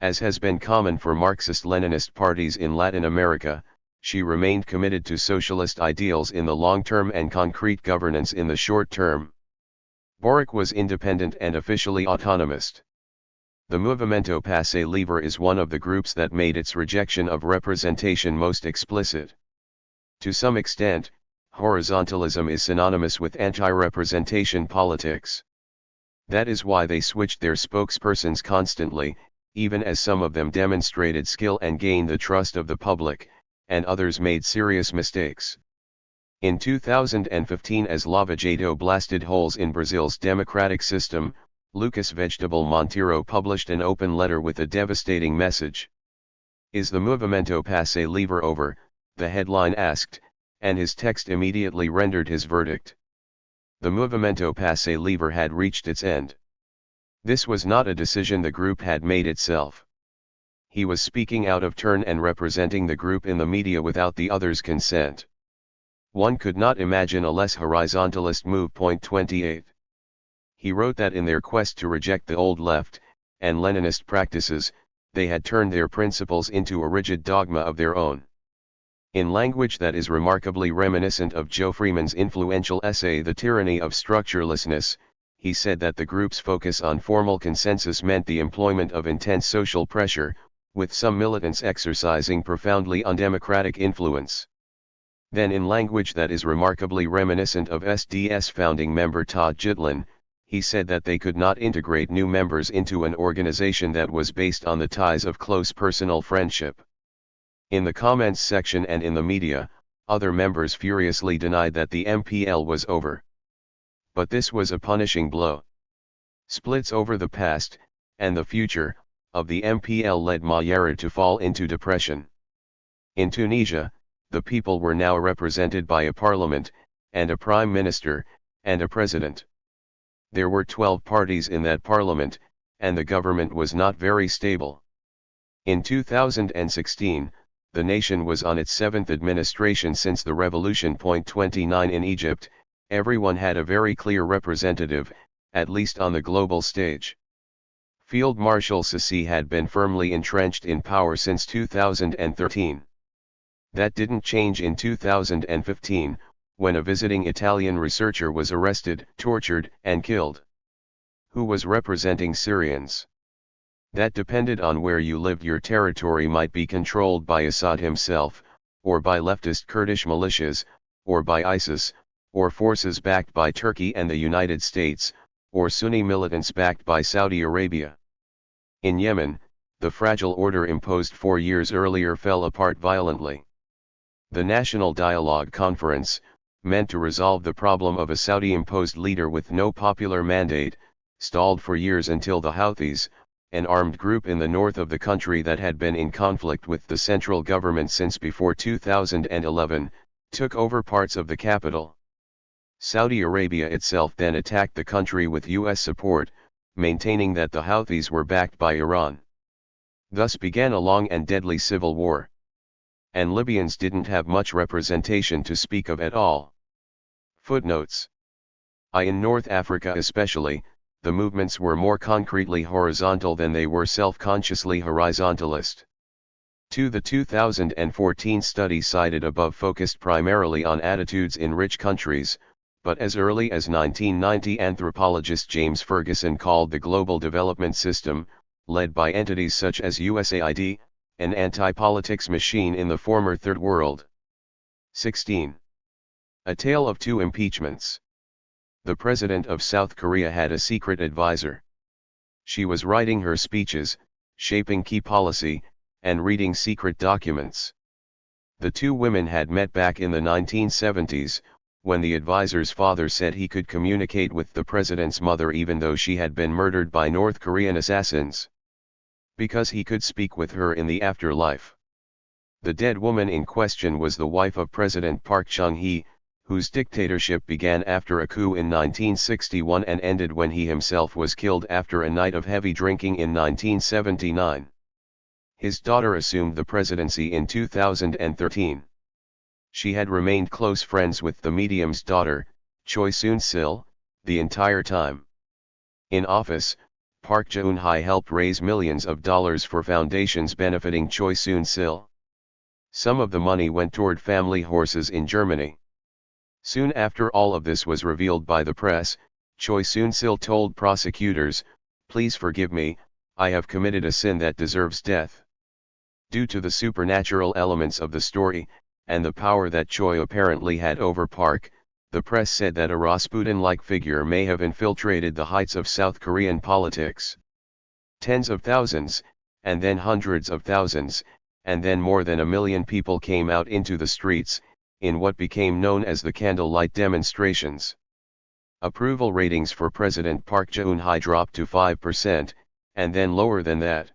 As has been common for Marxist-Leninist parties in Latin America, she remained committed to socialist ideals in the long term and concrete governance in the short term. Boric was independent and officially autonomist. The Movimento Passe Livre is one of the groups that made its rejection of representation most explicit. To some extent, horizontalism is synonymous with anti-representation politics. That is why they switched their spokespersons constantly, even as some of them demonstrated skill and gained the trust of the public, and others made serious mistakes. In 2015, as Lava Jato blasted holes in Brazil's democratic system, Lucas Vegetable Monteiro published an open letter with a devastating message. "Is the Movimento Passe Livre over?" the headline asked, and his text immediately rendered his verdict. The Movimento Passe Livre had reached its end. This was not a decision the group had made itself. He was speaking out of turn and representing the group in the media without the others' consent. One could not imagine a less horizontalist move. 28. He wrote that in their quest to reject the old left and Leninist practices, they had turned their principles into a rigid dogma of their own. In language that is remarkably reminiscent of Joe Freeman's influential essay The Tyranny of Structurelessness, he said that the group's focus on formal consensus meant the employment of intense social pressure, with some militants exercising profoundly undemocratic influence. Then, in language that is remarkably reminiscent of SDS founding member Todd Gitlin, he said that they could not integrate new members into an organization that was based on the ties of close personal friendship. In the comments section and in the media, other members furiously denied that the MPL was over. But this was a punishing blow. Splits over the past, and the future, of the MPL led Mayera to fall into depression. In Tunisia, the people were now represented by a parliament, and a prime minister, and a president. There were 12 parties in that parliament, and the government was not very stable. In 2016, the nation was on its 7th administration since the revolution. 29 In Egypt, everyone had a very clear representative, at least on the global stage. Field Marshal Sisi had been firmly entrenched in power since 2013. That didn't change in 2015, when a visiting Italian researcher was arrested, tortured, and killed. Who was representing Syrians? That depended on where you lived. Your territory might be controlled by Assad himself, or by leftist Kurdish militias, or by ISIS, or forces backed by Turkey and the United States, or Sunni militants backed by Saudi Arabia. In Yemen, the fragile order imposed 4 years earlier fell apart violently. The National Dialogue Conference, meant to resolve the problem of a Saudi-imposed leader with no popular mandate, stalled for years until the Houthis, an armed group in the north of the country that had been in conflict with the central government since before 2011, took over parts of the capital. Saudi Arabia itself then attacked the country with US support, maintaining that the Houthis were backed by Iran. Thus began a long and deadly civil war. And Libyans didn't have much representation to speak of at all. Footnotes. In North Africa especially, the movements were more concretely horizontal than they were self-consciously horizontalist. The 2014 study cited above focused primarily on attitudes in rich countries, but as early as 1990 anthropologist James Ferguson called the global development system, led by entities such as USAID, an anti-politics machine in the former Third World. 16. A Tale of Two Impeachments. The president of South Korea had a secret advisor. She was writing her speeches, shaping key policy, and reading secret documents. The two women had met back in the 1970s, when the advisor's father said he could communicate with the president's mother even though she had been murdered by North Korean assassins. Because he could speak with her in the afterlife. The dead woman in question was the wife of President Park Chung-hee, whose dictatorship began after a coup in 1961 and ended when he himself was killed after a night of heavy drinking in 1979. His daughter assumed the presidency in 2013. She had remained close friends with the medium's daughter, Choi Soon-sil, the entire time. In office, Park Geun-hye helped raise millions of dollars for foundations benefiting Choi Soon-sil. Some of the money went toward family horses in Germany. Soon after all of this was revealed by the press, Choi Soon-sil told prosecutors, "Please forgive me, I have committed a sin that deserves death." Due to the supernatural elements of the story, and the power that Choi apparently had over Park, the press said that a Rasputin-like figure may have infiltrated the heights of South Korean politics. Tens of thousands, and then hundreds of thousands, and then more than 1 million people came out into the streets, in what became known as the candlelight demonstrations. Approval ratings for President Park Geun-hye dropped to 5%, and then lower than that.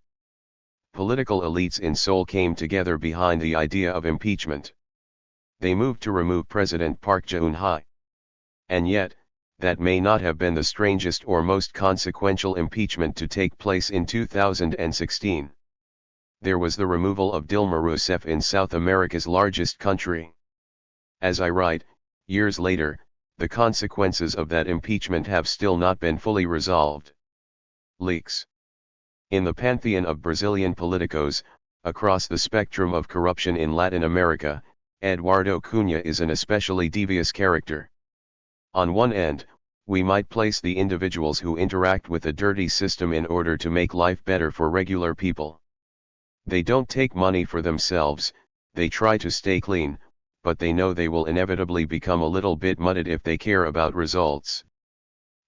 Political elites in Seoul came together behind the idea of impeachment. They moved to remove President Park Geun-hye. And yet, that may not have been the strangest or most consequential impeachment to take place in 2016. There was the removal of Dilma Rousseff in South America's largest country. As I write, years later, the consequences of that impeachment have still not been fully resolved. Leaks. In the pantheon of Brazilian politicos, across the spectrum of corruption in Latin America, Eduardo Cunha is an especially devious character. On one end, we might place the individuals who interact with a dirty system in order to make life better for regular people. They don't take money for themselves, they try to stay clean, but they know they will inevitably become a little bit mudded if they care about results.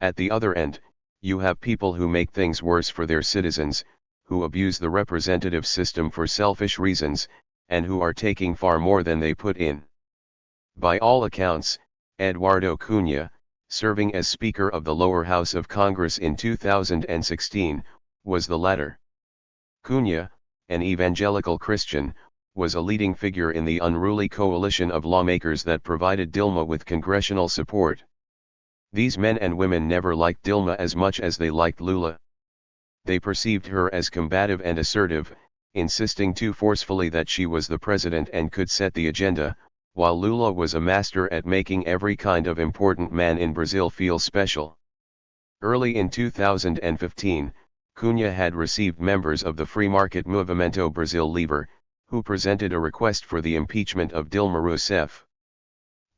At the other end, you have people who make things worse for their citizens, who abuse the representative system for selfish reasons, and who are taking far more than they put in. By all accounts, Eduardo Cunha, serving as Speaker of the lower house of Congress in 2016, was the latter. Cunha, an evangelical Christian, was a leading figure in the unruly coalition of lawmakers that provided Dilma with congressional support. These men and women never liked Dilma as much as they liked Lula. They perceived her as combative and assertive, insisting too forcefully that she was the president and could set the agenda, while Lula was a master at making every kind of important man in Brazil feel special. Early in 2015, Cunha had received members of the free market Movimento Brasil Livre, who presented a request for the impeachment of Dilma Rousseff.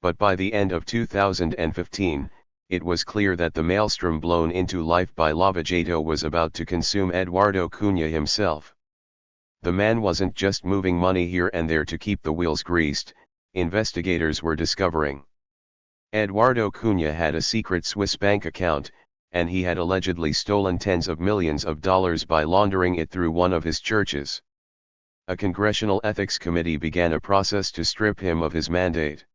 But by the end of 2015, it was clear that the maelstrom blown into life by Lava Jato was about to consume Eduardo Cunha himself. The man wasn't just moving money here and there to keep the wheels greased, investigators were discovering. Eduardo Cunha had a secret Swiss bank account, and he had allegedly stolen tens of millions of dollars by laundering it through one of his churches. A congressional ethics committee began a process to strip him of his mandate.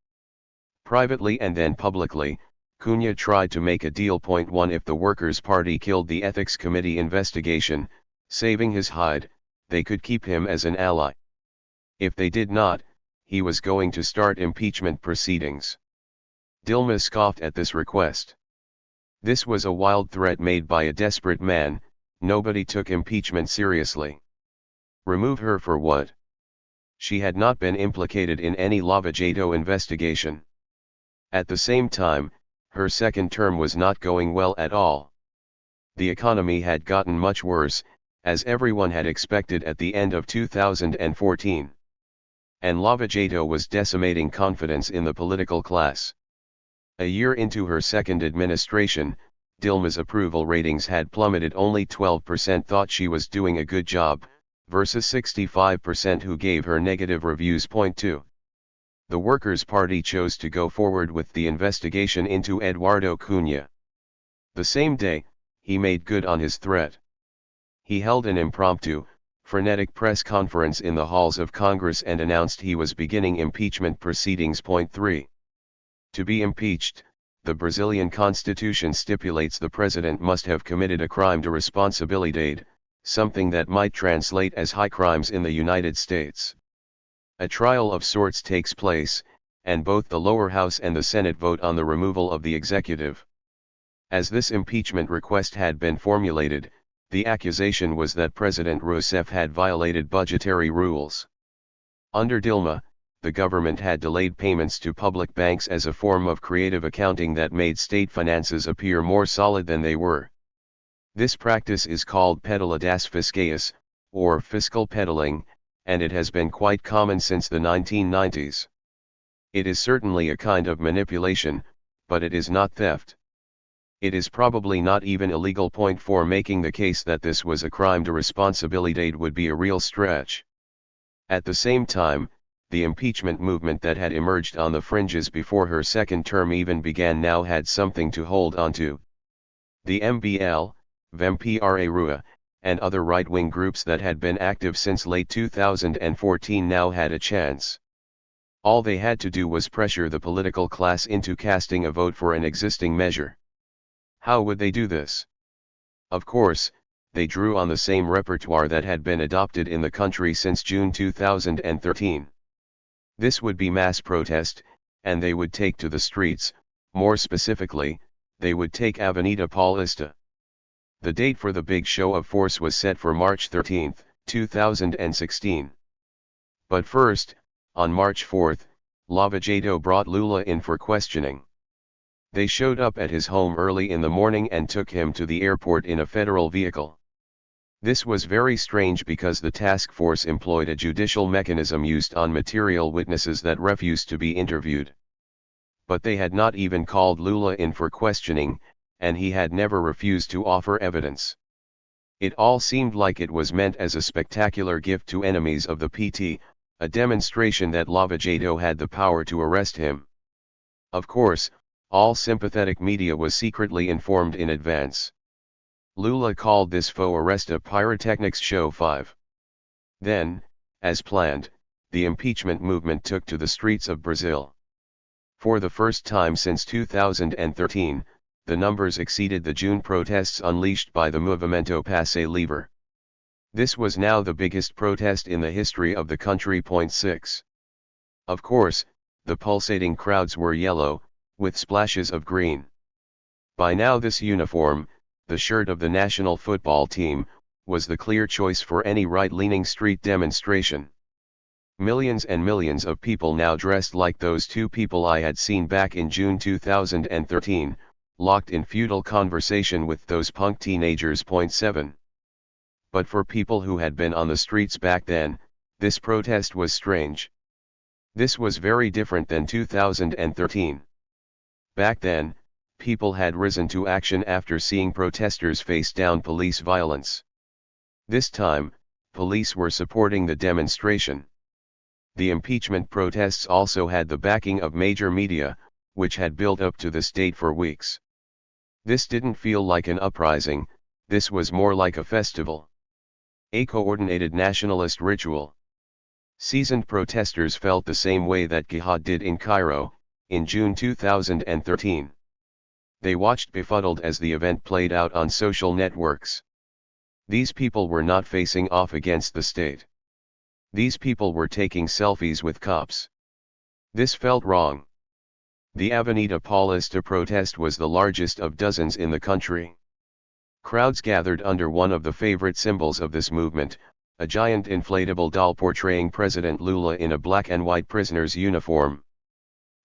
Privately and then publicly, Cunha tried to make a deal. 1 If the Workers' Party killed the ethics committee investigation, saving his hide, they could keep him as an ally. If they did not, he was going to start impeachment proceedings. Dilma scoffed at this request. This was a wild threat made by a desperate man. Nobody took impeachment seriously. Remove her for what? She had not been implicated in any Lava Jato investigation. At the same time, her second term was not going well at all. The economy had gotten much worse, as everyone had expected at the end of 2014. And Lava Jato was decimating confidence in the political class. A year into her second administration, Dilma's approval ratings had plummeted. Only 12% thought she was doing a good job, versus 65% who gave her negative reviews. 2. The Workers' Party chose to go forward with the investigation into Eduardo Cunha. The same day, he made good on his threat. He held an impromptu, frenetic press conference in the halls of Congress and announced he was beginning impeachment proceedings. 3. To be impeached, the Brazilian constitution stipulates the president must have committed a crime de responsabilidade, something that might translate as high crimes in the United States. A trial of sorts takes place, and both the lower house and the Senate vote on the removal of the executive. As this impeachment request had been formulated, the accusation was that President Rousseff had violated budgetary rules. Under Dilma, the government had delayed payments to public banks as a form of creative accounting that made state finances appear more solid than they were. This practice is called pedala das fiscais, or fiscal peddling, and it has been quite common since the 1990s. It is certainly a kind of manipulation, but it is not theft. It is probably not even illegal. 4 Making the case that this was a crime de responsabilidade would be a real stretch. At the same time, the impeachment movement that had emerged on the fringes before her second term even began now had something to hold onto. The MBL, Vem-pra Rua, and other right-wing groups that had been active since late 2014 now had a chance. All they had to do was pressure the political class into casting a vote for an existing measure. How would they do this? Of course, they drew on the same repertoire that had been adopted in the country since June 2013. This would be mass protest, and they would take to the streets. More specifically, they would take Avenida Paulista. The date for the big show of force was set for March 13, 2016. But first, on March 4, Lava Jato brought Lula in for questioning. They showed up at his home early in the morning and took him to the airport in a federal vehicle. This was very strange because the task force employed a judicial mechanism used on material witnesses that refused to be interviewed. But they had not even called Lula in for questioning, and he had never refused to offer evidence. It all seemed like it was meant as a spectacular gift to enemies of the PT, a demonstration that Lava Jato had the power to arrest him. Of course, all sympathetic media was secretly informed in advance. Lula called this faux arrest a pyrotechnics show 5. Then, as planned, the impeachment movement took to the streets of Brazil. For the first time since 2013, the numbers exceeded the June protests unleashed by the Movimento Passe Livre. This was now the biggest protest in the history of the country. 6. Of course, the pulsating crowds were yellow, with splashes of green. By now this uniform, the shirt of the national football team, was the clear choice for any right-leaning street demonstration. Millions and millions of people now dressed like those two people I had seen back in June 2013, locked in futile conversation with those punk teenagers. 7. But for people who had been on the streets back then, this protest was strange. This was very different than 2013. Back then, people had risen to action after seeing protesters face down police violence. This time, police were supporting the demonstration. The impeachment protests also had the backing of major media, which had built up to this date for weeks. This didn't feel like an uprising, this was more like a festival. A coordinated nationalist ritual. Seasoned protesters felt the same way that Jihad did in Cairo, in June 2013. They watched befuddled as the event played out on social networks. These people were not facing off against the state. These people were taking selfies with cops. This felt wrong. The Avenida Paulista protest was the largest of dozens in the country. Crowds gathered under one of the favorite symbols of this movement, a giant inflatable doll portraying President Lula in a black and white prisoner's uniform.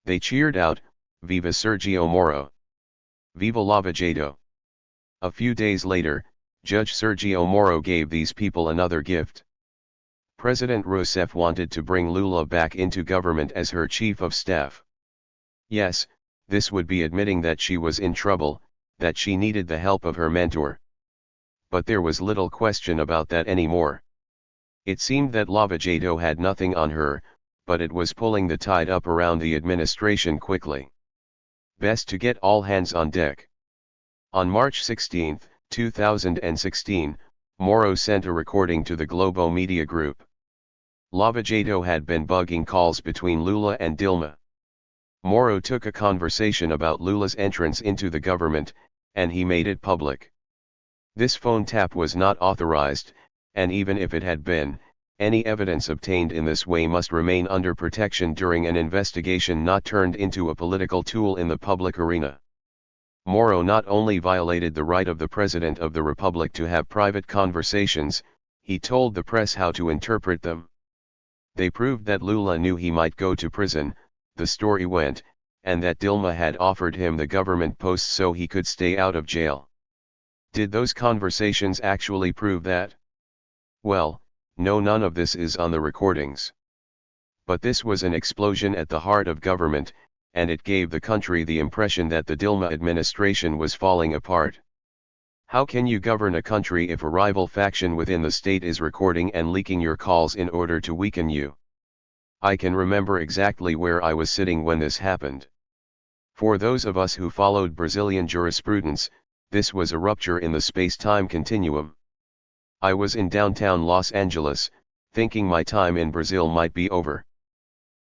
They cheered out, "Viva Sergio Moro! Viva Lava Jato!" A few days later, Judge Sergio Moro gave these people another gift. President Rousseff wanted to bring Lula back into government as her chief of staff. Yes, this would be admitting that she was in trouble, that she needed the help of her mentor. But there was little question about that anymore. It seemed that Lava Jato had nothing on her, but it was pulling the tide up around the administration quickly. Best to get all hands on deck. On March 16, 2016, Moro sent a recording to the Globo Media Group. Lava Jato had been bugging calls between Lula and Dilma. Moro took a conversation about Lula's entrance into the government, and he made it public. This phone tap was not authorized, and even if it had been, any evidence obtained in this way must remain under protection during an investigation, not turned into a political tool in the public arena. Moro not only violated the right of the President of the Republic to have private conversations, he told the press how to interpret them. They proved that Lula knew he might go to prison, the story went, and that Dilma had offered him the government post so he could stay out of jail. Did those conversations actually prove that? Well, no, none of this is on the recordings. But this was an explosion at the heart of government, and it gave the country the impression that the Dilma administration was falling apart. How can you govern a country if a rival faction within the state is recording and leaking your calls in order to weaken you? I can remember exactly where I was sitting when this happened. For those of us who followed Brazilian jurisprudence, this was a rupture in the space-time continuum. I was in downtown Los Angeles, thinking my time in Brazil might be over.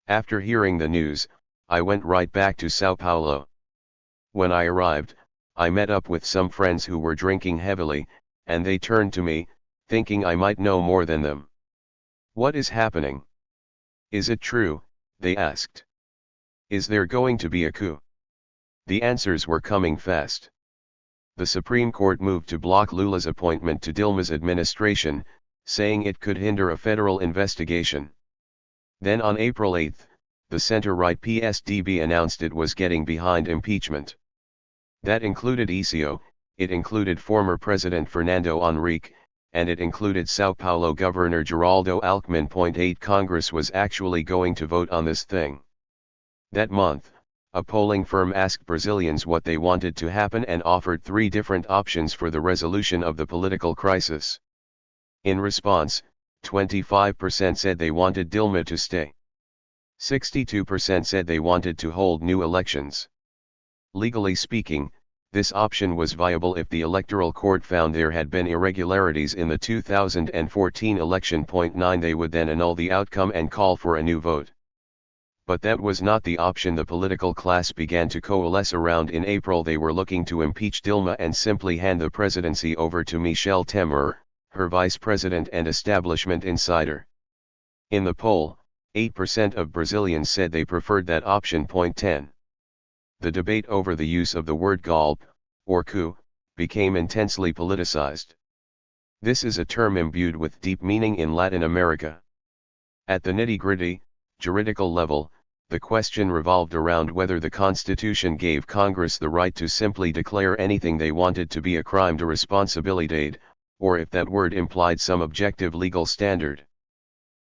After hearing the news, I went right back to Sao Paulo. When I arrived, I met up with some friends who were drinking heavily, and they turned to me, thinking I might know more than them. "What is happening? Is it true?" they asked. "Is there going to be a coup?" The answers were coming fast. The Supreme Court moved to block Lula's appointment to Dilma's administration, saying it could hinder a federal investigation. Then on April 8, the center-right PSDB announced it was getting behind impeachment. That included ECO, it included former President Fernando Henrique, and it included Sao Paulo Governor Geraldo Alckmin. 8 Congress was actually going to vote on this thing. That month, a polling firm asked Brazilians what they wanted to happen and offered 3 different options for the resolution of the political crisis. In response, 25% said they wanted Dilma to stay. 62% said they wanted to hold new elections. Legally speaking, this option was viable if the Electoral Court found there had been irregularities in the 2014 election. 9 They would then annul the outcome and call for a new vote. But that was not the option the political class began to coalesce around. In April they were looking to impeach Dilma and simply hand the presidency over to Michel Temer, her vice president and establishment insider. In the poll, 8% of Brazilians said they preferred that option. 10. The debate over the use of the word golpe, or coup, became intensely politicized. This is a term imbued with deep meaning in Latin America. At the nitty-gritty, juridical level, the question revolved around whether the Constitution gave Congress the right to simply declare anything they wanted to be a crime de responsabilidade, or if that word implied some objective legal standard.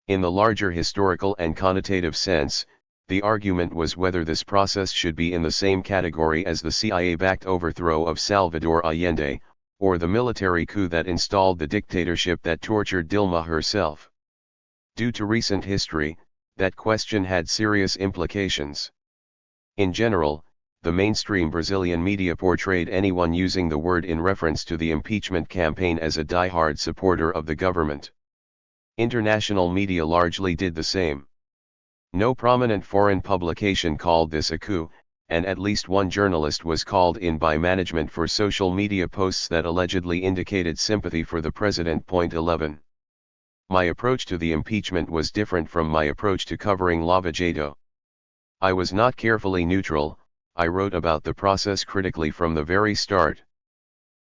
In the larger historical and connotative sense, the argument was whether this process should be in the same category as the CIA-backed overthrow of Salvador Allende, or the military coup that installed the dictatorship that tortured Dilma herself. Due to recent history, that question had serious implications. In general, the mainstream Brazilian media portrayed anyone using the word in reference to the impeachment campaign as a die-hard supporter of the government. International media largely did the same. No prominent foreign publication called this a coup, and at least one journalist was called in by management for social media posts that allegedly indicated sympathy for the president. 11. My approach to the impeachment was different from my approach to covering Lava Jato. I was not carefully neutral, I wrote about the process critically from the very start.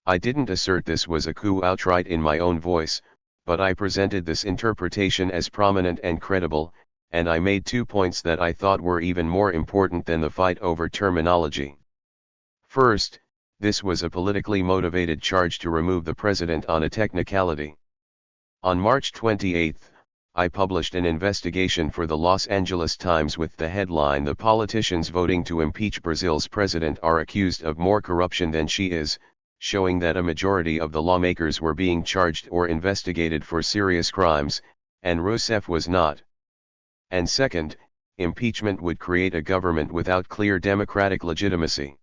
I didn't assert this was a coup outright in my own voice, but I presented this interpretation as prominent and credible, and I made 2 points that I thought were even more important than the fight over terminology. First, this was a politically motivated charge to remove the president on a technicality. On March 28, I published an investigation for the Los Angeles Times with the headline "The politicians voting to impeach Brazil's president are accused of more corruption than she is," showing that a majority of the lawmakers were being charged or investigated for serious crimes, and Rousseff was not. And second, impeachment would create a government without clear democratic legitimacy.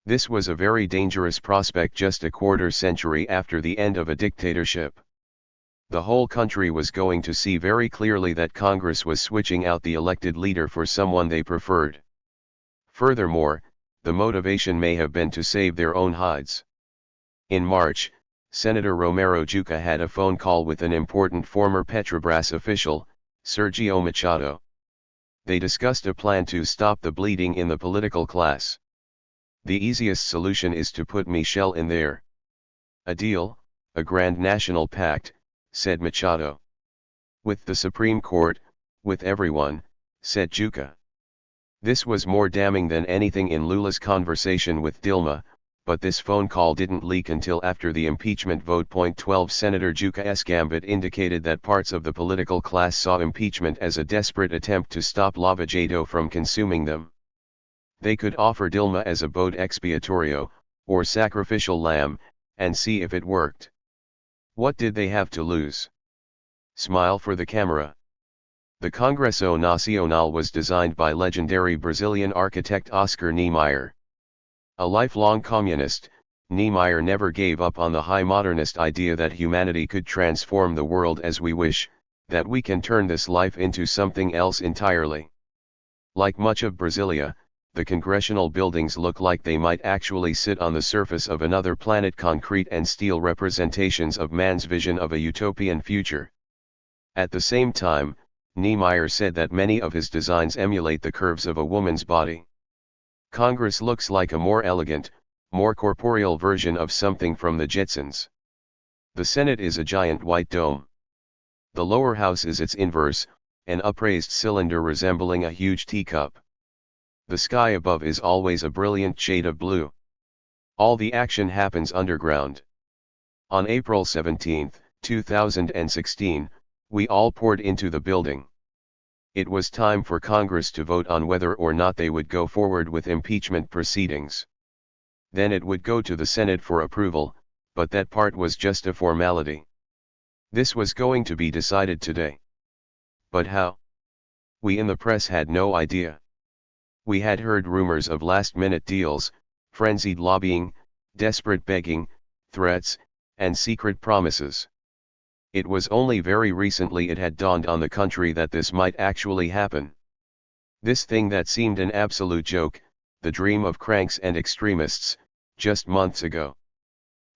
This was a very dangerous prospect just a quarter century after the end of a dictatorship. The whole country was going to see very clearly that Congress was switching out the elected leader for someone they preferred. Furthermore, the motivation may have been to save their own hides. In March, Senator Romero Jucá had a phone call with an important former Petrobras official, Sergio Machado. They discussed a plan to stop the bleeding in the political class. The easiest solution is to put Michel in there. A deal, a grand national pact, said Machado. With the Supreme Court, with everyone, said Jucá. This was more damning than anything in Lula's conversation with Dilma, but this phone call didn't leak until after the impeachment vote. 12 Senator Jucá's gambit indicated that parts of the political class saw impeachment as a desperate attempt to stop Lava Jato from consuming them. They could offer Dilma as a bode expiatorio, or sacrificial lamb, and see if it worked. What did they have to lose? Smile for the camera. The Congresso Nacional was designed by legendary Brazilian architect Oscar Niemeyer. A lifelong communist, Niemeyer never gave up on the high modernist idea that humanity could transform the world as we wish, that we can turn this life into something else entirely. Like much of Brasilia, the congressional buildings look like they might actually sit on the surface of another planet. Concrete and steel representations of man's vision of a utopian future. At the same time, Niemeyer said that many of his designs emulate the curves of a woman's body. Congress looks like a more elegant, more corporeal version of something from the Jetsons. The Senate is a giant white dome. The lower house is its inverse, an upraised cylinder resembling a huge teacup. The sky above is always a brilliant shade of blue. All the action happens underground. On April 17, 2016, we all poured into the building. It was time for Congress to vote on whether or not they would go forward with impeachment proceedings. Then it would go to the Senate for approval, but that part was just a formality. This was going to be decided today. But how? We in the press had no idea. We had heard rumors of last-minute deals, frenzied lobbying, desperate begging, threats, and secret promises. It was only very recently it had dawned on the country that this might actually happen. This thing that seemed an absolute joke, the dream of cranks and extremists, just months ago.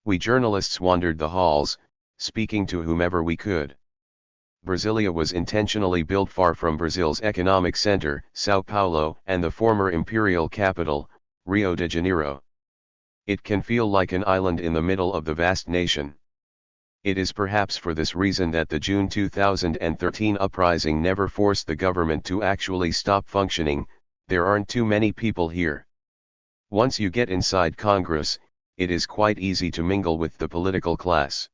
We journalists wandered the halls, speaking to whomever we could. Brasilia was intentionally built far from Brazil's economic center, São Paulo, and the former imperial capital, Rio de Janeiro. It can feel like an island in the middle of the vast nation. It is perhaps for this reason that the June 2013 uprising never forced the government to actually stop functioning. There aren't too many people here. Once you get inside Congress, it is quite easy to mingle with the political class.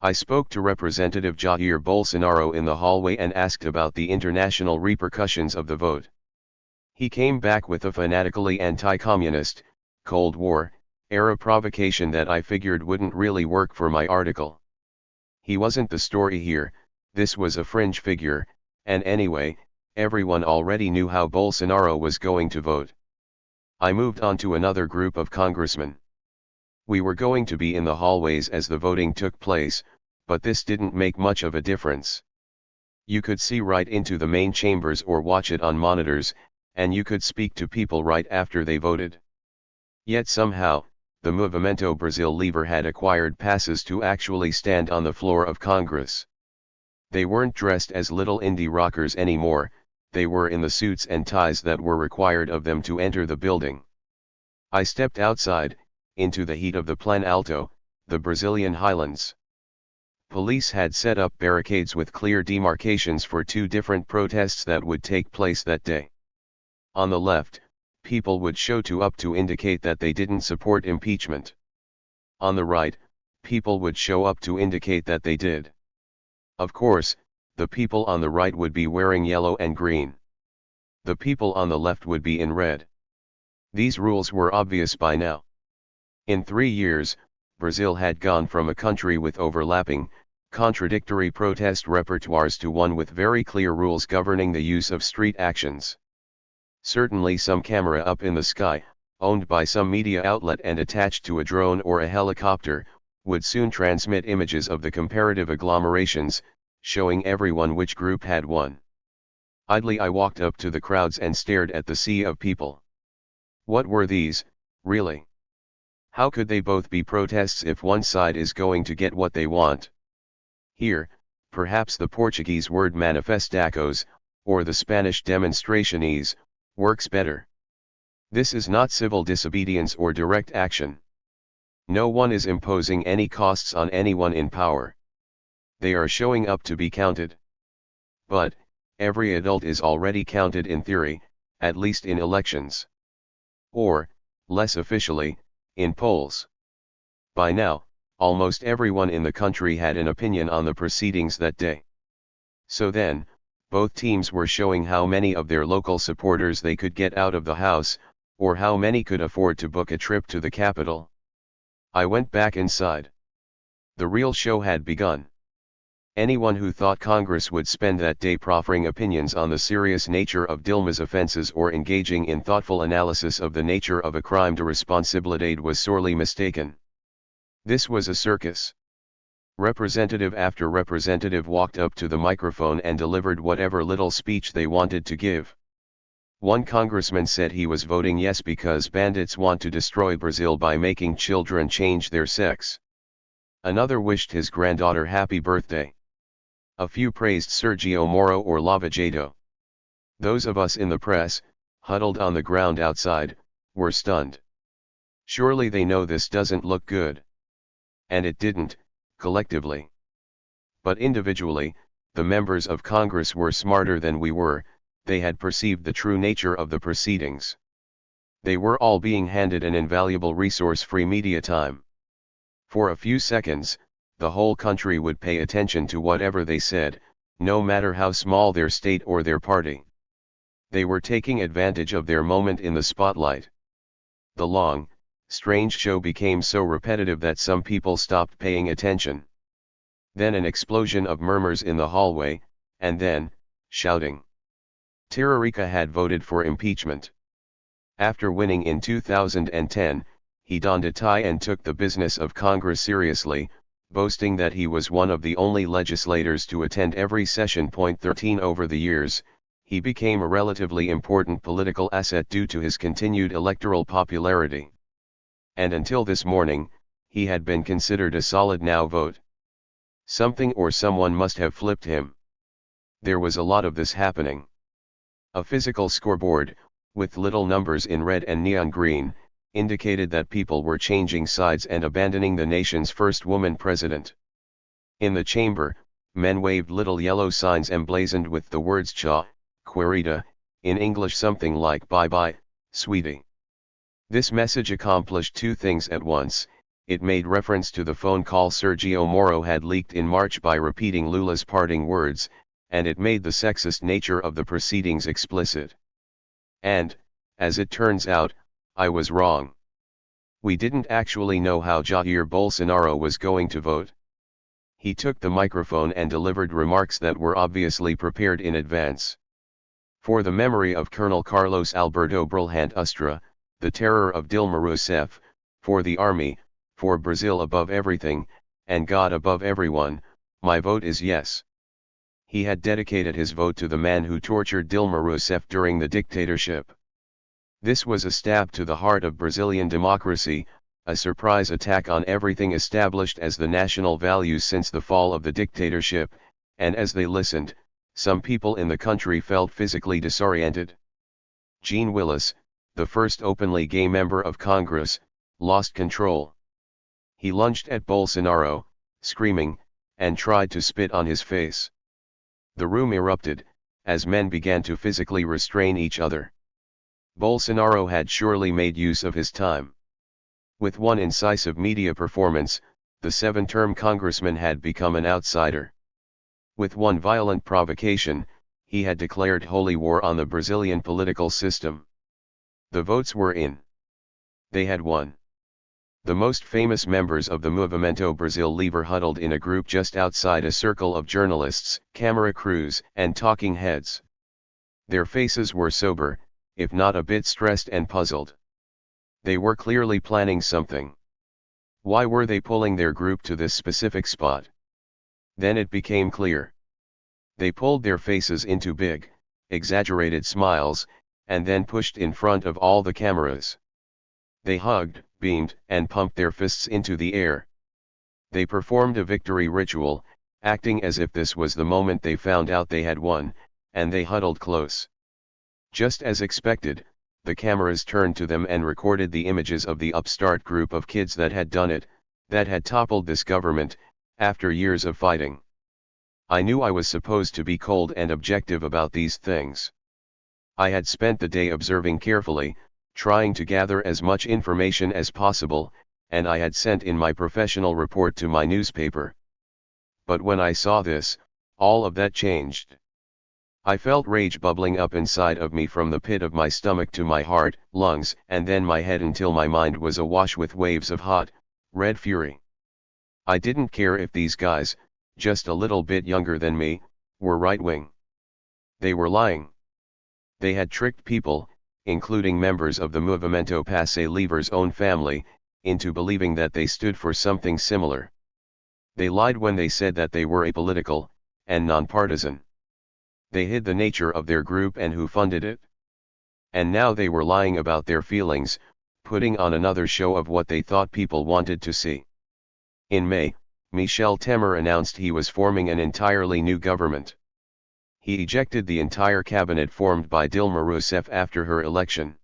I spoke to Representative Jair Bolsonaro in the hallway and asked about the international repercussions of the vote. He came back with a fanatically anti-communist, Cold War-era provocation that I figured wouldn't really work for my article. He wasn't the story here, this was a fringe figure, and anyway, everyone already knew how Bolsonaro was going to vote. I moved on to another group of congressmen. We were going to be in the hallways as the voting took place, but this didn't make much of a difference. You could see right into the main chambers or watch it on monitors, and you could speak to people right after they voted. Yet somehow, the Movimento Brasil Livre had acquired passes to actually stand on the floor of Congress. They weren't dressed as little indie rockers anymore, they were in the suits and ties that were required of them to enter the building. I stepped outside, into the heat of the Planalto, the Brazilian highlands. Police had set up barricades with clear demarcations for two different protests that would take place that day. On the left, people would show up to indicate that they didn't support impeachment. On the right, people would show up to indicate that they did. Of course, the people on the right would be wearing yellow and green. The people on the left would be in red. These rules were obvious by now. In 3 years, Brazil had gone from a country with overlapping, contradictory protest repertoires to one with very clear rules governing the use of street actions. Certainly some camera up in the sky, owned by some media outlet and attached to a drone or a helicopter, would soon transmit images of the comparative agglomerations, showing everyone which group had won. Idly I walked up to the crowds and stared at the sea of people. What were these, really? How could they both be protests if one side is going to get what they want? Here, perhaps the Portuguese word manifestacos, or the Spanish demonstraciones, works better. This is not civil disobedience or direct action. No one is imposing any costs on anyone in power. They are showing up to be counted. But, every adult is already counted in theory, at least in elections. Or, less officially, in polls. By now, almost everyone in the country had an opinion on the proceedings that day. So then, both teams were showing how many of their local supporters they could get out of the house, or how many could afford to book a trip to the capital. I went back inside. The real show had begun. Anyone who thought Congress would spend that day proffering opinions on the serious nature of Dilma's offenses or engaging in thoughtful analysis of the nature of a crime de responsabilidade was sorely mistaken. This was a circus. Representative after representative walked up to the microphone and delivered whatever little speech they wanted to give. One congressman said he was voting yes because bandits want to destroy Brazil by making children change their sex. Another wished his granddaughter happy birthday. A few praised Sergio Moro or Lava Jato. Those of us in the press, huddled on the ground outside, were stunned. Surely they know this doesn't look good. And it didn't, collectively. But individually, the members of Congress were smarter than we were, they had perceived the true nature of the proceedings. They were all being handed an invaluable resource-free media time. For a few seconds, the whole country would pay attention to whatever they said, no matter how small their state or their party. They were taking advantage of their moment in the spotlight. The long, strange show became so repetitive that some people stopped paying attention. Then an explosion of murmurs in the hallway, and then, shouting. Tiririca had voted for impeachment. After winning in 2010, he donned a tie and took the business of Congress seriously, boasting that he was one of the only legislators to attend every session. 13 Over the years, he became a relatively important political asset due to his continued electoral popularity. And until this morning, he had been considered a solid now vote. Something or someone must have flipped him. There was a lot of this happening. A physical scoreboard, with little numbers in red and neon green, indicated that people were changing sides and abandoning the nation's first woman president. In the chamber, men waved little yellow signs emblazoned with the words "Cha, Querida," in English something like "Bye-bye, sweetie." This message accomplished two things at once. It made reference to the phone call Sergio Moro had leaked in March by repeating Lula's parting words, and it made the sexist nature of the proceedings explicit. And, as it turns out, I was wrong. We didn't actually know how Jair Bolsonaro was going to vote. He took the microphone and delivered remarks that were obviously prepared in advance. For the memory of Colonel Carlos Alberto Brilhante Ustra, the terror of Dilma Rousseff, for the army, for Brazil above everything, and God above everyone, my vote is yes. He had dedicated his vote to the man who tortured Dilma Rousseff during the dictatorship. This was a stab to the heart of Brazilian democracy, a surprise attack on everything established as the national values since the fall of the dictatorship, and as they listened, some people in the country felt physically disoriented. Gene Willis, the first openly gay member of Congress, lost control. He lunged at Bolsonaro, screaming, and tried to spit on his face. The room erupted, as men began to physically restrain each other. Bolsonaro had surely made use of his time. With one incisive media performance, the seven-term congressman had become an outsider. With one violent provocation, he had declared holy war on the Brazilian political system. The votes were in. They had won. The most famous members of the Movimento Brasil Livre huddled in a group just outside a circle of journalists, camera crews, and talking heads. Their faces were sober, if not a bit stressed and puzzled. They were clearly planning something. Why were they pulling their group to this specific spot? Then it became clear. They pulled their faces into big, exaggerated smiles, and then pushed in front of all the cameras. They hugged, beamed, and pumped their fists into the air. They performed a victory ritual, acting as if this was the moment they found out they had won, and they huddled close. Just as expected, the cameras turned to them and recorded the images of the upstart group of kids that had done it, that had toppled this government, after years of fighting. I knew I was supposed to be cold and objective about these things. I had spent the day observing carefully, trying to gather as much information as possible, and I had sent in my professional report to my newspaper. But when I saw this, all of that changed. I felt rage bubbling up inside of me from the pit of my stomach to my heart, lungs, and then my head until my mind was awash with waves of hot, red fury. I didn't care if these guys, just a little bit younger than me, were right-wing. They were lying. They had tricked people, including members of the Movimento Passe Livre's own family, into believing that they stood for something similar. They lied when they said that they were apolitical, and nonpartisan. They hid the nature of their group and who funded it. And now they were lying about their feelings, putting on another show of what they thought people wanted to see. In May, Michel Temer announced he was forming an entirely new government. He ejected the entire cabinet formed by Dilma Rousseff after her election.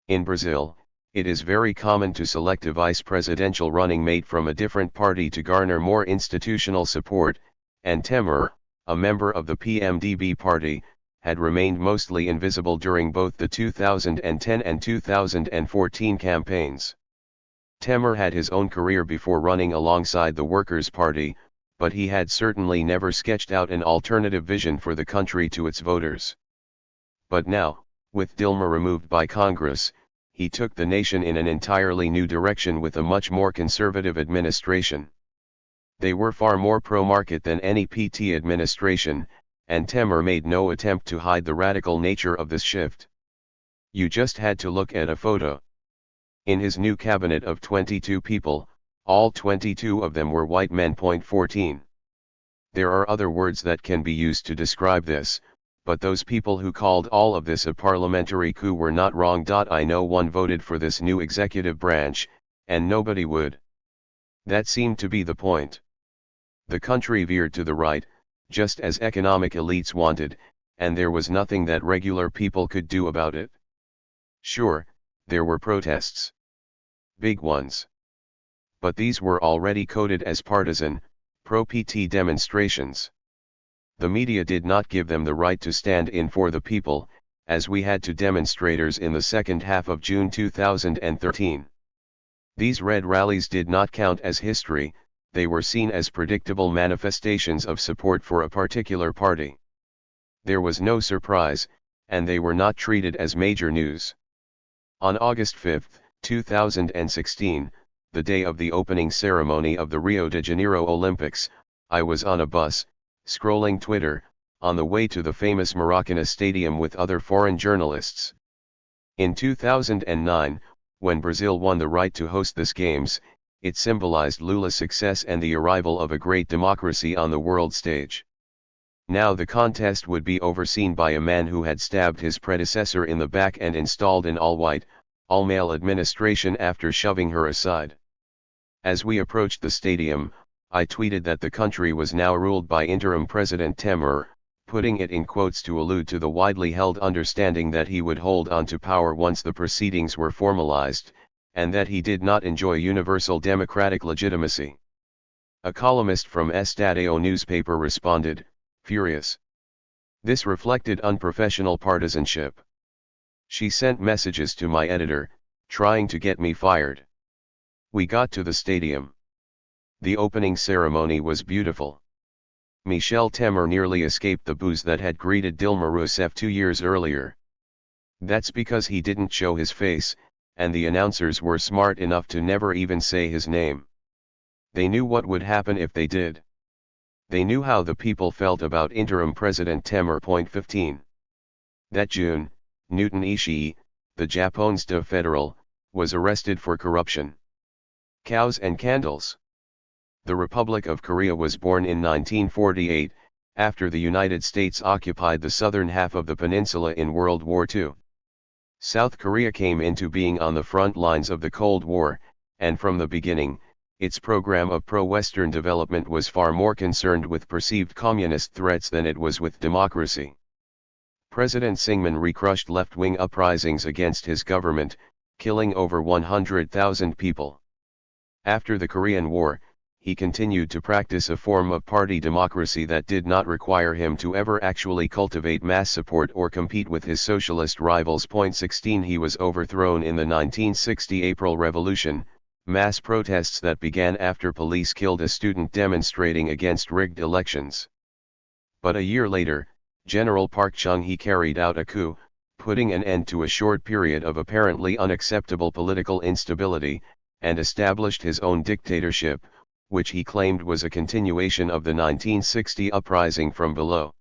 In Brazil, it is very common to select a vice presidential running mate from a different party to garner more institutional support, and Temer, a member of the PMDB party, had remained mostly invisible during both the 2010 and 2014 campaigns. Temer had his own career before running alongside the Workers' Party, but he had certainly never sketched out an alternative vision for the country to its voters. But now, with Dilma removed by Congress, he took the nation in an entirely new direction with a much more conservative administration. They were far more pro-market than any PT administration, and Temer made no attempt to hide the radical nature of this shift. You just had to look at a photo. In his new cabinet of 22 people, all 22 of them were white men. 14. There are other words that can be used to describe this, but those people who called all of this a parliamentary coup were not wrong. I know one voted for this new executive branch, and nobody would. That seemed to be the point. The country veered to the right, just as economic elites wanted, and there was nothing that regular people could do about it. Sure, there were protests. Big ones. But these were already coded as partisan, pro-PT demonstrations. The media did not give them the right to stand in for the people, as we had to demonstrators in the second half of June 2013. These red rallies did not count as history, they were seen as predictable manifestations of support for a particular party. There was no surprise, and they were not treated as major news. On August 5, 2016, the day of the opening ceremony of the Rio de Janeiro Olympics, I was on a bus, scrolling Twitter, on the way to the famous Maracanã Stadium with other foreign journalists. In 2009, when Brazil won the right to host these games, it symbolized Lula's success and the arrival of a great democracy on the world stage. Now the contest would be overseen by a man who had stabbed his predecessor in the back and installed an all-white, all-male administration after shoving her aside. As we approached the stadium, I tweeted that the country was now ruled by interim President Temer, putting it in quotes to allude to the widely held understanding that he would hold on to power once the proceedings were formalized, and that he did not enjoy universal democratic legitimacy. A columnist from Estadão newspaper responded, furious. This reflected unprofessional partisanship. She sent messages to my editor, trying to get me fired. We got to the stadium. The opening ceremony was beautiful. Michel Temer nearly escaped the boos that had greeted Dilma Rousseff 2 years earlier. That's because he didn't show his face, and the announcers were smart enough to never even say his name. They knew what would happen if they did. They knew how the people felt about interim President Temer. 15. That June, Newton Ishii, the Japon's de federal, was arrested for corruption. Cows and candles. The Republic of Korea was born in 1948, after the United States occupied the southern half of the peninsula in World War II. South Korea came into being on the front lines of the Cold War, and from the beginning, its program of pro-Western development was far more concerned with perceived communist threats than it was with democracy. President Syngman recrushed left-wing uprisings against his government, killing over 100,000 people. After the Korean War, he continued to practice a form of party democracy that did not require him to ever actually cultivate mass support or compete with his socialist rivals. 16 He was overthrown in the 1960 April Revolution, mass protests that began after police killed a student demonstrating against rigged elections. But a year later, General Park Chung-hee carried out a coup, putting an end to a short period of apparently unacceptable political instability, and established his own dictatorship, which he claimed was a continuation of the 1960 uprising from below.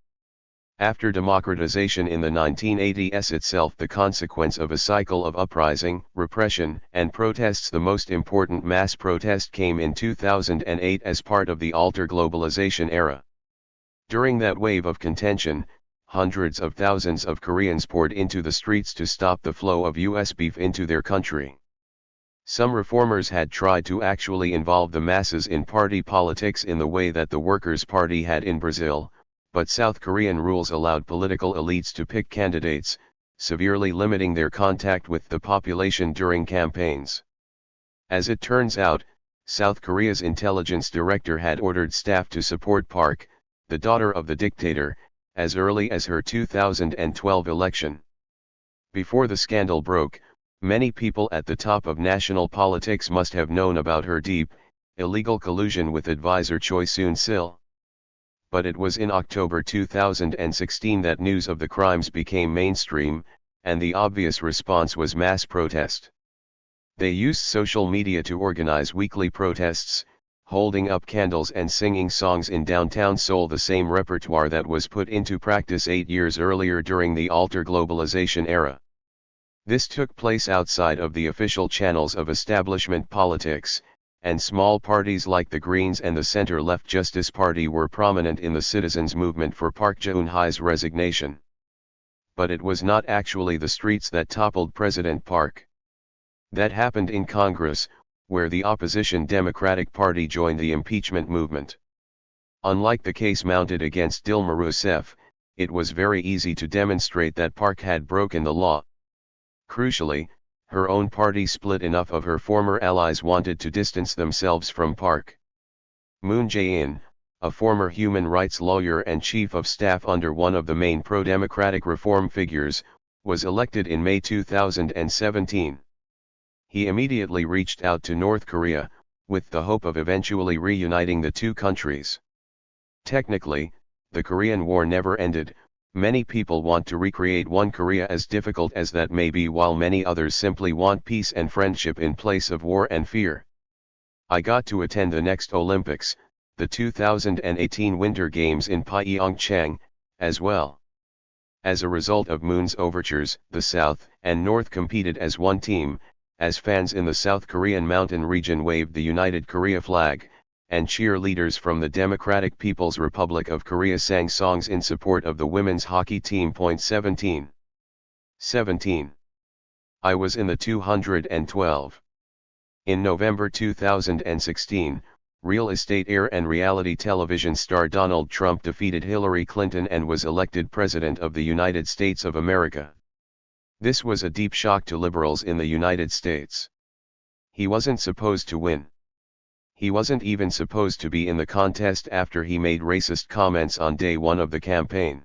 After democratization in the 1980s itself the consequence of a cycle of uprising, repression, and protests, the most important mass protest came in 2008 as part of the alter globalization era. During that wave of contention, hundreds of thousands of Koreans poured into the streets to stop the flow of U.S. beef into their country. Some reformers had tried to actually involve the masses in party politics in the way that the Workers' Party had in Brazil, but South Korean rules allowed political elites to pick candidates, severely limiting their contact with the population during campaigns. As it turns out, South Korea's intelligence director had ordered staff to support Park, the daughter of the dictator, as early as her 2012 election. Before the scandal broke, many people at the top of national politics must have known about her deep, illegal collusion with advisor Choi Soon-sil. But it was in October 2016 that news of the crimes became mainstream, and the obvious response was mass protest. They used social media to organize weekly protests, holding up candles and singing songs in downtown Seoul, the same repertoire that was put into practice 8 years earlier during the alter globalization era. This took place outside of the official channels of establishment politics, and small parties like the Greens and the Center-Left Justice Party were prominent in the citizens' movement for Park Geun-hye's resignation. But it was not actually the streets that toppled President Park. That happened in Congress, where the opposition Democratic Party joined the impeachment movement. Unlike the case mounted against Dilma Rousseff, it was very easy to demonstrate that Park had broken the law. Crucially, her own party split. Enough of her former allies wanted to distance themselves from Park. Moon Jae-in, a former human rights lawyer and chief of staff under one of the main pro-democratic reform figures, was elected in May 2017. He immediately reached out to North Korea, with the hope of eventually reuniting the two countries. Technically, the Korean War never ended. Many people want to recreate one Korea, as difficult as that may be, while many others simply want peace and friendship in place of war and fear. I got to attend the next Olympics, the 2018 Winter Games in Pyeongchang, as well. As a result of Moon's overtures, the South and North competed as one team, as fans in the South Korean mountain region waved the United Korea flag, and cheerleaders from the Democratic People's Republic of Korea sang songs in support of the women's hockey team. 17. I was in the 212. In November 2016, real estate heir and reality television star Donald Trump defeated Hillary Clinton and was elected President of the United States of America. This was a deep shock to liberals in the United States. He wasn't supposed to win. He wasn't even supposed to be in the contest after he made racist comments on day one of the campaign.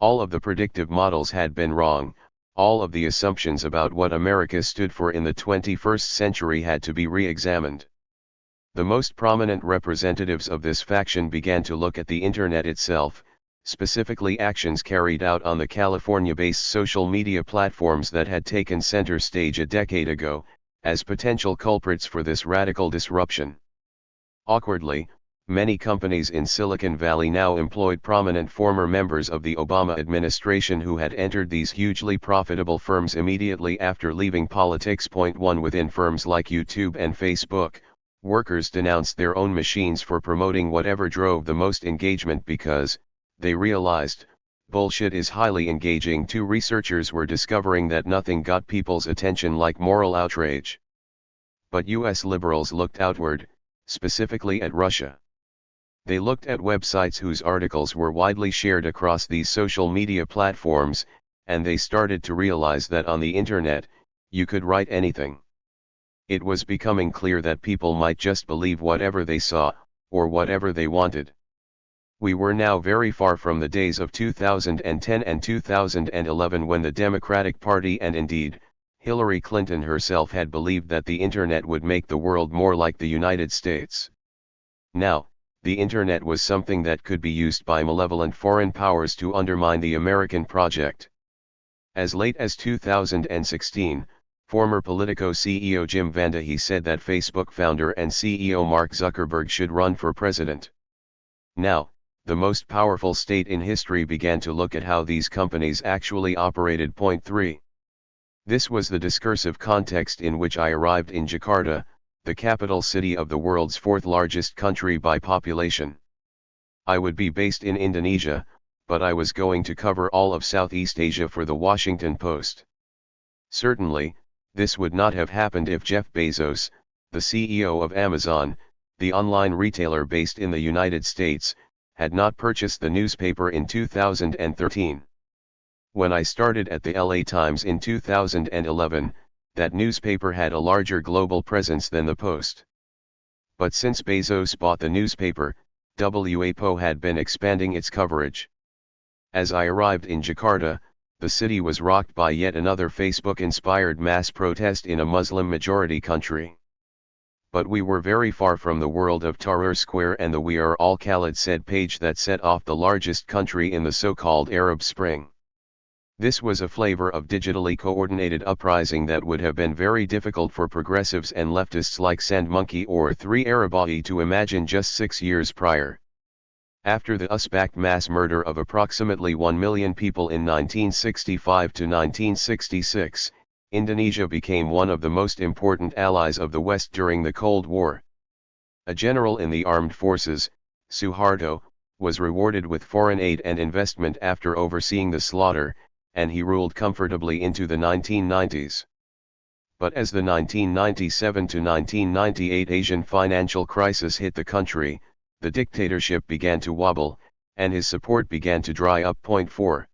All of the predictive models had been wrong. All of the assumptions about what America stood for in the 21st century had to be re-examined. The most prominent representatives of this faction began to look at the internet itself, specifically actions carried out on the California-based social media platforms that had taken center stage a decade ago, as potential culprits for this radical disruption. Awkwardly, many companies in Silicon Valley now employed prominent former members of the Obama administration who had entered these hugely profitable firms immediately after leaving politics. 1 Within firms like YouTube and Facebook, workers denounced their own machines for promoting whatever drove the most engagement because, they realized, bullshit is highly engaging. 2 Researchers were discovering that nothing got people's attention like moral outrage. But US liberals looked outward, specifically at Russia. They looked at websites whose articles were widely shared across these social media platforms, and they started to realize that on the internet, you could write anything. It was becoming clear that people might just believe whatever they saw, or whatever they wanted. We were now very far from the days of 2010 and 2011 when the Democratic Party and indeed, Hillary Clinton herself had believed that the internet would make the world more like the United States. Now, the internet was something that could be used by malevolent foreign powers to undermine the American project. As late as 2016, former Politico CEO Jim VandeHei said that Facebook founder and CEO Mark Zuckerberg should run for president. Now, the most powerful state in history began to look at how these companies actually operated. 3. This was the discursive context in which I arrived in Jakarta, the capital city of the world's 4th largest country by population. I would be based in Indonesia, but I was going to cover all of Southeast Asia for the Washington Post. Certainly, this would not have happened if Jeff Bezos, the CEO of Amazon, the online retailer based in the United States, had not purchased the newspaper in 2013. When I started at the LA Times in 2011, that newspaper had a larger global presence than the Post. But since Bezos bought the newspaper, WAPO had been expanding its coverage. As I arrived in Jakarta, the city was rocked by yet another Facebook-inspired mass protest in a Muslim-majority country. But we were very far from the world of Tahrir Square and the We Are All Khalid said page that set off the largest country in the so-called Arab Spring. This was a flavor of digitally coordinated uprising that would have been very difficult for progressives and leftists like Sandmonkey or 3 Arabawi to imagine just 6 years prior. After the US-backed mass murder of approximately 1 million people in 1965 to 1966, Indonesia became one of the most important allies of the West during the Cold War. A general in the armed forces, Suharto, was rewarded with foreign aid and investment after overseeing the slaughter, and he ruled comfortably into the 1990s. But as the 1997 to 1998 Asian financial crisis hit the country, the dictatorship began to wobble, and his support began to dry up. 4.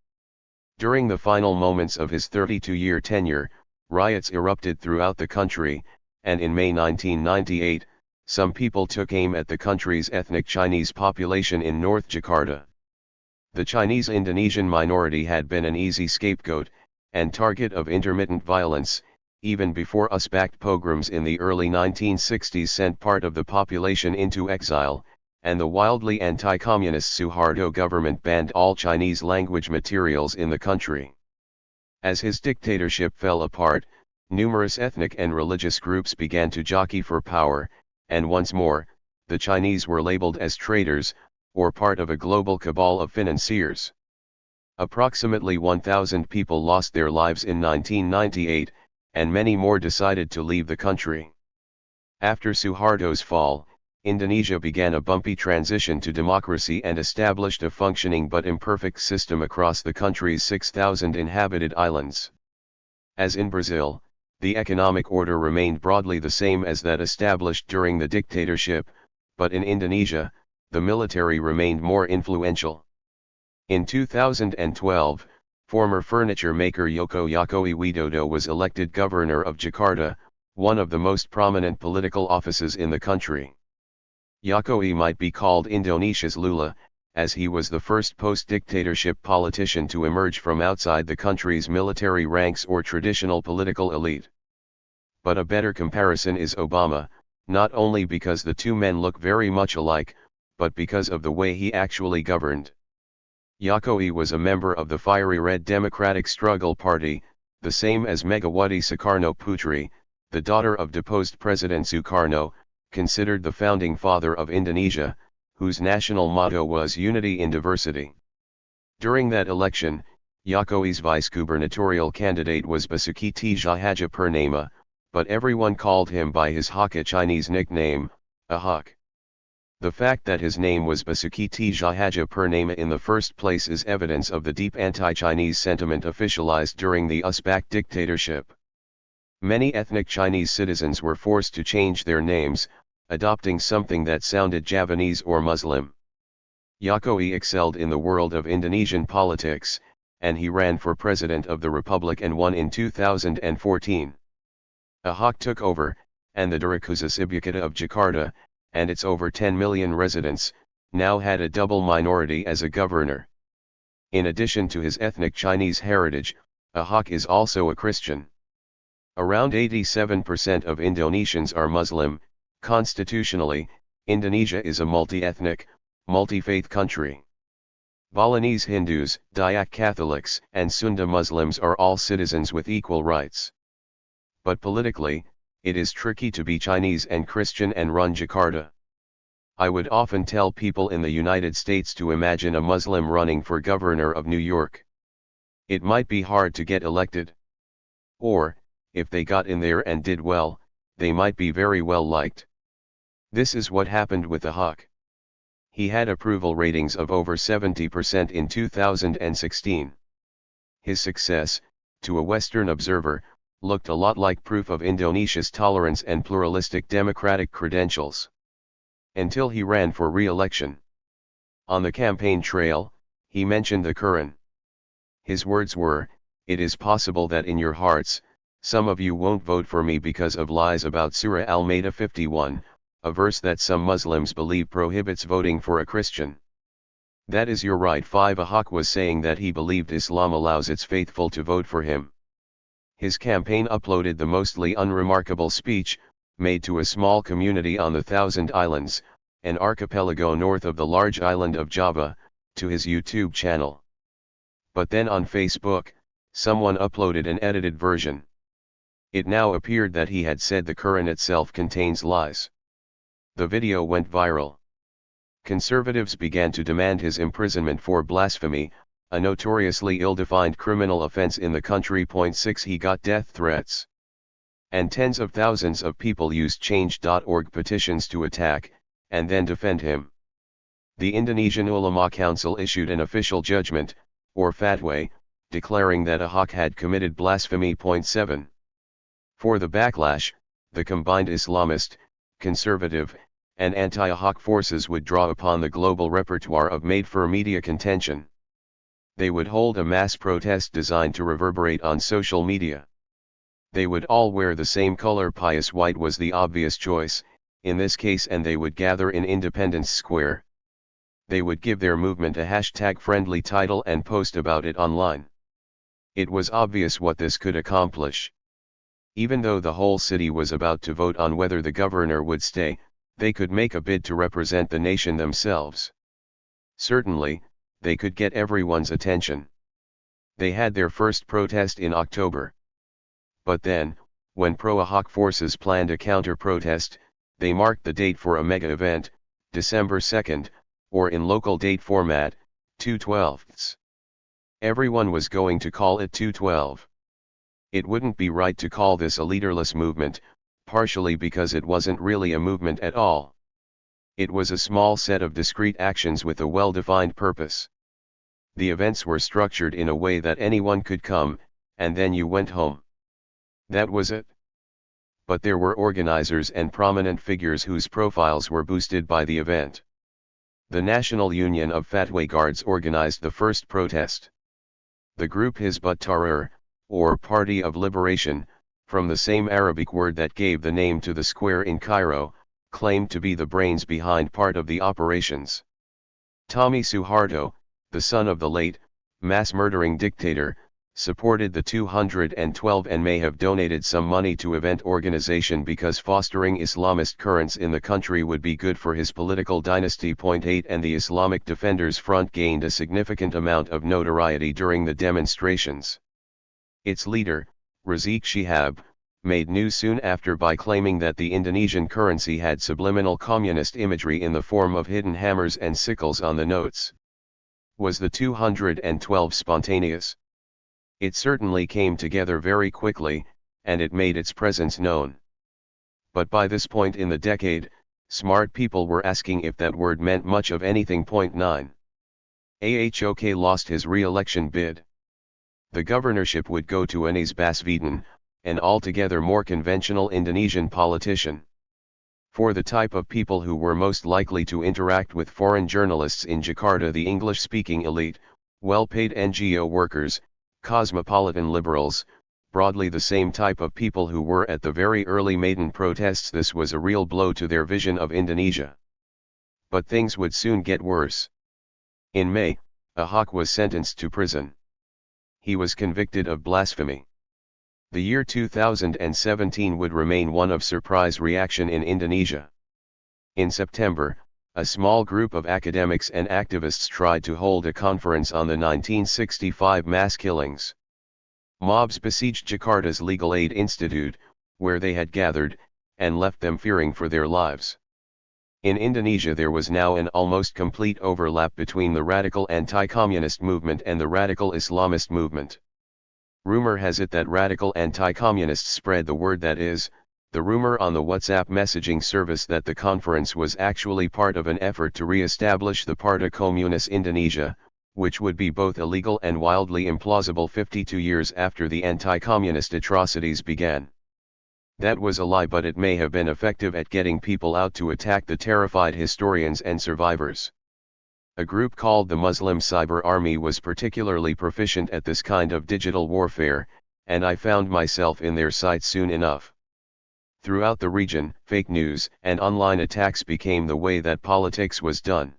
During the final moments of his 32-year tenure, riots erupted throughout the country, and in May 1998, some people took aim at the country's ethnic Chinese population in North Jakarta. The Chinese Indonesian minority had been an easy scapegoat, and target of intermittent violence, even before US-backed pogroms in the early 1960s sent part of the population into exile, and the wildly anti-communist Suharto government banned all Chinese language materials in the country. As his dictatorship fell apart, numerous ethnic and religious groups began to jockey for power, and once more, the Chinese were labeled as traitors, or part of a global cabal of financiers. Approximately 1,000 people lost their lives in 1998, and many more decided to leave the country. After Suharto's fall, Indonesia began a bumpy transition to democracy and established a functioning but imperfect system across the country's 6,000 inhabited islands. As in Brazil, the economic order remained broadly the same as that established during the dictatorship, but in Indonesia, the military remained more influential. In 2012, former furniture maker Joko Widodo was elected governor of Jakarta, one of the most prominent political offices in the country. Jokowi might be called Indonesia's Lula, as he was the first post-dictatorship politician to emerge from outside the country's military ranks or traditional political elite. But a better comparison is Obama, not only because the two men look very much alike, but because of the way he actually governed. Jokowi was a member of the fiery Red Democratic Struggle Party, the same as Megawati Soekarno Putri, the daughter of deposed President Sukarno, considered the founding father of Indonesia, whose national motto was Unity in Diversity. During that election, Jokowi's vice-gubernatorial candidate was Basuki Tjahjapurnama, but everyone called him by his Hakka Chinese nickname, Ahok. The fact that his name was Basuki Tjahjapurnama in the first place is evidence of the deep anti-Chinese sentiment officialized during the US-backed dictatorship. Many ethnic Chinese citizens were forced to change their names, adopting something that sounded Javanese or Muslim. Jokowi excelled in the world of Indonesian politics, and he ran for president of the republic and won in 2014. Ahok took over, and the Durakuzus Ibukata of Jakarta, and its over 10 million residents, now had a double minority as a governor. In addition to his ethnic Chinese heritage, Ahok is also a Christian. Around 87% of Indonesians are Muslim. Constitutionally, Indonesia is a multi-ethnic, multi-faith country. Balinese Hindus, Dayak Catholics, and Sunda Muslims are all citizens with equal rights. But politically, it is tricky to be Chinese and Christian and run Jakarta. I would often tell people in the United States to imagine a Muslim running for governor of New York. It might be hard to get elected. Or, if they got in there and did well, they might be very well liked. This is what happened with Ahok. He had approval ratings of over 70% in 2016. His success, to a Western observer, looked a lot like proof of Indonesia's tolerance and pluralistic democratic credentials. Until he ran for re-election. On the campaign trail, he mentioned the Quran. His words were, "It is possible that in your hearts, some of you won't vote for me because of lies about Surah Al-Ma'idah 51, a verse that some Muslims believe prohibits voting for a Christian. That is your right." Ahok was saying that he believed Islam allows its faithful to vote for him. His campaign uploaded the mostly unremarkable speech, made to a small community on the Thousand Islands, an archipelago north of the large island of Java, to his YouTube channel. But then on Facebook, someone uploaded an edited version. It now appeared that he had said the Quran itself contains lies. The video went viral. Conservatives began to demand his imprisonment for blasphemy, a notoriously ill-defined criminal offense in the country. 6 He got death threats. And tens of thousands of people used Change.org petitions to attack, and then defend him. The Indonesian Ulama Council issued an official judgment, or fatwa, declaring that Ahok had committed blasphemy. 7 For the backlash, the combined Islamist, conservative, and anti-Ahok forces would draw upon the global repertoire of made-for-media contention. They would hold a mass protest designed to reverberate on social media. They would all wear the same color. Pious white was the obvious choice, in this case, and they would gather in Independence Square. They would give their movement a hashtag-friendly title and post about it online. It was obvious what this could accomplish. Even though the whole city was about to vote on whether the governor would stay, they could make a bid to represent the nation themselves. Certainly, they could get everyone's attention. They had their first protest in October. But then, when pro-Ahok forces planned a counter-protest, they marked the date for a mega-event, December 2nd, or in local date format, 2/12. Everyone was going to call it 2/12. It wouldn't be right to call this a leaderless movement, partially because it wasn't really a movement at all. It was a small set of discrete actions with a well-defined purpose. The events were structured in a way that anyone could come, and then you went home. That was it. But there were organizers and prominent figures whose profiles were boosted by the event. The National Union of Fatwa Guards organized the first protest. The group Hizb ut-Tahrir, or Party of Liberation, from the same Arabic word that gave the name to the square in Cairo, claimed to be the brains behind part of the operations. Tommy Suharto, the son of the late, mass-murdering dictator, supported the 212 and may have donated some money to event organization because fostering Islamist currents in the country would be good for his political dynasty. 8 And the Islamic Defenders Front gained a significant amount of notoriety during the demonstrations. Its leader, Rizik Shihab, made news soon after by claiming that the Indonesian currency had subliminal communist imagery in the form of hidden hammers and sickles on the notes. Was the 212 spontaneous? It certainly came together very quickly, and it made its presence known. But by this point in the decade, smart people were asking if that word meant much of anything. 9. Ahok lost his re-election bid. The governorship would go to Anies Baswedan, an altogether more conventional Indonesian politician. For the type of people who were most likely to interact with foreign journalists in Jakarta, the English-speaking elite, well-paid NGO workers, cosmopolitan liberals, broadly the same type of people who were at the very early Maidan protests, this was a real blow to their vision of Indonesia. But things would soon get worse. In May, Ahok was sentenced to prison. He was convicted of blasphemy. The year 2017 would remain one of surprise reaction in Indonesia. In September, a small group of academics and activists tried to hold a conference on the 1965 mass killings. Mobs besieged Jakarta's Legal Aid Institute, where they had gathered, and left them fearing for their lives. In Indonesia there was now an almost complete overlap between the radical anti-communist movement and the radical Islamist movement. Rumor has it that radical anti-communists spread the word, that is, the rumor on the WhatsApp messaging service, that the conference was actually part of an effort to re-establish the Partai Komunis Indonesia, which would be both illegal and wildly implausible 52 years after the anti-communist atrocities began. That was a lie, but it may have been effective at getting people out to attack the terrified historians and survivors. A group called the Muslim Cyber Army was particularly proficient at this kind of digital warfare, and I found myself in their sights soon enough. Throughout the region, fake news and online attacks became the way that politics was done.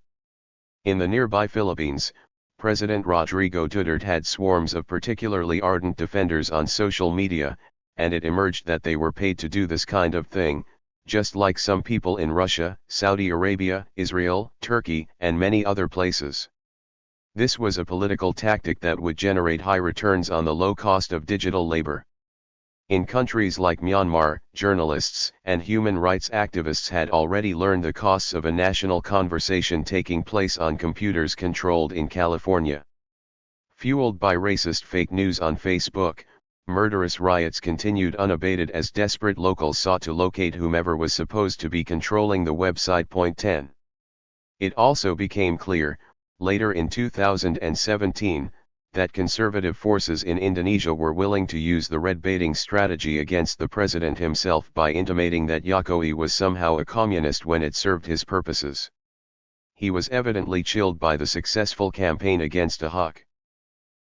In the nearby Philippines, President Rodrigo Duterte had swarms of particularly ardent defenders on social media, and it emerged that they were paid to do this kind of thing, just like some people in Russia, Saudi Arabia, Israel, Turkey, and many other places. This was a political tactic that would generate high returns on the low cost of digital labor. In countries like Myanmar, journalists and human rights activists had already learned the costs of a national conversation taking place on computers controlled in California. Fueled by racist fake news on Facebook, murderous riots continued unabated as desperate locals sought to locate whomever was supposed to be controlling the website. 10. It also became clear, later in 2017, that conservative forces in Indonesia were willing to use the red baiting strategy against the president himself by intimating that Jokowi was somehow a communist when it served his purposes. He was evidently chilled by the successful campaign against Ahok.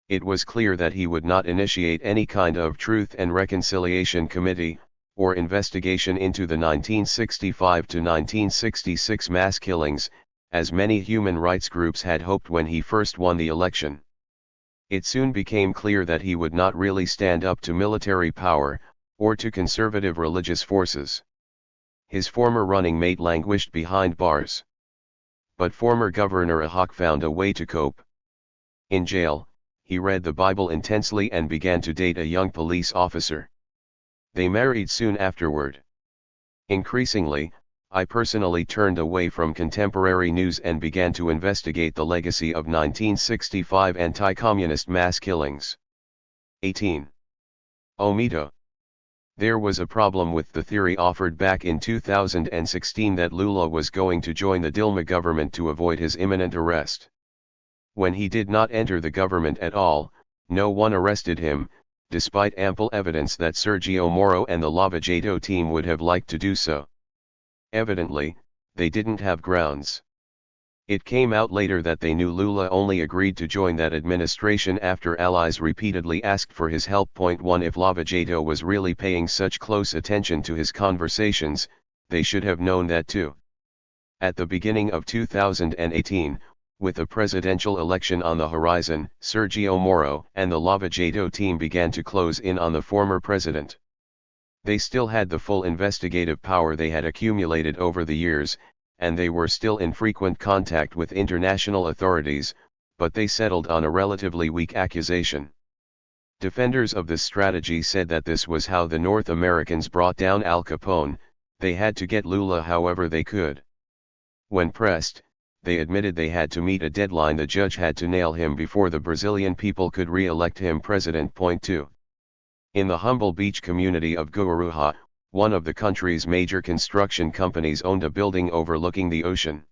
It was clear that he would not initiate any kind of Truth and Reconciliation Committee, or investigation into the 1965 to 1966 mass killings, as many human rights groups had hoped when he first won the election. It soon became clear that he would not really stand up to military power, or to conservative religious forces. His former running mate languished behind bars. But former Governor Ahok found a way to cope. In jail, he read the Bible intensely and began to date a young police officer. They married soon afterward. Increasingly, I personally turned away from contemporary news and began to investigate the legacy of 1965 anti-communist mass killings. 18. Omito. There was a problem with the theory offered back in 2016 that Lula was going to join the Dilma government to avoid his imminent arrest. When he did not enter the government at all, no one arrested him, despite ample evidence that Sergio Moro and the Lava Jato team would have liked to do so. Evidently, they didn't have grounds. It came out later that they knew Lula only agreed to join that administration after allies repeatedly asked for his help. 1 If Lava Jato was really paying such close attention to his conversations, they should have known that too. At the beginning of 2018, with the presidential election on the horizon, Sergio Moro and the Lava Jato team began to close in on the former president. They still had the full investigative power they had accumulated over the years, and they were still in frequent contact with international authorities, but they settled on a relatively weak accusation. Defenders of this strategy said that this was how the North Americans brought down Al Capone. They had to get Lula however they could. When pressed, they admitted they had to meet a deadline. The judge had to nail him before the Brazilian people could re-elect him president. 2. In the humble beach community of Guarujá, one of the country's major construction companies owned a building overlooking the ocean.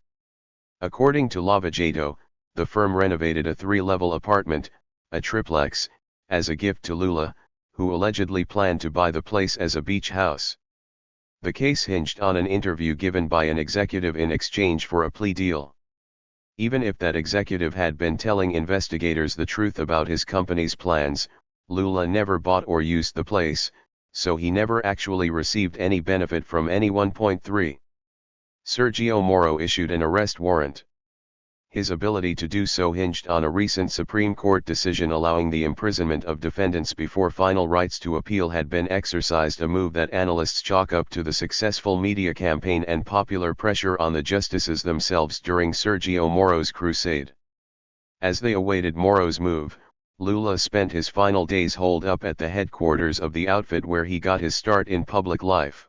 According to Lava Jato, the firm renovated a 3-level apartment, a triplex, as a gift to Lula, who allegedly planned to buy the place as a beach house. The case hinged on an interview given by an executive in exchange for a plea deal. Even if that executive had been telling investigators the truth about his company's plans, Lula never bought or used the place, so he never actually received any benefit from anyone. 3. Sergio Moro issued an arrest warrant. His ability to do so hinged on a recent Supreme Court decision allowing the imprisonment of defendants before final rights to appeal had been exercised, a move that analysts chalk up to the successful media campaign and popular pressure on the justices themselves during Sergio Moro's crusade. As they awaited Moro's move, Lula spent his final days holed up at the headquarters of the outfit where he got his start in public life.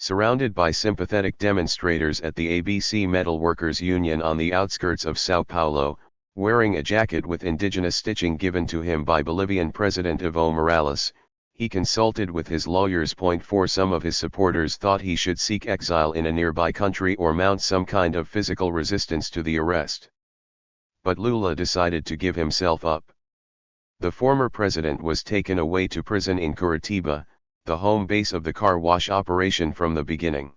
Surrounded by sympathetic demonstrators at the ABC Metal Workers Union on the outskirts of Sao Paulo, wearing a jacket with indigenous stitching given to him by Bolivian President Evo Morales, he consulted with his lawyers. 4 Some of his supporters thought he should seek exile in a nearby country or mount some kind of physical resistance to the arrest. But Lula decided to give himself up. The former president was taken away to prison in Curitiba, the home base of the car wash operation from the beginning.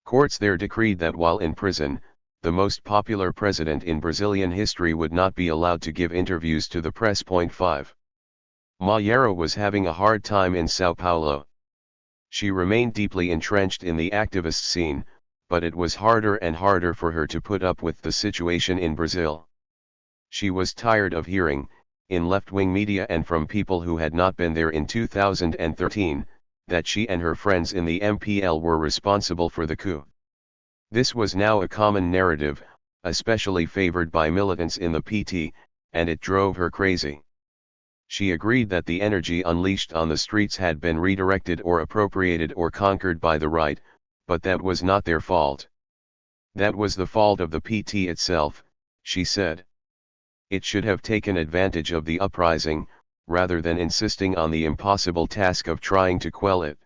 Courts there decreed that while in prison, the most popular president in Brazilian history would not be allowed to give interviews to the press. 5. Mayara was having a hard time in Sao Paulo. She remained deeply entrenched in the activist scene, but it was harder and harder for her to put up with the situation in Brazil. She was tired of hearing, in left-wing media and from people who had not been there in 2013, that she and her friends in the MPL were responsible for the coup. This was now a common narrative, especially favored by militants in the PT, and it drove her crazy. She agreed that the energy unleashed on the streets had been redirected or appropriated or conquered by the right, but that was not their fault. That was the fault of the PT itself, she said. It should have taken advantage of the uprising, rather than insisting on the impossible task of trying to quell it.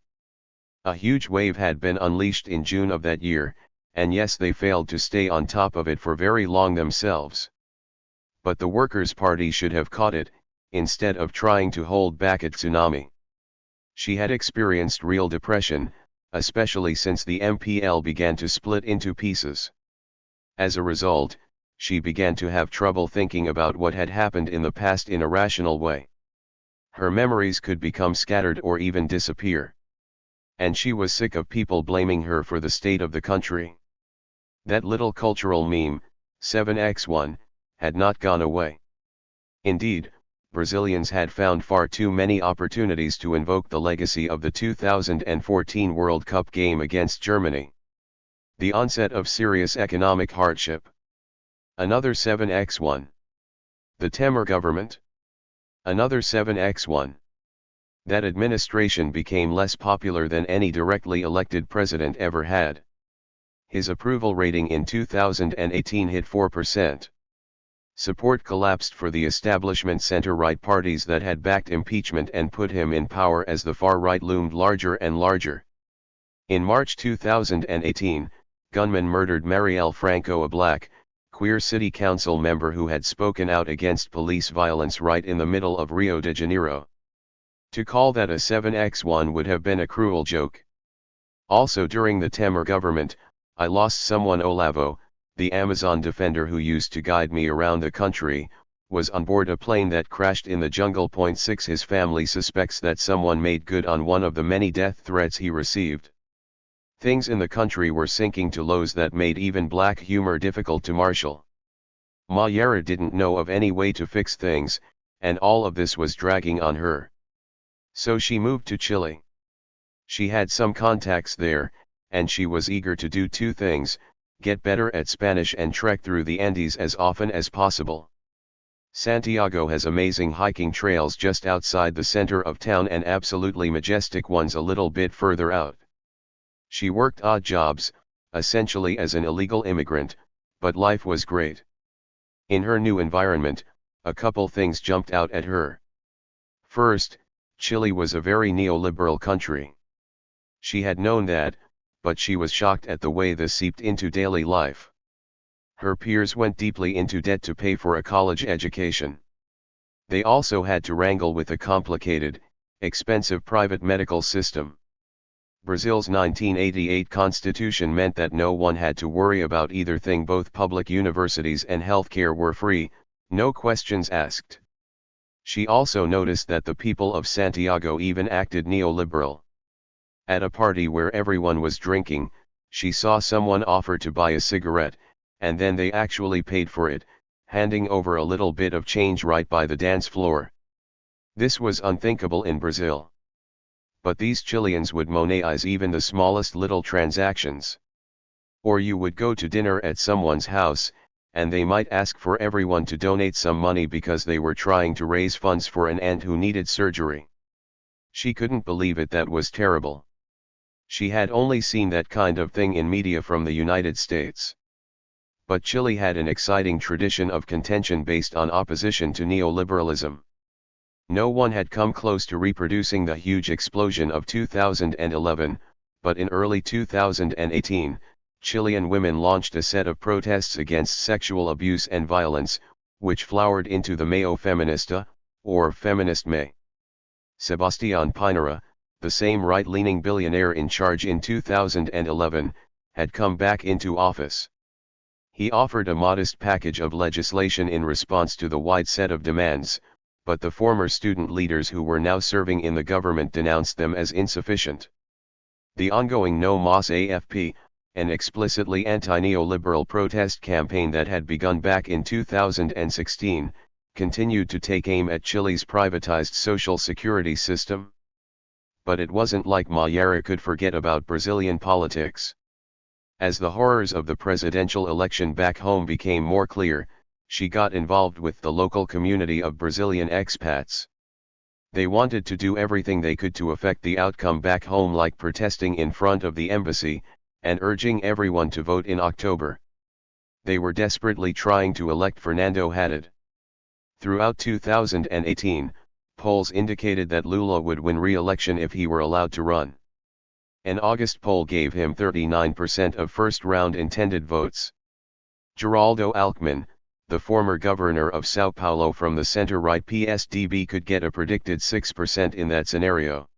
A huge wave had been unleashed in June of that year, and yes, they failed to stay on top of it for very long themselves. But the Workers' Party should have caught it, instead of trying to hold back a tsunami. She had experienced real depression, especially since the MPL began to split into pieces. As a result, she began to have trouble thinking about what had happened in the past in a rational way. Her memories could become scattered or even disappear. And she was sick of people blaming her for the state of the country. That little cultural meme, 7x1, had not gone away. Indeed, Brazilians had found far too many opportunities to invoke the legacy of the 2014 World Cup game against Germany. The onset of serious economic hardship. Another 7x1. The Temer government. Another 7x1. That administration became less popular than any directly elected president ever had. His approval rating in 2018 hit 4%. Support collapsed for the establishment center-right parties that had backed impeachment and put him in power as the far-right loomed larger and larger. In March 2018, gunmen murdered Marielle Franco, a black, queer city council member who had spoken out against police violence right in the middle of Rio de Janeiro. To call that a 7x1 would have been a cruel joke. Also during the Temer government, I lost someone. Olavo, the Amazon defender who used to guide me around the country, was on board a plane that crashed in the jungle. 6 His family suspects that someone made good on one of the many death threats he received. Things in the country were sinking to lows that made even black humor difficult to marshal. Mayara didn't know of any way to fix things, and all of this was dragging on her. So she moved to Chile. She had some contacts there, and she was eager to do two things: get better at Spanish and trek through the Andes as often as possible. Santiago has amazing hiking trails just outside the center of town and absolutely majestic ones a little bit further out. She worked odd jobs, essentially as an illegal immigrant, but life was great. In her new environment, a couple things jumped out at her. First, Chile was a very neoliberal country. She had known that, but she was shocked at the way this seeped into daily life. Her peers went deeply into debt to pay for a college education. They also had to wrangle with a complicated, expensive private medical system. Brazil's 1988 constitution meant that no one had to worry about either thing. Both public universities and healthcare were free, no questions asked. She also noticed that the people of Santiago even acted neoliberal. At a party where everyone was drinking, she saw someone offer to buy a cigarette, and then they actually paid for it, handing over a little bit of change right by the dance floor. This was unthinkable in Brazil. But these Chileans would monetize even the smallest little transactions. Or you would go to dinner at someone's house, and they might ask for everyone to donate some money because they were trying to raise funds for an aunt who needed surgery. She couldn't believe it. That was terrible. She had only seen that kind of thing in media from the United States. But Chile had an exciting tradition of contention based on opposition to neoliberalism. No one had come close to reproducing the huge explosion of 2011, but in early 2018, Chilean women launched a set of protests against sexual abuse and violence, which flowered into the Mayo Feminista, or Feminist May. Sebastián Pinera, the same right-leaning billionaire in charge in 2011, had come back into office. He offered a modest package of legislation in response to the wide set of demands, but the former student leaders who were now serving in the government denounced them as insufficient. The ongoing No Mas AFP, an explicitly anti-neoliberal protest campaign that had begun back in 2016, continued to take aim at Chile's privatized social security system. But it wasn't like Mayara could forget about Brazilian politics. As the horrors of the presidential election back home became more clear, she got involved with the local community of Brazilian expats. They wanted to do everything they could to affect the outcome back home, like protesting in front of the embassy, and urging everyone to vote in October. They were desperately trying to elect Fernando Haddad. Throughout 2018, polls indicated that Lula would win re-election if he were allowed to run. An August poll gave him 39% of first-round intended votes. Geraldo Alckmin, the former governor of Sao Paulo from the center-right PSDB could get a predicted 6% in that scenario.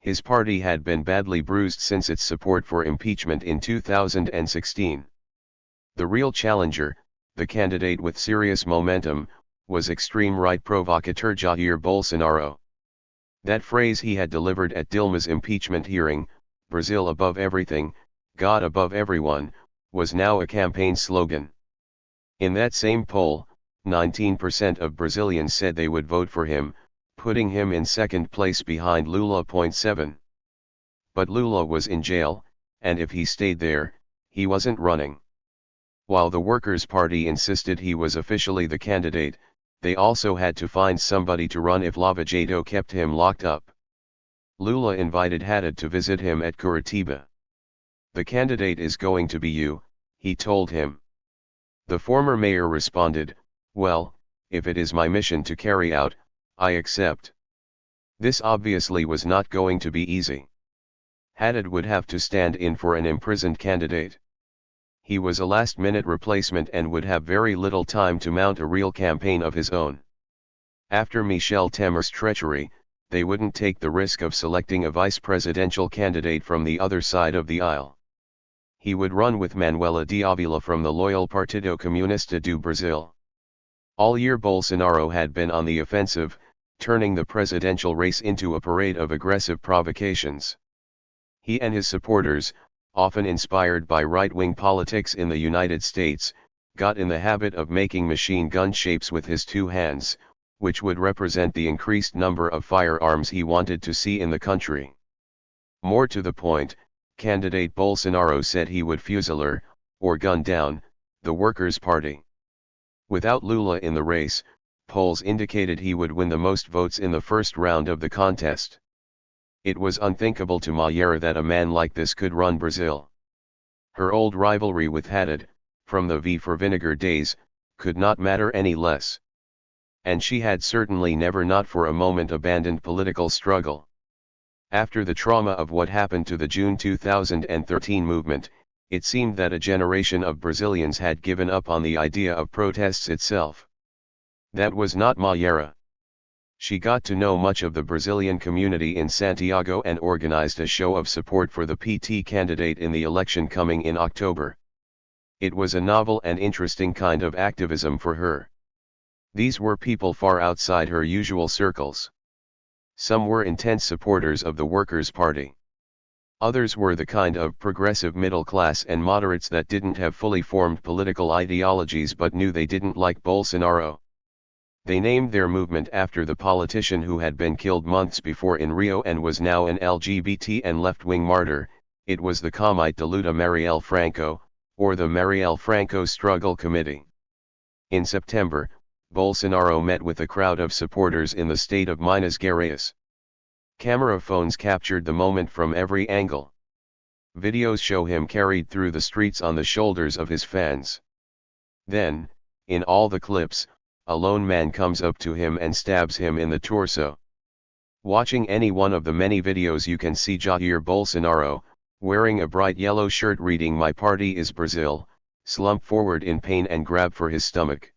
His party had been badly bruised since its support for impeachment in 2016. The real challenger, the candidate with serious momentum, was extreme right provocateur Jair Bolsonaro. That phrase he had delivered at Dilma's impeachment hearing, "Brazil above everything, God above everyone," was now a campaign slogan. In that same poll, 19% of Brazilians said they would vote for him, putting him in second place behind Lula. 7. But Lula was in jail, and if he stayed there, he wasn't running. While the Workers' Party insisted he was officially the candidate, they also had to find somebody to run if Lava Jato kept him locked up. Lula invited Haddad to visit him at Curitiba. "The candidate is going to be you," he told him. The former mayor responded, "Well, if it is my mission to carry out, I accept." This obviously was not going to be easy. Haddad would have to stand in for an imprisoned candidate. He was a last-minute replacement and would have very little time to mount a real campaign of his own. After Michel Temer's treachery, they wouldn't take the risk of selecting a vice-presidential candidate from the other side of the aisle. He would run with Manuela Dávila from the loyal Partido Comunista do Brasil. All year Bolsonaro had been on the offensive, turning the presidential race into a parade of aggressive provocations. He and his supporters, often inspired by right-wing politics in the United States, got in the habit of making machine gun shapes with his two hands, which would represent the increased number of firearms he wanted to see in the country. More to the point, candidate Bolsonaro said he would fusiller, or gun down, the Workers' Party. Without Lula in the race, polls indicated he would win the most votes in the first round of the contest. It was unthinkable to Mayra that a man like this could run Brazil. Her old rivalry with Haddad, from the V for Vinegar days, could not matter any less. And she had certainly never not for a moment abandoned political struggle. After the trauma of what happened to the June 2013 movement, it seemed that a generation of Brazilians had given up on the idea of protests itself. That was not Mayra. She got to know much of the Brazilian community in Santiago and organized a show of support for the PT candidate in the election coming in October. It was a novel and interesting kind of activism for her. These were people far outside her usual circles. Some were intense supporters of the Workers' Party. Others were the kind of progressive middle class and moderates that didn't have fully formed political ideologies but knew they didn't like Bolsonaro. They named their movement after the politician who had been killed months before in Rio and was now an LGBT and left-wing martyr. It was the Comite de Luta Marielle Franco, or the Marielle Franco Struggle Committee. In September, Bolsonaro met with a crowd of supporters in the state of Minas Gerais. Camera phones captured the moment from every angle. Videos show him carried through the streets on the shoulders of his fans. Then, in all the clips, a lone man comes up to him and stabs him in the torso. Watching any one of the many videos you can see Jair Bolsonaro, wearing a bright yellow shirt reading "My party is Brazil," slump forward in pain and grab for his stomach.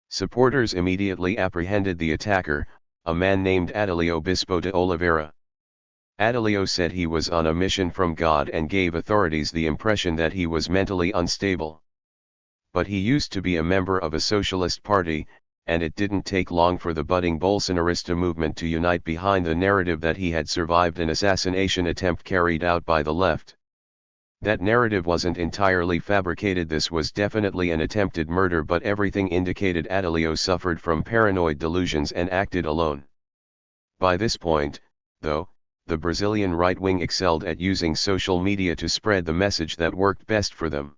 Supporters immediately apprehended the attacker, a man named Adilio Bispo de Oliveira. Adilio said he was on a mission from God and gave authorities the impression that he was mentally unstable. But he used to be a member of a socialist party, and it didn't take long for the budding Bolsonarista movement to unite behind the narrative that he had survived an assassination attempt carried out by the left. That narrative wasn't entirely fabricated. This was definitely an attempted murder, but everything indicated Adilio suffered from paranoid delusions and acted alone. By this point, though, the Brazilian right wing excelled at using social media to spread the message that worked best for them.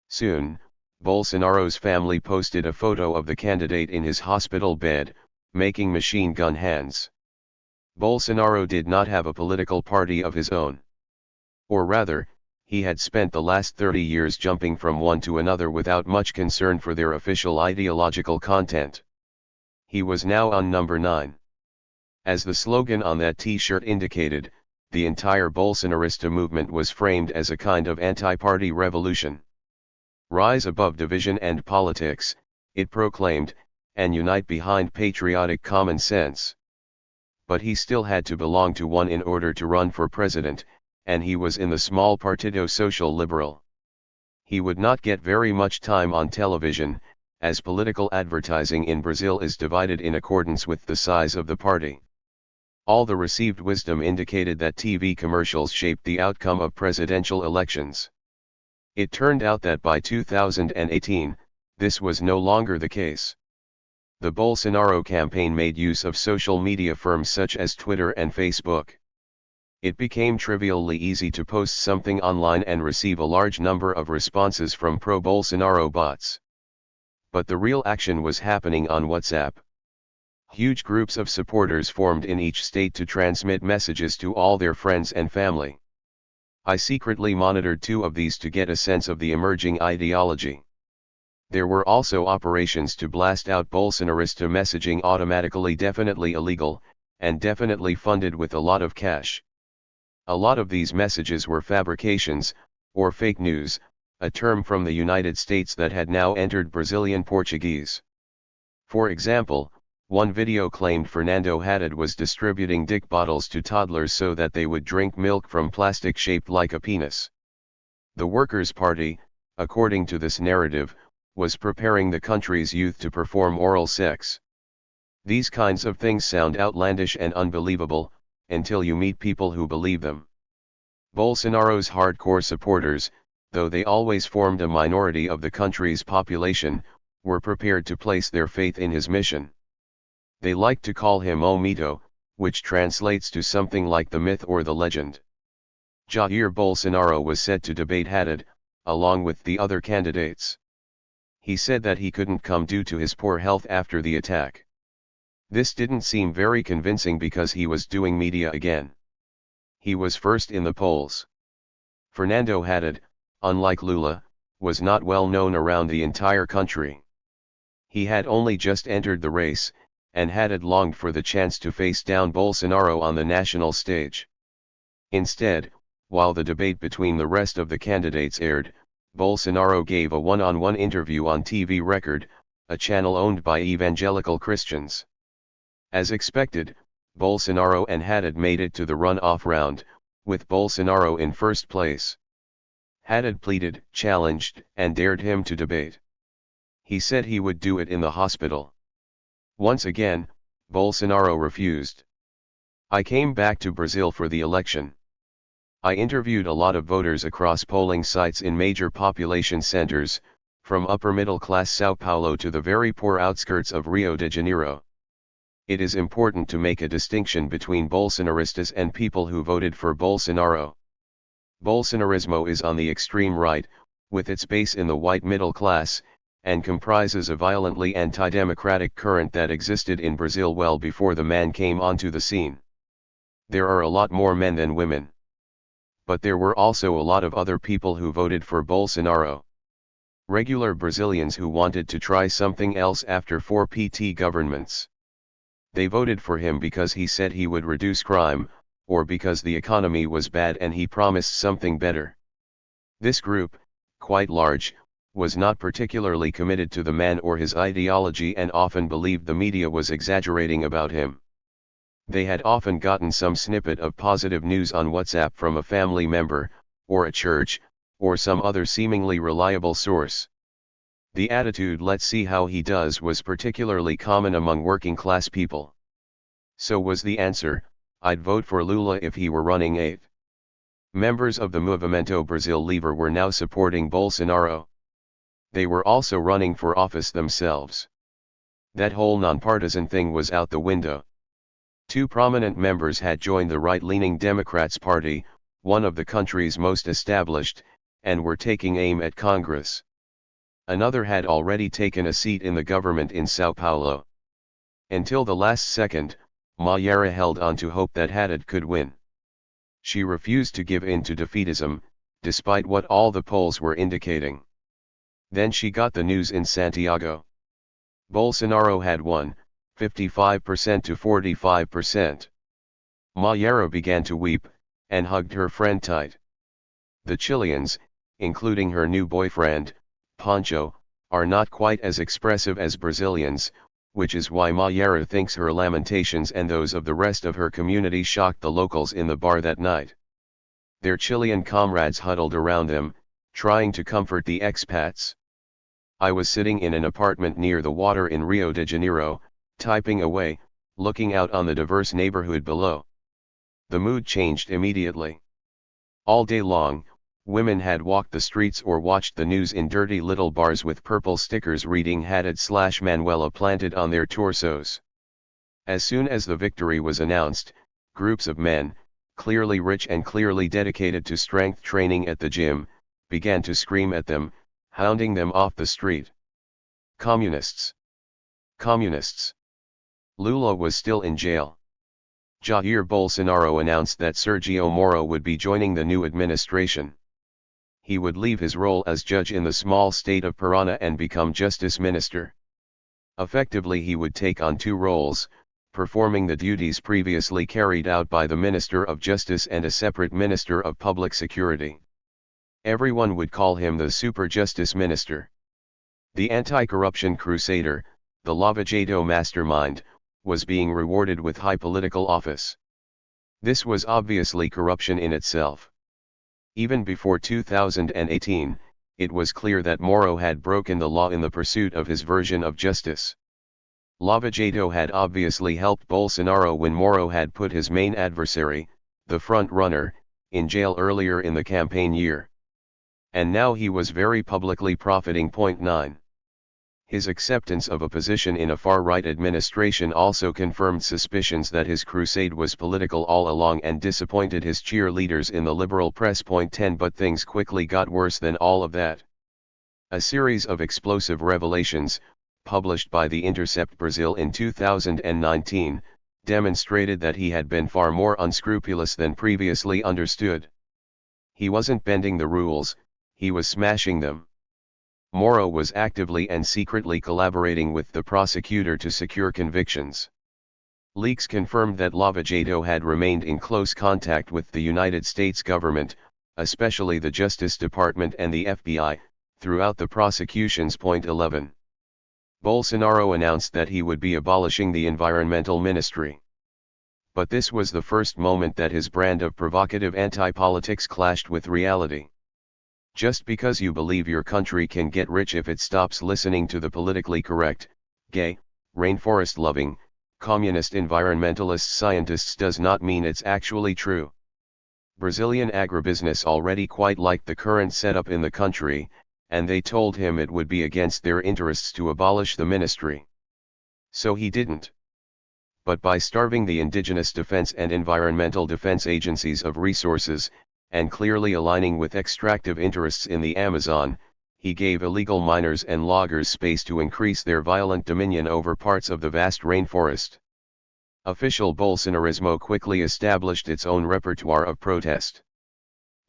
Soon, Bolsonaro's family posted a photo of the candidate in his hospital bed, making machine gun hands. Bolsonaro did not have a political party of his own. Or rather, he had spent the last 30 years jumping from one to another without much concern for their official ideological content. He was now on number 9. As the slogan on that t-shirt indicated, the entire Bolsonarista movement was framed as a kind of anti-party revolution. Rise above division and politics, it proclaimed, and unite behind patriotic common sense. But he still had to belong to one in order to run for president, and he was in the small Partido Social Liberal. He would not get very much time on television, as political advertising in Brazil is divided in accordance with the size of the party. All the received wisdom indicated that TV commercials shaped the outcome of presidential elections. It turned out that by 2018, this was no longer the case. The Bolsonaro campaign made use of social media firms such as Twitter and Facebook. It became trivially easy to post something online and receive a large number of responses from pro-Bolsonaro bots. But the real action was happening on WhatsApp. Huge groups of supporters formed in each state to transmit messages to all their friends and family. I secretly monitored 2 of these to get a sense of the emerging ideology. There were also operations to blast out Bolsonarista messaging, automatically definitely illegal, and definitely funded with a lot of cash. A lot of these messages were fabrications, or fake news, a term from the United States that had now entered Brazilian Portuguese. For example, one video claimed Fernando Haddad was distributing dick bottles to toddlers so that they would drink milk from plastic shaped like a penis. The Workers' Party, according to this narrative, was preparing the country's youth to perform oral sex. These kinds of things sound outlandish and unbelievable, until you meet people who believe them. Bolsonaro's hardcore supporters, though they always formed a minority of the country's population, were prepared to place their faith in his mission. They liked to call him O Mito, which translates to something like the myth or the legend. Jair Bolsonaro was set to debate Haddad, along with the other candidates. He said that he couldn't come due to his poor health after the attack. This didn't seem very convincing because he was doing media again. He was first in the polls. Fernando Haddad, unlike Lula, was not well known around the entire country. He had only just entered the race, and Haddad longed for the chance to face down Bolsonaro on the national stage. Instead, while the debate between the rest of the candidates aired, Bolsonaro gave a one-on-one interview on TV Record, a channel owned by evangelical Christians. As expected, Bolsonaro and Haddad made it to the runoff round, with Bolsonaro in first place. Haddad pleaded, challenged, and dared him to debate. He said he would do it in the hospital. Once again, Bolsonaro refused. I came back to Brazil for the election. I interviewed a lot of voters across polling sites in major population centers, from upper-middle-class São Paulo to the very poor outskirts of Rio de Janeiro. It is important to make a distinction between Bolsonaristas and people who voted for Bolsonaro. Bolsonarismo is on the extreme right, with its base in the white middle class, and comprises a violently anti-democratic current that existed in Brazil well before the man came onto the scene. There are a lot more men than women. But there were also a lot of other people who voted for Bolsonaro. Regular Brazilians who wanted to try something else after 4 PT governments. They voted for him because he said he would reduce crime, or because the economy was bad and he promised something better. This group, quite large, was not particularly committed to the man or his ideology and often believed the media was exaggerating about him. They had often gotten some snippet of positive news on WhatsApp from a family member, or a church, or some other seemingly reliable source. The attitude "let's see how he does" was particularly common among working class people. So was the answer, I'd vote for Lula if he were running 8th. Members of the Movimento Brasil Livre were now supporting Bolsonaro. They were also running for office themselves. That whole nonpartisan thing was out the window. 2 prominent members had joined the right-leaning Democrats Party, one of the country's most established, and were taking aim at Congress. Another had already taken a seat in the government in São Paulo. Until the last second, Mayara held on to hope that Haddad could win. She refused to give in to defeatism, despite what all the polls were indicating. Then she got the news in Santiago. Bolsonaro had won, 55% to 45%. Mayara began to weep, and hugged her friend tight. The Chileans, including her new boyfriend, Pancho, are not quite as expressive as Brazilians, which is why Maiara thinks her lamentations and those of the rest of her community shocked the locals in the bar that night. Their Chilean comrades huddled around them, trying to comfort the expats. I was sitting in an apartment near the water in Rio de Janeiro, typing away, looking out on the diverse neighborhood below. The mood changed immediately. All day long, women had walked the streets or watched the news in dirty little bars with purple stickers reading Haddad/Manuela planted on their torsos. As soon as the victory was announced, groups of men, clearly rich and clearly dedicated to strength training at the gym, began to scream at them, hounding them off the street. Communists! Communists! Lula was still in jail. Jair Bolsonaro announced that Sergio Moro would be joining the new administration. He would leave his role as judge in the small state of Parana and become justice minister. Effectively, he would take on two roles, performing the duties previously carried out by the Minister of Justice and a separate Minister of Public Security. Everyone would call him the Super Justice Minister. The anti-corruption crusader, the Lava Jato mastermind, was being rewarded with high political office. This was obviously corruption in itself. Even before 2018, it was clear that Moro had broken the law in the pursuit of his version of justice. Lava Jato had obviously helped Bolsonaro when Moro had put his main adversary, the front-runner, in jail earlier in the campaign year. And now he was very publicly profiting. 9. His acceptance of a position in a far-right administration also confirmed suspicions that his crusade was political all along and disappointed his cheerleaders in the liberal press. 10 But things quickly got worse than all of that. A series of explosive revelations, published by The Intercept Brazil in 2019, demonstrated that he had been far more unscrupulous than previously understood. He wasn't bending the rules, he was smashing them. Moro was actively and secretly collaborating with the prosecutor to secure convictions. Leaks confirmed that Lava Jato had remained in close contact with the United States government, especially the Justice Department and the FBI, throughout the prosecutions. 11. Bolsonaro announced that he would be abolishing the environmental ministry. But this was the first moment that his brand of provocative anti-politics clashed with reality. Just because you believe your country can get rich if it stops listening to the politically correct, gay, rainforest-loving, communist environmentalist scientists does not mean it's actually true. Brazilian agribusiness already quite liked the current setup in the country, and they told him it would be against their interests to abolish the ministry. So he didn't. But by starving the indigenous defense and environmental defense agencies of resources, and clearly aligning with extractive interests in the Amazon, he gave illegal miners and loggers space to increase their violent dominion over parts of the vast rainforest. Official Bolsonarismo quickly established its own repertoire of protest.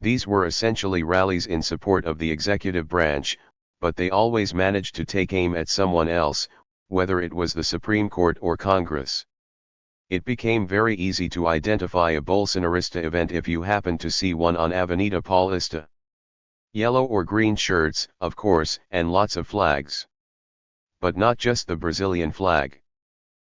These were essentially rallies in support of the executive branch, but they always managed to take aim at someone else, whether it was the Supreme Court or Congress. It became very easy to identify a Bolsonarista event if you happened to see one on Avenida Paulista. Yellow or green shirts, of course, and lots of flags. But not just the Brazilian flag.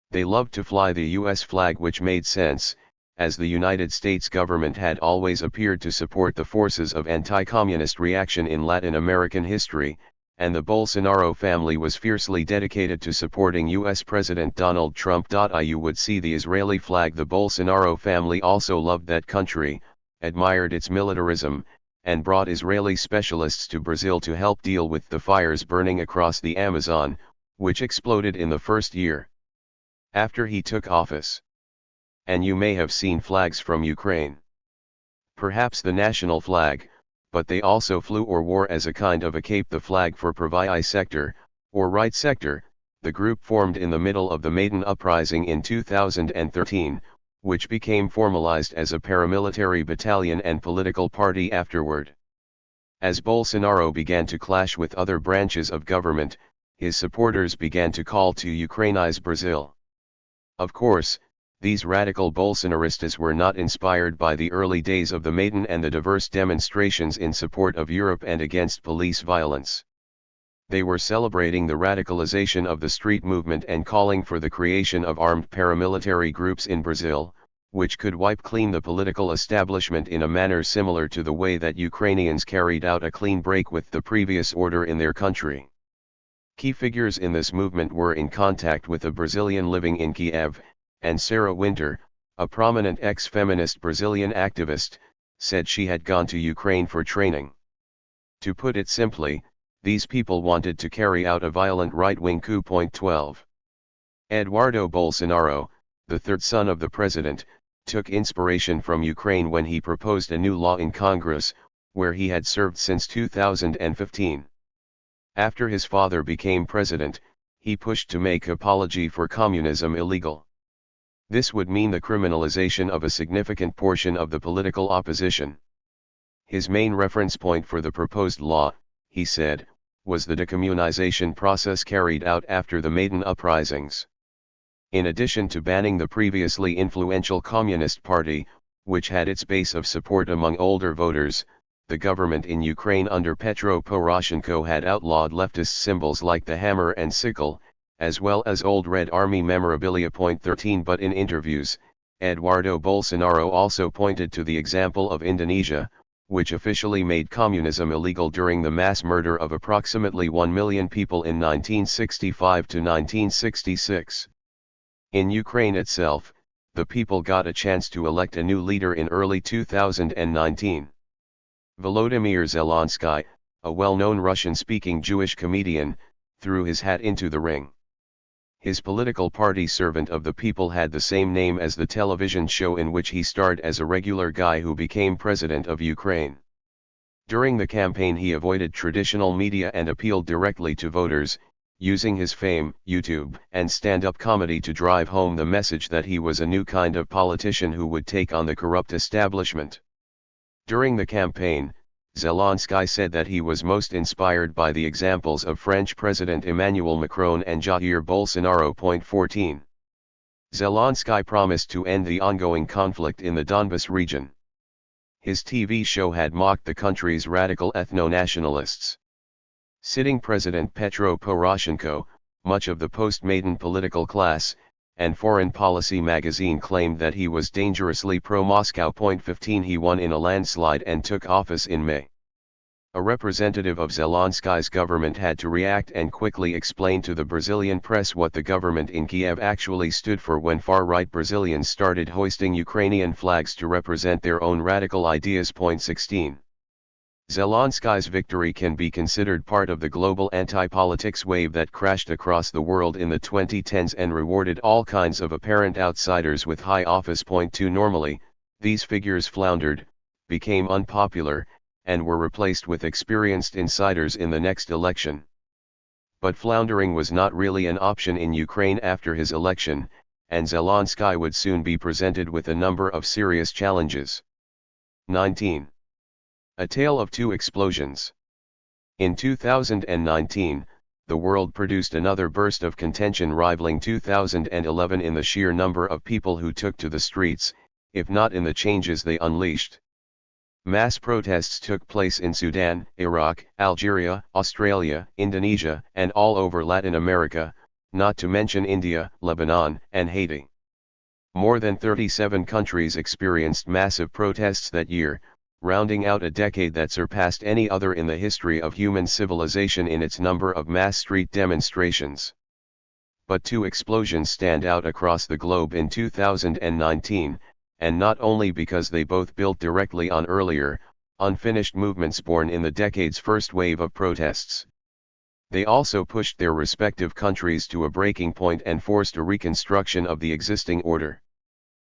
They loved to fly the US flag, which made sense, as the United States government had always appeared to support the forces of anti-communist reaction in Latin American history, and the Bolsonaro family was fiercely dedicated to supporting US President Donald Trump. You would see the Israeli flag. The Bolsonaro family also loved that country, admired its militarism, and brought Israeli specialists to Brazil to help deal with the fires burning across the Amazon, which exploded in the first year after he took office. And you may have seen flags from Ukraine. Perhaps the national flag, but they also flew or wore as a kind of a cape the flag for Pravai Sector, or Right Sector, the group formed in the middle of the Maidan Uprising in 2013, which became formalized as a paramilitary battalion and political party afterward. As Bolsonaro began to clash with other branches of government, his supporters began to call to Ukrainize Brazil. Of course, these radical Bolsonaristas were not inspired by the early days of the Maidan and the diverse demonstrations in support of Europe and against police violence. They were celebrating the radicalization of the street movement and calling for the creation of armed paramilitary groups in Brazil, which could wipe clean the political establishment in a manner similar to the way that Ukrainians carried out a clean break with the previous order in their country. Key figures in this movement were in contact with a Brazilian living in Kiev, and Sarah Winter, a prominent ex-feminist Brazilian activist, said she had gone to Ukraine for training. To put it simply, these people wanted to carry out a violent right-wing coup. 12. Eduardo Bolsonaro, the third son of the president, took inspiration from Ukraine when he proposed a new law in Congress, where he had served since 2015. After his father became president, he pushed to make apology for communism illegal. This would mean the criminalization of a significant portion of the political opposition. His main reference point for the proposed law, he said, was the decommunization process carried out after the Maidan uprisings. In addition to banning the previously influential Communist Party, which had its base of support among older voters, the government in Ukraine under Petro Poroshenko had outlawed leftist symbols like the hammer and sickle, as well as old Red Army memorabilia. 13 But in interviews, Eduardo Bolsonaro also pointed to the example of Indonesia, which officially made communism illegal during the mass murder of approximately 1 million people in 1965 to 1966. In Ukraine itself, the people got a chance to elect a new leader in early 2019. Volodymyr Zelensky, a well-known Russian-speaking Jewish comedian, threw his hat into the ring. His political party Servant of the People had the same name as the television show in which he starred as a regular guy who became president of Ukraine. During the campaign he avoided traditional media and appealed directly to voters, using his fame, YouTube, and stand-up comedy to drive home the message that he was a new kind of politician who would take on the corrupt establishment. During the campaign, Zelensky said that he was most inspired by the examples of French President Emmanuel Macron and Jair Bolsonaro. 14. Zelensky promised to end the ongoing conflict in the Donbas region. His TV show had mocked the country's radical ethno-nationalists. Sitting President Petro Poroshenko, much of the post-Maidan political class, and Foreign Policy magazine claimed that he was dangerously pro-Moscow. 15 He won in a landslide and took office in May. A representative of Zelensky's government had to react and quickly explain to the Brazilian press what the government in Kiev actually stood for when far-right Brazilians started hoisting Ukrainian flags to represent their own radical ideas. 16. Zelensky's victory can be considered part of the global anti-politics wave that crashed across the world in the 2010s and rewarded all kinds of apparent outsiders with high office. 2 Normally, these figures floundered, became unpopular, and were replaced with experienced insiders in the next election. But floundering was not really an option in Ukraine after his election, and Zelensky would soon be presented with a number of serious challenges. 19. A Tale of Two Explosions. In 2019, the world produced another burst of contention rivaling 2011 in the sheer number of people who took to the streets, if not in the changes they unleashed. Mass protests took place in Sudan, Iraq, Algeria, Australia, Indonesia, and all over Latin America, not to mention India, Lebanon, and Haiti. More than 37 countries experienced massive protests that year, rounding out a decade that surpassed any other in the history of human civilization in its number of mass street demonstrations. But two explosions stand out across the globe in 2019, and not only because they both built directly on earlier, unfinished movements born in the decade's first wave of protests. They also pushed their respective countries to a breaking point and forced a reconstruction of the existing order.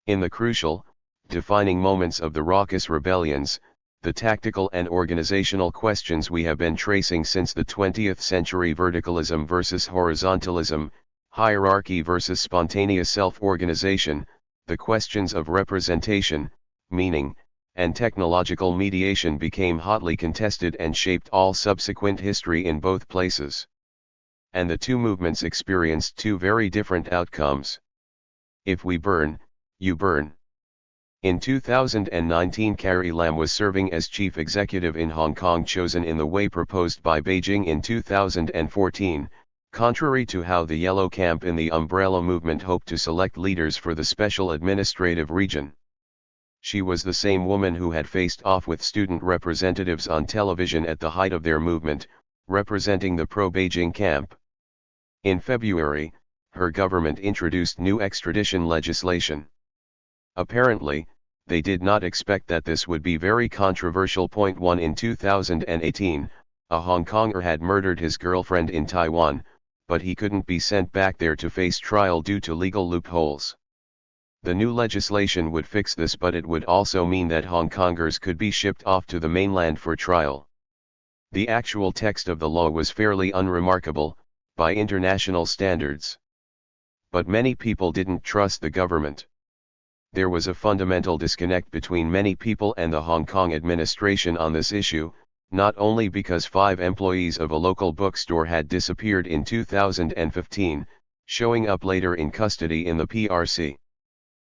In the crucial, defining moments of the raucous rebellions, the tactical and organizational questions we have been tracing since the 20th century: verticalism versus horizontalism, hierarchy versus spontaneous self-organization, the questions of representation, meaning, and technological mediation became hotly contested and shaped all subsequent history in both places. And the two movements experienced two very different outcomes. If we burn, you burn. In 2019, Carrie Lam was serving as chief executive in Hong Kong, chosen in the way proposed by Beijing in 2014, contrary to how the Yellow Camp in the Umbrella Movement hoped to select leaders for the Special Administrative Region. She was the same woman who had faced off with student representatives on television at the height of their movement, representing the pro-Beijing camp. In February, her government introduced new extradition legislation. Apparently, they did not expect that this would be very controversial. 1 In 2018, a Hong Konger had murdered his girlfriend in Taiwan, but he couldn't be sent back there to face trial due to legal loopholes. The new legislation would fix this, but it would also mean that Hong Kongers could be shipped off to the mainland for trial. The actual text of the law was fairly unremarkable, by international standards. But many people didn't trust the government. There was a fundamental disconnect between many people and the Hong Kong administration on this issue, not only because 5 employees of a local bookstore had disappeared in 2015, showing up later in custody in the PRC.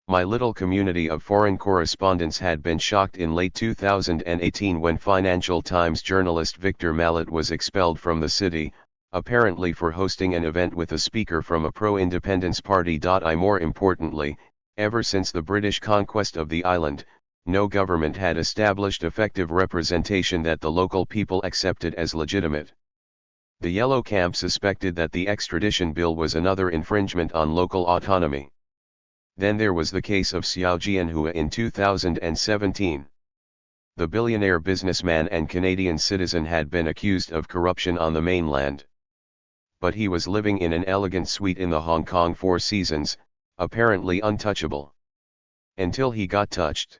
My little community of foreign correspondents had been shocked in late 2018 when Financial Times journalist Victor Mallet was expelled from the city, apparently for hosting an event with a speaker from a pro-independence party. More importantly, ever since the British conquest of the island, no government had established effective representation that the local people accepted as legitimate. The Yellow Camp suspected that the extradition bill was another infringement on local autonomy. Then there was the case of Xiao Jianhua in 2017. The billionaire businessman and Canadian citizen had been accused of corruption on the mainland. But he was living in an elegant suite in the Hong Kong Four Seasons, apparently untouchable. Until he got touched.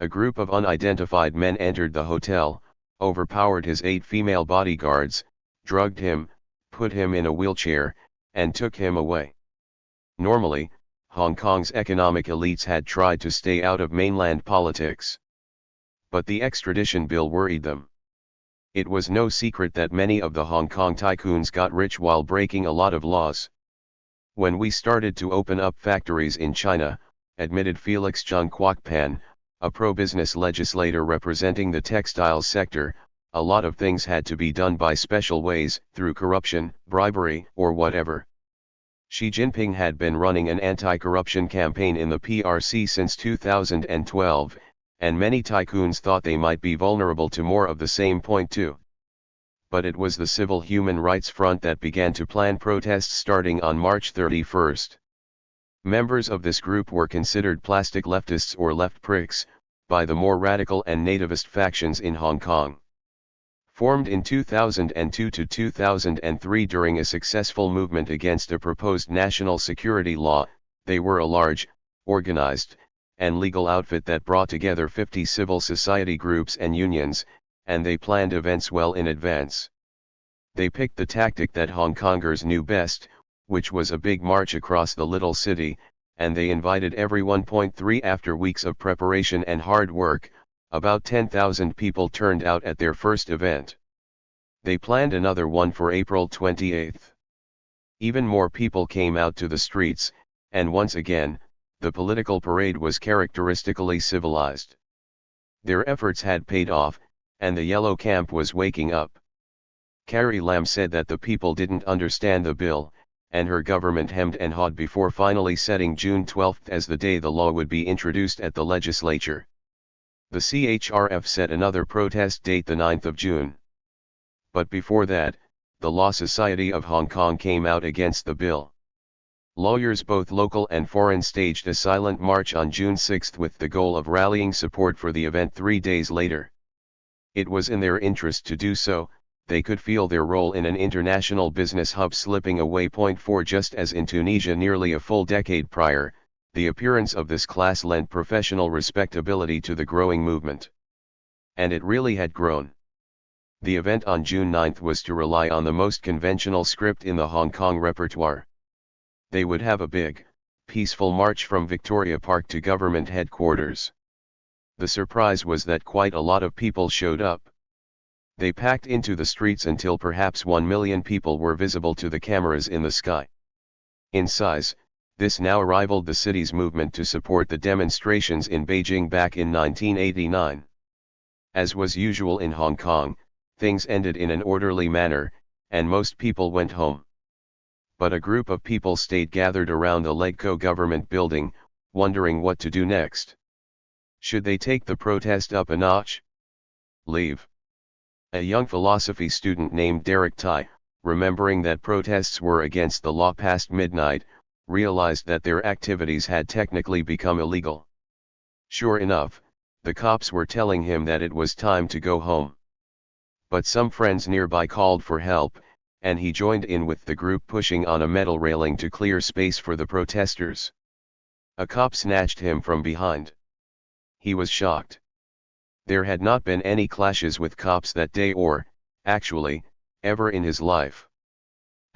A group of unidentified men entered the hotel, overpowered his 8 female bodyguards, drugged him, put him in a wheelchair, and took him away. Normally, Hong Kong's economic elites had tried to stay out of mainland politics. But the extradition bill worried them. It was no secret that many of the Hong Kong tycoons got rich while breaking a lot of laws. When we started to open up factories in China, admitted Felix Chung Kwok Pan, a pro-business legislator representing the textiles sector, a lot of things had to be done by special ways, through corruption, bribery, or whatever. Xi Jinping had been running an anti-corruption campaign in the PRC since 2012, and many tycoons thought they might be vulnerable to more of the same. Too. But it was the Civil Human Rights Front that began to plan protests starting on March 31. Members of this group were considered plastic leftists or left pricks, by the more radical and nativist factions in Hong Kong. Formed in 2002 to 2003 during a successful movement against a proposed national security law, they were a large, organized, and legal outfit that brought together 50 civil society groups and unions, and they planned events well in advance. They picked the tactic that Hong Kongers knew best, which was a big march across the little city, and they invited everyone. 3 After weeks of preparation and hard work, about 10,000 people turned out at their first event. They planned another one for April 28. Even more people came out to the streets, and once again, the political parade was characteristically civilized. Their efforts had paid off, and the Yellow Camp was waking up. Carrie Lam said that the people didn't understand the bill, and her government hemmed and hawed before finally setting June 12 as the day the law would be introduced at the legislature. The CHRF set another protest date, the 9th of June. But before that, the Law Society of Hong Kong came out against the bill. Lawyers both local and foreign staged a silent march on June 6 with the goal of rallying support for the event 3 days later. It was in their interest to do so. They could feel their role in an international business hub slipping away. 4 Just as in Tunisia nearly a full decade prior, the appearance of this class lent professional respectability to the growing movement. And it really had grown. The event on June 9 was to rely on the most conventional script in the Hong Kong repertoire. They would have a big, peaceful march from Victoria Park to government headquarters. The surprise was that quite a lot of people showed up. They packed into the streets until perhaps 1 million people were visible to the cameras in the sky. In size, This now rivaled the city's movement to support the demonstrations in Beijing back in 1989. As was usual in Hong Kong, things ended in an orderly manner, and most people went home. But a group of people stayed gathered around the Legco government building, wondering what to do next. Should they take the protest up a notch? Leave? A young philosophy student named Derek Tai, remembering that protests were against the law past midnight, realized that their activities had technically become illegal. Sure enough, the cops were telling him that it was time to go home. But some friends nearby called for help, and he joined in with the group pushing on a metal railing to clear space for the protesters. A cop snatched him from behind. He was shocked. There had not been any clashes with cops that day or, actually, ever in his life.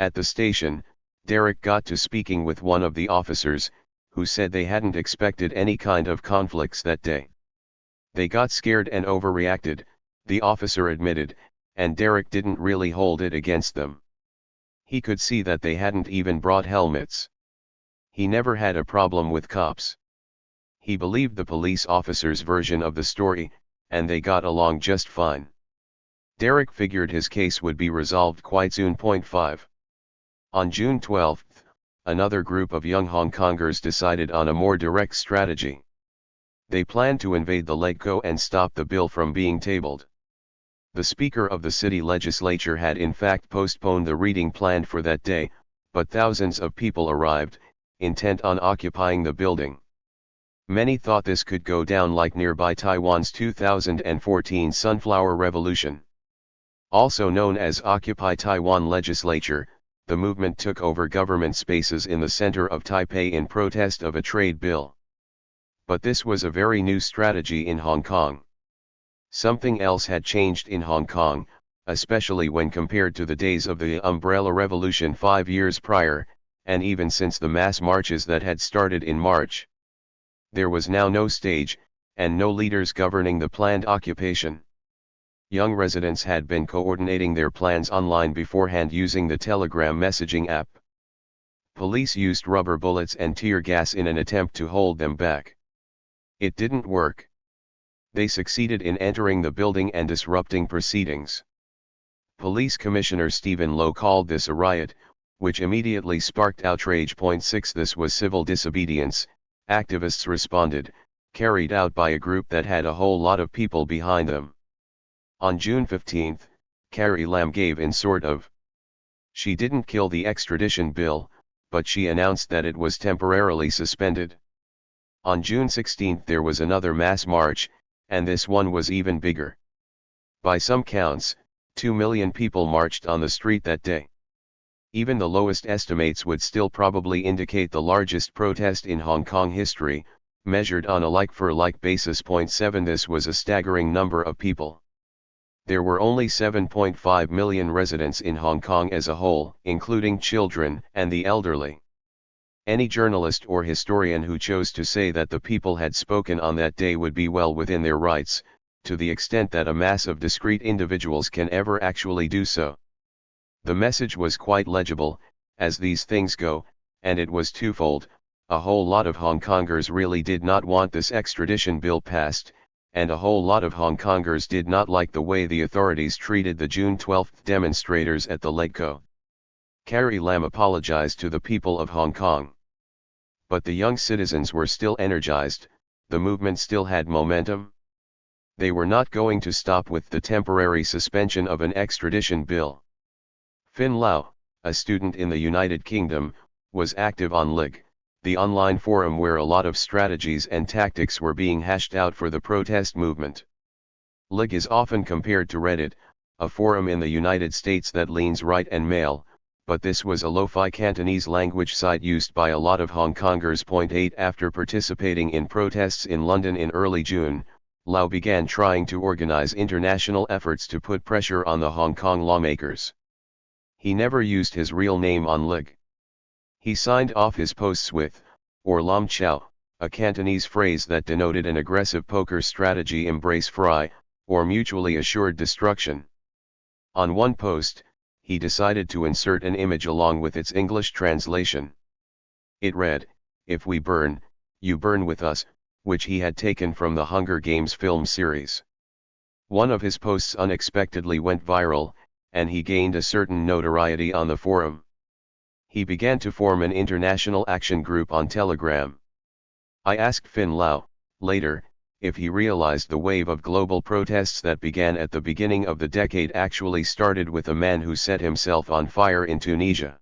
At the station, Derek got to speaking with one of the officers, who said they hadn't expected any kind of conflicts that day. They got scared and overreacted, the officer admitted, and Derek didn't really hold it against them. He could see that they hadn't even brought helmets. He never had a problem with cops. He believed the police officer's version of the story, and they got along just fine. Derek figured his case would be resolved quite soon. 5. On June 12, another group of young Hong Kongers decided on a more direct strategy. They planned to invade the Legco and stop the bill from being tabled. The Speaker of the city legislature had in fact postponed the reading planned for that day, but thousands of people arrived, intent on occupying the building. Many thought this could go down like nearby Taiwan's 2014 Sunflower Revolution. Also known as Occupy Taiwan Legislature, the movement took over government spaces in the center of Taipei in protest of a trade bill. But this was a very new strategy in Hong Kong. Something else had changed in Hong Kong, especially when compared to the days of the Umbrella Revolution 5 years prior, and even since the mass marches that had started in March. There was now no stage, and no leaders governing the planned occupation. Young residents had been coordinating their plans online beforehand using the Telegram messaging app. Police used rubber bullets and tear gas in an attempt to hold them back. It didn't work. They succeeded in entering the building and disrupting proceedings. Police Commissioner Stephen Low called this a riot, which immediately sparked outrage. 6 This was civil disobedience, activists responded, carried out by a group that had a whole lot of people behind them. On June 15, Carrie Lam gave in sort of. She didn't kill the extradition bill, but she announced that it was temporarily suspended. On June 16 there was another mass march, and this one was even bigger. By some counts, 2 million people marched on the street that day. Even the lowest estimates would still probably indicate the largest protest in Hong Kong history, measured on a like-for-like basis. 7 This was a staggering number of people. There were only 7.5 million residents in Hong Kong as a whole, including children and the elderly. Any journalist or historian who chose to say that the people had spoken on that day would be well within their rights, to the extent that a mass of discrete individuals can ever actually do so. The message was quite legible, as these things go, and it was twofold. A whole lot of Hong Kongers really did not want this extradition bill passed, and a whole lot of Hong Kongers did not like the way the authorities treated the June 12 demonstrators at the Legco. Carrie Lam apologized to the people of Hong Kong. But the young citizens were still energized, the movement still had momentum. They were not going to stop with the temporary suspension of an extradition bill. Fin Lau, a student in the United Kingdom, was active on Lig, the online forum where a lot of strategies and tactics were being hashed out for the protest movement. Lig is often compared to Reddit, a forum in the United States that leans right and male, but this was a lo-fi Cantonese language site used by a lot of Hong Kongers. 8 After participating in protests in London in early June, Lau began trying to organize international efforts to put pressure on the Hong Kong lawmakers. He never used his real name on Lig. He signed off his posts with, or Lam Chao, a Cantonese phrase that denoted an aggressive poker strategy, embrace fry, or mutually assured destruction. On one post, he decided to insert an image along with its English translation. It read, "If we burn, you burn with us," which he had taken from the Hunger Games film series. One of his posts unexpectedly went viral, and he gained a certain notoriety on the forum. He began to form an international action group on Telegram. I asked Fin Lau, later, if he realized the wave of global protests that began at the beginning of the decade actually started with a man who set himself on fire in Tunisia.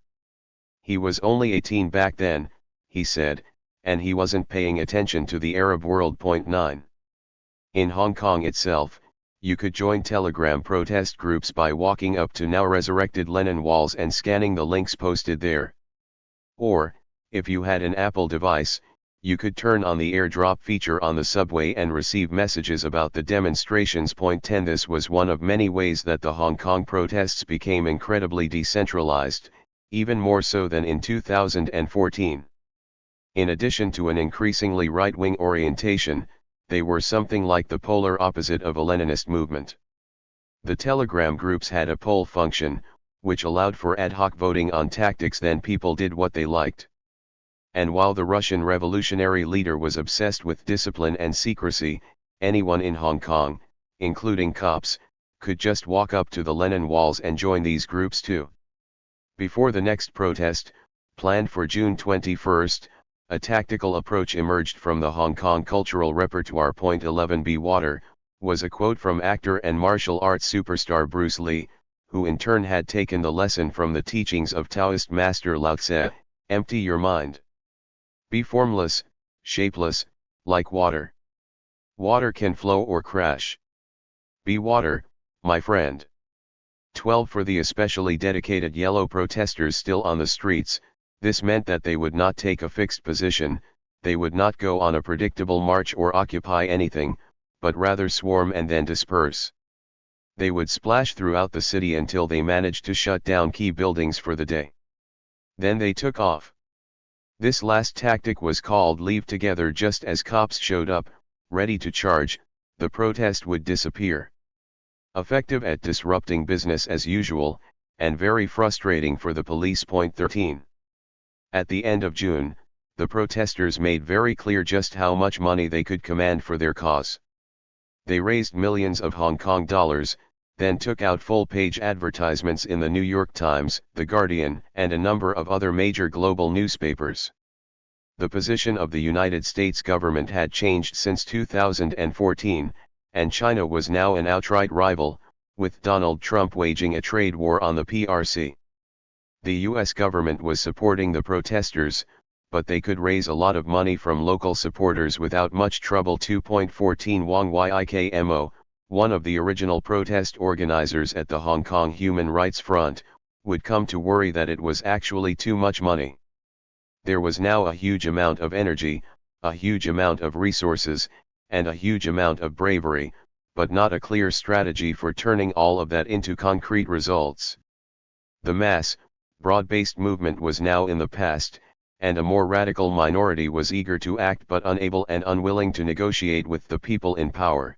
He was only 18 back then, he said, and he wasn't paying attention to the Arab world. 9. In Hong Kong itself, you could join Telegram protest groups by walking up to now resurrected Lenin walls and scanning the links posted there. Or, if you had an Apple device, you could turn on the airdrop feature on the subway and receive messages about the demonstrations. 10. This was one of many ways that the Hong Kong protests became incredibly decentralized, even more so than in 2014. In addition to an increasingly right-wing orientation, they were something like the polar opposite of a Leninist movement. The Telegram groups had a poll function, which allowed for ad hoc voting on tactics. Then people did what they liked. And while the Russian revolutionary leader was obsessed with discipline and secrecy, anyone in Hong Kong, including cops, could just walk up to the Lenin walls and join these groups too. Before the next protest, planned for June 21, a tactical approach emerged from the Hong Kong cultural repertoire. 11. Be water, was a quote from actor and martial arts superstar Bruce Lee, who in turn had taken the lesson from the teachings of Taoist master Lao Tse: empty your mind. Be formless, shapeless, like water. Water can flow or crash. Be water, my friend. 12. For the especially dedicated yellow protesters still on the streets, this meant that they would not take a fixed position, they would not go on a predictable march or occupy anything, but rather swarm and then disperse. They would splash throughout the city until they managed to shut down key buildings for the day. Then they took off. This last tactic was called leave together. Just as cops showed up, ready to charge, the protest would disappear. Effective at disrupting business as usual, and very frustrating for the police. 13. At the end of June, the protesters made very clear just how much money they could command for their cause. They raised millions of Hong Kong dollars, then took out full-page advertisements in the New York Times, The Guardian, and a number of other major global newspapers. The position of the United States government had changed since 2014, and China was now an outright rival, with Donald Trump waging a trade war on the PRC. The US government was supporting the protesters, but they could raise a lot of money from local supporters without much trouble. 2.14 Wang Yikmo, one of the original protest organizers at the Hong Kong Human Rights Front, would come to worry that it was actually too much money. There was now a huge amount of energy, a huge amount of resources, and a huge amount of bravery, but not a clear strategy for turning all of that into concrete results. The mass, broad-based movement was now in the past, and a more radical minority was eager to act but unable and unwilling to negotiate with the people in power.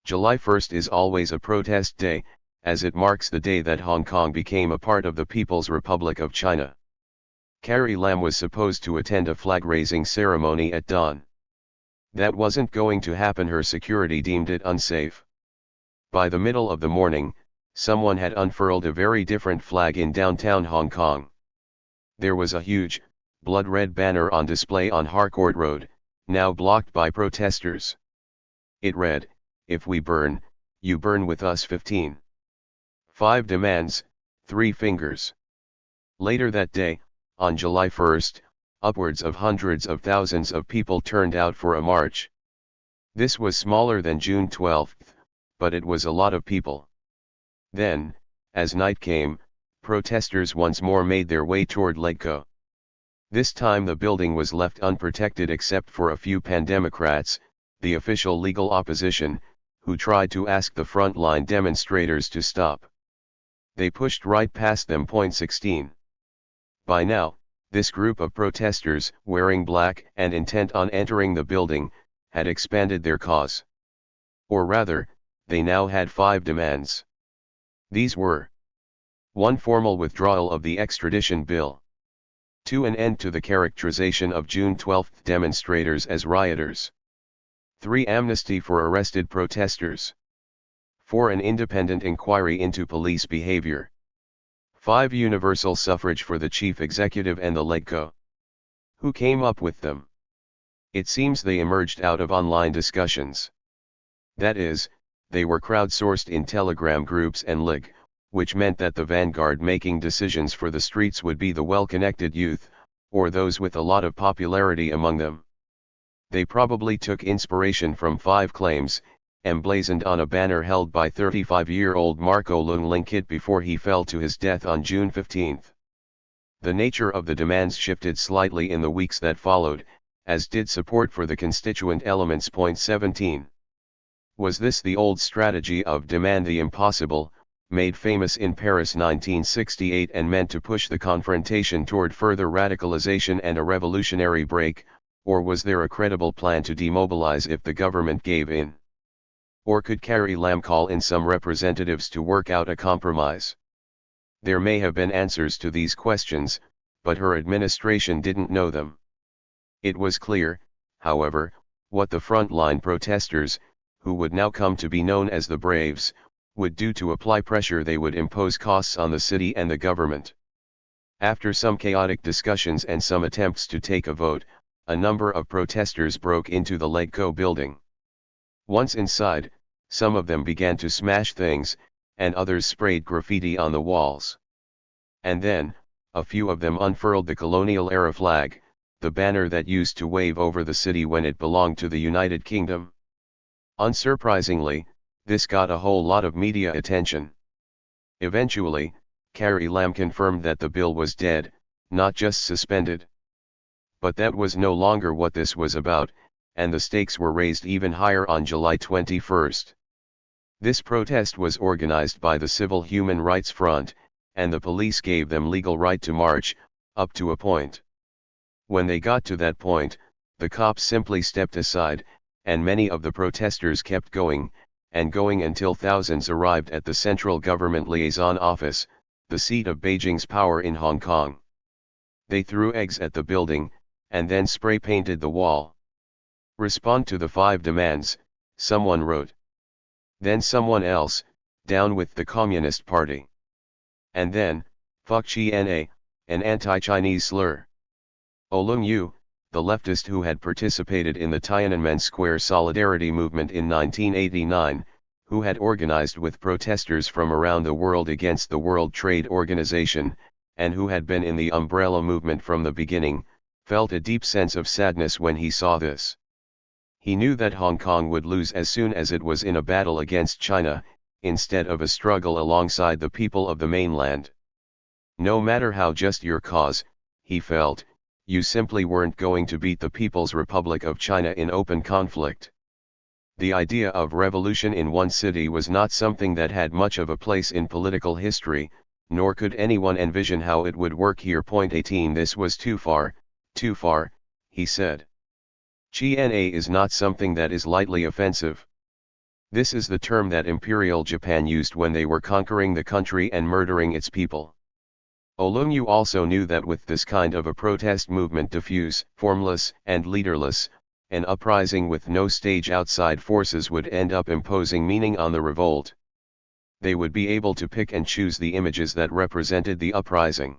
July 1st is always a protest day, as it marks the day that Hong Kong became a part of the People's Republic of China. Carrie Lam was supposed to attend a flag-raising ceremony at dawn. That wasn't going to happen. Her security deemed it unsafe. By the middle of the morning, someone had unfurled a very different flag in downtown Hong Kong. There was a huge, blood-red banner on display on Harcourt Road, now blocked by protesters. It read, "If we burn, you burn with us." 15. 5 demands, 3 fingers. Later that day, on July 1st, upwards of hundreds of thousands of people turned out for a march. This was smaller than June 12th, but it was a lot of people. Then, as night came, protesters once more made their way toward Legco. This time the building was left unprotected except for a few pandemocrats, the official legal opposition, who tried to ask the frontline demonstrators to stop. They pushed right past them. 16. By now, this group of protesters, wearing black and intent on entering the building, had expanded their cause. Or rather, they now had 5 demands. These were: 1. Formal withdrawal of the extradition bill. To an end to the characterization of June 12 demonstrators as rioters. 3. Amnesty for arrested protesters. 4. An independent inquiry into police behavior. 5. Universal suffrage for the chief executive and the LegCo. Who came up with them? It seems they emerged out of online discussions. That is, they were crowdsourced in Telegram groups and Lig, which meant that the vanguard making decisions for the streets would be the well-connected youth, or those with a lot of popularity among them. They probably took inspiration from 5 claims, emblazoned on a banner held by 35-year-old Marco Leung Linkit before he fell to his death on June 15. The nature of the demands shifted slightly in the weeks that followed, as did support for the constituent elements. Point 17. Was this the old strategy of demand the impossible, made famous in Paris 1968 and meant to push the confrontation toward further radicalization and a revolutionary break, or was there a credible plan to demobilize if the government gave in? Or could Carrie Lam call in some representatives to work out a compromise? There may have been answers to these questions, but her administration didn't know them. It was clear, however, what the frontline protesters, who would now come to be known as the Braves, would do to apply pressure. They would impose costs on the city and the government. After some chaotic discussions and some attempts to take a vote, a number of protesters broke into the LegCo building. Once inside, some of them began to smash things, and others sprayed graffiti on the walls. And then, a few of them unfurled the colonial-era flag, the banner that used to wave over the city when it belonged to the United Kingdom. Unsurprisingly, this got a whole lot of media attention. Eventually, Carrie Lam confirmed that the bill was dead, not just suspended. But that was no longer what this was about, and the stakes were raised even higher on July 21. This protest was organized by the Civil Human Rights Front, and the police gave them legal right to march, up to a point. When they got to that point, the cops simply stepped aside, and many of the protesters kept going, and going until thousands arrived at the Central Government Liaison Office, the seat of Beijing's power in Hong Kong. They threw eggs at the building, and then spray-painted the wall. Respond to the 5 demands, someone wrote. Then someone else, down with the Communist Party. And then, fuck China, an anti-Chinese slur. Leung Yu, the leftist who had participated in the Tiananmen Square Solidarity Movement in 1989, who had organized with protesters from around the world against the World Trade Organization, and who had been in the umbrella movement from the beginning, felt a deep sense of sadness when he saw this. He knew that Hong Kong would lose as soon as it was in a battle against China, instead of a struggle alongside the people of the mainland. No matter how just your cause, he felt, you simply weren't going to beat the People's Republic of China in open conflict. The idea of revolution in one city was not something that had much of a place in political history, nor could anyone envision how it would work here. Point 18. This was too far, he said. China is not something that is lightly offensive. This is the term that Imperial Japan used when they were conquering the country and murdering its people. Leung Yu also knew that with this kind of a protest movement diffuse, formless, and leaderless, an uprising with no stage outside forces would end up imposing meaning on the revolt. They would be able to pick and choose the images that represented the uprising.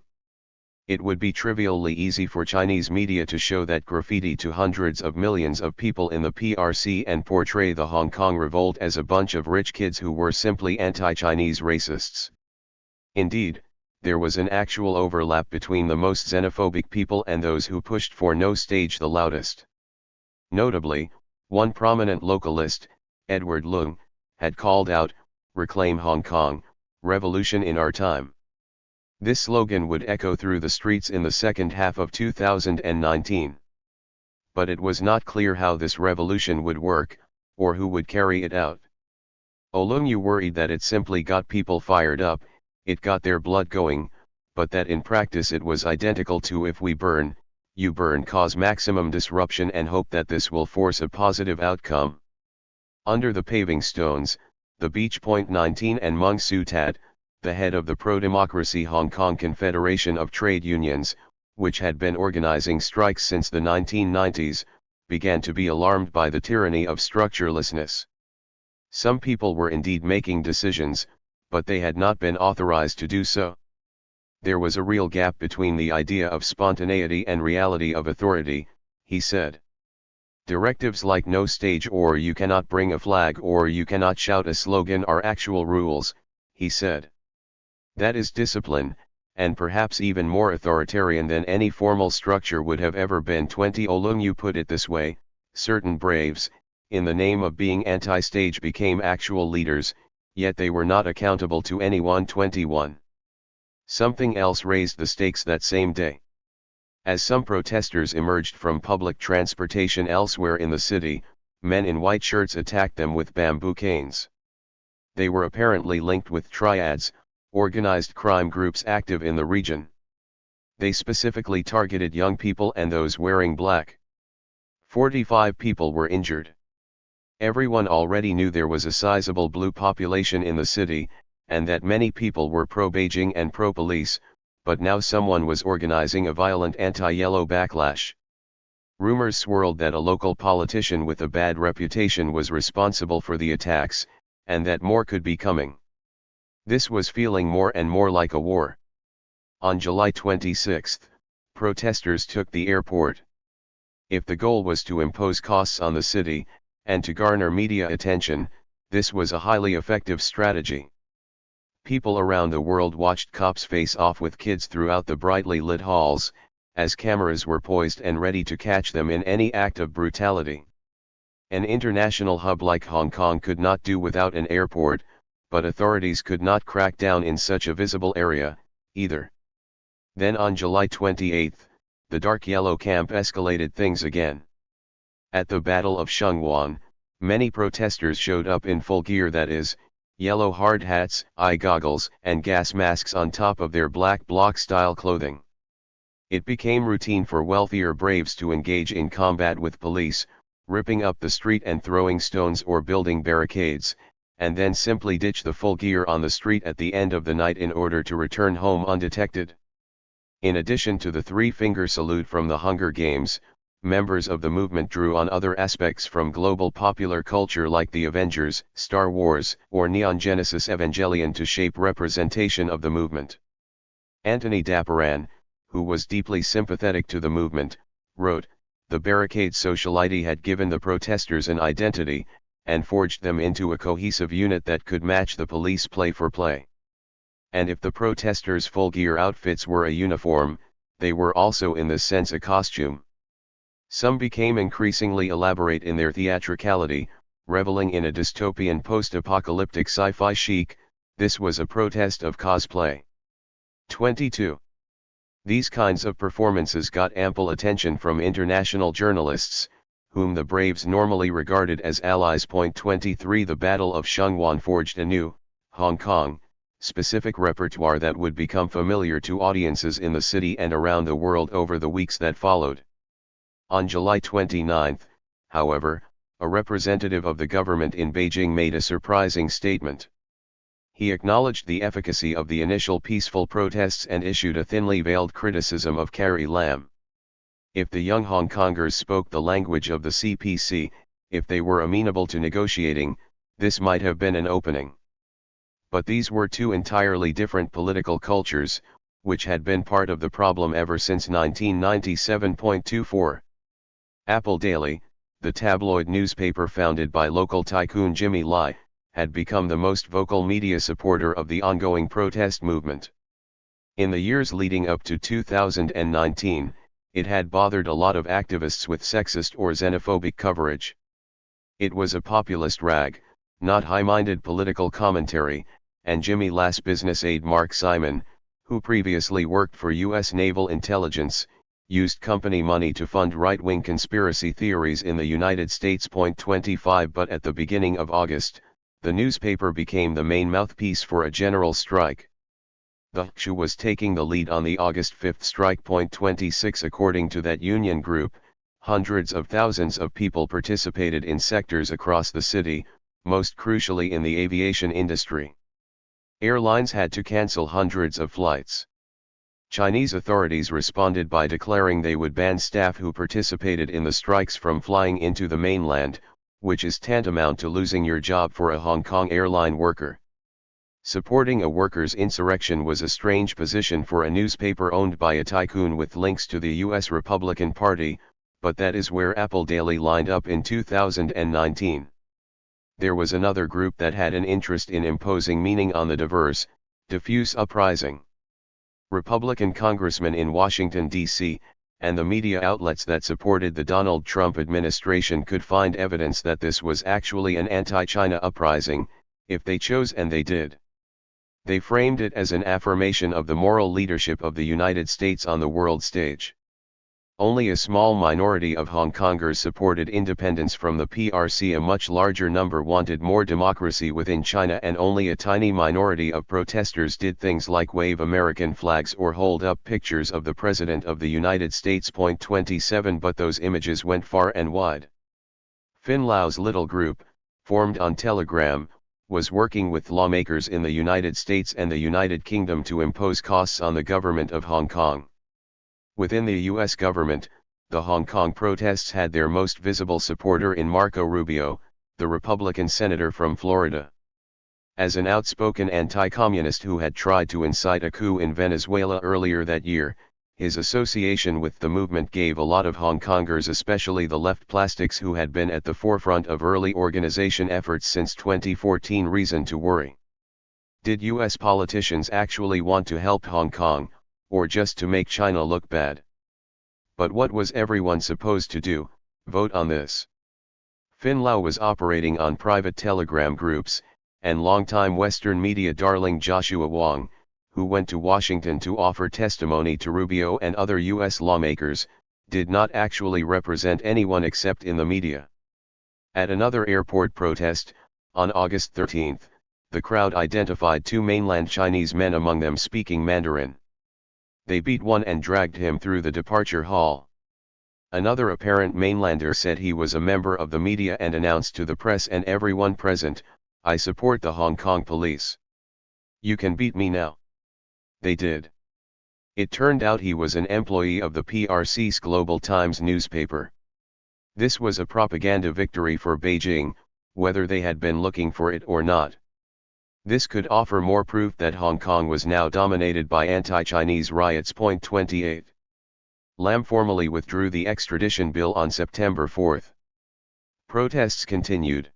It would be trivially easy for Chinese media to show that graffiti to hundreds of millions of people in the PRC and portray the Hong Kong revolt as a bunch of rich kids who were simply anti-Chinese racists. Indeed, there was an actual overlap between the most xenophobic people and those who pushed for no stage the loudest. Notably, one prominent localist, Edward Leung, had called out, "Reclaim Hong Kong, revolution in our time." This slogan would echo through the streets in the second half of 2019. But it was not clear how this revolution would work, or who would carry it out. Leung Yu worried that it simply got people fired up, it got their blood going, but that in practice it was identical to if we burn, you burn, cause maximum disruption and hope that this will force a positive outcome. Under the paving stones, the beach. 19 and Mung Soo Tat, the head of the pro-democracy Hong Kong Confederation of Trade Unions, which had been organizing strikes since the 1990s, began to be alarmed by the tyranny of structurelessness. Some people were indeed making decisions, but they had not been authorized to do so. There was a real gap between the idea of spontaneity and reality of authority, he said. Directives like no stage or you cannot bring a flag or you cannot shout a slogan are actual rules, he said. That is discipline, and perhaps even more authoritarian than any formal structure would have ever been. 20 Olunyu put it this way, certain braves, in the name of being anti-stage became actual leaders, yet they were not accountable to anyone. 21. Something else raised the stakes that same day. As some protesters emerged from public transportation elsewhere in the city, men in white shirts attacked them with bamboo canes. They were apparently linked with triads, organized crime groups active in the region. They specifically targeted young people and those wearing black. 45 people were injured. Everyone already knew there was a sizable blue population in the city, and that many people were pro-Beijing and pro-police, but now someone was organizing a violent anti-yellow backlash. Rumors swirled that a local politician with a bad reputation was responsible for the attacks, and that more could be coming. This was feeling more and more like a war. On July 26, protesters took the airport. If the goal was to impose costs on the city, and to garner media attention, this was a highly effective strategy. People around the world watched cops face off with kids throughout the brightly lit halls, as cameras were poised and ready to catch them in any act of brutality. An international hub like Hong Kong could not do without an airport, but authorities could not crack down in such a visible area, either. Then on July 28, the dark yellow camp escalated things again. At the Battle of Shengwan, many protesters showed up in full gear, that is, yellow hard hats, eye goggles, and gas masks on top of their black bloc-style clothing. It became routine for wealthier braves to engage in combat with police, ripping up the street and throwing stones or building barricades, and then simply ditch the full gear on the street at the end of the night in order to return home undetected. In addition to the three-finger salute from the Hunger Games, members of the movement drew on other aspects from global popular culture like the Avengers, Star Wars, or Neon Genesis Evangelion to shape representation of the movement. Anthony Daparan, who was deeply sympathetic to the movement, wrote, "The barricade socialite had given the protesters an identity, and forged them into a cohesive unit that could match the police play for play. And if the protesters' full gear outfits were a uniform, they were also in this sense a costume. Some became increasingly elaborate in their theatricality, reveling in a dystopian post-apocalyptic sci-fi chic. This was a protest of cosplay." 22. These kinds of performances got ample attention from international journalists, whom the Braves normally regarded as allies. 23 The Battle of Shengwan forged a new, Hong Kong, specific repertoire that would become familiar to audiences in the city and around the world over the weeks that followed. On July 29, however, a representative of the government in Beijing made a surprising statement. He acknowledged the efficacy of the initial peaceful protests and issued a thinly veiled criticism of Carrie Lam. If the young Hong Kongers spoke the language of the CPC, if they were amenable to negotiating, this might have been an opening. But these were two entirely different political cultures, which had been part of the problem ever since 1997. 24. Apple Daily, the tabloid newspaper founded by local tycoon Jimmy Lai, had become the most vocal media supporter of the ongoing protest movement. In the years leading up to 2019, it had bothered a lot of activists with sexist or xenophobic coverage. It was a populist rag, not high-minded political commentary, and Jimmy Lai's business aide Mark Simon, who previously worked for U.S. Naval Intelligence, used company money to fund right-wing conspiracy theories in the United States. 25 But at the beginning of August, the newspaper became the main mouthpiece for a general strike. The HSU was taking the lead on the August 5 strike. 26 According to that union group, hundreds of thousands of people participated in sectors across the city, most crucially in the aviation industry. Airlines had to cancel hundreds of flights. Chinese authorities responded by declaring they would ban staff who participated in the strikes from flying into the mainland, which is tantamount to losing your job for a Hong Kong airline worker. Supporting a workers' insurrection was a strange position for a newspaper owned by a tycoon with links to the U.S. Republican Party, but that is where Apple Daily lined up in 2019. There was another group that had an interest in imposing meaning on the diverse, diffuse uprising. Republican congressmen in Washington, D.C., and the media outlets that supported the Donald Trump administration could find evidence that this was actually an anti-China uprising, if they chose, and they did. They framed it as an affirmation of the moral leadership of the United States on the world stage. Only a small minority of Hong Kongers supported independence from the PRC. A much larger number wanted more democracy within China, and only a tiny minority of protesters did things like wave American flags or hold up pictures of the President of the United States. 27 But those images went far and wide. Fin Lau's little group, formed on Telegram, was working with lawmakers in the United States and the United Kingdom to impose costs on the government of Hong Kong. Within the U.S. government, the Hong Kong protests had their most visible supporter in Marco Rubio, the Republican senator from Florida. As an outspoken anti-communist who had tried to incite a coup in Venezuela earlier that year, his association with the movement gave a lot of Hong Kongers, especially the left plastics who had been at the forefront of early organization efforts since 2014, reason to worry. Did U.S. politicians actually want to help Hong Kong, or just to make China look bad? But what was everyone supposed to do? Vote on this. Fin Lau was operating on private Telegram groups, and longtime Western media darling Joshua Wong, who went to Washington to offer testimony to Rubio and other U.S. lawmakers, did not actually represent anyone except in the media. At another airport protest, on August 13, the crowd identified two mainland Chinese men, among them speaking Mandarin. They beat one and dragged him through the departure hall. Another apparent mainlander said he was a member of the media and announced to the press and everyone present, "I support the Hong Kong police. You can beat me now." They did. It turned out he was an employee of the PRC's Global Times newspaper. This was a propaganda victory for Beijing, whether they had been looking for it or not. This could offer more proof that Hong Kong was now dominated by anti-Chinese riots. 28. Lam formally withdrew the extradition bill on September 4. Protests continued.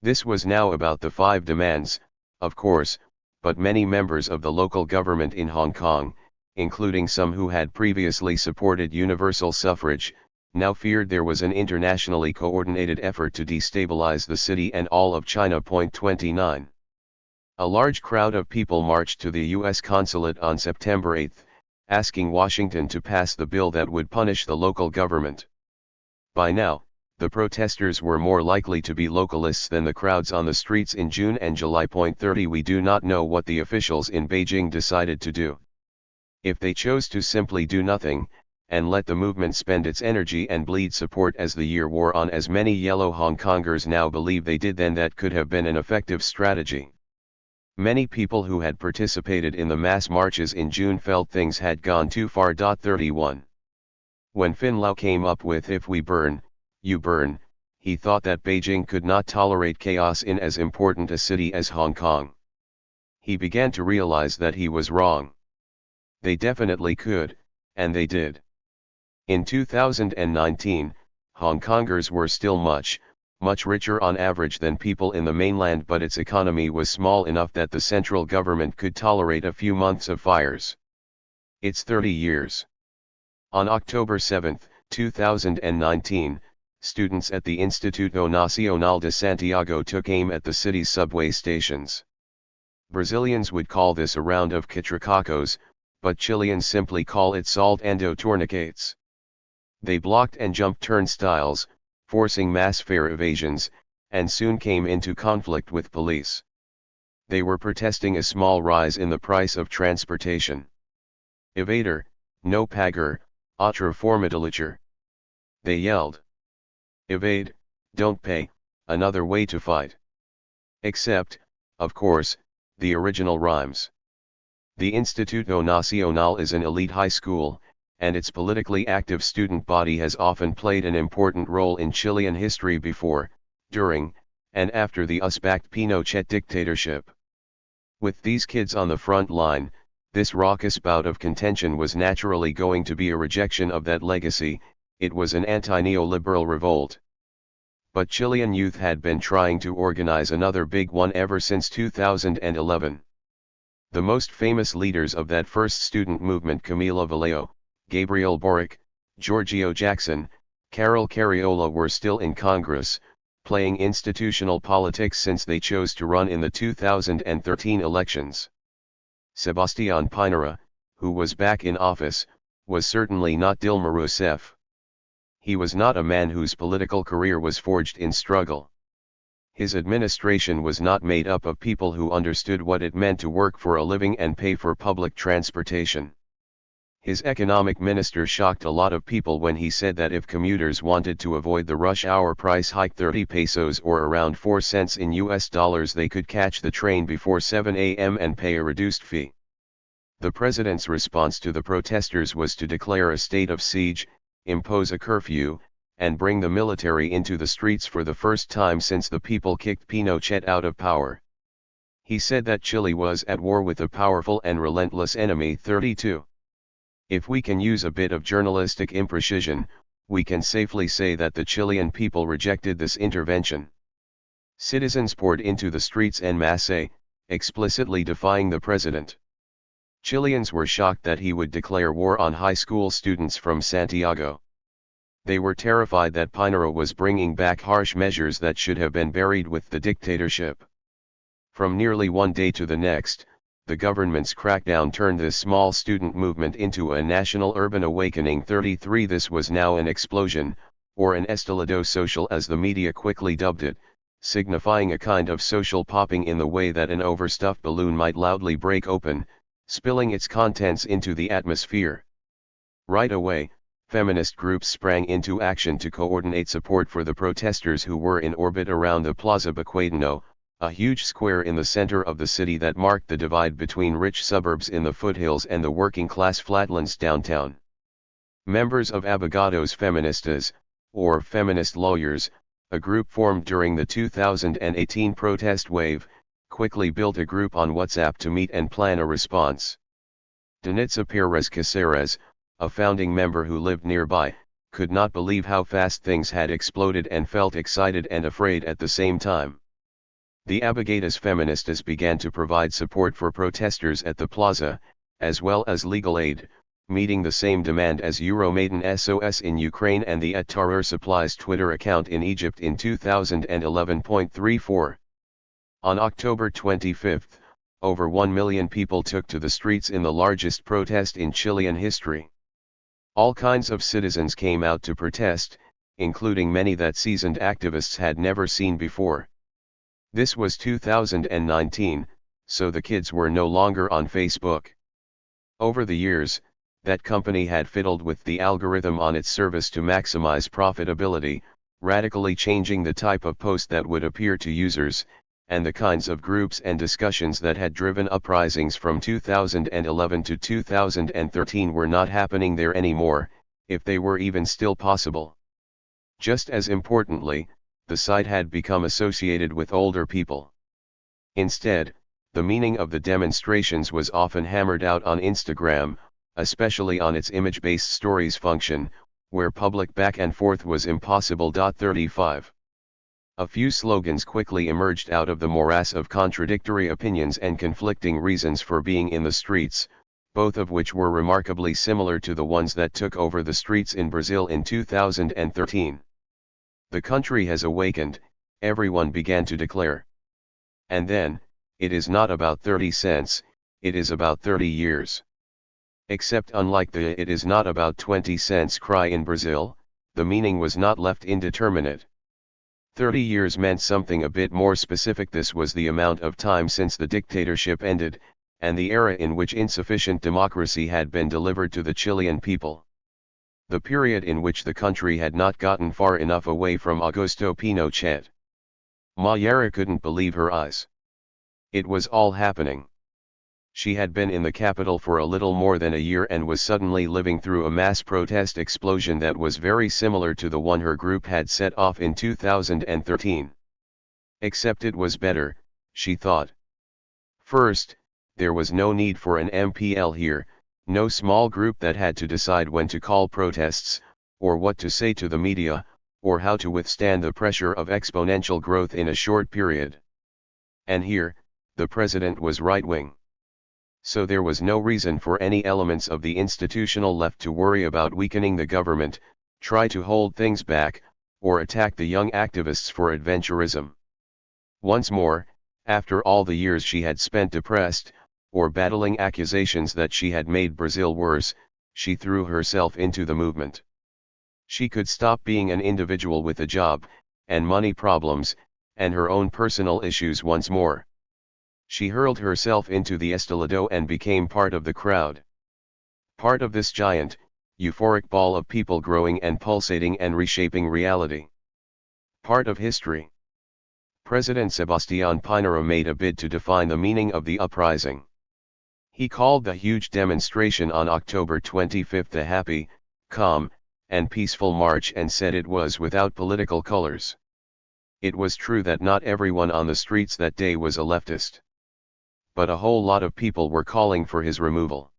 This was now about the 5 demands, of course, but many members of the local government in Hong Kong, including some who had previously supported universal suffrage, now feared there was an internationally coordinated effort to destabilize the city and all of China. 29. A large crowd of people marched to the U.S. consulate on September 8, asking Washington to pass the bill that would punish the local government. By now, the protesters were more likely to be localists than the crowds on the streets in June and July. 30. We do not know what the officials in Beijing decided to do. If they chose to simply do nothing, and let the movement spend its energy and bleed support as the year wore on, as many yellow Hong Kongers now believe they did, then that could have been an effective strategy. Many people who had participated in the mass marches in June felt things had gone too far. 31. When Fin Lau came up with "if we burn, you burn," he thought that Beijing could not tolerate chaos in as important a city as Hong Kong. He began to realize that he was wrong. They definitely could, and they did. In 2019, Hong Kongers were still much richer on average than people in the mainland, but its economy was small enough that the central government could tolerate a few months of fires. It's 30 years. On October 7, 2019, students at the Instituto Nacional de Santiago took aim at the city's subway stations. Brazilians would call this a round of catracacos, but Chileans simply call it saltando tourniquets. They blocked and jumped turnstiles, forcing mass fare evasions, and soon came into conflict with police. They were protesting a small rise in the price of transportation. "Evader, no pagar, otra forma de luchar." They yelled. "Evade, don't pay, another way to fight." Except, of course, the original rhymes. The Instituto Nacional is an elite high school, and its politically active student body has often played an important role in Chilean history before, during, and after the US-backed Pinochet dictatorship. With these kids on the front line, this raucous bout of contention was naturally going to be a rejection of that legacy. It was an anti-neoliberal revolt. But Chilean youth had been trying to organize another big one ever since 2011. The most famous leaders of that first student movement, Camilo Vallejo, Gabriel Boric, Giorgio Jackson, Carol Cariola, were still in Congress, playing institutional politics since they chose to run in the 2013 elections. Sebastián Piñera, who was back in office, was certainly not Dilma Rousseff. He was not a man whose political career was forged in struggle. His administration was not made up of people who understood what it meant to work for a living and pay for public transportation. His economic minister shocked a lot of people when he said that if commuters wanted to avoid the rush hour price hike 30 pesos or around 4 cents in US dollars, they could catch the train before 7 a.m. and pay a reduced fee. The president's response to the protesters was to declare a state of siege, impose a curfew, and bring the military into the streets for the first time since the people kicked Pinochet out of power. He said that Chile was at war with a powerful and relentless enemy. 32. If we can use a bit of journalistic imprecision, we can safely say that the Chilean people rejected this intervention. Citizens poured into the streets en masse, explicitly defying the president. Chileans were shocked that he would declare war on high school students from Santiago. They were terrified that Piñera was bringing back harsh measures that should have been buried with the dictatorship. From nearly one day to the next, the government's crackdown turned this small student movement into a national urban awakening. 33. This was now an explosion, or an estallido social as the media quickly dubbed it, signifying a kind of social popping in the way that an overstuffed balloon might loudly break open, spilling its contents into the atmosphere. Right away, feminist groups sprang into action to coordinate support for the protesters who were in orbit around the Plaza Baquedano, a huge square in the center of the city that marked the divide between rich suburbs in the foothills and the working-class flatlands downtown. Members of Abogados Feministas, or Feminist Lawyers, a group formed during the 2018 protest wave, quickly built a group on WhatsApp to meet and plan a response. Danitza Pérez Caceres, a founding member who lived nearby, could not believe how fast things had exploded and felt excited and afraid at the same time. The Abogadas Feministas began to provide support for protesters at the plaza, as well as legal aid, meeting the same demand as Euromaidan SOS in Ukraine and the At-Tahrir Supplies Twitter account in Egypt in 2011.34. On October 25, over 1 million people took to the streets in the largest protest in Chilean history. All kinds of citizens came out to protest, including many that seasoned activists had never seen before. This was 2019, so the kids were no longer on Facebook. Over the years, that company had fiddled with the algorithm on its service to maximize profitability, radically changing the type of post that would appear to users, and the kinds of groups and discussions that had driven uprisings from 2011 to 2013 were not happening there anymore, if they were even still possible. Just as importantly, the site had become associated with older people. Instead, the meaning of the demonstrations was often hammered out on Instagram, especially on its image-based stories function, where public back and forth was impossible. 35. A few slogans quickly emerged out of the morass of contradictory opinions and conflicting reasons for being in the streets, both of which were remarkably similar to the ones that took over the streets in Brazil in 2013. The country has awakened, everyone began to declare. And then, it is not about 30 cents, it is about 30 years. Except unlike the "it is not about 20 cents" cry in Brazil, the meaning was not left indeterminate. 30 years meant something a bit more specific. This was the amount of time since the dictatorship ended, and the era in which insufficient democracy had been delivered to the Chilean people. The period in which the country had not gotten far enough away from Augusto Pinochet. Mayara couldn't believe her eyes. It was all happening. She had been in the capital for a little more than a year and was suddenly living through a mass protest explosion that was very similar to the one her group had set off in 2013. Except it was better, she thought. First, there was no need for an MPL here, no small group that had to decide when to call protests, or what to say to the media, or how to withstand the pressure of exponential growth in a short period. And here, the president was right-wing. So there was no reason for any elements of the institutional left to worry about weakening the government, try to hold things back, or attack the young activists for adventurism. Once more, after all the years she had spent depressed, or battling accusations that she had made Brazil worse, she threw herself into the movement. She could stop being an individual with a job, and money problems, and her own personal issues once more. She hurled herself into the estalado and became part of the crowd. Part of this giant, euphoric ball of people growing and pulsating and reshaping reality. Part of history. President Sebastián Pinera made a bid to define the meaning of the uprising. He called the huge demonstration on October 25 a happy, calm, and peaceful march and said it was without political colors. It was true that not everyone on the streets that day was a leftist. But a whole lot of people were calling for his removal.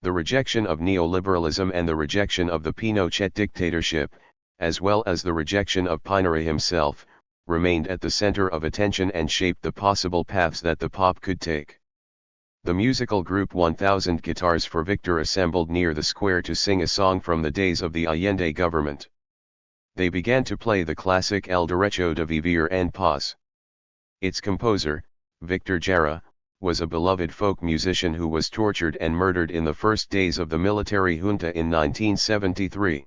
The rejection of neoliberalism and the rejection of the Pinochet dictatorship, as well as the rejection of Pinera himself, remained at the center of attention and shaped the possible paths that the pop could take. The musical group 1000 Guitars for Victor assembled near the square to sing a song from the days of the Allende government. They began to play the classic El Derecho de Vivir en Paz. Its composer, Victor Jara, was a beloved folk musician who was tortured and murdered in the first days of the military junta in 1973.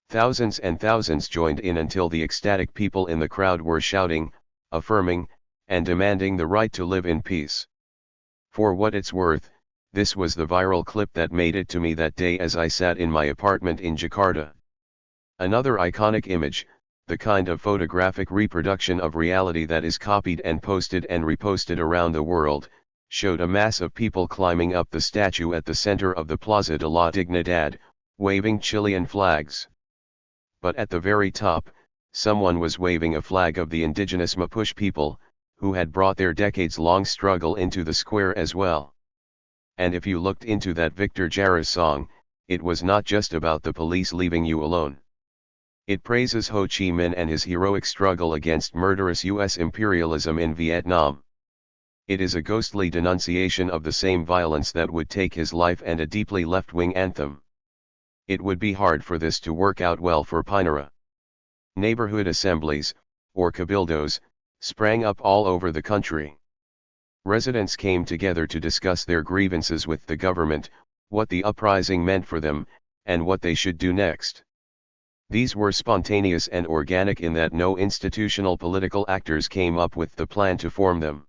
Thousands and thousands joined in until the ecstatic people in the crowd were shouting, affirming, and demanding the right to live in peace. For what it's worth, this was the viral clip that made it to me that day as I sat in my apartment in Jakarta. Another iconic image, the kind of photographic reproduction of reality that is copied and posted and reposted around the world, showed a mass of people climbing up the statue at the center of the Plaza de la Dignidad, waving Chilean flags. But at the very top, someone was waving a flag of the indigenous Mapuche people, who had brought their decades-long struggle into the square as well. And if you looked into that Victor Jara song, it was not just about the police leaving you alone. It praises Ho Chi Minh and his heroic struggle against murderous U.S. imperialism in Vietnam. It is a ghostly denunciation of the same violence that would take his life and a deeply left-wing anthem. It would be hard for this to work out well for Pinera. Neighborhood assemblies, or cabildos, sprang up all over the country. Residents came together to discuss their grievances with the government, what the uprising meant for them, and what they should do next. These were spontaneous and organic in that no institutional political actors came up with the plan to form them.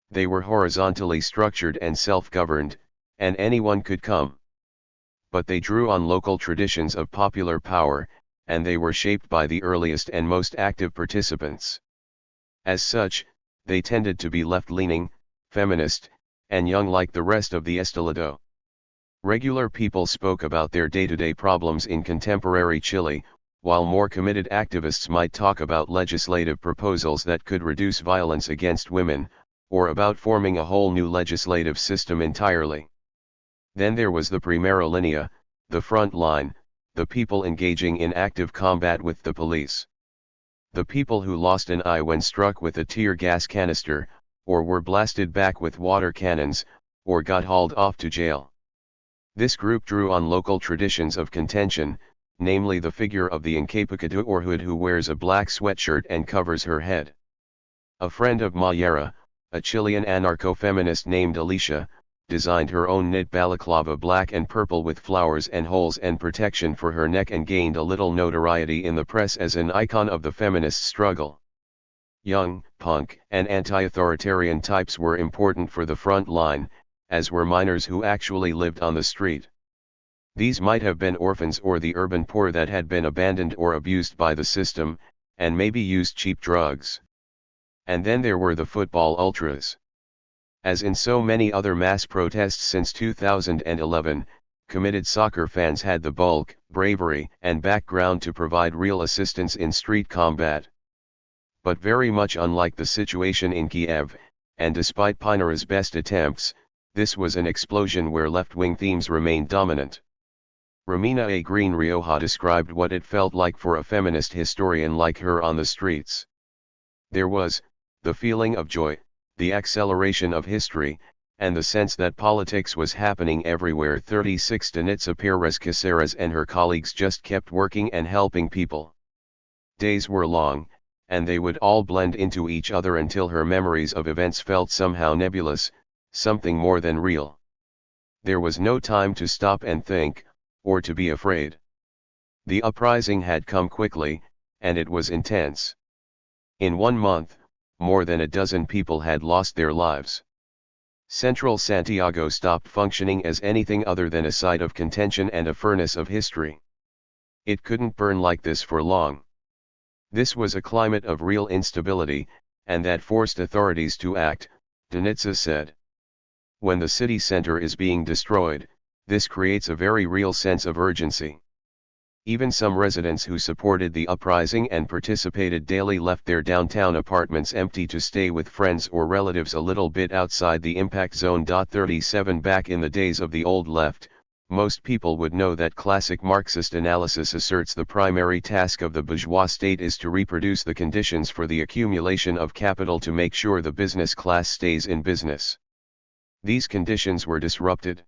They were horizontally structured and self-governed, and anyone could come. But they drew on local traditions of popular power, and they were shaped by the earliest and most active participants. As such, they tended to be left-leaning, feminist, and young like the rest of the estalado. Regular people spoke about their day-to-day problems in contemporary Chile, while more committed activists might talk about legislative proposals that could reduce violence against women, or about forming a whole new legislative system entirely. Then there was the primera línea, the front line, the people engaging in active combat with the police. The people who lost an eye when struck with a tear gas canister, or were blasted back with water cannons, or got hauled off to jail. This group drew on local traditions of contention, namely the figure of the encapacado or hood who wears a black sweatshirt and covers her head. A friend of Mayera, a Chilean anarcho-feminist named Alicia, designed her own knit balaclava black and purple with flowers and holes and protection for her neck and gained a little notoriety in the press as an icon of the feminist struggle. Young, punk, and anti-authoritarian types were important for the front line, as were minors who actually lived on the street. These might have been orphans or the urban poor that had been abandoned or abused by the system, and maybe used cheap drugs. And then there were the football ultras. As in so many other mass protests since 2011, committed soccer fans had the bulk, bravery, and background to provide real assistance in street combat. But very much unlike the situation in Kiev, and despite Pinera's best attempts, this was an explosion where left-wing themes remained dominant. Romina A. Green Rioja described what it felt like for a feminist historian like her on the streets. There was the feeling of joy, the acceleration of history, and the sense that politics was happening everywhere. 36 Danitza Perez Caceres and her colleagues just kept working and helping people. Days were long, and they would all blend into each other until her memories of events felt somehow nebulous, something more than real. There was no time to stop and think, or to be afraid. The uprising had come quickly, and it was intense. In 1 month, more than a dozen people had lost their lives. Central Santiago stopped functioning as anything other than a site of contention and a furnace of history. It couldn't burn like this for long. This was a climate of real instability, and that forced authorities to act, Danitza said. When the city center is being destroyed, this creates a very real sense of urgency. Even some residents who supported the uprising and participated daily left their downtown apartments empty to stay with friends or relatives a little bit outside the impact zone. 37 Back in the days of the old left, most people would know that classic Marxist analysis asserts the primary task of the bourgeois state is to reproduce the conditions for the accumulation of capital to make sure the business class stays in business. These conditions were disrupted.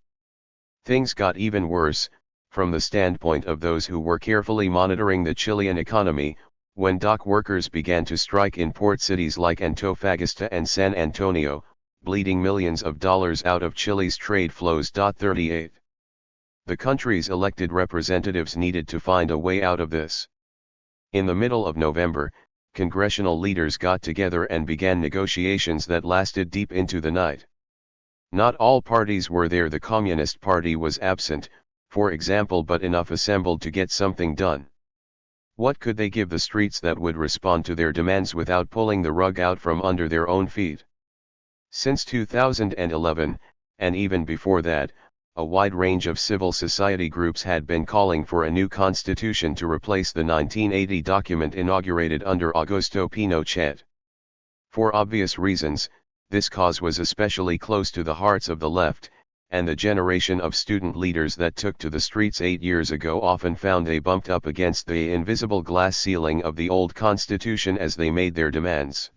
Things got even worse, from the standpoint of those who were carefully monitoring the Chilean economy, when dock workers began to strike in port cities like Antofagasta and San Antonio, bleeding millions of dollars out of Chile's trade flows. 38. The country's elected representatives needed to find a way out of this. In the middle of November, congressional leaders got together and began negotiations that lasted deep into the night. Not all parties were there. The Communist Party was absent, for example, but enough assembled to get something done. What could they give the streets that would respond to their demands without pulling the rug out from under their own feet? Since 2011, and even before that, a wide range of civil society groups had been calling for a new constitution to replace the 1980 document inaugurated under Augusto Pinochet. For obvious reasons, this cause was especially close to the hearts of the left, and the generation of student leaders that took to the streets 8 years ago often found they bumped up against the invisible glass ceiling of the old constitution as they made their demands.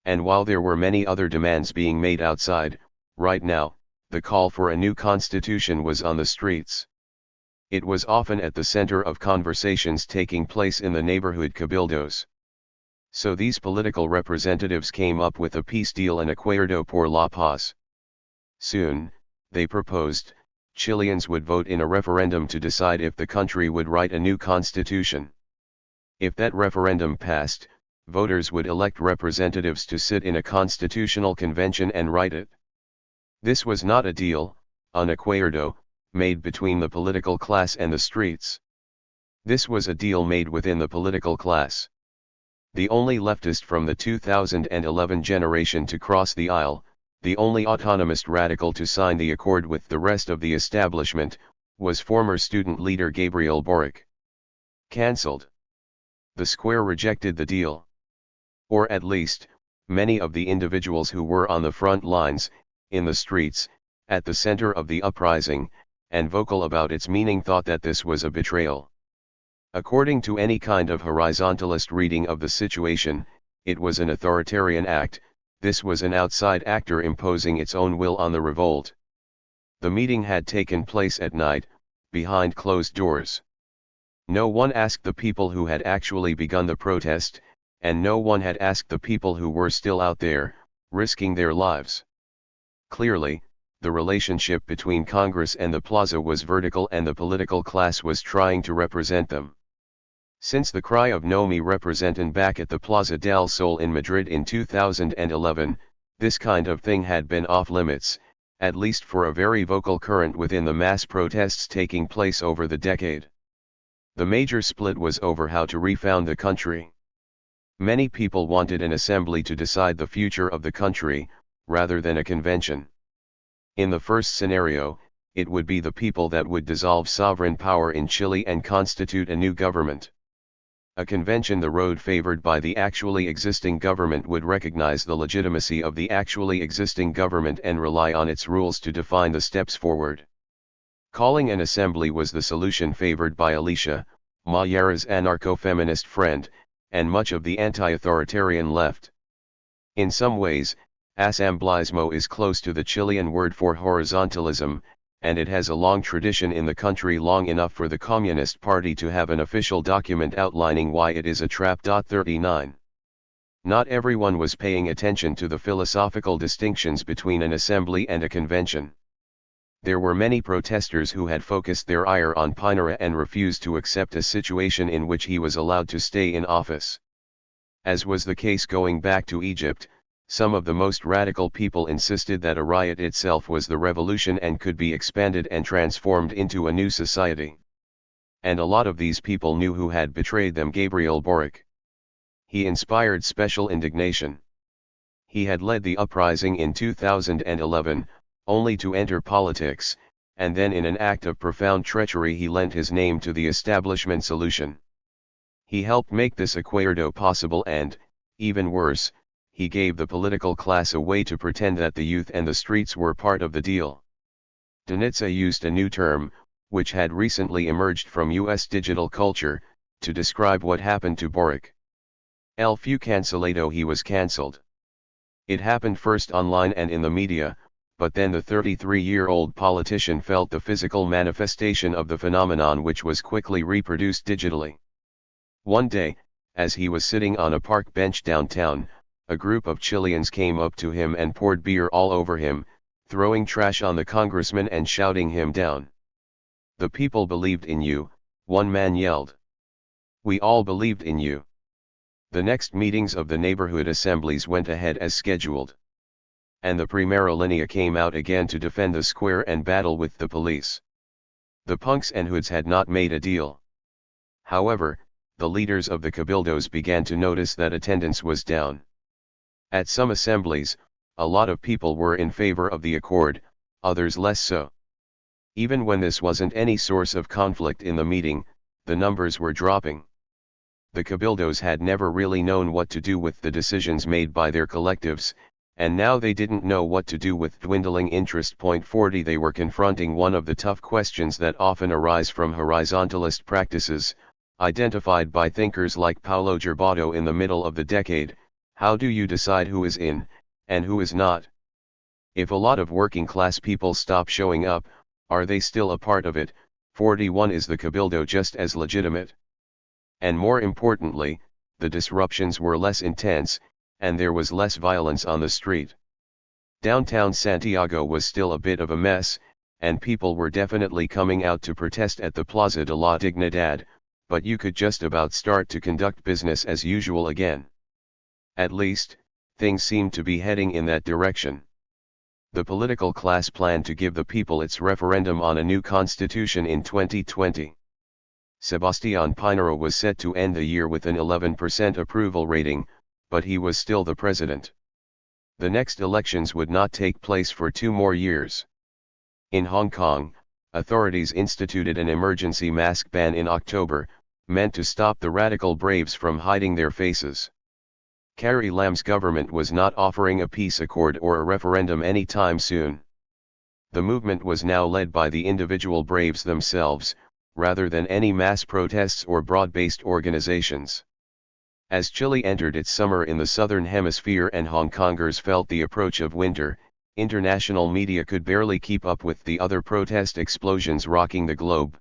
And while there were many other demands being made outside, right now, the call for a new constitution was on the streets. It was often at the center of conversations taking place in the neighborhood cabildos. So these political representatives came up with a peace deal, an acuerdo por la paz. Soon, they proposed, Chileans would vote in a referendum to decide if the country would write a new constitution. If that referendum passed, voters would elect representatives to sit in a constitutional convention and write it. This was not a deal, an acuerdo, made between the political class and the streets. This was a deal made within the political class. The only leftist from the 2011 generation to cross the aisle, the only autonomist radical to sign the accord with the rest of the establishment, was former student leader Gabriel Boric. Cancelled. The square rejected the deal. Or at least, many of the individuals who were on the front lines, in the streets, at the center of the uprising, and vocal about its meaning, thought that this was a betrayal. According to any kind of horizontalist reading of the situation, it was an authoritarian act. This was an outside actor imposing its own will on the revolt. The meeting had taken place at night, behind closed doors. No one asked the people who had actually begun the protest, and no one had asked the people who were still out there, risking their lives. Clearly, the relationship between Congress and the plaza was vertical, and the political class was trying to represent them. Since the cry of "No me representan" back at the Plaza del Sol in Madrid in 2011, this kind of thing had been off limits, at least for a very vocal current within the mass protests taking place over the decade. The major split was over how to refound the country. Many people wanted an assembly to decide the future of the country, rather than a convention. In the first scenario, it would be the people that would dissolve sovereign power in Chile and constitute a new government. A convention, the road favored by the actually existing government, would recognize the legitimacy of the actually existing government and rely on its rules to define the steps forward. Calling an assembly was the solution favored by Alicia, Mayara's anarcho-feminist friend, and much of the anti-authoritarian left. In some ways, assambleísmo is close to the Chilean word for horizontalism, and it has a long tradition in the country, long enough for the Communist Party to have an official document outlining why it is a trap. 39. Not everyone was paying attention to the philosophical distinctions between an assembly and a convention. There were many protesters who had focused their ire on Pinera and refused to accept a situation in which he was allowed to stay in office. As was the case going back to Egypt, some of the most radical people insisted that a riot itself was the revolution and could be expanded and transformed into a new society. And a lot of these people knew who had betrayed them: Gabriel Boric. He inspired special indignation. He had led the uprising in 2011, only to enter politics, and then in an act of profound treachery he lent his name to the establishment solution. He helped make this acuerdo possible and, even worse, he gave the political class a way to pretend that the youth and the streets were part of the deal. Danitza used a new term, which had recently emerged from US digital culture, to describe what happened to Boric. El fue cancelado, he was cancelled. It happened first online and in the media, but then the 33-year-old politician felt the physical manifestation of the phenomenon, which was quickly reproduced digitally. One day, as he was sitting on a park bench downtown, a group of Chileans came up to him and poured beer all over him, throwing trash on the congressman and shouting him down. "The people believed in you," one man yelled. "We all believed in you." The next meetings of the neighborhood assemblies went ahead as scheduled. And the Primera Línea came out again to defend the square and battle with the police. The punks and hoods had not made a deal. However, the leaders of the cabildos began to notice that attendance was down. At some assemblies, a lot of people were in favor of the accord, others less so. Even when this wasn't any source of conflict in the meeting, the numbers were dropping. The cabildos had never really known what to do with the decisions made by their collectives, and now they didn't know what to do with dwindling interest. 40. They were confronting one of the tough questions that often arise from horizontalist practices, identified by thinkers like Paulo Gerbato in the middle of the decade: how do you decide who is in, and who is not? If a lot of working class people stop showing up, are they still a part of it? 41. Is the cabildo just as legitimate? And more importantly, the disruptions were less intense, and there was less violence on the street. Downtown Santiago was still a bit of a mess, and people were definitely coming out to protest at the Plaza de la Dignidad, but you could just about start to conduct business as usual again. At least, things seemed to be heading in that direction. The political class planned to give the people its referendum on a new constitution in 2020. Sebastián Pinera was set to end the year with an 11% approval rating, but he was still the president. The next elections would not take place for 2 more years. In Hong Kong, authorities instituted an emergency mask ban in October, meant to stop the radical braves from hiding their faces. Carrie Lam's government was not offering a peace accord or a referendum anytime soon. The movement was now led by the individual braves themselves, rather than any mass protests or broad-based organizations. As Chile entered its summer in the southern hemisphere and Hong Kongers felt the approach of winter, international media could barely keep up with the other protest explosions rocking the globe.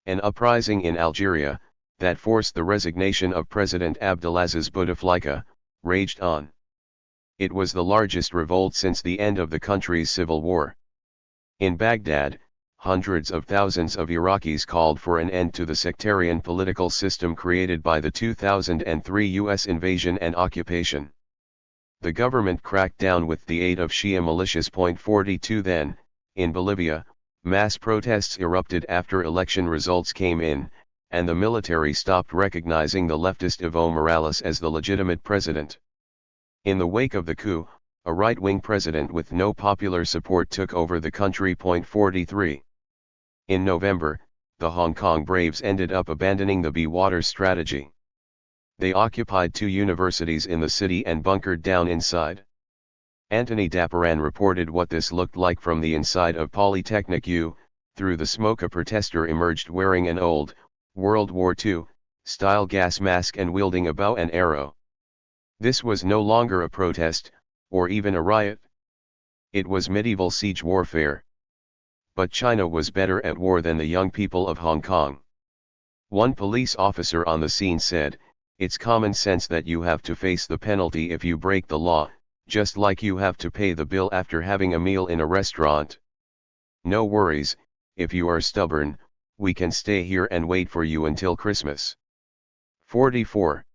An uprising in Algeria, that forced the resignation of President Abdelaziz Bouteflika, raged on. It was the largest revolt since the end of the country's civil war. In Baghdad, hundreds of thousands of Iraqis called for an end to the sectarian political system created by the 2003 U.S. invasion and occupation. The government cracked down with the aid of Shia militias. 42 Then, in Bolivia, mass protests erupted after election results came in, and the military stopped recognizing the leftist Evo Morales as the legitimate president. In the wake of the coup, a right-wing president with no popular support took over the country. 43. In November, the Hong Kong Braves ended up abandoning the be water strategy. They occupied 2 universities in the city and bunkered down inside. Anthony Daparan reported what this looked like from the inside of Polytechnic U. Through the smoke a protester emerged wearing an old, World War II, style gas mask and wielding a bow and arrow. This was no longer a protest, or even a riot. It was medieval siege warfare. But China was better at war than the young people of Hong Kong. One police officer on the scene said, "It's common sense that you have to face the penalty if you break the law, just like you have to pay the bill after having a meal in a restaurant. No worries, if you are stubborn, we can stay here and wait for you until Christmas." 44.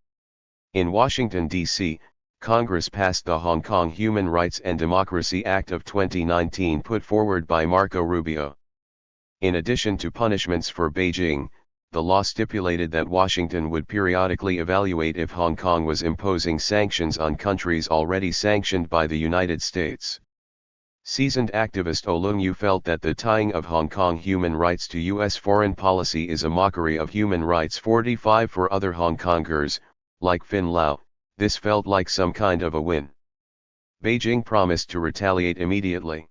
In Washington, D.C., Congress passed the Hong Kong Human Rights and Democracy Act of 2019 put forward by Marco Rubio. In addition to punishments for Beijing, the law stipulated that Washington would periodically evaluate if Hong Kong was imposing sanctions on countries already sanctioned by the United States. Seasoned activist Oh Leung-yu felt that the tying of Hong Kong human rights to U.S. foreign policy is a mockery of human rights. 45. For other Hong Kongers, like Fin Lau, this felt like some kind of a win. Beijing promised to retaliate immediately.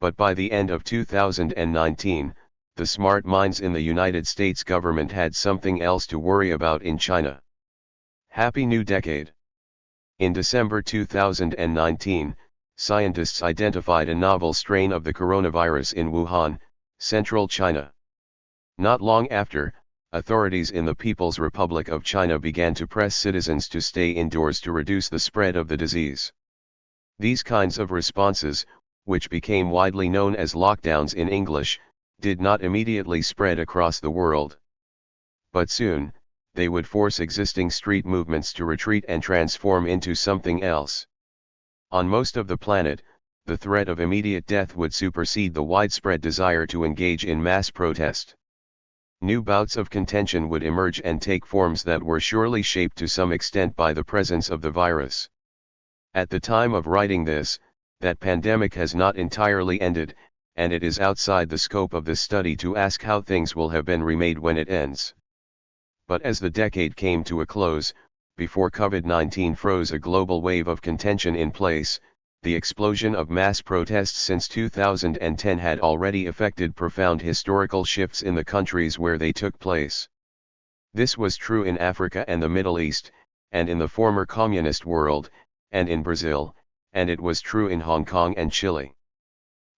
But by the end of 2019, the smart minds in the United States government had something else to worry about in China. Happy New Decade. In December 2019, scientists identified a novel strain of the coronavirus in Wuhan, central China. Not long after, authorities in the People's Republic of China began to press citizens to stay indoors to reduce the spread of the disease. These kinds of responses, which became widely known as lockdowns in English, did not immediately spread across the world. But soon, they would force existing street movements to retreat and transform into something else. On most of the planet, the threat of immediate death would supersede the widespread desire to engage in mass protest. New bouts of contention would emerge and take forms that were surely shaped to some extent by the presence of the virus. At the time of writing this, that pandemic has not entirely ended, and it is outside the scope of this study to ask how things will have been remade when it ends. But as the decade came to a close, before COVID-19 froze a global wave of contention in place, the explosion of mass protests since 2010 had already effected profound historical shifts in the countries where they took place. This was true in Africa and the Middle East, and in the former communist world, and in Brazil, and it was true in Hong Kong and Chile.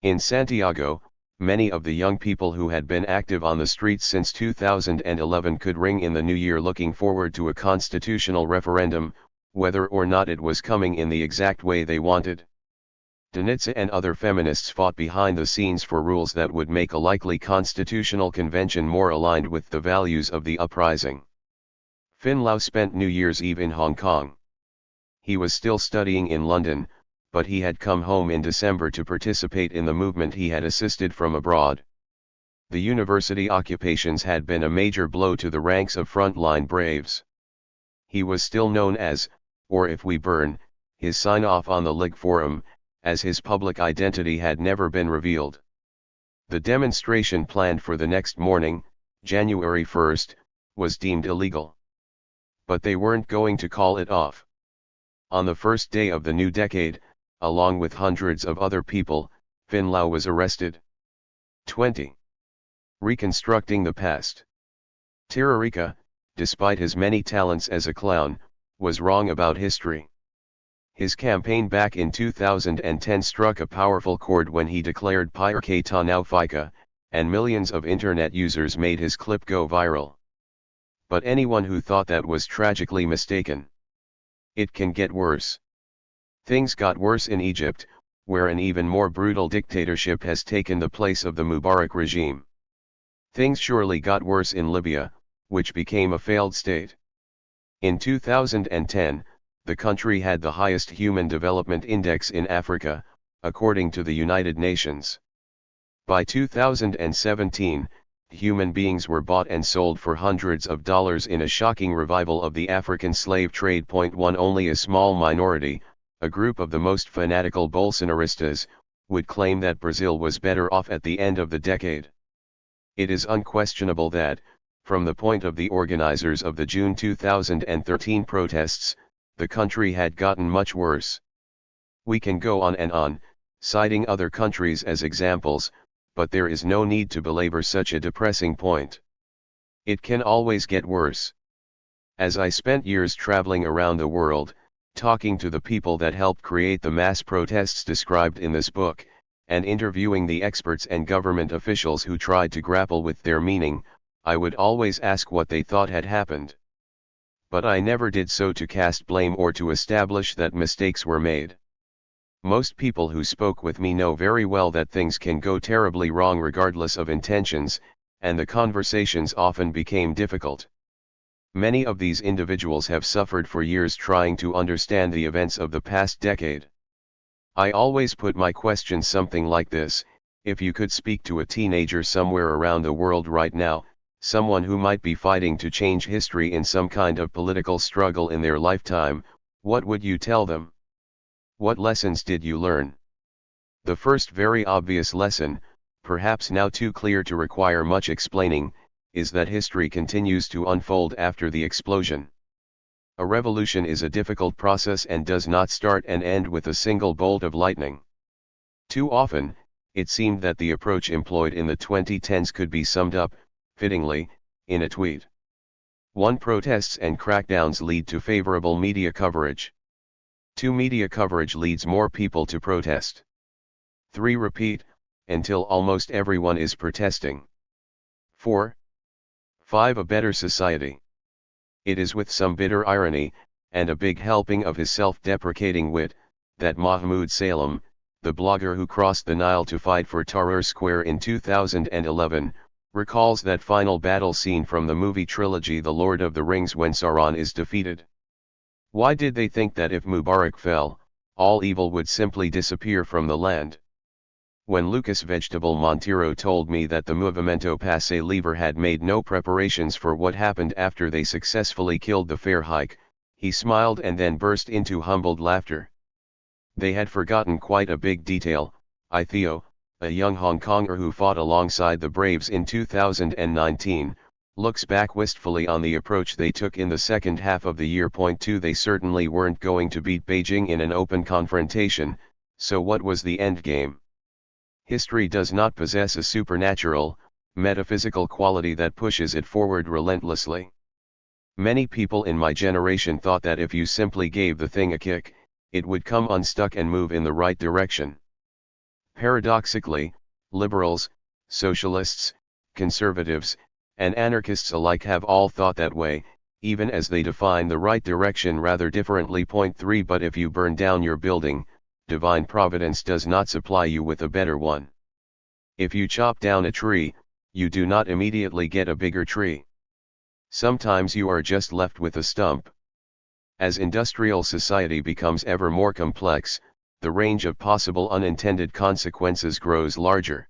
In Santiago, many of the young people who had been active on the streets since 2011 could ring in the new year looking forward to a constitutional referendum, whether or not it was coming in the exact way they wanted. Danitza and other feminists fought behind the scenes for rules that would make a likely constitutional convention more aligned with the values of the uprising. Fin Lau spent New Year's Eve in Hong Kong. He was still studying in London, but he had come home in December to participate in the movement he had assisted from abroad. The university occupations had been a major blow to the ranks of frontline braves. He was still known as, or if we burn, his sign-off on the Lig Forum, as his public identity had never been revealed. The demonstration planned for the next morning, January 1st, was deemed illegal. But they weren't going to call it off. On the first day of the new decade, along with hundreds of other people, Fin Lau was arrested. 20. Reconstructing the past. Tirarika, despite his many talents as a clown, was wrong about history. His campaign back in 2010 struck a powerful chord when he declared Pirke Ta Nau Fika, and millions of internet users made his clip go viral. But anyone who thought that was tragically mistaken. It can get worse. Things got worse in Egypt, where an even more brutal dictatorship has taken the place of the Mubarak regime. Things surely got worse in Libya, which became a failed state. In 2010, the country had the highest Human Development Index in Africa, according to the United Nations. By 2017, human beings were bought and sold for hundreds of dollars in a shocking revival of the African slave trade. 1 Only a small minority, a group of the most fanatical Bolsonaristas, would claim that Brazil was better off at the end of the decade. It is unquestionable that, from the point of the organizers of the June 2013 protests, the country had gotten much worse. We can go on and on, citing other countries as examples, but there is no need to belabor such a depressing point. It can always get worse. As I spent years traveling around the world, talking to the people that helped create the mass protests described in this book, and interviewing the experts and government officials who tried to grapple with their meaning, I would always ask what they thought had happened. But I never did so to cast blame or to establish that mistakes were made. Most people who spoke with me know very well that things can go terribly wrong regardless of intentions, and the conversations often became difficult. Many of these individuals have suffered for years trying to understand the events of the past decade. I always put my question something like this: if you could speak to a teenager somewhere around the world right now, someone who might be fighting to change history in some kind of political struggle in their lifetime, what would you tell them? What lessons did you learn? The first very obvious lesson, perhaps now too clear to require much explaining, is that history continues to unfold after the explosion. A revolution is a difficult process and does not start and end with a single bolt of lightning. Too often, it seemed that the approach employed in the 2010s could be summed up, fittingly, in a tweet. 1. Protests and crackdowns lead to favorable media coverage. 2. Media coverage leads more people to protest. 3. Repeat, until almost everyone is protesting. 4. 5. A better society. It is with some bitter irony, and a big helping of his self-deprecating wit, that Mahmoud Salem, the blogger who crossed the Nile to fight for Tahrir Square in 2011, recalls that final battle scene from the movie trilogy The Lord of the Rings when Sauron is defeated. Why did they think that if Mubarak fell, all evil would simply disappear from the land? When Lucas Vegetable Montero told me that the Movimento Passe Livre had made no preparations for what happened after they successfully killed the fair hike, he smiled and then burst into humbled laughter. They had forgotten quite a big detail. Theo, a young Hong Konger who fought alongside the Braves in 2019, looks back wistfully on the approach they took in the second half of the year. 2. They certainly weren't going to beat Beijing in an open confrontation, so what was the endgame? History does not possess a supernatural, metaphysical quality that pushes it forward relentlessly. Many people in my generation thought that if you simply gave the thing a kick, it would come unstuck and move in the right direction. Paradoxically, liberals, socialists, conservatives, and anarchists alike have all thought that way, even as they define the right direction rather differently. 3. But if you burn down your building, divine providence does not supply you with a better one. If you chop down a tree, you do not immediately get a bigger tree. Sometimes you are just left with a stump. As industrial society becomes ever more complex, the range of possible unintended consequences grows larger.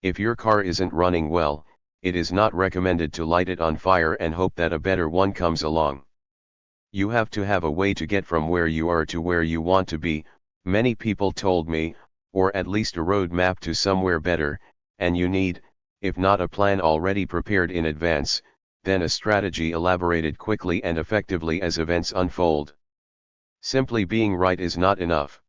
If your car isn't running well, it is not recommended to light it on fire and hope that a better one comes along. You have to have a way to get from where you are to where you want to be, many people told me, or at least a road map to somewhere better, and you need, if not a plan already prepared in advance, then a strategy elaborated quickly and effectively as events unfold. Simply being right is not enough.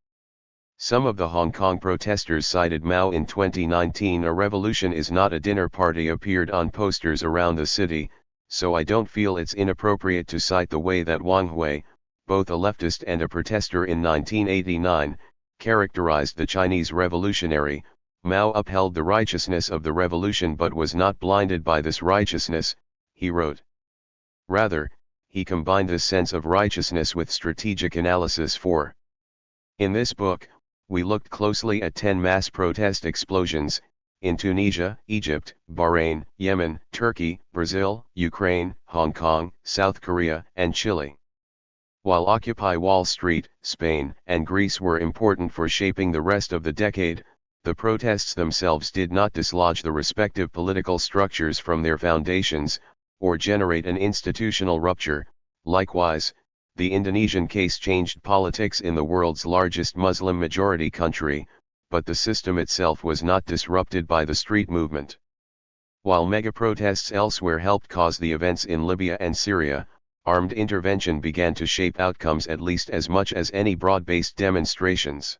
Some of the Hong Kong protesters cited Mao in 2019. A revolution is not a dinner party appeared on posters around the city, so I don't feel it's inappropriate to cite the way that Wang Hui, both a leftist and a protester in 1989, characterized the Chinese revolutionary. Mao upheld the righteousness of the revolution but was not blinded by this righteousness, he wrote. Rather, he combined this sense of righteousness with strategic analysis. In this book, we looked closely at 10 mass protest explosions, in Tunisia, Egypt, Bahrain, Yemen, Turkey, Brazil, Ukraine, Hong Kong, South Korea, and Chile. While Occupy Wall Street, Spain, and Greece were important for shaping the rest of the decade, the protests themselves did not dislodge the respective political structures from their foundations, or generate an institutional rupture. Likewise, The Indonesian case changed politics in the world's largest Muslim-majority country, but the system itself was not disrupted by the street movement. While mega-protests elsewhere helped cause the events in Libya and Syria, armed intervention began to shape outcomes at least as much as any broad-based demonstrations.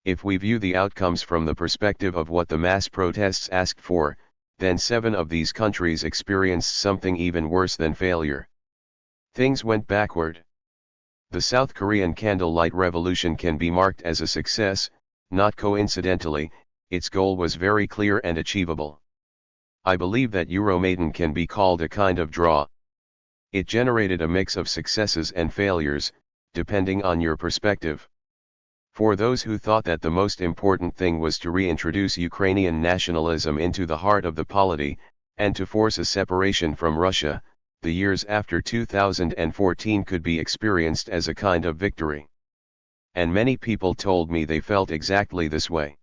If we view the outcomes from the perspective of what the mass protests asked for, then 7 of these countries experienced something even worse than failure. Things went backward. The South Korean candlelight revolution can be marked as a success. Not coincidentally, its goal was very clear and achievable. I believe that Euromaidan can be called a kind of draw. It generated a mix of successes and failures, depending on your perspective. For those who thought that the most important thing was to reintroduce Ukrainian nationalism into the heart of the polity, and to force a separation from Russia, the years after 2014 could be experienced as a kind of victory. And many people told me they felt exactly this way.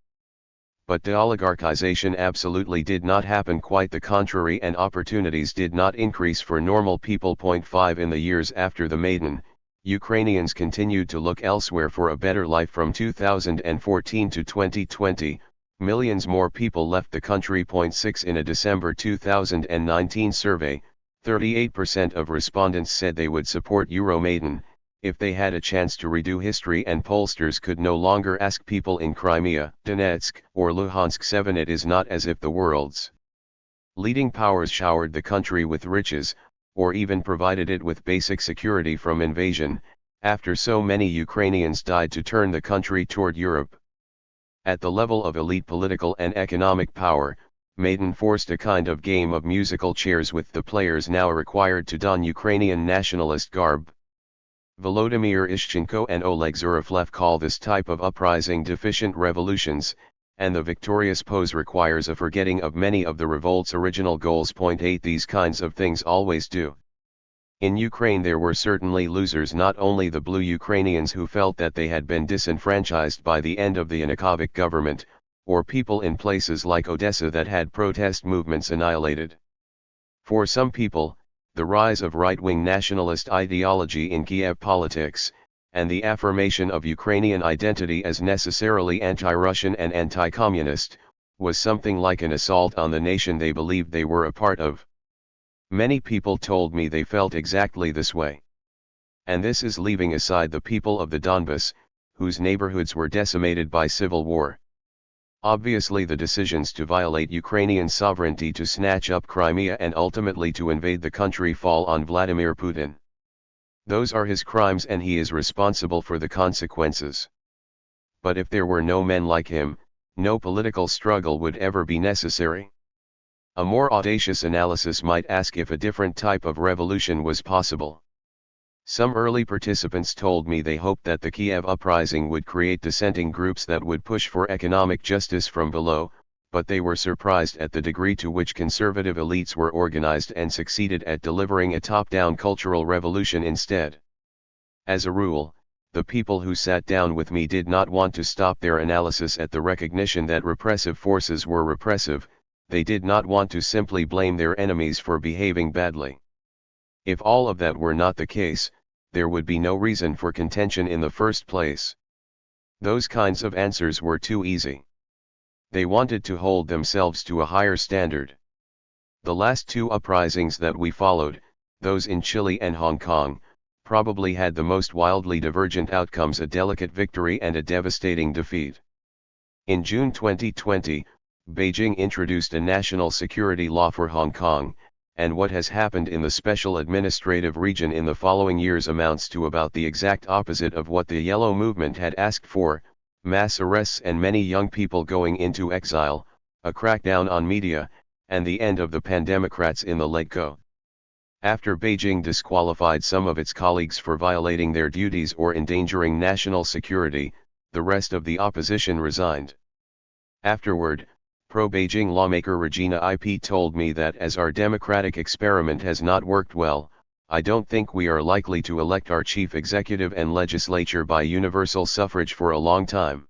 But de-oligarchization absolutely did not happen, quite the contrary, and opportunities did not increase for normal people. 5 In the years after the Maidan, Ukrainians continued to look elsewhere for a better life. From 2014 to 2020, millions more people left the country. 6 In a December 2019 survey, 38% of respondents said they would support Euromaidan if they had a chance to redo history, and pollsters could no longer ask people in Crimea, Donetsk, or Luhansk. 7 It is not as if the world's leading powers showered the country with riches, or even provided it with basic security from invasion, after so many Ukrainians died to turn the country toward Europe. At the level of elite political and economic power, Maidan forced a kind of game of musical chairs, with the players now required to don Ukrainian nationalist garb. Volodymyr Ishchenko and Oleg Zuroflev call this type of uprising deficient revolutions, and the victorious pose requires a forgetting of many of the revolt's original goals. 8 These kinds of things always do. In Ukraine there were certainly losers, not only the blue Ukrainians who felt that they had been disenfranchised by the end of the Yanukovych government, or people in places like Odessa that had protest movements annihilated. For some people, the rise of right-wing nationalist ideology in Kiev politics, and the affirmation of Ukrainian identity as necessarily anti-Russian and anti-communist, was something like an assault on the nation they believed they were a part of. Many people told me they felt exactly this way. And this is leaving aside the people of the Donbas, whose neighborhoods were decimated by civil war. Obviously the decisions to violate Ukrainian sovereignty, to snatch up Crimea, and ultimately to invade the country fall on Vladimir Putin. Those are his crimes and he is responsible for the consequences. But if there were no men like him, no political struggle would ever be necessary. A more audacious analysis might ask if a different type of revolution was possible. Some early participants told me they hoped that the Kiev uprising would create dissenting groups that would push for economic justice from below, but they were surprised at the degree to which conservative elites were organized and succeeded at delivering a top-down cultural revolution instead. As a rule, the people who sat down with me did not want to stop their analysis at the recognition that repressive forces were repressive. They did not want to simply blame their enemies for behaving badly. If all of that were not the case, there would be no reason for contention in the first place. Those kinds of answers were too easy. They wanted to hold themselves to a higher standard. The last 2 uprisings that we followed, those in Chile and Hong Kong, probably had the most wildly divergent outcomes: a delicate victory and a devastating defeat. In June 2020, Beijing introduced a national security law for Hong Kong, and what has happened in the Special Administrative Region in the following years amounts to about the exact opposite of what the Yellow Movement had asked for: mass arrests and many young people going into exile, a crackdown on media, and the end of the pandemocrats in the Let Go. After Beijing disqualified some of its colleagues for violating their duties or endangering national security, the rest of the opposition resigned. Afterward, pro-Beijing lawmaker Regina Ip told me that as our democratic experiment has not worked well, I don't think we are likely to elect our chief executive and legislature by universal suffrage for a long time.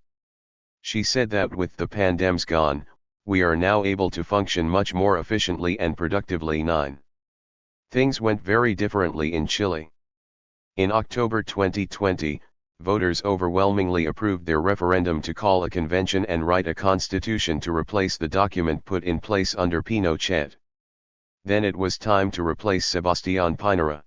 She said that with the pandemic gone, we are now able to function much more efficiently and productively. 9. Things went very differently in Chile. In October 2020, voters overwhelmingly approved their referendum to call a convention and write a constitution to replace the document put in place under Pinochet. Then it was time to replace Sebastián Pinera.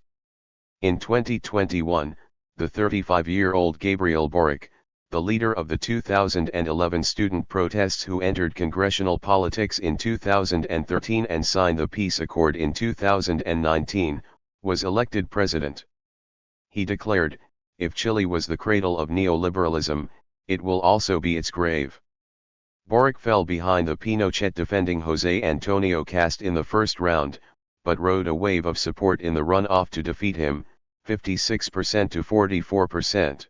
In 2021, the 35-year-old Gabriel Boric, the leader of the 2011 student protests who entered congressional politics in 2013 and signed the peace accord in 2019, was elected president. He declared, "If Chile was the cradle of neoliberalism, it will also be its grave." Boric fell behind the Pinochet-defending José Antonio Cast in the first round, but rode a wave of support in the runoff to defeat him, 56% to 44%.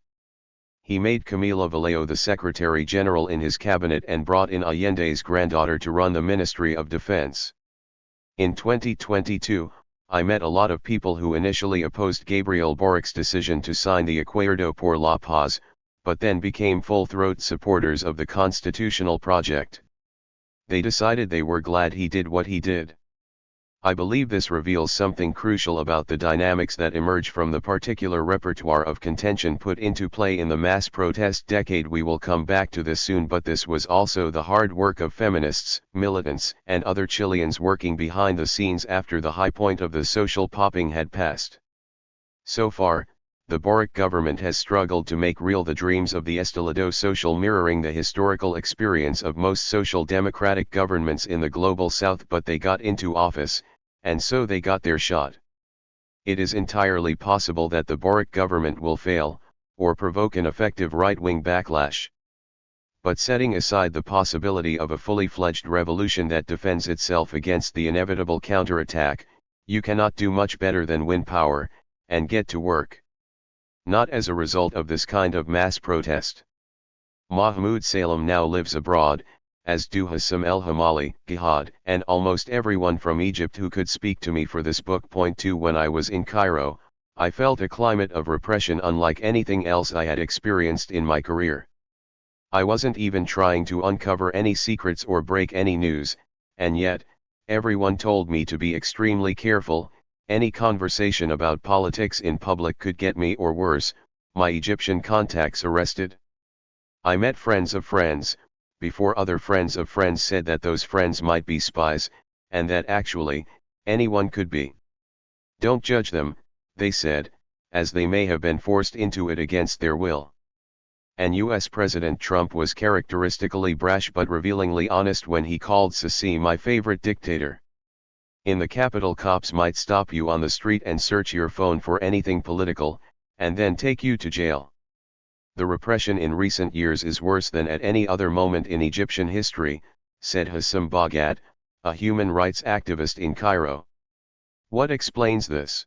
He made Camila Vallejo the Secretary-General in his cabinet and brought in Allende's granddaughter to run the Ministry of Defense. In 2022, I met a lot of people who initially opposed Gabriel Boric's decision to sign the Acuerdo por la Paz, but then became full-throat supporters of the constitutional project. They decided they were glad he did what he did. I believe this reveals something crucial about the dynamics that emerge from the particular repertoire of contention put into play in the mass protest decade. We will come back to this soon, but this was also the hard work of feminists, militants, and other Chileans working behind the scenes after the high point of the social popping had passed. So far, the Boric government has struggled to make real the dreams of the Estado Social, mirroring the historical experience of most social democratic governments in the global south, but they got into office, and so they got their shot. It is entirely possible that the Boric government will fail, or provoke an effective right-wing backlash. But setting aside the possibility of a fully fledged revolution that defends itself against the inevitable counterattack, you cannot do much better than win power, and get to work. Not as a result of this kind of mass protest. Mahmoud Salem now lives abroad, as do Hassam El Hamali, Gihad, and almost everyone from Egypt who could speak to me for this book. Point 2. When I was in Cairo, I felt a climate of repression unlike anything else I had experienced in my career. I wasn't even trying to uncover any secrets or break any news, and yet, everyone told me to be extremely careful. Any conversation about politics in public could get me, or worse, my Egyptian contacts, arrested. I met friends of friends, before other friends of friends said that those friends might be spies, and that actually, anyone could be. Don't judge them, they said, as they may have been forced into it against their will. And US President Trump was characteristically brash but revealingly honest when he called Sisi my favorite dictator. In the capital, cops might stop you on the street and search your phone for anything political, and then take you to jail. The repression in recent years is worse than at any other moment in Egyptian history, said Hassam Baghat, a human rights activist in Cairo. What explains this?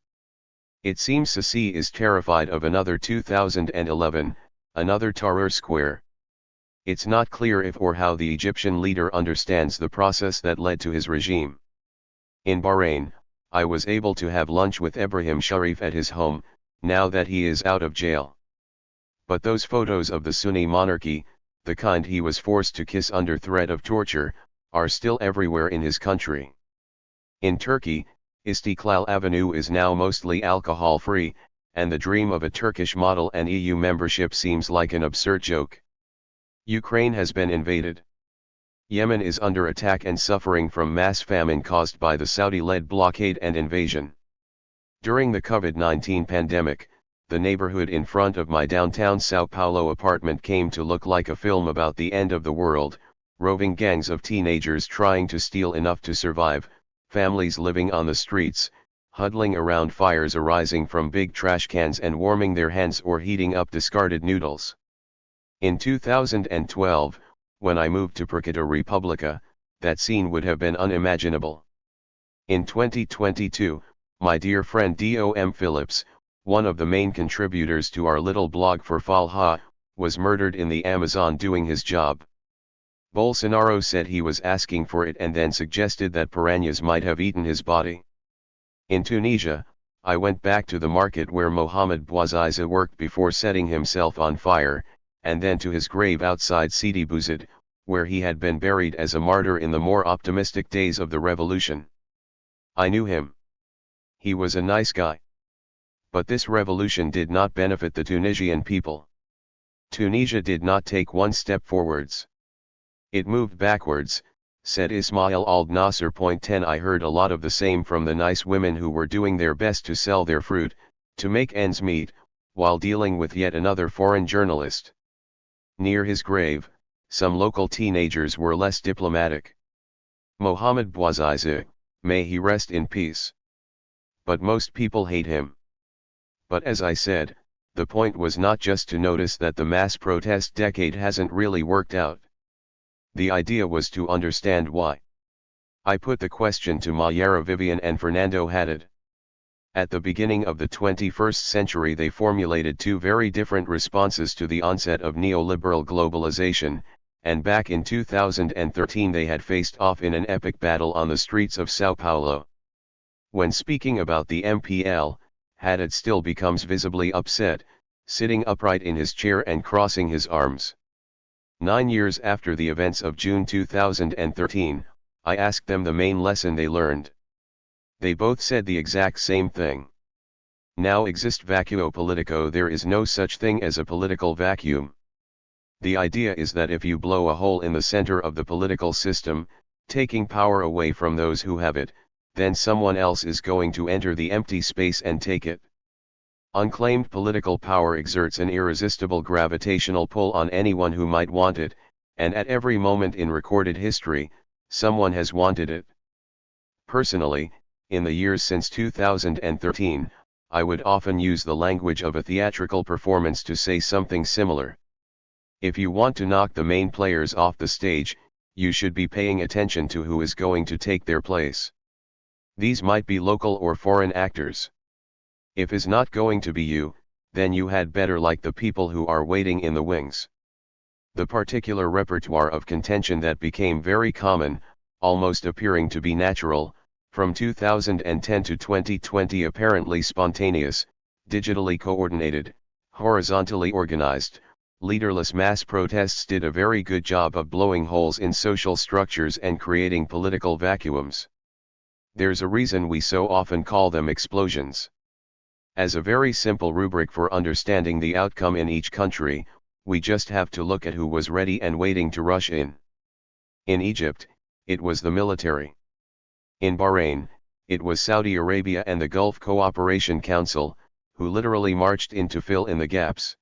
It seems Sisi is terrified of another 2011, another Tahrir Square. It's not clear if or how the Egyptian leader understands the process that led to his regime. In Bahrain, I was able to have lunch with Ebrahim Sharif at his home, now that he is out of jail. But those photos of the Sunni monarchy, the kind he was forced to kiss under threat of torture, are still everywhere in his country. In Turkey, Istiklal Avenue is now mostly alcohol-free, and the dream of a Turkish model and EU membership seems like an absurd joke. Ukraine has been invaded. Yemen is under attack and suffering from mass famine caused by the Saudi-led blockade and invasion. During the COVID-19 pandemic, the neighborhood in front of my downtown Sao Paulo apartment came to look like a film about the end of the world, roving gangs of teenagers trying to steal enough to survive, families living on the streets, huddling around fires arising from big trash cans and warming their hands or heating up discarded noodles. In 2012, when I moved to Puerto República, that scene would have been unimaginable. In 2022, my dear friend Dom Phillips, one of the main contributors to our little blog for Falha, was murdered in the Amazon doing his job. Bolsonaro said he was asking for it and then suggested that piranhas might have eaten his body. In Tunisia, I went back to the market where Mohamed Bouazizi worked before setting himself on fire, and then to his grave outside Sidi Bouzid, where he had been buried as a martyr in the more optimistic days of the revolution. I knew him. He was a nice guy. But this revolution did not benefit the Tunisian people. Tunisia did not take one step forwards. It moved backwards, said Ismail al-Nasser. 10 I heard a lot of the same from the nice women who were doing their best to sell their fruit, to make ends meet, while dealing with yet another foreign journalist. Near his grave, some local teenagers were less diplomatic. Mohamed Bouazizi, may he rest in peace. But most people hate him. But as I said, the point was not just to notice that the mass protest decade hasn't really worked out. The idea was to understand why. I put the question to Mayra Vivian and Fernando Haddad. At the beginning of the 21st century they formulated two very different responses to the onset of neoliberal globalization, and back in 2013 they had faced off in an epic battle on the streets of Sao Paulo. When speaking about the MPL, Haddad still becomes visibly upset, sitting upright in his chair and crossing his arms. 9 years after the events of June 2013, I asked them the main lesson they learned. They both said the exact same thing. Now exist vacuo politico, there is no such thing as a political vacuum. The idea is that if you blow a hole in the center of the political system, taking power away from those who have it, then someone else is going to enter the empty space and take it. Unclaimed political power exerts an irresistible gravitational pull on anyone who might want it, and at every moment in recorded history, someone has wanted it. Personally, in the years since 2013, I would often use the language of a theatrical performance to say something similar. If you want to knock the main players off the stage, you should be paying attention to who is going to take their place. These might be local or foreign actors. If is not going to be you, then you had better like the people who are waiting in the wings. The particular repertoire of contention that became very common, almost appearing to be natural, from 2010 to 2020 apparently spontaneous, digitally coordinated, horizontally organized, leaderless mass protests did a very good job of blowing holes in social structures and creating political vacuums. There's a reason we so often call them explosions. As a very simple rubric for understanding the outcome in each country, we just have to look at who was ready and waiting to rush in. In Egypt, it was the military. In Bahrain, it was Saudi Arabia and the Gulf Cooperation Council, who literally marched in to fill in the gaps.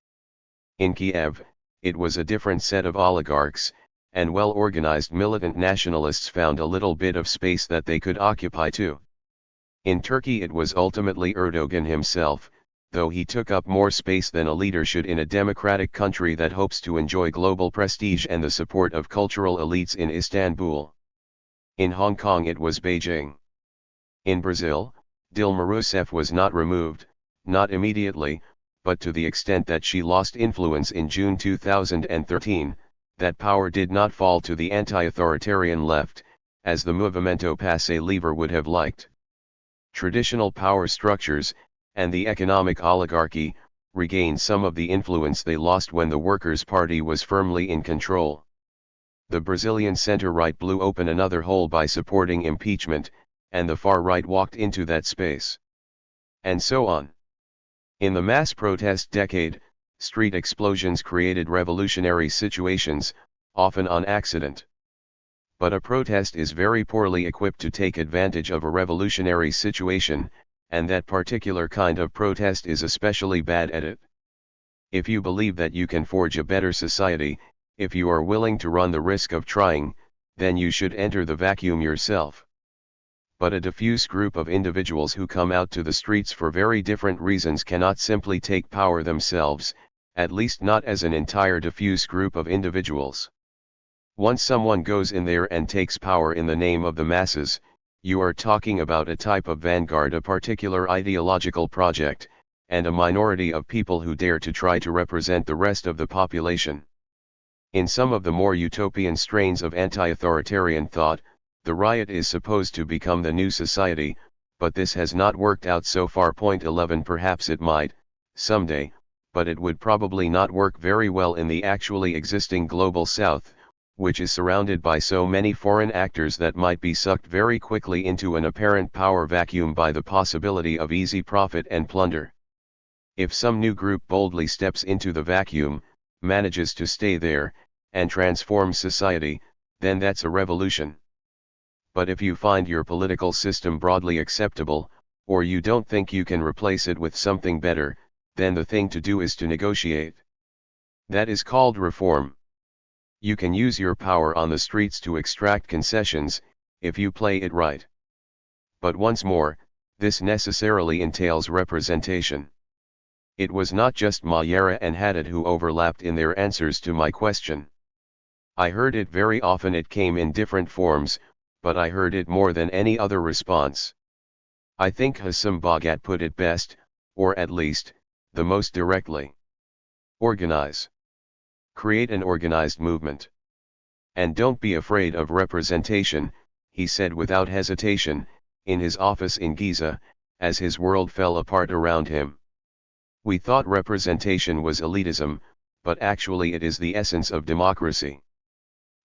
In Kiev, it was a different set of oligarchs, and well-organized militant nationalists found a little bit of space that they could occupy too. In Turkey it was ultimately Erdogan himself, though he took up more space than a leader should in a democratic country that hopes to enjoy global prestige and the support of cultural elites in Istanbul. In Hong Kong it was Beijing. In Brazil, Dilma Rousseff was not removed, not immediately, but to the extent that she lost influence in June 2013, that power did not fall to the anti-authoritarian left, as the Movimento Passe Livre would have liked. Traditional power structures, and the economic oligarchy, regained some of the influence they lost when the Workers' Party was firmly in control. The Brazilian center-right blew open another hole by supporting impeachment, and the far-right walked into that space. And so on. In the mass protest decade, street explosions created revolutionary situations, often on accident. But a protest is very poorly equipped to take advantage of a revolutionary situation, and that particular kind of protest is especially bad at it. If you believe that you can forge a better society, if you are willing to run the risk of trying, then you should enter the vacuum yourself. But a diffuse group of individuals who come out to the streets for very different reasons cannot simply take power themselves, at least not as an entire diffuse group of individuals. Once someone goes in there and takes power in the name of the masses, you are talking about a type of vanguard, a particular ideological project, and a minority of people who dare to try to represent the rest of the population. In some of the more utopian strains of anti-authoritarian thought, the riot is supposed to become the new society, but this has not worked out so far. 11 Perhaps it might, someday, but it would probably not work very well in the actually existing global south, which is surrounded by so many foreign actors that might be sucked very quickly into an apparent power vacuum by the possibility of easy profit and plunder. If some new group boldly steps into the vacuum, manages to stay there, and transform society, then that's a revolution. But if you find your political system broadly acceptable, or you don't think you can replace it with something better, then the thing to do is to negotiate. That is called reform. You can use your power on the streets to extract concessions, if you play it right. But once more, this necessarily entails representation. It was not just Mayera and Haddad who overlapped in their answers to my question. I heard it very often. It came in different forms, but I heard it more than any other response. I think Hassam Bhagat put it best, or at least, the most directly. Organize. Create an organized movement. And don't be afraid of representation, he said without hesitation, in his office in Giza, as his world fell apart around him. We thought representation was elitism, but actually it is the essence of democracy.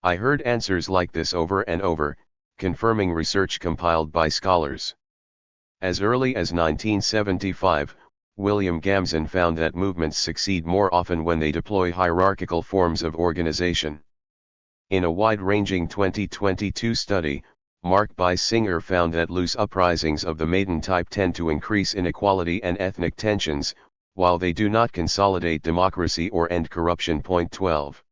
I heard answers like this over and over, confirming research compiled by scholars. As early as 1975, William Gamson found that movements succeed more often when they deploy hierarchical forms of organization. In a wide-ranging 2022 study, Mark Singer found that loose uprisings of the Maidan type tend to increase inequality and ethnic tensions, while they do not consolidate democracy or end corruption. Point 12.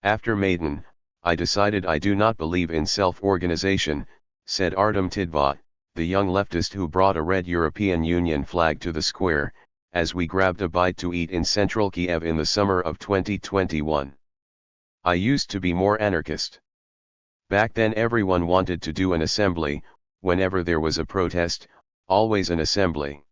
After Maidan, I decided I do not believe in self-organization, said Artem Tidva, the young leftist who brought a red European Union flag to the square, as we grabbed a bite to eat in central Kiev in the summer of 2021. I used to be more anarchist. Back then everyone wanted to do an assembly, whenever there was a protest, always an assembly.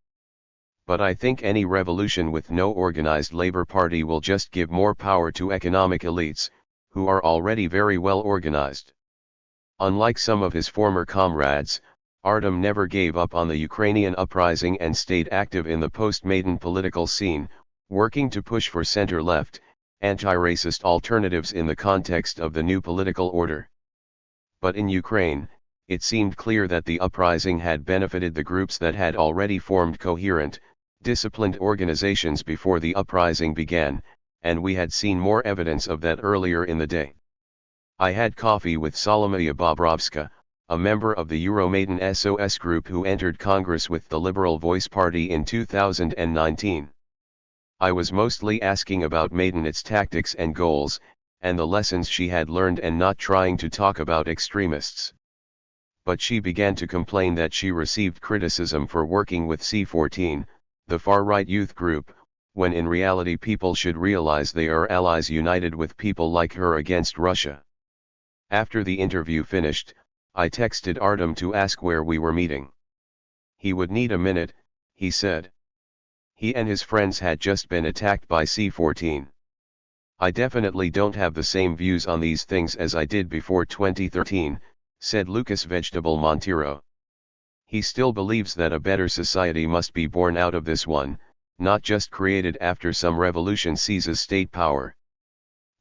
But I think any revolution with no organized labor party will just give more power to economic elites, who are already very well organized. Unlike some of his former comrades, Artem never gave up on the Ukrainian uprising and stayed active in the post-Maidan political scene, working to push for center-left, anti-racist alternatives in the context of the new political order. But in Ukraine, it seemed clear that the uprising had benefited the groups that had already formed coherent, disciplined organizations before the uprising began, and we had seen more evidence of that earlier in the day. I had coffee with Solomia Bobrovska, a member of the Euromaidan SOS group who entered Congress with the Liberal Voice Party in 2019. I was mostly asking about Maidan, its tactics and goals, and the lessons she had learned, and not trying to talk about extremists. But she began to complain that she received criticism for working with C14, the far-right youth group, when in reality people should realize they are allies united with people like her against Russia. After the interview finished, I texted Artem to ask where we were meeting. He would need a minute, he said. He and his friends had just been attacked by C14. I definitely don't have the same views on these things as I did before 2013, said Lucas Vegetable Montero. He still believes that a better society must be born out of this one, not just created after some revolution seizes state power.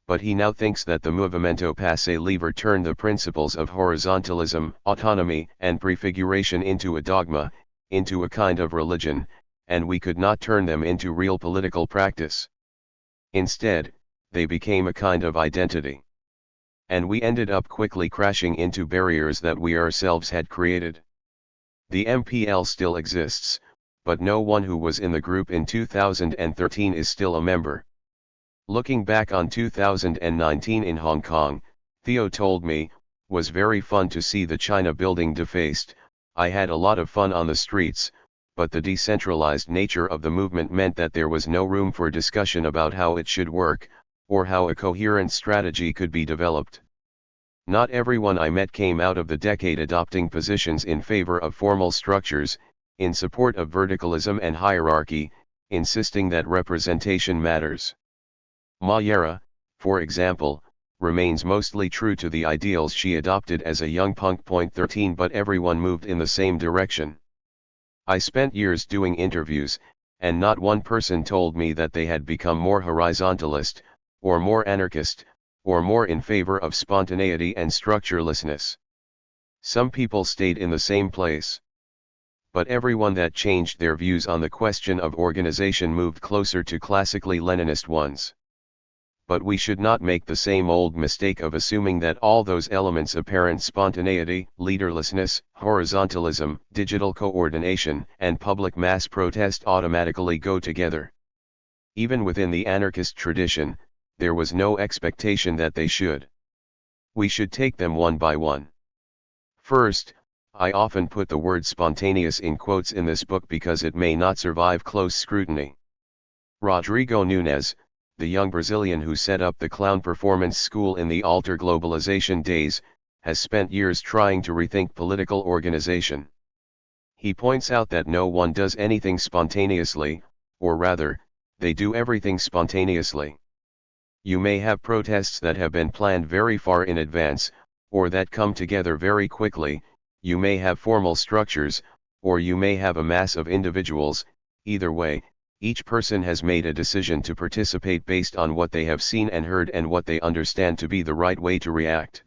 But he now thinks that the Movimento Passe Livre turned the principles of horizontalism, autonomy, and prefiguration into a dogma, into a kind of religion, and we could not turn them into real political practice. Instead, they became a kind of identity. And we ended up quickly crashing into barriers that we ourselves had created. The MPL still exists, but no one who was in the group in 2013 is still a member. Looking back on 2019 in Hong Kong, Theo told me, was very fun to see the China building defaced. I had a lot of fun on the streets, but the decentralized nature of the movement meant that there was no room for discussion about how it should work, or how a coherent strategy could be developed. Not everyone I met came out of the decade adopting positions in favor of formal structures, in support of verticalism and hierarchy, insisting that representation matters. Mayera, for example, remains mostly true to the ideals she adopted as a young punk. Point 13. But everyone moved in the same direction. I spent years doing interviews, and not one person told me that they had become more horizontalist, or more anarchist, or more in favor of spontaneity and structurelessness. Some people stayed in the same place. but everyone that changed their views on the question of organization moved closer to classically Leninist ones. But we should not make the same old mistake of assuming that all those elements, apparent spontaneity, leaderlessness, horizontalism, digital coordination, and public mass protest automatically go together. Even within the anarchist tradition, there was no expectation that they should. We should take them one by one. First, I often put the word spontaneous in quotes in this book because it may not survive close scrutiny. Rodrigo Nunes, the young Brazilian who set up the clown performance school in the alter globalization days, has spent years trying to rethink political organization. He points out that no one does anything spontaneously, or rather, they do everything spontaneously. You may have protests that have been planned very far in advance, or that come together very quickly. You may have formal structures, or you may have a mass of individuals. Either way, each person has made a decision to participate based on what they have seen and heard and what they understand to be the right way to react.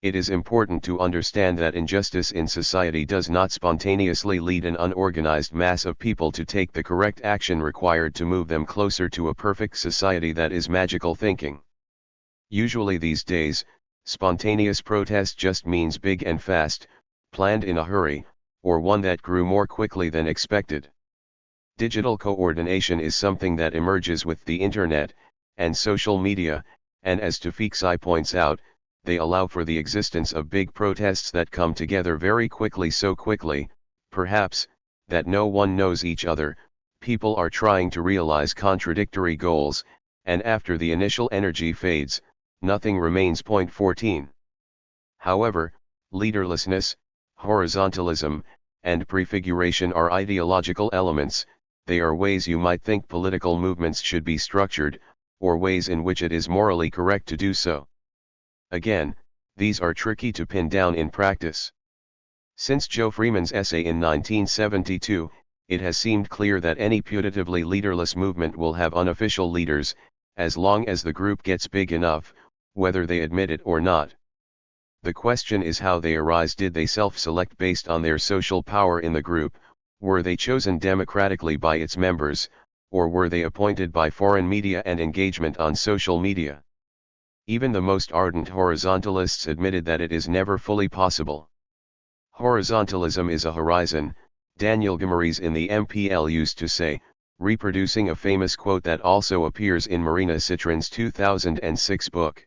It is important to understand that injustice in society does not spontaneously lead an unorganized mass of people to take the correct action required to move them closer to a perfect society that is magical thinking. Usually these days, spontaneous protest just means big and fast, planned in a hurry, or one that grew more quickly than expected. Digital coordination is something that emerges with the internet and social media, and as Tufekci points out, they allow for the existence of big protests that come together very quickly, so quickly, perhaps, that no one knows each other. People are trying to realize contradictory goals, and after the initial energy fades, nothing remains. Point 14. However, leaderlessness, horizontalism, and prefiguration are ideological elements. They are ways you might think political movements should be structured, or ways in which it is morally correct to do so. Again, these are tricky to pin down in practice. Since Joe Freeman's essay in 1972, it has seemed clear that any putatively leaderless movement will have unofficial leaders, as long as the group gets big enough, whether they admit it or not. The question is how they arise. Did they self-select based on their social power in the group? Were they chosen democratically by its members, or were they appointed by foreign media and engagement on social media? Even the most ardent horizontalists admitted that it is never fully possible. Horizontalism is a horizon, Daniel Guimaraes in the MPL used to say, reproducing a famous quote that also appears in Marina Citrin's 2006 book.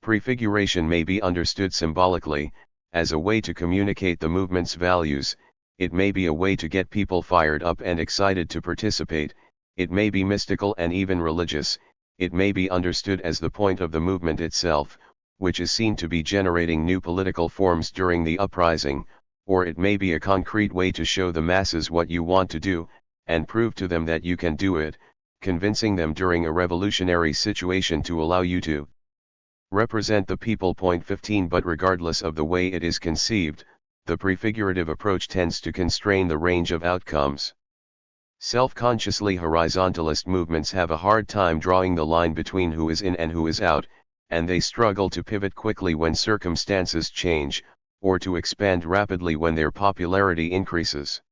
Prefiguration may be understood symbolically, as a way to communicate the movement's values. It may be a way to get people fired up and excited to participate. It may be mystical and even religious. It may be understood as the point of the movement itself, which is seen to be generating new political forms during the uprising, or it may be a concrete way to show the masses what you want to do, and prove to them that you can do it, convincing them during a revolutionary situation to allow you to represent the people. Point 15. But regardless of the way it is conceived, the prefigurative approach tends to constrain the range of outcomes. Self-consciously horizontalist movements have a hard time drawing the line between who is in and who is out, and they struggle to pivot quickly when circumstances change, or to expand rapidly when their popularity increases.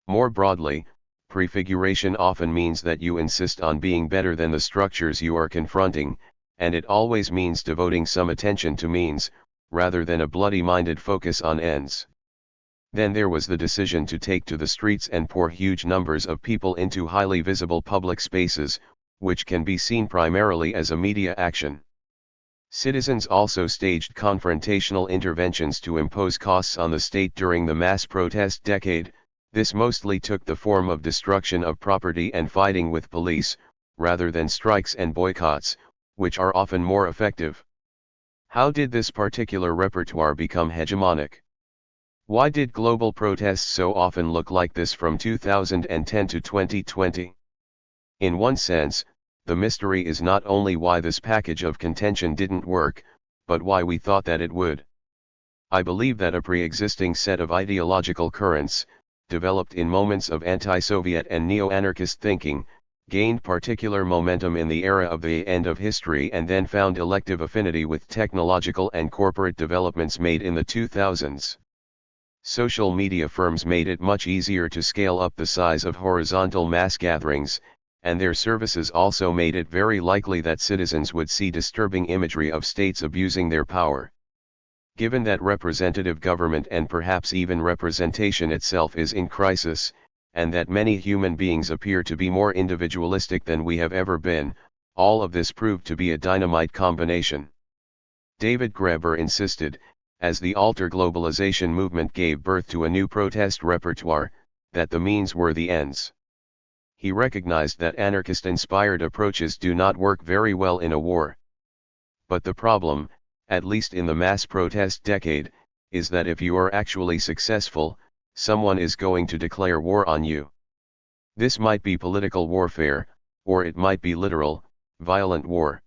More broadly, prefiguration often means that you insist on being better than the structures you are confronting, and it always means devoting some attention to means, rather than a bloody-minded focus on ends. Then there was the decision to take to the streets and pour huge numbers of people into highly visible public spaces, which can be seen primarily as a media action. Citizens also staged confrontational interventions to impose costs on the state during the mass protest decade. This mostly took the form of destruction of property and fighting with police, rather than strikes and boycotts, which are often more effective. How did this particular repertoire become hegemonic? Why did global protests so often look like this from 2010 to 2020? In one sense, the mystery is not only why this package of contention didn't work, but why we thought that it would. I believe that a pre-existing set of ideological currents, developed in moments of anti-Soviet and neo-anarchist thinking, gained particular momentum in the era of the end of history and then found elective affinity with technological and corporate developments made in the 2000s. Social media firms made it much easier to scale up the size of horizontal mass gatherings, and their services also made it very likely that citizens would see disturbing imagery of states abusing their power. Given that representative government and perhaps even representation itself is in crisis, and that many human beings appear to be more individualistic than we have ever been, all of this proved to be a dynamite combination. David Graeber insisted, as the alter globalization movement gave birth to a new protest repertoire, that the means were the ends. He recognized that anarchist-inspired approaches do not work very well in a war. But the problem, at least in the mass protest decade, is that if you are actually successful, someone is going to declare war on you. This might be political warfare, or it might be literal, violent war.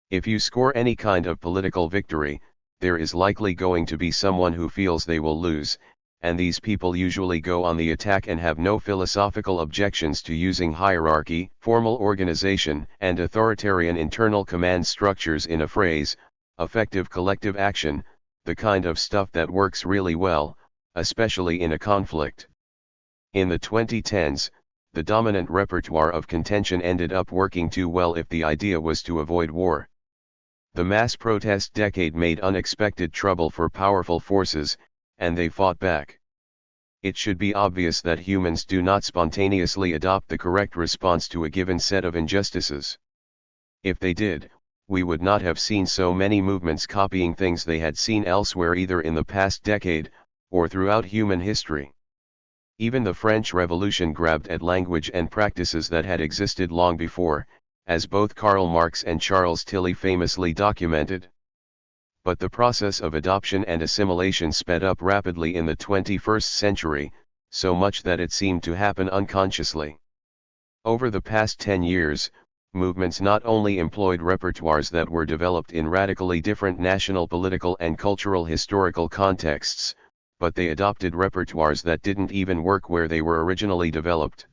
If you score any kind of political victory, there is likely going to be someone who feels they will lose, and these people usually go on the attack and have no philosophical objections to using hierarchy, formal organization, and authoritarian internal command structures in a phrase, effective collective action, the kind of stuff that works really well, especially in a conflict. In the 2010s, the dominant repertoire of contention ended up working too well if the idea was to avoid war. The mass protest decade made unexpected trouble for powerful forces, and they fought back. It should be obvious that humans do not spontaneously adopt the correct response to a given set of injustices. If they did, we would not have seen so many movements copying things they had seen elsewhere either in the past decade, or throughout human history. Even the French Revolution grabbed at language and practices that had existed long before, as both Karl Marx and Charles Tilly famously documented. But the process of adoption and assimilation sped up rapidly in the 21st century, so much that it seemed to happen unconsciously. Over the past 10 years, movements not only employed repertoires that were developed in radically different national political and cultural historical contexts, but they adopted repertoires that didn't even work where they were originally developed.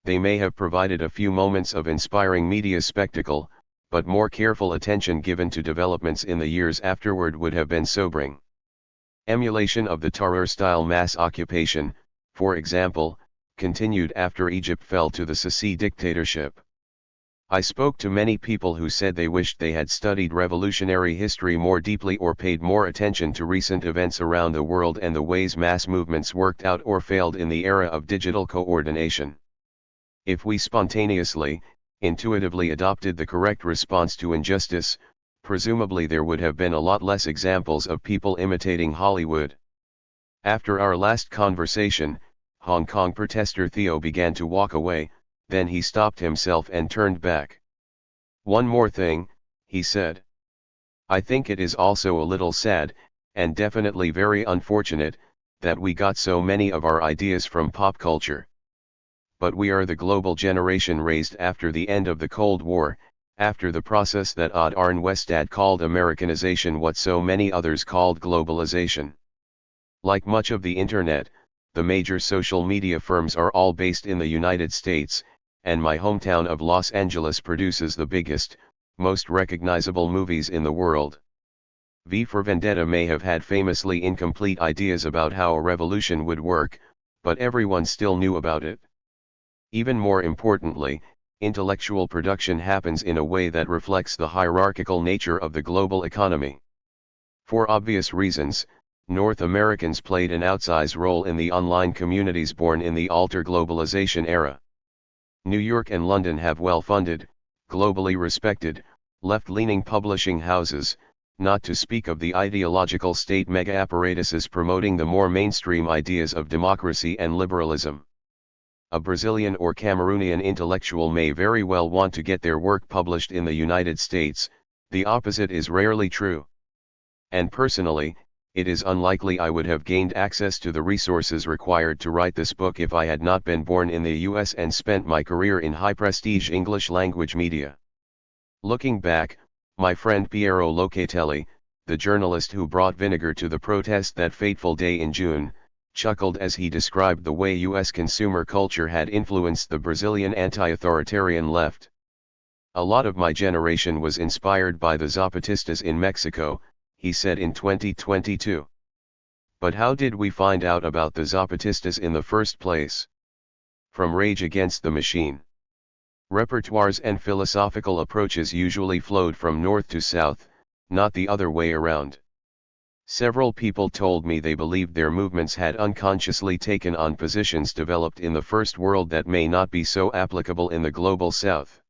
They may have provided a few moments of inspiring media spectacle, but more careful attention given to developments in the years afterward would have been sobering. Emulation of the Tahrir-style mass occupation, for example, continued after Egypt fell to the Sisi dictatorship. I spoke to many people who said they wished they had studied revolutionary history more deeply or paid more attention to recent events around the world and the ways mass movements worked out or failed in the era of digital coordination. If we spontaneously, intuitively adopted the correct response to injustice, presumably there would have been a lot less examples of people imitating Hollywood. After our last conversation, Hong Kong protester Theo began to walk away, then he stopped himself and turned back. "One more thing," he said. "I think it is also a little sad, and definitely very unfortunate, that we got so many of our ideas from pop culture. But we are the global generation raised after the end of the Cold War, after the process that Odd Arne Westad called Americanization, what so many others called globalization. Like much of the internet, the major social media firms are all based in the United States, and my hometown of Los Angeles produces the biggest, most recognizable movies in the world. V for Vendetta may have had famously incomplete ideas about how a revolution would work, but everyone still knew about it. Even more importantly, intellectual production happens in a way that reflects the hierarchical nature of the global economy. For obvious reasons, North Americans played an outsized role in the online communities born in the alter globalization era. New York and London have well-funded, globally respected, left-leaning publishing houses, not to speak of the ideological state mega-apparatuses promoting the more mainstream ideas of democracy and liberalism. A Brazilian or Cameroonian intellectual may very well want to get their work published in the United States, the opposite is rarely true. And personally, it is unlikely I would have gained access to the resources required to write this book if I had not been born in the US and spent my career in high-prestige English-language media. Looking back, my friend Piero Locatelli, the journalist who brought vinegar to the protest that fateful day in June, chuckled as he described the way US consumer culture had influenced the Brazilian anti-authoritarian left. "A lot of my generation was inspired by the Zapatistas in Mexico," he said in 2022. But how did we find out about the Zapatistas in the first place? From Rage Against the Machine. Repertoires and philosophical approaches usually flowed from north to south, not the other way around. Several people told me they believed their movements had unconsciously taken on positions developed in the First World that may not be so applicable in the global South.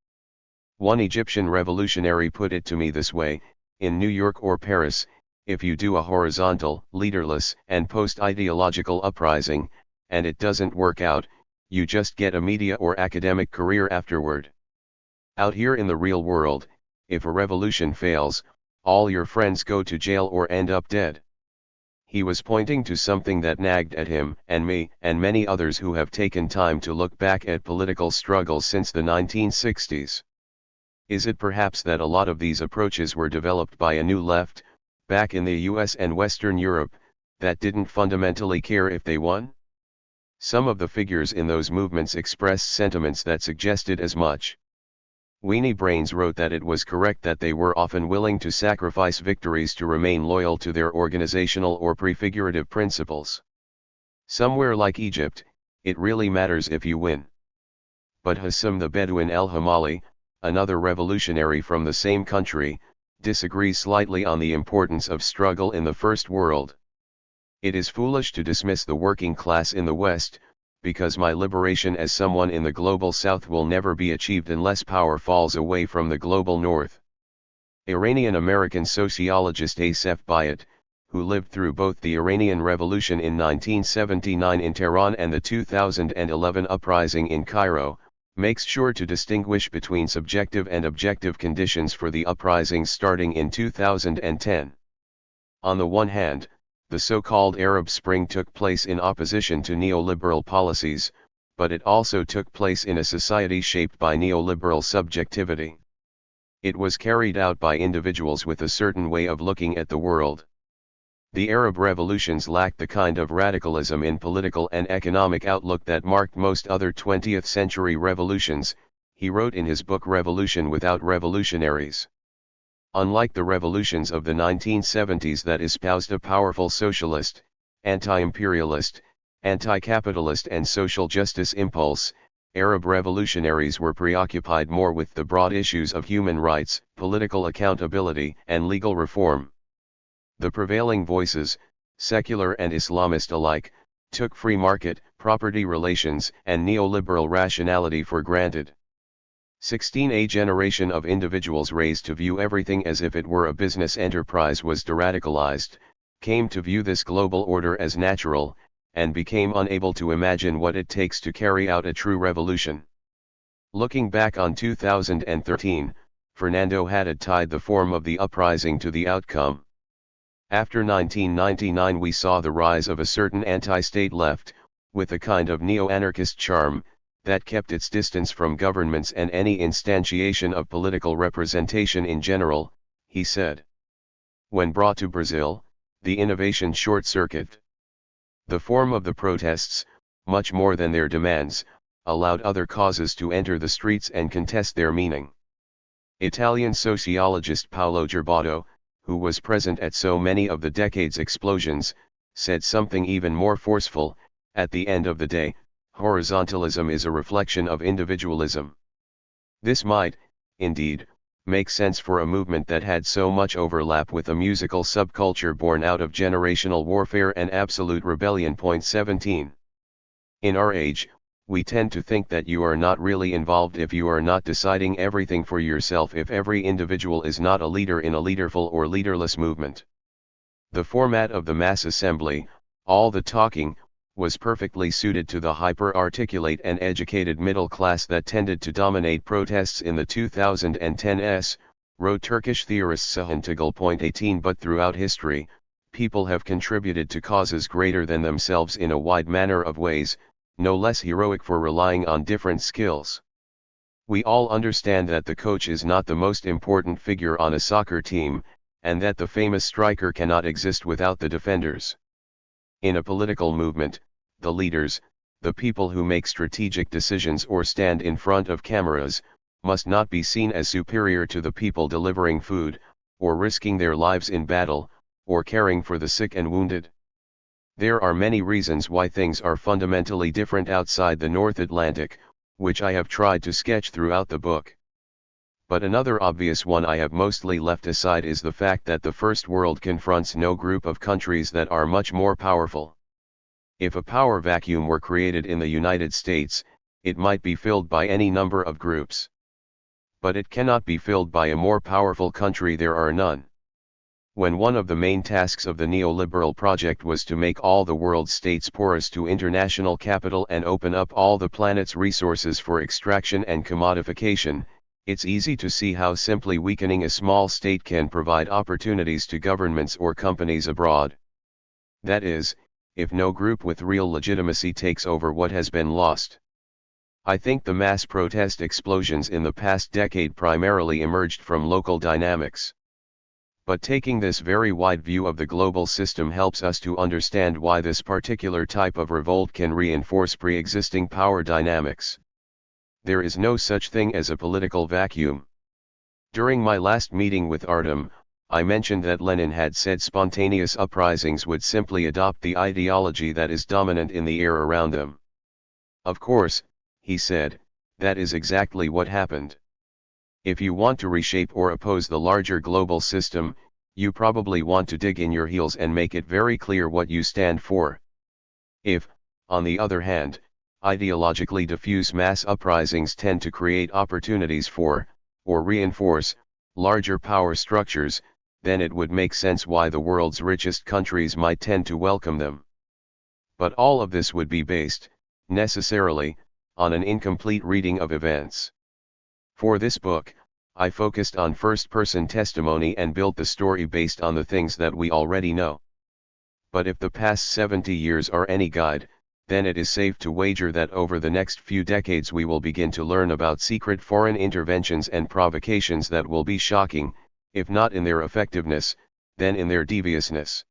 One Egyptian revolutionary put it to me this way: in New York or Paris, if you do a horizontal, leaderless, and post-ideological uprising, and it doesn't work out, you just get a media or academic career afterward. Out here in the real world, if a revolution fails, all your friends go to jail or end up dead. He was pointing to something that nagged at him and me and many others who have taken time to look back at political struggles since the 1960s. Is it perhaps that a lot of these approaches were developed by a new left, back in the US and Western Europe, that didn't fundamentally care if they won? Some of the figures in those movements expressed sentiments that suggested as much. Weenie Brains wrote that it was correct that they were often willing to sacrifice victories to remain loyal to their organizational or prefigurative principles. Somewhere like Egypt, it really matters if you win. But Hassam the Bedouin el-Hamali, another revolutionary from the same country, disagrees slightly on the importance of struggle in the First World. It is foolish to dismiss the working class in the West, because my liberation as someone in the global South will never be achieved unless power falls away from the global North. Iranian-American sociologist Asef Bayat, who lived through both the Iranian Revolution in 1979 in Tehran and the 2011 uprising in Cairo, makes sure to distinguish between subjective and objective conditions for the uprisings starting in 2010. On the one hand, the so-called Arab Spring took place in opposition to neoliberal policies, but it also took place in a society shaped by neoliberal subjectivity. It was carried out by individuals with a certain way of looking at the world. The Arab revolutions lacked the kind of radicalism in political and economic outlook that marked most other 20th century revolutions, he wrote in his book Revolution Without Revolutionaries. Unlike the revolutions of the 1970s that espoused a powerful socialist, anti-imperialist, anti-capitalist and social justice impulse, Arab revolutionaries were preoccupied more with the broad issues of human rights, political accountability, and legal reform. The prevailing voices, secular and Islamist alike, took free market, property relations, and neoliberal rationality for granted. A generation of individuals raised to view everything as if it were a business enterprise was deradicalized, came to view this global order as natural, and became unable to imagine what it takes to carry out a true revolution. Looking back on 2013, Fernando Haddad tied the form of the uprising to the outcome. After 1999 we saw the rise of a certain anti-state left, with a kind of neo-anarchist charm, that kept its distance from governments and any instantiation of political representation in general, he said. When brought to Brazil, the innovation short-circuited. The form of the protests, much more than their demands, allowed other causes to enter the streets and contest their meaning. Italian sociologist Paolo Gerbato, who was present at so many of the decade's explosions, said something even more forceful: at the end of the day, horizontalism is a reflection of individualism. This might, indeed, make sense for a movement that had so much overlap with a musical subculture born out of generational warfare and absolute rebellion. 17. In our age, we tend to think that you are not really involved if you are not deciding everything for yourself, if every individual is not a leader in a leaderful or leaderless movement. The format of the mass assembly, all the talking, was perfectly suited to the hyper-articulate and educated middle class that tended to dominate protests in the 2010s, wrote Turkish theorist Sahan Tagil. 18. But throughout history, people have contributed to causes greater than themselves in a wide manner of ways, no less heroic for relying on different skills. We all understand that the coach is not the most important figure on a soccer team, and that the famous striker cannot exist without the defenders. In a political movement, the leaders, the people who make strategic decisions or stand in front of cameras, must not be seen as superior to the people delivering food, or risking their lives in battle, or caring for the sick and wounded. There are many reasons why things are fundamentally different outside the North Atlantic, which I have tried to sketch throughout the book. But another obvious one I have mostly left aside is the fact that the First World confronts no group of countries that are much more powerful. If a power vacuum were created in the United States, it might be filled by any number of groups. But it cannot be filled by a more powerful country. There are none. When one of the main tasks of the neoliberal project was to make all the world's states porous to international capital and open up all the planet's resources for extraction and commodification, it's easy to see how simply weakening a small state can provide opportunities to governments or companies abroad. That is, if no group with real legitimacy takes over what has been lost. I think the mass protest explosions in the past decade primarily emerged from local dynamics. But taking this very wide view of the global system helps us to understand why this particular type of revolt can reinforce pre-existing power dynamics. There is no such thing as a political vacuum. During my last meeting with Artem, I mentioned that Lenin had said spontaneous uprisings would simply adopt the ideology that is dominant in the air around them. Of course, he said, that is exactly what happened. If you want to reshape or oppose the larger global system, you probably want to dig in your heels and make it very clear what you stand for. If, on the other hand, ideologically diffuse mass uprisings tend to create opportunities for, or reinforce, larger power structures, then it would make sense why the world's richest countries might tend to welcome them. But all of this would be based, necessarily, on an incomplete reading of events. For this book, I focused on first-person testimony and built the story based on the things that we already know. But if the past 70 years are any guide, then it is safe to wager that over the next few decades we will begin to learn about secret foreign interventions and provocations that will be shocking, if not in their effectiveness, then in their deviousness.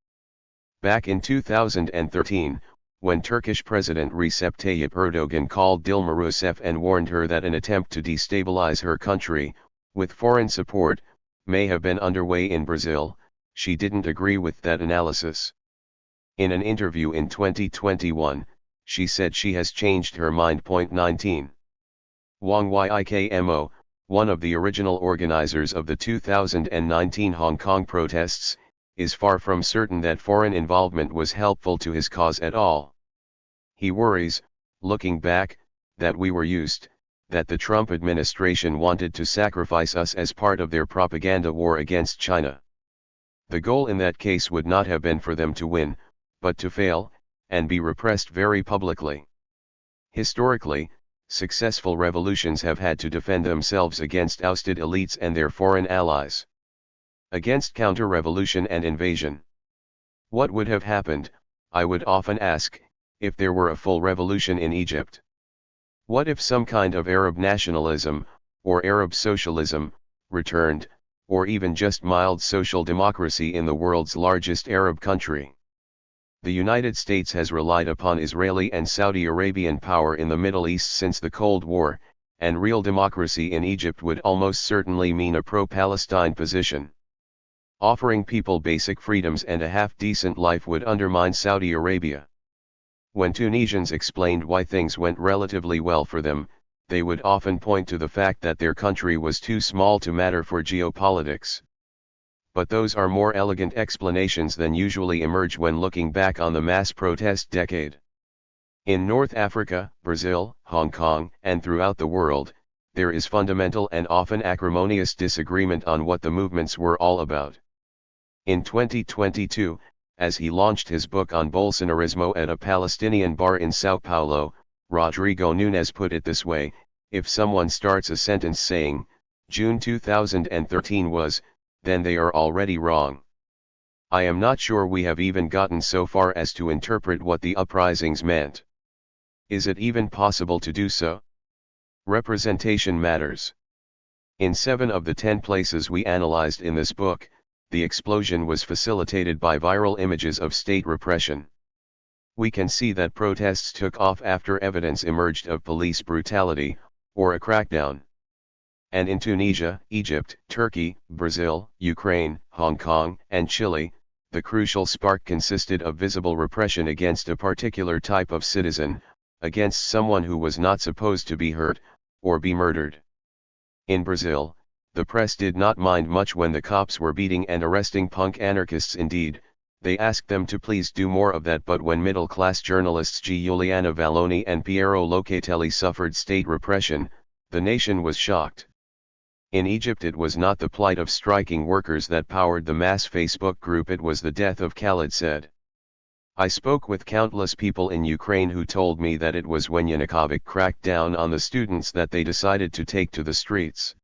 Back in 2013, when Turkish President Recep Tayyip Erdogan called Dilma Rousseff and warned her that an attempt to destabilize her country, with foreign support, may have been underway in Brazil, she didn't agree with that analysis. In an interview in 2021, she said she has changed her mind. 19. Wang Yikmo, one of the original organizers of the 2019 Hong Kong protests, is far from certain that foreign involvement was helpful to his cause at all. He worries, looking back, that we were used, that the Trump administration wanted to sacrifice us as part of their propaganda war against China. The goal in that case would not have been for them to win, but to fail, and be repressed very publicly. Historically, successful revolutions have had to defend themselves against ousted elites and their foreign allies. Against counter-revolution and invasion. What would have happened, I would often ask, if there were a full revolution in Egypt? What if some kind of Arab nationalism, or Arab socialism, returned, or even just mild social democracy in the world's largest Arab country? The United States has relied upon Israeli and Saudi Arabian power in the Middle East since the Cold War, and real democracy in Egypt would almost certainly mean a pro-Palestine position. Offering people basic freedoms and a half-decent life would undermine Saudi Arabia. When Tunisians explained why things went relatively well for them, they would often point to the fact that their country was too small to matter for geopolitics. But those are more elegant explanations than usually emerge when looking back on the mass protest decade. In North Africa, Brazil, Hong Kong, and throughout the world, there is fundamental and often acrimonious disagreement on what the movements were all about. In 2022, as he launched his book on Bolsonarismo at a Palestinian bar in Sao Paulo, Rodrigo Nunes put it this way: if someone starts a sentence saying, June 2013 was, then they are already wrong. I am not sure we have even gotten so far as to interpret what the uprisings meant. Is it even possible to do so? Representation matters. In 7 of the 10 places we analyzed in this book, the explosion was facilitated by viral images of state repression. We can see that protests took off after evidence emerged of police brutality, or a crackdown. And in Tunisia, Egypt, Turkey, Brazil, Ukraine, Hong Kong, and Chile, the crucial spark consisted of visible repression against a particular type of citizen, against someone who was not supposed to be hurt, or be murdered. In Brazil, the press did not mind much when the cops were beating and arresting punk anarchists. Indeed, they asked them to please do more of that. But when middle-class journalists Giuliano Valloni and Piero Locatelli suffered state repression, the nation was shocked. In Egypt it was not the plight of striking workers that powered the mass Facebook group, it was the death of Khalid said. I spoke with countless people in Ukraine who told me that it was when Yanukovych cracked down on the students that they decided to take to the streets.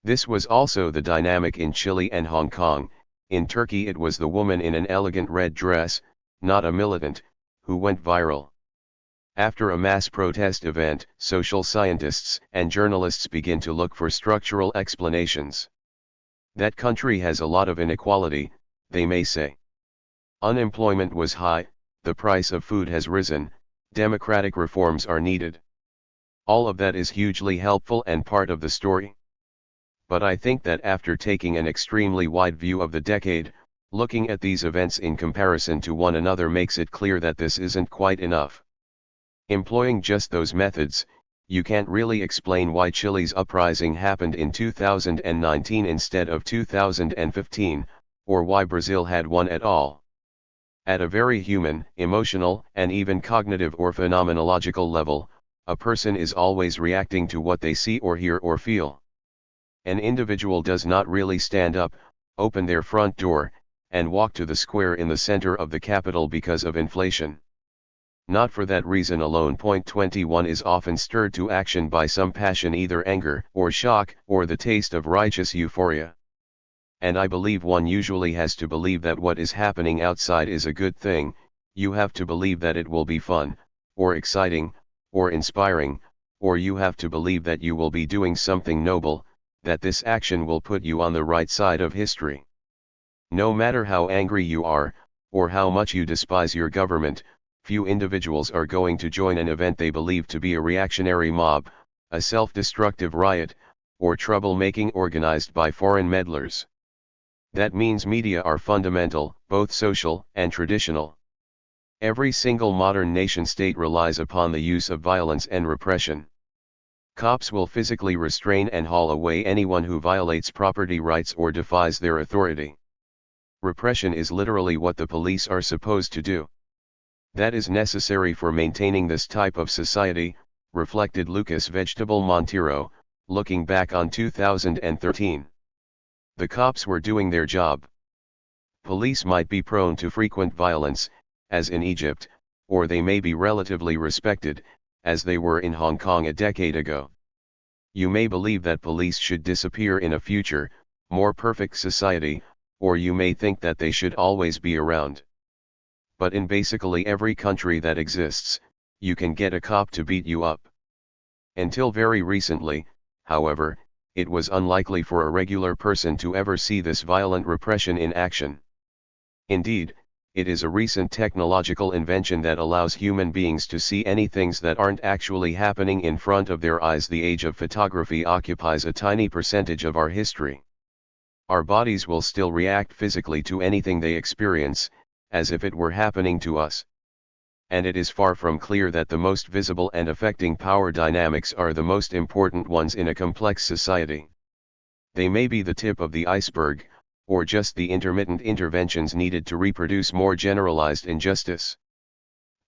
This was also the dynamic in Chile and Hong Kong. In Turkey it was the woman in an elegant red dress, not a militant, who went viral. After a mass protest event, social scientists and journalists begin to look for structural explanations. That country has a lot of inequality, they may say. Unemployment was high, the price of food has risen, democratic reforms are needed. All of that is hugely helpful and part of the story. But I think that after taking an extremely wide view of the decade, looking at these events in comparison to one another makes it clear that this isn't quite enough. Employing just those methods, you can't really explain why Chile's uprising happened in 2019 instead of 2015, or why Brazil had one at all. At a very human, emotional, and even cognitive or phenomenological level, a person is always reacting to what they see or hear or feel. An individual does not really stand up, open their front door, and walk to the square in the center of the capital because of inflation. Not for that reason alone. Point 21 is often stirred to action by some passion, either anger or shock or the taste of righteous euphoria. And I believe one usually has to believe that what is happening outside is a good thing. You have to believe that it will be fun, or exciting, or inspiring, or you have to believe that you will be doing something noble, that this action will put you on the right side of history. No matter how angry you are, or how much you despise your government, few individuals are going to join an event they believe to be a reactionary mob, a self-destructive riot, or troublemaking organized by foreign meddlers. That means media are fundamental, both social and traditional. Every single modern nation-state relies upon the use of violence and repression. Cops will physically restrain and haul away anyone who violates property rights or defies their authority. Repression is literally what the police are supposed to do. That is necessary for maintaining this type of society, reflected Lucas Vegetable Monteiro, looking back on 2013. The cops were doing their job. Police might be prone to frequent violence, as in Egypt, or they may be relatively respected, as they were in Hong Kong a decade ago. You may believe that police should disappear in a future, more perfect society, or you may think that they should always be around. But in basically every country that exists, you can get a cop to beat you up. Until very recently, however, it was unlikely for a regular person to ever see this violent repression in action. Indeed, it is a recent technological invention that allows human beings to see any things that aren't actually happening in front of their eyes. The age of photography occupies a tiny percentage of our history. Our bodies will still react physically to anything they experience, as if it were happening to us. And it is far from clear that the most visible and affecting power dynamics are the most important ones in a complex society. They may be the tip of the iceberg, or just the intermittent interventions needed to reproduce more generalized injustice.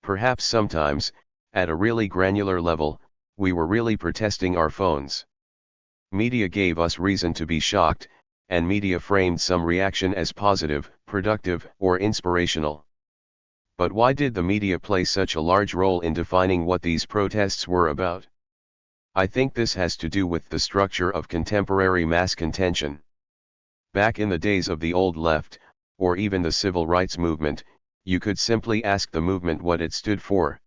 Perhaps sometimes, at a really granular level, we were really protesting our phones. Media gave us reason to be shocked, and media framed some reaction as positive, productive, or inspirational. But why did the media play such a large role in defining what these protests were about? I think this has to do with the structure of contemporary mass contention. Back in the days of the old left, or even the civil rights movement, you could simply ask the movement what it stood for.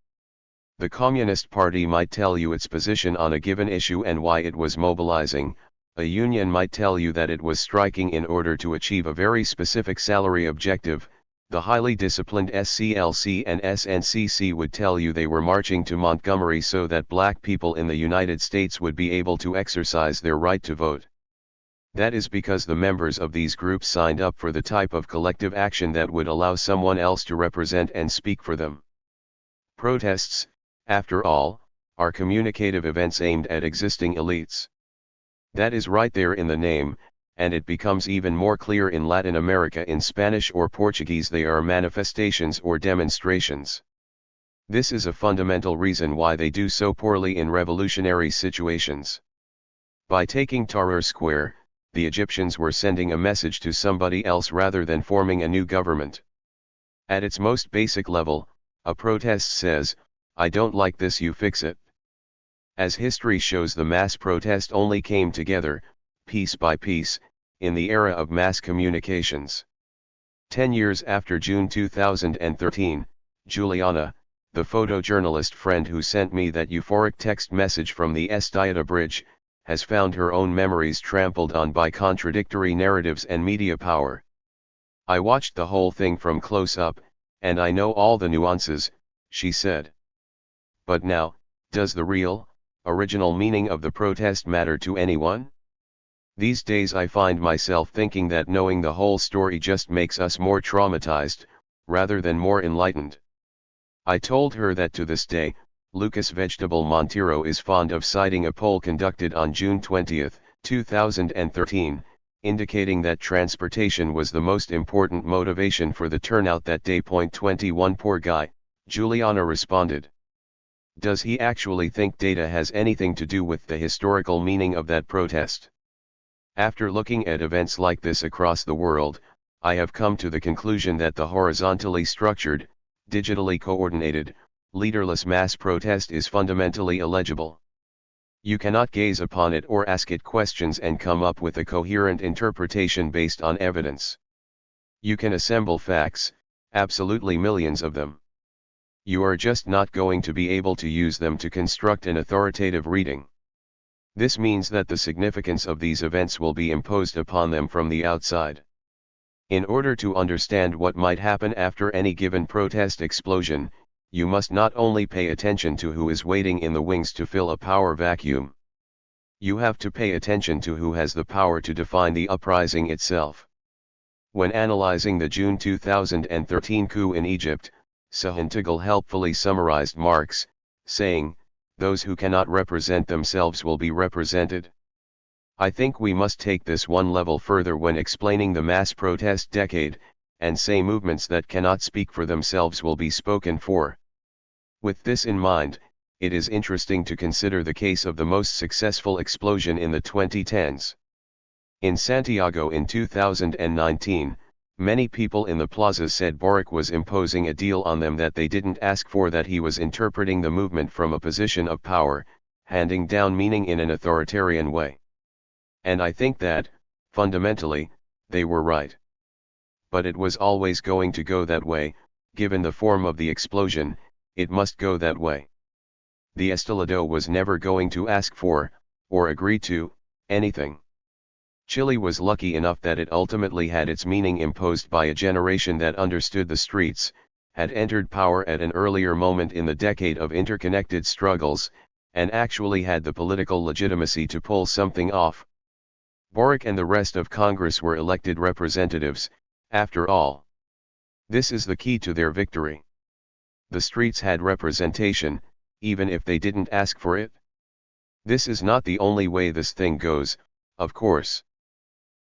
The Communist Party might tell you its position on a given issue and why it was mobilizing. A union might tell you that it was striking in order to achieve a very specific salary objective. The highly disciplined SCLC and SNCC would tell you they were marching to Montgomery so that black people in the United States would be able to exercise their right to vote. That is because the members of these groups signed up for the type of collective action that would allow someone else to represent and speak for them. Protests, after all, are communicative events aimed at existing elites. That is right there in the name, and it becomes even more clear in Latin America in Spanish or Portuguese. They are manifestations or demonstrations. This is a fundamental reason why they do so poorly in revolutionary situations. By taking Tahrir Square, the Egyptians were sending a message to somebody else rather than forming a new government. At its most basic level, a protest says, "I don't like this, you fix it." As history shows, the mass protest only came together, piece by piece, in the era of mass communications. 10 years after June 2013, Juliana, the photojournalist friend who sent me that euphoric text message from the Estillada Bridge, has found her own memories trampled on by contradictory narratives and media power. "I watched the whole thing from close up, and I know all the nuances," she said. But now, does the real, original meaning of the protest matter to anyone? These days I find myself thinking that knowing the whole story just makes us more traumatized, rather than more enlightened. I told her that to this day, Lucas Vegetable Montero is fond of citing a poll conducted on June 20, 2013, indicating that transportation was the most important motivation for the turnout that day. 21 Poor guy, Juliana responded. Does he actually think data has anything to do with the historical meaning of that protest? After looking at events like this across the world, I have come to the conclusion that the horizontally structured, digitally coordinated, leaderless mass protest is fundamentally illegible. You cannot gaze upon it or ask it questions and come up with a coherent interpretation based on evidence. You can assemble facts, absolutely millions of them. You are just not going to be able to use them to construct an authoritative reading. This means that the significance of these events will be imposed upon them from the outside. In order to understand what might happen after any given protest explosion, you must not only pay attention to who is waiting in the wings to fill a power vacuum. You have to pay attention to who has the power to define the uprising itself. When analyzing the June 2013 coup in Egypt, Sahun Tegal helpfully summarized Marx, saying, "Those who cannot represent themselves will be represented." I think we must take this one level further when explaining the mass protest decade, and say movements that cannot speak for themselves will be spoken for. With this in mind, it is interesting to consider the case of the most successful explosion in the 2010s. In Santiago in 2019, many people in the plaza said Boric was imposing a deal on them that they didn't ask for, that he was interpreting the movement from a position of power, handing down meaning in an authoritarian way. And I think that, fundamentally, they were right. But it was always going to go that way, given the form of the explosion, it must go that way. The Estillado was never going to ask for, or agree to, anything. Chile was lucky enough that it ultimately had its meaning imposed by a generation that understood the streets, had entered power at an earlier moment in the decade of interconnected struggles, and actually had the political legitimacy to pull something off. Boric and the rest of Congress were elected representatives, after all. This is the key to their victory. The streets had representation, even if they didn't ask for it. This is not the only way this thing goes, of course.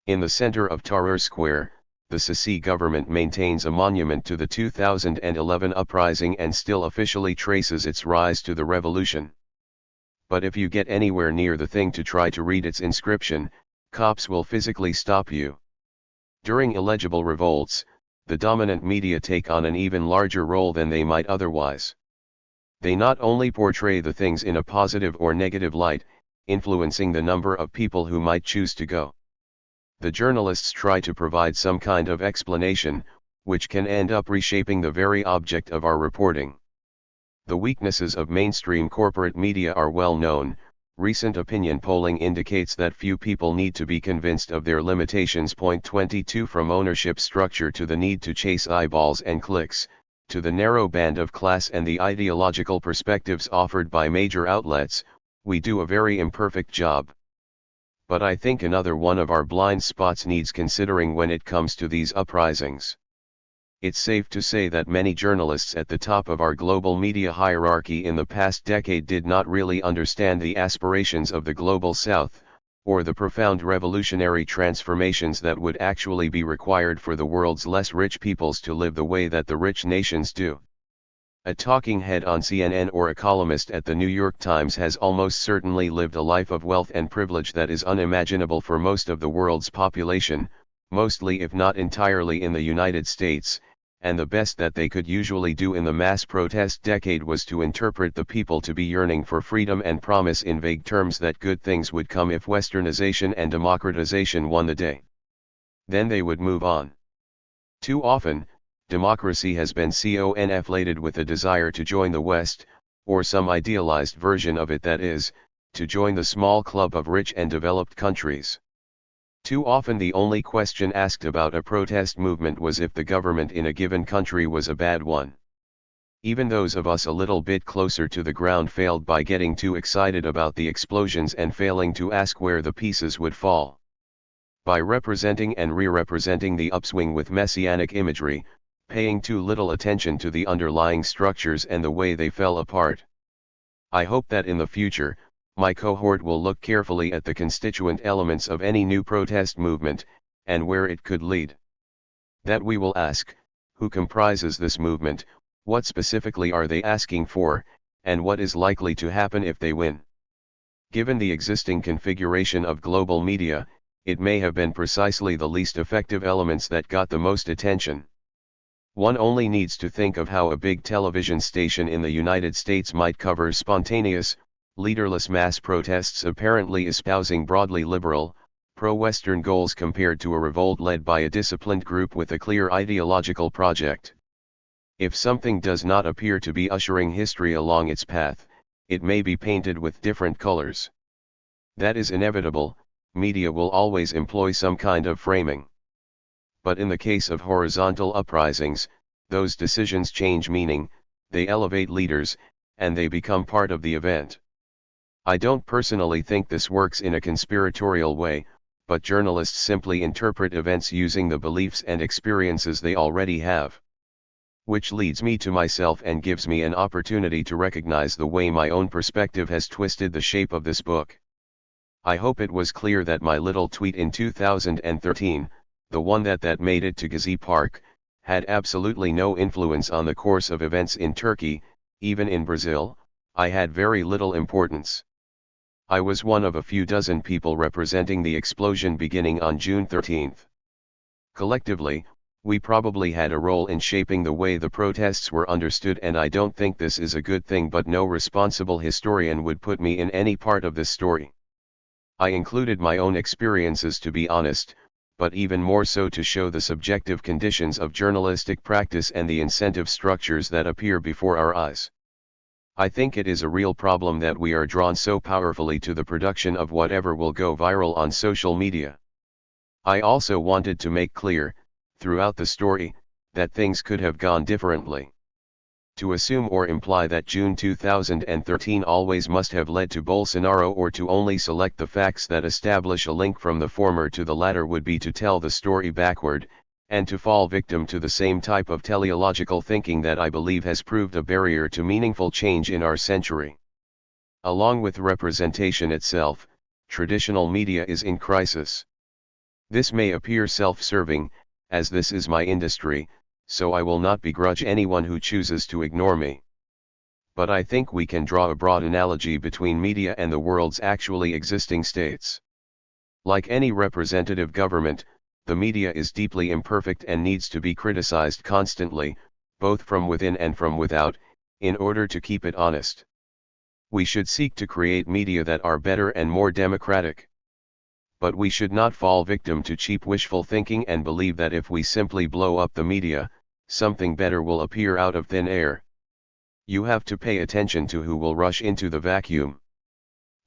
In the center of Tahrir Square, the Sisi government maintains a monument to the 2011 uprising and still officially traces its rise to the revolution. But if you get anywhere near the thing to try to read its inscription, cops will physically stop you. During illegible revolts, the dominant media take on an even larger role than they might otherwise. They not only portray the things in a positive or negative light, influencing the number of people who might choose to go. The journalists try to provide some kind of explanation, which can end up reshaping the very object of our reporting. The weaknesses of mainstream corporate media are well known. Recent opinion polling indicates that few people need to be convinced of their limitations. 22 From ownership structure to the need to chase eyeballs and clicks, to the narrow band of class and the ideological perspectives offered by major outlets, we do a very imperfect job. But I think another one of our blind spots needs considering when it comes to these uprisings. It's safe to say that many journalists at the top of our global media hierarchy in the past decade did not really understand the aspirations of the global south, or the profound revolutionary transformations that would actually be required for the world's less rich peoples to live the way that the rich nations do. A talking head on CNN or a columnist at the New York Times has almost certainly lived a life of wealth and privilege that is unimaginable for most of the world's population, mostly if not entirely in the United States, and the best that they could usually do in the mass protest decade was to interpret the people to be yearning for freedom and promise in vague terms that good things would come if westernization and democratization won the day. Then they would move on. Too often, democracy has been conflated with a desire to join the West, or some idealized version of it, that is, to join the small club of rich and developed countries. Too often the only question asked about a protest movement was if the government in a given country was a bad one. Even those of us a little bit closer to the ground failed by getting too excited about the explosions and failing to ask where the pieces would fall. By representing and re-representing the upswing with messianic imagery, paying too little attention to the underlying structures and the way they fell apart. I hope that in the future, my cohort will look carefully at the constituent elements of any new protest movement, and where it could lead. That we will ask, who comprises this movement, what specifically are they asking for, and what is likely to happen if they win. Given the existing configuration of global media, it may have been precisely the least effective elements that got the most attention. One only needs to think of how a big television station in the United States might cover spontaneous, leaderless mass protests apparently espousing broadly liberal, pro-Western goals compared to a revolt led by a disciplined group with a clear ideological project. If something does not appear to be ushering history along its path, it may be painted with different colors. That is inevitable. Media will always employ some kind of framing. But in the case of horizontal uprisings, those decisions change meaning, they elevate leaders, and they become part of the event. I don't personally think this works in a conspiratorial way, but journalists simply interpret events using the beliefs and experiences they already have. Which leads me to myself and gives me an opportunity to recognize the way my own perspective has twisted the shape of this book. I hope it was clear that my little tweet in 2013, the one that made it to Gezi Park, had absolutely no influence on the course of events in Turkey. Even in Brazil, I had very little importance. I was one of a few dozen people representing the explosion beginning on June 13. Collectively, we probably had a role in shaping the way the protests were understood, and I don't think this is a good thing, but no responsible historian would put me in any part of this story. I included my own experiences to be honest, but even more so to show the subjective conditions of journalistic practice and the incentive structures that appear before our eyes. I think it is a real problem that we are drawn so powerfully to the production of whatever will go viral on social media. I also wanted to make clear, throughout the story, that things could have gone differently. To assume or imply that June 2013 always must have led to Bolsonaro, or to only select the facts that establish a link from the former to the latter, would be to tell the story backward, and to fall victim to the same type of teleological thinking that I believe has proved a barrier to meaningful change in our century. Along with representation itself, traditional media is in crisis. This may appear self-serving, as this is my industry, so I will not begrudge anyone who chooses to ignore me. But I think we can draw a broad analogy between media and the world's actually existing states. Like any representative government, the media is deeply imperfect and needs to be criticized constantly, both from within and from without, in order to keep it honest. We should seek to create media that are better and more democratic. But we should not fall victim to cheap wishful thinking and believe that if we simply blow up the media, something better will appear out of thin air. You have to pay attention to who will rush into the vacuum.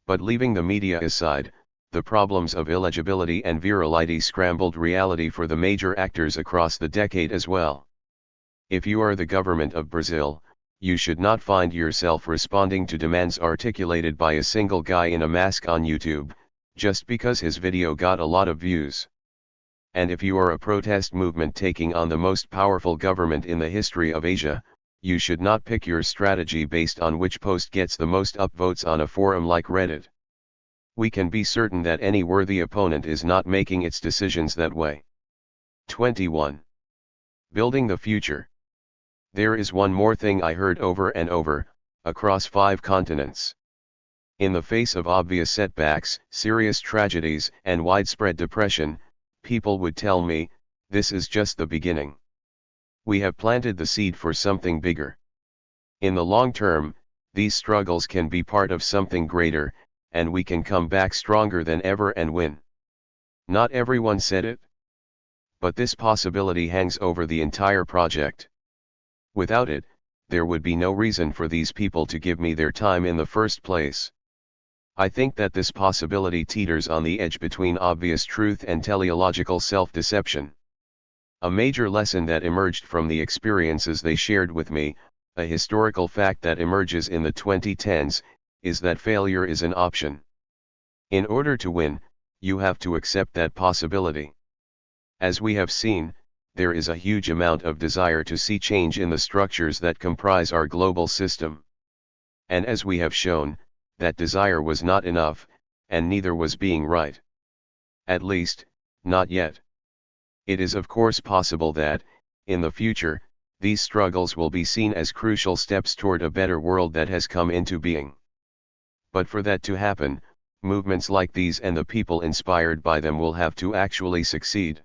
But leaving the media aside, the problems of illegibility and virality scrambled reality for the major actors across the decade as well. If you are the government of Brazil, you should not find yourself responding to demands articulated by a single guy in a mask on YouTube, just because his video got a lot of views. And if you are a protest movement taking on the most powerful government in the history of Asia, you should not pick your strategy based on which post gets the most upvotes on a forum like Reddit. We can be certain that any worthy opponent is not making its decisions that way. 21. Building the future. There is one more thing I heard over and over, across 5 continents. In the face of obvious setbacks, serious tragedies, and widespread depression, people would tell me, this is just the beginning. We have planted the seed for something bigger. In the long term, these struggles can be part of something greater, and we can come back stronger than ever and win. Not everyone said it. But this possibility hangs over the entire project. Without it, there would be no reason for these people to give me their time in the first place. I think that this possibility teeters on the edge between obvious truth and teleological self-deception. A major lesson that emerged from the experiences they shared with me, a historical fact that emerges in the 2010s, is that failure is an option. In order to win, you have to accept that possibility. As we have seen, there is a huge amount of desire to see change in the structures that comprise our global system. And as we have shown, that desire was not enough, and neither was being right. At least, not yet. It is of course possible that, in the future, these struggles will be seen as crucial steps toward a better world that has come into being. But for that to happen, movements like these and the people inspired by them will have to actually succeed.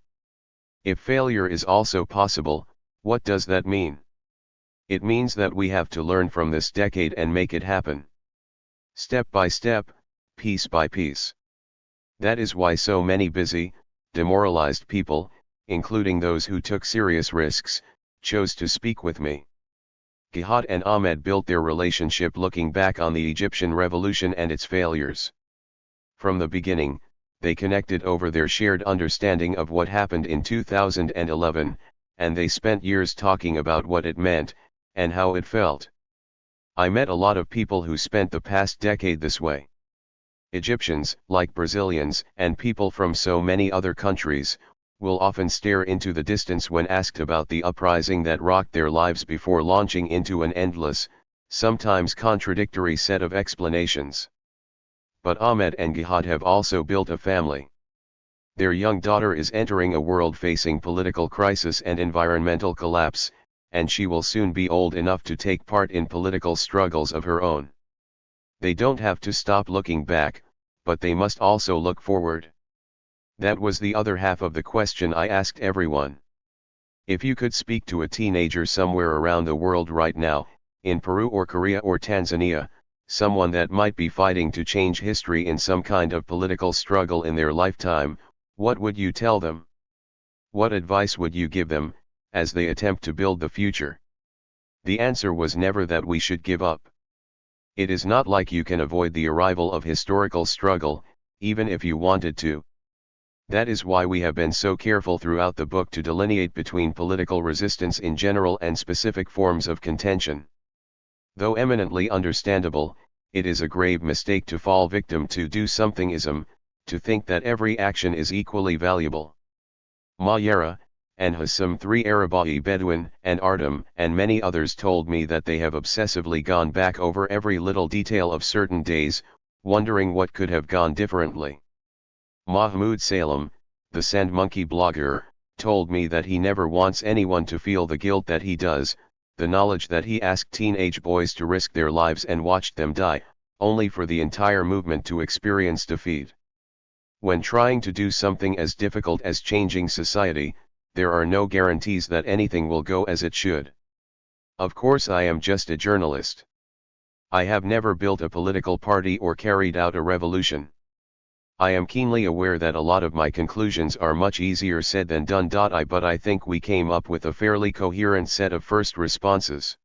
If failure is also possible, what does that mean? It means that we have to learn from this decade and make it happen. Step by step, piece by piece. That is why so many busy, demoralized people, including those who took serious risks, chose to speak with me. Gihad and Ahmed built their relationship looking back on the Egyptian revolution and its failures. From the beginning, they connected over their shared understanding of what happened in 2011, and they spent years talking about what it meant, and how it felt. I met a lot of people who spent the past decade this way. Egyptians, like Brazilians, and people from so many other countries, will often stare into the distance when asked about the uprising that rocked their lives before launching into an endless, sometimes contradictory set of explanations. But Ahmed and Gihad have also built a family. Their young daughter is entering a world facing political crisis and environmental collapse, and she will soon be old enough to take part in political struggles of her own. They don't have to stop looking back, but they must also look forward. That was the other half of the question I asked everyone. If you could speak to a teenager somewhere around the world right now, in Peru or Korea or Tanzania, someone that might be fighting to change history in some kind of political struggle in their lifetime, what would you tell them? What advice would you give them, as they attempt to build the future? The answer was never that we should give up. It is not like you can avoid the arrival of historical struggle, even if you wanted to. That is why we have been so careful throughout the book to delineate between political resistance in general and specific forms of contention. Though eminently understandable, it is a grave mistake to fall victim to do-somethingism, to think that every action is equally valuable. Mayera, and Hassam 3 Arabai Bedouin, and Artem, and many others told me that they have obsessively gone back over every little detail of certain days, wondering what could have gone differently. Mahmoud Salem, the Sand Monkey blogger, told me that he never wants anyone to feel the guilt that he does, the knowledge that he asked teenage boys to risk their lives and watched them die, only for the entire movement to experience defeat. When trying to do something as difficult as changing society, there are no guarantees that anything will go as it should. Of course, I am just a journalist. I have never built a political party or carried out a revolution. I am keenly aware that a lot of my conclusions are much easier said than done. But I think we came up with a fairly coherent set of first responses.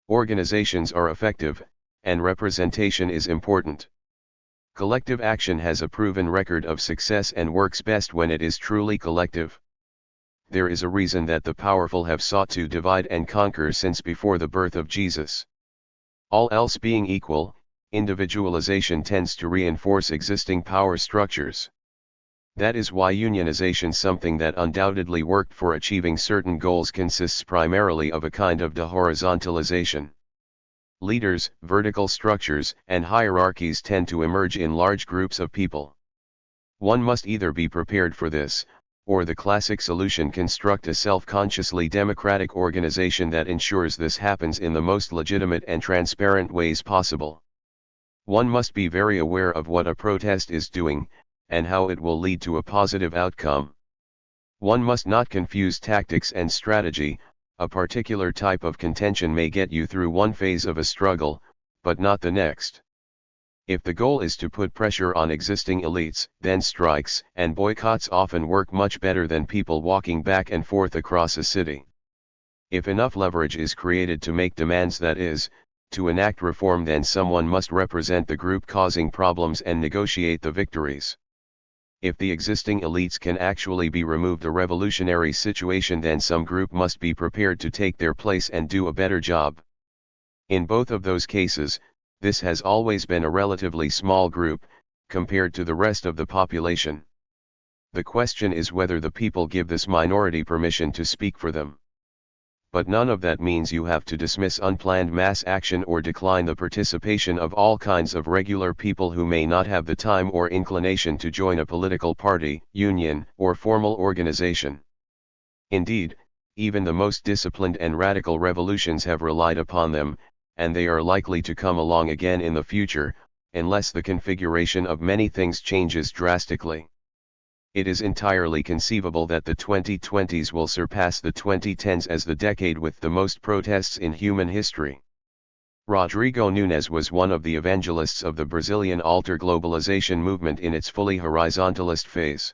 Organizations are effective, and representation is important. Collective action has a proven record of success and works best when it is truly collective. There is a reason that the powerful have sought to divide and conquer since before the birth of Jesus. All else being equal, Individualization tends to reinforce existing power structures. That is why unionization, something that undoubtedly worked for achieving certain goals, consists primarily of a kind of dehorizontalization. Leaders, vertical structures, and hierarchies tend to emerge in large groups of people. One must either be prepared for this, or the classic solution, construct a self-consciously democratic organization that ensures this happens in the most legitimate and transparent ways possible. One must be very aware of what a protest is doing, and how it will lead to a positive outcome. One must not confuse tactics and strategy. A particular type of contention may get you through one phase of a struggle, but not the next. If the goal is to put pressure on existing elites, then strikes and boycotts often work much better than people walking back and forth across a city. If enough leverage is created to make demands, that is, to enact reform, then someone must represent the group causing problems and negotiate the victories. If the existing elites can actually be removed, a revolutionary situation, then some group must be prepared to take their place and do a better job. In both of those cases, this has always been a relatively small group, compared to the rest of the population. The question is whether the people give this minority permission to speak for them. But none of that means you have to dismiss unplanned mass action or decline the participation of all kinds of regular people who may not have the time or inclination to join a political party, union, or formal organization. Indeed, even the most disciplined and radical revolutions have relied upon them, and they are likely to come along again in the future, unless the configuration of many things changes drastically. It is entirely conceivable that the 2020s will surpass the 2010s as the decade with the most protests in human history. Rodrigo Nunes was one of the evangelists of the Brazilian alter-globalization movement in its fully horizontalist phase.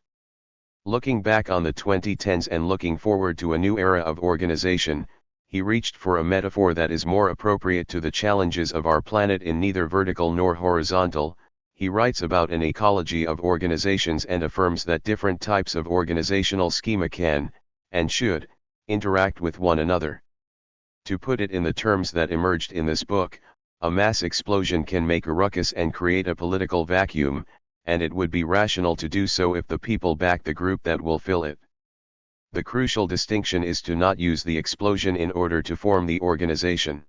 Looking back on the 2010s and looking forward to a new era of organization, he reached for a metaphor that is more appropriate to the challenges of our planet in neither vertical nor horizontal. He writes about an ecology of organizations and affirms that different types of organizational schema can, and should, interact with one another. To put it in the terms that emerged in this book, a mass explosion can make a ruckus and create a political vacuum, and it would be rational to do so if the people back the group that will fill it. The crucial distinction is to not use the explosion in order to form the organization.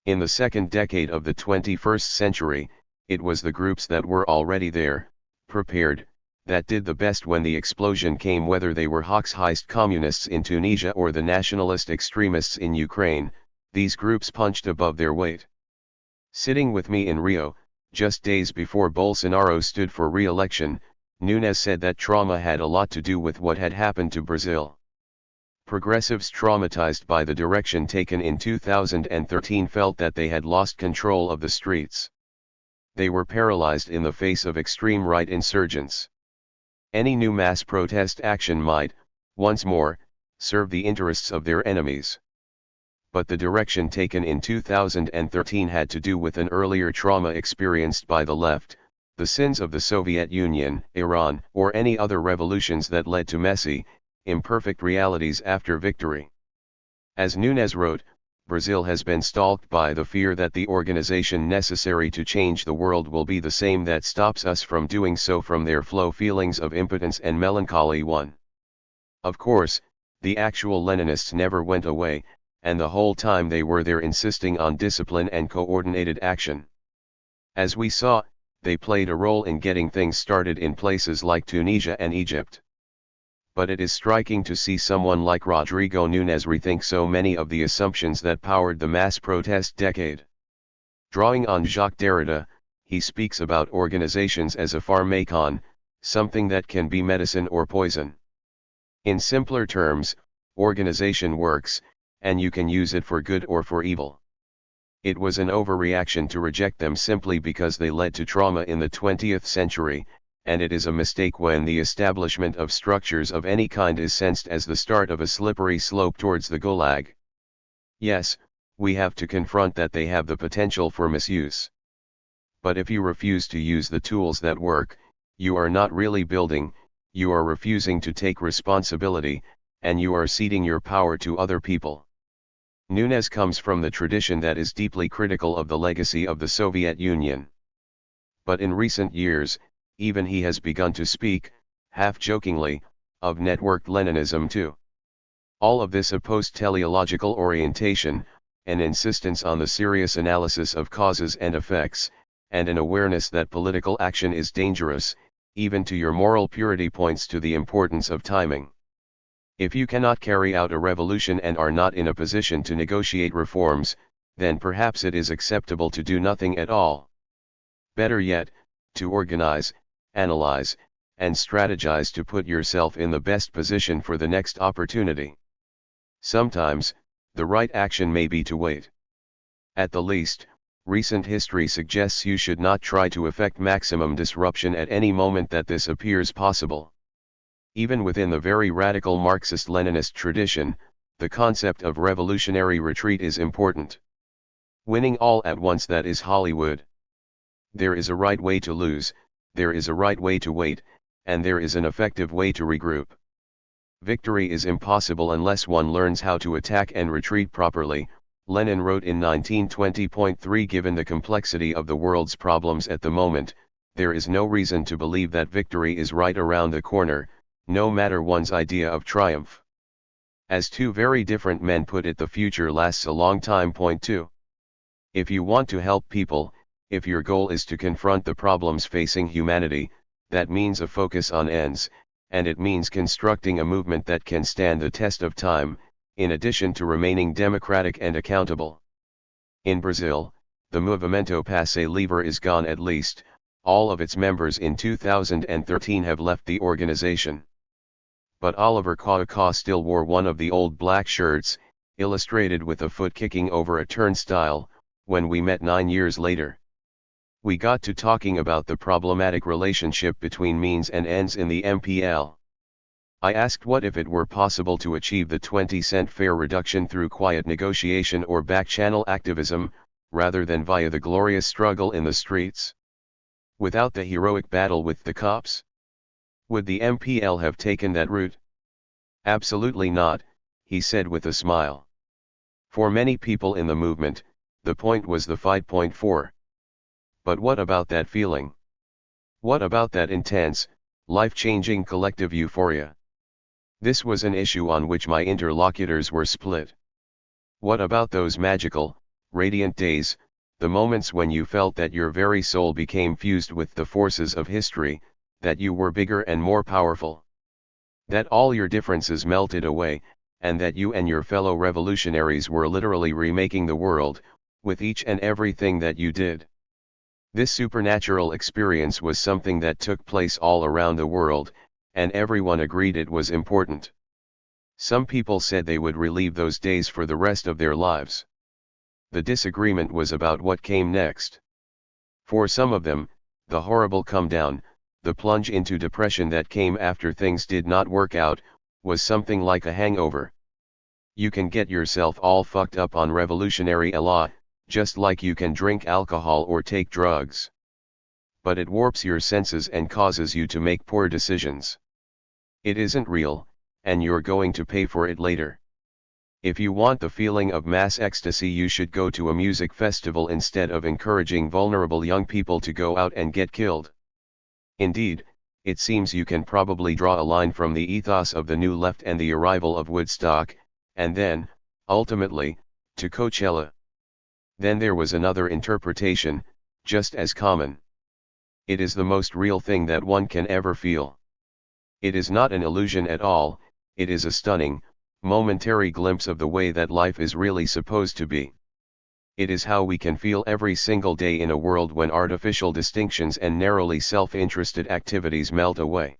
In the second decade of the 21st century, it was the groups that were already there, prepared, that did the best when the explosion came, whether they were Hoxheist communists in Tunisia or the nationalist extremists in Ukraine. These groups punched above their weight. Sitting with me in Rio, just days before Bolsonaro stood for re-election, Nunes said that trauma had a lot to do with what had happened to Brazil. Progressives traumatized by the direction taken in 2013 felt that they had lost control of the streets. They were paralyzed in the face of extreme right insurgents. Any new mass protest action might, once more, serve the interests of their enemies. But the direction taken in 2013 had to do with an earlier trauma experienced by the left, the sins of the Soviet Union, Iran, or any other revolutions that led to messy, imperfect realities after victory. As Nunes wrote, Brazil has been stalked by the fear that the organization necessary to change the world will be the same that stops us from doing so. From there flow feelings of impotence and melancholy. Of course, the actual Leninists never went away, and the whole time they were there insisting on discipline and coordinated action. As we saw, they played a role in getting things started in places like Tunisia and Egypt. But it is striking to see someone like Rodrigo Nunes rethink so many of the assumptions that powered the mass protest decade. Drawing on Jacques Derrida, he speaks about organizations as a pharmakon, something that can be medicine or poison. In simpler terms, organization works, and you can use it for good or for evil. It was an overreaction to reject them simply because they led to trauma in the 20th century, and it is a mistake when the establishment of structures of any kind is sensed as the start of a slippery slope towards the gulag. Yes, we have to confront that they have the potential for misuse. But if you refuse to use the tools that work, you are not really building, you are refusing to take responsibility, and you are ceding your power to other people. Nunes comes from the tradition that is deeply critical of the legacy of the Soviet Union. But in recent years, even he has begun to speak, half-jokingly, of networked Leninism too. All of this a post-teleological orientation, an insistence on the serious analysis of causes and effects, and an awareness that political action is dangerous, even to your moral purity, points to the importance of timing. If you cannot carry out a revolution and are not in a position to negotiate reforms, then perhaps it is acceptable to do nothing at all. Better yet, to organize, analyze, and strategize to put yourself in the best position for the next opportunity. Sometimes, the right action may be to wait. At the least, recent history suggests you should not try to effect maximum disruption at any moment that this appears possible. Even within the very radical Marxist-Leninist tradition, the concept of revolutionary retreat is important. Winning all at once, that is Hollywood. There is a right way to lose, there is a right way to wait, and there is an effective way to regroup. Victory is impossible unless one learns how to attack and retreat properly, Lenin wrote in 1920.3. Given the complexity of the world's problems at the moment, there is no reason to believe that victory is right around the corner, no matter one's idea of triumph. As two very different men put it, the future lasts a long time. Point 2. If you want to help people, if your goal is to confront the problems facing humanity, that means a focus on ends, and it means constructing a movement that can stand the test of time, in addition to remaining democratic and accountable. In Brazil, the Movimento Passe Livre is gone. At least, all of its members in 2013 have left the organization. But Oliver Kaká still wore one of the old black shirts, illustrated with a foot kicking over a turnstile, when we met 9 years later. We got to talking about the problematic relationship between means and ends in the MPL. I asked what if it were possible to achieve the 20-cent fare reduction through quiet negotiation or back-channel activism, rather than via the glorious struggle in the streets? Without the heroic battle with the cops? Would the MPL have taken that route? Absolutely not, he said with a smile. For many people in the movement, the point was the fight. Point 4. But what about that feeling? What about that intense, life-changing collective euphoria? This was an issue on which my interlocutors were split. What about those magical, radiant days, the moments when you felt that your very soul became fused with the forces of history, that you were bigger and more powerful? That all your differences melted away, and that you and your fellow revolutionaries were literally remaking the world, with each and everything that you did? This supernatural experience was something that took place all around the world, and everyone agreed it was important. Some people said they would relive those days for the rest of their lives. The disagreement was about what came next. For some of them, the horrible come down, the plunge into depression that came after things did not work out, was something like a hangover. You can get yourself all fucked up on revolutionary Allah, just like you can drink alcohol or take drugs. But it warps your senses and causes you to make poor decisions. It isn't real, and you're going to pay for it later. If you want the feeling of mass ecstasy, you should go to a music festival instead of encouraging vulnerable young people to go out and get killed. Indeed, it seems you can probably draw a line from the ethos of the New Left and the arrival of Woodstock, and then, ultimately, to Coachella. Then there was another interpretation, just as common. It is the most real thing that one can ever feel. It is not an illusion at all, it is a stunning, momentary glimpse of the way that life is really supposed to be. It is how we can feel every single day in a world when artificial distinctions and narrowly self-interested activities melt away.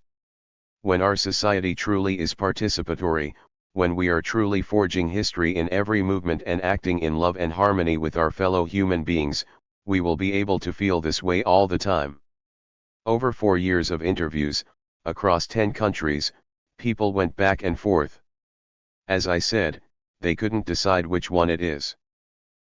When our society truly is participatory, when we are truly forging history in every movement and acting in love and harmony with our fellow human beings, we will be able to feel this way all the time. Over 4 years of interviews, across 10 countries, people went back and forth. As I said, they couldn't decide which one it is.